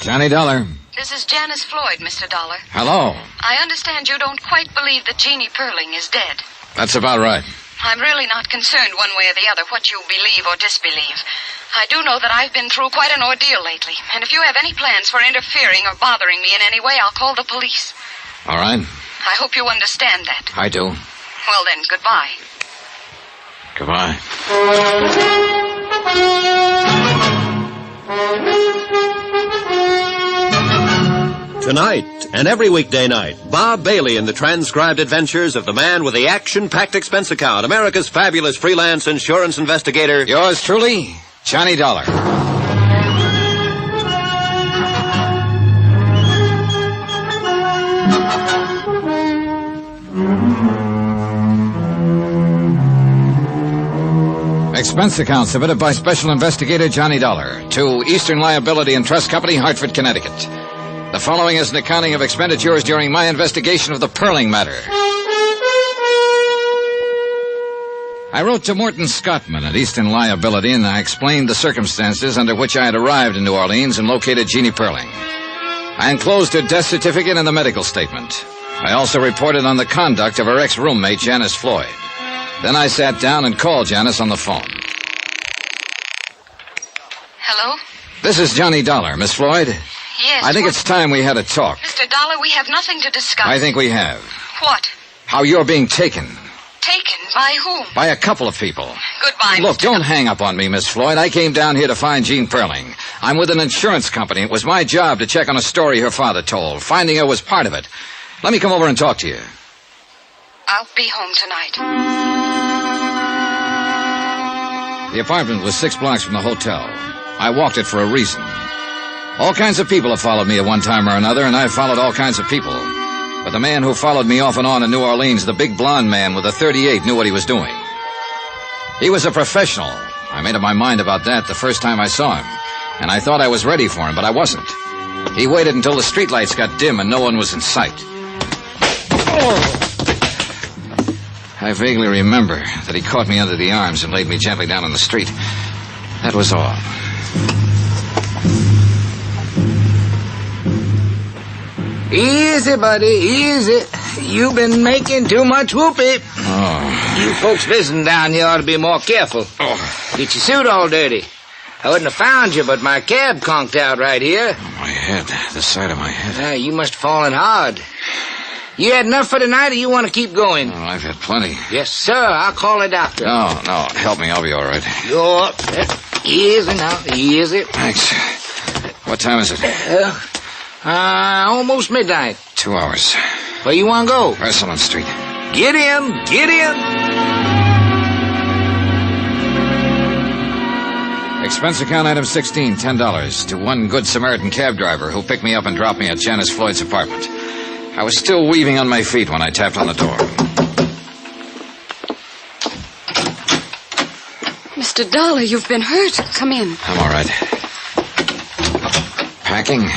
Johnny Dollar. This is Janice Floyd, Mr. Dollar. Hello. I understand you don't quite believe that Jeannie Perling is dead. That's about right. I'm really not concerned one way or the other what you believe or disbelieve. I do know that I've been through quite an ordeal lately, and if you have any plans for interfering or bothering me in any way, I'll call the police. All right. I hope you understand that. I do. Well then, goodbye. Goodbye. Tonight and every weekday night, Bob Bailey in the transcribed adventures of the man with the action-packed expense account, America's fabulous freelance insurance investigator. Yours truly, Johnny Dollar. Expense account submitted by Special Investigator Johnny Dollar to Eastern Liability and Trust Company, Hartford, Connecticut. The following is an accounting of expenditures during my investigation of the Perling matter. I wrote to Morton Scottman at Eastern Liability, and I explained the circumstances under which I had arrived in New Orleans and located Jeannie Perling. I enclosed her death certificate and the medical statement. I also reported on the conduct of her ex-roommate, Janice Floyd. Then I sat down and called Janice on the phone. Hello? This is Johnny Dollar, Miss Floyd. Yes. I think it's time we had a talk. Mr. Dollar, we have nothing to discuss. I think we have. What? How you're being taken. Taken? By whom? By a couple of people. Goodbye, Look, Mr. don't hang up on me, Miss Floyd. I came down here to find Jean Perling. I'm with an insurance company. It was my job to check on a story her father told. Finding her was part of it. Let me come over and talk to you. I'll be home tonight. The apartment was 6 blocks from the hotel. I walked it for a reason. All kinds of people have followed me at one time or another, and I've followed all kinds of people. But the man who followed me off and on in New Orleans, the big blonde man with a .38, knew what he was doing. He was a professional. I made up my mind about that the first time I saw him, and I thought I was ready for him, but I wasn't. He waited until the streetlights got dim and no one was in sight. I vaguely remember that he caught me under the arms and laid me gently down on the street. That was all. Easy, buddy, easy. You've been making too much whoopee. Oh. You folks visiting down here ought to be more careful. Oh. Get your suit all dirty. I wouldn't have found you, but my cab conked out right here. My head, the side of my head. You must have fallen hard. You had enough for tonight, or you want to keep going? Oh, I've had plenty. Yes, sir. I'll call a doctor. No, help me. I'll be all right. You're easy now, easy. Thanks. What time is it? Almost midnight. 2 hours. Where you want to go? Ursuline Street. Get in, get in. Expense account item 16, $10 to one Good Samaritan cab driver who picked me up and dropped me at Janice Floyd's apartment. I was still weaving on my feet when I tapped on the door. Mr. Dollar, you've been hurt. Come in. I'm all right. Packing?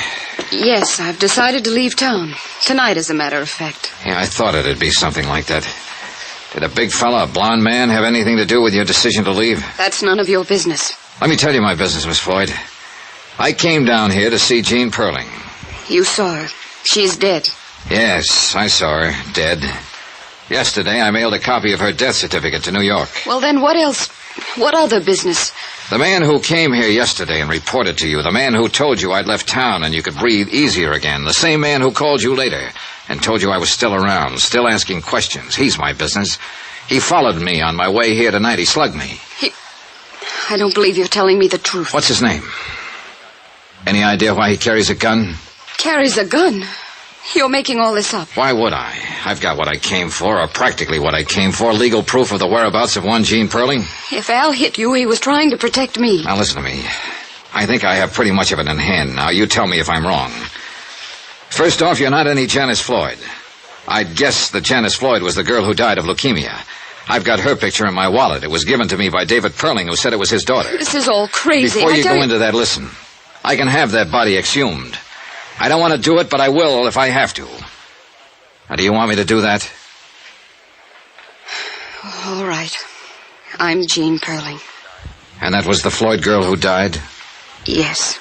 Yes, I've decided to leave town. Tonight, as a matter of fact. Yeah, I thought it'd be something like that. Did a big fella, a blonde man, have anything to do with your decision to leave? That's none of your business. Let me tell you my business, Miss Floyd. I came down here to see Jean Perling. You saw her. She's dead. Yes, I saw her, dead. Yesterday, I mailed a copy of her death certificate to New York. Well, then what else? What other business? The man who came here yesterday and reported to you, the man who told you I'd left town and you could breathe easier again, the same man who called you later and told you I was still around, still asking questions. He's my business. He followed me on my way here tonight. He slugged me. I don't believe you're telling me the truth. What's his name? Any idea why he carries a gun? Carries a gun? You're making all this up. Why would I? I've got what I came for, or practically what I came for, legal proof of the whereabouts of one Jean Perling. If Al hit you, he was trying to protect me. Now listen to me. I think I have pretty much of it in hand now. You tell me if I'm wrong. First off, you're not any Janice Floyd. I'd guess that Janice Floyd was the girl who died of leukemia. I've got her picture in my wallet. It was given to me by David Perling, who said it was his daughter. This is all crazy. Before you go into that, listen. I can have that body exhumed. I don't want to do it, but I will if I have to. Now, do you want me to do that? All right. I'm Jean Perling. And that was the Floyd girl who died? Yes.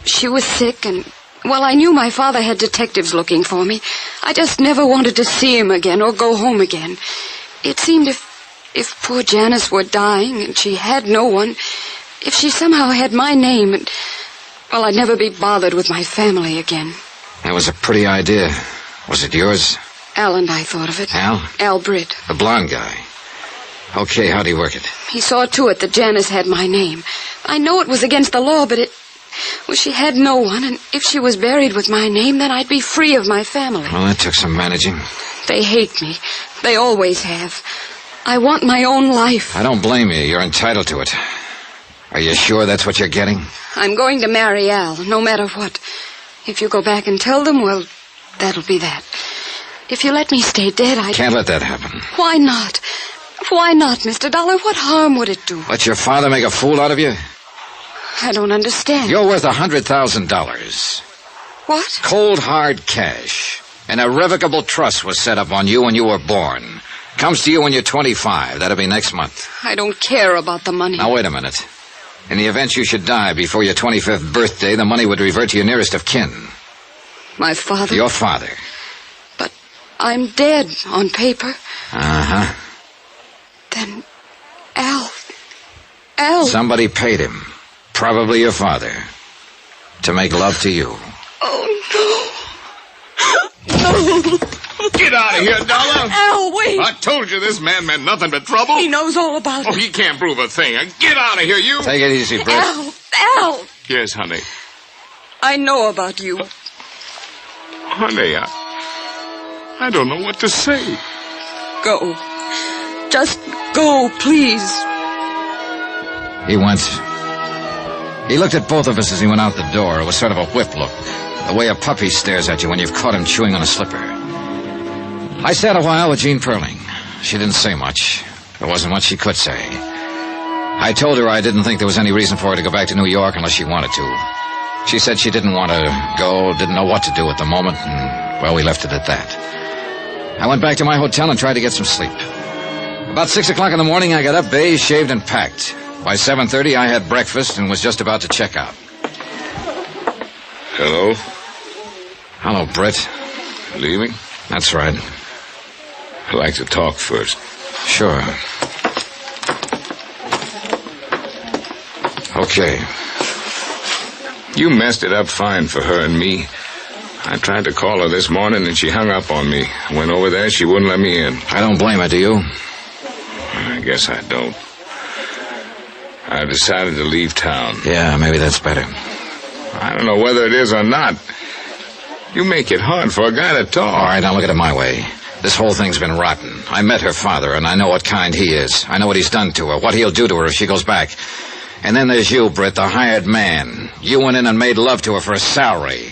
She was sick and, well, I knew my father had detectives looking for me. I just never wanted to see him again or go home again. It seemed if poor Janice were dying and she had no one, if she somehow had my name, and, well, I'd never be bothered with my family again. That was a pretty idea. Was it yours? Al and I thought of it. Al? Al Britt. The blonde guy. Okay, how'd he work it? He saw to it that Janice had my name. I know it was against the law, but well, she had no one, and if she was buried with my name, then I'd be free of my family. Well, that took some managing. They hate me. They always have. I want my own life. I don't blame you. You're entitled to it. Are you sure that's what you're getting? I'm going to marry Al, no matter what. If you go back and tell them, well, that'll be that. If you let me stay dead, I can't let that happen. Why not? Why not, Mr. Dollar? What harm would it do? Let your father make a fool out of you? I don't understand. You're worth $100,000. What? Cold, hard cash. An irrevocable trust was set up on you when you were born. Comes to you when you're 25. That'll be next month. I don't care about the money. Now, wait a minute. In the event you should die before your 25th birthday, the money would revert to your nearest of kin. My father? Your father. But I'm dead on paper. Uh-huh. Then Al... Somebody paid him. Probably your father. To make love to you. Oh, no. No. Get out of here, Dollar. Al, wait. I told you this man meant nothing but trouble. He knows all about it. Oh, he can't prove a thing. Get out of here, you. Take it easy, Britt. Al. Yes, honey. I know about you. Honey, I don't know what to say. Go. Just go, please. He went. He looked at both of us as he went out the door. It was sort of a whip look. The way a puppy stares at you when you've caught him chewing on a slipper. I sat a while with Jean Perling. She didn't say much. There wasn't much she could say. I told her I didn't think there was any reason for her to go back to New York unless she wanted to. She said she didn't want to go, didn't know what to do at the moment, and, well, we left it at that. I went back to my hotel and tried to get some sleep. About 6 o'clock in the morning, I got up, bathed, shaved, and packed. By 7:30, I had breakfast and was just about to check out. Hello? Hello, Britt. Leaving? That's right. I'd like to talk first. Sure. Okay. You messed it up fine for her and me. I tried to call her this morning and she hung up on me. Went over there, she wouldn't let me in. I don't blame her, do you? I guess I don't. I decided to leave town. Yeah, maybe that's better. I don't know whether it is or not. You make it hard for a guy to talk. All right, now look at it my way. This whole thing's been rotten. I met her father, and I know what kind he is. I know what he's done to her, what he'll do to her if she goes back. And then there's you, Britt, the hired man. You went in and made love to her for a salary.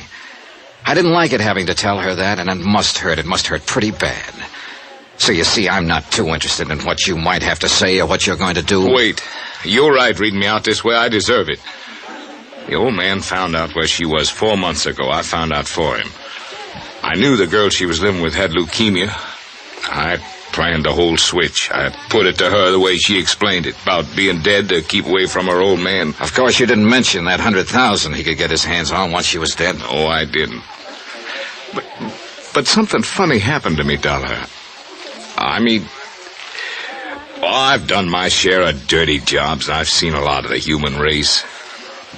I didn't like it having to tell her that, and it must hurt. It must hurt pretty bad. So you see, I'm not too interested in what you might have to say or what you're going to do. Wait. You're right reading me out this way. I deserve it. The old man found out where she was 4 months ago. I found out for him. I knew the girl she was living with had leukemia. I planned the whole switch. I put it to her the way she explained it, about being dead to keep away from her old man. Of course, you didn't mention that $100,000 he could get his hands on once she was dead. No, I didn't. But something funny happened to me, Dollar. I mean, I've done my share of dirty jobs. I've seen a lot of the human race.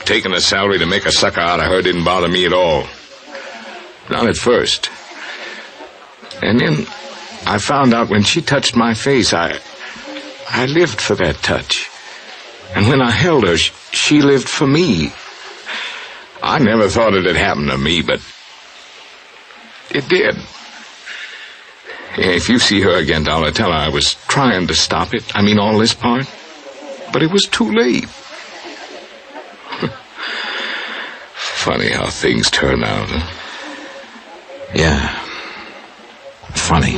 Taking a salary to make a sucker out of her didn't bother me at all. Not at first. And then I found out when she touched my face, I lived for that touch. And when I held her, she lived for me. I never thought it had happened to me, but it did. If you see her again, Dollar, tell her I was trying to stop it. I mean, all this part. But it was too late. Funny how things turn out, huh? Yeah. Funny.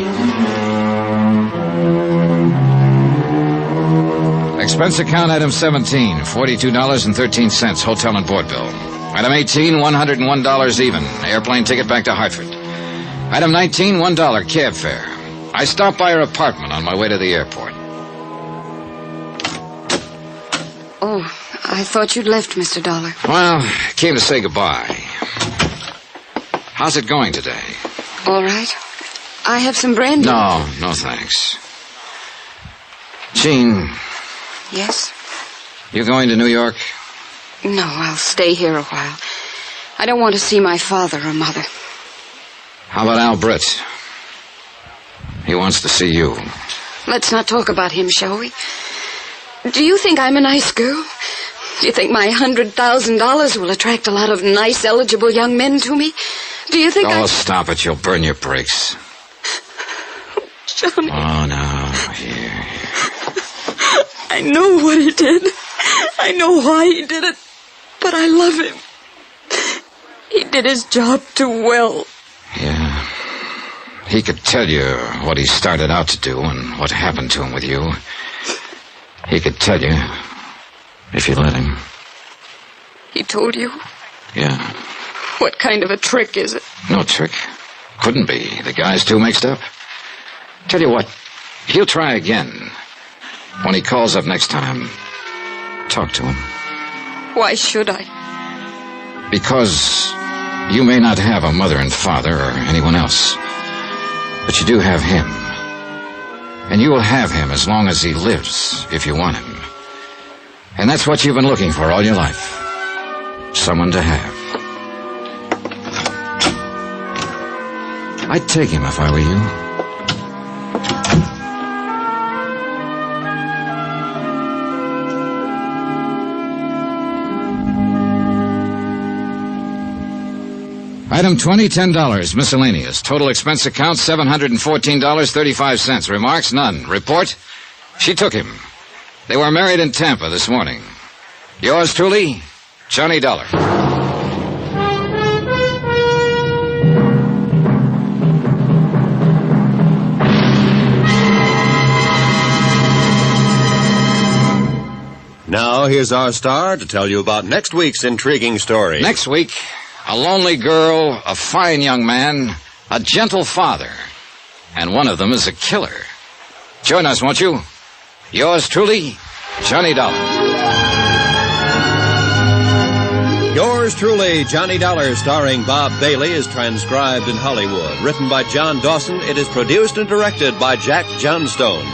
Expense account item 17, $42.13, hotel and board bill. Item 18, $101 even, airplane ticket back to Hartford. Item 19, $1 cab fare. I stopped by her apartment on my way to the airport. Oh, I thought you'd left, Mr. Dollar. Well, came to say goodbye. How's it going today? All right. I have some brandy. No thanks. Jean. Yes? You going to New York? No, I'll stay here a while. I don't want to see my father or mother. How about Al Britt? He wants to see you. Let's not talk about him, shall we? Do you think I'm a nice girl? Do you think my $100,000 will attract a lot of nice, eligible young men to me? Do you think stop it. You'll burn your brakes. Johnny. Oh, no. Here. I know what he did. I know why he did it. But I love him. He did his job too well. Yeah. He could tell you what he started out to do and what happened to him with you. He could tell you if you let him. He told you? Yeah. What kind of a trick is it? No trick. Couldn't be. The guy's too mixed up. Tell you what, he'll try again. When he calls up next time, talk to him. Why should I? Because you may not have a mother and father or anyone else, but you do have him. And you will have him as long as he lives, if you want him. And that's what you've been looking for all your life. Someone to have. I'd take him if I were you. Item 20, $10. Miscellaneous. Total expense account, $714.35. Remarks, none. Report? She took him. They were married in Tampa this morning. Yours truly, Johnny Dollar. Now, here's our star to tell you about next week's intriguing story. Next week, a lonely girl, a fine young man, a gentle father, and one of them is a killer. Join us, won't you? Yours truly, Johnny Dollar. Yours truly, Johnny Dollar, starring Bob Bailey, is transcribed in Hollywood. Written by John Dawson, it is produced and directed by Jack Johnstone.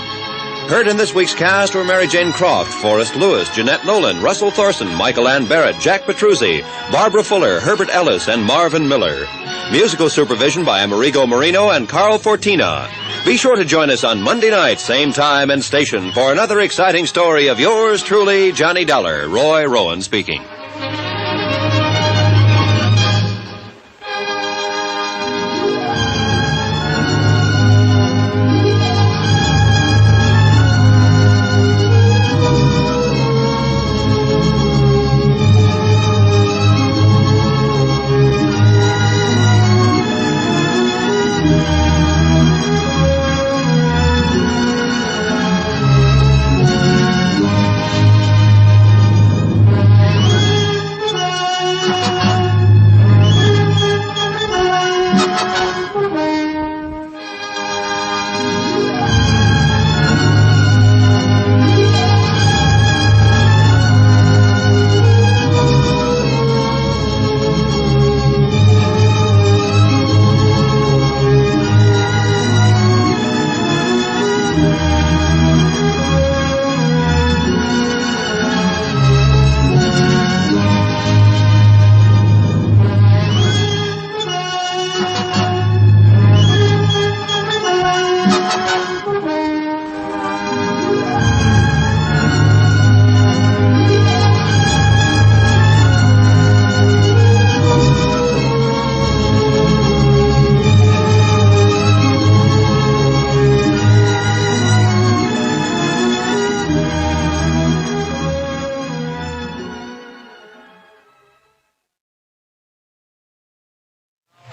Heard in this week's cast were Mary Jane Croft, Forrest Lewis, Jeanette Nolan, Russell Thorson, Michael Ann Barrett, Jack Petruzzi, Barbara Fuller, Herbert Ellis, and Marvin Miller. Musical supervision by Amerigo Marino and Carl Fortina. Be sure to join us on Monday night, same time and station, for another exciting story of yours truly, Johnny Dollar. Roy Rowan speaking.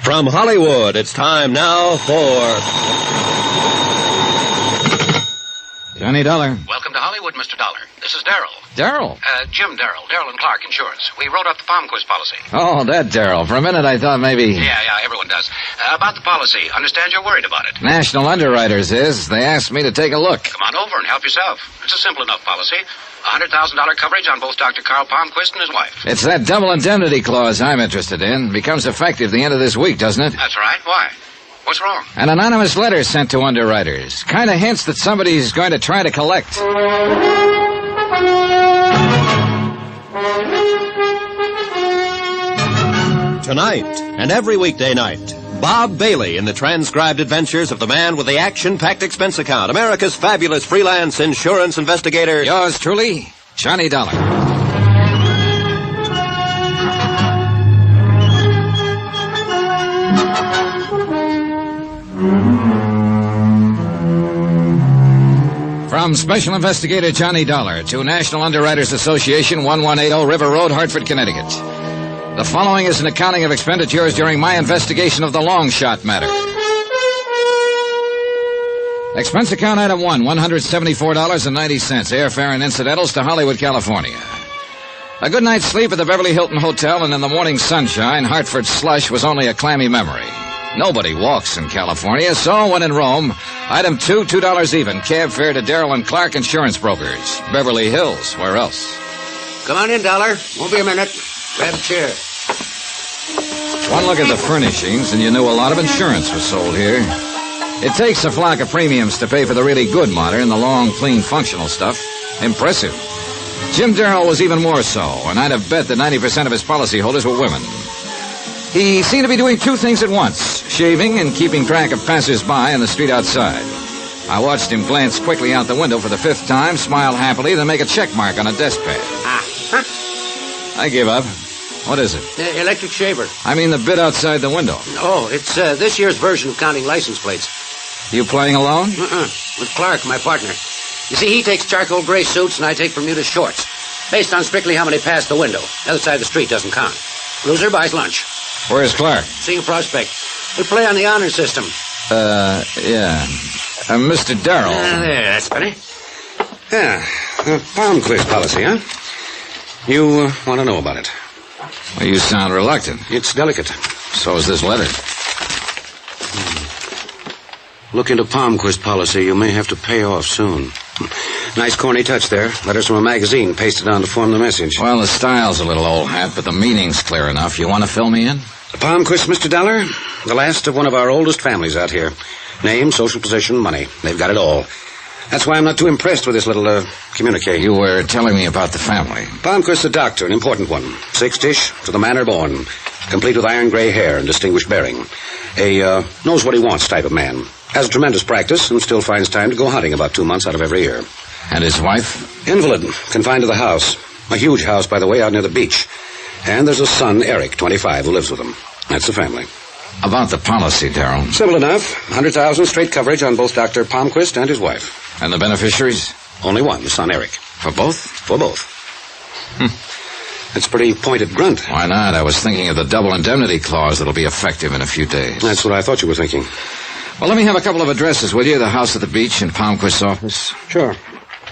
From Hollywood, it's time now for Johnny Dollar. Welcome to Hollywood, Mr. Dollar. This is Darrell. Darrell? Jim Darrell. Darrell and Clark Insurance. We wrote up the Palm Quiz policy. Oh, that Darrell. For a minute I thought maybe... Yeah, everyone does. About the policy. Understand you're worried about it. National Underwriters is. They asked me to take a look. Come on over and help yourself. It's a simple enough policy. $100,000 coverage on both Dr. Carl Palmquist and his wife. It's that double indemnity clause I'm interested in. Becomes effective the end of this week, doesn't it? That's right. Why? What's wrong? An anonymous letter sent to underwriters. Kind of hints that somebody's going to try to collect. Tonight, and every weekday night, Bob Bailey in the transcribed adventures of the man with the action-packed expense account, America's fabulous freelance insurance investigator. Yours truly, Johnny Dollar. From Special Investigator Johnny Dollar to National Underwriters Association, 1180 River Road, Hartford, Connecticut. The following is an accounting of expenditures during my investigation of the long shot matter. Expense account item 1, $174.90, airfare and incidentals to Hollywood, California. A good night's sleep at the Beverly Hilton Hotel, and in the morning sunshine, Hartford's slush was only a clammy memory. Nobody walks in California, so when in Rome, item 2, $2 even, cab fare to Darrell and Clark Insurance Brokers. Beverly Hills, where else? Come on in, Dollar. Won't be a minute. Grab a chair. One look at the furnishings, and you knew a lot of insurance was sold here. It takes a flock of premiums to pay for the really good modern, the long, clean, functional stuff. Impressive. Jim Darrell was even more so, and I'd have bet that 90% of his policyholders were women. He seemed to be doing two things at once, shaving and keeping track of passers-by in the street outside. I watched him glance quickly out the window for the 5th time, smile happily, then make a check mark on a desk pad. I give up. What is it? The electric shaver. I mean the bit outside the window. Oh, it's this year's version of counting license plates. You playing alone? With Clark, my partner. You see, he takes charcoal gray suits and I take Bermuda shorts. Based on strictly how many pass the window. The other side of the street doesn't count. Loser buys lunch. Where's Clark? Seeing a prospect. We play on the honor system. Yeah. Mr. Darrell. There, that's better. Yeah, the Palmquist policy, huh? You want to know about it? Well, you sound reluctant. It's delicate. So is this letter. Look into Palmquist policy. You may have to pay off soon. Nice corny touch there. Letters from a magazine pasted on to form the message. Well, the style's a little old hat, but the meaning's clear enough. You want to fill me in? Palmquist, Mr. Dollar? The last of one of our oldest families out here. Name, social position, money. They've got it all. That's why I'm not too impressed with this little, communique. You were telling me about the family. Palmquist, the doctor, an important one. 6-ish, to the manner born. Complete with iron gray hair and distinguished bearing. A, knows what he wants type of man. Has a tremendous practice and still finds time to go hunting about 2 months out of every year. And his wife? Invalid, confined to the house. A huge house, by the way, out near the beach. And there's a son, Eric, 25, who lives with them. That's the family. About the policy, Darrell. Simple enough. 100,000 straight coverage on both Dr. Palmquist and his wife. And the beneficiaries? Only one, the son, Eric. For both? For both. That's a pretty pointed grunt. Why not? I was thinking of the double indemnity clause that'll be effective in a few days. That's what I thought you were thinking. Well, let me have a couple of addresses, will you? The house at the beach and Palmquist's office. Sure.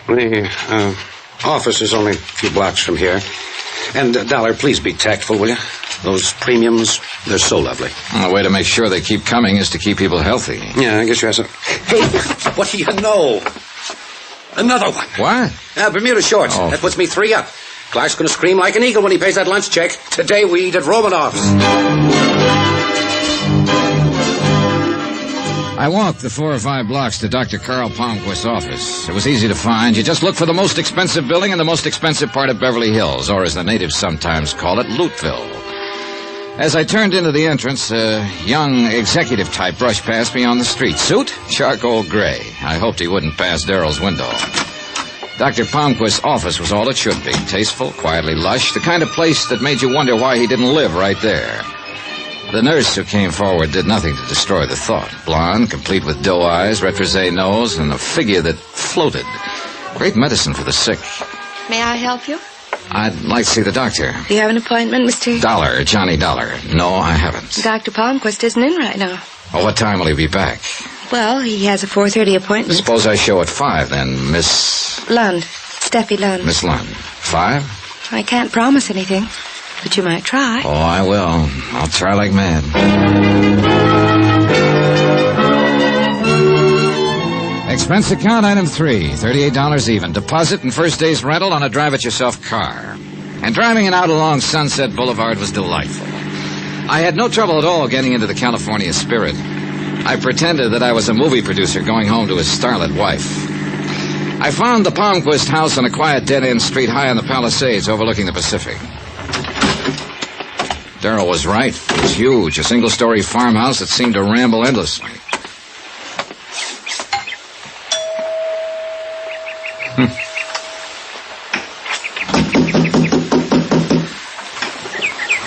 The office is only a few blocks from here. And, Dollar, please be tactful, will you? Those premiums, they're so lovely. Well, the way to make sure they keep coming is to keep people healthy. Yeah, I guess you have some... Hey, what do you know? Another one. What? Bermuda shorts. Oh. That puts me 3 up. Clark's going to scream like an eagle when he pays that lunch check. Today we eat at Romanoff's. I walked the 4 or 5 blocks to Dr. Carl Palmquist's office. It was easy to find. You just look for the most expensive building in the most expensive part of Beverly Hills, or as the natives sometimes call it, Lootville. As I turned into the entrance, a young executive type brushed past me on the street. Suit? Charcoal gray. I hoped he wouldn't pass Darrell's window. Dr. Palmquist's office was all it should be. Tasteful, quietly lush, the kind of place that made you wonder why he didn't live right there. The nurse who came forward did nothing to destroy the thought. Blonde, complete with doe eyes, retrosé nose, and a figure that floated. Great medicine for the sick. May I help you? I'd like to see the doctor. Do you have an appointment, Mr. Dollar, Johnny Dollar. No, I haven't. Dr. Palmquist isn't in right now. Well, what time will he be back? Well, he has a 4:30 appointment. Suppose I show at 5, then, Miss... Lund. Steffi Lund. Miss Lund. 5? I can't promise anything, but you might try. Oh, I will. I'll try like mad. Expense account item 3, $38 even. Deposit and first day's rental on a drive-it-yourself car. And driving it out along Sunset Boulevard was delightful. I had no trouble at all getting into the California spirit. I pretended that I was a movie producer going home to his starlet wife. I found the Palmquist house on a quiet dead-end street high on the Palisades overlooking the Pacific. Darrell was right. It was huge, a single-story farmhouse that seemed to ramble endlessly.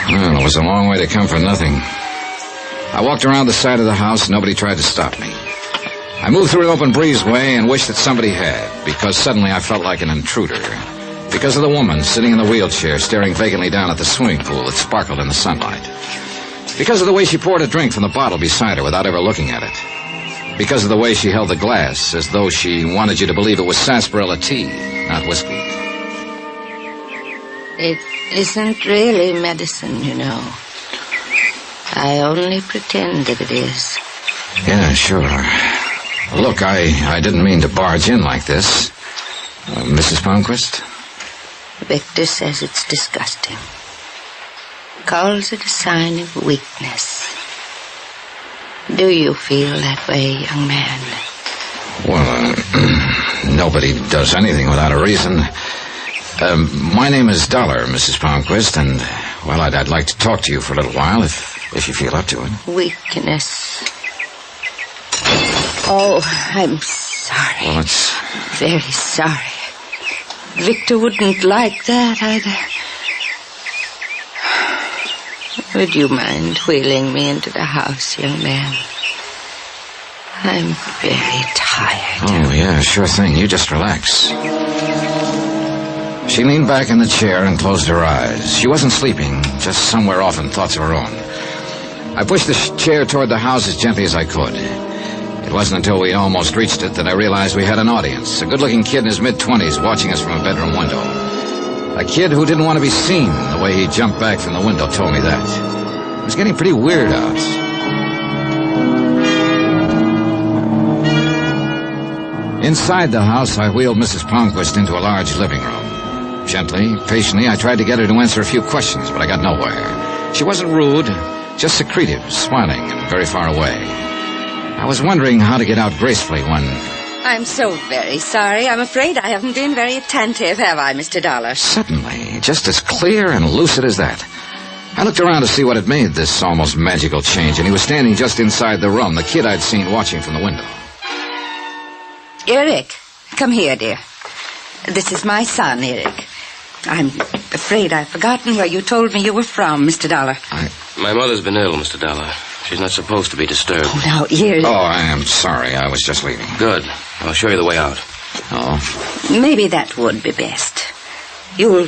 Well, it was a long way to come for nothing. I walked around the side of the house. Nobody tried to stop me. I moved through an open breezeway and wished that somebody had, because suddenly I felt like an intruder. Because of the woman sitting in the wheelchair staring vacantly down at the swimming pool that sparkled in the sunlight. Because of the way she poured a drink from the bottle beside her without ever looking at it. Because of the way she held the glass as though she wanted you to believe it was sarsaparilla tea, not whiskey. It isn't really medicine, you know. I only pretend that it is. Yeah, sure. Look, I didn't mean to barge in like this. Mrs. Palmquist? Victor says it's disgusting. Calls it a sign of weakness. Do you feel that way, young man? Well, nobody does anything without a reason. My name is Dollar, Mrs. Palmquist, and, well, I'd like to talk to you for a little while, if you feel up to it. Weakness. Oh, I'm sorry. Well, it's... very sorry. Victor wouldn't like that either. Would you mind wheeling me into the house, young man? I'm very tired. Oh, yeah, sure thing. You just relax. She leaned back in the chair and closed her eyes. She wasn't sleeping, just somewhere off in thoughts of her own. I pushed the chair toward the house as gently as I could. It wasn't until we almost reached it that I realized we had an audience. A good-looking kid in his mid-20s watching us from a bedroom window. A kid who didn't want to be seen. The way he jumped back from the window told me that. It was getting pretty weird out. Inside the house, I wheeled Mrs. Palmquist into a large living room. Gently, patiently, I tried to get her to answer a few questions, but I got nowhere. She wasn't rude, just secretive, smiling, and very far away. I was wondering how to get out gracefully when... I'm so very sorry. I'm afraid I haven't been very attentive, have I, Mr. Dollar? Suddenly, just as clear and lucid as that, I looked around to see what had made this almost magical change, and he was standing just inside the room, the kid I'd seen watching from the window. Eric, come here, dear. This is my son, Eric. I'm afraid I've forgotten where you told me you were from, Mr. Dollar. My mother's been ill, Mr. Dollar. She's not supposed to be disturbed. Oh, now, Eric... Oh, I am sorry. I was just leaving. Good. I'll show you the way out. Oh? Maybe that would be best. You'll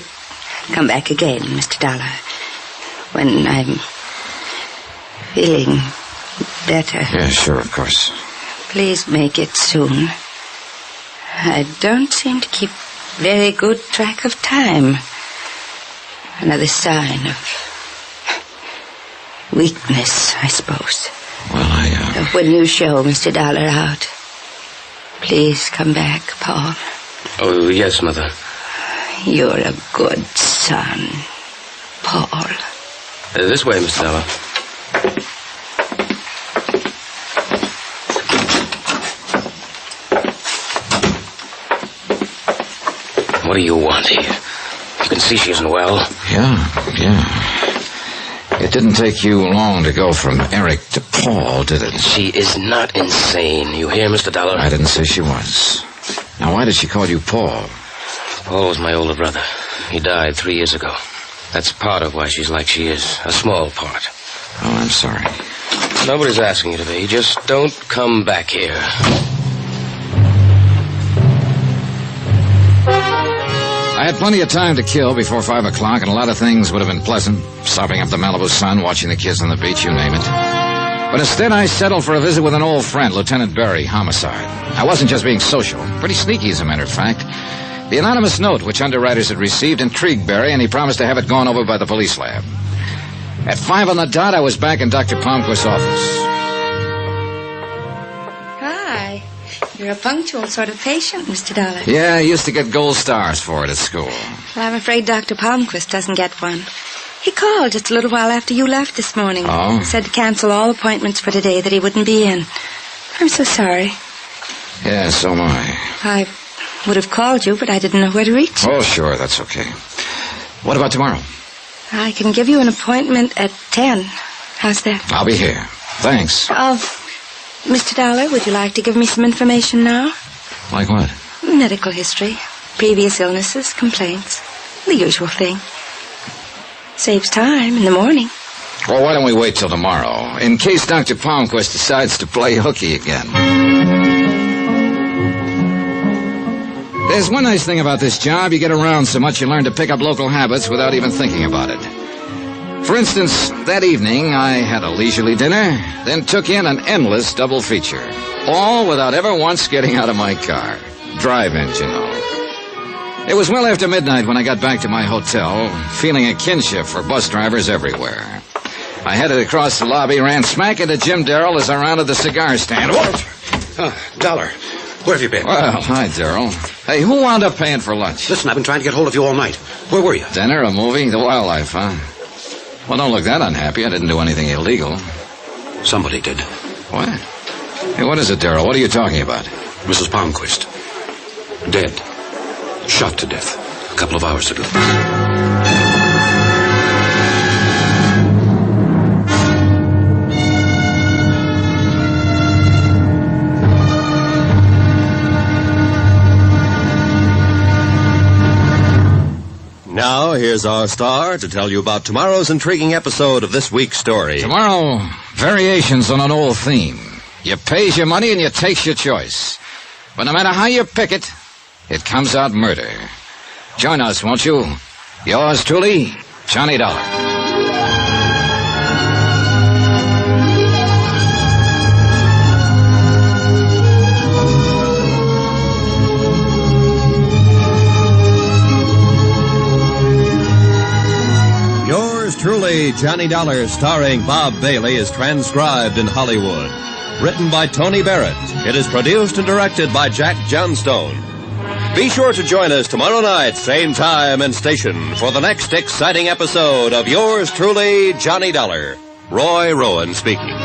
come back again, Mr. Dollar, when I'm feeling better. Yeah, sure, of course. Please make it soon. I don't seem to keep very good track of time. Another sign of weakness, I suppose. Well, When you show Mr. Dollar out, please come back, Paul. Oh, yes, Mother. You're a good son, Paul. This way, Mr. Dollar. What do you want here? You can see she isn't well. Yeah. It didn't take you long to go from Eric to Paul, did it? She is not insane. You hear, Mr. Dollar? I didn't say she was. Now, why did she call you Paul? Paul was my older brother. He died 3 years ago. That's part of why she's like she is. A small part. Oh, I'm sorry. Nobody's asking you to be. Just don't come back here. I had plenty of time to kill before 5 o'clock, and a lot of things would have been pleasant. Sopping up the Malibu sun, watching the kids on the beach, you name it. But instead, I settled for a visit with an old friend, Lieutenant Barry, homicide. I wasn't just being social. Pretty sneaky, as a matter of fact. The anonymous note which underwriters had received intrigued Barry, and he promised to have it gone over by the police lab. At 5 on the dot, I was back in Dr. Palmquist's office. Hi. You're a punctual sort of patient, Mr. Dollar. Yeah, I used to get gold stars for it at school. Well, I'm afraid Dr. Palmquist doesn't get one. He called just a little while after you left this morning. Oh? He said to cancel all appointments for today, that he wouldn't be in. I'm so sorry. Yeah, so am I. I would have called you, but I didn't know where to reach you. Oh, sure, that's okay. What about tomorrow? I can give you an appointment at 10. How's that? I'll be here. Thanks. Mr. Dollar, would you like to give me some information now? Like what? Medical history, previous illnesses, complaints, the usual thing. Saves time in the morning. Well, why don't we wait till tomorrow, in case Dr. Palmquist decides to play hooky again. There's one nice thing about this job. You get around so much you learn to pick up local habits without even thinking about it. For instance, that evening I had a leisurely dinner, then took in an endless double feature. All without ever once getting out of my car. Drive-ins, you know. It was well after midnight when I got back to my hotel, feeling a kinship for bus drivers everywhere. I headed across the lobby, ran smack into Jim Darrell as I rounded the cigar stand. Whoa! Dollar, where have you been? Well, hi, Darrell. Hey, who wound up paying for lunch? Listen, I've been trying to get hold of you all night. Where were you? Dinner, a movie, the wildlife, huh? Well, don't look that unhappy. I didn't do anything illegal. Somebody did. What? Hey, what is it, Darrell? What are you talking about? Mrs. Palmquist. Dead. Shot to death. A couple of hours ago. Now, here's our star to tell you about tomorrow's intriguing episode of this week's story. Tomorrow, variations on an old theme. You pays your money and you takes your choice. But no matter how you pick it, it comes out murder. Join us, won't you? Yours truly, Johnny Dollar. Truly, Johnny Dollar, starring Bob Bailey, is transcribed in Hollywood. Written by Tony Barrett. It is produced and directed by Jack Johnstone. Be sure to join us tomorrow night, same time and station, for the next exciting episode of Yours Truly, Johnny Dollar. Roy Rowan speaking.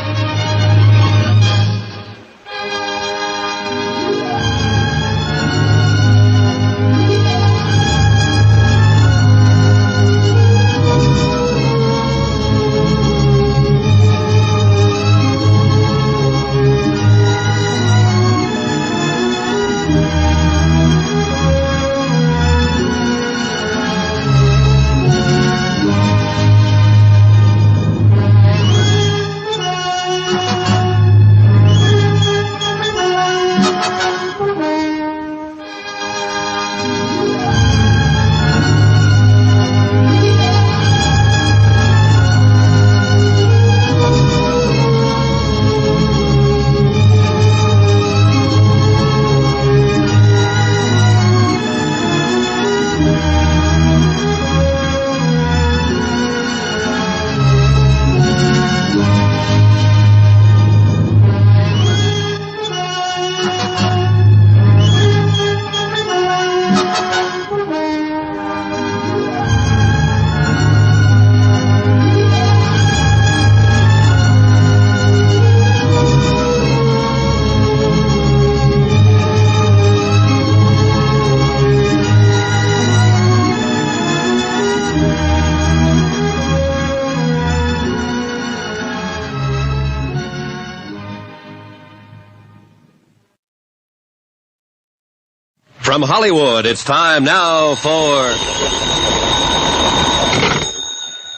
From Hollywood, it's time now for...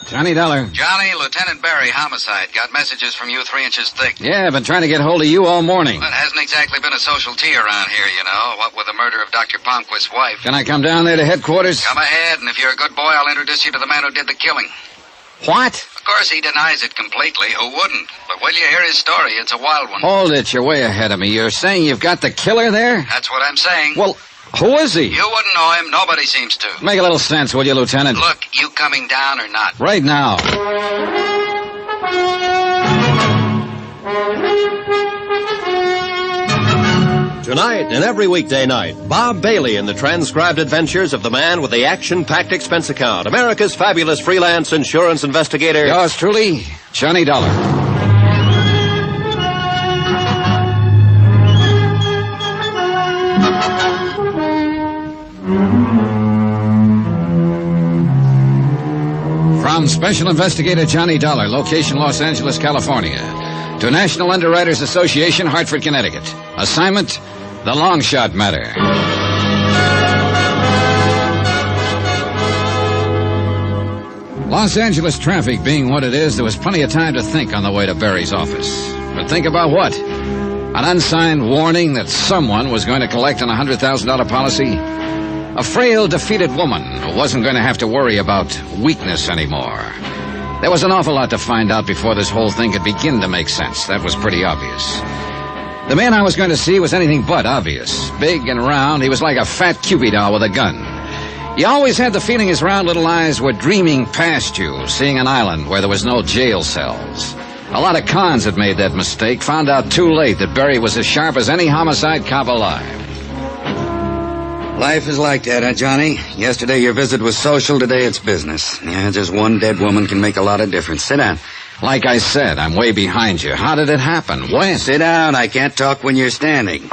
Johnny Dollar. Johnny, Lieutenant Barry, homicide. Got messages from you 3 inches thick. Yeah, I've been trying to get hold of you all morning. Well, it hasn't exactly been a social tea around here, you know, what with the murder of Dr. Palmquist's wife. Can I come down there to headquarters? Come ahead, and if you're a good boy, I'll introduce you to the man who did the killing. What? Of course, he denies it completely. Who wouldn't? But will you hear his story? It's a wild one. Hold it, you're way ahead of me. You're saying you've got the killer there? That's what I'm saying. Well, who is he? You wouldn't know him. Nobody seems to. Make a little sense, will you, Lieutenant? Look, you coming down or not? Right now. Tonight and every weekday night, Bob Bailey in the transcribed adventures of the man with the action-packed expense account, America's fabulous freelance insurance investigator. Yours truly, Johnny Dollar. From Special Investigator Johnny Dollar, location Los Angeles, California, to National Underwriters Association, Hartford, Connecticut. Assignment, the long shot matter. Los Angeles traffic being what it is, there was plenty of time to think on the way to Barry's office. But think about what? An unsigned warning that someone was going to collect on a $100,000 policy? A frail, defeated woman who wasn't going to have to worry about weakness anymore. There was an awful lot to find out before this whole thing could begin to make sense. That was pretty obvious. The man I was going to see was anything but obvious. Big and round, he was like a fat Cupid doll with a gun. You always had the feeling his round little eyes were dreaming past you, seeing an island where there was no jail cells. A lot of cons had made that mistake, found out too late that Barry was as sharp as any homicide cop alive. Life is like that, huh, Johnny? Yesterday your visit was social, today it's business. Yeah, just one dead woman can make a lot of difference. Sit down. Like I said, I'm way behind you. How did it happen? When? Sit down. I can't talk when you're standing.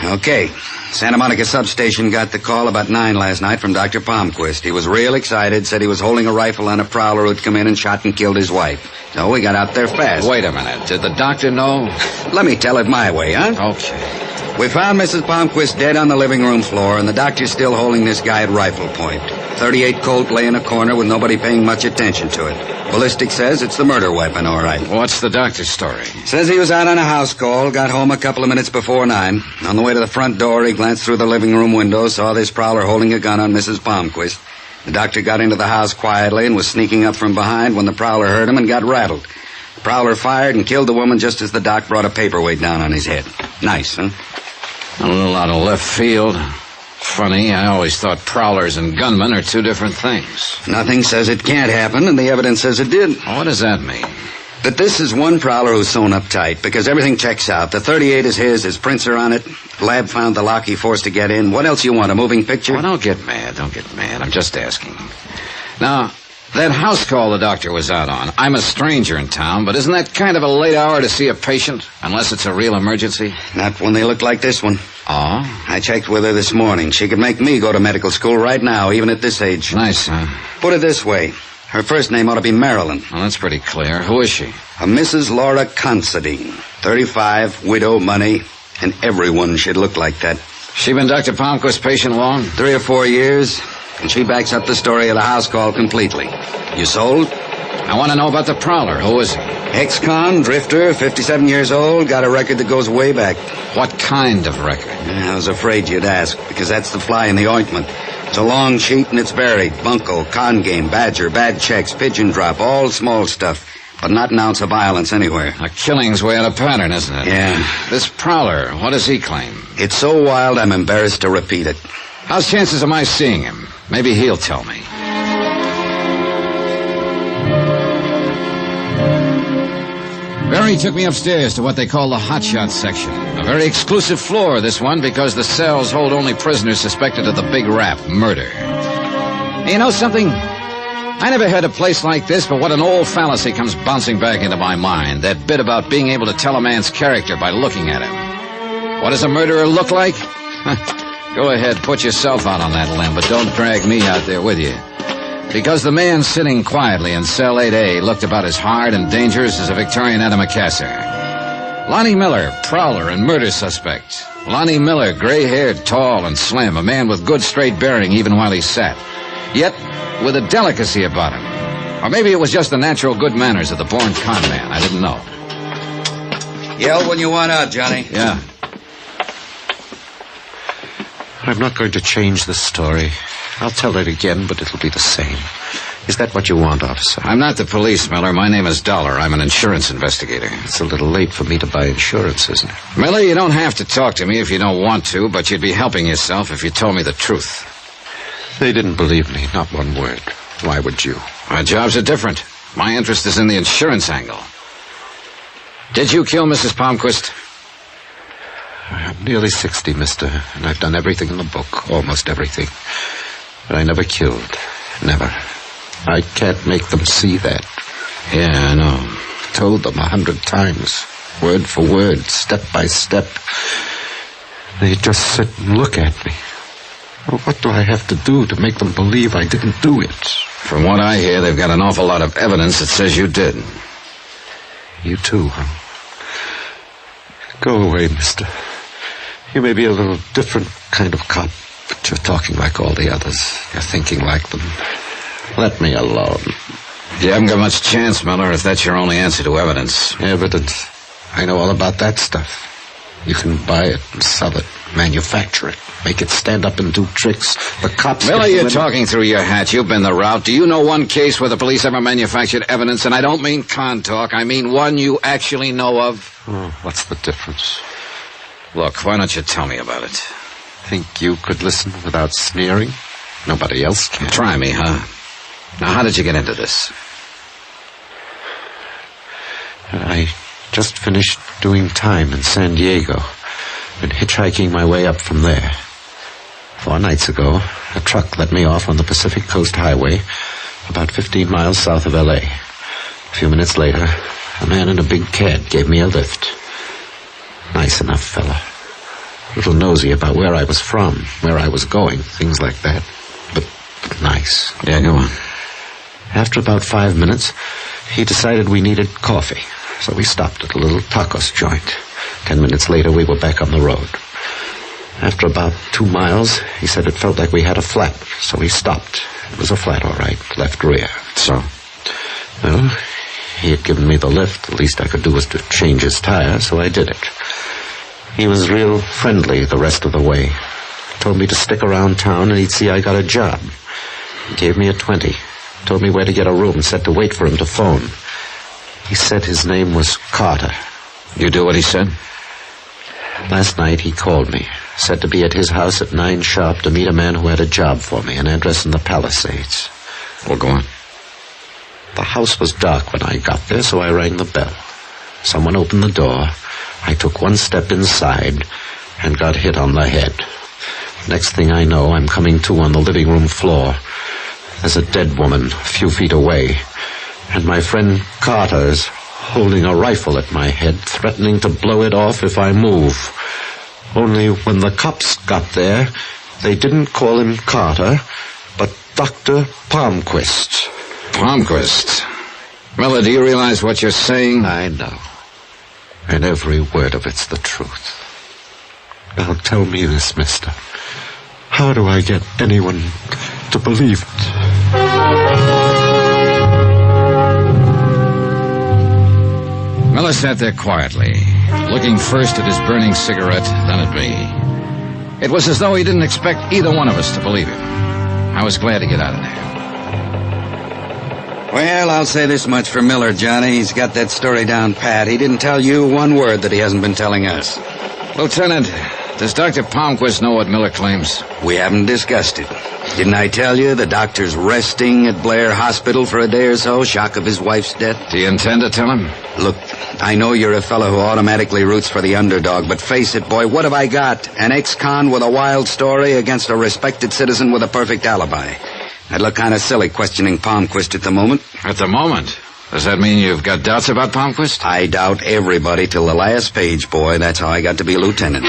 Okay. Santa Monica substation got the call about 9 last night from Dr. Palmquist. He was real excited, said he was holding a rifle on a prowler who'd come in and shot and killed his wife. So we got out there fast. Wait a minute. Did the doctor know? Let me tell it my way, huh? Okay. We found Mrs. Palmquist dead on the living room floor, and the doctor's still holding this guy at rifle point. .38 Colt lay in a corner with nobody paying much attention to it. Ballistic says it's the murder weapon, all right. What's the doctor's story? Says he was out on a house call, got home a couple of minutes before 9. On the way to the front door, he glanced through the living room window, saw this prowler holding a gun on Mrs. Palmquist. The doctor got into the house quietly and was sneaking up from behind when the prowler heard him and got rattled. The prowler fired and killed the woman just as the doc brought a paperweight down on his head. Nice, huh? A little out of left field. Funny, I always thought prowlers and gunmen are two different things. Nothing says it can't happen, and the evidence says it did. What does that mean? That this is one prowler who's sewn up tight, because everything checks out. The .38 is his prints are on it. Lab found the lock he forced to get in. What else you want, a moving picture? Oh, don't get mad. I'm just asking. Now, that house call the doctor was out on. I'm a stranger in town, but isn't that kind of a late hour to see a patient, unless it's a real emergency? Not when they look like this one. Oh? I checked with her this morning. She could make me go to medical school right now, even at this age. Nice, huh? Put it this way. Her first name ought to be Marilyn. Well, that's pretty clear. Who is she? A Mrs. Laura Considine. 35, widow, money, and everyone should look like that. She been Dr. Palmquist's patient long? 3 or 4 years. And she backs up the story of the house call completely. You sold? I want to know about the prowler. Who is he? Ex-con, drifter, 57 years old, got a record that goes way back. What kind of record? I was afraid you'd ask, because that's the fly in the ointment. It's a long sheet and it's varied. Bunco, con game, badger, bad checks, pigeon drop, all small stuff. But not an ounce of violence anywhere. A killing's way out of pattern, isn't it? Yeah. This prowler, what does he claim? It's so wild I'm embarrassed to repeat it. How's chances of my seeing him? Maybe he'll tell me. Barry took me upstairs to what they call the hotshot section. A very exclusive floor, this one, because the cells hold only prisoners suspected of the big rap, murder. And you know something? I never had a place like this, but what an old fallacy comes bouncing back into my mind. That bit about being able to tell a man's character by looking at him. What does a murderer look like? Go ahead, put yourself out on that limb, but don't drag me out there with you. Because the man sitting quietly in cell 8A looked about as hard and dangerous as a Victorian antimacassar. Lonnie Miller, prowler and murder suspect. Lonnie Miller, gray-haired, tall and slim, a man with good straight bearing even while he sat. Yet with a delicacy about him. Or maybe it was just the natural good manners of the born con man. I didn't know. Yell when you want out, Johnny. Yeah. I'm not going to change the story. I'll tell it again, but it'll be the same. Is that what you want, officer? I'm not the police, Miller. My name is Dollar. I'm an insurance investigator. It's a little late for me to buy insurance, isn't it? Miller, you don't have to talk to me if you don't want to, but you'd be helping yourself if you told me the truth. They didn't believe me, not one word. Why would you? My jobs are different. My interest is in the insurance angle. Did you kill Mrs. Palmquist? nearly 60, mister, and I've done everything in the book, almost everything. But I never killed. Never. I can't make them see that. Yeah, I know. Told them 100 times, word for word, step by step. They just sit and look at me. Well, what do I have to do to make them believe I didn't do it? From what I hear, they've got an awful lot of evidence that says you did. You too, huh? Go away, mister. You may be a little different kind of cop, but you're talking like all the others. You're thinking like them. Let me alone. You haven't got much chance, Miller, if that's your only answer to evidence. Evidence? I know all about that stuff. You can buy it and sell it, manufacture it, make it stand up and do tricks. The cops... Miller, you're talking through your hat. You've been the route. Do you know one case where the police ever manufactured evidence? And I don't mean con talk. I mean one you actually know of. Oh, what's the difference? Look, why don't you tell me about it? Think you could listen without sneering? Nobody else can. Try me, huh? Now, how did you get into this? I just finished doing time in San Diego. Been hitchhiking my way up from there. 4 nights ago, a truck let me off on the Pacific Coast Highway, about 15 miles south of L.A. A few minutes later, a man in a big cab gave me a lift. Nice enough fella. A little nosy about where I was from, where I was going, things like that. But nice. Yeah, go on. After about 5 minutes, he decided we needed coffee. So we stopped at a little tacos joint. 10 minutes later, we were back on the road. After about 2 miles, he said it felt like we had a flat, so we stopped. It was a flat, all right, left rear. So? Well, he had given me the lift. The least I could do was to change his tire, so I did it. He was real friendly the rest of the way. Told me to stick around town and he'd see I got a job. He gave me a 20. Told me where to get a room, said to wait for him to phone. He said his name was Carter. You do what he said? Last night he called me. Said to be at his house at 9 sharp to meet a man who had a job for me, an address in the Palisades. Well, go on. The house was dark when I got there, so I rang the bell. Someone opened the door. I took 1 step inside and got hit on the head. Next thing I know, I'm coming to on the living room floor. There's a dead woman a few feet away. And my friend Carter is holding a rifle at my head, threatening to blow it off if I move. Only when the cops got there, they didn't call him Carter, but Dr. Palmquist. Palmquist? Miller, do you realize what you're saying? I know. And every word of it's the truth. Now tell me this, mister. How do I get anyone to believe it? Miller sat there quietly, looking first at his burning cigarette, then at me. It was as though he didn't expect either one of us to believe him. I was glad to get out of there. Well, I'll say this much for Miller, Johnny. He's got that story down pat. He didn't tell you one word that he hasn't been telling us. Lieutenant, does Dr. Palmquist know what Miller claims? We haven't discussed it. Didn't I tell you the doctor's resting at Blair Hospital for a day or so, shock of his wife's death? Do you intend to tell him? Look, I know you're a fellow who automatically roots for the underdog, but face it, boy, what have I got? An ex-con with a wild story against a respected citizen with a perfect alibi. I'd look kind of silly questioning Palmquist at the moment. At the moment? Does that mean you've got doubts about Palmquist? I doubt everybody till the last page, boy. That's how I got to be lieutenant.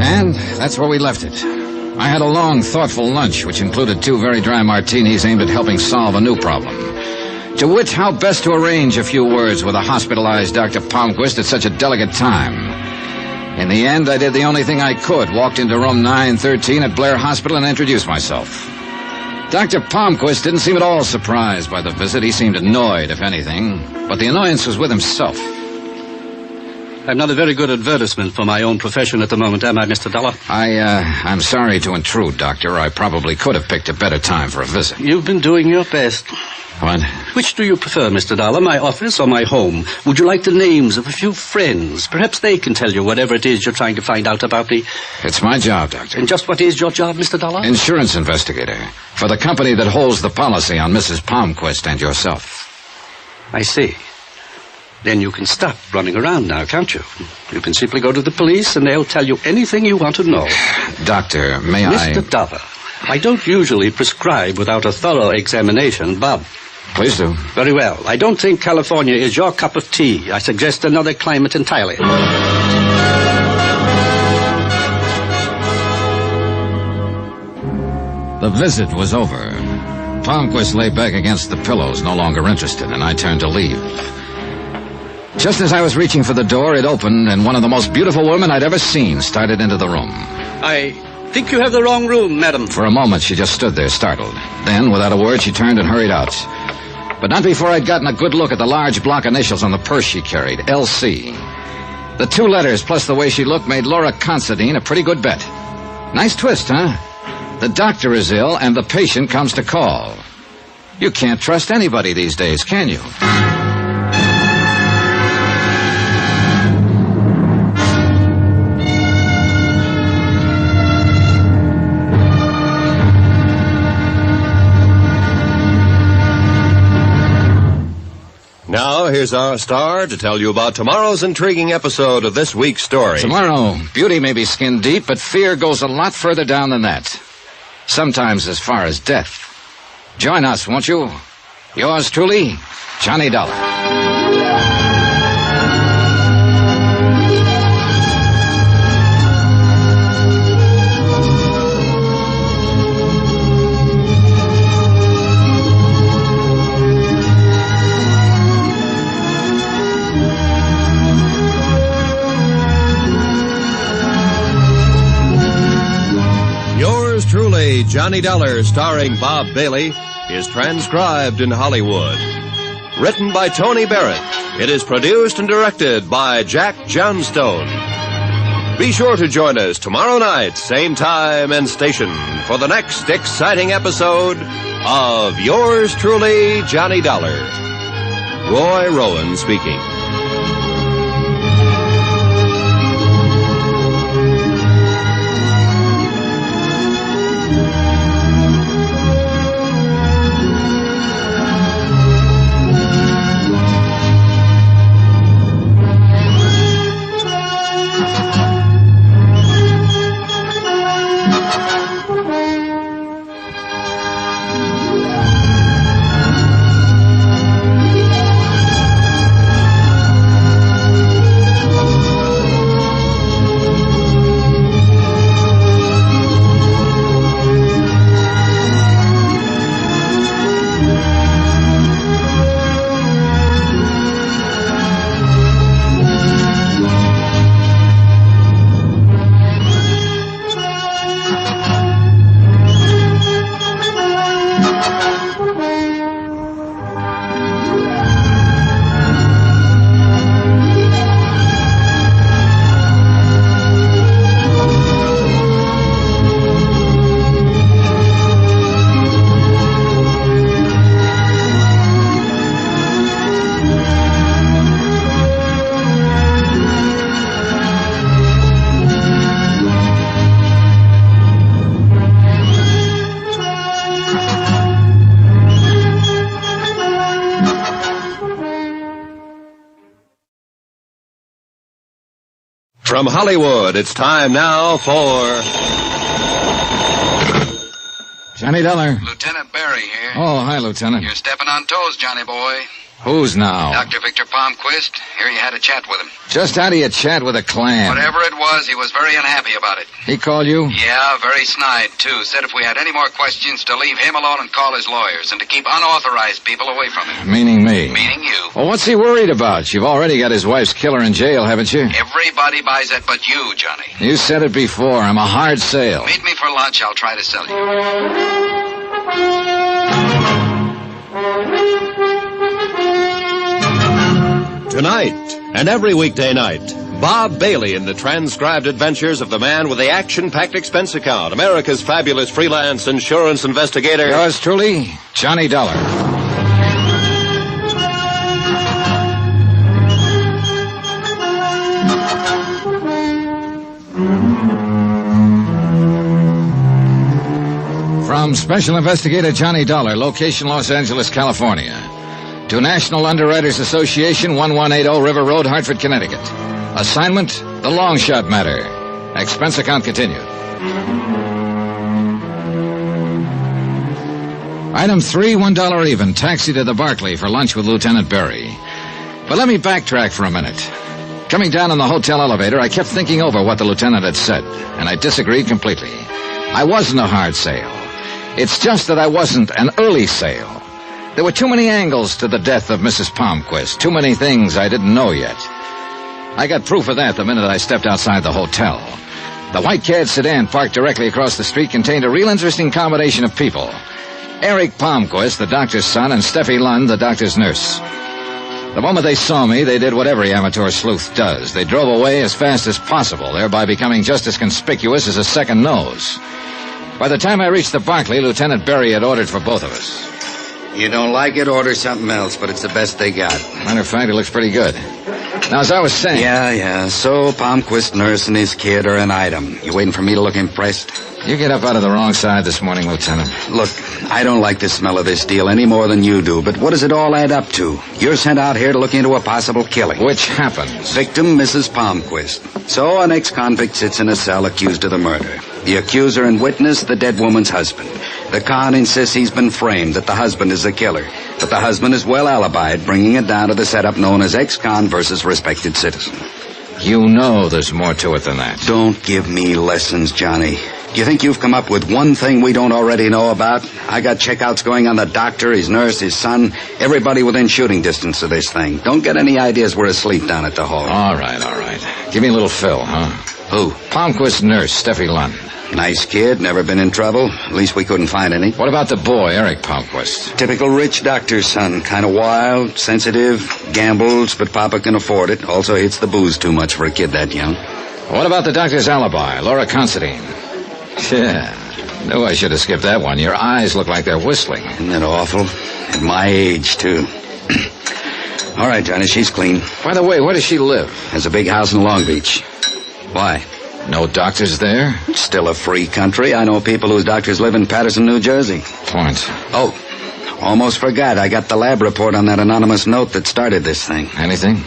And that's where we left it. I had a long, thoughtful lunch, which included 2 very dry martinis aimed at helping solve a new problem. To wit, how best to arrange a few words with a hospitalized Dr. Palmquist at such a delicate time. In the end, I did the only thing I could, walked into room 913 at Blair Hospital and introduced myself. Dr. Palmquist didn't seem at all surprised by the visit. He seemed annoyed, if anything, but the annoyance was with himself. I'm not a very good advertisement for my own profession at the moment, am I, Mr. Dollar? I'm sorry to intrude, Doctor. I probably could have picked a better time for a visit. You've been doing your best. What? Which do you prefer, Mr. Dollar, my office or my home? Would you like the names of a few friends? Perhaps they can tell you whatever it is you're trying to find out about me. It's my job, Doctor. And just what is your job, Mr. Dollar? Insurance investigator. For the company that holds the policy on Mrs. Palmquist and yourself. I see. Then you can stop running around now, can't you? You can simply go to the police and they'll tell you anything you want to know. Doctor, may I... Mr. Dollar, I don't usually prescribe without a thorough examination, Bob. Please do. Very well. I don't think California is your cup of tea. I suggest another climate entirely. The visit was over. Palmquist lay back against the pillows, no longer interested, and I turned to leave. Just as I was reaching for the door, it opened, and one of the most beautiful women I'd ever seen started into the room. I think you have the wrong room, madam. For a moment, she just stood there, startled. Then, without a word, she turned and hurried out. But not before I'd gotten a good look at the large block initials on the purse she carried, LC. The 2 letters, plus the way she looked, made Laura Considine a pretty good bet. Nice twist, huh? The doctor is ill, and the patient comes to call. You can't trust anybody these days, can you? Now, here's our star to tell you about tomorrow's intriguing episode of this week's story. Tomorrow, beauty may be skin deep, but fear goes a lot further down than that. Sometimes as far as death. Join us, won't you? Yours truly, Johnny Dollar. Truly, Johnny Dollar, starring Bob Bailey, is transcribed in Hollywood. Written by Tony Barrett, it is produced and directed by Jack Johnstone. Be sure to join us tomorrow night, same time and station, for the next exciting episode of Yours Truly, Johnny Dollar. Roy Rowan speaking. From Hollywood, it's time now for... Johnny Dollar. Lieutenant Barry here. Oh, hi, Lieutenant. You're stepping on toes, Johnny boy. Who's now? Dr. Victor Palmquist. Here you had a chat with him. Just how do you chat with a clam? Whatever it was, he was very unhappy about it. He called you? Yeah, very snide, too. Said if we had any more questions, to leave him alone and call his lawyers, and to keep unauthorized people away from him. Meaning me? Meaning you. Well, what's he worried about? You've already got his wife's killer in jail, haven't you? Everybody buys that but you, Johnny. You said it before. I'm a hard sale. Meet me for lunch. I'll try to sell you. Tonight, and every weekday night, Bob Bailey in the transcribed adventures of the man with the action-packed expense account, America's fabulous freelance insurance investigator. Yours truly, Johnny Dollar. From Special Investigator Johnny Dollar, location Los Angeles, California. to National Underwriters Association, 1180 River Road, Hartford, Connecticut. Assignment, the long shot matter. Expense account continued. Item 3, $1 even. Taxi to the Barclay for lunch with Lieutenant Berry. But let me backtrack for a minute. Coming down in the hotel elevator, I kept thinking over what the lieutenant had said, and I disagreed completely. I wasn't a hard sale. It's just that I wasn't an early sale. There were too many angles to the death of Mrs. Palmquist, too many things I didn't know yet. I got proof of that the minute I stepped outside the hotel. The white-cad sedan parked directly across the street contained a real interesting combination of people. Eric Palmquist, the doctor's son, and Steffi Lund, the doctor's nurse. The moment they saw me, they did what every amateur sleuth does. They drove away as fast as possible, thereby becoming just as conspicuous as a second nose. By the time I reached the Barclay, Lieutenant Berry had ordered for both of us. You don't like it, order something else, but it's the best they got. Matter of fact, it looks pretty good. Now, as I was saying... Yeah. So, Palmquist nurse and his kid are an item. You waiting for me to look impressed? You get up out of the wrong side this morning, Lieutenant. Look, I don't like the smell of this deal any more than you do, but what does it all add up to? You're sent out here to look into a possible killing. Which happens. Victim, Mrs. Palmquist. So, an ex-convict sits in a cell accused of the murder. The accuser and witness, the dead woman's husband. The con insists he's been framed, that the husband is the killer. But the husband is well alibied, bringing it down to the setup known as ex-con versus respected citizen. You know there's more to it than that. Don't give me lessons, Johnny. Do you think you've come up with one thing we don't already know about? I got checkouts going on the doctor, his nurse, his son, everybody within shooting distance of this thing. Don't get any ideas we're asleep down at the hall. All right. Give me a little fill, huh? Who? Palmquist's nurse, Steffi Lund. Nice kid, never been in trouble. At least we couldn't find any. What about the boy, Eric Palmquist? Typical rich doctor's son. Kind of wild, sensitive, gambles, but Papa can afford it. Also hits the booze too much for a kid that young. What about the doctor's alibi, Laura Considine? Yeah, knew I should have skipped that one. Your eyes look like they're whistling. Isn't that awful? At my age, too. All right, Johnny, she's clean. By the way, where does she live? Has a big house in Long Beach. Why? No doctors there? It's still a free country. I know people whose doctors live in Patterson, New Jersey. Point. Oh, almost forgot. I got the lab report on that anonymous note that started this thing. Anything?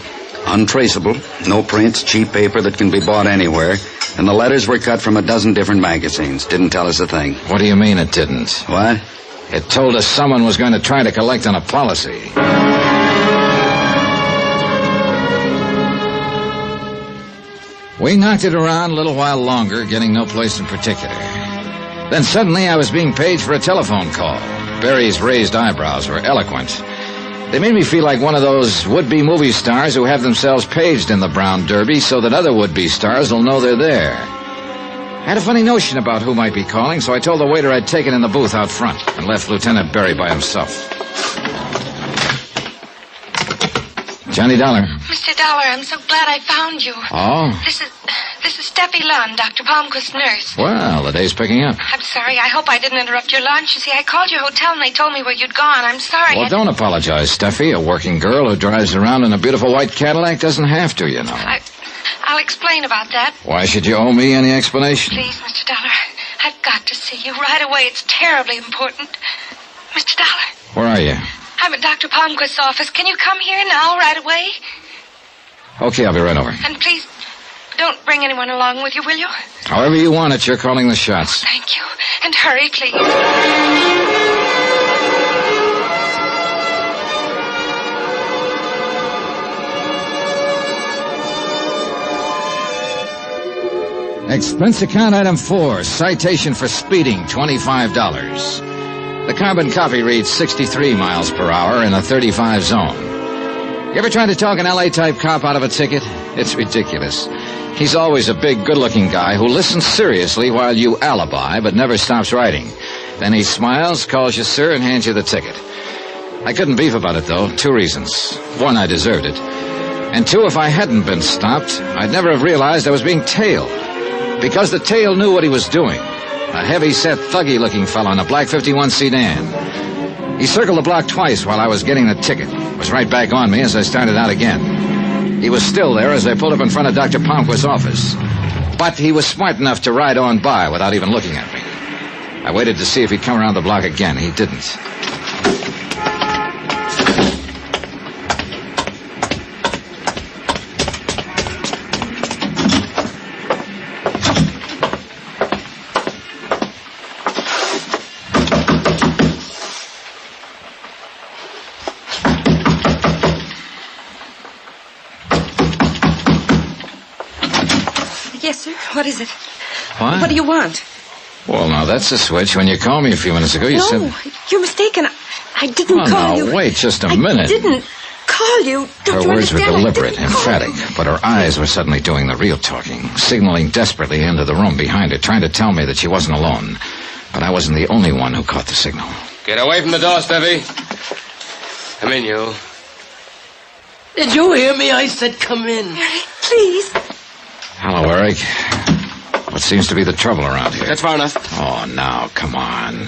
Untraceable. No prints, cheap paper that can be bought anywhere. And the letters were cut from a dozen different magazines. Didn't tell us a thing. What do you mean it didn't? What? It told us someone was going to try to collect on a policy. We knocked it around a little while longer, getting no place in particular. Then suddenly I was being paged for a telephone call. Barry's raised eyebrows were eloquent. They made me feel like one of those would-be movie stars who have themselves paged in the Brown Derby so that other would-be stars will know they're there. I had a funny notion about who might be calling, so I told the waiter I'd taken in the booth out front and left Lieutenant Berry by himself. Johnny Dollar. Mr. Dollar, I'm so glad I found you. Oh? This is Steffi Lund, Dr. Palmquist's nurse. Well, the day's picking up. I'm sorry. I hope I didn't interrupt your lunch. You see, I called your hotel and they told me where you'd gone. I'm sorry. Well, don't apologize, Steffi. A working girl who drives around in a beautiful white Cadillac doesn't have to, you know. I'll explain about that. Why should you owe me any explanation? Please, Mr. Dollar, I've got to see you right away. It's terribly important. Mr. Dollar. Where are you? I'm at Dr. Palmquist's office. Can you come here now, right away? Okay, I'll be right over. And please, don't bring anyone along with you, will you? However you want it, you're calling the shots. Oh, thank you. And hurry, please. Expense account item 4, citation for speeding, $25. The carbon copy reads 63 miles per hour in a 35 zone. You ever tried to talk an LA-type cop out of a ticket? It's ridiculous. He's always a big, good-looking guy who listens seriously while you alibi, but never stops writing. Then he smiles, calls you sir, and hands you the ticket. I couldn't beef about it, though. 2 reasons. 1, I deserved it. And 2, if I hadn't been stopped, I'd never have realized I was being tailed. Because the tail knew what he was doing. A heavy-set, thuggy-looking fellow in a black 51 sedan. He circled the block twice while I was getting the ticket. Was right back on me as I started out again. He was still there as I pulled up in front of Dr. Palmquist's office. But he was smart enough to ride on by without even looking at me. I waited to see if he'd come around the block again. He didn't. Yes, sir. What is it? What? What do you want? Well, now, that's a switch. When you called me a few minutes ago, you said... No, you're mistaken. I didn't call you. Wait just a minute. I didn't call you. Don't Her you words were understand? deliberate, emphatic, but her eyes were suddenly doing the real talking, signaling desperately into the room behind her, trying to tell me that she wasn't alone. But I wasn't the only one who caught the signal. Get away from the door, Steffi. Come in, you. Did you hear me? I said come in. Eric, please. Hello, Eric. What seems to be the trouble around here? That's far enough. Oh, now, come on.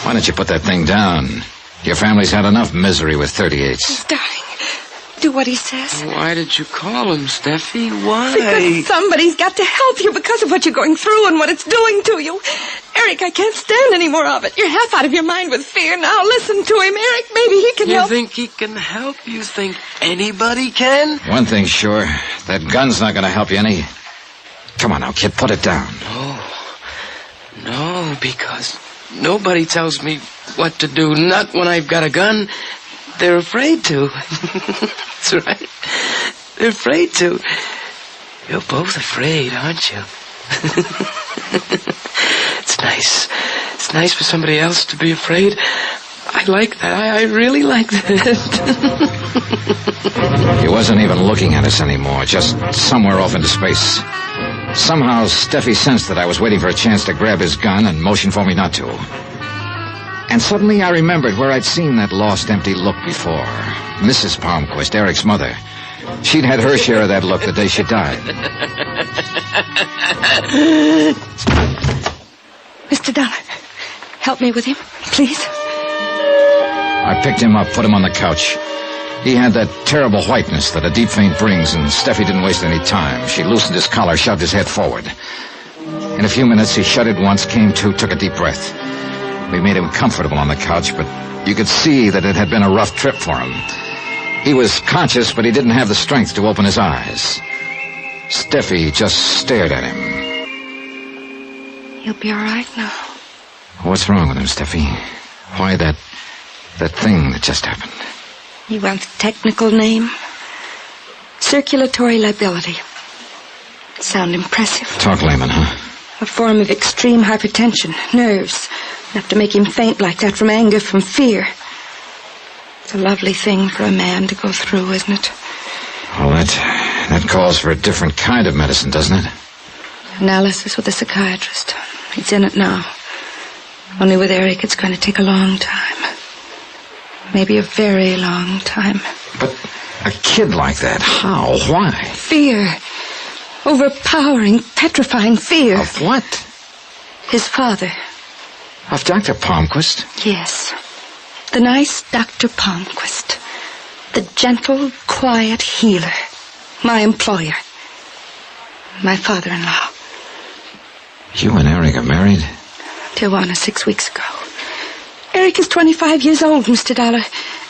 Why don't you put that thing down? Your family's had enough misery with 38s. Darling, do what he says. Why did you call him, Steffi? Why? Because somebody's got to help you because of what you're going through and what it's doing to you. Eric, I can't stand any more of it. You're half out of your mind with fear. Now listen to him, Eric. Maybe he can help. You think he can help? You think anybody can? One thing's sure. That gun's not going to help you any. Come on now, kid, put it down. No, because nobody tells me what to do. Not when I've got a gun. They're afraid to. That's right. They're afraid to. You're both afraid, aren't you? It's nice. It's nice for somebody else to be afraid. I like that. I really like that. He wasn't even looking at us anymore, just somewhere off into space. Somehow, Steffi sensed that I was waiting for a chance to grab his gun and motioned for me not to. And suddenly I remembered where I'd seen that lost, empty look before. Mrs. Palmquist, Eric's mother. She'd had her share of that look the day she died. Mr. Dollar, help me with him, please. I picked him up, put him on the couch. He had that terrible whiteness that a deep faint brings, and Steffi didn't waste any time. She loosened his collar, shoved his head forward. In a few minutes, he shuddered once, came to, took a deep breath. We made him comfortable on the couch, but you could see that it had been a rough trip for him. He was conscious, but he didn't have the strength to open his eyes. Steffi just stared at him. He'll be all right now. What's wrong with him, Steffi? Why that thing that just happened? You want the technical name? Circulatory lability. Sound impressive? Talk layman, huh? A form of extreme hypertension. Nerves. Enough to make him faint like that from anger, from fear. It's a lovely thing for a man to go through, isn't it? Well, that calls for a different kind of medicine, doesn't it? Analysis with a psychiatrist. He's in it now. Only with Eric, it's going to take a long time. Maybe a very long time. But a kid like that, how? Why? Fear. Overpowering, petrifying fear. Of what? His father. Of Dr. Palmquist? Yes. The nice Dr. Palmquist. The gentle, quiet healer. My employer. My father-in-law. You and Eric are married? Tijuana 6 weeks ago. Eric is 25 years old, Mr. Dollar,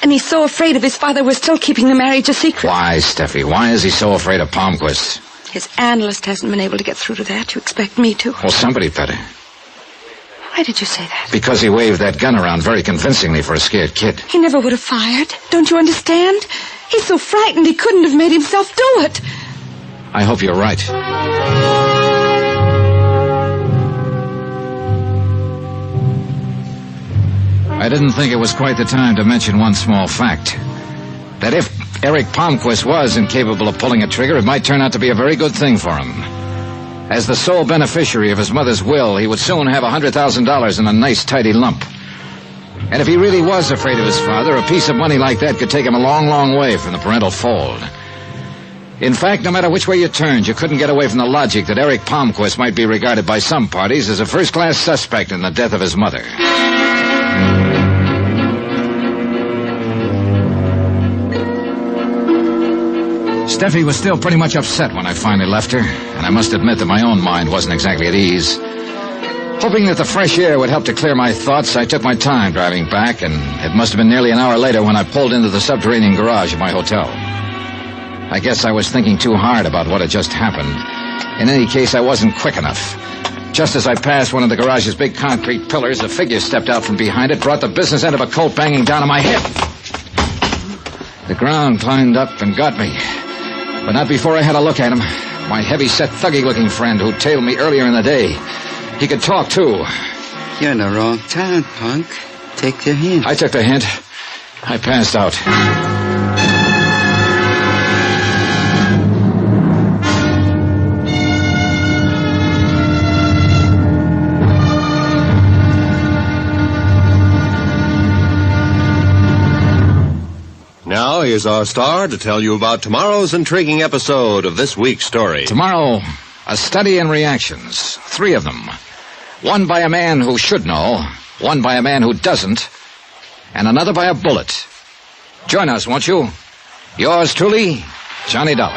and he's so afraid of his father we're still keeping the marriage a secret. Why, Steffi? Why is he so afraid of Palmquist? His analyst hasn't been able to get through to that. You expect me to? Well, somebody better. Why did you say that? Because he waved that gun around very convincingly for a scared kid. He never would have fired. Don't you understand? He's so frightened he couldn't have made himself do it. I hope you're right. I didn't think it was quite the time to mention one small fact. That if Eric Palmquist was incapable of pulling a trigger, it might turn out to be a very good thing for him. As the sole beneficiary of his mother's will, he would soon have $100,000 in a nice, tidy lump. And if he really was afraid of his father, a piece of money like that could take him a long, long way from the parental fold. In fact, no matter which way you turned, you couldn't get away from the logic that Eric Palmquist might be regarded by some parties as a first-class suspect in the death of his mother. Steffi was still pretty much upset when I finally left her, and I must admit that my own mind wasn't exactly at ease. Hoping that the fresh air would help to clear my thoughts, I took my time driving back, and it must have been nearly an hour later when I pulled into the subterranean garage of my hotel. I guess I was thinking too hard about what had just happened. In any case, I wasn't quick enough. Just as I passed one of the garage's big concrete pillars, a figure stepped out from behind it, brought the business end of a Colt banging down on my head. The ground climbed up and got me. But not before I had a look at him. My heavy-set, thuggy-looking friend who tailed me earlier in the day. He could talk, too. You're in the wrong town, punk. Take the hint. I took the hint. I passed out. Now, here's our star to tell you about tomorrow's intriguing episode of this week's story. Tomorrow, a study in reactions. 3 of them. One by a man who should know, one by a man who doesn't, and another by a bullet. Join us, won't you? Yours truly, Johnny Dollar.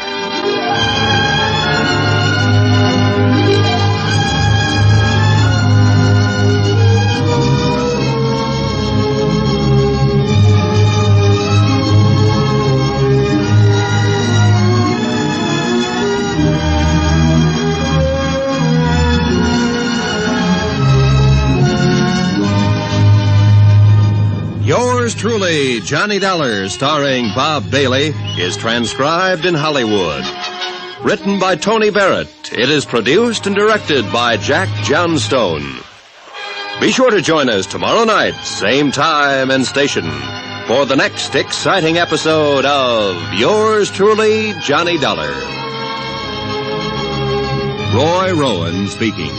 Yours truly, Johnny Dollar, starring Bob Bailey, is transcribed in Hollywood. Written by Tony Barrett, it is produced and directed by Jack Johnstone. Be sure to join us tomorrow night, same time and station, for the next exciting episode of Yours truly, Johnny Dollar. Roy Rowan speaking.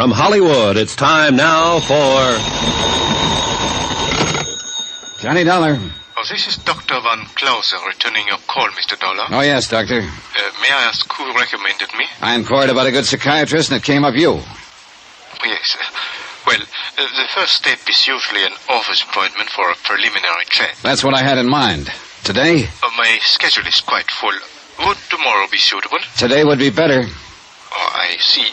From Hollywood, it's time now for Johnny Dollar. Oh, this is Dr. Van Clausen returning your call, Mr. Dollar. Oh, yes, Doctor. May I ask who recommended me? I inquired about a good psychiatrist, and it came up you. Yes. The first step is usually an office appointment for a preliminary chat. That's what I had in mind. Today? My schedule is quite full. Would tomorrow be suitable? Today would be better. Oh, I see.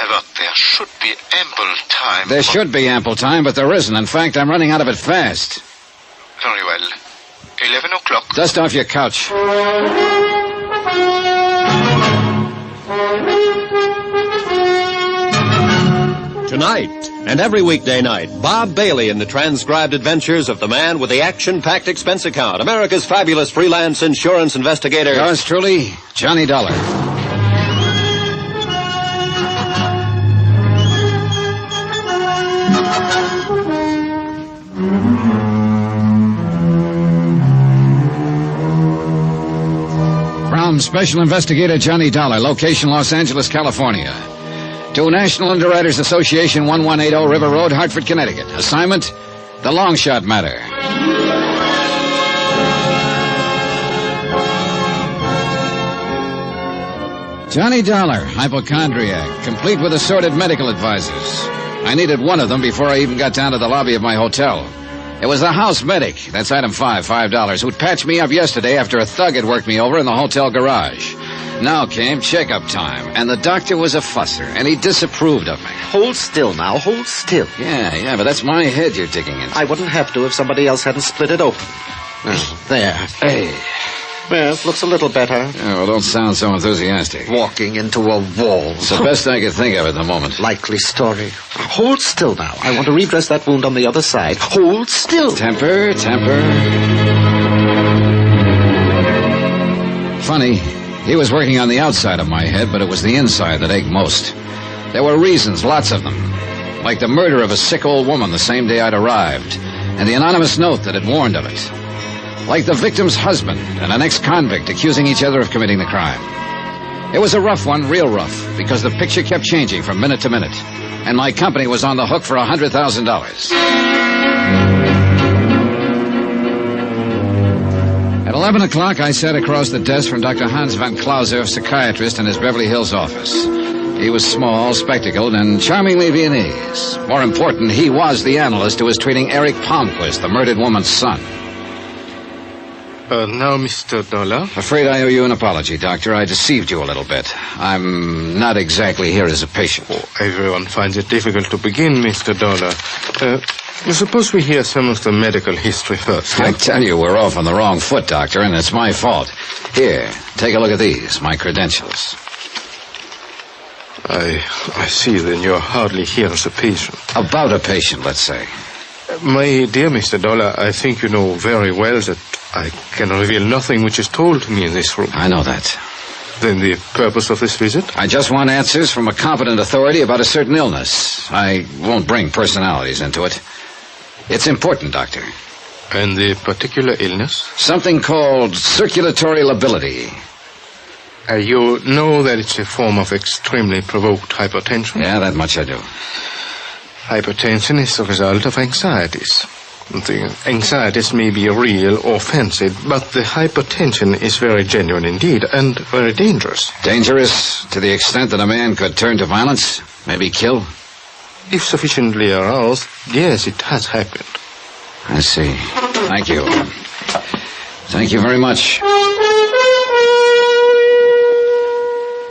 But there should be ample time. There should be ample time, but there isn't. In fact, I'm running out of it fast. Very well. 11 o'clock. Dust off your couch. Tonight, and every weekday night, Bob Bailey in the transcribed adventures of the man with the action-packed expense account, America's fabulous freelance insurance investigator. Yours truly, Johnny Dollar. From Special Investigator Johnny Dollar, location Los Angeles, California. To National Underwriters Association, 1180 River Road, Hartford, Connecticut. Assignment, the long shot matter. Johnny Dollar, hypochondriac, complete with assorted medical advisors. I needed one of them before I even got down to the lobby of my hotel. It was the house medic, that's item 5, $5, who'd patched me up yesterday after a thug had worked me over in the hotel garage. Now came checkup time, and the doctor was a fusser, and he disapproved of me. Hold still now, hold still. Yeah, but that's my head you're digging into. I wouldn't have to if somebody else hadn't split it open. There. Hey. Yes, looks a little better. Yeah, well, don't sound so enthusiastic. Walking into a wall. It's the best I could think of at the moment. Likely story. Hold still now. I want to redress that wound on the other side. Hold still. Temper. Funny, he was working on the outside of my head, but it was the inside that ached most. There were reasons, lots of them. Like the murder of a sick old woman the same day I'd arrived, and the anonymous note that had warned of it. Like the victim's husband and an ex-convict accusing each other of committing the crime. It was a rough one, real rough, because the picture kept changing from minute to minute, and my company was on the hook for $100,000. At 11 o'clock, I sat across the desk from Dr. Hans van Clauser, psychiatrist, in his Beverly Hills office. He was small, spectacled, and charmingly Viennese. More important, he was the analyst who was treating Eric Palmquist, the murdered woman's son. Now, Mr. Dollar. Afraid I owe you an apology, Doctor. I deceived you a little bit. I'm not exactly here as a patient. Oh, everyone finds it difficult to begin, Mr. Dollar. Suppose we hear some of the medical history first. I tell you, we're off on the wrong foot, Doctor, and it's my fault. Here, take a look at these, my credentials. I see, then you're hardly here as a patient. About a patient, let's say. My dear Mr. Dollar, I think you know very well that I can reveal nothing which is told to me in this room. I know that. Then the purpose of this visit? I just want answers from a competent authority about a certain illness. I won't bring personalities into it. It's important, Doctor. And the particular illness? Something called circulatory lability. You know that it's a form of extremely provoked hypertension? Yeah, that much I do. Hypertension is the result of anxieties. The anxieties may be real or fancied, but the hypertension is very genuine indeed, and very dangerous. Dangerous to the extent that a man could turn to violence, maybe kill? If sufficiently aroused, yes, it has happened. I see. Thank you. Thank you very much.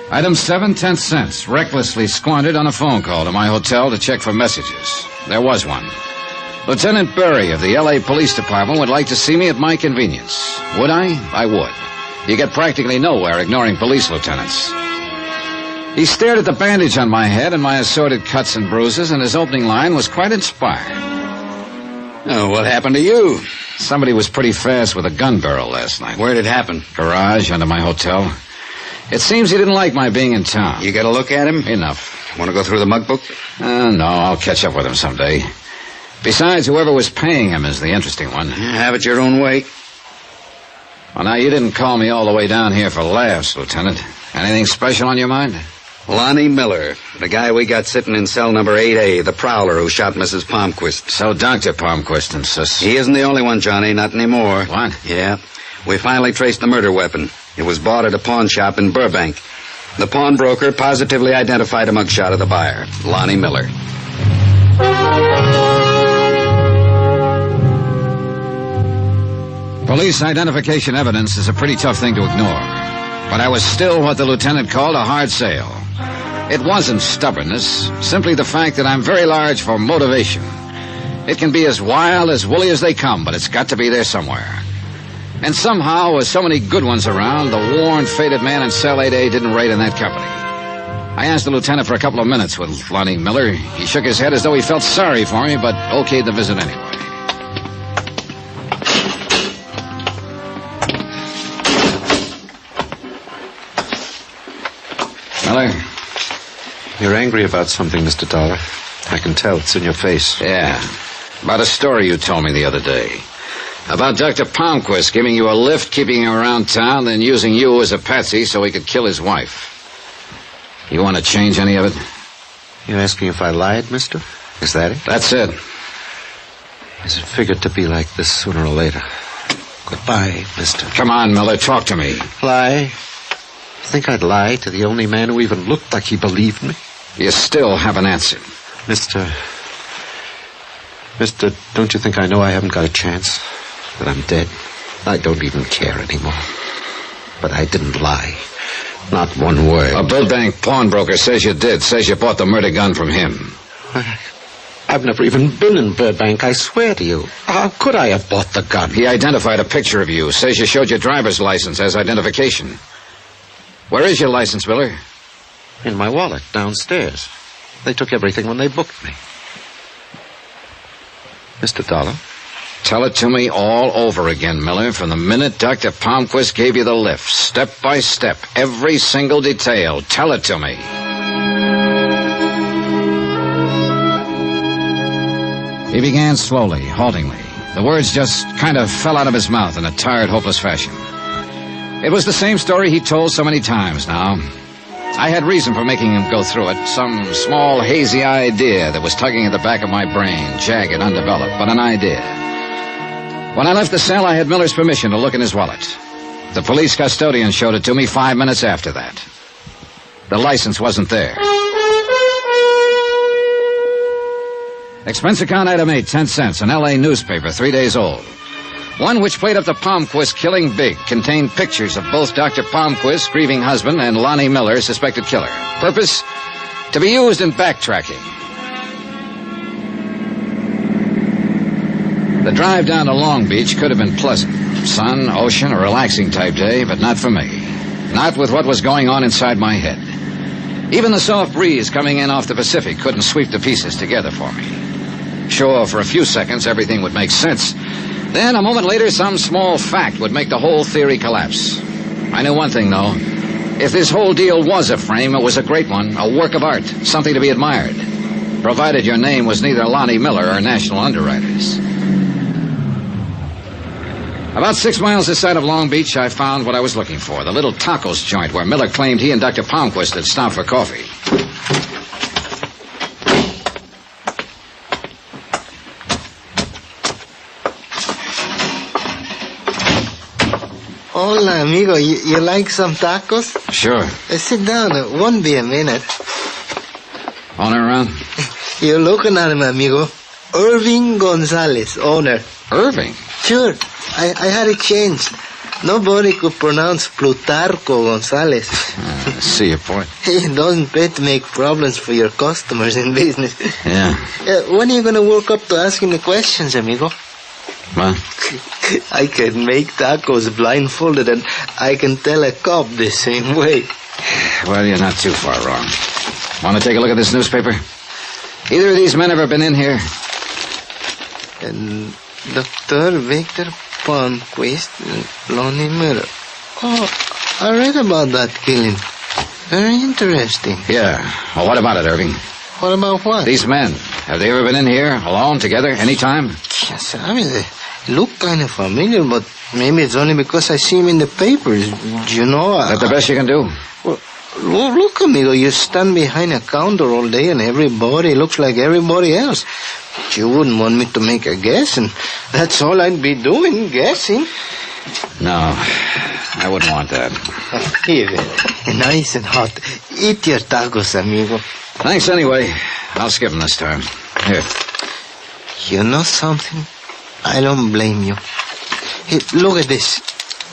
Item 7, 10 cents, recklessly squandered on a phone call to my hotel to check for messages. There was one. Lieutenant Berry of the L.A. Police Department would like to see me at my convenience. Would I? I would. You get practically nowhere ignoring police lieutenants. He stared at the bandage on my head and my assorted cuts and bruises, and his opening line was quite inspired. Oh, what happened to you? Somebody was pretty fast with a gun barrel last night. Where'd it happen? Garage under my hotel. It seems he didn't like my being in town. You got a look at him? Enough. Want to go through the mug book? No, I'll catch up with him someday. Besides, whoever was paying him is the interesting one. Have it your own way. Well, now, you didn't call me all the way down here for laughs, Lieutenant. Anything special on your mind? Lonnie Miller, the guy we got sitting in cell number 8A, the prowler who shot Mrs. Palmquist. So Dr. Palmquist insists. He isn't the only one, Johnny, not anymore. What? Yeah. We finally traced the murder weapon. It was bought at a pawn shop in Burbank. The pawnbroker positively identified a mugshot of the buyer, Lonnie Miller. Police identification evidence is a pretty tough thing to ignore. But I was still what the lieutenant called a hard sale. It wasn't stubbornness, simply the fact that I'm very large for motivation. It can be as wild, as woolly as they come, but it's got to be there somewhere. And somehow, with so many good ones around, the worn, faded man in cell 8A didn't rate in that company. I asked the lieutenant for a couple of minutes with Lonnie Miller. He shook his head as though he felt sorry for me, but okayed the visit anyway. Miller? You're angry about something, Mr. Dollar. I can tell. It's in your face. Yeah. About a story you told me the other day. About Dr. Palmquist giving you a lift, keeping you around town, then using you as a patsy so he could kill his wife. You want to change any of it? You're asking if I lied, mister? Is that it? That's it. Is it figured to be like this sooner or later? Goodbye, mister. Come on, Miller, talk to me. Lie? Think I'd lie to the only man who even looked like he believed me? You still haven't answered. Mister, don't you think I know I haven't got a chance? That I'm dead? I don't even care anymore. But I didn't lie. Not one word. A Burbank pawnbroker says you did. Says you bought the murder gun from him. I've never even been in Burbank, I swear to you. How could I have bought the gun? He identified a picture of you. Says you showed your driver's license as identification. Where is your license, Miller? In my wallet, downstairs. They took everything when they booked me. Mr. Dollar? Tell it to me all over again, Miller, from the minute Dr. Palmquist gave you the lift, step by step, every single detail. Tell it to me. He began slowly, haltingly. The words just kind of fell out of his mouth in a tired, hopeless fashion. It was the same story he told so many times now. I had reason for making him go through it, some small, hazy idea that was tugging at the back of my brain, jagged, undeveloped, but an idea. When I left the cell, I had Miller's permission to look in his wallet. The police custodian showed it to me 5 minutes after that. The license wasn't there. Expense account item 8, 10 cents, an L.A. newspaper, 3 days old. One which played up the Palmquist killing big, contained pictures of both Dr. Palmquist's grieving husband and Lonnie Miller, suspected killer. Purpose? To be used in backtracking. The drive down to Long Beach could have been pleasant. Sun, ocean, a relaxing type day, but not for me. Not with what was going on inside my head. Even the soft breeze coming in off the Pacific couldn't sweep the pieces together for me. Sure, for a few seconds everything would make sense. Then, a moment later, some small fact would make the whole theory collapse. I knew one thing, though. If this whole deal was a frame, it was a great one, a work of art, something to be admired. Provided your name was neither Lonnie Miller or National Underwriters. About 6 miles this side of Long Beach, I found what I was looking for, the little tacos joint where Miller claimed he and Dr. Palmquist had stopped for coffee. Hola, amigo. You like some tacos? Sure. Sit down. It won't be a minute. Owner around? You're looking at him, amigo. Irving Gonzalez, owner. Irving? Sure. I had it changed. Nobody could pronounce Plutarco Gonzalez. I see your point. It doesn't pay to make problems for your customers in business. Yeah. When are you going to work up to asking the questions, amigo? What? I can make tacos blindfolded, and I can tell a cop the same way. Well, you're not too far wrong. Want to take a look at this newspaper? Either of these men ever been in here? And Dr. Victor Palmquist and Lonnie Miller. Oh, I read about that killing. Very interesting. Yeah. Well, what about it, Irving? What about what? These men. Have they ever been in here, alone, together, any time? Yes, I mean, they look kind of familiar, but maybe it's only because I see them in the papers. You know, Is that the best you can do? Well, look, amigo, you stand behind a counter all day and everybody looks like everybody else. But you wouldn't want me to make a guess, and that's all I'd be doing, guessing. No, I wouldn't want that. Here, nice and hot. Eat your tacos, amigo. Thanks anyway. I'll skip them this time. Here. You know something? I don't blame you. Hey, look at this.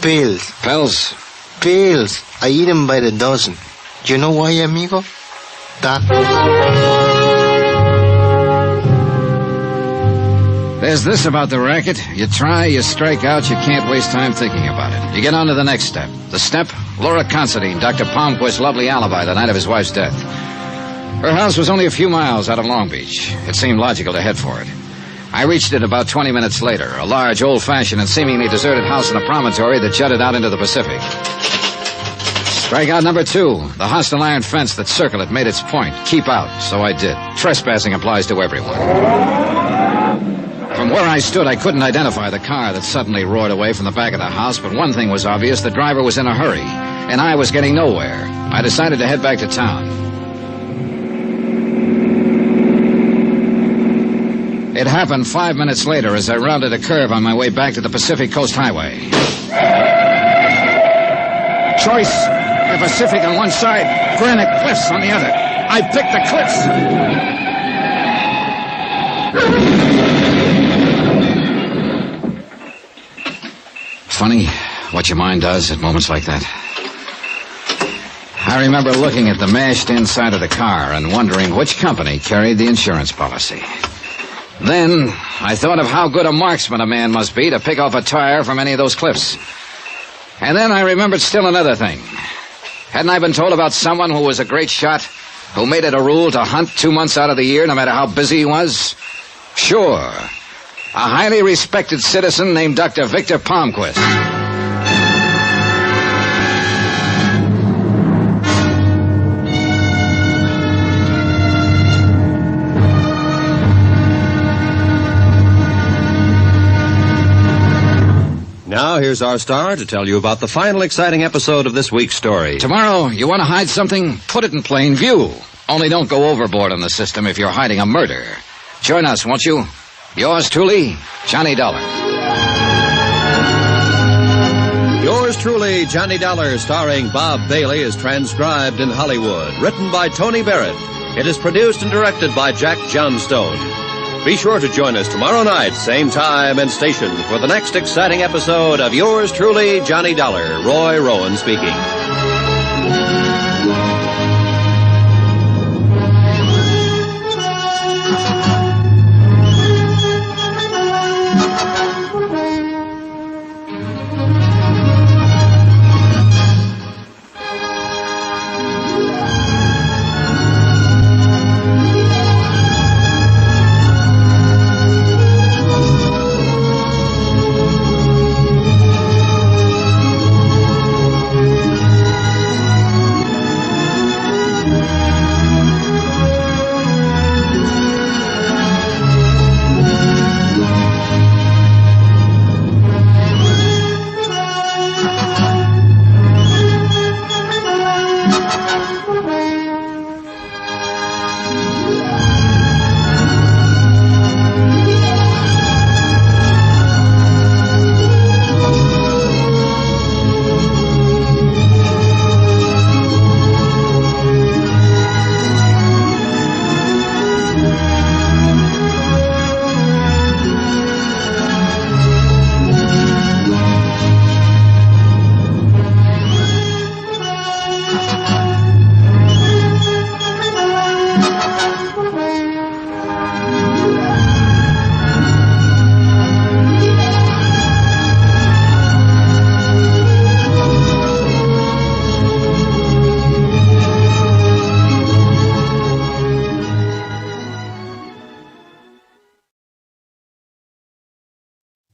Pills. Pills? Pills. I eat them by the dozen. Do you know why, amigo? Tacos. There's this about the racket. You try, you strike out, you can't waste time thinking about it. You get on to the next step. The step? Laura Considine, Dr. Palmquist's lovely alibi the night of his wife's death. Her house was only a few miles out of Long Beach. It seemed logical to head for it. I reached it about 20 minutes later, a large, old-fashioned and seemingly deserted house in a promontory that jutted out into the Pacific. Strikeout number 2, the hostile iron fence that circled it made its point. Keep out, so I did. Trespassing applies to everyone. From where I stood, I couldn't identify the car that suddenly roared away from the back of the house, but one thing was obvious, the driver was in a hurry, and I was getting nowhere. I decided to head back to town. It happened 5 minutes later as I rounded a curve on my way back to the Pacific Coast Highway. Choice, the Pacific on one side, granite cliffs on the other. I picked the cliffs. Funny what your mind does at moments like that. I remember looking at the mashed inside of the car and wondering which company carried the insurance policy. Then I thought of how good a marksman a man must be to pick off a tire from any of those cliffs. And then I remembered still another thing. Hadn't I been told about someone who was a great shot, who made it a rule to hunt 2 months out of the year, no matter how busy he was? Sure. A highly respected citizen named Dr. Victor Palmquist. Now, here's our star to tell you about the final exciting episode of this week's story. Tomorrow, you want to hide something? Put it in plain view. Only don't go overboard on the system if you're hiding a murder. Join us, won't you? Yours truly, Johnny Dollar. Yours truly, Johnny Dollar, starring Bob Bailey, is transcribed in Hollywood. Written by Tony Barrett. It is produced and directed by Jack Johnstone. Be sure to join us tomorrow night, same time and station, for the next exciting episode of Yours truly, Johnny Dollar. Roy Rowan speaking.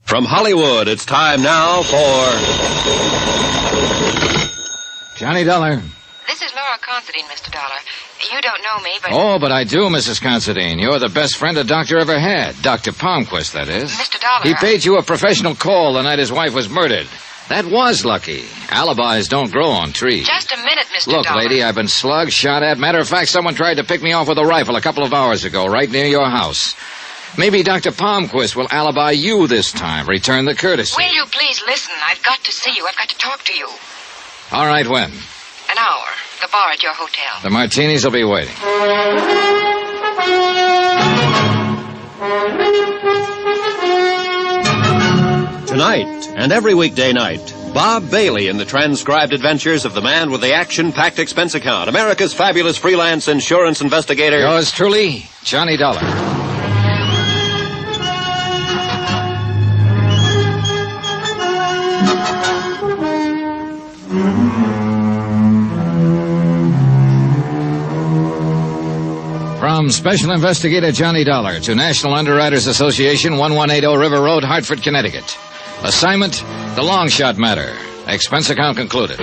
From Hollywood, it's time now for Johnny Dollar. This is Laura Considine, Mr. Dollar. You don't know me, but... Oh, but I do, Mrs. Considine. You're the best friend a doctor ever had. Dr. Palmquist, that is. Mr. Dollar... He paid you a professional call the night his wife was murdered. That was lucky. Alibis don't grow on trees. Just a minute, Mr. Look, Dollar. lady, I've been slugged, shot at. Matter of fact, someone tried to pick me off with a rifle a couple of hours ago, right near your house. Maybe Dr. Palmquist will alibi you this time. Return the courtesy. Will you please listen? I've got to see you. I've got to talk to you. All right, when? An hour. The bar at your hotel. The martinis will be waiting. Tonight and every weekday night, Bob Bailey in the transcribed adventures of the man with the action-packed expense account, America's fabulous freelance insurance investigator. Yours truly, Johnny Dollar. From Special Investigator Johnny Dollar to National Underwriters Association, 1180 River Road, Hartford, Connecticut. Assignment, the long shot matter. Expense account concluded.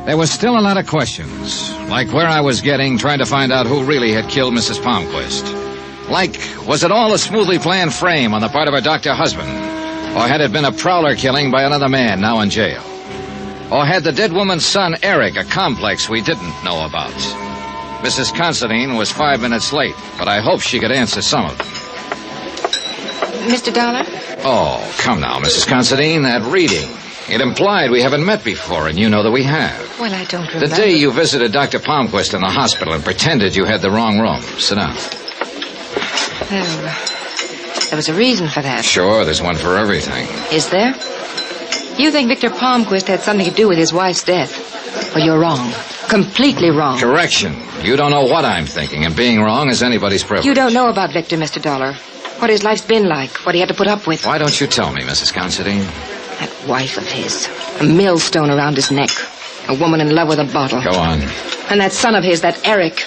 There was still a lot of questions, like where I was getting, trying to find out who really had killed Mrs. Palmquist. Like, was it all a smoothly planned frame on the part of her doctor husband? Or had it been a prowler killing by another man now in jail? Or had the dead woman's son, Eric, a complex we didn't know about? Mrs. Considine was 5 minutes late, but I hoped she could answer some of them. Mr. Dollar? Oh, come now, Mrs. Considine, that reading. It implied we haven't met before, and you know that we have. Well, I don't remember. The day you visited Dr. Palmquist in the hospital and pretended you had the wrong room. Sit down. Oh, there was a reason for that. Sure, there's one for everything. Is there? You think Victor Palmquist had something to do with his wife's death? Well, you're wrong. Completely wrong. Correction. You don't know what I'm thinking, and being wrong is anybody's privilege. You don't know about Victor, Mr. Dollar. What his life's been like, what he had to put up with. Why don't you tell me, Mrs. Considine? That wife of his. A millstone around his neck. A woman in love with a bottle. Go on. And that son of his, that Eric.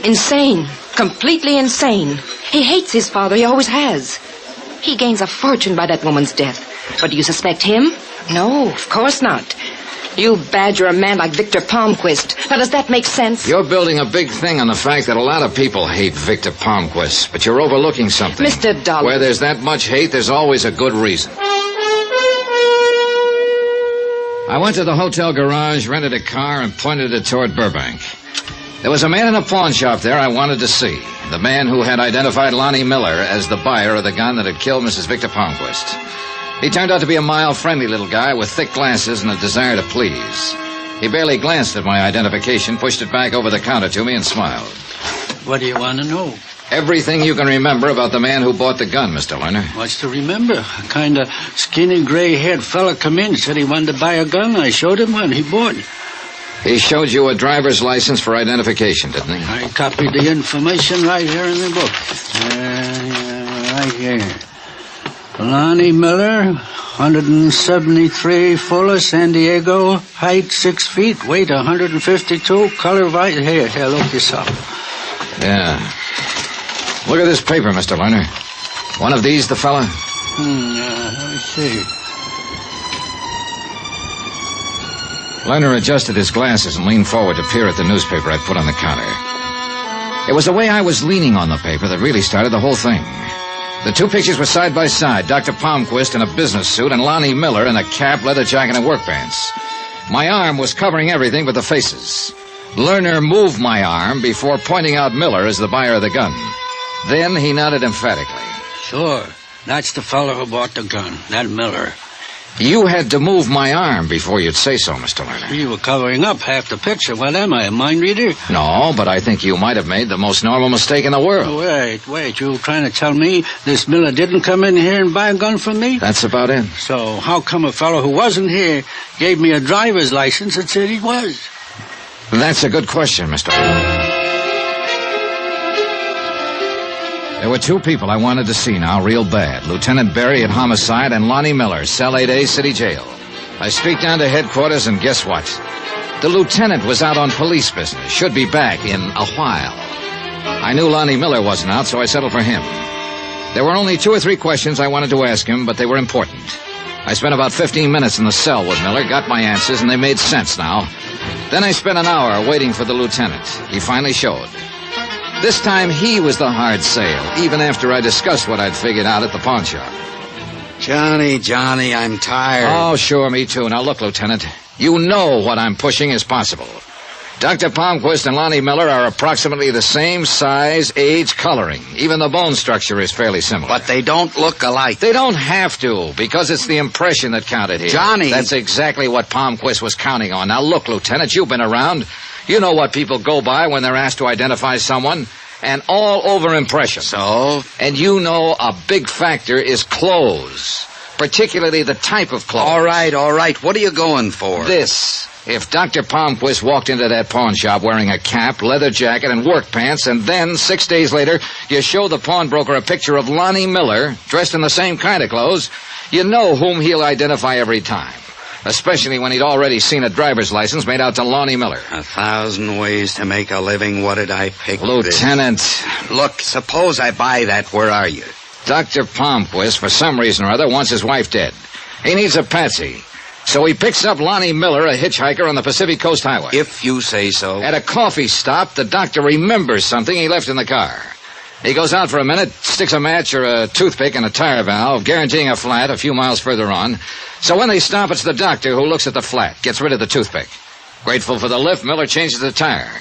Insane. Completely insane. He hates his father. He always has. He gains a fortune by that woman's death. But do you suspect him? No, of course not. You badger a man like Victor Palmquist. Now, does that make sense? You're building a big thing on the fact that a lot of people hate Victor Palmquist, but you're overlooking something. Mr. Dollar. Where there's that much hate, there's always a good reason. I went to the hotel garage, rented a car, and pointed it toward Burbank. There was a man in a pawn shop there I wanted to see. The man who had identified Lonnie Miller as the buyer of the gun that had killed Mrs. Victor Palmquist. He turned out to be a mild, friendly little guy with thick glasses and a desire to please. He barely glanced at my identification, pushed it back over the counter to me, and smiled. What do you want to know? Everything you can remember about the man who bought the gun, Mr. Lerner. What's to remember? A kind of skinny, gray-haired fella come in, said he wanted to buy a gun. I showed him one. He bought it. He showed you a driver's license for identification, didn't he? I copied the information right here in the book. Right here. Lonnie Miller, 173, Fuller, San Diego, height 6 feet, weight 152, color white hair. Here, look this up. Yeah. Look at this paper, Mr. Lerner. One of these, the fella? Let me see. Lerner adjusted his glasses and leaned forward to peer at the newspaper I'd put on the counter. It was the way I was leaning on the paper that really started the whole thing. The two pictures were side by side, Dr. Palmquist in a business suit and Lonnie Miller in a cap, leather jacket, and work pants. My arm was covering everything but the faces. Lerner moved my arm before pointing out Miller as the buyer of the gun. Then he nodded emphatically. Sure. That's the fellow who bought the gun, that Miller. You had to move my arm before you'd say so, Mr. Lerner. You were covering up half the picture. What am I, a mind reader? No, but I think you might have made the most normal mistake in the world. Wait. You trying to tell me this Miller didn't come in here and buy a gun from me? That's about it. So how come a fellow who wasn't here gave me a driver's license and said he was? That's a good question, Mr. Lerner. There were two people I wanted to see now real bad. Lieutenant Berry at Homicide and Lonnie Miller, Cell 8A, City Jail. I streaked down to headquarters, and guess what? The lieutenant was out on police business. Should be back in a while. I knew Lonnie Miller wasn't out, so I settled for him. There were only 2 or 3 questions I wanted to ask him, but they were important. I spent about 15 minutes in the cell with Miller, got my answers, and they made sense now. Then I spent an hour waiting for the lieutenant. He finally showed. This time he was the hard sale, even after I discussed what I'd figured out at the pawn shop. Johnny, I'm tired. Oh, sure, me too. Now look, Lieutenant, you know what I'm pushing is possible. Dr. Palmquist and Lonnie Miller are approximately the same size, age, coloring. Even the bone structure is fairly similar. But they don't look alike. They don't have to, because it's the impression that counted here. Johnny! That's exactly what Palmquist was counting on. Now look, Lieutenant, you've been around. You know what people go by when they're asked to identify someone. An all-over impression. So? And you know a big factor is clothes. Particularly the type of clothes. All right. What are you going for? This. If Dr. Palmquist walked into that pawn shop wearing a cap, leather jacket, and work pants, and then, 6 days later, you show the pawnbroker a picture of Lonnie Miller, dressed in the same kind of clothes, you know whom he'll identify every time. Especially when he'd already seen a driver's license made out to Lonnie Miller. 1,000 ways to make a living. What did I pick? Lieutenant. Look, suppose I buy that. Where are you? Dr. Palmquist, for some reason or other, wants his wife dead. He needs a patsy. So he picks up Lonnie Miller, a hitchhiker on the Pacific Coast Highway. If you say so. At a coffee stop, the doctor remembers something he left in the car. He goes out for a minute, sticks a match or a toothpick in a tire valve, guaranteeing a flat a few miles further on. So when they stop, it's the doctor who looks at the flat, gets rid of the toothpick. Grateful for the lift, Miller changes the tire.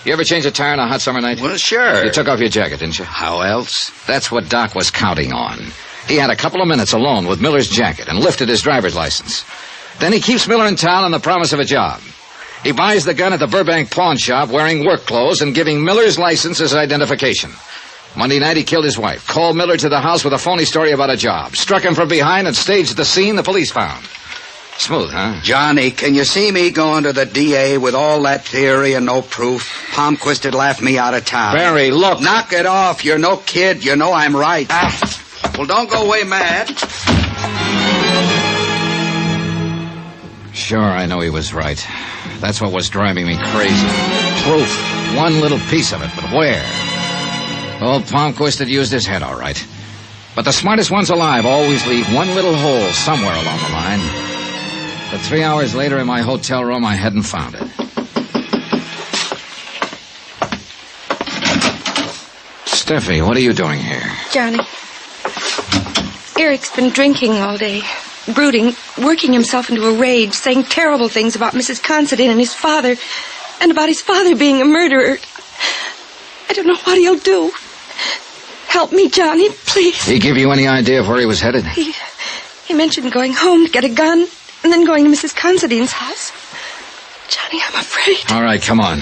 You ever change a tire on a hot summer night? Well, sure. You took off your jacket, didn't you? How else? That's what Doc was counting on. He had a couple of minutes alone with Miller's jacket and lifted his driver's license. Then he keeps Miller in town on the promise of a job. He buys the gun at the Burbank pawn shop wearing work clothes and giving Miller's license as identification. Monday night, he killed his wife, called Miller to the house with a phony story about a job, struck him from behind, and staged the scene the police found. Smooth, huh? Johnny, can you see me going to the DA with all that theory and no proof? Palmquist would laugh me out of town. Barry, look. Knock it off. You're no kid. You know I'm right. Well, don't go away mad. Sure, I know he was right. That's what was driving me crazy. Proof. One little piece of it, but where? Old Palmquist had used his head all right. But the smartest ones alive always leave one little hole somewhere along the line. But 3 hours later in my hotel room, I hadn't found it. Steffi, what are you doing here? Johnny, Eric's been drinking all day, brooding, working himself into a rage, saying terrible things about Mrs. Considine and his father, and about his father being a murderer. I don't know what he'll do. Help me, Johnny, please. Did he give you any idea of where he was headed? He mentioned going home to get a gun, and then going to Mrs. Considine's house. Johnny, I'm afraid. All right, come on.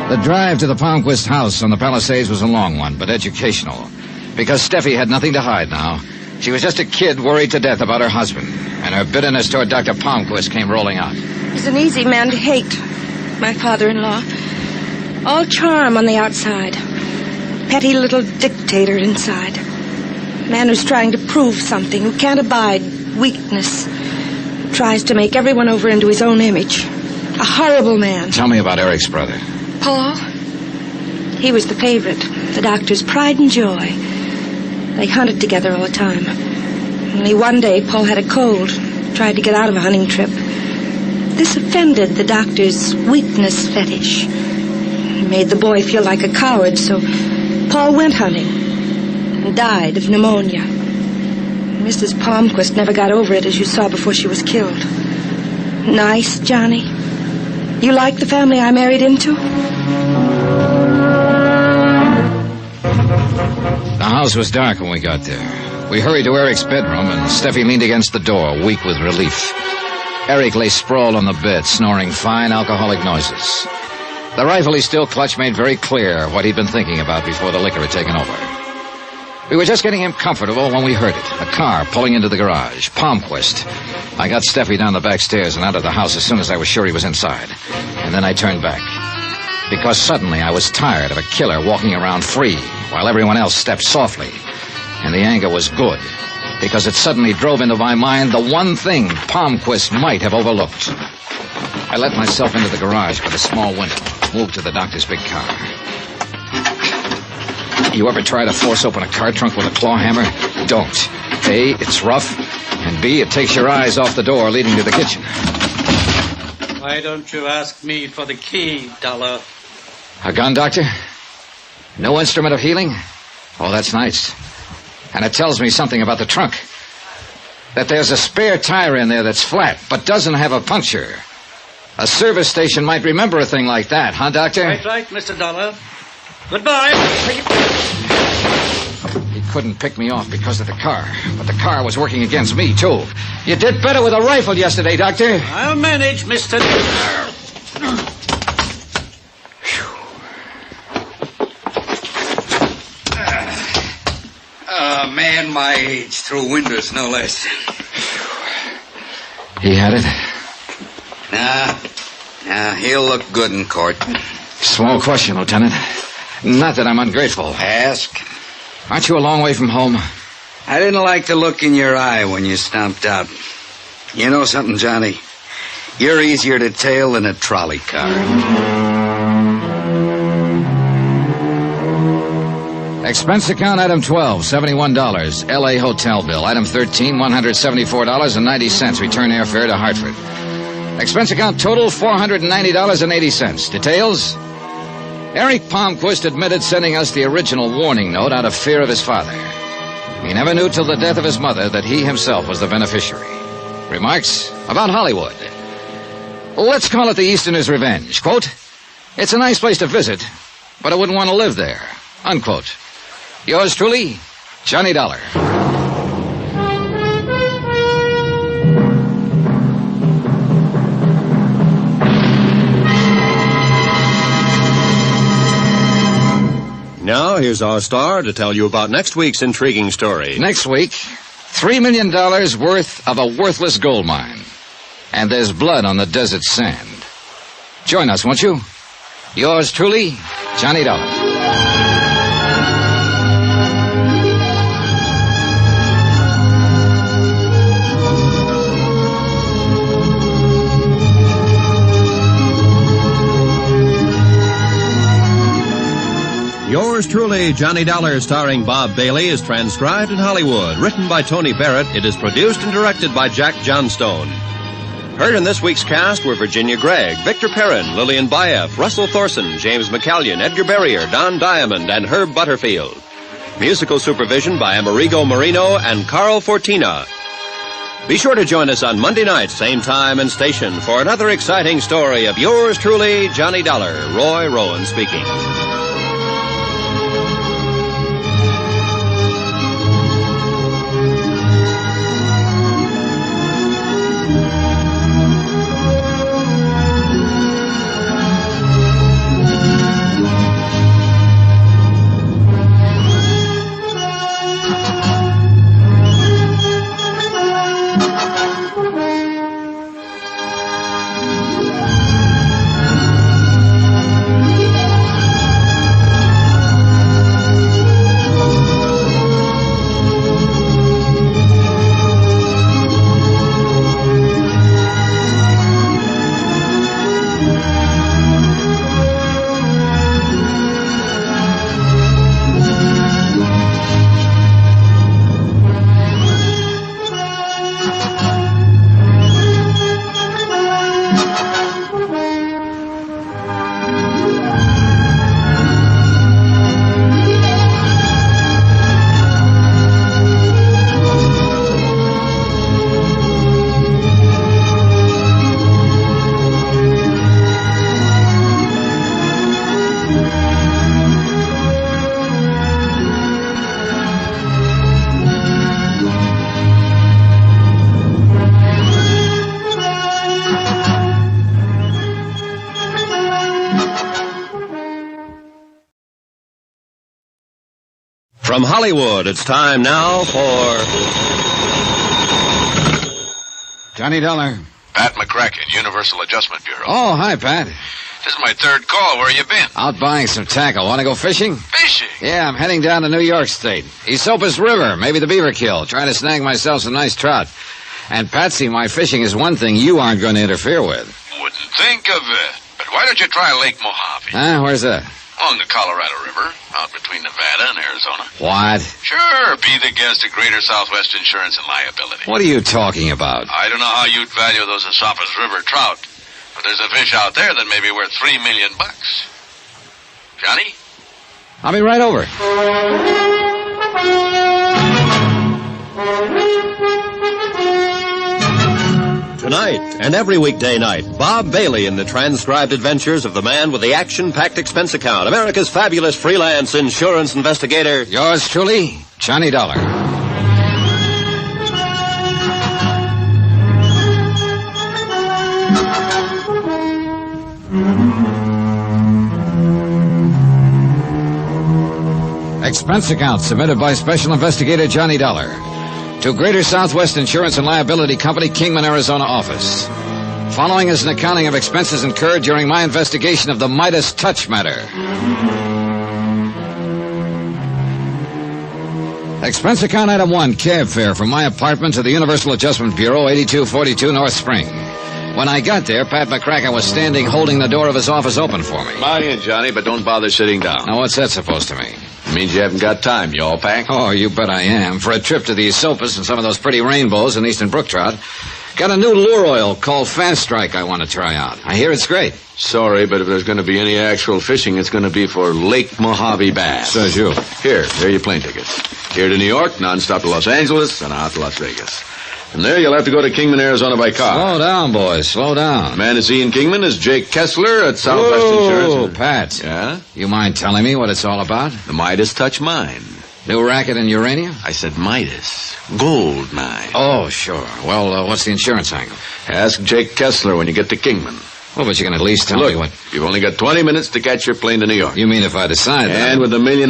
The drive to the Palmquist house on the Palisades was a long one, but educational. Because Steffi had nothing to hide now. She was just a kid worried to death about her husband, and her bitterness toward Dr. Palmquist came rolling out. He's an easy man to hate, my father-in-law. All charm on the outside. Petty little dictator inside. Man who's trying to prove something, who can't abide weakness. Tries to make everyone over into his own image. A horrible man. Tell me about Eric's brother. Paul? He was the favorite, the doctor's pride and joy. They hunted together all the time. Only one day, Paul had a cold, tried to get out of a hunting trip. This offended the doctor's weakness fetish. It made the boy feel like a coward, so Paul went hunting and died of pneumonia. Mrs. Palmquist never got over it, as you saw before she was killed. Nice, Johnny. You like the family I married into? The house was dark when we got there. We hurried to Eric's bedroom, and Steffi leaned against the door, weak with relief. Eric lay sprawled on the bed, snoring fine alcoholic noises. The rifle he still clutched made very clear what he'd been thinking about before the liquor had taken over. We were just getting him comfortable when we heard it. A car pulling into the garage. Palmquist. I got Steffi down the back stairs and out of the house as soon as I was sure he was inside. And then I turned back. Because suddenly I was tired of a killer walking around free while everyone else stepped softly. And the anger was good. Because it suddenly drove into my mind the one thing Palmquist might have overlooked. I let myself into the garage by the small window. Moved to the doctor's big car. You ever try to force open a car trunk with a claw hammer? Don't. A, it's rough, and B, it takes your eyes off the door leading to the kitchen. Why don't you ask me for the key, Dollar? A gun, Doctor? No instrument of healing? Oh, that's nice. And it tells me something about the trunk. That there's a spare tire in there that's flat, but doesn't have a puncture. A service station might remember a thing like that, huh, Doctor? Right, Mr. Dollar. Goodbye. He couldn't pick me off because of the car, but the car was working against me, too. You did better with a rifle yesterday, Doctor. I'll manage, Mr. A man my age through windows, no less. He had it? Nah, he'll look good in court. Small question, Lieutenant. Not that I'm ungrateful. Ask. Aren't you a long way from home? I didn't like the look in your eye when you stomped out. You know something, Johnny? You're easier to tail than a trolley car. Expense account item 12, $71. L.A. hotel bill. Item 13, $174.90. Return airfare to Hartford. Expense account total, $490.80. Details? Eric Palmquist admitted sending us the original warning note out of fear of his father. He never knew till the death of his mother that he himself was the beneficiary. Remarks about Hollywood. Let's call it the Easterner's Revenge. Quote, it's a nice place to visit, but I wouldn't want to live there. Unquote. Yours truly, Johnny Dollar. Now, here's our star to tell you about next week's intriguing story. Next week, $3 million worth of a worthless gold mine. And there's blood on the desert sand. Join us, won't you? Yours truly, Johnny Dollar. Yours truly, Johnny Dollar, starring Bob Bailey, is transcribed in Hollywood. Written by Tony Barrett, it is produced and directed by Jack Johnstone. Heard in this week's cast were Virginia Gregg, Victor Perrin, Lillian Baeff, Russell Thorson, James McCallion, Edgar Barrier, Don Diamond, and Herb Butterfield. Musical supervision by Amerigo Marino and Carl Fortina. Be sure to join us on Monday night, same time and station, for another exciting story of yours truly, Johnny Dollar. Roy Rowan speaking. From Hollywood, it's time now for Johnny Dollar. Pat McCracken, Universal Adjustment Bureau. Oh, hi, Pat. This is my third call. Where you been? Out buying some tackle. Want to go fishing? Fishing? Yeah, I'm heading down to New York State. Esopus River, maybe the Beaver Kill. Trying to snag myself some nice trout. And, Patsy, my fishing is one thing you aren't going to interfere with. Wouldn't think of it. But why don't you try Lake Mojave? Huh? Where's that? Along the Colorado River, out between Nevada and Arizona. What? Sure, be the guest of Greater Southwest Insurance and Liability. What are you talking about? I don't know how you'd value those Esopus River trout, but there's a fish out there that may be worth $3 million. Johnny? I'll be right over. Tonight and every weekday night, Bob Bailey in the transcribed adventures of the man with the action-packed expense account, America's fabulous freelance insurance investigator. Yours truly, Johnny Dollar. Expense account submitted by Special Investigator Johnny Dollar to Greater Southwest Insurance and Liability Company, Kingman, Arizona office. Following is an accounting of expenses incurred during my investigation of the Midas Touch matter. Expense account item 1, cab fare from my apartment to the Universal Adjustment Bureau, 8242 North Spring. When I got there, Pat McCracken was standing holding the door of his office open for me. Come in, Johnny, but don't bother sitting down. Now, what's that supposed to mean? It means you haven't got time. You all packed? Oh, you bet I am. For a trip to the Esopus and some of those pretty rainbows and eastern brook trout. Got a new lure oil called Fast Strike I want to try out. I hear it's great. Sorry, but if there's going to be any actual fishing, it's going to be for Lake Mojave bass. Says you. Here are your plane tickets. Here to New York, nonstop to Los Angeles, and out to Las Vegas. From there, you'll have to go to Kingman, Arizona by car. Slow down, boys. Slow down. The man to see in Kingman is Jake Kessler at Southwest Insurance. Oh, Pat. Yeah? You mind telling me what it's all about? The Midas Touch Mine. New racket in uranium? I said Midas. Gold mine. Oh, sure. Well, what's the insurance angle? Ask Jake Kessler when you get to Kingman. Well, but you can at least tell me what... You've only got 20 minutes to catch your plane to New York. You mean if I decide that? And with $1.5 million,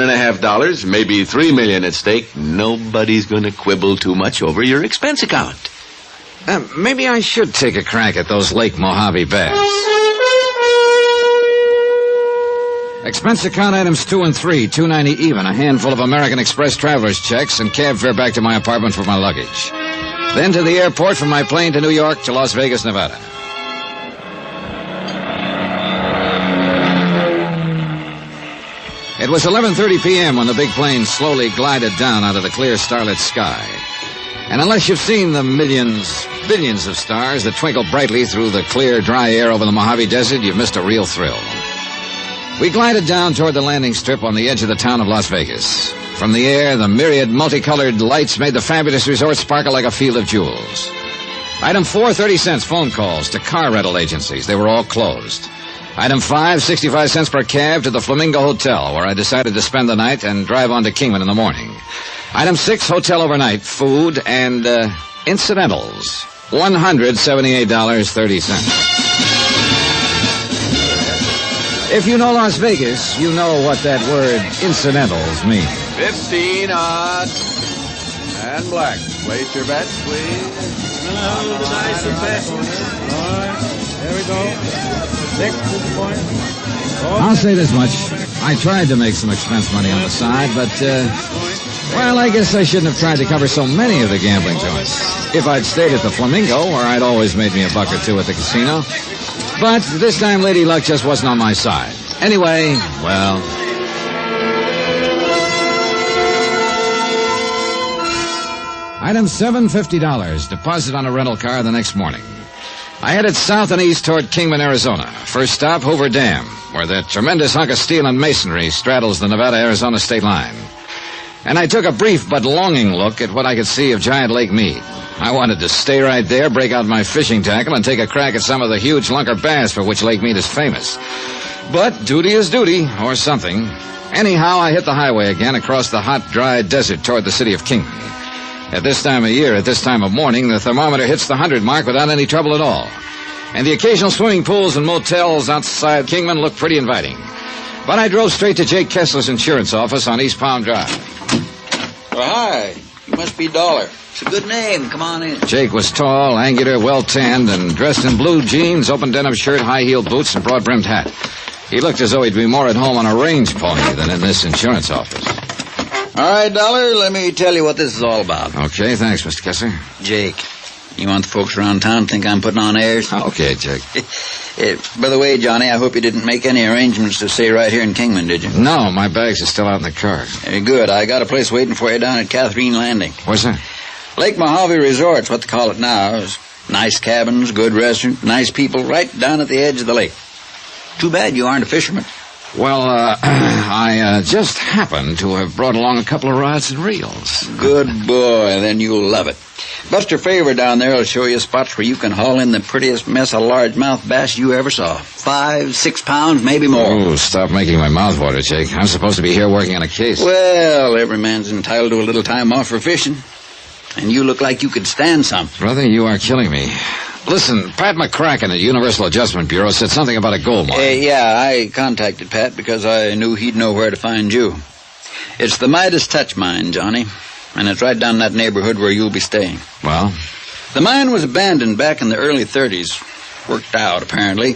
maybe $3 million at stake, nobody's going to quibble too much over your expense account. Maybe I should take a crack at those Lake Mojave bass. Expense account items 2 and 3, $2.90 even, a handful of American Express traveler's checks, and cab fare back to my apartment for my luggage. Then to the airport from my plane to New York to Las Vegas, Nevada. It was 11:30 p.m. when the big plane slowly glided down out of the clear starlit sky. And unless you've seen the billions of stars that twinkle brightly through the clear, dry air over the Mojave Desert, you've missed a real thrill. We glided down toward the landing strip on the edge of the town of Las Vegas. From the air, the myriad multicolored lights made the fabulous resort sparkle like a field of jewels. Item 4, 30 cents phone calls to car rental agencies. They were all closed. Item 5, 65 cents per cab to the Flamingo Hotel, where I decided to spend the night and drive on to Kingman in the morning. Item 6, hotel overnight, food, and incidentals. $178.30. If you know Las Vegas, you know what that word incidentals means. 15 odd. And black. Place your bets, please. The dice are passing. All right. There we go. 6 to the point. I'll say this much. I tried to make some expense money on the side, but, well, I guess I shouldn't have tried to cover so many of the gambling joints. If I'd stayed at the Flamingo, where I'd always made me $1 or $2 at the casino. But this time, Lady Luck just wasn't on my side. Anyway, well... Item 7, $50. Deposit on a rental car the next morning. I headed south and east toward Kingman, Arizona. First stop, Hoover Dam, where that tremendous hunk of steel and masonry straddles the Nevada-Arizona state line. And I took a brief but longing look at what I could see of Giant Lake Mead. I wanted to stay right there, break out my fishing tackle, and take a crack at some of the huge lunker bass for which Lake Mead is famous. But duty is duty, or something. Anyhow, I hit the highway again across the hot, dry desert toward the city of Kingman. At this time of year, at this time of morning, the thermometer hits the 100 mark without any trouble at all. And the occasional swimming pools and motels outside Kingman look pretty inviting. But I drove straight to Jake Kessler's insurance office on East Palm Drive. Oh, hi. You must be Dollar. It's a good name. Come on in. Jake was tall, angular, well-tanned, and dressed in blue jeans, open denim shirt, high-heeled boots, and broad-brimmed hat. He looked as though he'd be more at home on a range pony than in this insurance office. All right, Dollar, let me tell you what this is all about. Okay, thanks, Mr. Kessler. Jake, you want the folks around town to think I'm putting on airs? Okay, Jake. By the way, Johnny, I hope you didn't make any arrangements to stay right here in Kingman, did you? No, my bags are still out in the car. Very good. I got a place waiting for you down at Catherine Landing. What's that? Lake Mojave Resort's what they call it now. It's nice cabins, good restaurant, nice people right down at the edge of the lake. Too bad you aren't a fisherman. Well, I just happened to have brought along a couple of rods and reels. Good boy, then you'll love it. Buster Favor down there will show you spots where you can haul in the prettiest mess of largemouth bass you ever saw. 5, 6 pounds, maybe more. Oh, stop making my mouth water, Jake. I'm supposed to be here working on a case. Well, every man's entitled to a little time off for fishing. And you look like you could stand some. Brother, you are killing me. Listen, Pat McCracken at Universal Adjustment Bureau said something about a gold mine. Yeah, I contacted Pat because I knew he'd know where to find you. It's the Midas Touch mine, Johnny, and it's right down that neighborhood where you'll be staying. Well? The mine was abandoned back in the early 30s. Worked out, apparently.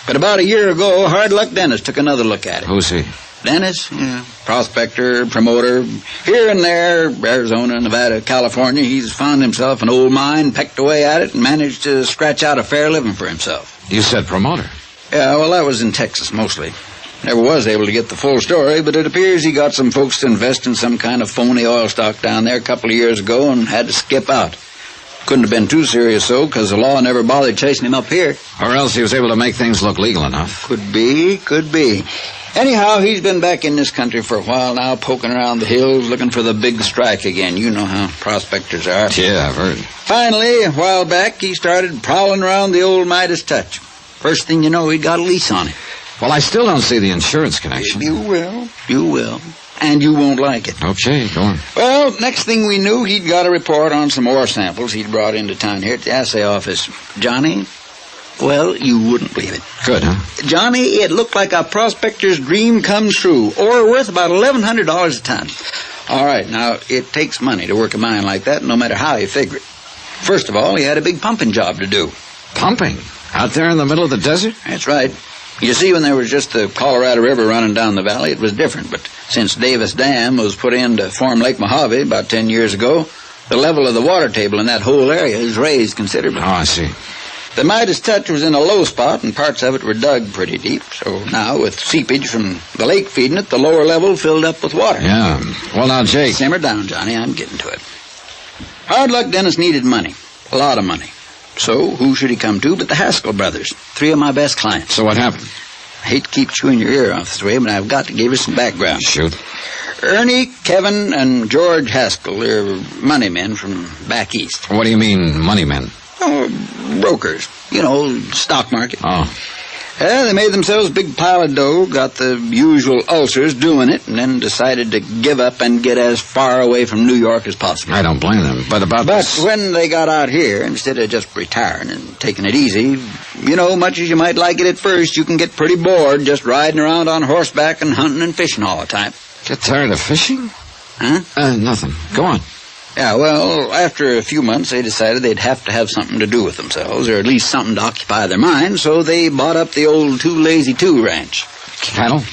But about a year ago, Hard Luck Dennis took another look at it. Who's he? Dennis, yeah, prospector, promoter. Here and there, Arizona, Nevada, California, he's found himself an old mine, pecked away at it, and managed to scratch out a fair living for himself. You said promoter? Yeah, well, that was in Texas, mostly. Never was able to get the full story, but it appears he got some folks to invest in some kind of phony oil stock down there a couple of years ago and had to skip out. Couldn't have been too serious, though, because the law never bothered chasing him up here. Or else he was able to make things look legal enough. Could be. Anyhow, he's been back in this country for a while now, poking around the hills, looking for the big strike again. You know how prospectors are. Yeah, I've heard. Finally, a while back, he started prowling around the old Midas Touch. First thing you know, he got a lease on it. Well, I still don't see the insurance connection. You will. And you won't like it. Okay, go on. Well, next thing we knew, he'd got a report on some ore samples he'd brought into town here at the assay office. Johnny, Well, you wouldn't believe it. Good, huh? Johnny, it looked like a prospector's dream come true, or worth about $1,100 a ton. All right, now, it takes money to work a mine like that, no matter how you figure it. First of all, he had a big pumping job to do. Pumping? Out there in the middle of the desert? That's right. You see, when there was just the Colorado River running down the valley, it was different. But since Davis Dam was put in to form Lake Mojave about 10 years ago, the level of the water table in that whole area is raised considerably. Oh, I see. The Midas Touch was in a low spot, and parts of it were dug pretty deep. So now, with seepage from the lake feeding it, the lower level filled up with water. Yeah. Well, now, Jake... Simmer down, Johnny. I'm getting to it. Hard Luck Dennis needed money. A lot of money. So, who should he come to but the Haskell brothers, 3 of my best clients. So what happened? I hate to keep chewing your ear off this way, but I've got to give you some background. Shoot. Ernie, Kevin, and George Haskell, they're money men from back east. What do you mean, money men? Oh, brokers. You know, stock market. Oh. They made themselves a big pile of dough, got the usual ulcers doing it, and then decided to give up and get as far away from New York as possible. I don't blame them. But when they got out here, instead of just retiring and taking it easy, you know, much as you might like it at first, you can get pretty bored just riding around on horseback and hunting and fishing all the time. Get tired of fishing? Huh? Nothing. Go on. Yeah, well, after a few months, they decided they'd have to have something to do with themselves, or at least something to occupy their minds, so they bought up the old Too Lazy 2 ranch. Cattle?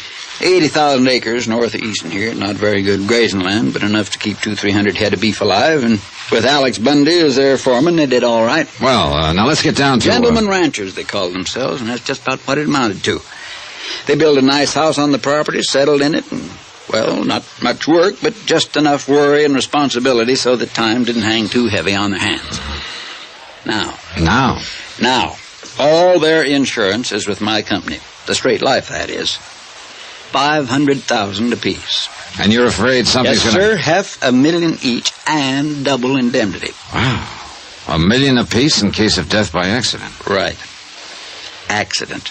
80,000 acres north of Easton here. Not very good grazing land, but enough to keep 200-300 head of beef alive, and with Alex Bundy as their foreman, they did all right. Well, now let's get down to... Gentlemen ranchers, they called themselves, and that's just about what it amounted to. They built a nice house on the property, settled in it, and... well, not much work, but just enough worry and responsibility so that time didn't hang too heavy on their hands. Now, all their insurance is with my company. The Straight Life, that is. $500,000 apiece. And you're afraid something's Yes, sir. $500,000 each and double indemnity. Wow. $1 million apiece in case of death by accident. Right. Accident.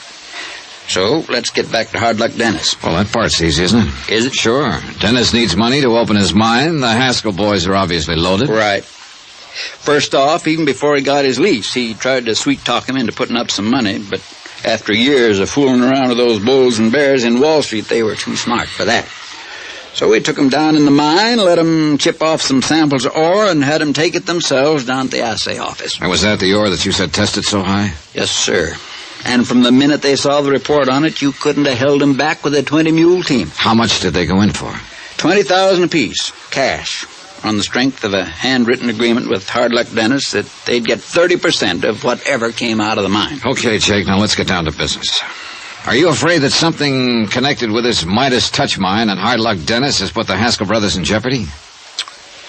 So, let's get back to Hard Luck Dennis. Well, that part's easy, isn't it? Is it? Sure. Dennis needs money to open his mine. The Haskell boys are obviously loaded. Right. First off, even before he got his lease, he tried to sweet-talk him into putting up some money, but after years of fooling around with those bulls and bears in Wall Street, they were too smart for that. So we took him down in the mine, let him chip off some samples of ore, and had him take it themselves down to the assay office. And was that the ore that you said tested so high? Yes, sir. And from the minute they saw the report on it, you couldn't have held them back with a 20-mule team. How much did they go in for? $20,000 apiece, cash, on the strength of a handwritten agreement with Hard Luck Dennis that they'd get 30% of whatever came out of the mine. Okay, Jake, now let's get down to business. Are you afraid that something connected with this Midas Touch mine and Hard Luck Dennis has put the Haskell brothers in jeopardy?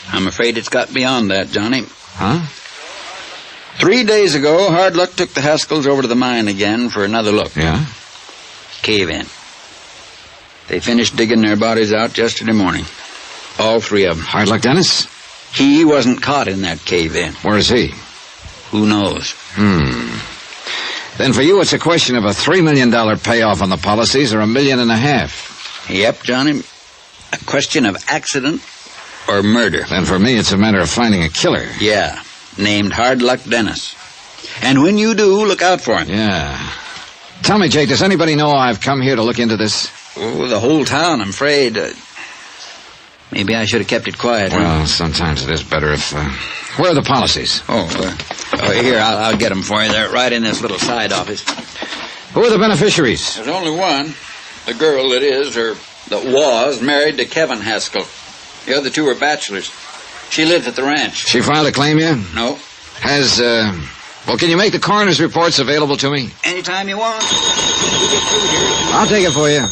I'm afraid it's got beyond that, Johnny. Huh? 3 days ago, Hard Luck took the Haskells over to the mine again for another look. Yeah? Cave in. They finished digging their bodies out yesterday morning. All 3 of them. Hard Luck Dennis? He wasn't caught in that cave in. Where is he? Who knows? Then for you, it's a question of a $3 million payoff on the policies or $1.5 million. Yep, Johnny. A question of accident or murder. Then for me, it's a matter of finding a killer. Yeah. Named Hard Luck Dennis. And when you do, look out for him. Yeah. Tell me, Jake, does anybody know I've come here to look into this? Oh, the whole town, I'm afraid. Maybe I should have kept it quiet. Well, sometimes it is better if... where are the policies? Here, I'll get them for you. They're right in this little side office. Who are the beneficiaries? There's only one. The girl that was married to Kevin Haskell. The other 2 are bachelors. She lives at the ranch. She filed a claim yet? No. Has, well, can you make the coroner's reports available to me? Anytime you want. I'll take it for you.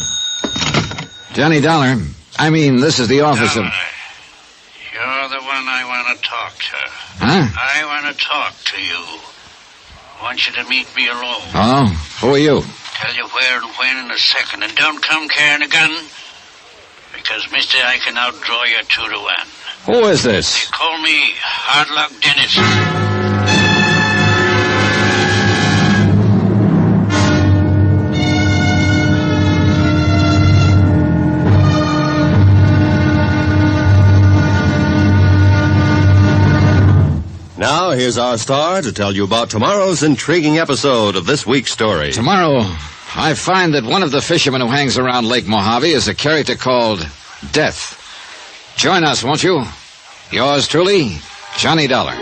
Johnny Dollar. I mean, this is the office of... You're the one I want to talk to. Huh? I want to talk to you. I want you to meet me alone. Oh? Who are you? Tell you where and when in a second. And don't come carrying a gun. Because, mister, I can outdraw you 2 to 1. Who is this? They call me Hard Luck Dennis. Now, here's our star to tell you about tomorrow's intriguing episode of this week's story. Tomorrow, I find that one of the fishermen who hangs around Lake Mojave is a character called Death. Join us, won't you? Yours truly, Johnny Dollar.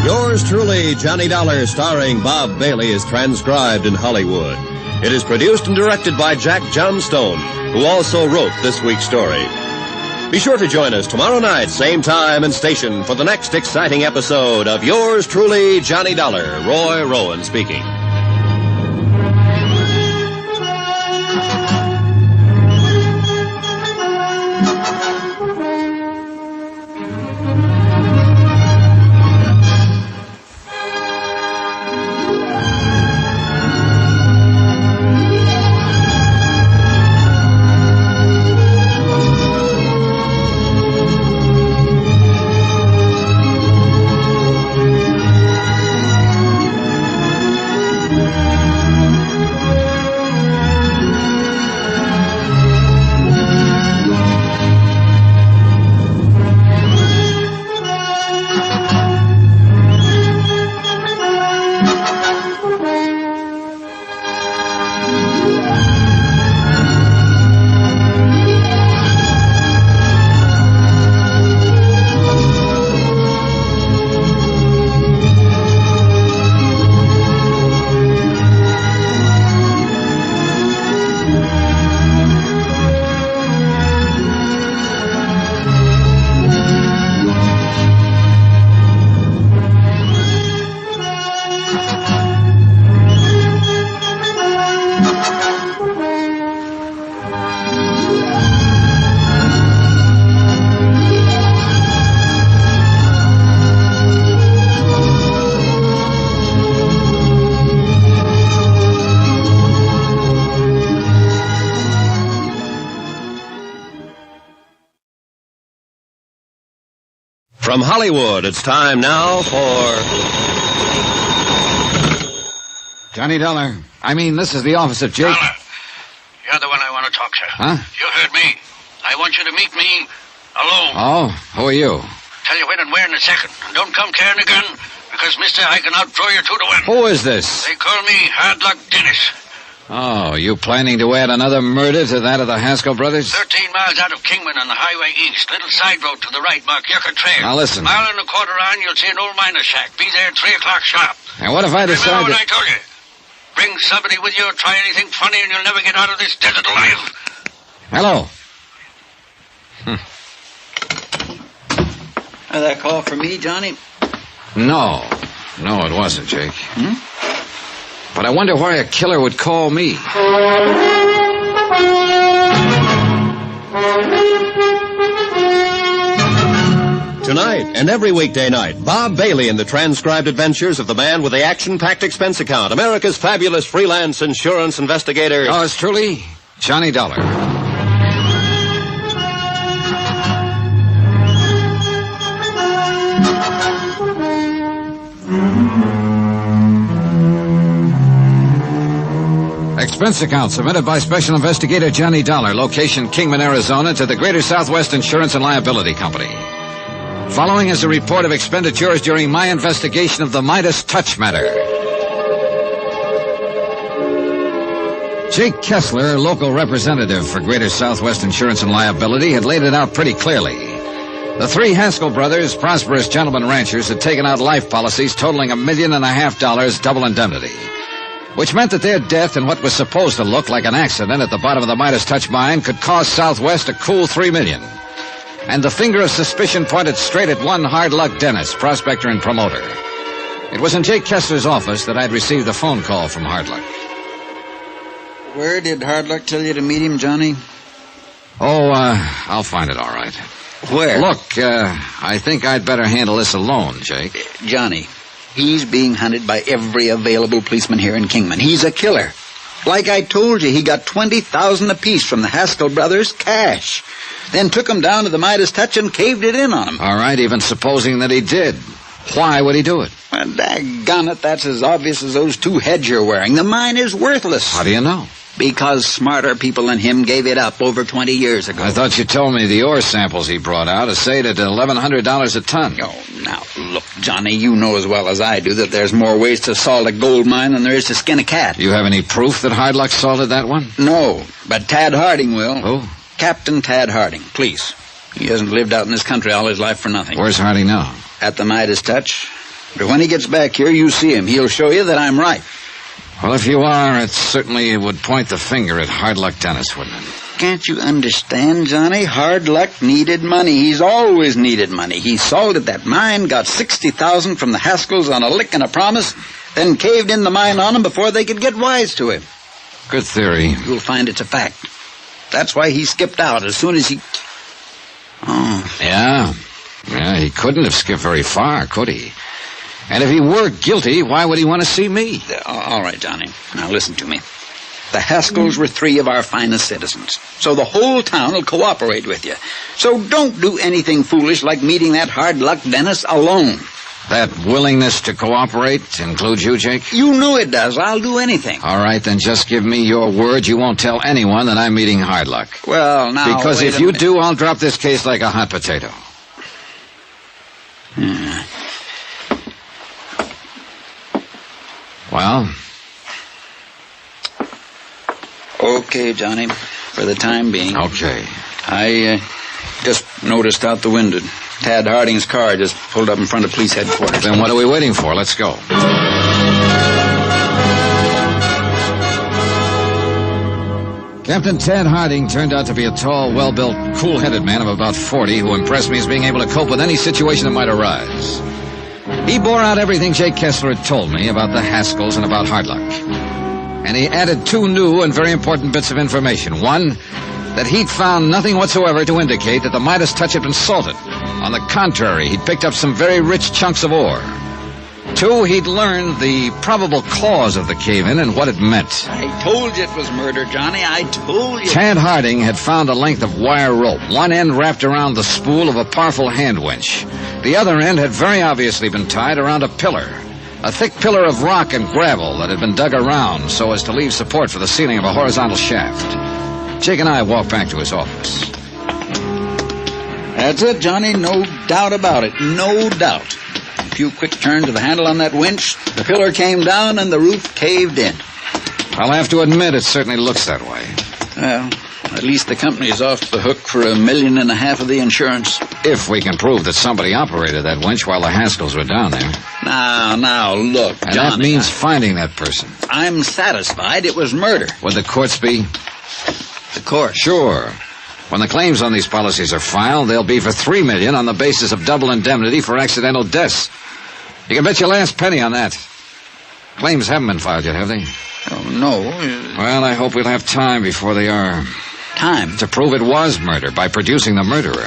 Yours truly, Johnny Dollar, starring Bob Bailey, is transcribed in Hollywood. It is produced and directed by Jack Johnstone, who also wrote this week's story. Be sure to join us tomorrow night, same time and station, for the next exciting episode of Yours truly, Johnny Dollar. Roy Rowan speaking. From Hollywood, it's time now for... Johnny Dollar. This is the office of Jake. Dollar, you're the one I want to talk to. Huh? You heard me. I want you to meet me alone. Oh, who are you? Tell you when and where in a second. And don't come carrying a gun, because, mister, I can outdraw you 2-1. Who is this? They call me Hard Luck Dennis. Oh, you planning to add another murder to that of the Haskell brothers? 13 miles out of Kingman on the highway east. Little side road to the right, mark Yucca Trail. Now listen. Mile and a quarter on, you'll see an old miner's shack. Be there at 3 o'clock sharp. And what if I decide Remember what to... I told you? Bring somebody with you or try anything funny and you'll never get out of this desert alive. Hello. That call for me, Johnny? No, it wasn't, Jake. But I wonder why a killer would call me. Tonight and every weekday night, Bob Bailey in the transcribed adventures of the man with the action-packed expense account, America's fabulous freelance insurance investigator. Yours truly, Johnny Dollar. Expense account submitted by Special Investigator Johnny Dollar, location Kingman, Arizona, to the Greater Southwest Insurance and Liability Company. Following is a report of expenditures during my investigation of the Midas Touch matter. Jake Kessler, local representative for Greater Southwest Insurance and Liability, had laid it out pretty clearly. The three Haskell brothers, prosperous gentlemen ranchers, had taken out life policies totaling $1.5 million double indemnity, which meant that their death in what was supposed to look like an accident at the bottom of the Midas Touch mine could cost Southwest a cool $3 million. And the finger of suspicion pointed straight at one Hard Luck Dennis, prospector and promoter. It was in Jake Kessler's office that I'd received the phone call from Hard Luck. Where did Hard Luck tell you to meet him, Johnny? Oh, I'll find it all right. Where? Look, I think I'd better handle this alone, Jake. Johnny, he's being hunted by every available policeman here in Kingman. He's a killer. Like I told you, he got $20,000 apiece from the Haskell brothers, cash. Then took them down to the Midas Touch and caved it in on them. All right, even supposing that he did. Why would he do it? Well, daggone it, that's as obvious as those two heads you're wearing. The mine is worthless. How do you know? Because smarter people than him gave it up over 20 years ago. I thought you told me the ore samples he brought out assayed at $1,100 a ton. Oh, now, look, Johnny, you know as well as I do that there's more ways to salt a gold mine than there is to skin a cat. You have any proof that Hard Luck salted that one? No, but Tad Harding will. Who? Captain Tad Harding, police. He hasn't lived out in this country all his life for nothing. Where's Harding now? At the Midas Touch. But when he gets back here, you see him. He'll show you that I'm right. Well, if you are, it certainly would point the finger at Hard Luck Dennis, wouldn't it? Can't you understand, Johnny? Hard Luck needed money. He's always needed money. He salted that mine, got $60,000 from the Haskells on a lick and a promise, then caved in the mine on them before they could get wise to him. Good theory. You'll find it's a fact. That's why he skipped out as soon as he... Oh. Yeah, he couldn't have skipped very far, could he? And if he were guilty, why would he want to see me? All right, Johnny. Now listen to me. The Haskells were 3 of our finest citizens, so the whole town will cooperate with you. So don't do anything foolish like meeting that Hard Luck Dennis alone. That willingness to cooperate includes you, Jake? You know it does. I'll do anything. All right, then just give me your word you won't tell anyone that I'm meeting Hard Luck. Well, now... Because if you do, I'll drop this case like a hot potato. Well? Okay, Johnny. For the time being. Okay. I just noticed out the window. Tad Harding's car just pulled up in front of police headquarters. Then what are we waiting for? Let's go. Captain Tad Harding turned out to be a tall, well-built, cool-headed man of about 40 who impressed me as being able to cope with any situation that might arise. He bore out everything Jake Kessler had told me about the Haskells and about Hard Luck. And he added 2 new and very important bits of information. One, that he'd found nothing whatsoever to indicate that the Midas Touch had been salted. On the contrary, he'd picked up some very rich chunks of ore. 2, he'd learned the probable cause of the cave-in and what it meant. I told you it was murder, Johnny. I told you. Tad Harding had found a length of wire rope, one end wrapped around the spool of a powerful hand winch. The other end had very obviously been tied around a pillar, a thick pillar of rock and gravel that had been dug around so as to leave support for the ceiling of a horizontal shaft. Jake and I walked back to his office. That's it, Johnny. No doubt about it. No doubt. A few quick turns of the handle on that winch, the pillar came down and the roof caved in. I'll have to admit it certainly looks that way. Well, at least the company's off the hook for $1.5 million of the insurance. If we can prove that somebody operated that winch while the Haskells were down there. Now, look, and Johnny, that means finding that person. I'm satisfied it was murder. Would the courts be? The court? Sure. When the claims on these policies are filed, they'll be for $3 million on the basis of double indemnity for accidental deaths. You can bet your last penny on that. Claims haven't been filed yet, have they? Oh, no. Well, I hope we'll have time before they are. Time? To prove it was murder by producing the murderer.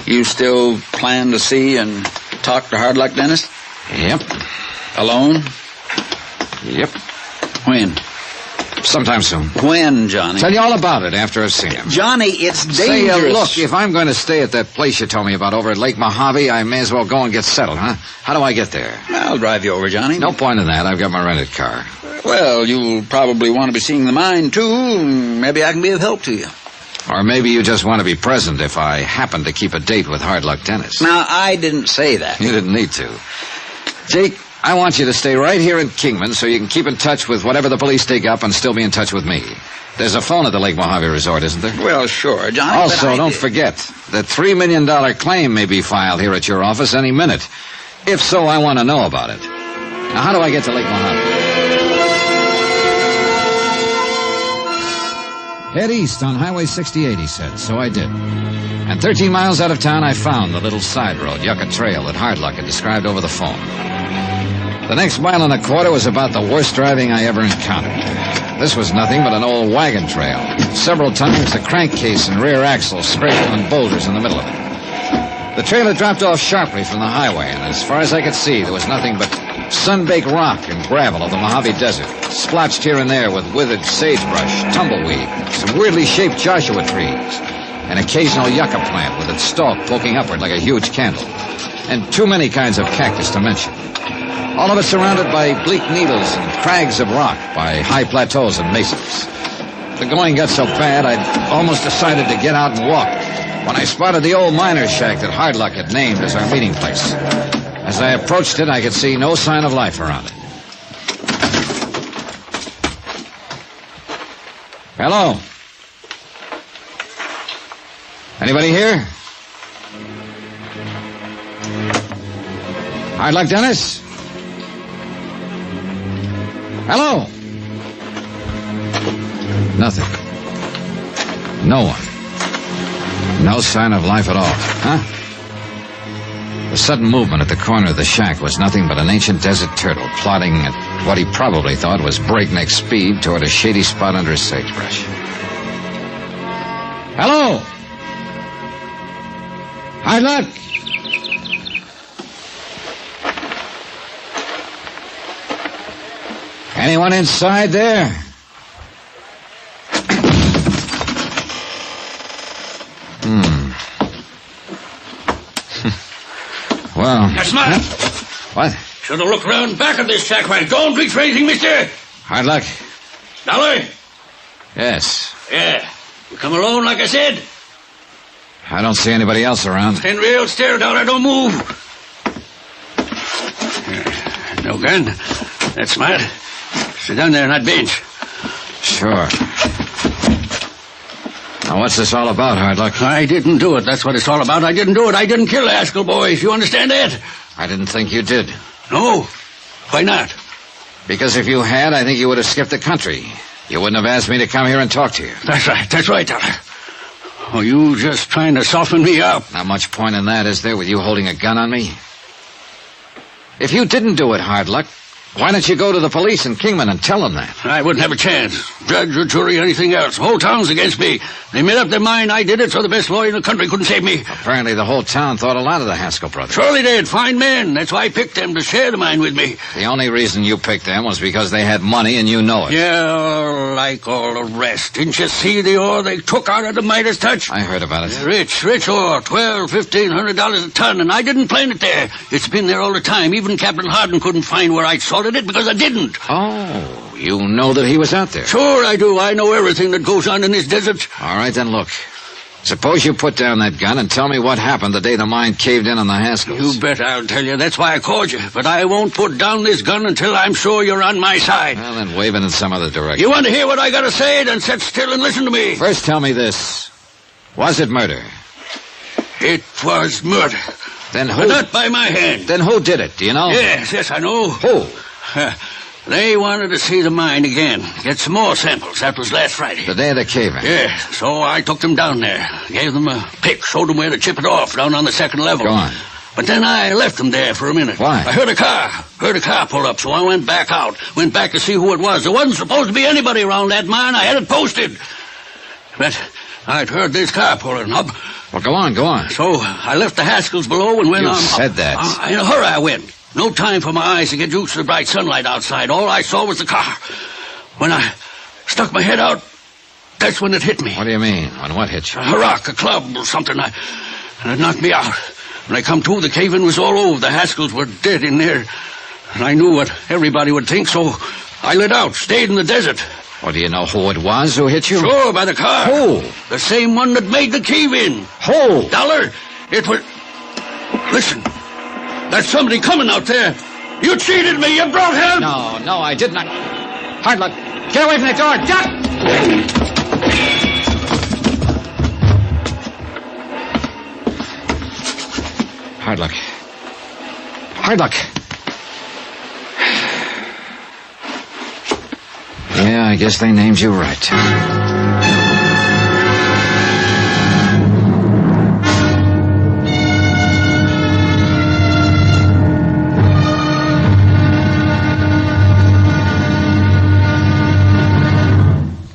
You still plan to see and talk to Hard Luck Dennis? Yep. Alone? Yep. When? Sometime soon. When, Johnny? Tell you all about it after I've seen him. Johnny, it's dangerous. Say, look, if I'm going to stay at that place you told me about over at Lake Mojave, I may as well go and get settled, huh? How do I get there? I'll drive you over, Johnny. No point in that. I've got my rented car. Well, you'll probably want to be seeing the mine, too. Maybe I can be of help to you. Or maybe you just want to be present if I happen to keep a date with Hard Luck Dennis. Now, I didn't say that. You didn't need to. Jake, I want you to stay right here in Kingman so you can keep in touch with whatever the police dig up and still be in touch with me. There's a phone at the Lake Mojave Resort, isn't there? Well, sure, Johnny. Also, don't forget that $3 million claim may be filed here at your office any minute. If so, I want to know about it. Now, how do I get to Lake Mojave? Head east on Highway 68, he said, so I did. And 13 miles out of town, I found the little side road, Yucca Trail, that Hard Luck had described over the phone. The next mile and a quarter was about the worst driving I ever encountered. This was nothing but an old wagon trail. Several times the crankcase and rear axle scraped on boulders in the middle of it. The trail had dropped off sharply from the highway, and as far as I could see, there was nothing but sun-baked rock and gravel of the Mojave Desert, splotched here and there with withered sagebrush, tumbleweed, some weirdly shaped Joshua trees, an occasional yucca plant with its stalk poking upward like a huge candle, and too many kinds of cactus to mention. All of it surrounded by bleak needles and crags of rock, by high plateaus and mesas. The going got so bad, I almost decided to get out and walk when I spotted the old miner's shack that Hardluck had named as our meeting place. As I approached it, I could see no sign of life around it. Hello? Anybody here? Hardluck Dennis? Hello? Nothing. No one. No sign of life at all, huh? The sudden movement at the corner of the shack was nothing but an ancient desert turtle plodding at what he probably thought was breakneck speed toward a shady spot under a sagebrush. Hello? Hardluck? Anyone inside there? Well... That's mine. What? Should have looked round back at this shack right. Don't reach for anything, mister. Hardluck? Dollar? Yes. Yeah. You come alone, like I said? I don't see anybody else around. Stand real still, Dollar. Don't move. No gun. That's smart. Sit down there on that bench. Sure. Now, what's this all about, Hardluck? I didn't do it. That's what it's all about. I didn't do it. I didn't kill the Haskell boys. You understand that? I didn't think you did. No. Why not? Because if you had, I think you would have skipped the country. You wouldn't have asked me to come here and talk to you. That's right. That's right, Dollar. Oh, you just trying to soften me up. Not much point in that, is there, with you holding a gun on me? If you didn't do it, Hardluck, why don't you go to the police in Kingman and tell them that? I wouldn't have a chance. Judge or jury or anything else. The whole town's against me. They made up their mind I did it, so the best lawyer in the country couldn't save me. Apparently the whole town thought a lot of the Haskell brothers. Sure they did. Fine men. That's why I picked them to share the mine with me. The only reason you picked them was because they had money and you know it. Yeah, like all the rest. Didn't you see the ore they took out of the Midas touch? I heard about it. Rich ore. $1,200 a ton, and I didn't plant it there. It's been there all the time. Even Captain Hardin couldn't find where I'd sorted it because I didn't. Oh, you know that he was out there? Sure I do. I know everything that goes on in this desert. All right, then look. Suppose you put down that gun and tell me what happened the day the mine caved in on the Haskells. You bet I'll tell you. That's why I called you. But I won't put down this gun until I'm sure you're on my side. Well, then wave it in some other direction. You want to hear what I got to say? Then sit still and listen to me. First tell me this. Was it murder? It was murder. Then who... But not by my hand. Then who did it? Do you know? Yes, I know. Who? They wanted to see the mine again. Get some more samples. That was last Friday. The day of the cave-in? Yeah, so I took them down there. Gave them a pick. Showed them where to chip it off down on the second level. Go on. But then I left them there for a minute. Why? I heard a car pull up, so I went back out. Went back to see who it was. There wasn't supposed to be anybody around that mine. I had it posted. But I'd heard this car pulling up. Well, go on. So I left the Haskells below and went on. You said that. In a hurry I went. No time for my eyes to get used to the bright sunlight outside. All I saw was the car. When I stuck my head out, that's when it hit me. What do you mean? When what hit you? A rock, a club, or something. And it knocked me out. When I come to, the cave-in was all over. The Haskells were dead in there. And I knew what everybody would think, so I lit out, stayed in the desert. Well, do you know who it was who hit you? Sure, by the car. Who? The same one that made the cave-in. Who? Dollar. It was... Listen. That's somebody coming out there. You cheated me. You brought him. No, I did not. Hardluck, get away from the door. Duck! Hardluck. Yeah, I guess they named you right.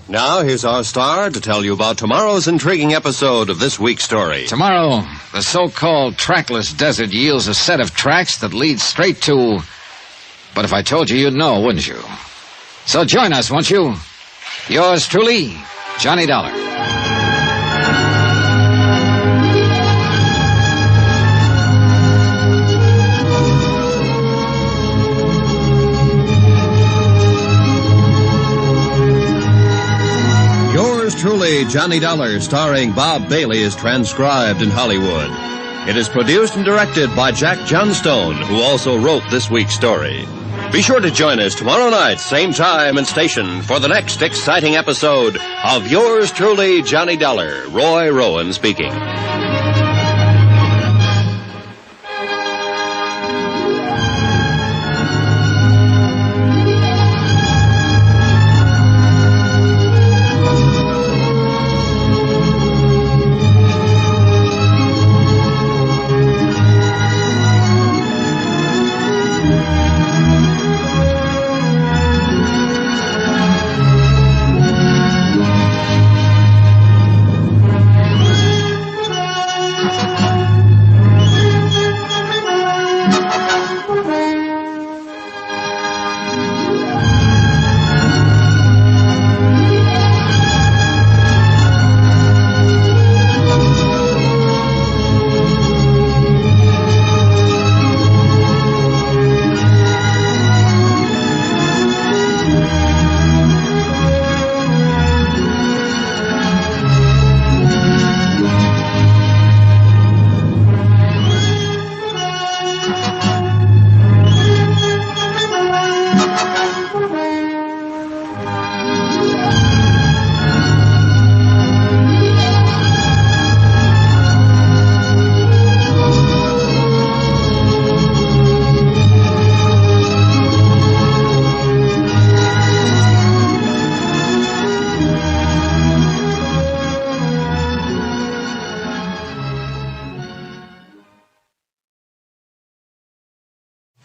Now, here's our star to tell you about tomorrow's intriguing episode of this week's story. Tomorrow, the so-called trackless desert yields a set of tracks that lead straight to... But if I told you, you'd know, wouldn't you? So join us, won't you? Yours truly, Johnny Dollar. truly, Johnny Dollar, starring Bob Bailey, is transcribed in Hollywood. It is produced and directed by Jack Johnstone, who also wrote this week's story. Be sure to join us tomorrow night, same time and station, for the next exciting episode of yours truly, Johnny Dollar. Roy Rowan speaking.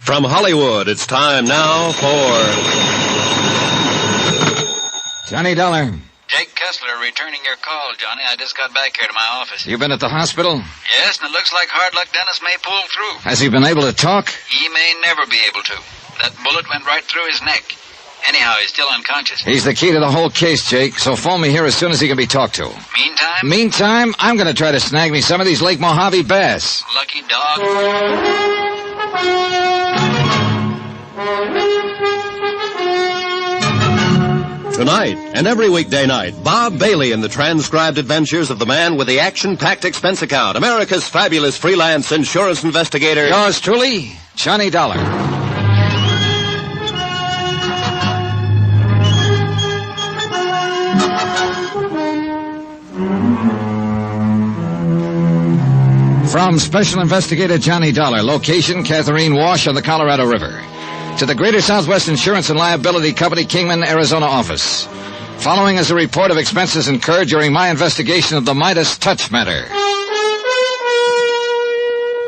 From Hollywood, it's time now for Johnny Dollar. Jake Kessler returning your call, Johnny. I just got back here to my office. You been at the hospital? Yes, and it looks like Hard Luck Dennis may pull through. Has he been able to talk? He may never be able to. That bullet went right through his neck. Anyhow, he's still unconscious. He's the key to the whole case, Jake, so phone me here as soon as he can be talked to. Meantime, I'm going to try to snag me some of these Lake Mojave bass. Lucky dog. Tonight and every weekday night, Bob Bailey in the transcribed adventures of the man with the action-packed expense account, America's fabulous freelance insurance investigator. Yours truly, Johnny Dollar. From Special Investigator Johnny Dollar, location Catherine Wash on the Colorado River, to the Greater Southwest Insurance and Liability Company, Kingman, Arizona office. Following is a report of expenses incurred during my investigation of the Midas Touch matter.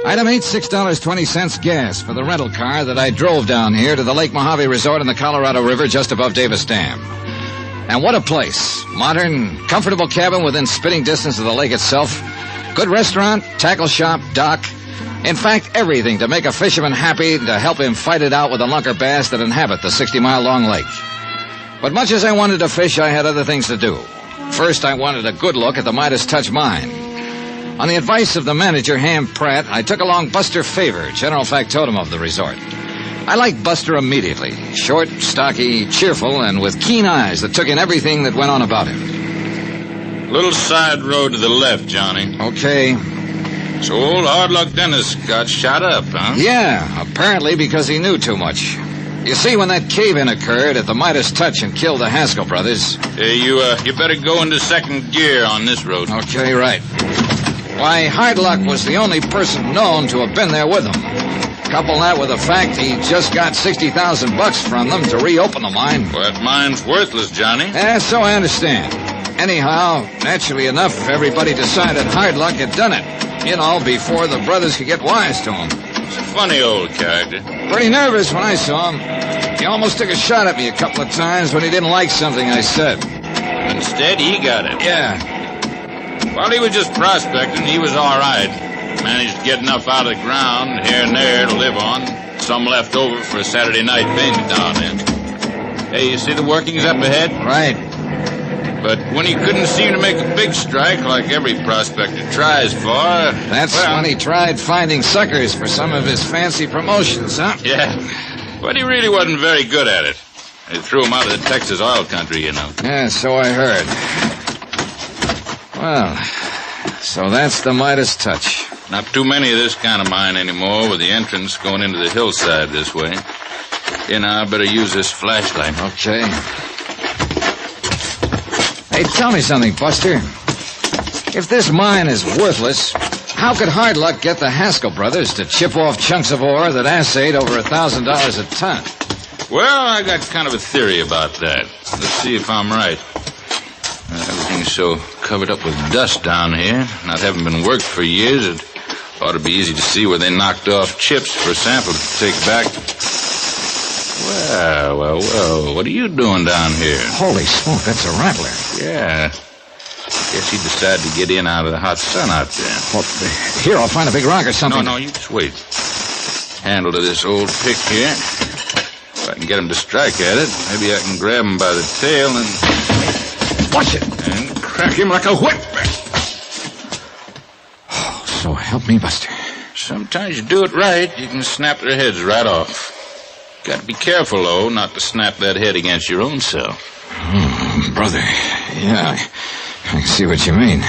Item 8, $6.20 gas for the rental car that I drove down here to the Lake Mojave Resort on the Colorado River just above Davis Dam. And what a place. Modern, comfortable cabin within spitting distance of the lake itself. Good restaurant, tackle shop, dock. In fact, everything to make a fisherman happy and to help him fight it out with the lunker bass that inhabit the 60-mile-long lake. But much as I wanted to fish, I had other things to do. First, I wanted a good look at the Midas Touch mine. On the advice of the manager, Ham Pratt, I took along Buster Favor, general factotum of the resort. I liked Buster immediately. Short, stocky, cheerful, and with keen eyes that took in everything that went on about him. Little side road to the left, Johnny. Okay. So old Hard Luck Dennis got shot up, huh? Yeah, apparently because he knew too much. You see, when that cave-in occurred at the Midas Touch and killed the Haskell brothers... Hey, you better go into second gear on this road. Okay, right. Why, Hard Luck was the only person known to have been there with them. Couple that with the fact he just got $60,000 from them to reopen the mine. Well, that mine's worthless, Johnny. So I understand. Anyhow, naturally enough, everybody decided Hard Luck had done it. You know, before the brothers could get wise to him. He's a funny old character. Pretty nervous when I saw him. He almost took a shot at me a couple of times when he didn't like something I said. Instead, he got it. Yeah. While he was just prospecting, he was all right. Managed to get enough out of the ground here and there to live on. Some left over for a Saturday night binge now and then. Hey, you see the workings up ahead? Right. But when he couldn't seem to make a big strike like every prospector tries for... That's when he tried finding suckers for some of his fancy promotions, huh? Yeah, but he really wasn't very good at it. They threw him out of the Texas oil country, you know. Yeah, so I heard. Well, so that's the Midas touch. Not too many of this kind of mine anymore, with the entrance going into the hillside this way. Here, now, I better use this flashlight. Okay. Hey, tell me something, Buster. If this mine is worthless, how could Hard Luck get the Haskell brothers to chip off chunks of ore that assayed over $1,000 a ton? Well, I got kind of a theory about that. Let's see if I'm right. Everything's so covered up with dust down here, not having been worked for years, it ought to be easy to see where they knocked off chips for a sample to take back. Well, what are you doing down here? Holy smoke, that's a rattler. Yeah. Guess he decided to get in out of the hot sun out there. Well, here, I'll find a big rock or something. No, you just wait. Handle to this old pick here. If I can get him to strike at it, maybe I can grab him by the tail and... Watch it! And crack him like a whip. Oh, so help me, Buster. Sometimes you do it right, you can snap their heads right off. Got to be careful, though, not to snap that head against your own self. Brother, yeah, I can see what you mean.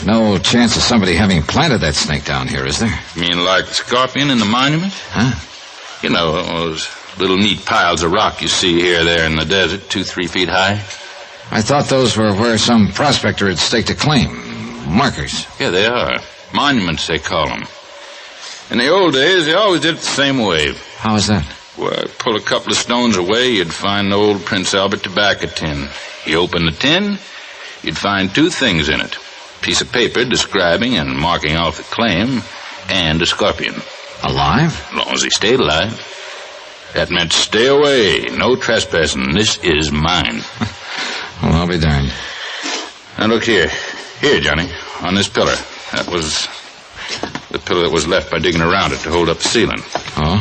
No chance of somebody having planted that snake down here, is there? You mean like the scorpion in the monument? Huh? You know, those little neat piles of rock you see here there in the desert, 2-3 feet high. I thought those were where some prospector had staked a claim. Markers. Yeah, they are. Monuments, they call them. In the old days, they always did it the same way. How is that? Well, pull a couple of stones away, you'd find an old Prince Albert tobacco tin. You open the tin, you'd find two things in it. A piece of paper describing and marking off the claim, and a scorpion. Alive? As long as he stayed alive. That meant stay away, no trespassing. This is mine. Well, I'll be darned. Now, look here. Here, Johnny, on this pillar. That was the pillar that was left by digging around it to hold up the ceiling. Oh?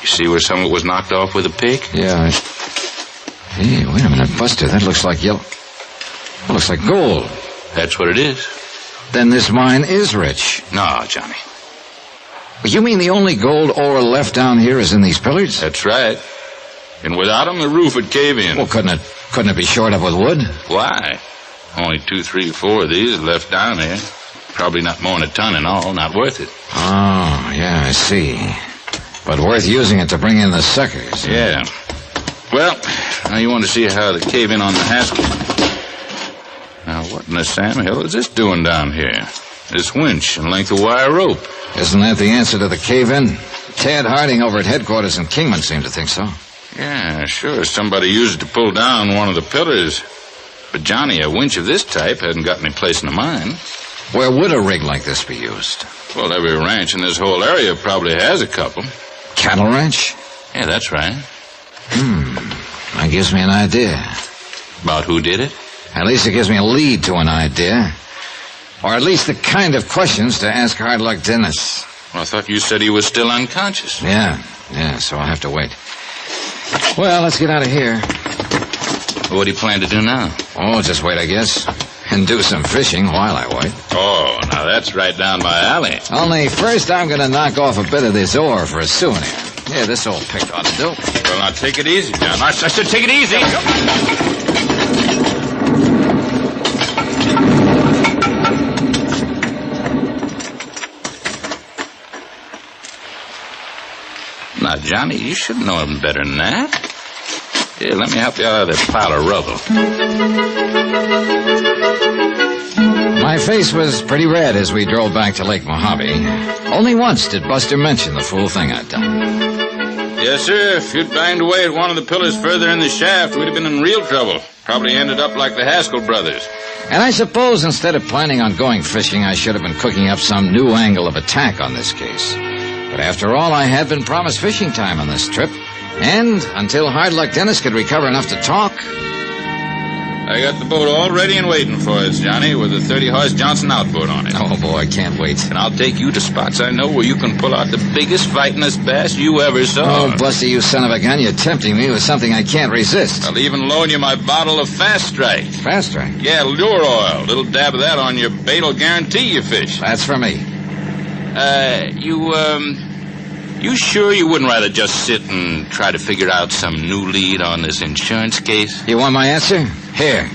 You see where some of it was knocked off with a pick? Yeah. Hey, wait a minute, Buster. That looks like yellow. That looks like gold. That's what it is. Then this mine is rich. No, Johnny. You mean the only gold ore left down here is in these pillars? That's right. And without them, the roof would cave in. Well, couldn't it be shored up with wood? Why? Only 2, 3, 4 of these left down here. Probably not more than a ton in all. Not worth it. Oh, yeah, I see. But worth using it to bring in the suckers. Yeah. Well, now you want to see how the cave in on the Haskell. Now, what in the Sam Hill is this doing down here? This winch and length of wire rope. Isn't that the answer to the cave-in? Ted Harding over at headquarters in Kingman seemed to think so. Yeah, sure. Somebody used it to pull down one of the pillars. But, Johnny, a winch of this type hasn't got any place in the mine. Where would a rig like this be used? Well, every ranch in this whole area probably has a couple. Cattle ranch? Yeah, that's right. That gives me an idea. About who did it? At least it gives me a lead to an idea. Or at least the kind of questions to ask Hard Luck Dennis. Well, I thought you said he was still unconscious. Yeah, so I'll have to wait. Well, let's get out of here. What do you plan to do now? Oh, just wait, I guess. And do some fishing while I wait. Oh, now that's right down my alley. Only first I'm going to knock off a bit of this ore for a souvenir. Yeah, this old pick ought to do. Well, now take it easy, John. I said take it easy. Now, Johnny, you should know him better than that. Here, let me help you out of that pile of rubble. My face was pretty red as we drove back to Lake Mojave. Only once did Buster mention the fool thing I'd done. Yes, sir. If you'd banged away at one of the pillars further in the shaft, we'd have been in real trouble. Probably ended up like the Haskell brothers. And I suppose instead of planning on going fishing, I should have been cooking up some new angle of attack on this case. But after all, I had been promised fishing time on this trip. And until Hard Luck Dennis could recover enough to talk... I got the boat all ready and waiting for us, Johnny, with a 30-horse Johnson outboard on it. Oh, boy, I can't wait. And I'll take you to spots I know where you can pull out the biggest fightingest bass you ever saw. Oh, Buster, you son of a gun, you're tempting me with something I can't resist. I'll even loan you my bottle of Fast Strike. Fast Strike? Yeah, lure oil. Little dab of that on your bait'll guarantee you fish. That's for me. You sure you wouldn't rather just sit and try to figure out some new lead on this insurance case? You want my answer? Here.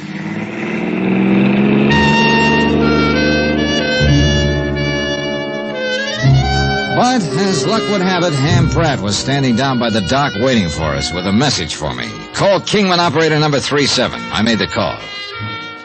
But, as luck would have it, Ham Pratt was standing down by the dock waiting for us with a message for me. Call Kingman operator number 37. I made the call.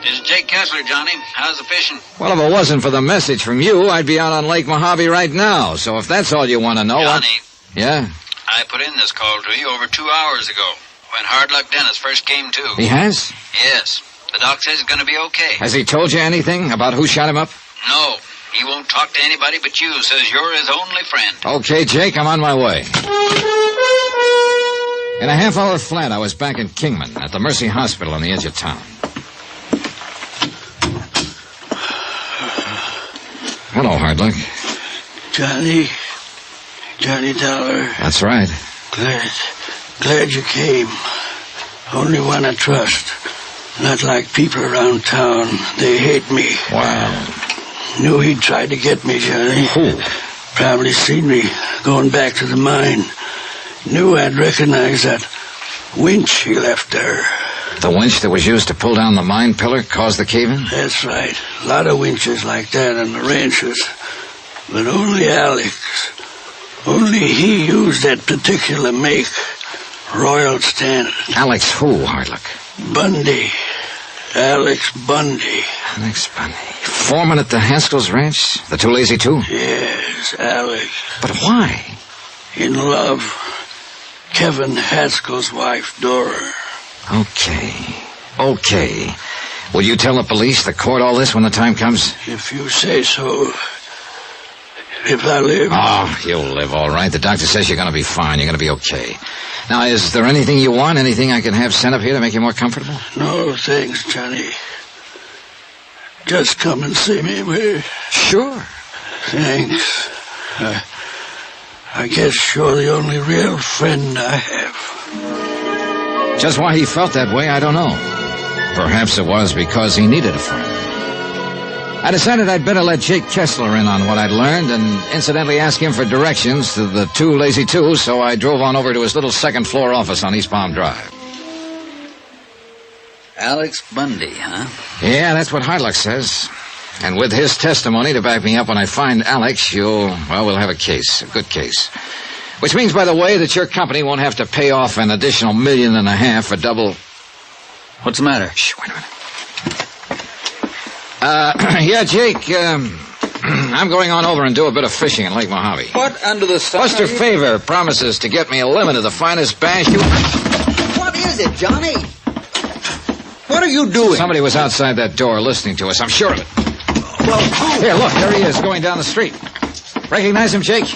This is Jake Kessler, Johnny. How's the fishing? Well, if it wasn't for the message from you, I'd be out on Lake Mojave right now. So if that's all you want to know... Johnny. Yeah? I put in this call to you over 2 hours ago, when Hard Luck Dennis first came to. He has? Yes. The doc says it's going to be okay. Has he told you anything about who shot him up? No. He won't talk to anybody but you. Says you're his only friend. Okay, Jake, I'm on my way. In a half-hour flat, I was back in Kingman at the Mercy Hospital on the edge of town. Hello, Hard Luck. Johnny Dollar. That's right. Glad you came. Only one I trust. Not like people around town. They hate me. Wow. Knew he'd try to get me, Johnny. Who? Probably seen me going back to the mine. Knew I'd recognize that winch he left there. The winch that was used to pull down the mine pillar caused the cave-in? That's right. A lot of winches like that on the ranches. But only Alex. Only he used that particular make. Royal Standard. Alex who, Hardluck? Bundy. Alex Bundy. Alex Bundy. Foreman at the Haskell's Ranch? The Too Lazy Two? Yes, Alex. But why? In love. Kevin Haskell's wife, Dora. Okay. Will you tell the police, the court, all this when the time comes? If you say so. If I live... Oh, you'll live all right. The doctor says you're going to be fine. You're going to be okay. Now, is there anything you want? Anything I can have sent up here to make you more comfortable? No, thanks, Johnny. Just come and see me, will you? Sure. Thanks. I guess you're the only real friend I have. Just why he felt that way, I don't know. Perhaps it was because he needed a friend. I decided I'd better let Jake Kessler in on what I'd learned and incidentally ask him for directions to the Too Lazy Two, so I drove on over to his little second-floor office on East Palm Drive. Alex Bundy, huh? Yeah, that's what Hardluck says. And with his testimony to back me up when I find Alex, we'll have a case, a good case. Which means, by the way, that your company won't have to pay off an additional $1.5 million for double... What's the matter? Shh, wait a minute. Yeah, Jake, I'm going on over and do a bit of fishing in Lake Mojave. What under the sun? Buster Favor promises to get me a limit of the finest bass you... What is it, Johnny? What are you doing? Somebody was outside that door listening to us, I'm sure of it. Well, who? Here, look, there he is, going down the street. Recognize him, Jake?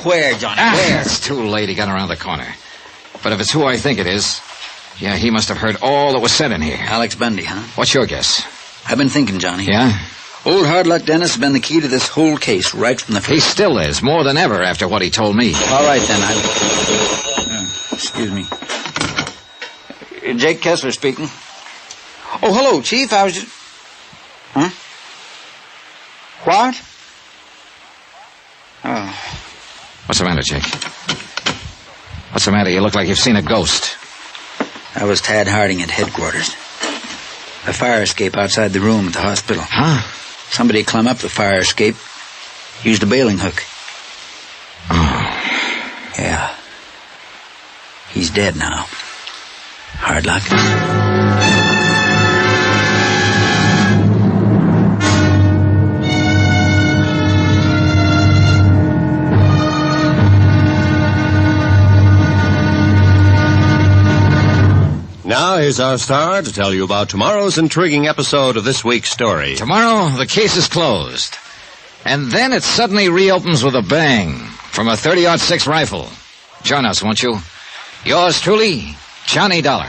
Where, Johnny? Where? It's too late. He got around the corner. But if it's who I think it is, yeah, he must have heard all that was said in here. Alex Bundy, huh? What's your guess? I've been thinking, Johnny. Yeah? Old Hard Luck Dennis has been the key to this whole case right from the first. He still is, more than ever after what he told me. All right, then. Excuse me. Jake Kessler speaking. Oh, hello, Chief. I was just... Huh? What? Oh. What's the matter, Jake? What's the matter? You look like you've seen a ghost. I was Tad Harding at headquarters. A fire escape outside the room at the hospital. Huh? Somebody climbed up the fire escape, used a bailing hook. Oh. Yeah. He's dead now. Hard luck. Now, here's our star to tell you about tomorrow's intriguing episode of this week's story. Tomorrow, the case is closed. And then it suddenly reopens with a bang from a .30-06 rifle. Join us, won't you? Yours truly, Johnny Dollar.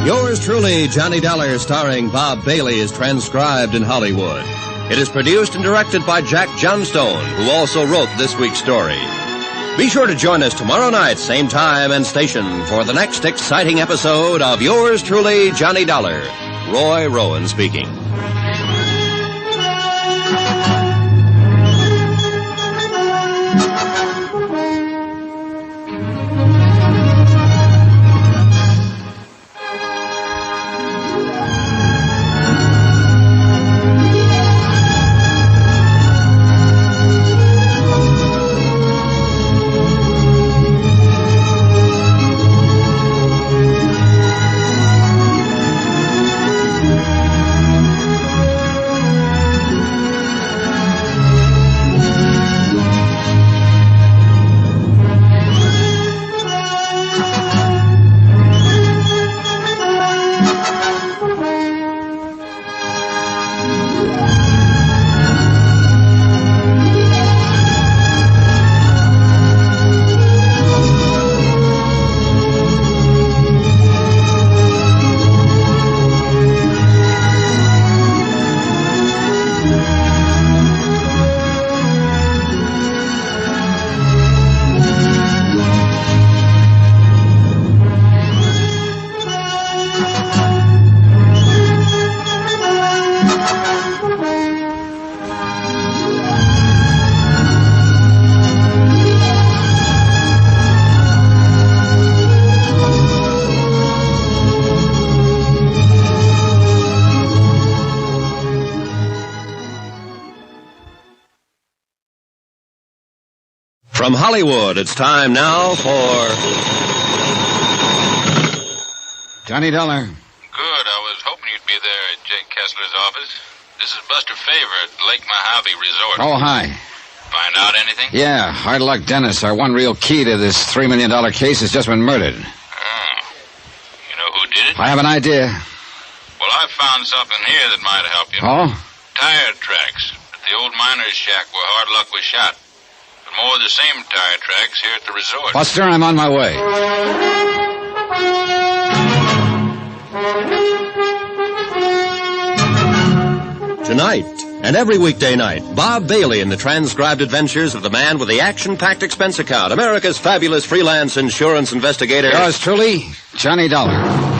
Yours truly, Johnny Dollar, starring Bob Bailey, is transcribed in Hollywood. It is produced and directed by Jack Johnstone, who also wrote this week's story. Be sure to join us tomorrow night, same time and station, for the next exciting episode of Yours truly, Johnny Dollar. Roy Rowan speaking. From Hollywood, it's time now for Johnny Dollar. Good. I was hoping you'd be there at Jake Kessler's office. This is Buster Favor at Lake Mojave Resort. Oh, hi. Find out anything? Yeah, Hard Luck Dennis, our one real key to this $3 million case, has just been murdered. Oh. You know who did it? I have an idea. Well, I found something here that might help you. Oh? Tire tracks at the old miner's shack where Hard Luck was shot. But more of the same tire tracks here at the resort. Buster, I'm on my way. Tonight, and every weekday night, Bob Bailey in the transcribed adventures of the man with the action-packed expense account, America's fabulous freelance insurance investigator. Yours truly, Johnny Dollar.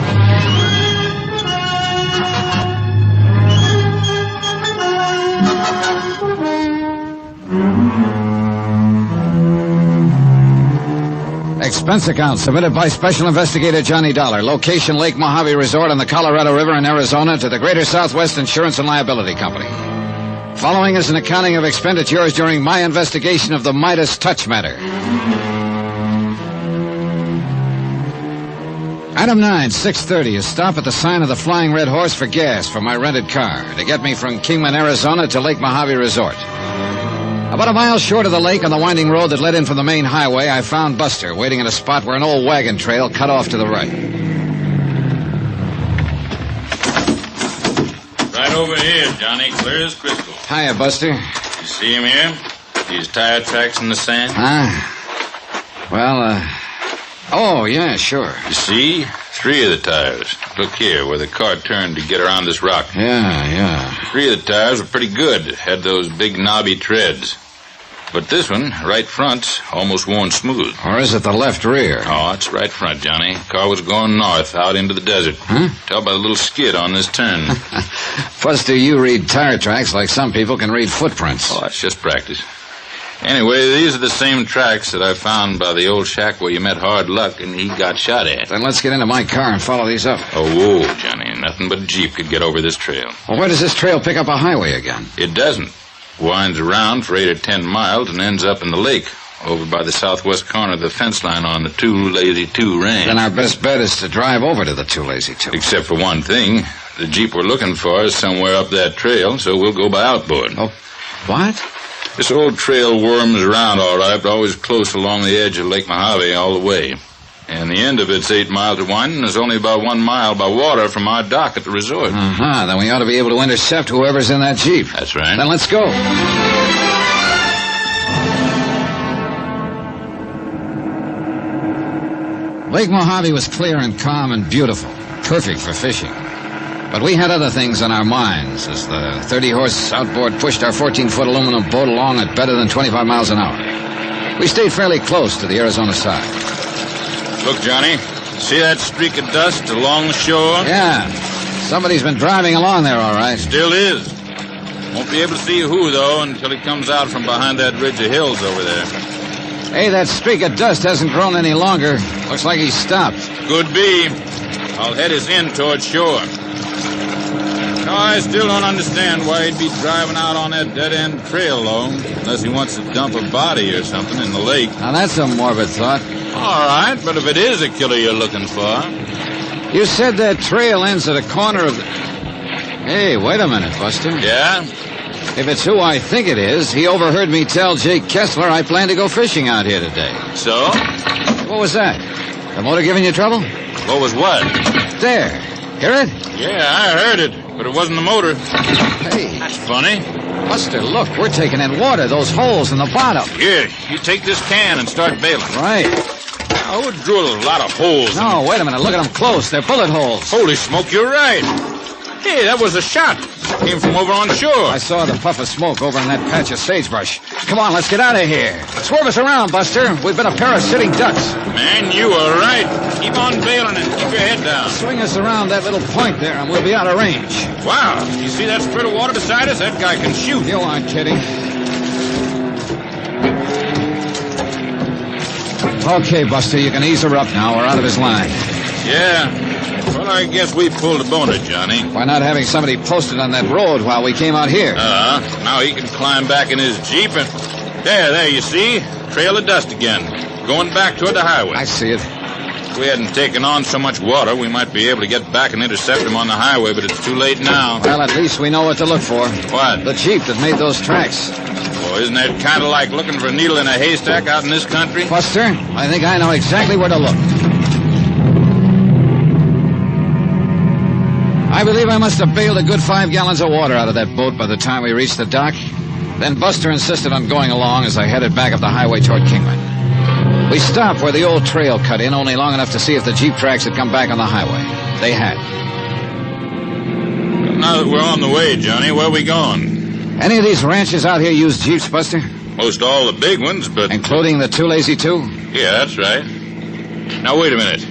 Expense account submitted by Special Investigator Johnny Dollar. Location Lake Mojave Resort on the Colorado River in Arizona to the Greater Southwest Insurance and Liability Company. Following is an accounting of expenditures during my investigation of the Midas Touch matter. Item 9, 6:30, a stop at the sign of the Flying Red Horse for gas for my rented car to get me from Kingman, Arizona to Lake Mojave Resort. About a mile short of the lake on the winding road that led in from the main highway, I found Buster waiting at a spot where an old wagon trail cut off to the right. Right over here, Johnny. Clear as crystal. Hiya, Buster. You see him here? These tire tracks in the sand? Oh, yeah, sure. You see? 3 of the tires. Look here, where the car turned to get around this rock. Yeah. 3 of the tires were pretty good. Had those big knobby treads. But this one, right front's almost worn smooth. Or is it the left rear? Oh, it's right front, Johnny. Car was going north, out into the desert. Huh? Tell by the little skid on this turn. Buster, you read tire tracks like some people can read footprints. Oh, that's just practice. Anyway, these are the same tracks that I found by the old shack where you met Hard Luck and he got shot at. Then let's get into my car and follow these up. Oh, whoa, Johnny. Nothing but a Jeep could get over this trail. Well, where does this trail pick up a highway again? It doesn't. Winds around for 8 or 10 miles and ends up in the lake, over by the southwest corner of the fence line on the Too Lazy 2 ranch. Then our best bet is to drive over to the Too Lazy 2. Except for one thing. The Jeep we're looking for is somewhere up that trail, so we'll go by outboard. Oh, what? This old trail worms around all right, but always close along the edge of Lake Mojave all the way. And the end of it's 8 miles of winding is only about 1 mile by water from our dock at the resort. Then we ought to be able to intercept whoever's in that Jeep. That's right. Then let's go. Lake Mojave was clear and calm and beautiful, perfect for fishing. But we had other things on our minds as the 30-horse outboard pushed our 14-foot aluminum boat along at better than 25 miles an hour. We stayed fairly close to the Arizona side. Look, Johnny, see that streak of dust along the shore? Yeah. Somebody's been driving along there, all right. Still is. Won't be able to see who, though, until he comes out from behind that ridge of hills over there. Hey, that streak of dust hasn't grown any longer. Looks like he's stopped. Could be. I'll head us in towards shore. No, I still don't understand why he'd be driving out on that dead-end trail, though, unless he wants to dump a body or something in the lake. Now, that's a morbid thought. All right, but if it is a killer you're looking for... You said that trail ends at a corner of the... Hey, wait a minute, Buster. Yeah? If it's who I think it is, he overheard me tell Jake Kessler I plan to go fishing out here today. So? What was that? The motor giving you trouble? What was what? There. Hear it? Yeah, I heard it, but it wasn't the motor. Hey. That's funny. Buster, look, we're taking in water, those holes in the bottom. Here, you take this can and start bailing. Right. I would drill a lot of holes. No, wait a minute. Look at them close. They're bullet holes. Holy smoke, you're right. Hey, that was a shot. Came from over on shore. I saw the puff of smoke over in that patch of sagebrush. Come on, let's get out of here. Swerve us around, Buster. We've been a pair of sitting ducks. Man, you are right. Keep on bailing and keep your head down. Swing us around that little point there and we'll be out of range. Wow. You see that spurt of water beside us? That guy can shoot. You aren't kidding. Okay, Buster, you can ease her up now. We're out of his line. Yeah. Well, I guess we pulled a boner, Johnny. Why not having somebody posted on that road while we came out here? Now he can climb back in his Jeep and... There, you see? trail of dust again, going back toward the highway. I see it. If we hadn't taken on so much water, we might be able to get back and intercept him on the highway, but it's too late now. Well, at least we know what to look for. What? The Jeep that made those tracks. Well, isn't that kind of like looking for a needle in a haystack out in this country? Buster, I think I know exactly where to look. I believe I must have bailed a good 5 gallons of water out of that boat by the time we reached the dock. Then Buster insisted on going along as I headed back up the highway toward Kingman. We stopped where the old trail cut in, only long enough to see if the Jeep tracks had come back on the highway. They had. Now that we're on the way, Johnny, where are we going? Any of these ranches out here use Jeeps, Buster? Most all the big ones, but... Including the Two Lazy Two? Yeah, that's right. Now, wait a minute.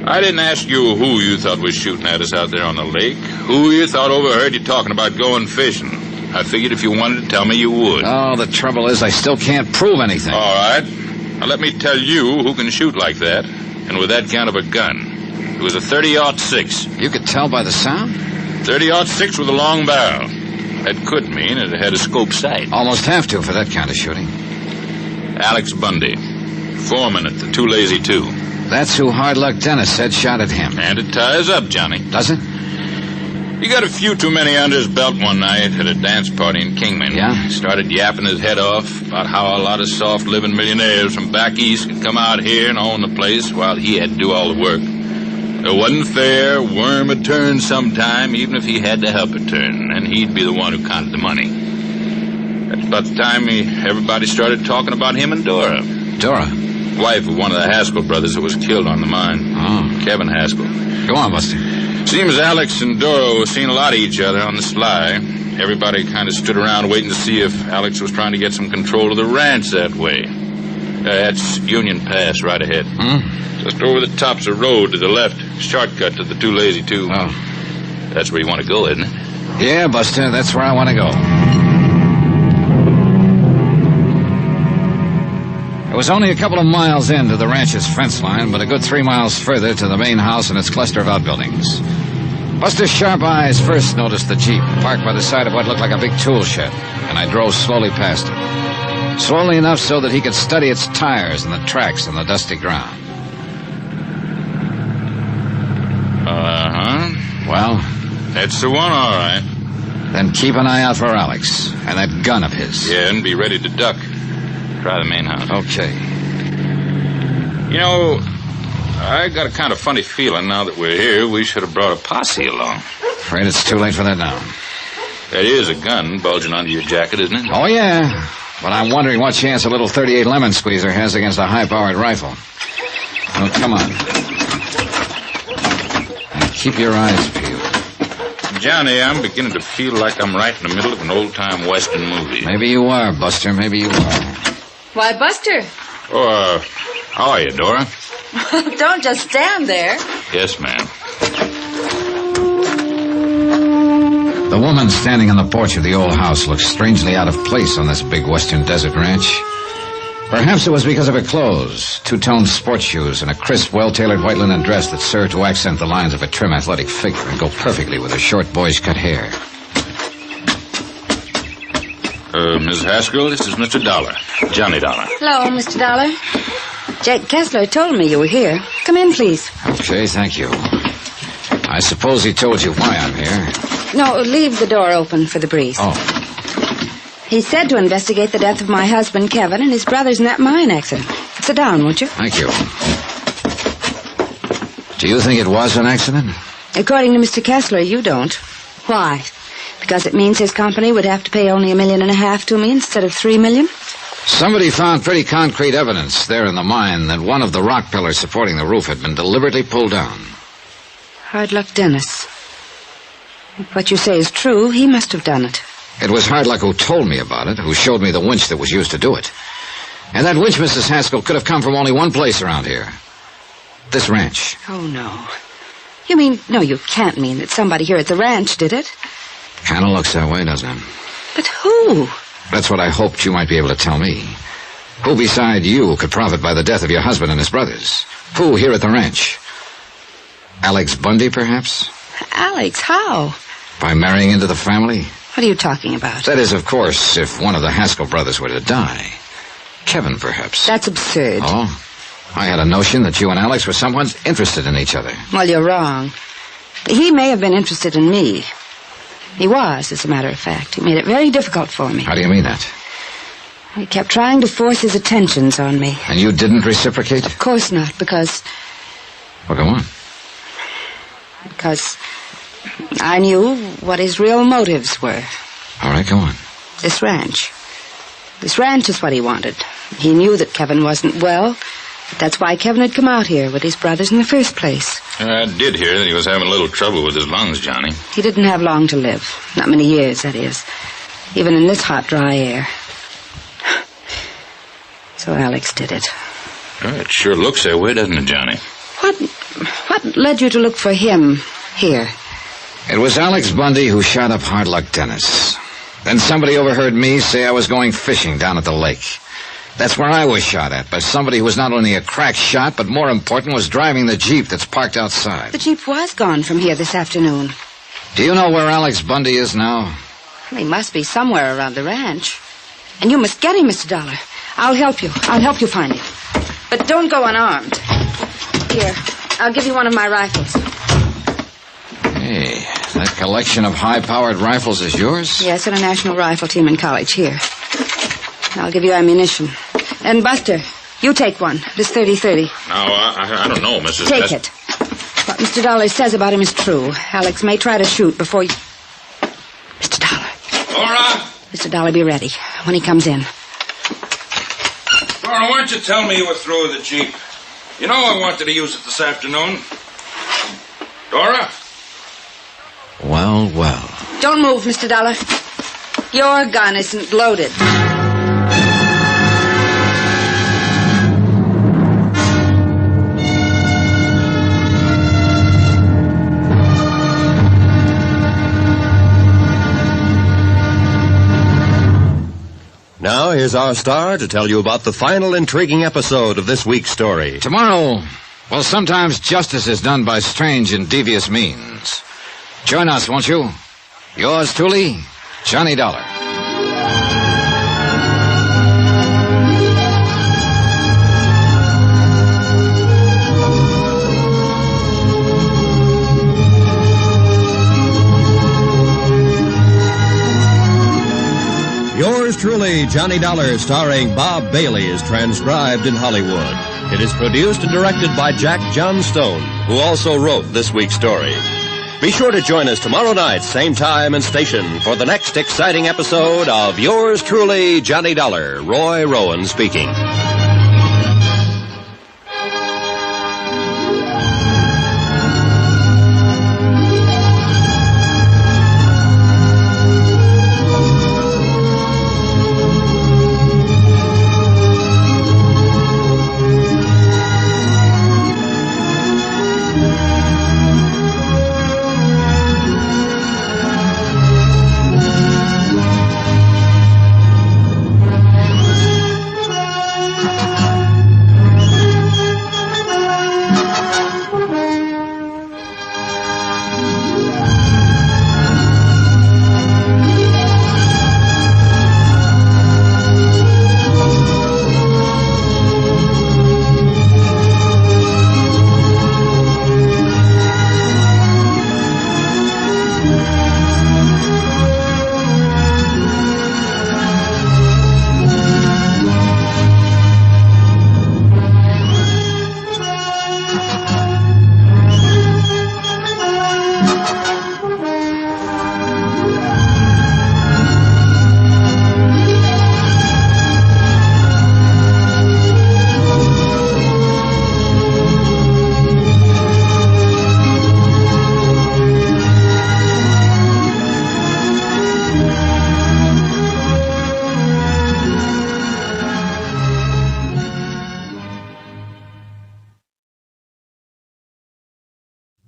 I didn't ask you who you thought was shooting at us out there on the lake. Who you thought overheard you talking about going fishing. I figured if you wanted to tell me, you would. Oh, the trouble is I still can't prove anything. All right. Now, let me tell you who can shoot like that, and with that kind of a gun. It was a 30-06. You could tell by the sound? 30-06 with a long barrel. That could mean it had a scope sight. Almost have to for that kind of shooting. Alex Bundy, foreman at the Two Lazy Two. That's who Hard Luck Dennis said shot at him. And it ties up, Johnny. Does it? He got a few too many under his belt one night at a dance party in Kingman. Yeah? Started yapping his head off about how a lot of soft-living millionaires from back east could come out here and own the place while he had to do all the work. It wasn't fair. Worm would turn sometime, even if he had to help it turn, and he'd be the one who counted the money. That's about the time everybody started talking about him and Dora. Dora? Wife of one of the Haskell brothers who was killed on the mine. Oh. Kevin Haskell. Go on, Buster. Seems Alex and Dora seen a lot of each other on the sly. Everybody kind of stood around waiting to see if Alex was trying to get some control of the ranch that way. That's Union Pass right ahead. Just over the tops of road to the left. Shortcut to the Two Lazy Two. Oh. That's where you want to go, isn't it? Yeah, Buster, that's where I want to go. It was only a couple of miles into the ranch's fence line, but a good 3 miles further to the main house and its cluster of outbuildings. Buster's sharp eyes first noticed the Jeep, parked by the side of what looked like a big tool shed, and I drove slowly past it. Slowly enough so that he could study its tires and the tracks on the dusty ground. Uh-huh. Well? That's the one, all right. Then keep an eye out for Alex and that gun of his. Yeah, and be ready to duck. Try the main house. Okay. You know, I got a kind of funny feeling now that we're here, we should have brought a posse along. Afraid it's too late for that now. That is a gun bulging under your jacket, isn't it? Oh, yeah. But I'm wondering what chance a little .38 lemon squeezer has against a high-powered rifle. Oh, come on. And keep your eyes peeled. Johnny, I'm beginning to feel like I'm right in the middle of an old-time Western movie. Maybe you are, Buster. Maybe you are. Why, Buster? Oh, how are you, Dora? Don't just stand there. Yes, ma'am. The woman standing on the porch of the old house looked strangely out of place on this big western desert ranch. Perhaps it was because of her clothes, two-tone sports shoes, and a crisp, well-tailored white linen dress that served to accent the lines of a trim, athletic figure and go perfectly with her short, boyish-cut hair. Miss Haskell, this is Mr. Dollar. Johnny Dollar. Hello, Mr. Dollar. Jack Kessler told me you were here. Come in, please. Okay, thank you. I suppose he told you why I'm here. No, leave the door open for the breeze. Oh. He said to investigate the death of my husband, Kevin, and his brothers in that mine accident. Sit down, won't you? Thank you. Do you think it was an accident? According to Mr. Kessler, you don't. Why? Because it means his company would have to pay only $1.5 million to me instead of $3 million? Somebody found pretty concrete evidence there in the mine that one of the rock pillars supporting the roof had been deliberately pulled down. Hard Luck Dennis. If what you say is true, he must have done it. It was Hard Luck who told me about it, who showed me the winch that was used to do it. And that winch, Mrs. Haskell, could have come from only one place around here. This ranch. Oh, no. You mean, no, you can't mean that somebody here at the ranch did it. Kind of looks that way, doesn't it? But who? That's what I hoped you might be able to tell me. Who beside you could profit by the death of your husband and his brothers? Who here at the ranch? Alex Bundy, perhaps? Alex, how? By marrying into the family? What are you talking about? That is, of course, if one of the Haskell brothers were to die. Kevin, perhaps. That's absurd. Oh? I had a notion that you and Alex were somewhat interested in each other. Well, you're wrong. He may have been interested in me. He was, as a matter of fact. He made it very difficult for me. How do you mean that? He kept trying to force his attentions on me. And you didn't reciprocate? Of course not, because... Well, go on. Because I knew what his real motives were. All right, go on. This ranch. This ranch is what he wanted. He knew that Kevin wasn't well, but that's why Kevin had come out here with his brothers in the first place. I did hear that he was having a little trouble with his lungs, Johnny. He didn't have long to live. Not many years, that is. Even in this hot, dry air. So Alex did it. Well, it sure looks that way, doesn't it, Johnny? What led you to look for him here? It was Alex Bundy who shot up Hard Luck Dennis. Then somebody overheard me say I was going fishing down at the lake. That's where I was shot at by somebody who was not only a crack shot, but more important, was driving the Jeep that's parked outside. The Jeep was gone from here this afternoon. Do you know where Alex Bundy is now? He must be somewhere around the ranch. And you must get him, Mr. Dollar. I'll help you. I'll help you find him. But don't go unarmed. Here, I'll give you one of my rifles. Hey, that collection of high-powered rifles is yours? Yes, in a national rifle team in college. Here. I'll give you ammunition. And Buster, you take one. This 30-30. Now, I don't know, Mrs. Take it. What Mr. Dollar says about him is true. Alex may try to shoot before you... Mr. Dollar. Dora! Mr. Dollar, be ready when he comes in. Dora, why don't you tell me you were through with the Jeep? You know I wanted to use it this afternoon. Dora? Well, well. Don't move, Mr. Dollar. Your gun isn't loaded. Now, here's our star to tell you about the final intriguing episode of this week's story. Tomorrow, well, sometimes justice is done by strange and devious means. Join us, won't you? Yours truly, Johnny Dollar. Yours truly, Johnny Dollar, starring Bob Bailey, is transcribed in Hollywood. It is produced and directed by Jack Johnstone, who also wrote this week's story. Be sure to join us tomorrow night, same time and station, for the next exciting episode of Yours truly, Johnny Dollar. Roy Rowan speaking.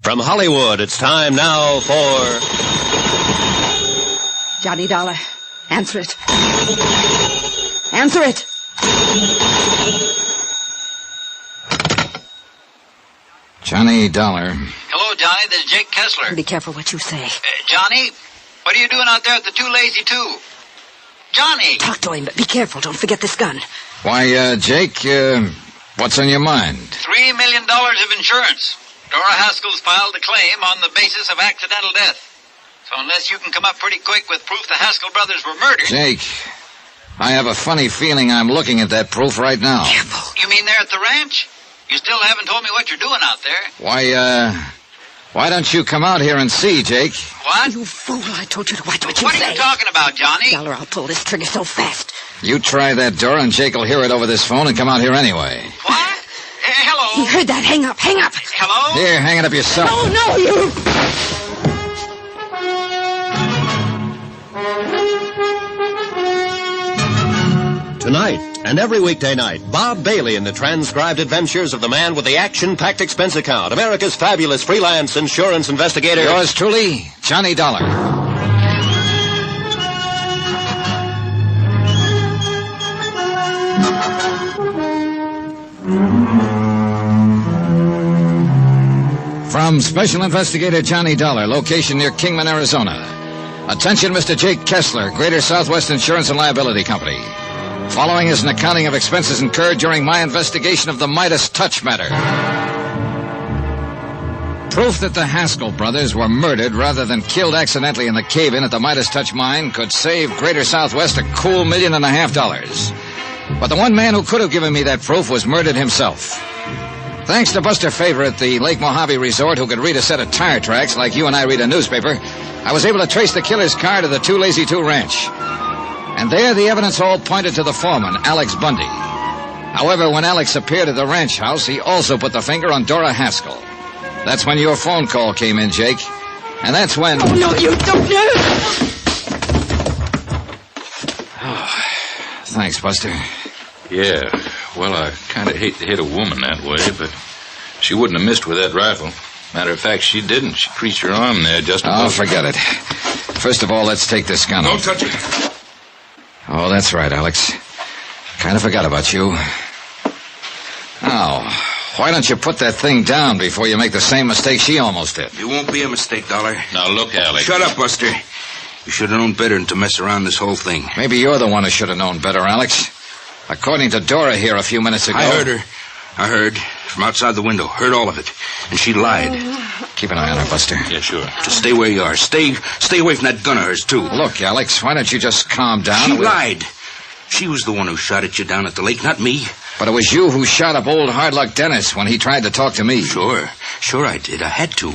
From Hollywood, it's time now for... Johnny Dollar, answer it. Answer it! Johnny Dollar. Hello, Johnny. This is Jake Kessler. Be careful what you say. Johnny, what are you doing out there at the Too Lazy 2? Johnny! Talk to him, but be careful. Don't forget this gun. Why, Jake, what's on your mind? $3 million of insurance. Dora Haskell's filed a claim on the basis of accidental death. So unless you can come up pretty quick with proof the Haskell brothers were murdered... Jake, I have a funny feeling I'm looking at that proof right now. You mean there at the ranch? You still haven't told me what you're doing out there. Why don't you come out here and see, Jake? What? You fool, I told you to watch what you What say. are you talking about, Johnny? Dollar, I'll pull this trigger so fast. You try that door and Jake will hear it over this phone and come out here anyway. What? Hello? You heard that. Hang up. Hello? Here, hang it up yourself. No, you... Tonight, and every weekday night, Bob Bailey in the transcribed adventures of the man with the action-packed expense account, America's fabulous freelance insurance investigator. Yours truly, Johnny Dollar. From Special Investigator Johnny Dollar, location near Kingman, Arizona. Attention, Mr. Jake Kessler, Greater Southwest Insurance and Liability Company. Following is an accounting of expenses incurred during my investigation of the Midas Touch matter. Proof that the Haskell brothers were murdered rather than killed accidentally in the cave-in at the Midas Touch mine could save Greater Southwest a cool $1.5 million. But the one man who could have given me that proof was murdered himself. Thanks to Buster Favor at the Lake Mojave Resort, who could read a set of tire tracks like you and I read a newspaper, I was able to trace the killer's car to the Two Lazy Two Ranch. And there the evidence all pointed to the foreman, Alex Bundy. However, when Alex appeared at the ranch house, he also put the finger on Dora Haskell. That's when your phone call came in, Jake. And that's when... Oh, no, you don't know. Oh, thanks, Buster. Yeah, well, I kind of hate to hit a woman that way, but she wouldn't have missed with that rifle. Matter of fact, she didn't. She creased her arm there just above... Oh, forget it. First of all, let's take this gun Don't off. touch it. Oh, that's right, Alex. Kind of forgot about you. Now, why don't you put that thing down before you make the same mistake she almost did? It won't be a mistake, Dollar. Now, look, Alex. Shut up, Buster. You should have known better than to mess around this whole thing. Maybe you're the one who should have known better, Alex. According to Dora here a few minutes ago... I heard her. I heard from outside the window. Heard all of it. And she lied. Keep an eye on her, Buster. Yeah, sure. Just stay where you are. Stay away from that gun of hers, too. Look, Alex, why don't you just calm down? She lied. She was the one who shot at you down at the lake, not me. But it was you who shot up old Hard Luck Dennis when he tried to talk to me. Sure I did. I had to.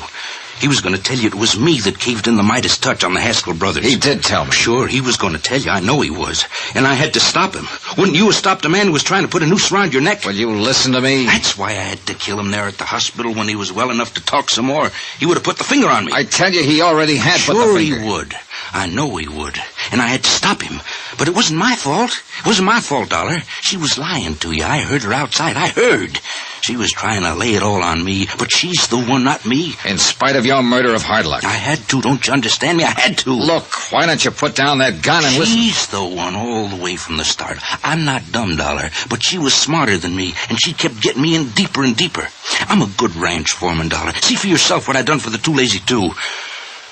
He was going to tell you it was me that caved in the Midas Touch on the Haskell brothers. He did tell me. Sure, he was going to tell you. I know he was. And I had to stop him. Wouldn't you have stopped a man who was trying to put a noose around your neck? Will you listen to me? That's why I had to kill him there at the hospital when he was well enough to talk some more. He would have put the finger on me. I tell you, he already had put the finger. Sure he would. I know he would. And I had to stop him. But it wasn't my fault. It wasn't my fault, Dollar. She was lying to you. I heard her outside. I heard. She was trying to lay it all on me, but she's the one, not me. In spite of your murder of Hard Luck. I had to. Don't you understand me? I had to. Look, why don't you put down that gun and listen? She's the one all the way from the start. I'm not dumb, Dollar, but she was smarter than me, and she kept getting me in deeper and deeper. I'm a good ranch foreman, Dollar. See for yourself what I done for the Two Lazy Two.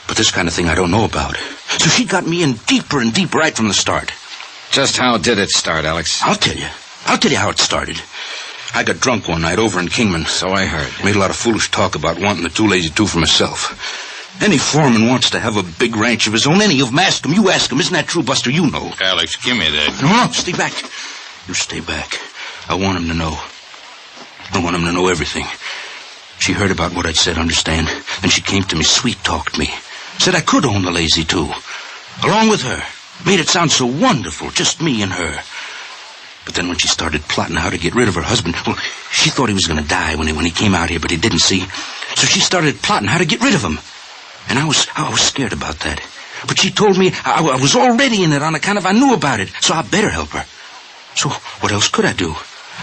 But this kind of thing I don't know about. So she got me in deeper and deeper right from the start. Just how did it start, Alex? I'll tell you how it started. I got drunk one night over in Kingman. So I heard. Made a lot of foolish talk about wanting the Two Lazy Two for myself. Any foreman wants to have a big ranch of his own. Any of them, ask him. You ask him. Isn't that true, Buster? You know. Alex, give me that. No, stay back. You stay back. I want him to know. I want him to know everything. She heard about what I'd said, understand? Then she came to me, sweet-talked me. Said I could own the Lazy Two. Along with her. Made it sound so wonderful, just me and her. But then when she started plotting how to get rid of her husband, well, she thought he was going to die when he came out here, but he didn't, see? So she started plotting how to get rid of him. And I was scared about that. But she told me I was already in it on account of I knew about it, so I better help her. So what else could I do?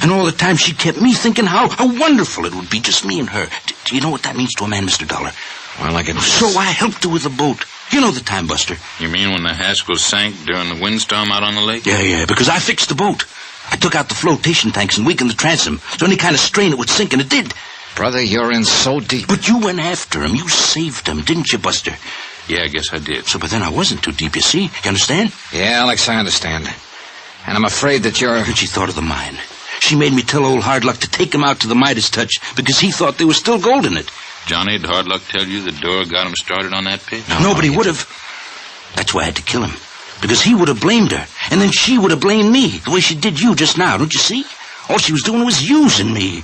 And all the time she kept me thinking how wonderful it would be, just me and her. Do you know what that means to a man, Mr. Dollar? Well, I can... So I helped her with the boat. You know the time, Buster. You mean when the Haskell sank during the windstorm out on the lake? Yeah, because I fixed the boat. I took out the flotation tanks and weakened the transom, so any kind of strain it would sink, and it did. Brother, you're in so deep. But you went after him. You saved him, didn't you, Buster? Yeah, I guess I did. So, but then I wasn't too deep, you see? You understand? Yeah, Alex, I understand. And I'm afraid that you're... And she thought of the mine. She made me tell old Hard Luck to take him out to the Midas touch because he thought there was still gold in it. Johnny, did Hard Luck tell you the door got him started on that pitch? No, nobody would have. That's why I had to kill him. Because he would have blamed her. And then she would have blamed me, the way she did you just now, don't you see? All she was doing was using me.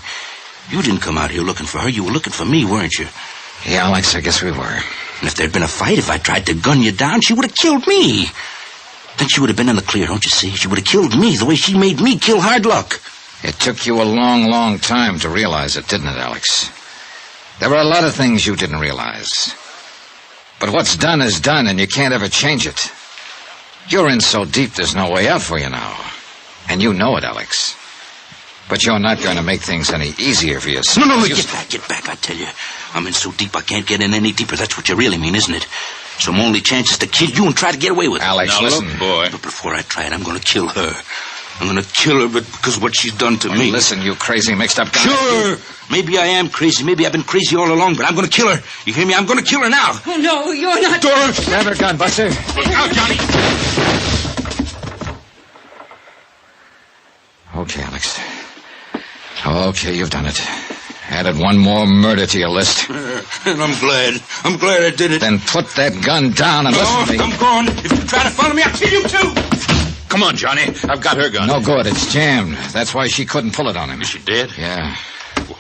You didn't come out here looking for her. You were looking for me, weren't you? Yeah, Alex, I guess we were. And if there'd been a fight, if I tried to gun you down, she would have killed me. Then she would have been in the clear, don't you see? She would have killed me the way she made me kill Hard Luck. It took you a long, long time to realize it, didn't it, Alex? There were a lot of things you didn't realize. But what's done is done, and you can't ever change it. You're in so deep there's no way out for you now. And you know it, Alex. But you're not going to make things any easier for yourself. No, get back, I tell you. I'm in so deep I can't get in any deeper. That's what you really mean, isn't it? So my only chance is to kill you and try to get away with it. Alex, now, listen. Look, boy. But before I try it, I'm going to kill her. I'm going to kill her because of what she's done to me. Listen, you crazy mixed up guy. Sure. Maybe I am crazy. Maybe I've been crazy all along, but I'm going to kill her. You hear me? I'm going to kill her now. Oh, no, you're not... Dora! Grab her gun, Buster. Look out, Johnny. Okay, Alex. Okay, you've done it. Added one more murder to your list. And I'm glad. I'm glad I did it. Then put that gun down and listen to me. I'm gone. If you try to follow me, I'll kill you too. Come on, Johnny. I've got her gun. No good. It's jammed. That's why she couldn't pull it on him. She did? Yeah.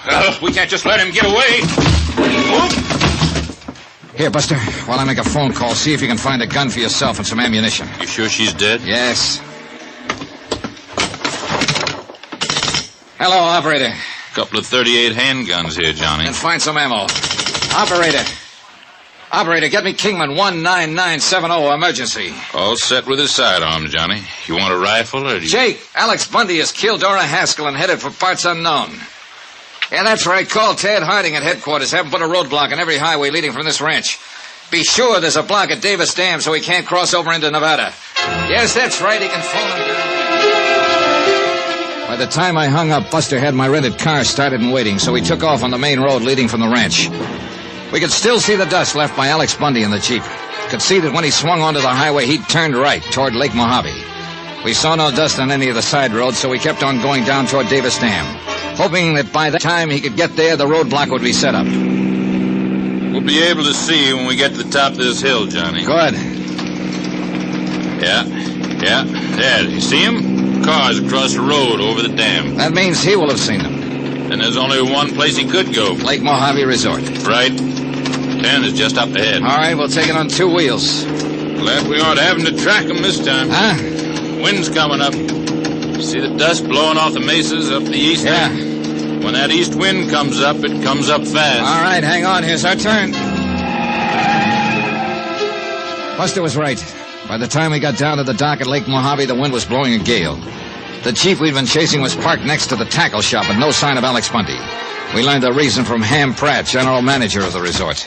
Well, we can't just let him get away. Here, Buster, while I make a phone call, see if you can find a gun for yourself and some ammunition. You sure she's dead? Yes. Hello, operator. Couple of 38 handguns here, Johnny. And find some ammo. Operator, get me Kingman 19970, emergency. All set with his sidearms, Johnny. You want a rifle or do you... Jake, Alex Bundy has killed Dora Haskell and headed for parts unknown. Yeah, that's right. Call Ted Harding at headquarters. Have him put a roadblock on every highway leading from this ranch. Be sure there's a block at Davis Dam so he can't cross over into Nevada. Yes, that's right. He can phone him down. By the time I hung up, Buster had my rented car started and waiting, so he took off on the main road leading from the ranch. We could still see the dust left by Alex Bundy in the Jeep. Could see that when he swung onto the highway, he'd turned right toward Lake Mojave. We saw no dust on any of the side roads, so we kept on going down toward Davis Dam, hoping that by the time he could get there, the roadblock would be set up. We'll be able to see you when we get to the top of this hill, Johnny. Good. Yeah. There, you see him? Cars across the road over the dam. That means he will have seen them. Then there's only one place he could go. Lake Mojave Resort. Right. 10 is just up ahead. All right, we'll take it on 2 wheels. Glad we aren't having to track him this time. Huh? Wind's coming up. See the dust blowing off the mesas up the east? Yeah. When that east wind comes up, it comes up fast. All right, hang on. Here's our turn. Buster was right. By the time we got down to the dock at Lake Mojave, the wind was blowing a gale. The Jeep we'd been chasing was parked next to the tackle shop, but no sign of Alex Bundy. We learned the reason from Ham Pratt, general manager of the resort.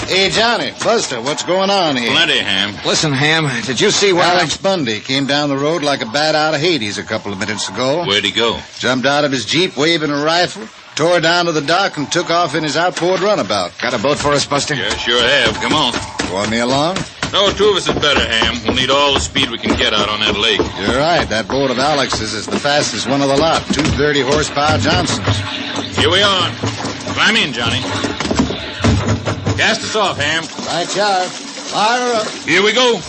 Hey, Johnny, Buster, what's going on here? Plenty, Ham. Listen, Ham, did you see where... Alex Bundy came down the road like a bat out of Hades a couple of minutes ago. Where'd he go? Jumped out of his Jeep waving a rifle, tore down to the dock, and took off in his outboard runabout. Got a boat for us, Buster? Yeah, sure have. Come on. Want me along? No, 2 of us is better, Ham. We'll need all the speed we can get out on that lake. You're right. That boat of Alex's is the fastest one of the lot. 2 30-horsepower Johnsons. Here we are. Climb in, Johnny. Cast us off, Ham. Right, Charles. Fire her up. Here we go.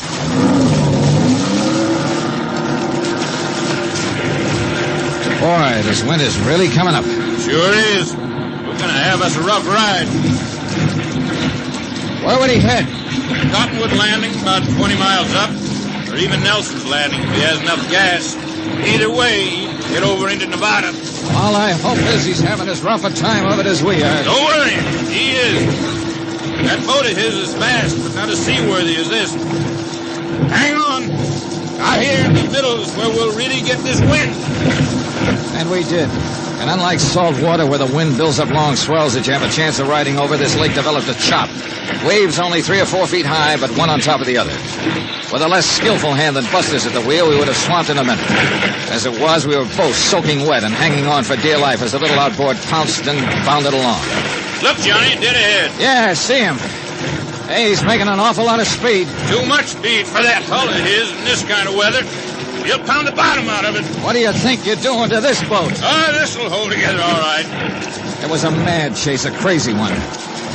Boy, this wind is really coming up. Sure is. We're going to have us a rough ride. Where would he head? Cottonwood Landing, about 20 miles up. Or even Nelson's Landing, if he has enough gas. Either way, he'd get over into Nevada. All I hope is he's having as rough a time of it as we are. Don't worry. He is. That boat of his is fast, but not as seaworthy as this. Hang on. Out here in the middle is where we'll really get this wind. And we did. And unlike salt water where the wind builds up long swells that you have a chance of riding over, this lake developed a chop. Waves only 3 or 4 feet high, but one on top of the other. With a less skillful hand than Buster's at the wheel, we would have swamped in a minute. As it was, we were both soaking wet and hanging on for dear life as the little outboard pounced and bounded along. Look, Johnny, dead ahead. Yeah, I see him. Hey, he's making an awful lot of speed. Too much speed for that hull of his in this kind of weather. You'll pound the bottom out of it. What do you think you're doing to this boat? Oh, this'll hold together all right. It was a mad chase, a crazy one.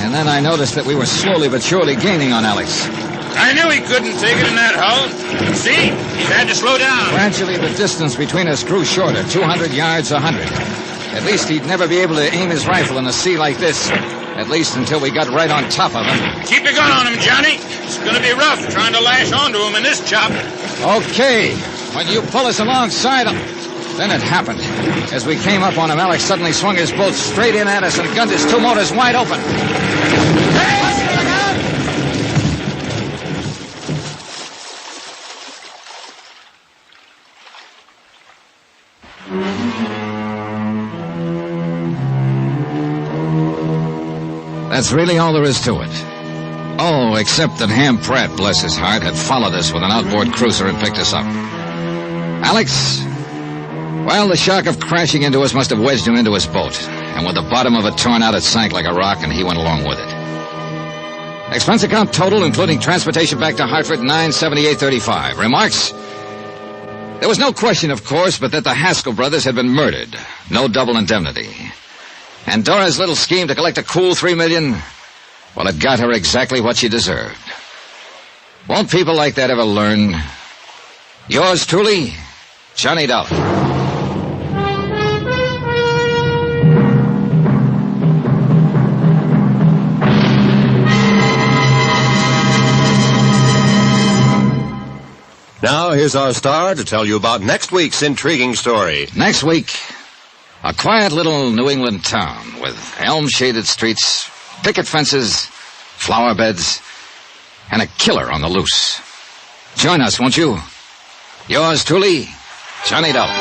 And then I noticed that we were slowly but surely gaining on Alex. I knew he couldn't take it in that hull. See? He had to slow down. Gradually, the distance between us grew shorter, 200 yards, 100. At least he'd never be able to aim his rifle in a sea like this. At least until we got right on top of him. Keep your gun on him, Johnny. It's going to be rough trying to lash onto him in this chop. Okay. When you pull us alongside him. Then it happened. As we came up on him, Alex suddenly swung his boat straight in at us and gunned his two motors wide open. That's really all there is to it. Oh, except that Ham Pratt, bless his heart, had followed us with an outboard cruiser and picked us up. Alex, well, the shock of crashing into us must have wedged him into his boat. And with the bottom of it torn out, it sank like a rock, and he went along with it. Expense account total, including transportation back to Hartford, $978.35. Remarks? There was no question, of course, but that the Haskell brothers had been murdered. No double indemnity. And Dora's little scheme to collect a cool $3 million, well, it got her exactly what she deserved. Won't people like that ever learn? Yours truly, Johnny Dollar. Now, here's our star to tell you about next week's intriguing story. Next week, a quiet little New England town with elm-shaded streets, picket fences, flower beds, and a killer on the loose. Join us, won't you? Yours truly, Johnny Dollar.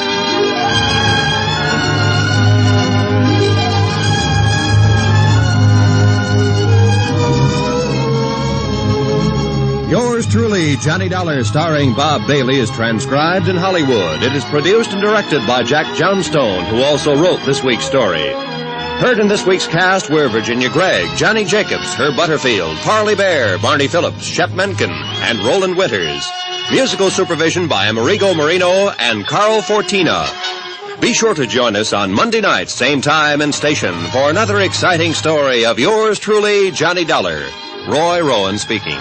Yours truly, Johnny Dollar, starring Bob Bailey, is transcribed in Hollywood. It is produced and directed by Jack Johnstone, who also wrote this week's story. Heard in this week's cast were Virginia Gregg, Johnny Jacobs, Herb Butterfield, Parley Bear, Barney Phillips, Shep Menken, and Roland Winters. Musical supervision by Amerigo Marino and Carl Fortina. Be sure to join us on Monday night, same time and station, for another exciting story of yours truly, Johnny Dollar. Roy Rowan speaking.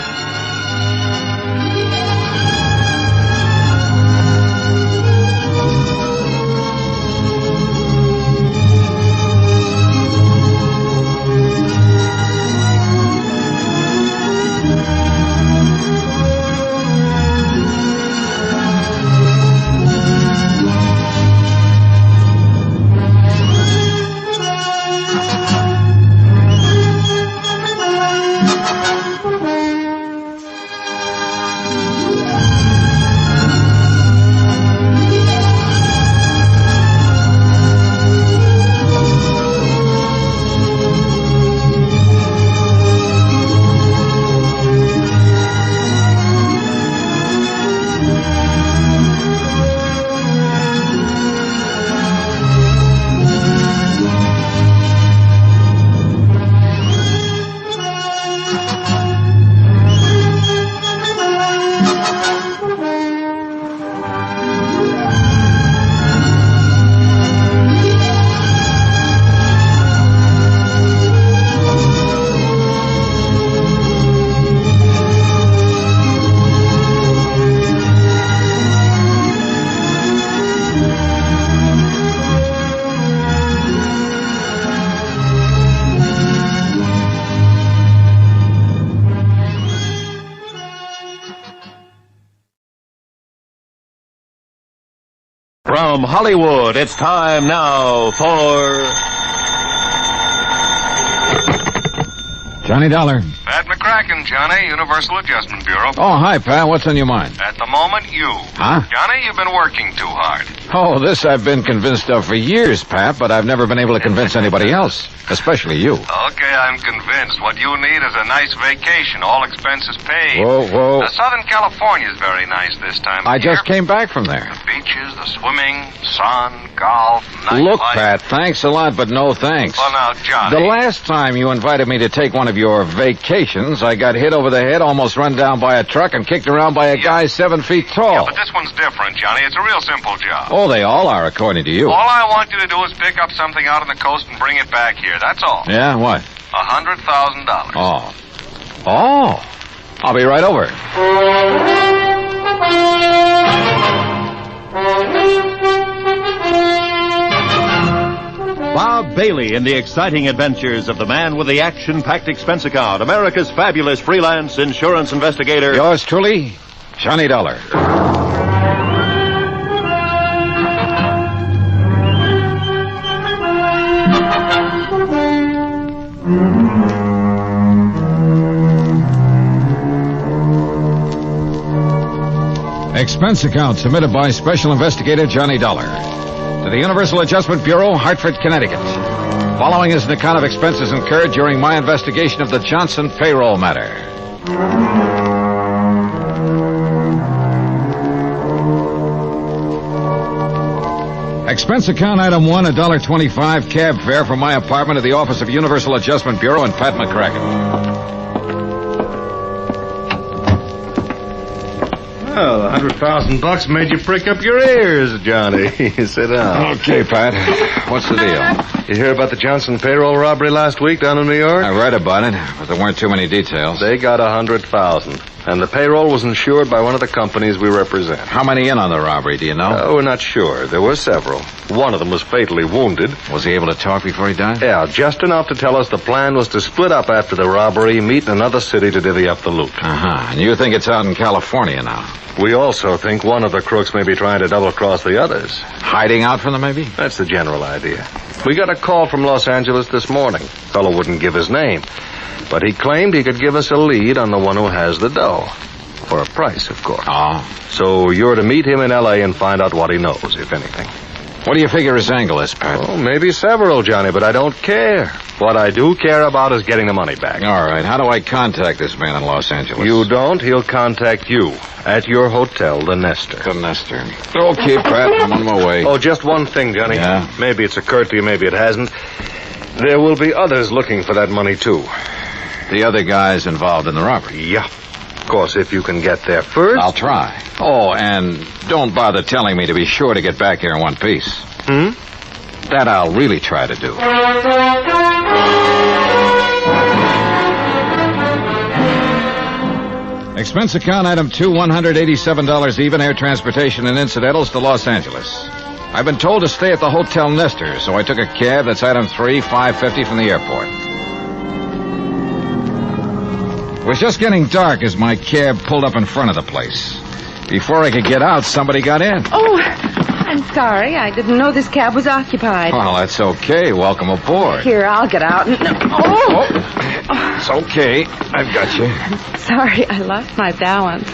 From Hollywood, it's time now for Johnny Dollar. Pat McCracken, Johnny, Universal Adjustment Bureau. Oh, hi, Pat. What's on your mind? At the moment, you. Huh? Johnny, you've been working too hard. Oh, this I've been convinced of for years, Pat, but I've never been able to convince anybody else, especially you. Okay, I'm convinced. What you need is a nice vacation, all expenses paid. Whoa. Southern California is very nice this time of I year. just came back from there. The beaches, the swimming, sun, golf, nightlife. Look, Pat, thanks a lot, but no thanks. Well, now, Johnny. The last time you invited me to take one of your vacations, I got hit over the head, almost run down by a truck, and kicked around by a guy 7 feet tall. Yeah, but this one's different, Johnny. It's a real simple job. Oh, they all are, according to you. All I want you to do is pick up something out on the coast and bring it back here. That's all. Yeah, what? $100,000. Oh. I'll be right over. Bob Bailey in the exciting adventures of the man with the action-packed expense account, America's fabulous freelance insurance investigator. Yours truly, Johnny Dollar. Expense account submitted by Special Investigator Johnny Dollar to the Universal Adjustment Bureau, Hartford, Connecticut. Following is an account of expenses incurred during my investigation of the Johnson payroll matter. Expense account item 1, $1.25 cab fare from my apartment to the office of Universal Adjustment Bureau in Pat McCracken. Well, $100,000 made you prick up your ears, Johnny. Sit down. Okay, Pat. What's the deal? You hear about the Johnson payroll robbery last week down in New York? I read about it, but there weren't too many details. They got $100,000, and the payroll was insured by one of the companies we represent. How many in on the robbery, do you know? We're not sure. There were several. One of them was fatally wounded. Was he able to talk before he died? Yeah, just enough to tell us the plan was to split up after the robbery, meet in another city to divvy up the loot. Uh-huh. And you think it's out in California now? We also think one of the crooks may be trying to double-cross the others. Hiding out from them, maybe? That's the general idea. We got a call from Los Angeles this morning. Fellow wouldn't give his name, but he claimed he could give us a lead on the one who has the dough. For a price, of course. Oh. So you're to meet him in L.A. and find out what he knows, if anything. What do you figure his angle is, Pat? Oh, maybe several, Johnny, but I don't care. What I do care about is getting the money back. All right. How do I contact this man in Los Angeles? You don't. He'll contact you at your hotel, the Nestor. The Nestor. Okay, Pat. I'm on my way. Oh, just one thing, Johnny. Yeah? Maybe it's occurred to you, maybe it hasn't. There will be others looking for that money, too. The other guys involved in the robbery? Yeah. Of course, if you can get there first. I'll try. Oh, and don't bother telling me to be sure to get back here in one piece. That I'll really try to do. Expense account item 2, $187 even, air transportation and incidentals to Los Angeles. I've been told to stay at the Hotel Nestor, so I took a cab. That's item 3, $5.50 from the airport. It was just getting dark as my cab pulled up in front of the place. Before I could get out, somebody got in. Oh, I'm sorry. I didn't know this cab was occupied. Well, that's okay. Welcome aboard. Here, I'll get out. It's okay. I've got you. Sorry, I lost my balance.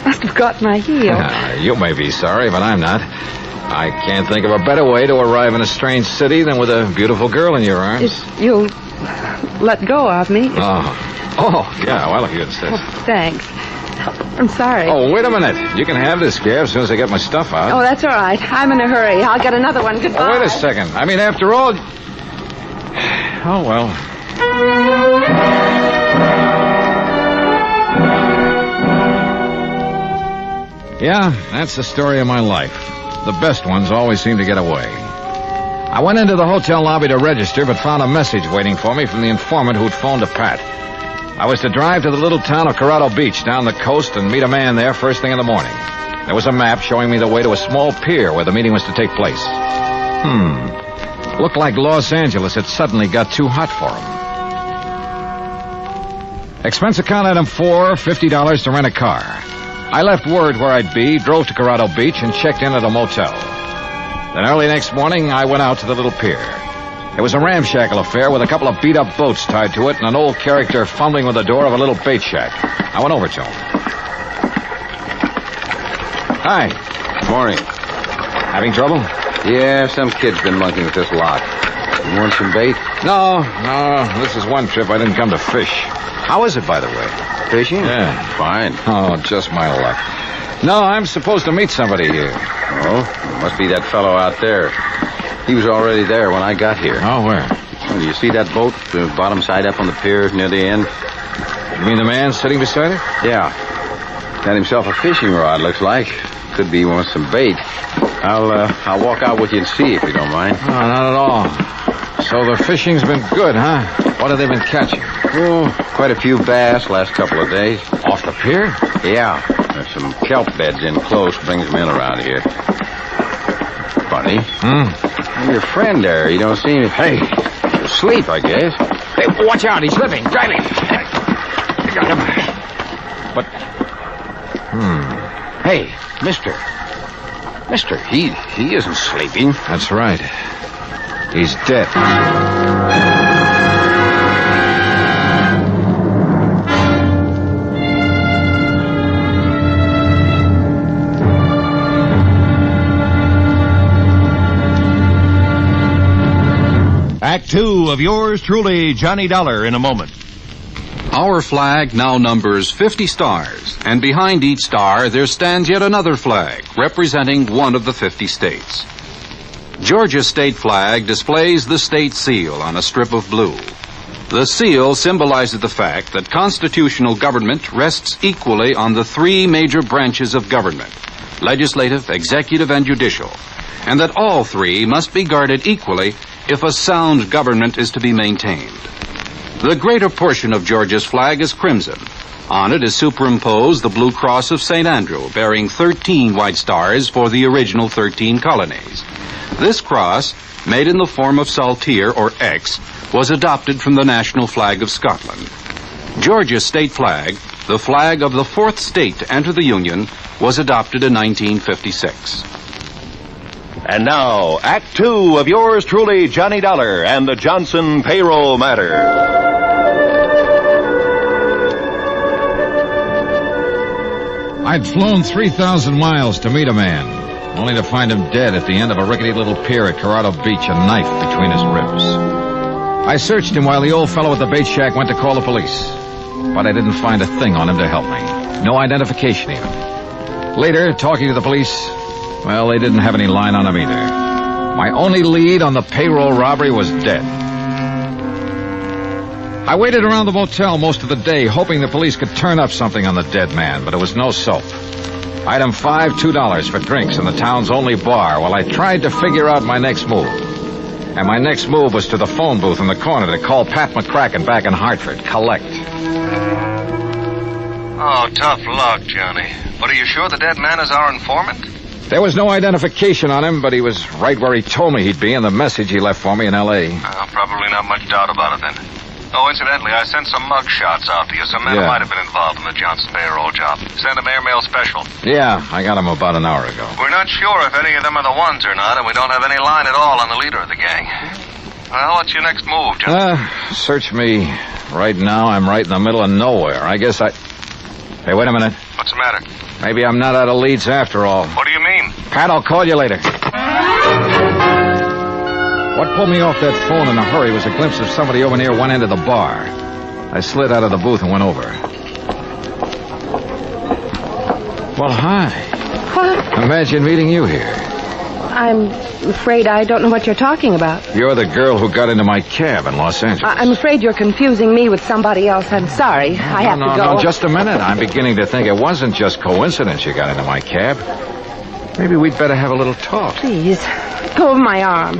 Must have got my heel. You may be sorry, but I'm not. I can't think of a better way to arrive in a strange city than with a beautiful girl in your arms. If you'll let go of me. Oh, yeah, well, if you insist. Oh, thanks. I'm sorry. Oh, wait a minute. You can have this cab as soon as I get my stuff out. Oh, that's all right. I'm in a hurry. I'll get another one. Goodbye. Oh, wait a second. I mean, after all... Oh, well. Yeah, that's the story of my life. The best ones always seem to get away. I went into the hotel lobby to register, but found a message waiting for me from the informant who'd phoned to Pat. I was to drive to the little town of Corrado Beach down the coast and meet a man there first thing in the morning. There was a map showing me the way to a small pier where the meeting was to take place. Looked like Los Angeles had suddenly got too hot for him. Expense account item 4, $50 to rent a car. I left word where I'd be, drove to Corrado Beach, and checked in at a motel. Then early next morning, I went out to the little pier. It was a ramshackle affair with a couple of beat-up boats tied to it and an old character fumbling with the door of a little bait shack. I went over to him. Hi. Morning. Having trouble? Yeah, some kid's been monkeying with this lot. You want some bait? No. This is one trip I didn't come to fish. How is it, by the way? Fishing? Yeah. Fine. Oh, just my luck. No, I'm supposed to meet somebody here. Oh? Must be that fellow out there. He was already there when I got here. Oh, where? Oh, do you see that boat, the bottom side up on the pier near the end? You mean the man sitting beside it? Yeah. Got himself a fishing rod, looks like. Could be he wants some bait. I'll walk out with you and see if you don't mind. No, not at all. So the fishing's been good, huh? What have they been catching? Oh, quite a few bass last couple of days. Off the pier? Yeah. There's some kelp beds in close, brings them in around here. Funny. Your friend there, you don't seem... Hey, asleep, I guess. Hey, watch out, he's slipping. Drive him. I got him. But... Hey, mister, he isn't sleeping. That's right. He's dead. Act 2 of yours truly, Johnny Dollar, in a moment. Our flag now numbers 50 stars, and behind each star there stands yet another flag, representing one of the 50 states. Georgia's state flag displays the state seal on a strip of blue. The seal symbolizes the fact that constitutional government rests equally on the three major branches of government, legislative, executive, and judicial, and that all three must be guarded equally if a sound government is to be maintained. The greater portion of Georgia's flag is crimson. On it is superimposed the blue cross of St. Andrew, bearing 13 white stars for the original 13 colonies. This cross, made in the form of saltire, or X, was adopted from the national flag of Scotland. Georgia's state flag, the flag of the fourth state to enter the Union, was adopted in 1956. And now, Act 2 of yours truly, Johnny Dollar, and the Johnson payroll matter. I'd flown 3,000 miles to meet a man, only to find him dead at the end of a rickety little pier at Corrado Beach, a knife between his ribs. I searched him while the old fellow at the bait shack went to call the police, but I didn't find a thing on him to help me. No identification even. Later, talking to the police, well, they didn't have any line on him either. My only lead on the payroll robbery was dead. I waited around the motel most of the day, hoping the police could turn up something on the dead man, but it was no soap. Item 5, $2 for drinks in the town's only bar while I tried to figure out my next move. And my next move was to the phone booth in the corner to call Pat McCracken back in Hartford. Collect. Oh, tough luck, Johnny. But are you sure the dead man is our informant? There was no identification on him, but he was right where he told me he'd be in the message he left for me in L.A. Probably not much doubt about it, then. Oh, incidentally, I sent some mug shots out to you. Some men who might have been involved in the Johnson payroll job. Sent them airmail special. Yeah, I got him about an hour ago. We're not sure if any of them are the ones or not, and we don't have any line at all on the leader of the gang. Well, what's your next move, Johnny? Search me. Right now, I'm right in the middle of nowhere. I guess I... Hey, wait a minute. What's the matter? Maybe I'm not out of leads after all. What do you mean? Pat, I'll call you later. What pulled me off that phone in a hurry was a glimpse of somebody over near one end of the bar. I slid out of the booth and went over. Well, hi. What? Imagine meeting you here. I'm afraid I don't know what you're talking about. You're the girl who got into my cab in Los Angeles. I'm afraid you're confusing me with somebody else. I'm sorry. I have to go. No, just a minute. I'm beginning to think it wasn't just coincidence you got into my cab. Maybe we'd better have a little talk. Please, let go of my arm.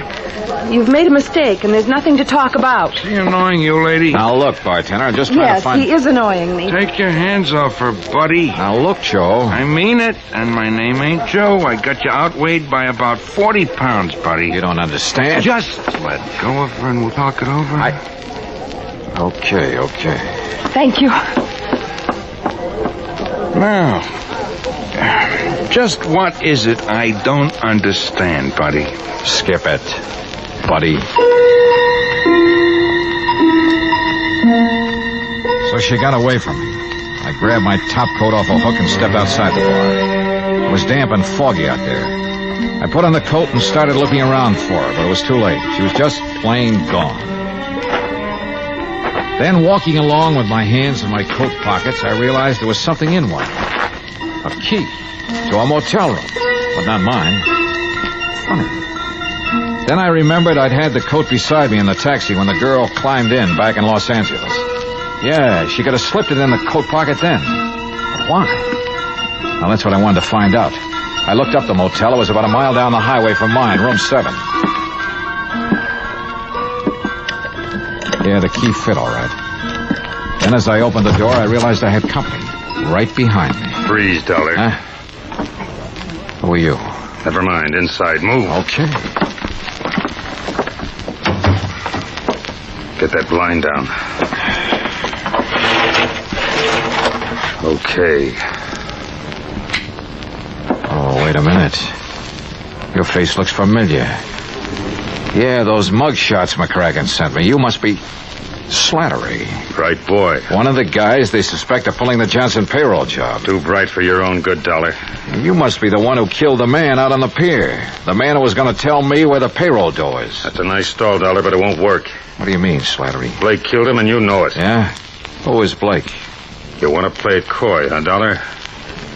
You've made a mistake, and there's nothing to talk about. Is he annoying you, lady? Now, look, bartender, I'm just trying to find... Yes, he is annoying me. Take your hands off her, buddy. Now, look, Joe. I mean it, and my name ain't Joe. I got you outweighed by about 40 pounds, buddy. You don't understand. Just let go of her, and we'll talk it over. Okay. Thank you. Now, just what is it I don't understand, buddy? Skip it, buddy. So she got away from me. I grabbed my top coat off a hook and stepped outside the bar. It was damp and foggy out there. I put on the coat and started looking around for her, but it was too late. She was just plain gone. Then, walking along with my hands in my coat pockets, I realized there was something in one. A key to a motel room, but not mine. Funny. Then I remembered I'd had the coat beside me in the taxi when the girl climbed in back in Los Angeles. Yeah, she could have slipped it in the coat pocket then. But why? Well, that's what I wanted to find out. I looked up the motel. It was about a mile down the highway from mine, room 7. Yeah, the key fit all right. Then as I opened the door, I realized I had company right behind me. Freeze, Dollar. Huh? Who are you? Never mind. Inside. Move. Okay. Get that blind down. Okay. Oh, wait a minute. Your face looks familiar. Yeah, those mug shots McCracken sent me. You must be Slattery. Right boy. One of the guys they suspect of pulling the Johnson payroll job. Too bright for your own good, Dollar. You must be the one who killed the man out on the pier. The man who was going to tell me where the payroll dough is. That's a nice stall, Dollar, but it won't work. What do you mean, Slattery? Blake killed him, and you know it. Yeah? Who is Blake? You want to play it coy, huh, Dollar?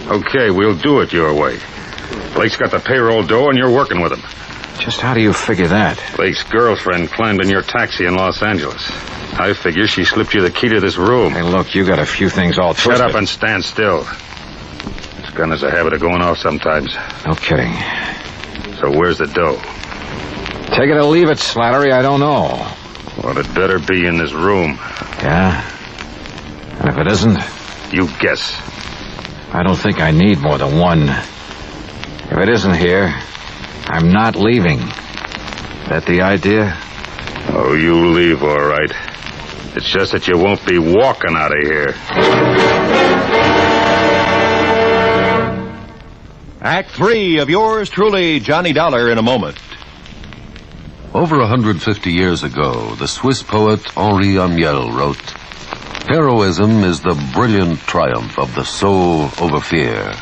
Okay, we'll do it your way. Blake's got the payroll dough, and you're working with him. Just how do you figure that? Blake's girlfriend climbed in your taxi in Los Angeles. I figure she slipped you the key to this room. Hey, look, you got a few things all twisted. Shut up and stand still. This gun has a habit of going off sometimes. No kidding. So where's the dough? Take it or leave it, Slattery, I don't know. Well, it better be in this room. Yeah? And if it isn't? You guess. I don't think I need more than one. If it isn't here, I'm not leaving. That the idea? Oh, you leave, all right. It's just that you won't be walking out of here. Act 3 of yours truly, Johnny Dollar, in a moment. Over 150 years ago, the Swiss poet Henri Amiel wrote, "Heroism is the brilliant triumph of the soul over fear.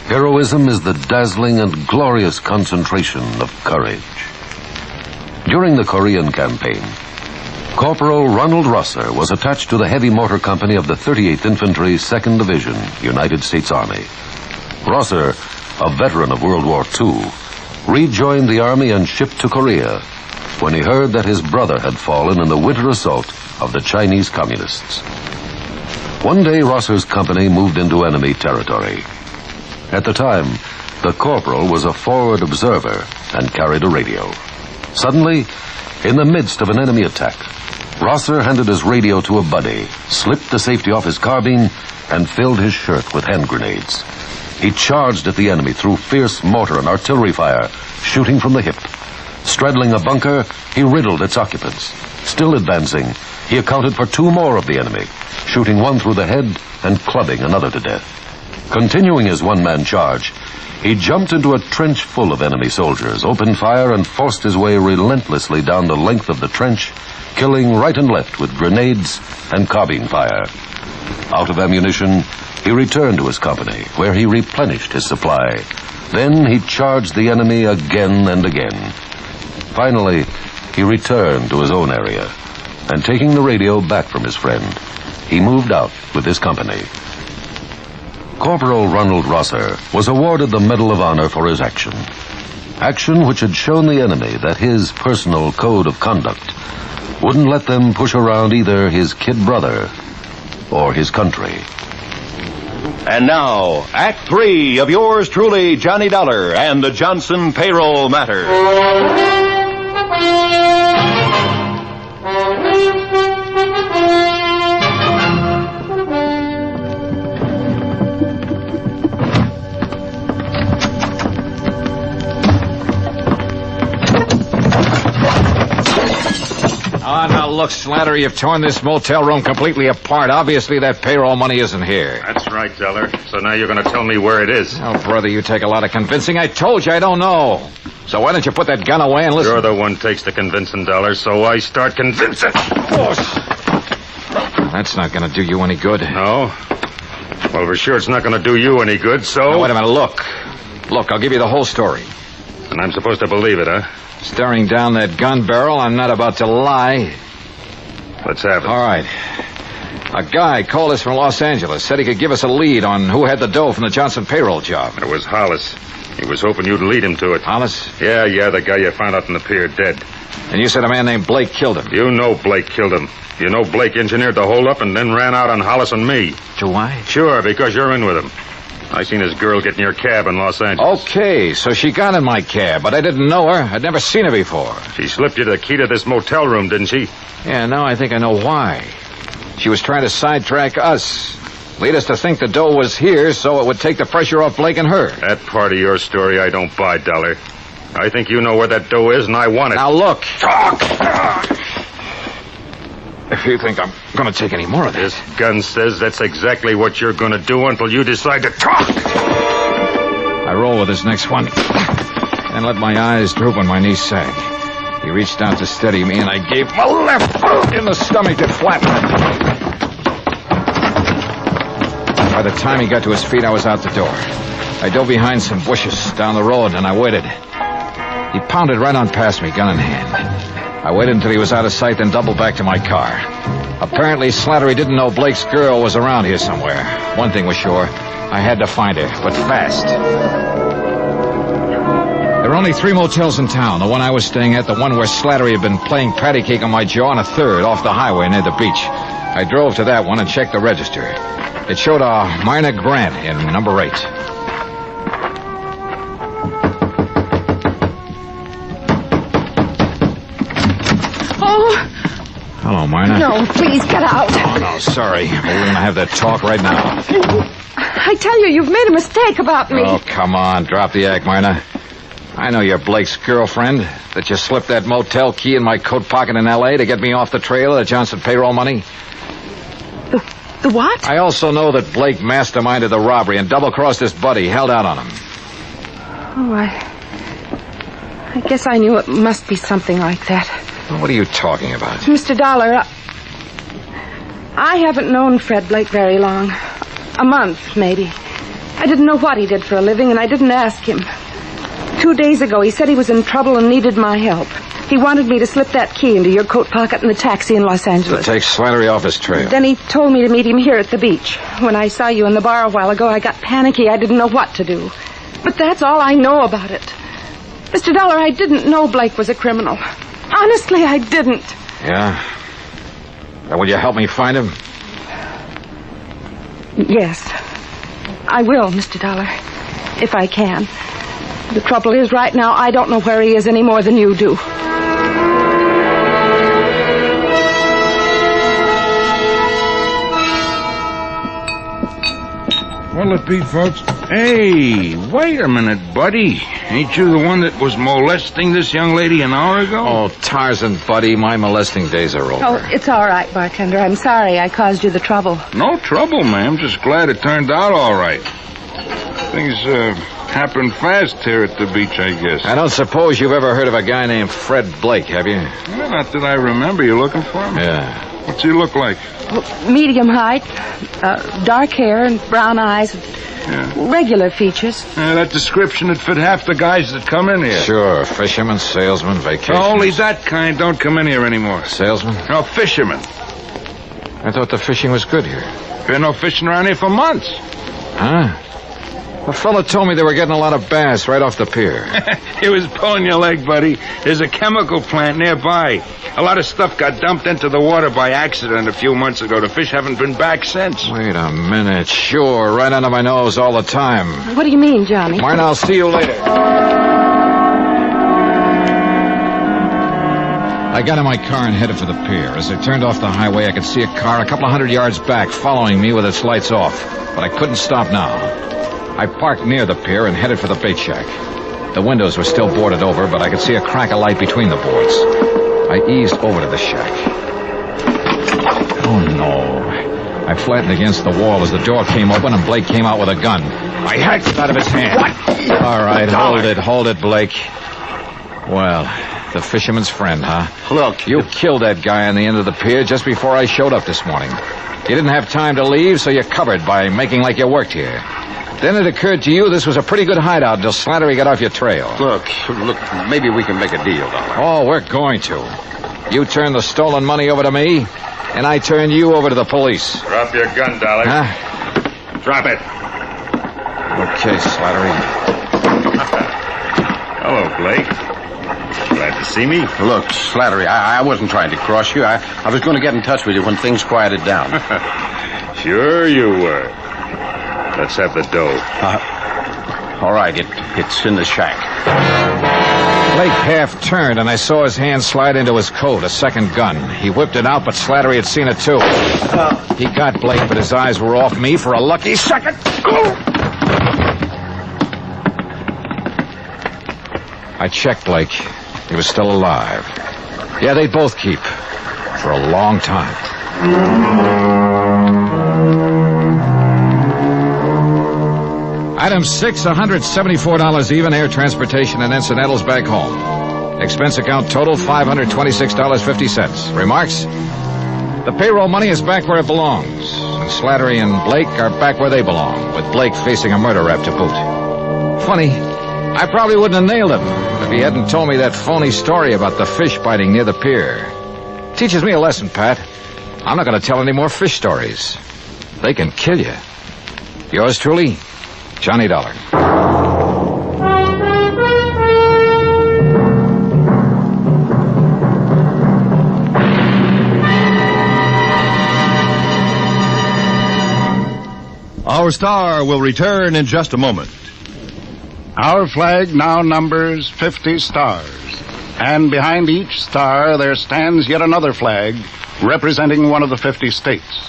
Heroism is the dazzling and glorious concentration of courage." During the Korean campaign, Corporal Ronald Rosser was attached to the heavy mortar company of the 38th Infantry, 2nd Division, United States Army. Rosser, a veteran of World War II, rejoined the Army and shipped to Korea when he heard that his brother had fallen in the winter assault of the Chinese Communists. One day, Rosser's company moved into enemy territory. At the time, the corporal was a forward observer and carried a radio. Suddenly, in the midst of an enemy attack, Rosser handed his radio to a buddy, slipped the safety off his carbine, and filled his shirt with hand grenades. He charged at the enemy through fierce mortar and artillery fire, shooting from the hip. Straddling a bunker, he riddled its occupants. Still advancing, he accounted for 2 more of the enemy, shooting one through the head and clubbing another to death. Continuing his one-man charge, he jumped into a trench full of enemy soldiers, opened fire, and forced his way relentlessly down the length of the trench, killing right and left with grenades and carbine fire. Out of ammunition, he returned to his company, where he replenished his supply. Then he charged the enemy again and again. Finally, he returned to his own area, and taking the radio back from his friend, he moved out with his company. Corporal Ronald Rosser was awarded the Medal of Honor for his action. Action which had shown the enemy that his personal code of conduct wouldn't let them push around either his kid brother or his country. And now, Act 3 of yours truly, Johnny Dollar, and the Johnson payroll matter. Now look, Slattery, you've torn this motel room completely apart. Obviously, that payroll money isn't here. That's right, Dollar. So now you're going to tell me where it is. Oh, brother, you take a lot of convincing. I told you I don't know. So why don't you put that gun away and listen? You're the one takes the convincing, Dollar, so I start convincing. Oh, that's not going to do you any good. No? Well, for sure it's not going to do you any good, so... Now, wait a minute, look. Look, I'll give you the whole story. And I'm supposed to believe it, huh? Staring down that gun barrel, I'm not about to lie. Let's have it. All right. A guy called us from Los Angeles, said he could give us a lead on who had the dough from the Johnson payroll job. It was Hollis. He was hoping you'd lead him to it. Hollis? Yeah, the guy you found out in the pier dead. And you said a man named Blake killed him. You know Blake killed him. You know Blake engineered the holdup and then ran out on Hollis and me. Do I? Sure, because you're in with him. I seen his girl get in your cab in Los Angeles. Okay, so she got in my cab, but I didn't know her. I'd never seen her before. She slipped you the key to this motel room, didn't she? Yeah, now I think I know why. She was trying to sidetrack us. Lead us to think the dough was here so it would take the pressure off Blake and her. That part of your story I don't buy, Dollar. I think you know where that dough is, and I want it. Now, look. Talk! If you think I'm going to take any more of this. This gun says that's exactly what you're going to do until you decide to talk. I roll with this next one and let my eyes droop when my knees sag. He reached out to steady me, and I gave him a left in the stomach that flattened him. By the time he got to his feet, I was out the door. I dove behind some bushes down the road, and I waited. He pounded right on past me, gun in hand. I waited until he was out of sight, then doubled back to my car. Apparently, Slattery didn't know Blake's girl was around here somewhere. One thing was sure. I had to find her, but fast. There were only 3 motels in town. The one I was staying at, the one where Slattery had been playing patty cake on my jaw, and a third off the highway near the beach. I drove to that one and checked the register. It showed a Myrna Grant in number 8. Hello, Myrna. No, please, get out. Oh, no, sorry. But we're going to have that talk right now. I tell you, you've made a mistake about me. Oh, come on. Drop the act, Myrna. I know you're Blake's girlfriend, that you slipped that motel key in my coat pocket in L.A. to get me off the trail of the Johnson payroll money. The what? I also know that Blake masterminded the robbery and double-crossed his buddy, held out on him. Oh, I guess I knew it must be something like that. What are you talking about? Mr. Dollar, I haven't known Fred Blake very long. A month, maybe. I didn't know what he did for a living, and I didn't ask him. 2 days ago, he said he was in trouble and needed my help. He wanted me to slip that key into your coat pocket in the taxi in Los Angeles. To take Slattery off his trail. Then he told me to meet him here at the beach. When I saw you in the bar a while ago, I got panicky. I didn't know what to do. But that's all I know about it. Mr. Dollar, I didn't know Blake was a criminal. Honestly, I didn't. Yeah? Now, will you help me find him? Yes. I will, Mr. Dollar. If I can. The trouble is, right now, I don't know where he is any more than you do. What'll it be, folks? Hey, wait a minute, buddy. Ain't you the one that was molesting this young lady an hour ago? Oh, Tarzan, buddy, my molesting days are over. Oh, it's all right, bartender. I'm sorry I caused you the trouble. No trouble, ma'am. Just glad it turned out all right. Things happen fast here at the beach, I guess. I don't suppose you've ever heard of a guy named Fred Blake, have you? Well, not that I remember. You looking for him? Yeah. What's he look like? Medium height, dark hair and brown eyes, regular features. That description would fit half the guys that come in here. Sure, fisherman, salesman, vacation. Only that kind don't come in here anymore. Salesman? No, fishermen. I thought the fishing was good here. Been no fishing around here for months. Huh? A fella told me they were getting a lot of bass right off the pier. He was pulling your leg, buddy. There's a chemical plant nearby. A lot of stuff got dumped into the water by accident a few months ago. The fish haven't been back since. Wait a minute. Sure, right under my nose all the time. What do you mean, Johnny? Martin, I'll see you later. I got in my car and headed for the pier. As I turned off the highway, I could see a car a couple of 100 yards back following me with its lights off. But I couldn't stop now. I parked near the pier and headed for the bait shack. The windows were still boarded over, but I could see a crack of light between the boards. I eased over to the shack. Oh, no. I flattened against the wall as the door came open and Blake came out with a gun. I hacked it out of his hand. What? All right, hold it, Blake. Well, the fisherman's friend, huh? Look. You killed that guy on the end of the pier just before I showed up this morning. You didn't have time to leave, so you covered by making like you worked here. Then it occurred to you this was a pretty good hideout until Slattery got off your trail. Look, maybe we can make a deal, Dollar. Oh, we're going to. You turn the stolen money over to me, and I turn you over to the police. Drop your gun, Dollar. Huh? Drop it. Okay, Slattery. Hello, Blake. Glad to see me? Look, Slattery, I wasn't trying to cross you. I was going to get in touch with you when things quieted down. Sure you were. Let's have the dough. All right, it's in the shack. Blake half turned, and I saw his hand slide into his coat, a second gun. He whipped it out, but Slattery had seen it too. He got Blake, but his eyes were off me for a lucky second. I checked Blake. He was still alive. Yeah, they'd both keep. For a long time. Item 6, $174 even, air transportation and incidentals back home. Expense account total, $526.50. Remarks? The payroll money is back where it belongs. And Slattery and Blake are back where they belong, with Blake facing a murder rap to boot. Funny, I probably wouldn't have nailed him if he hadn't told me that phony story about the fish biting near the pier. Teaches me a lesson, Pat. I'm not going to tell any more fish stories. They can kill you. Yours truly, Johnny Dollar. Our star will return in just a moment. Our flag now numbers 50 stars, and behind each star there stands yet another flag representing one of the 50 states.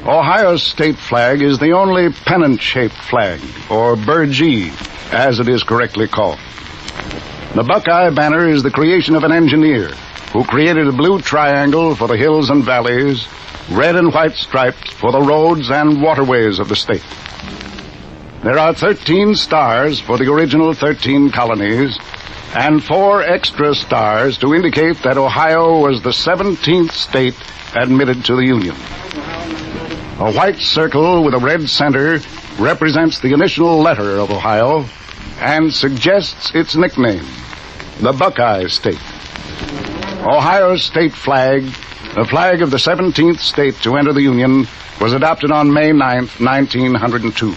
Ohio's state flag is the only pennant-shaped flag, or burgee, as it is correctly called. The Buckeye banner is the creation of an engineer who created a blue triangle for the hills and valleys, red and white stripes for the roads and waterways of the state. There are 13 stars for the original 13 colonies, and 4 extra stars to indicate that Ohio was the 17th state admitted to the Union. A white circle with a red center represents the initial letter of Ohio and suggests its nickname, the Buckeye State. Ohio's state flag, the flag of the 17th state to enter the Union, was adopted on May 9th, 1902.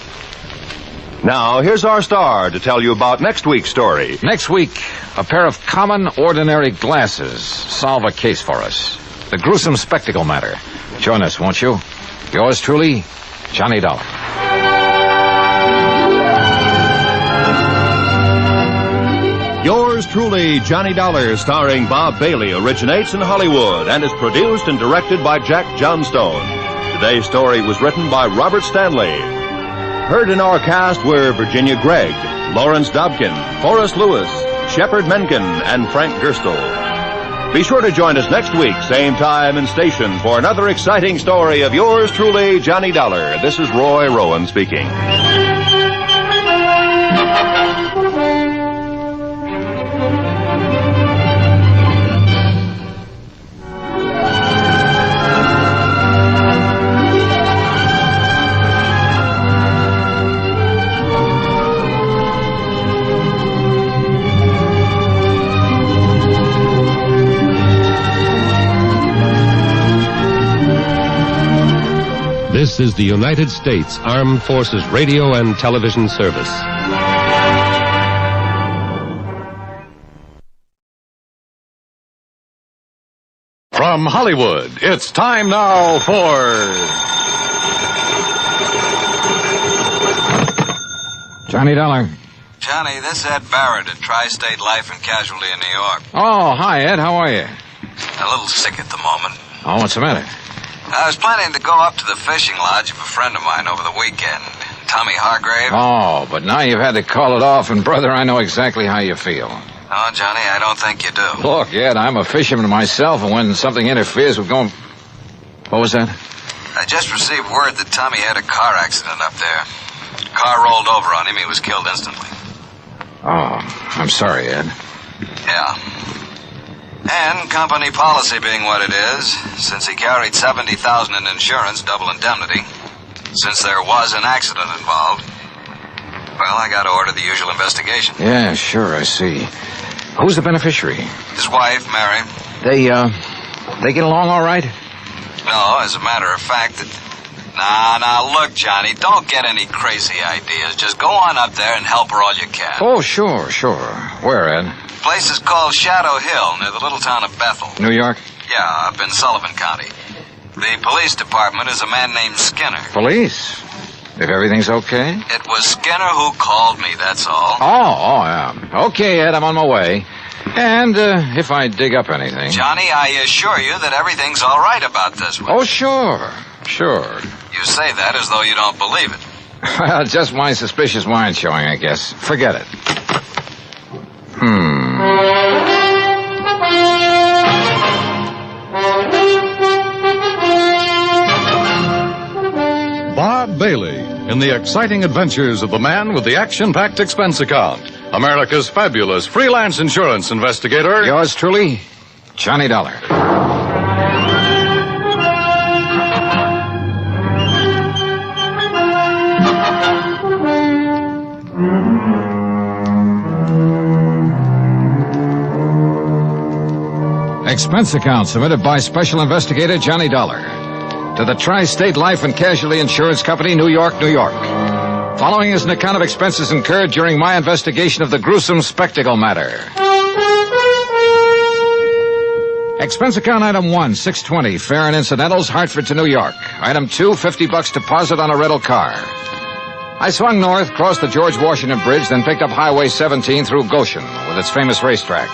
Now, here's our star to tell you about next week's story. Next week, a pair of common, ordinary glasses solve a case for us. The gruesome spectacle matter. Join us, won't you? Yours truly, Johnny Dollar. Yours truly, Johnny Dollar, starring Bob Bailey, originates in Hollywood and is produced and directed by Jack Johnstone. Today's story was written by Robert Stanley. Heard in our cast were Virginia Gregg, Lawrence Dobkin, Forrest Lewis, Shepard Menken, and Frank Gerstle. Be sure to join us next week, same time and station, for another exciting story of yours truly, Johnny Dollar. This is Roy Rowan speaking. This is the United States Armed Forces Radio and Television Service. From Hollywood, it's time now for... Johnny Dollar. Johnny, this is Ed Barrett at Tri-State Life and Casualty in New York. Oh, hi, Ed. How are you? A little sick at the moment. Oh, what's the matter? I was planning to go up to the fishing lodge of a friend of mine over the weekend, Tommy Hargrave. Oh, but now you've had to call it off, and brother, I know exactly how you feel. No, Johnny, I don't think you do. Look, Ed, I'm a fisherman myself, and when something interferes with going... What was that? I just received word that Tommy had a car accident up there. Car rolled over on him. He was killed instantly. Oh, I'm sorry, Ed. Yeah. And company policy being what it is, since he carried $70,000 in insurance, double indemnity, since there was an accident involved, Well, I got to order the usual investigation. Yeah, sure, I see. Who's the beneficiary? His wife, Mary. They get along all right? No, as a matter of fact... Now, look, Johnny, don't get any crazy ideas. Just go on up there and help her all you can. Oh, sure. Where, Ed? The place is called Shadow Hill, near the little town of Bethel. New York? Yeah, up in Sullivan County. The police department is a man named Skinner. Police? If everything's okay? It was Skinner who called me, that's all. Oh, yeah. Okay, Ed, I'm on my way. And if I dig up anything... Johnny, I assure you that everything's all right about this one. Oh, sure. You say that as though you don't believe it. Well, just my suspicious mind showing, I guess. Forget it. Bob Bailey in the exciting adventures of the man with the action-packed expense account. America's fabulous freelance insurance investigator. Yours truly, Johnny Dollar. Expense account submitted by Special Investigator Johnny Dollar to the Tri-State Life and Casualty Insurance Company, New York, New York. Following is an account of expenses incurred during my investigation of the gruesome spectacle matter. Expense account item 1, $620, fare and incidentals, Hartford to New York. Item 2, $50 deposit on a rental car. I swung north, crossed the George Washington Bridge, then picked up Highway 17 through Goshen with its famous racetrack,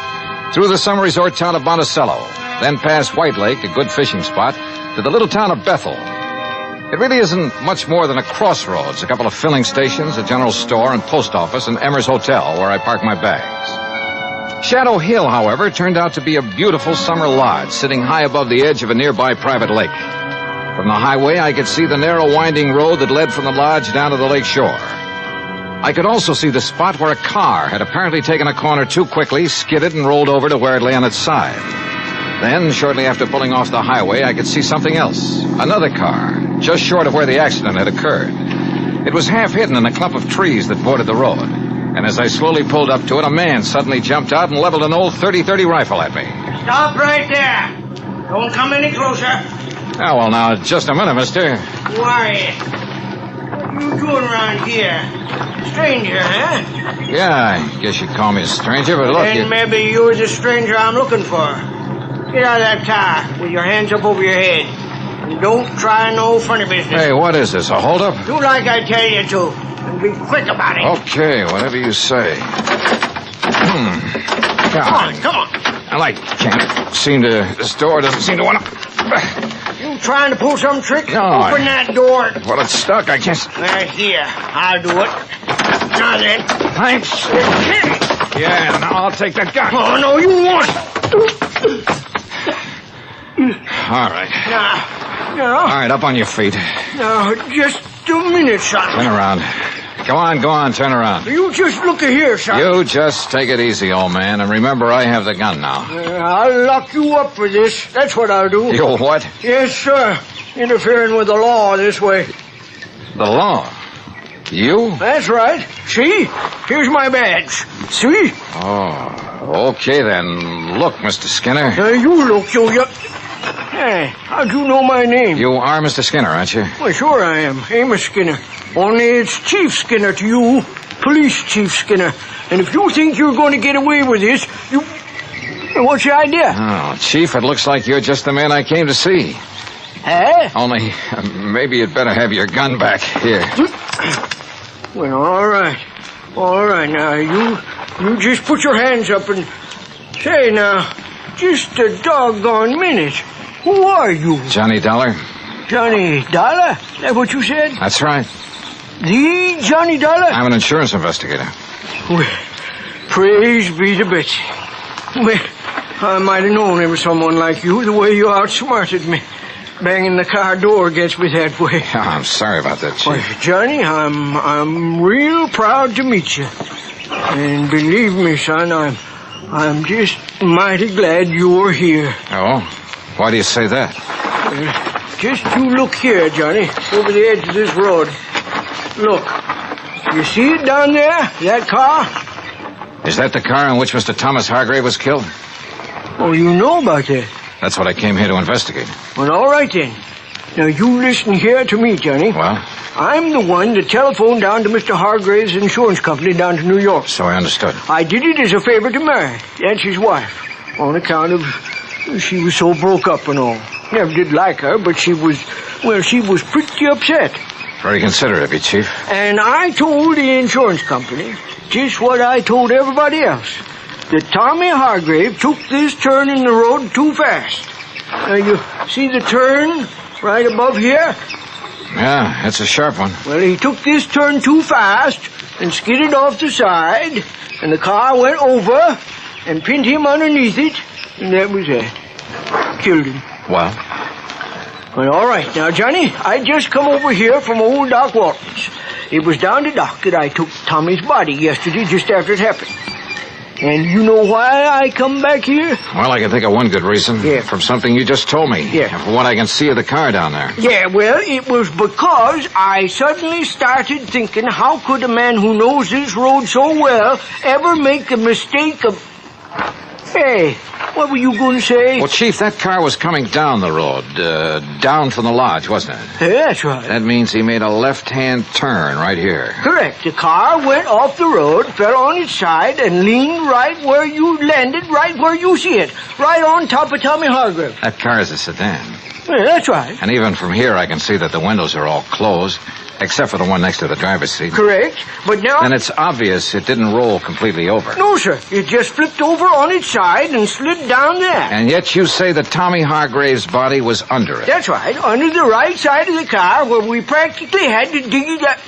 through the summer resort town of Monticello, then past White Lake, a good fishing spot, to the little town of Bethel. It really isn't much more than a crossroads, a couple of filling stations, a general store and post office, and Emmer's Hotel, where I park my bags. Shadow Hill, however, turned out to be a beautiful summer lodge sitting high above the edge of a nearby private lake. From the highway, I could see the narrow winding road that led from the lodge down to the lake shore. I could also see the spot where a car had apparently taken a corner too quickly, skidded, and rolled over to where it lay on its side. Then, shortly after pulling off the highway, I could see something else. Another car, just short of where the accident had occurred. It was half hidden in a clump of trees that bordered the road. And as I slowly pulled up to it, a man suddenly jumped out and leveled an old .30-30 rifle at me. Stop right there. Don't come any closer. Oh, well, now, just a minute, mister. Who are you? What you doing around here? Stranger, huh? Yeah, I guess you'd call me a stranger, but look, Then maybe you're the stranger I'm looking for. Get out of that car with your hands up over your head. And don't try no funny business. Hey, what is this, a holdup? Do like I tell you to. And be quick about it. Okay, whatever you say. Come on. I can't seem to... This door doesn't seem to want to... You trying to pull some trick? No, Open that door. Well, it's stuck. I can't... Here, I'll do it. Now then. Thanks. Yeah, now I'll take that gun. Oh, no, you won't. All right. Now. All right, up on your feet. Now, just a minute, son. Turn around. Go on, turn around. You just look here, son. You just take it easy, old man, and remember I have the gun now. I'll lock you up for this. That's what I'll do. You what? Yes, sir. Interfering with the law this way. The law? You? That's right. See? Here's my badge. See? Oh, okay then. Look, Mr. Skinner. You look, you... Hey, how'd you know my name? You are Mr. Skinner, aren't you? Well, sure I am. Amos Skinner. Only it's Chief Skinner to you. Police Chief Skinner. And if you think you're going to get away with this, you... What's your idea? Oh, Chief, it looks like you're just the man I came to see. Huh? Only, maybe you'd better have your gun back. Here. Well, all right. All right, now, you just put your hands up and... Say, now, just a doggone minute. Who are you? Johnny Dollar. Johnny Dollar? Is that what you said? That's right. The Johnny Dollar? I'm an insurance investigator. Well, praise be to Betsy. Well, I might have known there was someone like you, the way you outsmarted me. Banging the car door gets me that way. Oh, I'm sorry about that, Chief. Well, Johnny, I'm real proud to meet you. And believe me, son, I'm just mighty glad you're here. Oh? Why do you say that? Just you look here, Johnny, over the edge of this road. Look, You see it down there? That car? Is that the car in which Mr. Thomas Hargrave was killed? Oh, you know about that? That's what I came here to investigate. Well, all right then. Now, you listen here to me, Johnny. Well? I'm the one that telephoned down to Mr. Hargrave's insurance company down to New York. So I understood. I did it as a favor to Mary. That's his wife. On account of she was so broke up and all. Never did like her, but she was pretty upset. Very considerate of you, Chief. And I told the insurance company just what I told everybody else. That Tommy Hargrave took this turn in the road too fast. Now, you see the turn right above here? Yeah, that's a sharp one. Well, he took this turn too fast and skidded off the side, and the car went over and pinned him underneath it, and that was it. Killed him. Well? Well, all right. Now, Johnny, I just come over here from old Doc Walton's. It was down to Doc that I took Tommy's body yesterday just after it happened. And you know why I come back here? Well, I can think of one good reason. Yeah. From something you just told me. Yeah. And from what I can see of the car down there. Yeah, well, it was because I suddenly started thinking, how could a man who knows this road so well ever make a mistake of... Hey, what were you going to say? Well, Chief, that car was coming down the road, down from the lodge, wasn't it? Yeah, that's right. That means he made a left-hand turn right here. Correct. The car went off the road, fell on its side, and leaned right where you landed, right where you see it. Right on top of Tommy Hargrave. That car is a sedan. Yeah, that's right. And even from here, I can see that the windows are all closed, except for the one next to the driver's seat. Correct. But now... And it's obvious it didn't roll completely over. No, sir. It just flipped over on its side and slid down there. And yet you say that Tommy Hargrave's body was under it. That's right. Under the right side of the car where we practically had to dig it up.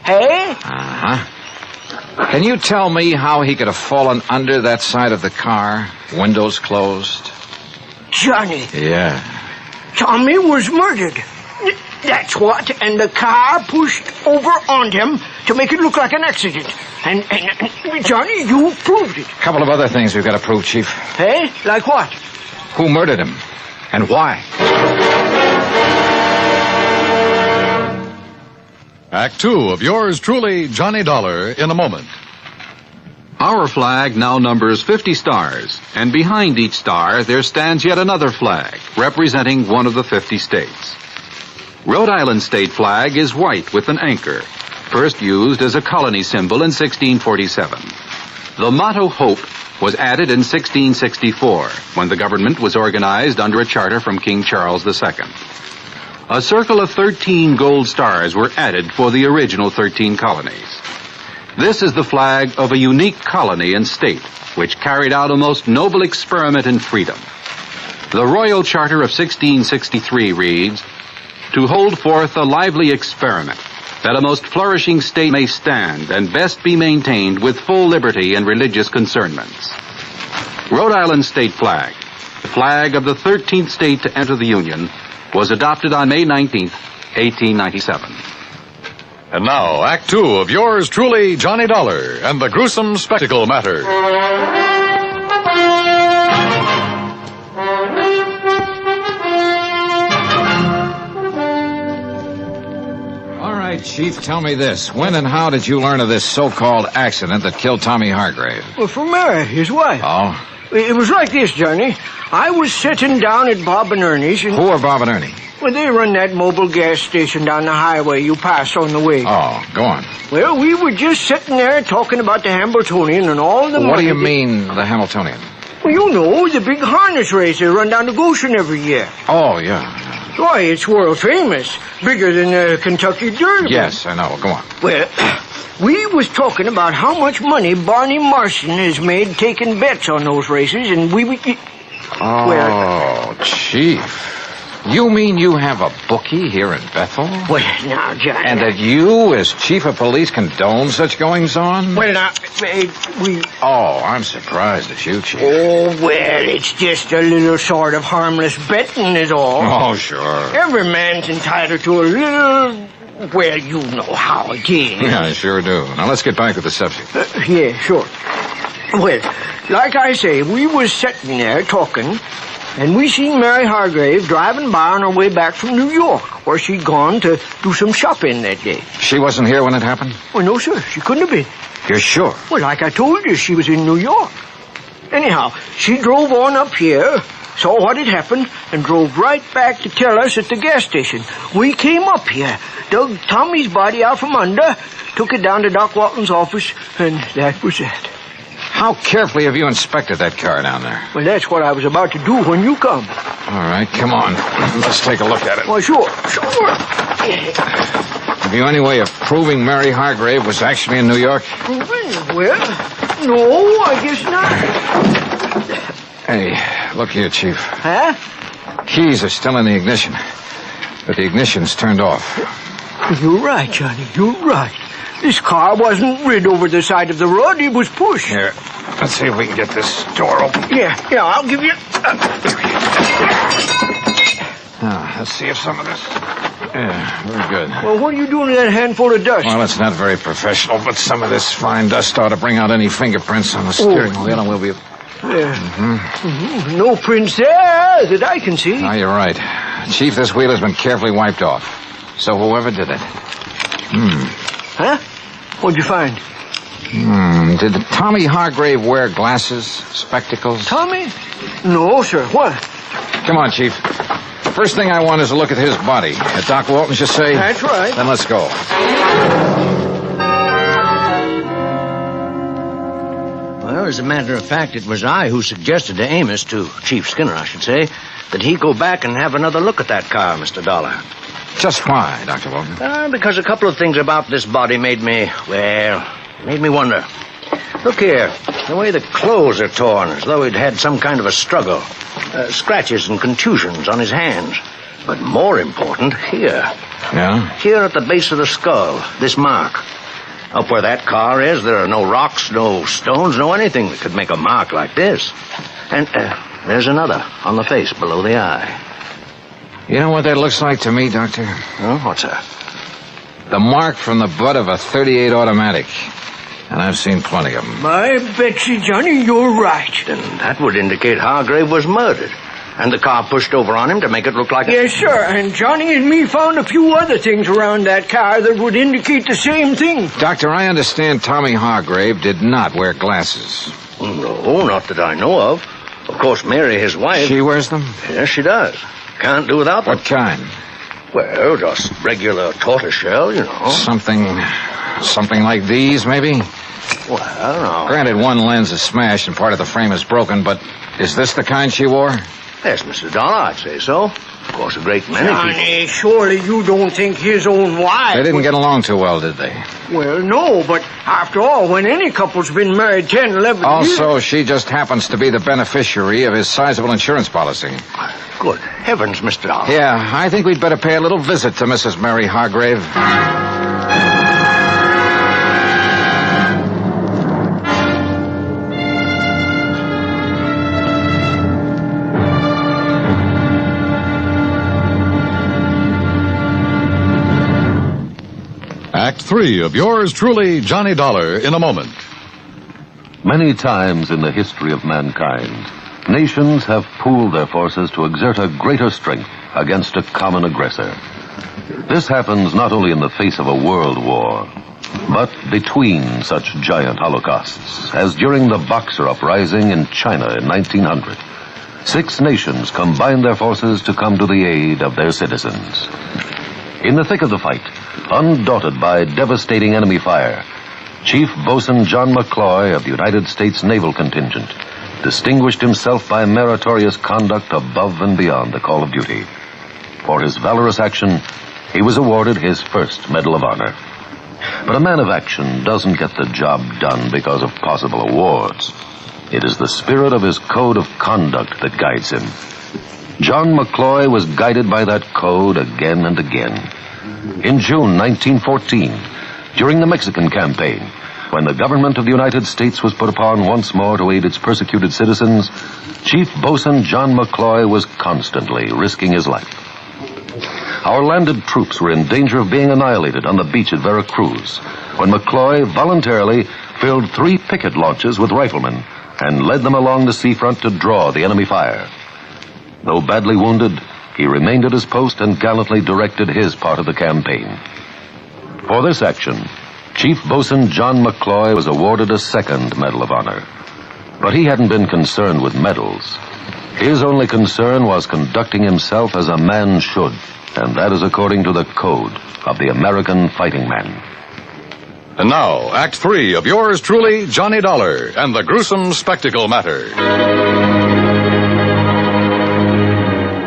Hey? Uh-huh. Can you tell me how he could have fallen under that side of the car, windows closed? Johnny. Yeah. Tommy was murdered. That's what. And the car pushed over on him to make it look like an accident. And Johnny, you proved it. A couple of other things we've got to prove, Chief. Hey? Like what? Who murdered him? And why? Act 2 of yours truly, Johnny Dollar, in a moment. Our flag now numbers 50 stars, and behind each star there stands yet another flag, representing one of the 50 states. Rhode Island's state flag is white with an anchor, first used as a colony symbol in 1647. The motto Hope was added in 1664, when the government was organized under a charter from King Charles II. A circle of 13 gold stars were added for the original 13 colonies. This is the flag of a unique colony and state, which carried out a most noble experiment in freedom. The Royal Charter of 1663 reads, "To hold forth a lively experiment, that a most flourishing state may stand and best be maintained with full liberty and religious concernments." Rhode Island's state flag, the flag of the 13th state to enter the Union, was adopted on May 19th, 1897. And now, Act 2 of yours truly, Johnny Dollar, and the gruesome spectacle matter. All right, Chief, tell me this. When and how did you learn of this so-called accident that killed Tommy Hargrave? Well, from Mary, his wife. Oh? It was like this, Johnny. I was sitting down at Bob and Ernie's and... Who are Bob and Ernie? Well, they run that mobile gas station down the highway you pass on the way. Oh, go on. Well, we were just sitting there talking about the Hamiltonian and all the money... What do you mean, the Hamiltonian? Well, you know, the big harness race they run down to Goshen every year. Oh, yeah. Why, it's world famous. Bigger than the Kentucky Derby. Yes, I know. Go on. Well, we was talking about how much money Barney Marson has made taking bets on those races, and we... Oh, Chief. You mean you have a bookie here in Bethel? Well, now, John... And that you, as chief of police, condone such goings-on? Well, now, we... Oh, I'm surprised at you, Chief. Oh, well, it's just a little sort of harmless betting is all. Oh, sure. Every man's entitled to a little... Well, you know how it is. Yeah, I sure do. Now, let's get back to the subject. Yeah, sure. Well, like I say, we was sitting there talking... And we seen Mary Hargrave driving by on her way back from New York, where she'd gone to do some shopping that day. She wasn't here when it happened? Well, no, sir. She couldn't have been. You're sure? Well, like I told you, she was in New York. Anyhow, she drove on up here, saw what had happened, and drove right back to tell us at the gas station. We came up here, dug Tommy's body out from under, took it down to Doc Walton's office, and that was it. How carefully have you inspected that car down there? Well, that's what I was about to do when you come. All right, come on. Let's take a look at it. Well, sure. Have you any way of proving Mary Hargrave was actually in New York? Well, no, I guess not. Hey, look here, Chief. Huh? Keys are still in the ignition, but the ignition's turned off. You're right, Johnny, you're right. This car wasn't rid over the side of the road, it was pushed. Here, let's see if we can get this door open. Yeah, I'll give you... Now, let's see if some of this... Yeah, very good. Well, what are you doing with that handful of dust? Well, it's not very professional, but some of this fine dust ought to bring out any fingerprints on the steering wheel, and we'll be... Yeah. No prints there that I can see. No, you're right. Chief, this wheel has been carefully wiped off. So whoever did it... Huh? What'd you find? Did Tommy Hargrave wear glasses, spectacles? Tommy? No, sir. What? Come on, Chief. First thing I want is a look at his body. At Doc Walton's, you say? That's right. Then let's go. Well, as a matter of fact, it was I who suggested to Amos, to Chief Skinner, I should say, that he go back and have another look at that car, Mr. Dollar. Just why, Dr. Walton? Because a couple of things about this body made me wonder. Look here, the way the clothes are torn, as though he'd had some kind of a struggle. Scratches and contusions on his hands. But more important, here. Yeah? Here at the base of the skull, this mark. Up where that car is, there are no rocks, no stones, no anything that could make a mark like this. And there's another on the face below the eye. You know what that looks like to me, Doctor? Oh, what's that? The mark from the butt of a .38 automatic. And I've seen plenty of them. My Betsy, Johnny, you're right. Then that would indicate Hargrave was murdered. And the car pushed over on him to make it look like Yes, sir. And Johnny and me found a few other things around that car that would indicate the same thing. Doctor, I understand Tommy Hargrave did not wear glasses. No, not that I know of. Of course, Mary, his wife... She wears them? Yes, she does. Can't do without them. What kind? Well, just regular tortoiseshell, you know. Something like these, maybe? Well, I don't know. Granted, one lens is smashed and part of the frame is broken, but is this the kind she wore? Yes, Mr. Dollar, I'd say so. Of course, a great many people... Johnny, surely you don't think his own wife... They didn't get along too well, did they? Well, no, but after all, when any couple's been married 10, 11 years... Also, she just happens to be the beneficiary of his sizable insurance policy. Good heavens, Mr. Dollar. Yeah, I think we'd better pay a little visit to Mrs. Mary Hargrave. Act 3 of yours truly, Johnny Dollar, in a moment. Many times in the history of mankind, nations have pooled their forces to exert a greater strength against a common aggressor. This happens not only in the face of a world war, but between such giant holocausts, as during the Boxer Uprising in China in 1900. 6 nations combined their forces to come to the aid of their citizens. In the thick of the fight, undaunted by devastating enemy fire, Chief Bosun John McCloy of the United States Naval Contingent distinguished himself by meritorious conduct above and beyond the call of duty. For his valorous action, he was awarded his first Medal of Honor. But a man of action doesn't get the job done because of possible awards. It is the spirit of his code of conduct that guides him. John McCloy was guided by that code again and again. In June 1914, during the Mexican campaign, when the government of the United States was put upon once more to aid its persecuted citizens, Chief Bosun John McCloy was constantly risking his life. Our landed troops were in danger of being annihilated on the beach at Veracruz, when McCloy voluntarily filled 3 picket launches with riflemen and led them along the seafront to draw the enemy fire. Though badly wounded, he remained at his post and gallantly directed his part of the campaign. For this action, Chief Boatswain John McCloy was awarded a second Medal of Honor. But he hadn't been concerned with medals. His only concern was conducting himself as a man should, and that is according to the code of the American fighting man. And now, Act 3 of yours truly, Johnny Dollar, and the gruesome spectacle matter.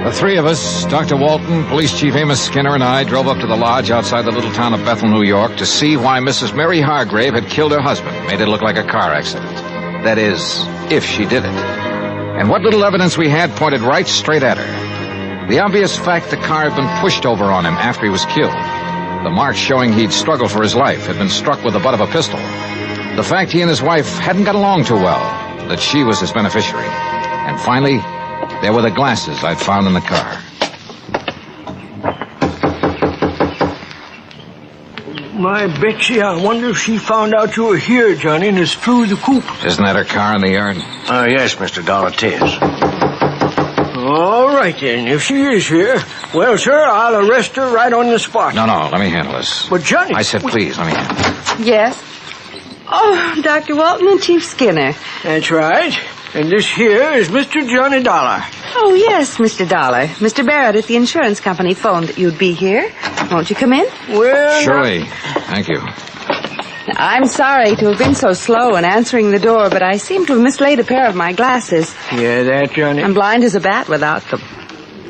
The three of us, Dr. Walton, Police Chief Amos Skinner, and I, drove up to the lodge outside the little town of Bethel, New York, to see why Mrs. Mary Hargrave had killed her husband, made it look like a car accident. That is, if she did it. And what little evidence we had pointed right straight at her. The obvious fact the car had been pushed over on him after he was killed. The marks showing he'd struggled for his life had been struck with the butt of a pistol. The fact he and his wife hadn't got along too well, that she was his beneficiary. And finally, there were the glasses I'd found in the car. My Betsy, I wonder if she found out you were here, Johnny, and has flew the coop. Isn't that her car in the yard? Yes, Mr. Dollar, it is. All right, then. If she is here, well, sir, I'll arrest her right on the spot. No, let me handle this. But, Johnny... I said, please, let me handle it. Yes? Oh, Dr. Walton and Chief Skinner. That's right. And this here is Mr. Johnny Dollar. Oh, yes, Mr. Dollar. Mr. Barrett at the insurance company phoned that you'd be here. Won't you come in? Well... Surely. Thank you. I'm sorry to have been so slow in answering the door, but I seem to have mislaid a pair of my glasses. Yeah, that, Johnny? I'm blind as a bat without them.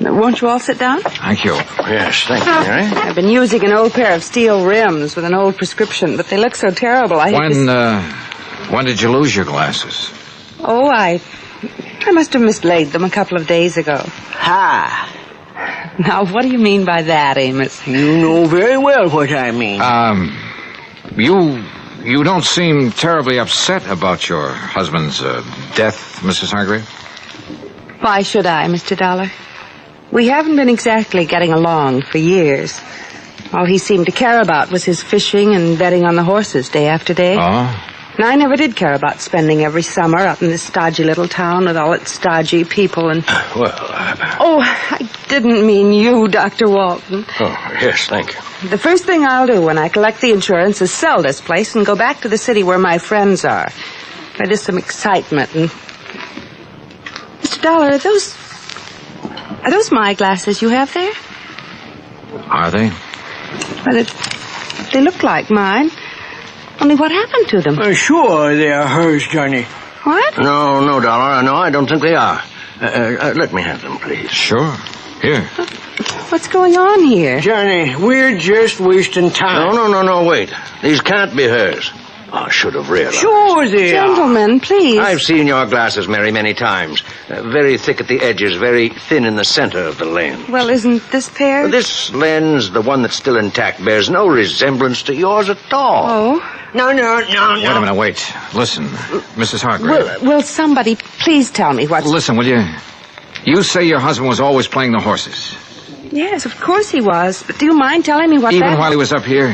Won't you all sit down? Thank you. Yes, thank you, Mary. I've been using an old pair of steel rims with an old prescription, but they look so terrible. When did you lose your glasses? Oh, I must have mislaid them a couple of days ago. Ha! Now, what do you mean by that, Amos? You know very well what I mean. You don't seem terribly upset about your husband's death, Mrs. Hargrave. Why should I, Mr. Dollar? We haven't been exactly getting along for years. All he seemed to care about was his fishing and betting on the horses day after day. Oh? And I never did care about spending every summer up in this stodgy little town with all its stodgy people and... Oh, I didn't mean you, Dr. Walton. Oh, yes, thank you. The first thing I'll do when I collect the insurance is sell this place and go back to the city where my friends are. Try to some excitement and... Mr. Dollar, are those my glasses you have there? Are they? Well, they look like mine. Only what happened to them? Sure, they are hers, Johnny. What? No, Dollar. No, I don't think they are. Let me have them, please. Sure. Here. What's going on here? Johnny, we're just wasting time. No, wait. These can't be hers. I should have realized. Sure they are. Gentlemen, please. I've seen your glasses, Mary, many times. Very thick at the edges, very thin in the center of the lens. Well, isn't this pair? This lens, the one that's still intact, bears no resemblance to yours at all. Oh? No. Wait a minute, wait. Listen, Mrs. Hargrave. Will somebody please tell me what's... Listen, will you? You say your husband was always playing the horses. Yes, of course he was. But do you mind telling me what Even while he was up here?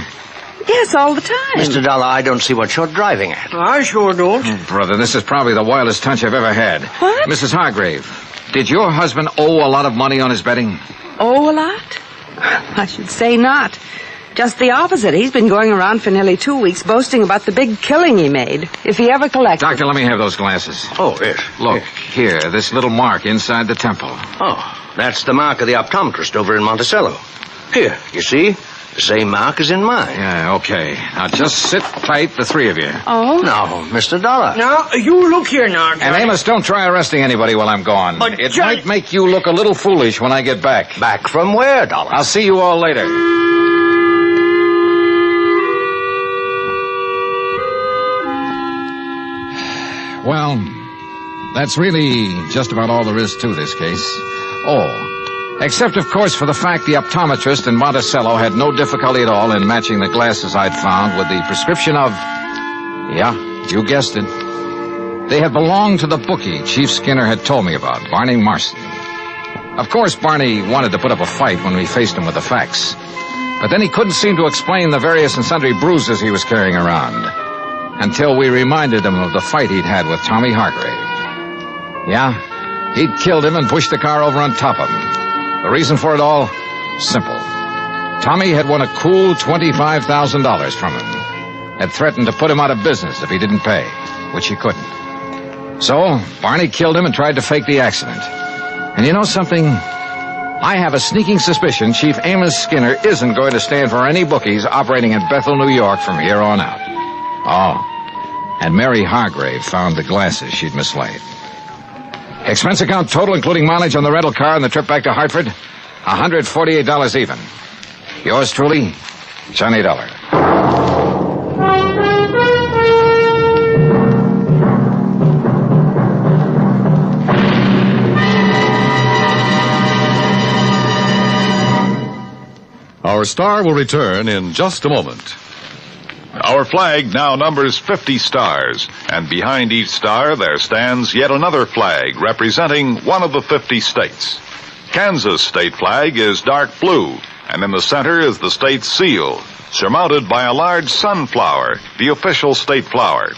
Yes, all the time. Mr. Dollar, I don't see what you're driving at. I sure don't. Oh, brother, this is probably the wildest hunch I've ever had. What? Mrs. Hargrave, did your husband owe a lot of money on his betting? Owe a lot? I should say not. Just the opposite. He's been going around for nearly 2 weeks boasting about the big killing he made. If he ever collected... Doctor, let me have those glasses. Oh, yes. Look, here, this little mark inside the temple. Oh, that's the mark of the optometrist over in Monticello. Here, you see? The same mark as in mine. Yeah, okay. Now, just sit tight, the three of you. Oh? No, Mr. Dollar. Now, you look here now, Johnny. And Amos, don't try arresting anybody while I'm gone. But it Johnny... might make you look a little foolish when I get back. Back from where, Dollar? I'll see you all later. Well, that's really just about all there is to this case. Oh, except, of course, for the fact the optometrist in Monticello had no difficulty at all in matching the glasses I'd found with the prescription of... Yeah, you guessed it. They had belonged to the bookie Chief Skinner had told me about, Barney Marston. Of course, Barney wanted to put up a fight when we faced him with the facts. But then he couldn't seem to explain the various and sundry bruises he was carrying around. Until we reminded him of the fight he'd had with Tommy Hargrave. Yeah, he'd killed him and pushed the car over on top of him. The reason for it all? Simple. Tommy had won a cool $25,000 from him. Had threatened to put him out of business if he didn't pay, which he couldn't. So, Barney killed him and tried to fake the accident. And you know something? I have a sneaking suspicion Chief Amos Skinner isn't going to stand for any bookies operating in Bethel, New York from here on out. Oh, and Mary Hargrave found the glasses she'd mislaid. Expense account total, including mileage on the rental car and the trip back to Hartford, $148 even. Yours truly, Johnny Dollar. Our star will return in just a moment. Our flag now numbers 50 stars, and behind each star there stands yet another flag representing one of the 50 states. Kansas' state flag is dark blue, and in the center is the state's seal, surmounted by a large sunflower, the official state flower.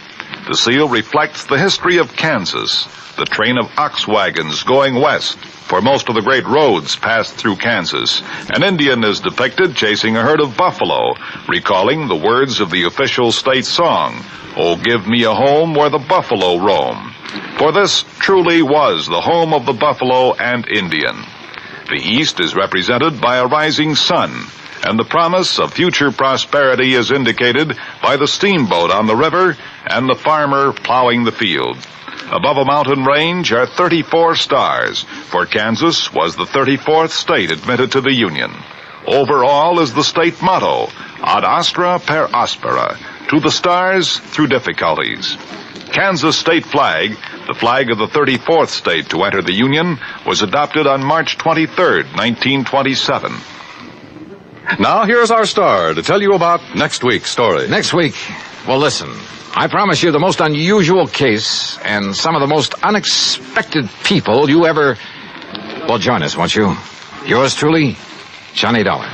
The seal reflects the history of Kansas, the train of ox wagons going west, for most of the great roads passed through Kansas. An Indian is depicted chasing a herd of buffalo, recalling the words of the official state song, "Oh, give me a home where the buffalo roam." For this truly was the home of the buffalo and Indian. The East is represented by a rising sun, and the promise of future prosperity is indicated by the steamboat on the river and the farmer plowing the field. Above a mountain range are 34 stars, for Kansas was the 34th state admitted to the Union. Over all is the state motto, Ad Astra per Aspera, to the stars through difficulties. Kansas state flag, the flag of the 34th state to enter the Union, was adopted on March 23, 1927. Now here's our star to tell you about next week's story. Next week? Well, listen. I promise you the most unusual case and some of the most unexpected people you ever... Well, join us, won't you? Yours truly, Johnny Dollar.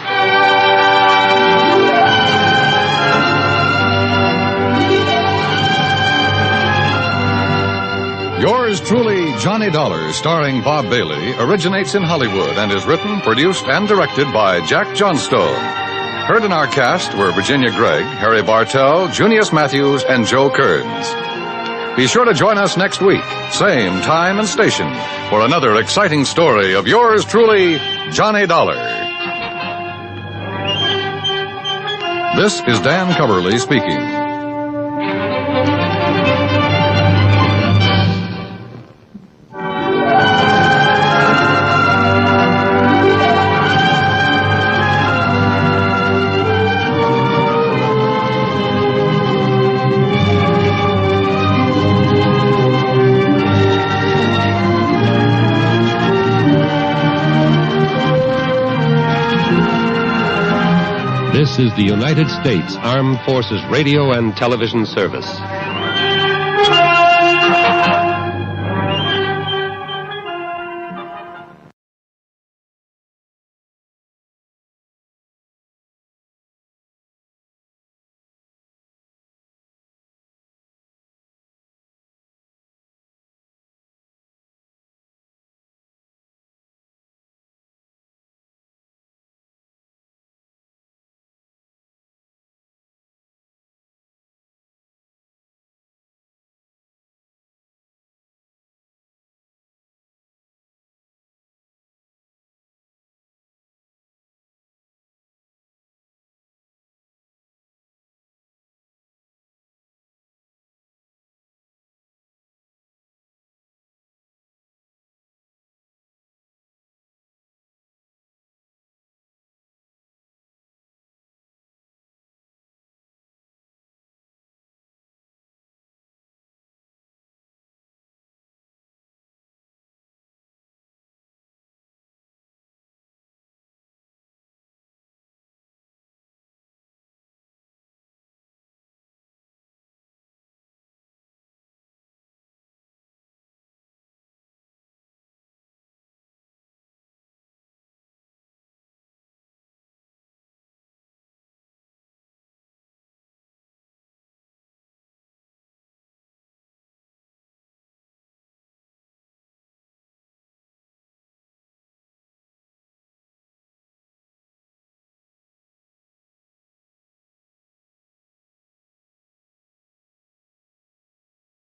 Yours truly, Johnny Dollar, starring Bob Bailey, originates in Hollywood and is written, produced, and directed by Jack Johnstone. Heard in our cast were Virginia Gregg, Harry Bartell, Junius Matthews, and Joe Kearns. Be sure to join us next week, same time and station, for another exciting story of yours truly, Johnny Dollar. This is Dan Coverly speaking. This is the United States Armed Forces Radio and Television Service.